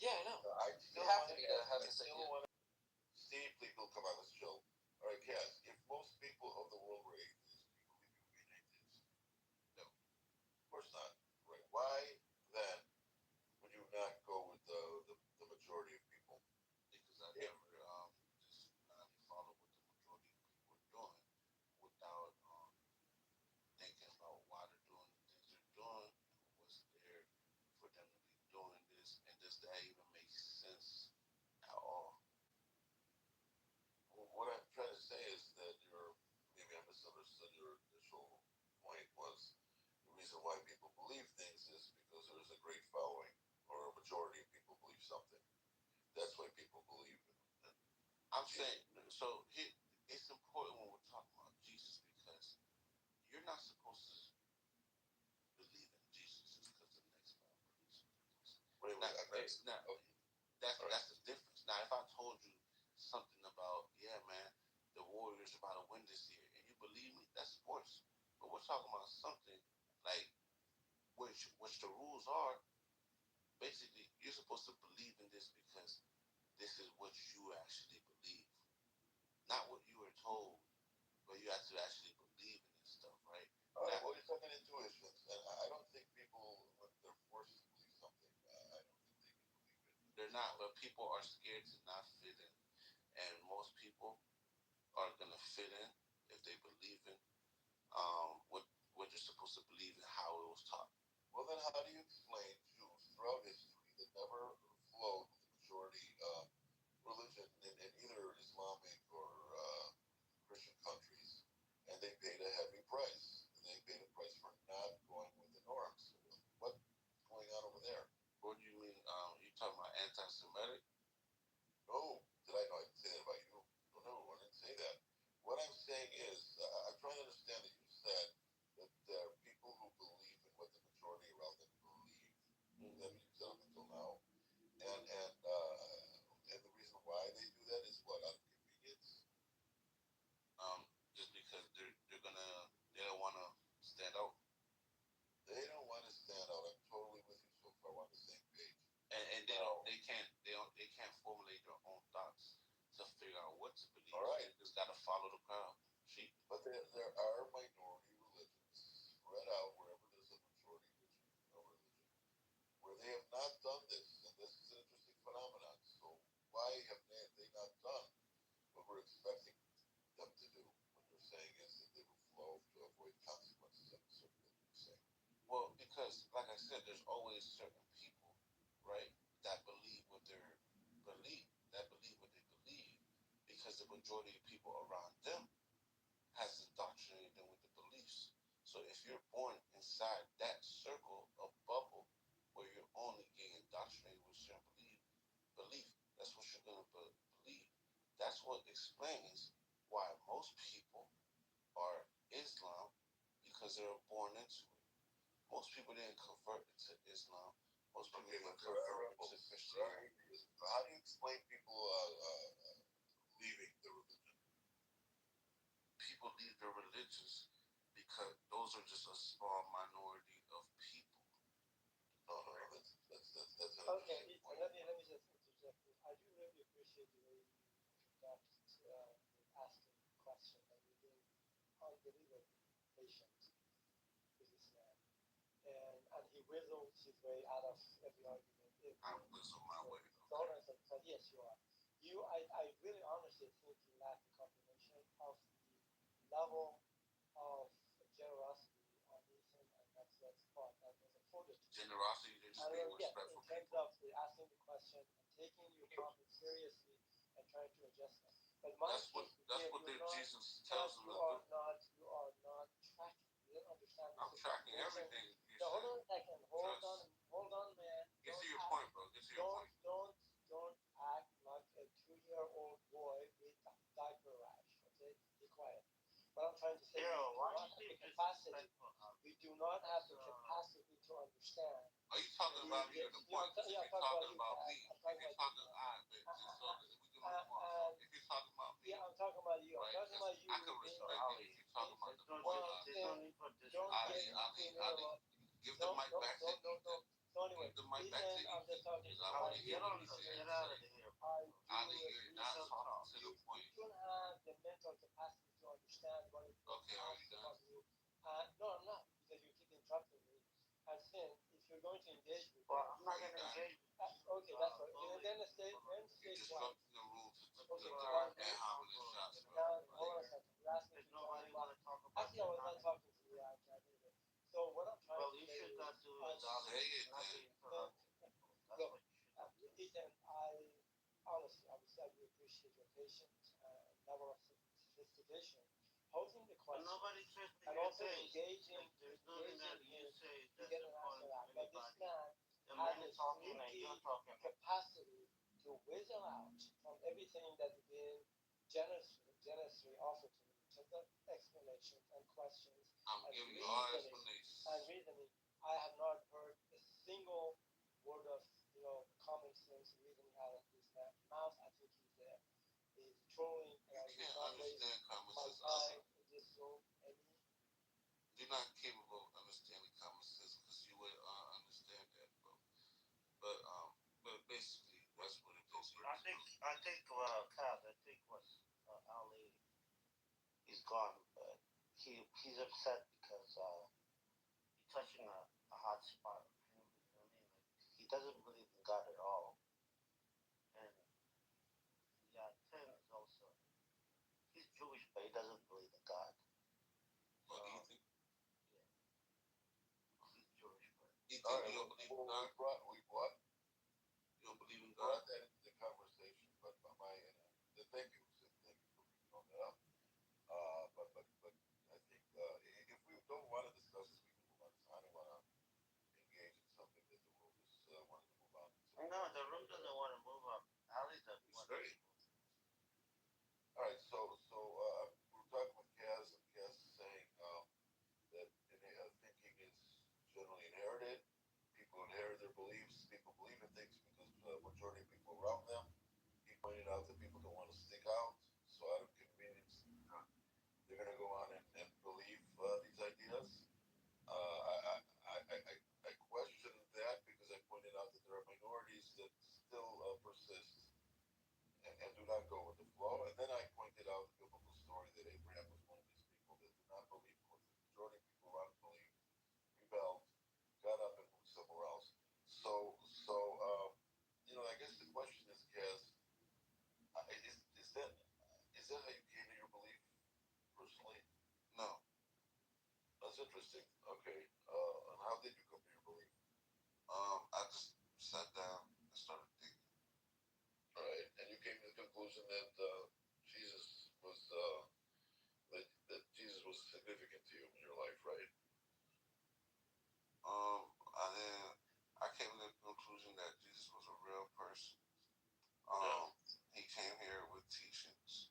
Yeah, I know. You have to be to have this idea. See people come on this show. All right, Cass, if most people of the world were atheists, do you believe you would be an atheist? No. Of course not. Right. Why then would you not go with the majority of people? Because I never just follow what the majority of people are doing without thinking about why they're doing the things they're doing and what's there for them to be doing this, and does that even make sense at all? Well, what I'm trying to say is that maybe I misunderstood your initial point was the reason why people believe things is because there's a great following or a majority of people believe something. That's why people believe it. I'm saying, so it's important when we're talking about Jesus, because you're not supposed to believe in Jesus just because the next guy believes in Jesus. That's the difference. Now, if I told you something about, yeah, man, the Warriors are about to win this year, and you believe me, that's sports. But we're talking about something like which the rules are. Basically, you're supposed to believe in this because this is what you actually believe, not what you were told, but you have to actually believe in this stuff, right? All right. Well, you're talking intuitions, and I don't think people, when they're forced to believe something, I don't think they can believe it. they're not, but people are scared to not fit in. And most people are gonna fit in if they believe in what you're supposed to believe in, how it was taught. Well, then how do you explain Jews throughout history that never flowed with the majority religion in either Islamic or Christian countries, and they paid a heavy price? They paid a price for not going with the norms. What's going on over there? What do you mean? You talking about anti-Semitic? No, did I know? I didn't say that about you. No, I didn't say that. What I'm saying is, I'm trying to understand that you said that there are people who believe in what the majority around them believe. That's what you said up until now. And the reason why they do that is what, out of convenience? Just because they don't want to stand out. They don't want to stand out. I'm totally with you so far. We're on the same page. And they can't formulate their own thoughts to figure out what to believe. All right. They just gotta follow the crowd. But there are minority religions spread out wherever there's a majority religion, where they have not done this, and this is an interesting phenomenon. So why have they not done what we're expecting them to do? What you're saying is that they will flow to avoid consequences of certain things you're saying. Well, because like I said, there's always certain people, right, that believe what they believe, because the majority of people around them has indoctrinated them with the beliefs. So if you're born inside that circle of bubble where you're only getting indoctrinated with certain belief, that's what you're gonna believe. That's what explains why most people are Islam, because they were born into it. Most people didn't convert into Islam. Most people didn't convert into Christianity. How do you explain people leaving the religion? People leave their religions because those are just a small minority of people. No, that's an Okay, interesting point. let me just interject this. I do really appreciate the way you conduct asking the question, and you're being unbelievably patient with this man. And he whizzles his way out of every argument. I whistle my way. So yes, you are. I really honestly think you lack the comprehension of the level of generosity on Ethan and Maxwell's part that was afforded to you. Generosity, they're just being respectful in terms of asking the question and taking your problem seriously and trying to adjust them. But that's what Jesus tells them to do. You are not tracking. You don't understand. I'm tracking everything. No, hold on a second. Hold on, man. Get to your point, bro. Get to your point. Don't act like a 2-year-old boy with diaper rash. Okay, be quiet. What I'm trying to say is we do not have the capacity to understand. Are you talking about me or the point? If you're talking about me, if you're talking about me, yeah, I'm talking about you. I'm talking about you. I can respect it if you're talking about the point. Give the mic back to you. So anyway, give the mic back to you. I'm just talking. I want to hear what he said. I want to hear it not to the point. You don't have the mental capacity to understand what it is. Okay, are you done? No, I'm not, because you keep interrupting me. And then, if you're going to engage with me, I'm not going to engage. Okay, that's right. Then stay quiet. Disrupting the rules Okay, and having the shots. Hold on a second. You're asking me to talk about. Actually, I was not talking to you. So what I'm trying to say is, say it, look, Ethan, honestly, I do appreciate your patience and level of sophistication, posing the question, and also engaging to get an answer out. But this man has a sneaky capacity to whistle out from everything that is being generously offered to me in terms of explanations and questions. I'm giving you all explanations. And reasoning. I have not heard a single word of common sense reasoning out of this man's mouth. I think he's trolling. You can't understand common sense. You're not capable of understanding common sense because you would understand that, bro. But basically, that's what it is. I think what Ali is gone, but he's upset because he's touching a hot spot. You know what I mean? Like, he doesn't believe in God at all. think you don't believe in God? We what? You don't believe in We brought God? that into the conversation, but thank you for bringing that up. But I think if we don't want to discuss this, we can move on. I don't want to engage in something that the room is wanting to move on. No, the room doesn't want to move up. Ali doesn't want to move. All right, so we're talking with Kaz, and Kaz is saying that thinking is generally inherited. People inherit their beliefs. People believe in things because the majority of people around them. He pointed out that people don't want to stick out, so out of convenience, they're going to go on and believe these ideas. I question that because I pointed out that there are minorities that still persist and do not go with the flow. And then I pointed out the biblical story that Abraham was one of these people that did not believe what the majority of people around believed, rebelled, got up and moved somewhere else. So I guess the question is, Kaz, is that how you came to your belief personally? No. That's interesting. Okay. And how did you come to your belief? I just sat down and started thinking. All right. And you came to the conclusion that Jesus was that Jesus was significant to you in your life, right? I came to the conclusion that Jesus was a real person. He came here with teachings.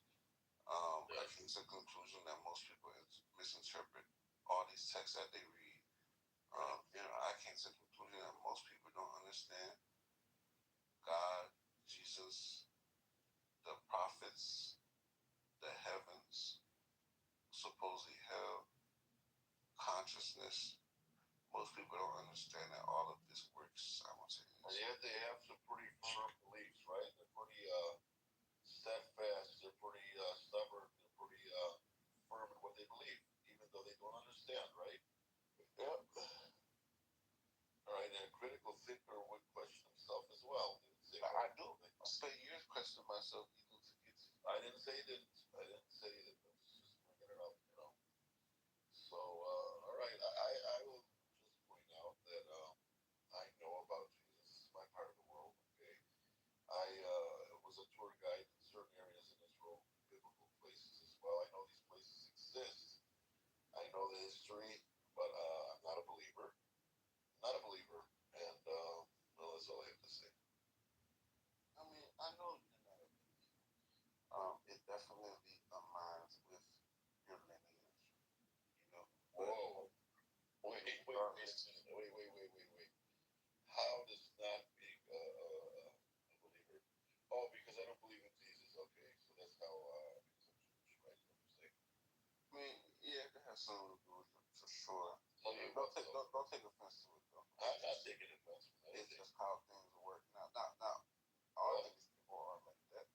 I came to the conclusion that most people misinterpret all these texts that they read. I came to the conclusion that most people don't understand God, Jesus, the prophets, the heavens, supposedly hell, consciousness. Most people don't understand that all of this works simultaneously. And yet they have some pretty firm beliefs, right? They're pretty steadfast. They're pretty stubborn. They're pretty firm in what they believe, even though they don't understand, right? Yep. All right, and a critical thinker would question himself as well. I do. I spent years questioning myself. I didn't say it didn't. I didn't say it didn't. Just bringing it up, So, all right, I will just point out that I know about Jesus. It's my part of the world. Okay, I was a tour guide in certain areas in Israel, biblical places as well. I know these places exist. I know the history, but I'm not a believer. Not a believer, and well, that's all I have to say. I mean, I know you're not a believer. It definitely aligns with your lineage. Whoa. Wait. How does not being a believer? Oh, because I don't believe in Jesus. Okay, so that's how because I'm Jewish, right? Is what you're saying? I mean, yeah, that has something to do with it for sure. Okay, Don't take offense to it though. I'm not taking offense. It's just how things work. Now, all of these people are like that,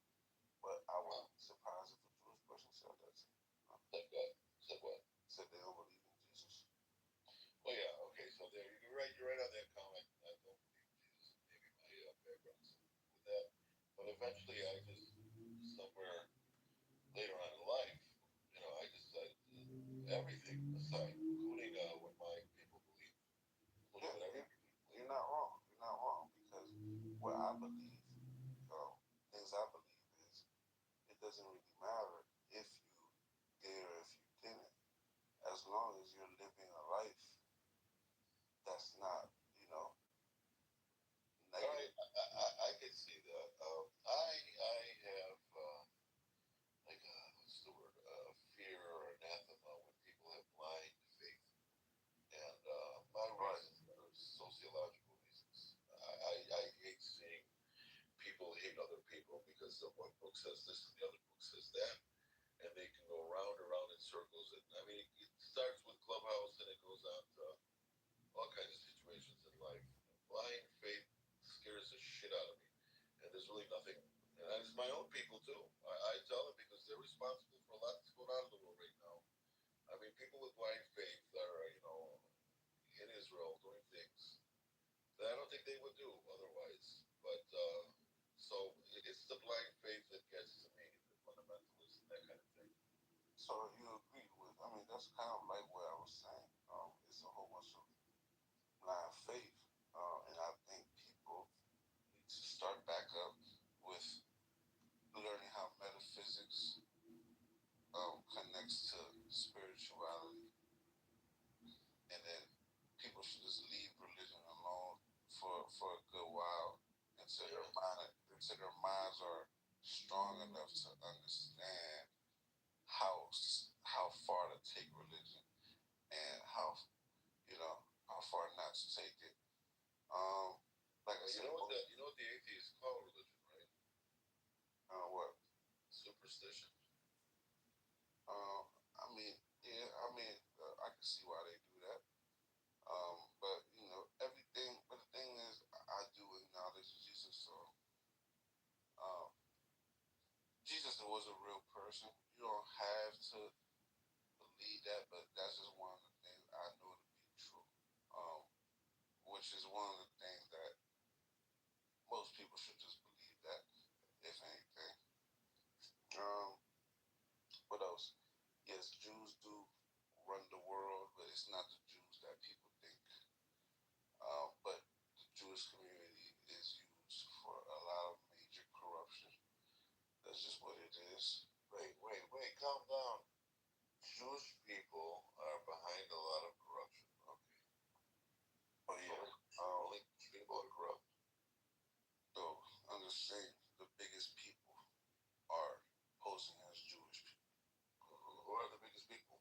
but I wouldn't be surprised if a Jewish person said that to you. Said what? Said they don't believe in Jesus. Oh yeah, okay, so there you're right on that comment. I don't believe in Jesus. Maybe my background is with that. But eventually I just somewhere later on in life, I decided everything aside, including what my people believe. Including what every people believe. You're not wrong. You're not wrong because what I believe, things I believe is it doesn't really matter if you did or if you didn't, as long as you're living a life that's not, negative. I can see that. I have what's the word? Fear or anathema when people have blind faith, and my reasons are sociological reasons. I hate seeing people hate other people because the one book says this and the other book says that, and they can go round and round in circles. And I mean, it starts with Clubhouse and it goes on to all kinds of situations in life. Blind faith scares the shit out of me, and there's really nothing. And it's my own people too. I tell them because they're responsible for a lot that's going on in the world right now. I mean, people with blind faith are, in Israel doing things that I don't think they would do otherwise. But so it's the blind faith that gets to me, the fundamentalists and that kind of thing. So you agree with? I mean, that's kind of like what I was saying. It's a whole bunch of blind faith, say their minds are strong enough to understand how far to take religion and how far not to take it. Like I said, you know what the atheists call religion, right? What? Superstition. I mean, yeah, I can see why they do that. But everything. But the thing is, I do acknowledge Jesus. So, Jesus was a real person. You don't have to believe that, but that's just one of the things I know to be true. Which is one of the things that most people should just believe that, if anything. What else? Yes, Jews do run the world, but it's not the Jews that people think. But the Jewish community is used for a lot of major corruption. That's just what it is. Wait, calm down. Jewish people are behind a lot of corruption. Okay. Oh yeah. Only people are corrupt. So understand, the biggest people are posing as Jewish people. Who are the biggest people?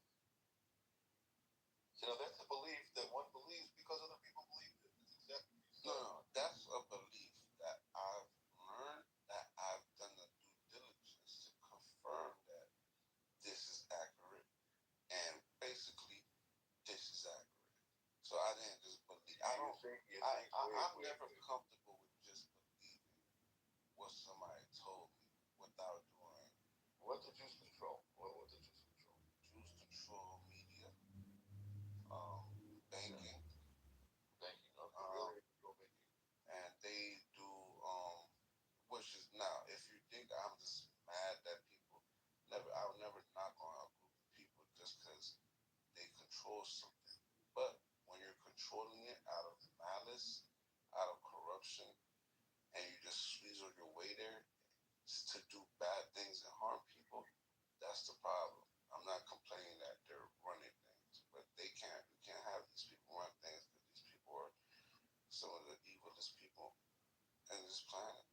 That's a belief that one believes because other people believe it. That's exactly what you said. No, that's a belief that I've learned, that I've done the due diligence to confirm that this is accurate, and basically this is accurate. So I didn't just believe. I'm never comfortable with just believing what somebody told me without doing. What the Jews control? What the Jews control? Jews control media, banking. Banking. Okay. Really control banking. And they do, which is now, if you think I'm just mad that people I'll never knock on a group of people just because they control something. But when you're controlling it out of malice, out of corruption, and you just weasel your way there to do bad things and harm people, that's the problem. I'm not complaining that they're running things, but you can't have these people run things because these people are some of the evilest people in this planet.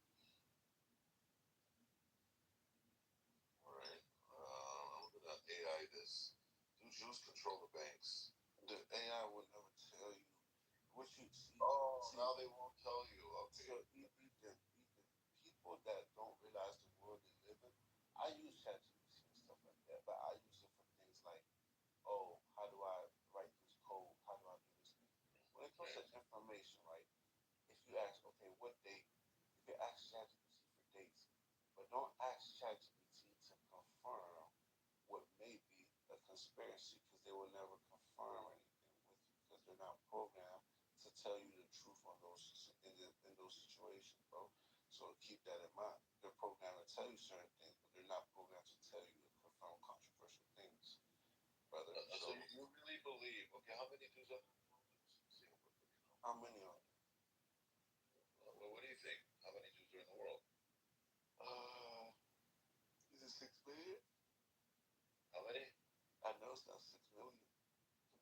Alright. I'm looking at AI this. Do Jews control the banks? The AI will never tell you what you see. Now they won't tell you. Okay. So even people that don't realize the world they live in, I use ChatGPT and stuff like that, but I use it for things like, how do I write this code? How do I do this thing? When it comes to information, right? If you ask, okay, what date? You can ask ChatGPT for dates, but don't ask ChatGPT to confirm what may be a conspiracy, because they will never confirm anything with you because they're not programmed to tell you the truth on in those situations, bro. So keep that in mind. They're programmed to tell you certain things, but they're not programmed to tell you to confirm controversial things, brother. So you really believe? Okay, how many Jews are there? How many are there? Well, what do you think? How many Jews are in the world? Is it 6 million? How many? I know it's not 6 million.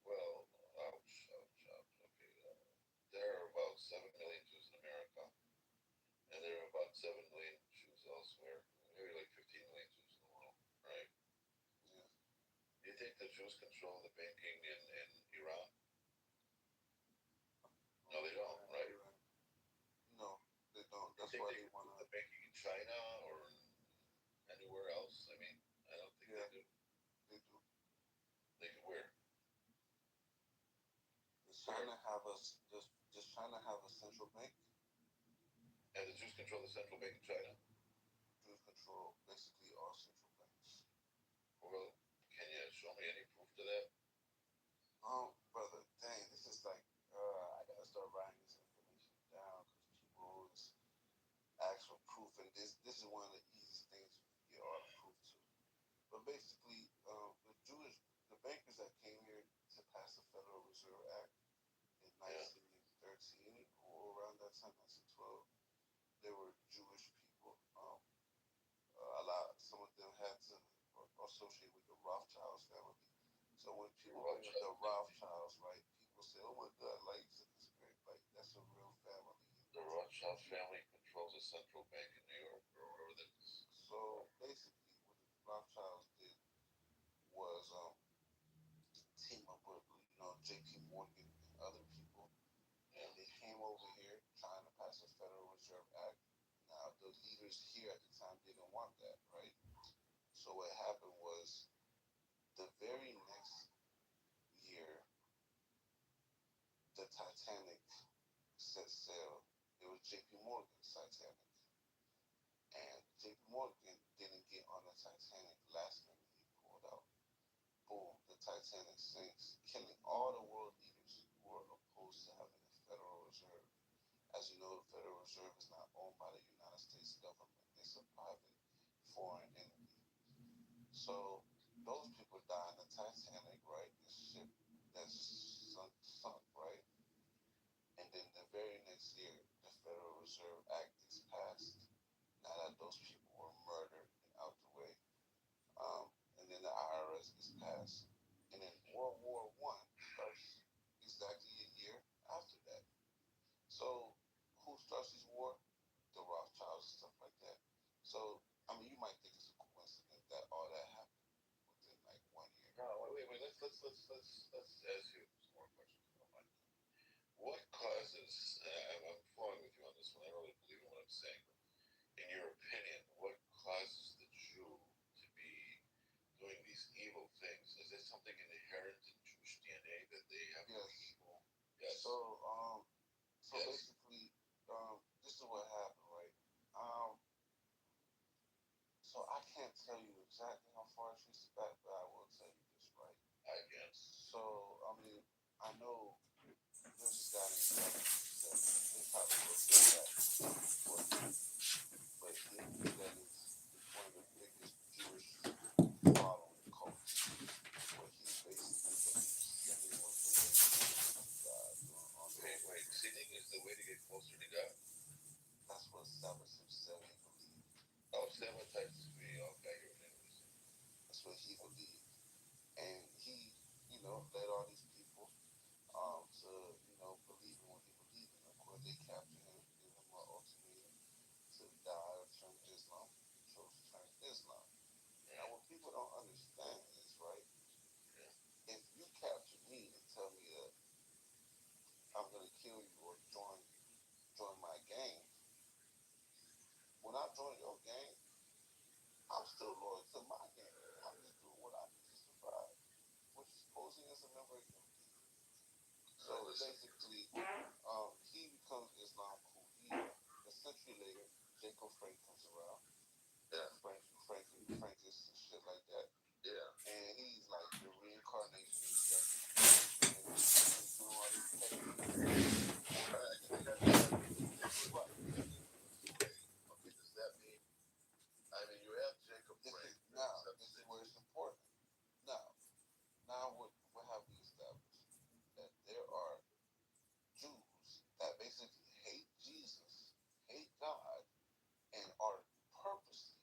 Well, ouch. Okay, there are about 7 million Jews in America, and there are about 7 million Jews elsewhere. Maybe like 15 million Jews in the world, right? Yeah. Do you think the Jews control the banking in Iran? No, they don't, right? No, they don't. That's why they want the banking in China or anywhere else. I mean, I don't think they do. They do. They do where? China have just trying to have a central bank. And the Jews control the central bank in China? Jews control basically all central banks. Well, can you show me any proof to that? Brother, dang, this is like, I gotta start writing this information down because people always ask for proof, and this is one of the easiest things you can get all the proof to. But basically, the bankers that came here to pass the Federal Reserve Act in 1913 or around that time, 1912, they were Jewish people. Some of them had to associate with the Rothschilds family. So when people bring up the Rothschilds, right, people say, "Oh my God, like that's a real family." The Rothschild family controls the central bank in New York or wherever that is. So basically, what the Rothschilds did was team up with J.P. Morgan and other people, and they came over here trying to pass a Federal Reserve Act. Now the leaders here at the time didn't want that, right? So what happened was the very next year, the Titanic set sail. It was J.P. Morgan's Titanic, and J.P. Morgan didn't get on the Titanic last minute. He pulled out. Boom, the Titanic sinks, killing all the world leaders who were opposed to having a Federal Reserve. As you know, the Federal Reserve is not owned by the United States government. It's a private foreign entity. So those people die in the Titanic, right? The ship that's sunk, right? And then the very next year, the Federal Reserve Act is passed. Now that those people were murdered and out the way, and then the IRS is passed, and then World War I starts exactly a year after that. So who starts this war? The Rothschilds and stuff like that. So I mean, you might think it's a coincidence that all that happened within like 1 year. No, wait. Let's ask you some more questions. If you don't mind. What causes? I'm following with you on this one. I don't really believe in what I'm saying, but in your opinion, what causes the Jew to be doing these evil things? Is there something inherent in Jewish DNA that they have to be evil? Yes. So Yes. basically, this is what happened, right? So I can't tell you exactly how far it traces back, but I will tell you this, right? I guess. So I mean, I know there's this guy named Congressman. They probably will say that for him, but that is one of the biggest Jewish following cults, where he basically believes sinning was the way to get to God. Wait. Sinning is the way to get closer to God. That's what Sabbath said he believed. Oh, sabotage me. Okay, you're interesting. That's what he believed, and he, led all these people to, believe in what he believed in. Of course, they captured him, gave him an ultimatum to die or turn Islam. He chose to turn Islam. Now, what people don't understand is, right, if you capture me and tell me that I'm going to kill you or join my gang, when I join your gang, I'm still loyal to my gang. I'm just doing what I need to survive, which is posing as a member of your gang. So basically, he becomes Islam cool. A century later, Jacob Frank comes around. Yeah. Frank is shit like that. Yeah. And he's like the reincarnation of Jesse. And he's doing all this petty things. Okay, does that mean? I mean, you have Jacob Frank. This is where it's important. Now, what have we established? That there are Jews that basically hate Jesus, hate God, and are purposely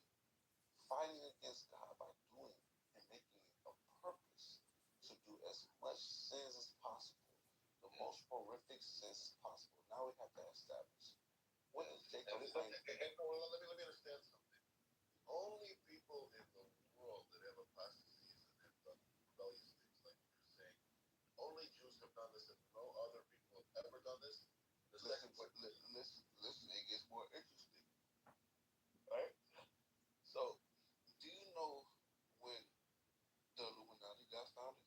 fighting against God by doing and making it a purpose to do as much sins as possible, the most horrific sins as possible. Now we have to establish what is Jacob Frank. Let me understand something. The only people in the world that have apostases and have done rebellious things like you're saying, only Jews have done this, and no other people have ever done this. Listen, it gets more interesting. Right? So, do you know when the Illuminati got founded?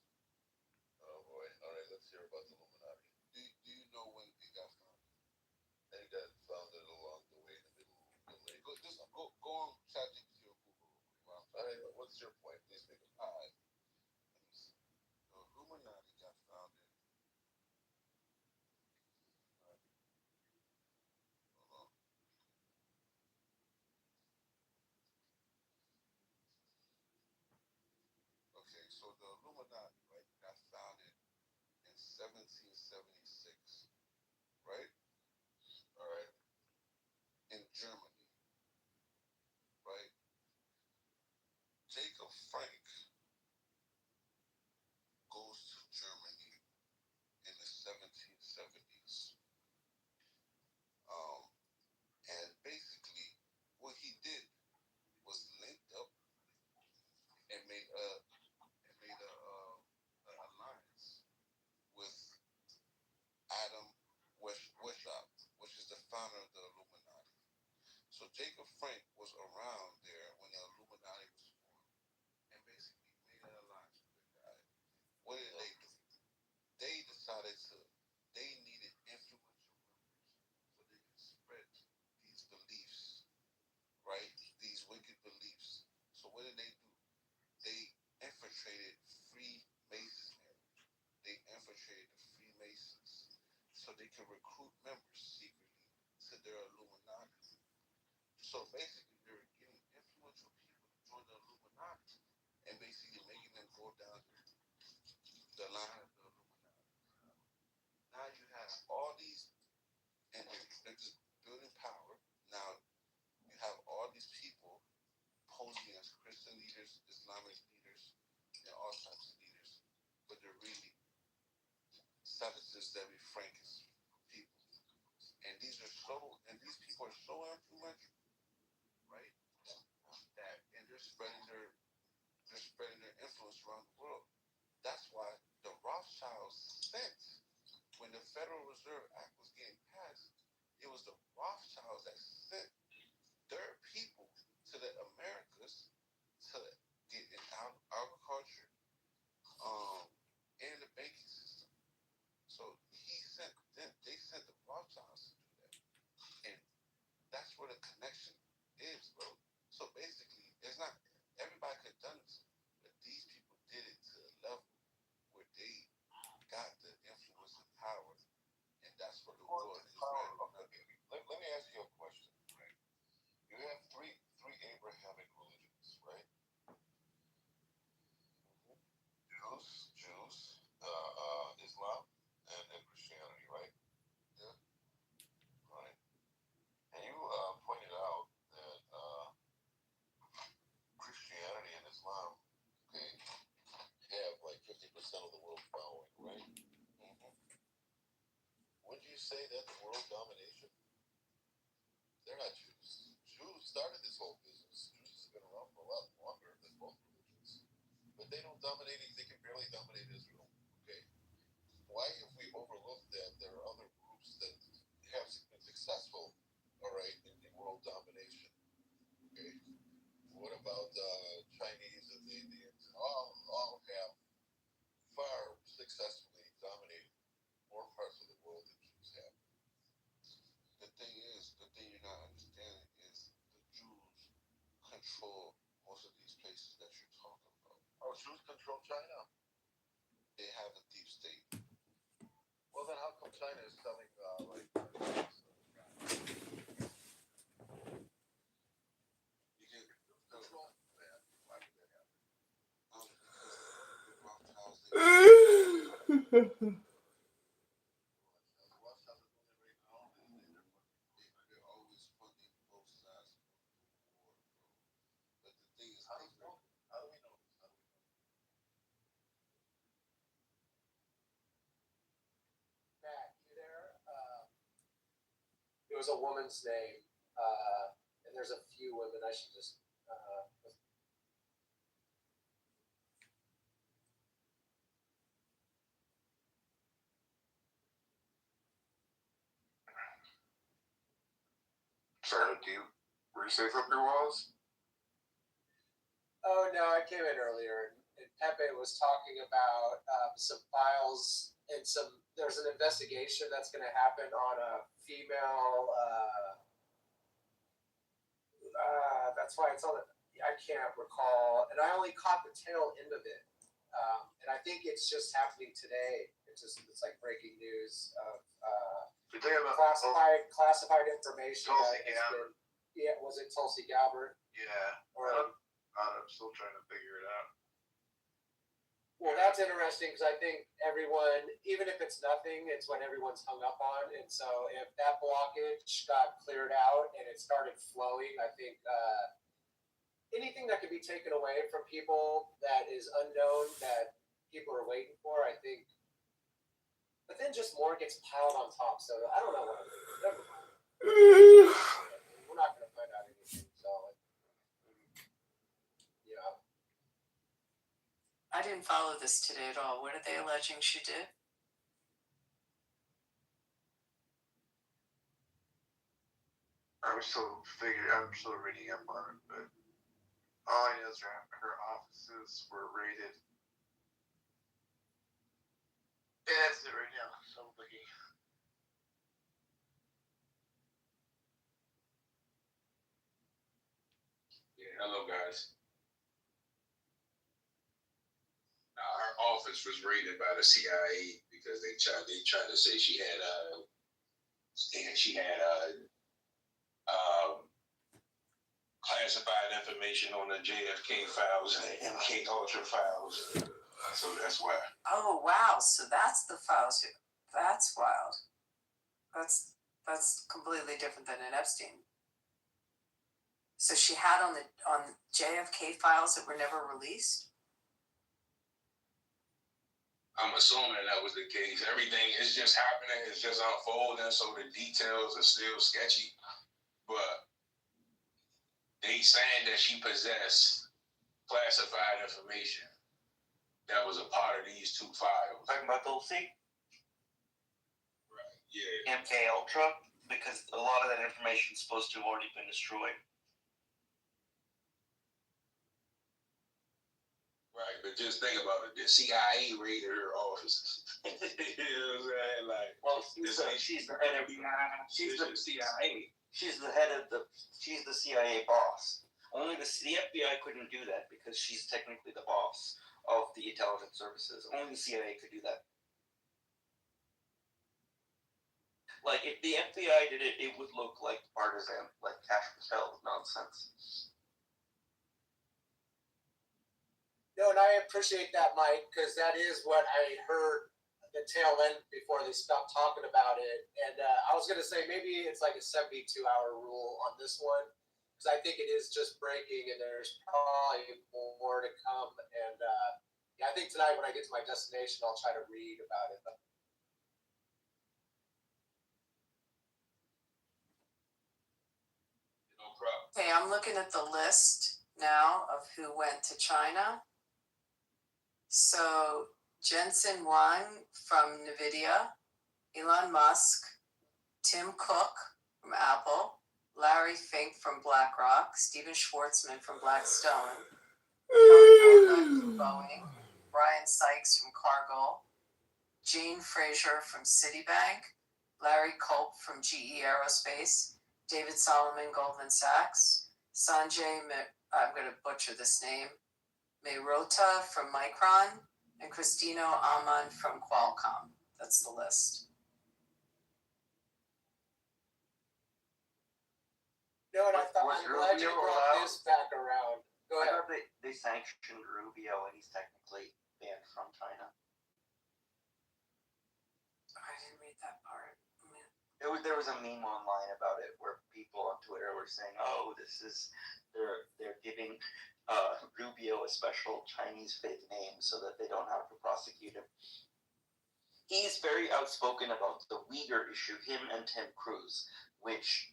Oh boy. All right, let's hear about the Illuminati. Do you know when it got founded? They got founded along the way in the middle ages. Go on ChatGPT or Google. All right, but what's your point? Please make a point. All right. Let me see. The Illuminati got founded. Hold on. Okay, so the Illuminati, right, got founded in 1776, right? All right. In Germany, right? Jacob Frank goes to Germany in the 1770s. And basically Jacob Frank was around there when the Illuminati was formed and basically made an alliance with the guy. What did they do? They decided they needed influential members so they could spread these beliefs, right? These wicked beliefs. So what did they do? They infiltrated Freemasonry. They infiltrated the Freemasons so they could recruit members secretly to their Illuminati. So basically, they were getting influential people to join the Illuminati and basically making them go down the line of the Illuminati. Now you have all these, and they're just building power. Now you have all these people posing as Christian leaders, Islamic leaders, and all types of leaders, but they're really Sadducees, Debbie Frankish people. And these people are so influential, right? That and they're spreading their influence around the world. That's why the Rothschilds sent when the Federal Reserve Act was getting passed, it was the Rothschilds that sent their people to the Americas to get in agriculture, and the banking system. So they sent the Rothschilds to do that, and that's where the connection is, bro. So basically, it's not everybody could have done this, but these people did it to a level where they got the influence and power, and that's what the world is right now. Let me ask you a question, right? You have three Abrahamic religions, right? Jews, Islam, and Christianity, right? Yeah. Right. And you pointed out that Christianity and Islam, okay, have like 50% of the world following, right? Would you say that's world domination? They're not Jews. Jews started this whole business. Jews have been around for a lot longer than both religions. But they don't dominate, they can barely dominate Israel. Okay. Why have we overlooked that there are other groups that have been successful, all right, in world domination? Okay. What about Chinese and the Indians? All have far successfully dominated more parts of the world than Jews have. The thing you're not understanding is the Jews control most of these places that you're talking about. Oh, Jews control China. They have a deep state. Well, then how come China is selling You can control that. Why did that happen? Because the Rothschilds, they're always funding both sides of the war, bro. But the thing is, how do we know this? Matt, you there? It was a woman's name, and there's a few women. I should just. Sorry, were you safe up your walls? Oh no, I came in earlier, and Pepe was talking about some files and there's an investigation that's going to happen on a female. That's why it's on the. I can't recall, and I only caught the tail end of it, and I think it's just happening today. It's like breaking news of classified information. Tulsi Gabbard. Yeah, was it Tulsi Gabbard? Yeah. Or I'm still trying to figure it out. Well, that's interesting because I think everyone, even if it's nothing, it's what everyone's hung up on. And so if that blockage got cleared out and it started flowing, I think anything that could be taken away from people that is unknown that people are waiting for, I think. But then just more gets piled on top. So I don't know what I'm doing. Never mind. We're not going to find out anything. So, yeah. I didn't follow this today at all. What are they alleging she did? I'm still reading up on it, but all I know is her offices were raided. And that's it right now. So I'm looking. Yeah, hello guys. Her office was raided by the CIA because they tried to say she had classified information on the JFK files and the MK Ultra files. So that's why. Oh wow! So that's the files. That's wild. That's completely different than an Epstein. So she had on JFK files that were never released. I'm assuming that was the case. Everything is just happening. It's just unfolding. So the details are still sketchy, but they saying that she possessed classified information that was a part of these two files. Talking about Dulcie? Right. Yeah. MK Ultra? Because a lot of that information is supposed to have already been destroyed. Right, but just think about it. The CIA raided her offices. You know what I'm saying? Like, well, she's the head of the CIA. She's the head of she's the CIA boss. Only the FBI couldn't do that because she's technically the boss of the intelligence services. Only the CIA could do that. Like, if the FBI did it, it would look like partisan, like Cash Patel nonsense. No, and I appreciate that, Mike, because that is what I heard the tail end before they stopped talking about it. And I was going to say maybe it's like a 72-hour rule on this one, because I think it is just breaking and there's probably more to come. And yeah, I think tonight when I get to my destination, I'll try to read about it. No problem. Okay, I'm looking at the list now of who went to China. So Jensen Huang from NVIDIA, Elon Musk, Tim Cook from Apple, Larry Fink from BlackRock, Steven Schwartzman from Blackstone, Tony from Boeing, Brian Sykes from Cargill, Gene Frazier from Citibank, Larry Culp from GE Aerospace, David Solomon, Goldman Sachs, Sanjay, I'm going to butcher this name, Mehrotra from Micron, and Christino Aman from Qualcomm. That's the list. No, and I'm glad you brought this back around. Go ahead. I thought they sanctioned Rubio and he's technically banned from China. I didn't read that part. There was a meme online about it where people on Twitter were saying, "Oh, they're giving Rubio a special Chinese fake name so that they don't have to prosecute him." He's very outspoken about the Uyghur issue. Him and Ted Cruz, which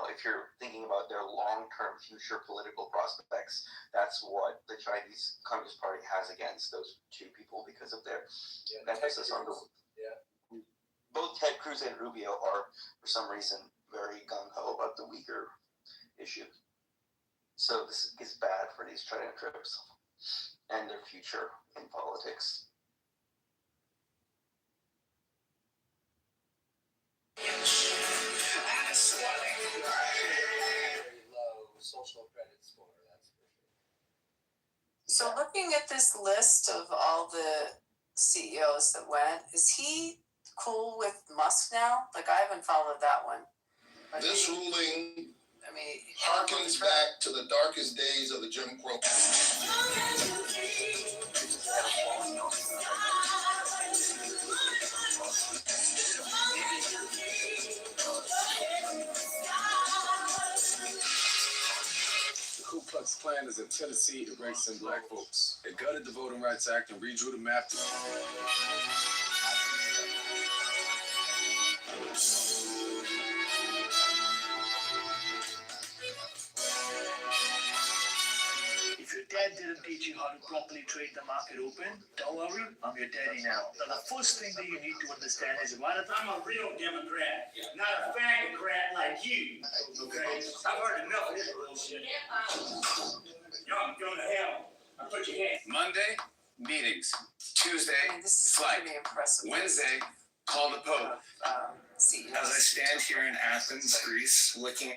if you're thinking about their long-term future political prospects, that's what the Chinese Communist Party has against those two people because of their emphasis on the. Yeah. Both Ted Cruz and Rubio are, for some reason, very gung-ho about the Uyghur issue. So this is bad for these China trips and their future in politics. Very low social credit score, that's for sure. So looking at this list of all the CEOs that went, is he cool with Musk now? Like, I haven't followed that one. Like, This ruling he harkens back to the darkest days of the Jim Crow. The Ku Klux Klan is in Tennessee erasing black folks. They gutted the Voting Rights Act and redrew the map. If your dad didn't teach you how to properly trade the market open, don't worry, I'm your daddy now. Now, the first thing that you need to understand is I'm a real Democrat, not a faggot like like you. Okay? I've heard enough of this bullshit. Y'all can go to hell. I'll put your hands. Monday, meetings. Tuesday, flight. Wednesday, call the Pope. As I stand here in Athens, Greece, looking.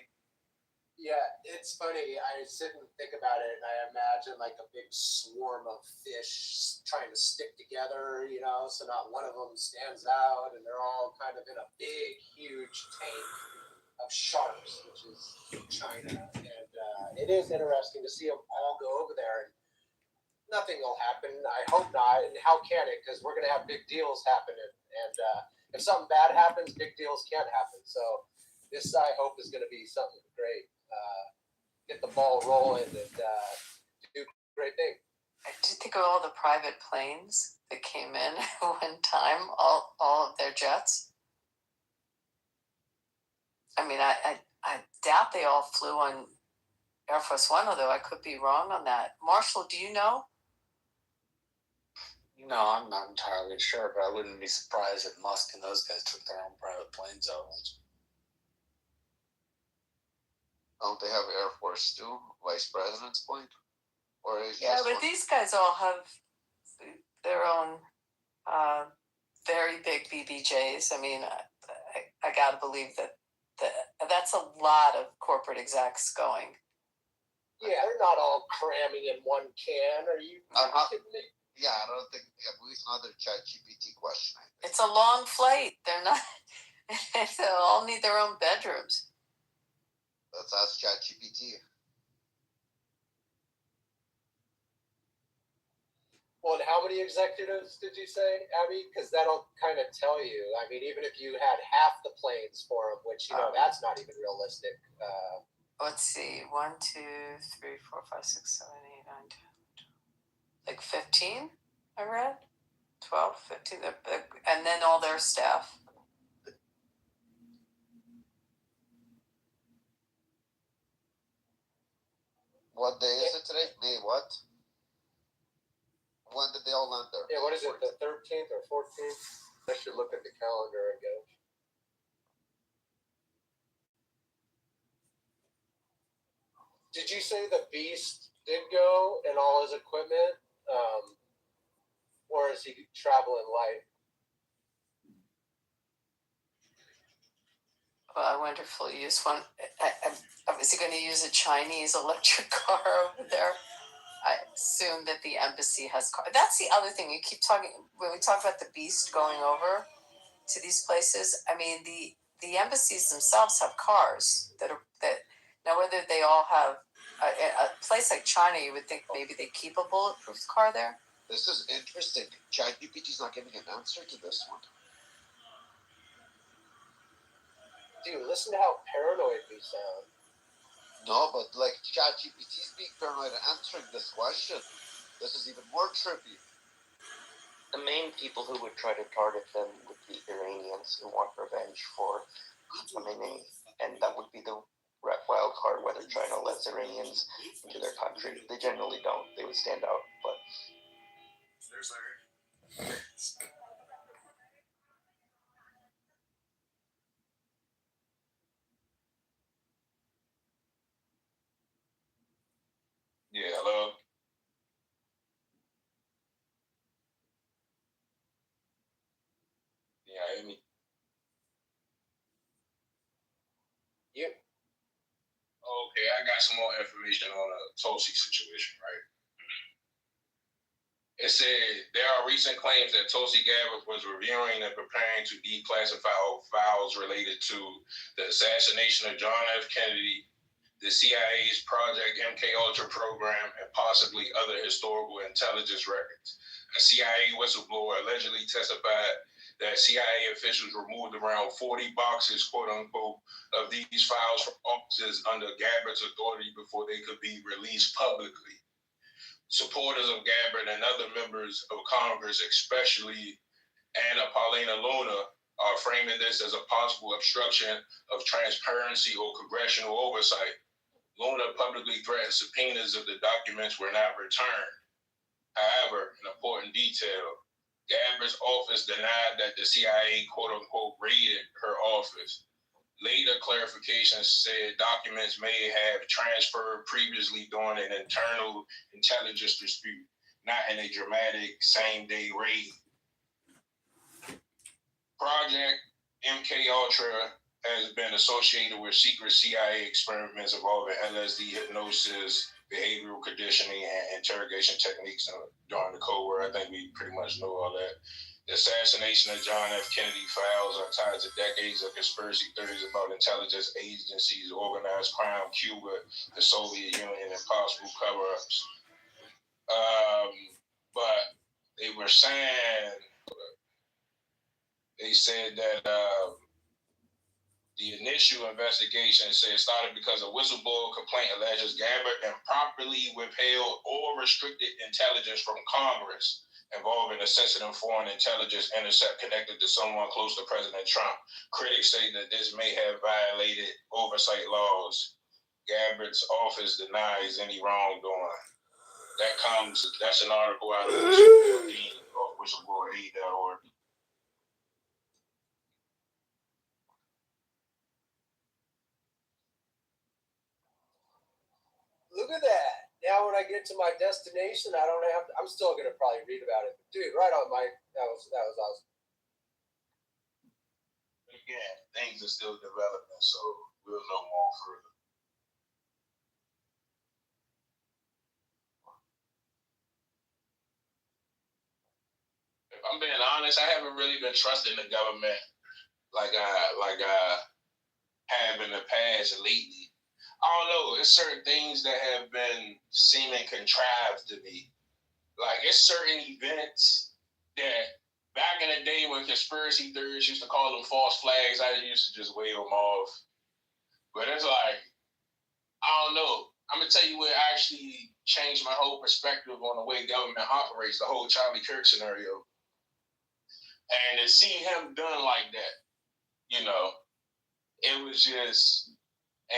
Yeah, it's funny. I sit and think about it, and I imagine like a big swarm of fish trying to stick together, you know, so not one of them stands out, and they're all kind of in a big, huge tank of sharks, which is China. And it is interesting to see them all go over there, and nothing will happen. I hope not. And how can it? Because we're going to have big deals happening, and if something bad happens, big deals can't happen. So this, I hope, is going to be something great. Get the ball rolling and do great thing. I do think of all the private planes that came in at one time, all of their jets. I mean, I doubt they all flew on Air Force One, although I could be wrong on that. Marshall, do you know? No, I'm not entirely sure, but I wouldn't be surprised if Musk and those guys took their own private planes out. Don't they have Air Force too? Vice President's plane? Or is Yeah, but these guys all have their own very big BBJs. I mean, I got to believe that that's a lot of corporate execs going. Yeah, they're not all cramming in one can. Are you kidding me? Yeah, I don't think. Yeah, another ChatGPT question. It's a long flight. They're not. They all need their own bedrooms. Let's ask ChatGPT. Well, and how many executives did you say, Abby? Because that'll kind of tell you. I mean, even if you had half the planes for them, which, you know, that's not even realistic. Let's see. 1, 2, 3, 4, 5, 6, 7, 8, 9, 10. Like 15, I read? 12, 15. And then all their staff. What day is it today? May what? When did they all land there? Yeah, what is it, the 13th or 14th? I should look at the calendar again. Did you say the Beast did go and all his equipment? Or is he traveling light? Well, I wonder if he'll use one. Is he going to use a Chinese electric car over there? I assume that the embassy has car. That's the other thing. You keep talking when we talk about the Beast going over to these places. I mean, the embassies themselves have cars that now whether they all have a place like China, you would think maybe they keep a bulletproof car there. This is interesting. ChatGPT's not giving an answer to this one. Dude, listen to how paranoid we sound. No, but like ChatGPT's being paranoid and answering this question. This is even more trippy. The main people who would try to target them would be Iranians who want revenge for Khomeini, and that would be the wild card whether China lets Iranians into their country. They generally don't. They would stand out, but. There's Larry. Yeah, hello. Yeah, hear me. Yep. Okay, I got some more information on the Tulsi situation, right? It said there are recent claims that Tulsi Gabbard was reviewing and preparing to declassify files related to the assassination of John F. Kennedy, the CIA's Project MKUltra program, and possibly other historical intelligence records. A CIA whistleblower allegedly testified that CIA officials removed around 40 boxes, quote unquote, of these files from offices under Gabbard's authority before they could be released publicly. Supporters of Gabbard and other members of Congress, especially Anna Paulina Luna, are framing this as a possible obstruction of transparency or congressional oversight. Luna publicly threatened subpoenas if the documents were not returned. However, an important detail, Gabbard's office denied that the CIA, quote unquote, raided her office. Later clarification said documents may have transferred previously during an internal intelligence dispute, not in a dramatic same-day raid. Project MK Ultra has been associated with secret CIA experiments involving LSD, hypnosis, behavioral conditioning, and interrogation techniques during the Cold War. I think we pretty much know all that. The assassination of John F. Kennedy files are tied to decades of conspiracy theories about intelligence agencies, organized crime, Cuba, the Soviet Union, and possible cover-ups. But they were saying, they said that the initial investigation started because a whistleblower complaint alleges Gabbard improperly withheld or restricted intelligence from Congress involving a sensitive foreign intelligence intercept connected to someone close to President Trump. Critics say that this may have violated oversight laws. Gabbard's office denies any wrongdoing. That's an article out of whistleblower.org. Look at that. Now when I get to my destination, I don't have to, I'm still going to probably read about it. Dude, right on, Mike. That was awesome. Again, things are still developing, so we'll know more further. If I'm being honest, I haven't really been trusting the government like I have in the past lately. I don't know. It's certain things that have been seeming contrived to me. Like, it's certain events that back in the day when conspiracy theorists used to call them false flags, I used to just wave them off. But it's like, I don't know. I'm going to tell you what actually changed my whole perspective on the way government operates, the whole Charlie Kirk scenario. And to see him done like that, you know, it was just...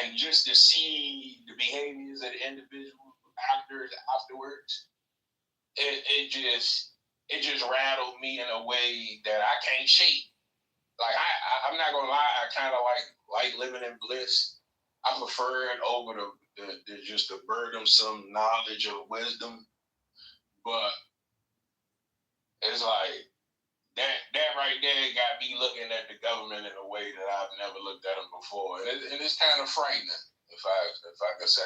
And just to see the behaviors of the individual actors afterwards, it just rattled me in a way that I can't shake. Like I'm not gonna lie, I kind of like living in bliss. I prefer it over the just the burdensome knowledge of wisdom. But it's like that right there got me looking at the government in a way that I've never looked at them before, and it's kind of frightening, if I could say.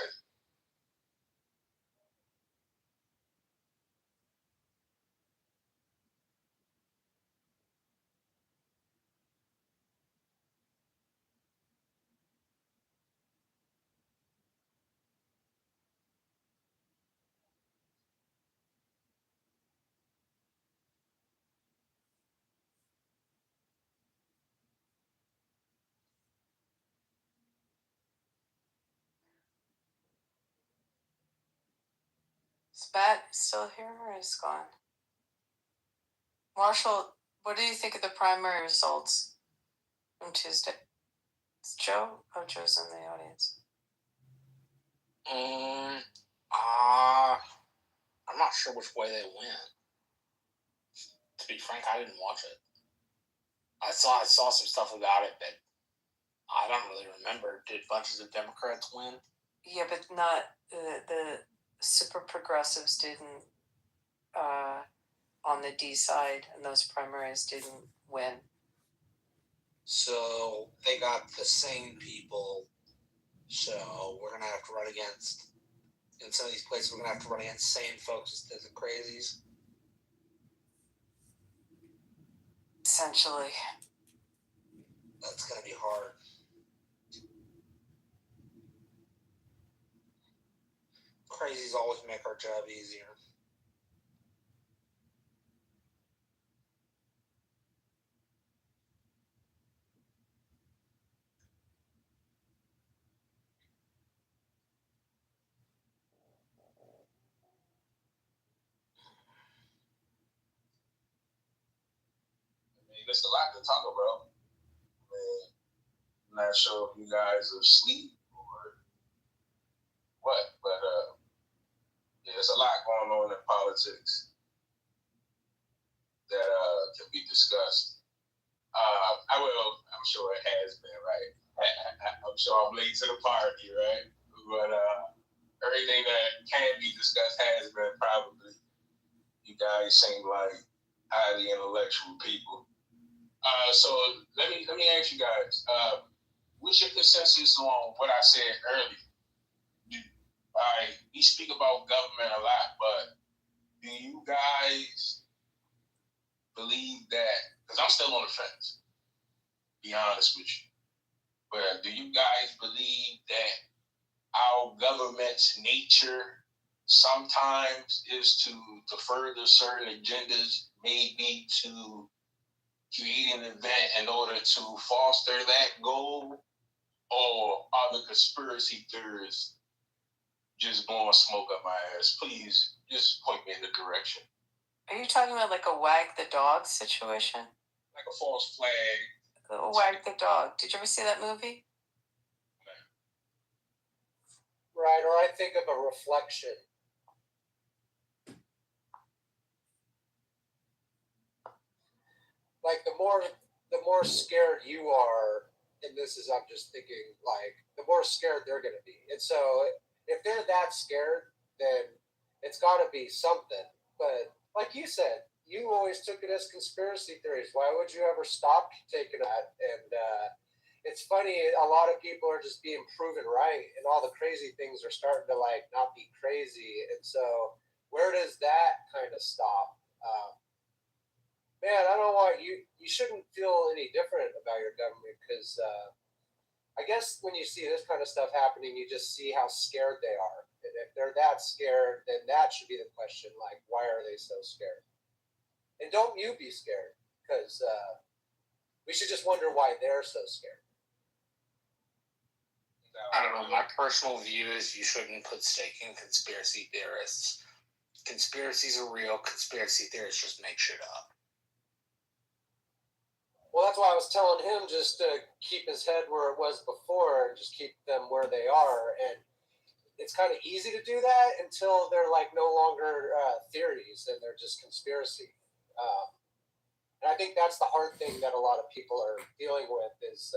Is Matt still here or is gone? Marshall, what do you think of the primary results from Tuesday? It's Joe? Oh, Joe's in the audience. I'm not sure which way they went. To be frank, I didn't watch it. I saw some stuff about it, but I don't really remember. Did bunches of Democrats win? Yeah, but not the super progressives didn't on the D side, and those primaries didn't win. So they got the same people. So we're gonna have to run against, in some of these places, we're gonna have to run against sane folks as the crazies. Essentially. That's gonna be hard. Crazies always make our job easier. There's a lot to talk about. I'm not sure if you guys are asleep or what, but yeah, there's a lot going on in politics that can be discussed. I'm sure it has been, right? I'm sure I'm late to the party, right? But everything that can be discussed has been probably. You guys seem like highly intellectual people. So let me ask you guys, what's your consensus on what I said earlier? We speak about government a lot, but do you guys believe that? Because I'm still on the fence. Be honest with you, but do you guys believe that our government's nature sometimes is to further certain agendas, maybe to create an event in order to foster that goal, or are the conspiracy theorists just blowing smoke up my ass? Please, just point me in the direction. Are you talking about like a wag the dog situation? Like a false flag. Wag the dog. Did you ever see that movie? Right, or I think of a reflection. Like the more scared you are, and this is I'm just thinking like the more scared they're gonna be. And so if they're that scared, then it's gotta be something. But like you said, you always took it as conspiracy theories. Why would you ever stop taking that? And it's funny, a lot of people are just being proven right, and all the crazy things are starting to like not be crazy. And so where does that kind of stop? Man, I don't want you. You shouldn't feel any different about your government because I guess when you see this kind of stuff happening, you just see how scared they are. And if they're that scared, then that should be the question. Like, why are they so scared? And don't you be scared because we should just wonder why they're so scared. I don't know. My personal view is you shouldn't put stake in conspiracy theorists. Conspiracies are real. Conspiracy theorists just make shit up. Well, that's why I was telling him just to keep his head where it was before and just keep them where they are. And it's kind of easy to do that until they're like no longer theories and they're just conspiracy. And I think that's the hard thing that a lot of people are dealing with is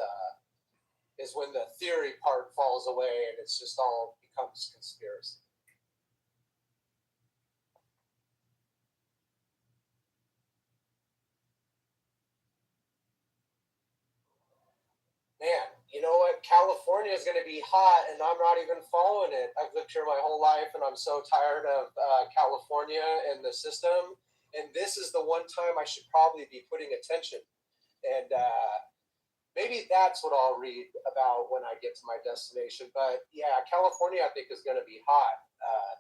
when the theory part falls away and it's just all becomes conspiracy. Man, you know what? California is going to be hot, and I'm not even following it. I've lived here my whole life, and I'm so tired of California and the system. And this is the one time I should probably be putting attention. And maybe that's what I'll read about when I get to my destination. But yeah, California, I think, is going to be hot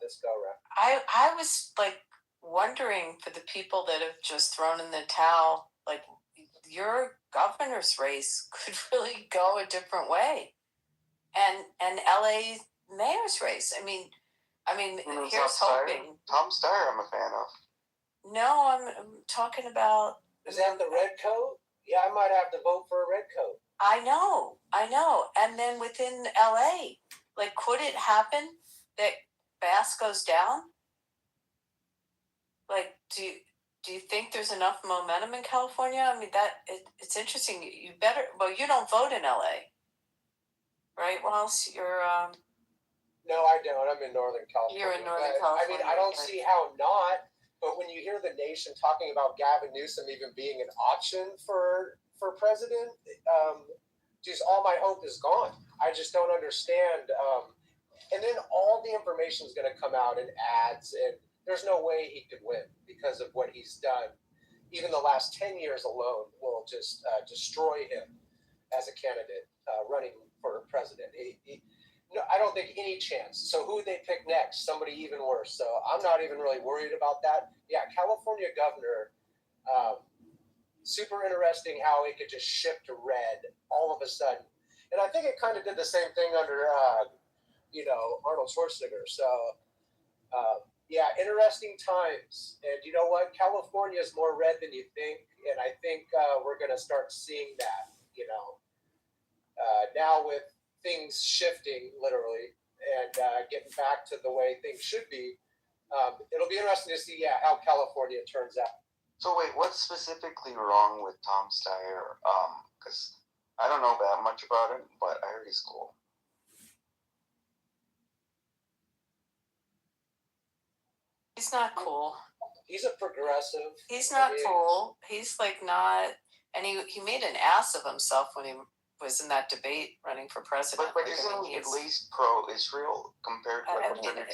this go round. I was like wondering for the people that have just thrown in the towel, like your governor's race could really go a different way, and LA mayor's race. I mean, here's hoping. Tom Steyer, I'm a fan of. No, I'm talking about. Is that the red coat? Yeah, I might have to vote for a red coat. I know. And then within LA, like, could it happen that Bass goes down? Like, do you think there's enough momentum in California? I mean, it's interesting. You better. Well, you don't vote in LA, right? Wallace, you're. No, I don't. I'm in Northern California. You're in Northern California. I mean, I don't see how not. But when you hear the nation talking about Gavin Newsom even being an option for president, just all my hope is gone. I just don't understand. And then all the information is going to come out in ads, and there's no way he could win because of what he's done. Even the last 10 years alone will just destroy him as a candidate running for president. No, I don't think any chance. So who would they pick next? Somebody even worse. So I'm not even really worried about that. Yeah, California governor, super interesting how it could just shift to red all of a sudden. And I think it kind of did the same thing under, Arnold Schwarzenegger. So, yeah, interesting times. And you know what? California is more red than you think. And I think we're going to start seeing that, now with things shifting literally and getting back to the way things should be. It'll be interesting to see, how California turns out. So wait, what's specifically wrong with Tom Steyer? Because I don't know that much about him, but I heard he's cool. He's not cool. He's a progressive. He's not cool. He's like not, and he made an ass of himself when he was in that debate running for president. But isn't he at least pro-Israel compared to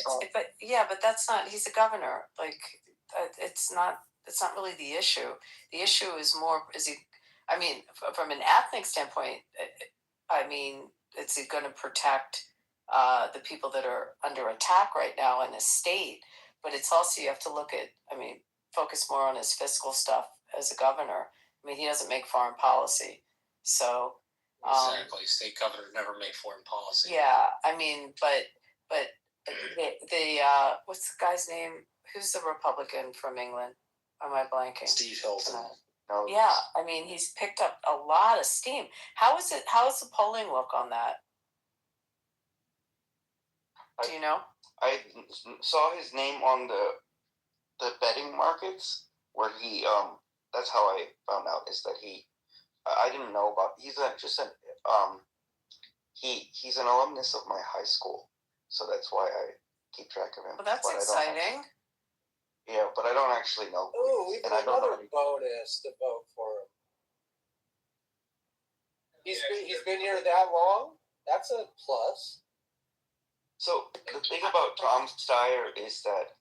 Trump? But that's not. He's a governor. Like it's not really the issue. The issue is more. Is he? I mean, from an ethnic standpoint, I mean, is he going to protect the people that are under attack right now in his state? But it's also, you have to look at, I mean, focus more on his fiscal stuff as a governor. I mean, he doesn't make foreign policy. So. Exactly. State governors never make foreign policy. Yeah. I mean, but the what's the guy's name? Who's the Republican from England? Am I blanking? Steve Hilton. Yeah. I mean, he's picked up a lot of steam. How is the polling look on that? Do you know? I saw his name on the betting markets where he that's how I found out, is that I didn't know about, he's an alumnus of my high school, so that's why I keep track of him. Well, that's exciting. Yeah, but I don't actually know. Oh, we got another bonus to vote for him. He's been here that long? That's a plus. So the thing about Tom Steyer is that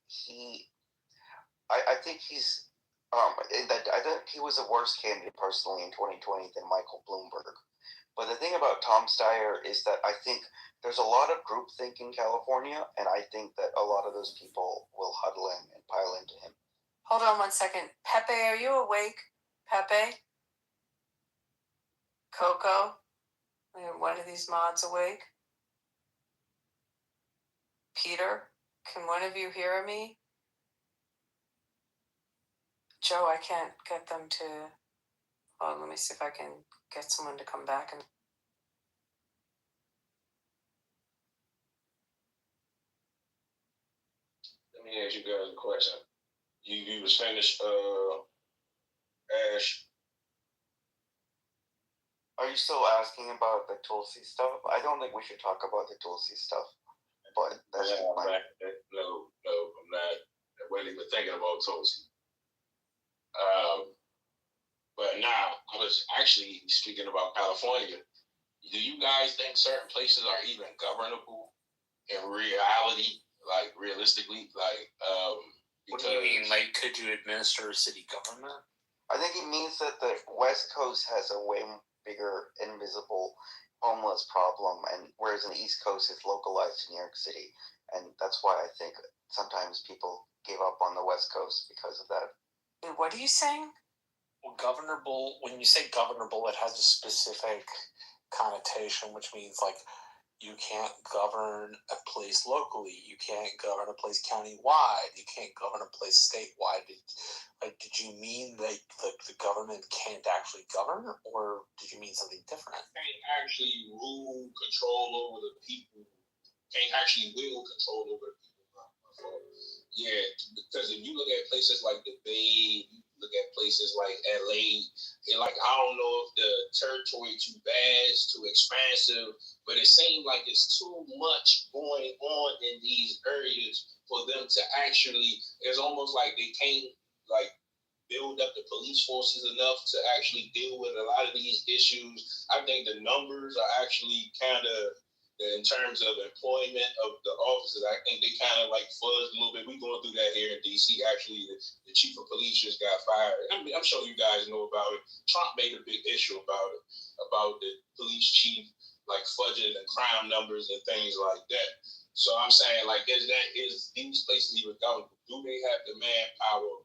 I think he's I think he was a worse candidate personally in 2020 than Michael Bloomberg. But the thing about Tom Steyer is that I think there's a lot of groupthink in California, and I think that a lot of those people will huddle in and pile into him. Hold on 1 second. Pepe, are you awake? Pepe? Coco? Are one of these mods awake? Peter? Can one of you hear me? Joe, I can't get them to... Oh, let me see if I can get someone to come back and... Let me ask you guys a question. You was finished, Ash. Are you still asking about the Tulsi stuff? I don't think we should talk about the Tulsi stuff. But that's No, I'm not. I wasn't even thinking about Tulsi. But now, I was actually speaking about California. Do you guys think certain places are even governable in reality, like realistically? Like, what do you mean? Like, could you administer a city government? I think it means that the West Coast has a way bigger, invisible homeless problem, and whereas in the East Coast it's localized to New York City, and that's why I think sometimes people give up on the West Coast because of that. What are you saying? Well, governable, when you say governable, it has a specific connotation, which means like you can't govern a place locally, you can't govern a place countywide, you can't govern a place statewide. Did you mean that the government can't actually govern, or did you mean something different? Can't actually rule, control over the people. Can't actually will control over the people. Yeah, because if you look at places like the Bay, you look at places like LA, and like I don't know if the territory too vast, too expansive, but it seems like it's too much going on in these areas for them to actually. It's almost like they can't like build up the police forces enough to actually deal with a lot of these issues. I think the numbers are actually kind of, in terms of employment of the officers, I think they kind of like fuzzed a little bit. We're going through that here in DC. Actually, the chief of police just got fired. I mean, I'm sure you guys know about it. Trump made a big issue about it, about the police chief like fudging the crime numbers and things like that. So I'm saying, like, is these places even government? Do they have the manpower,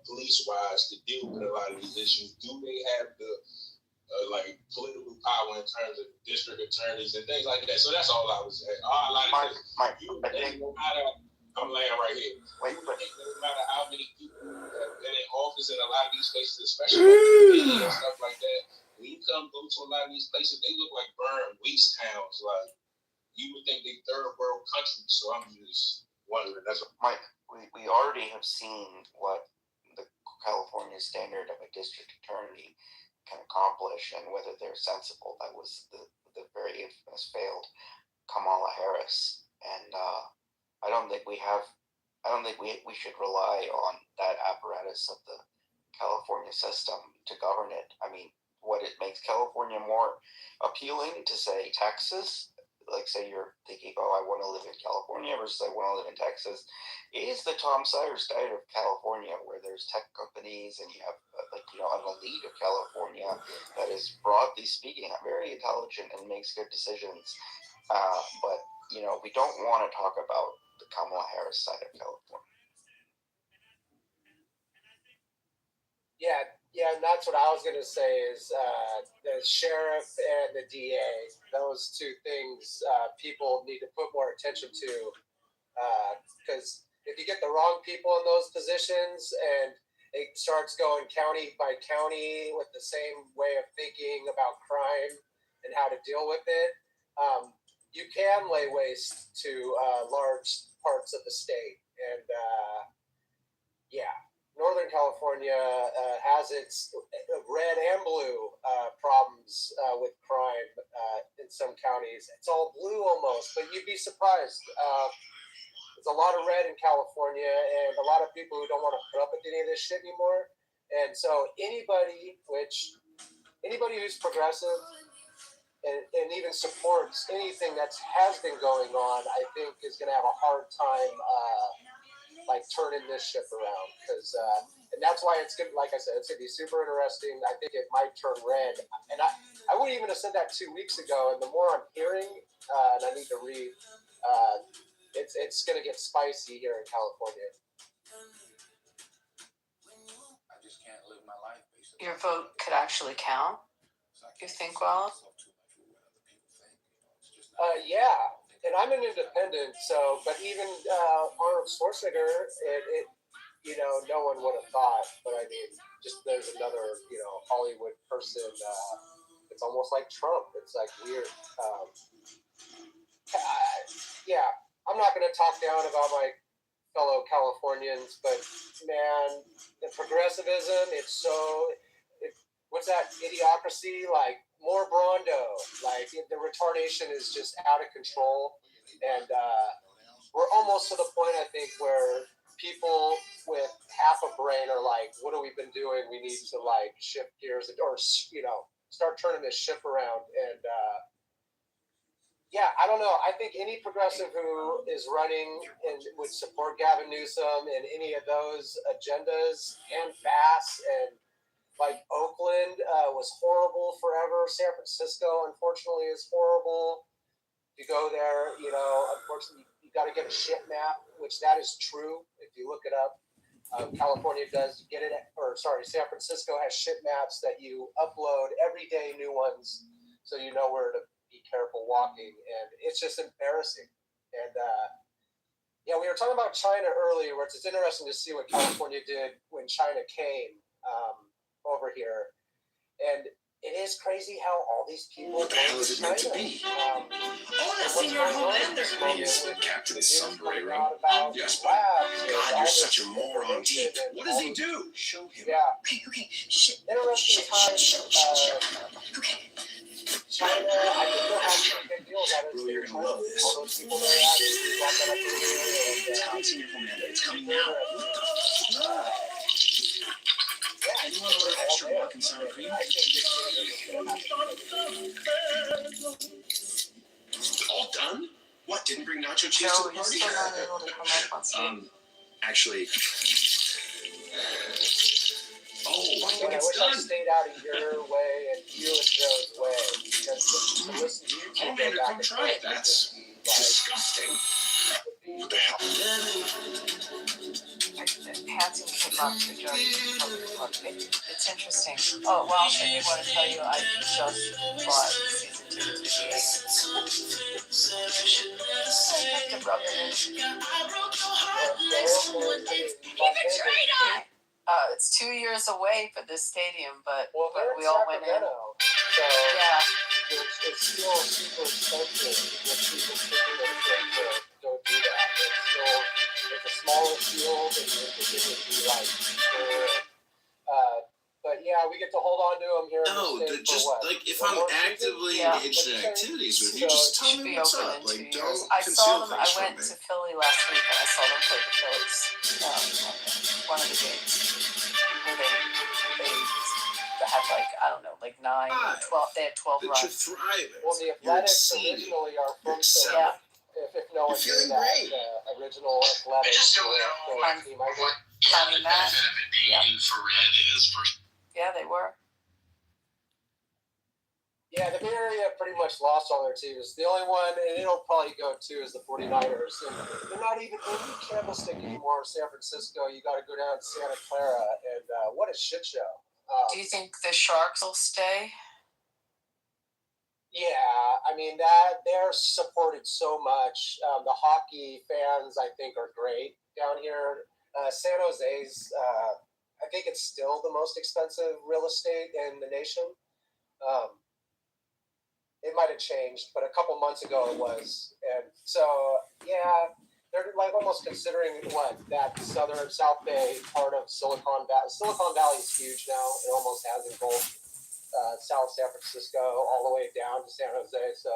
police-wise, to deal with a lot of these issues? Do they have the like political power in terms of district attorneys and things like that? So that's all I was saying. I'm laying right here. No matter how many people have been in office in a lot of these places, especially like and stuff like that, when you go to a lot of these places, they look like burned waste towns. Like, you would think they third world countries. So I'm just wondering. That's what Mike, we already have seen what the California standard of a district attorney can accomplish and whether they're sensible. That was the very infamous failed Kamala Harris, and I don't think we should rely on that apparatus of the California system to govern it. I mean, what it makes California more appealing to, say, Texas, like say you're thinking, oh, I want to live in California versus I want to live in Texas, is the Tom Sawyer state of California, where there's tech companies and you have an elite of California that is, broadly speaking, very intelligent and makes good decisions. But we don't want to talk about the Kamala Harris side of California. Yeah, and that's what I was going to say is the sheriff and the DA, those two things people need to put more attention to, because if you get the wrong people in those positions and it starts going county by county with the same way of thinking about crime and how to deal with it, you can lay waste to large parts of the state. And Northern California has its red and blue problems with crime in some counties. It's all blue almost, but you'd be surprised. There's a lot of red in California and a lot of people who don't want to put up with any of this shit anymore. And so anybody who's progressive and even supports anything that has been going on, I think is going to have a hard time turning this ship around, because and that's why it's good. Like I said, it's going to be super interesting. I think it might turn red, and I wouldn't even have said that 2 weeks ago. And the more I'm hearing, and I need to read, it's going to get spicy here in California. I just can't live my life basically. Your vote could actually count, you think, Wallace? Yeah, and I'm an independent, so, but even Arnold Schwarzenegger, it no one would have thought, but I mean, just there's another, Hollywood person, it's almost like Trump, it's like weird. I'm not going to talk down about my fellow Californians, but man, the progressivism, what's that, idiocracy, like, more Brondo, like the retardation is just out of control, and we're almost to the point, I think, where people with half a brain are like, what have we been doing? We need to shift gears or start turning this ship around. And I don't know. I think any progressive who is running and would support Gavin Newsom and any of those agendas, and Bass and Oakland was horrible forever. San Francisco, unfortunately, is horrible. You go there, unfortunately, you got to get a ship map, which that is true. If you look it up, California does get it, San Francisco has ship maps that you upload every day, new ones, so you know where to be careful walking, and it's just embarrassing. And we were talking about China earlier, where it's interesting to see what California did when China came over here, and it is crazy how all these people. What the hell is it meant to be? Hola, Senor Homelander. Please, Captain Sombrero. Yes, but God, you're such a moron, Deep. What does he do? Show him. Yeah. Okay. Shit. Interesting times. Okay. China, I think they'll have some big deals out of Bro, you're gonna love this. all those people there actually brought that up earlier, It's coming, Senor Homelander. It's coming now. What the fuck? Anyone order extra milk and sour cream? All done? What, didn't bring nacho cheese to the party? Still not able to come up on Actually. I wish I stayed out of your way and you and Joe's way. Because to listen to you two Homelander, come try it. That's disgusting. What the hell? Hanson came up to Joe. It's interesting. Oh, well, I do want to tell you, I just bought season 2 to the rub it in. It's 2 years away for this stadium, but we all went in. So yeah, it's still super expensive with people sticking their shit to go do that. It's a smaller field, and it would be like cheaper. But we get to hold on to them here in the No, stay for just what? like if One I'm more season? actively Yeah. engaged in Let's say- activities with So you, just it tell should me be what's open up. in Like, 2 years. don't I saw conceal them. I things from went me. to Philly last week and I saw them play the Phillies. One of the games where they had like I don't know, like 9 or 12. They had 12 That runs. you're thriving. Well, the You're Athletics exceeding. originally are You're from Philly. excelling. If no one You're knew feeling that, great. the original Athletics. I just don't were know Philly what- team, I think. Tommy Matt. benefit of it being infrared is for. Yeah, they were. Yeah, the Bay Area pretty much lost all their teams. The only one, and it'll probably go to, is the 49ers. And they're not even in Candlestick anymore, San Francisco. You got to go down to Santa Clara, and what a shit show. Do you think the Sharks will stay? Yeah, I mean that they're supported so much. The hockey fans, I think, are great down here. San Jose's, I think it's still the most expensive real estate in the nation. It might have changed, but a couple months ago it was, and so yeah, they're like almost considering what that South Bay part of Silicon Valley. Silicon Valley is huge now. It almost has engulfed South San Francisco all the way down to San Jose. So,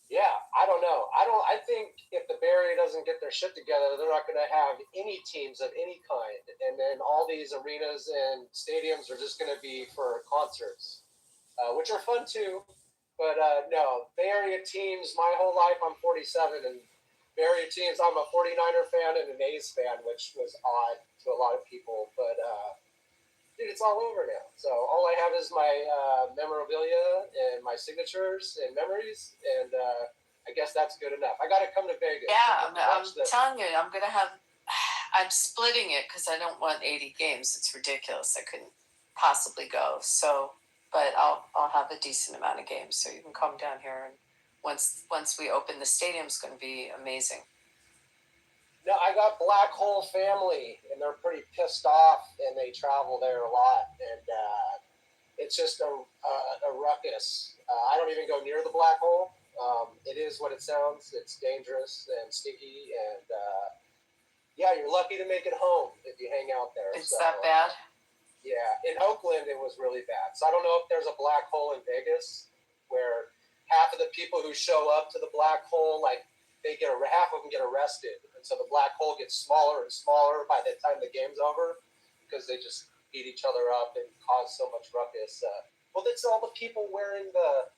yeah, I don't know. I think if the Bay Area doesn't get their shit together, they're not going to have any teams of any kind. And then all these arenas and stadiums are just going to be for concerts, which are fun too. But no, Bay Area teams, my whole life, I'm 47, and Bay Area teams, I'm a 49er fan and an A's fan, which was odd to a lot of people. But dude, it's all over now. So all I have is my memorabilia and my signatures and memories, and I guess that's good enough. I got to come to Vegas. Yeah, I'm telling you, I'm gonna have. I'm splitting it because I don't want 80 games. It's ridiculous. I couldn't possibly go. So, but I'll have a decent amount of games, so you can come down here, and once we open, the stadium's going to be amazing. No, I got Black Hole family, and they're pretty pissed off, and they travel there a lot, and it's just a ruckus. I don't even go near the Black Hole. It is what it sounds. It's dangerous and stinky, and yeah, you're lucky to make it home if you hang out there. It's that bad? Yeah, in Oakland it was really bad. So I don't know if there's a Black Hole in Vegas where half of the people who show up to the Black Hole, like, half of them get arrested, and so the Black Hole gets smaller and smaller by the time the game's over because they just beat each other up and cause so much ruckus. Well, that's all the people wearing the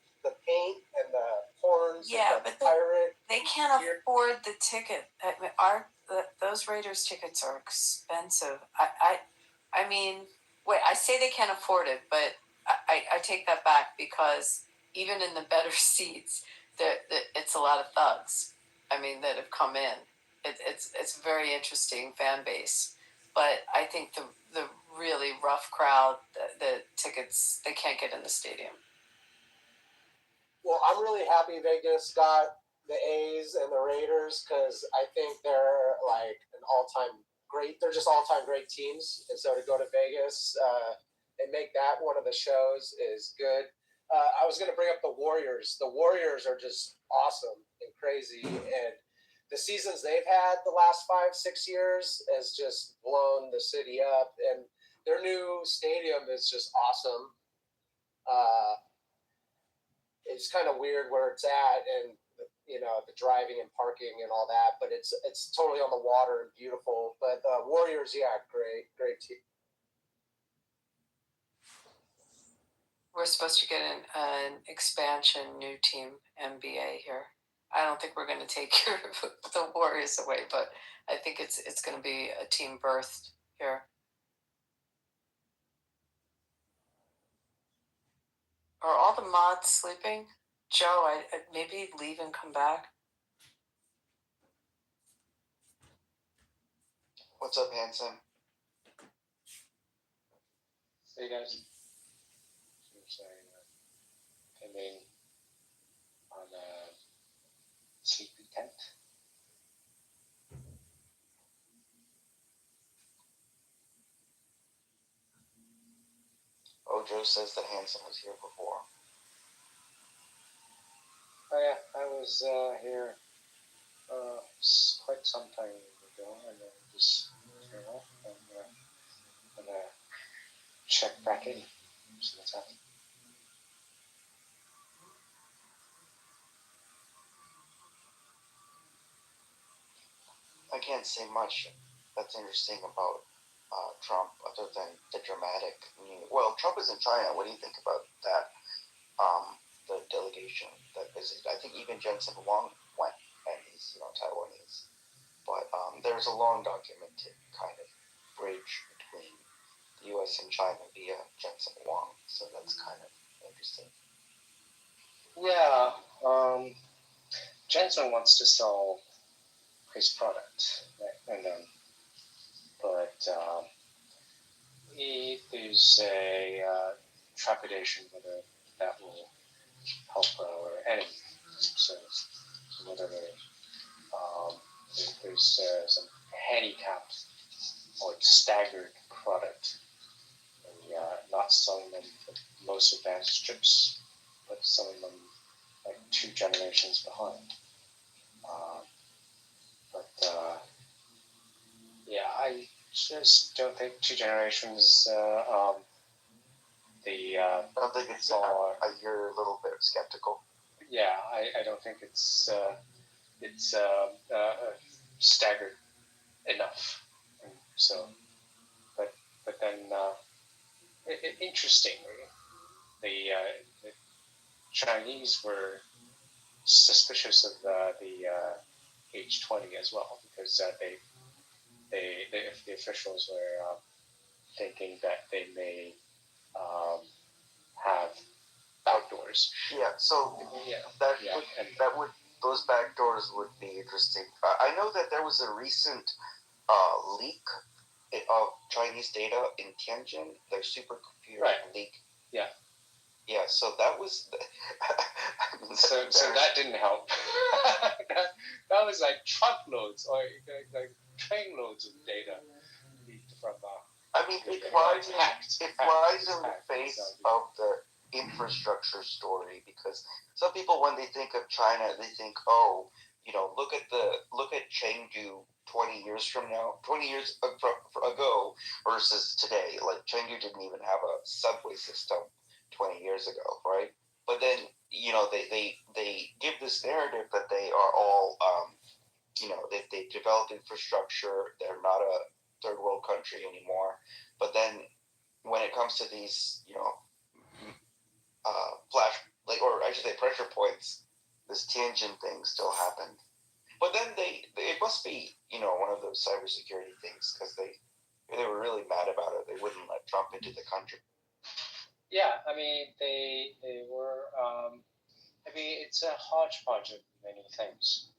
paint and the horns. Yeah, and the but pirate. they can't afford the ticket. I mean, those Raiders tickets are expensive. I mean, wait, I say they can't afford it, but I take that back because even in the better seats, it's a lot of thugs. I mean, that have come in. It's a very interesting fan base, but I think the really rough crowd, the tickets, they can't get in the stadium. Well, I'm really happy Vegas got the A's and the Raiders because I think they're like an all-time great. They're just all-time great teams, and so to go to Vegas and make that one of the shows is good. I was going to bring up the Warriors. The Warriors are just awesome and crazy, and the seasons they've had the last 5-6 years has just blown the city up, and their new stadium is just awesome. It's kind of weird where it's at, and you know, the driving and parking and all that, but it's totally on the water and beautiful. But Warriors, yeah, great team. We're supposed to get an expansion new team NBA here. I don't think we're going to take care of the Warriors away, but I think it's going to be a team birthed here. Are all the mods sleeping? Joe, I maybe leave and come back. What's up, Hanson? Hey guys. Came in on a sleepy tent. Oh, Joe says that Hanson was here before. Oh yeah, I was here quite some time ago, and then just came off and check back in. See what's happening. I can't say much that's interesting about Trump other than the dramatic news. Well, Trump is in China. What do you think about that? The delegation that visited. I think even Jensen Huang went, and he's Taiwanese. But there's a long documented kind of bridge between the U.S. and China via Jensen Huang. So that's kind of interesting. Yeah, Jensen wants to sell his product, right? And but there's a trepidation whether that will help our enemy. So whether there's some handicapped or staggered product, not selling them the most advanced chips, but selling them like 2 generations behind. Yeah, I just don't think 2 generations. I don't think it's. You're a little bit skeptical. Yeah, I don't think it's staggered enough. And so, but then interestingly, the Chinese were suspicious of the H20 as well, because the officials were thinking that they may have backdoors. Yeah, so those backdoors would be interesting. I know that there was a recent leak of Chinese data in Tianjin, their supercomputer leak. Yeah. Yeah, so that was. So that didn't help. that was like truckloads or like trainloads of data from. I mean, it flies in the face of the infrastructure story, because some people, when they think of China, they think, look at Chengdu 20 years ago versus today. Like Chengdu didn't even have a subway system 20 years ago, right? But then they give this narrative that they are all they developed infrastructure. They're not a third world country anymore. But then when it comes to these pressure points, this Tianjin thing still happened. But then it must be one of those cybersecurity things, because they were really mad about it. They wouldn't let Trump into the country. Yeah, I mean they were. I mean it's a hodgepodge of many things.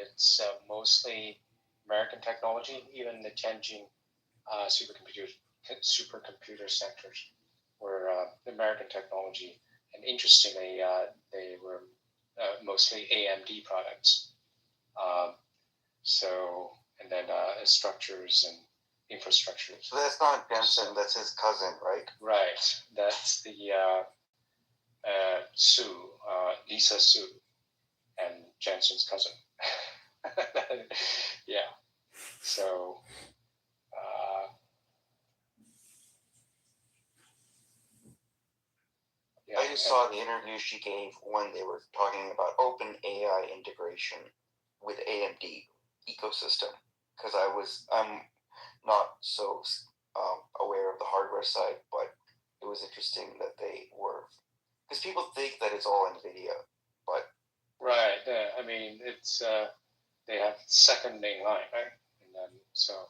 It's mostly American technology. Even the Tianjin supercomputer centers were American technology, and interestingly, they were mostly AMD products. And then structures and infrastructures. So that's not Jensen. That's his cousin, right? Right. That's the Sue, Lisa Sue, and Jensen's cousin. Yeah. So. Yeah, I just saw the interview she gave when they were talking about open AI integration with AMD ecosystem, because I'm not so aware of the hardware side, but it was interesting that they were, because people think that it's all NVIDIA, but right. I mean, it's they have second main line, right? And then so.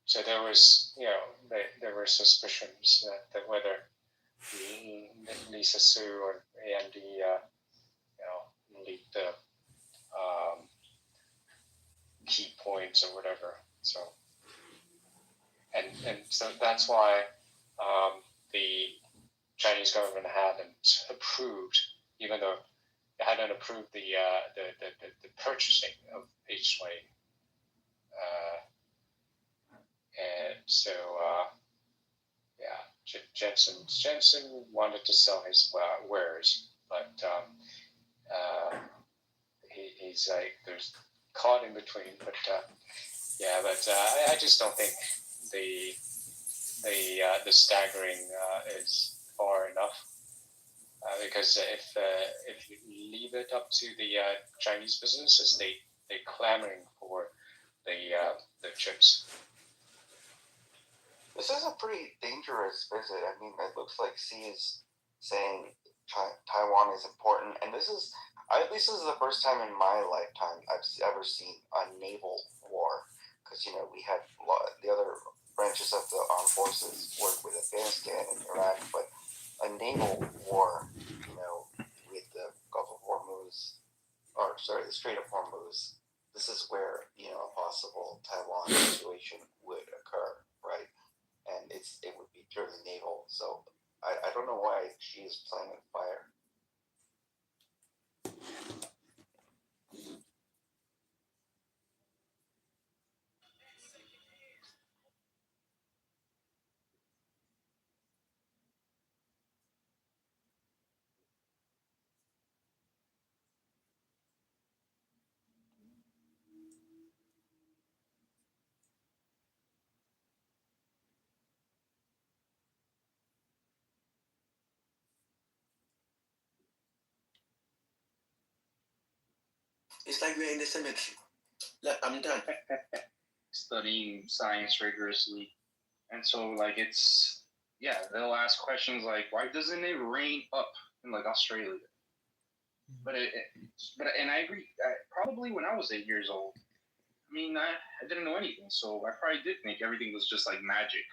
So there was, there were suspicions that whether Lisa Sue or AMD, leaked the key points or whatever. So, and so that's why the Chinese government hadn't approved, even though they hadn't approved the purchasing of H20. And so, Jensen wanted to sell his wares, but he's like there's caught in between, but I just don't think the staggering is far enough. Because if you leave it up to the Chinese businesses, they're clamoring for the chips. This is a pretty dangerous visit. I mean, it looks like Xi is saying Taiwan is important, and this is the first time in my lifetime I've ever seen a naval war. Because we had the other branches of the armed forces work with Afghanistan and Iraq, but a naval war, with the Gulf of Hormuz, the Strait of Hormuz. This is where a possible Taiwan situation would occur, right? And it would be purely naval. So I don't know why she is playing with fire. It's like we're in the cemetery. Look, I'm done. Studying science rigorously, and so they'll ask questions like, why doesn't it rain up in like Australia? But I agree. Probably when I was 8 years old, I mean, I didn't know anything, so I probably did think everything was just like magic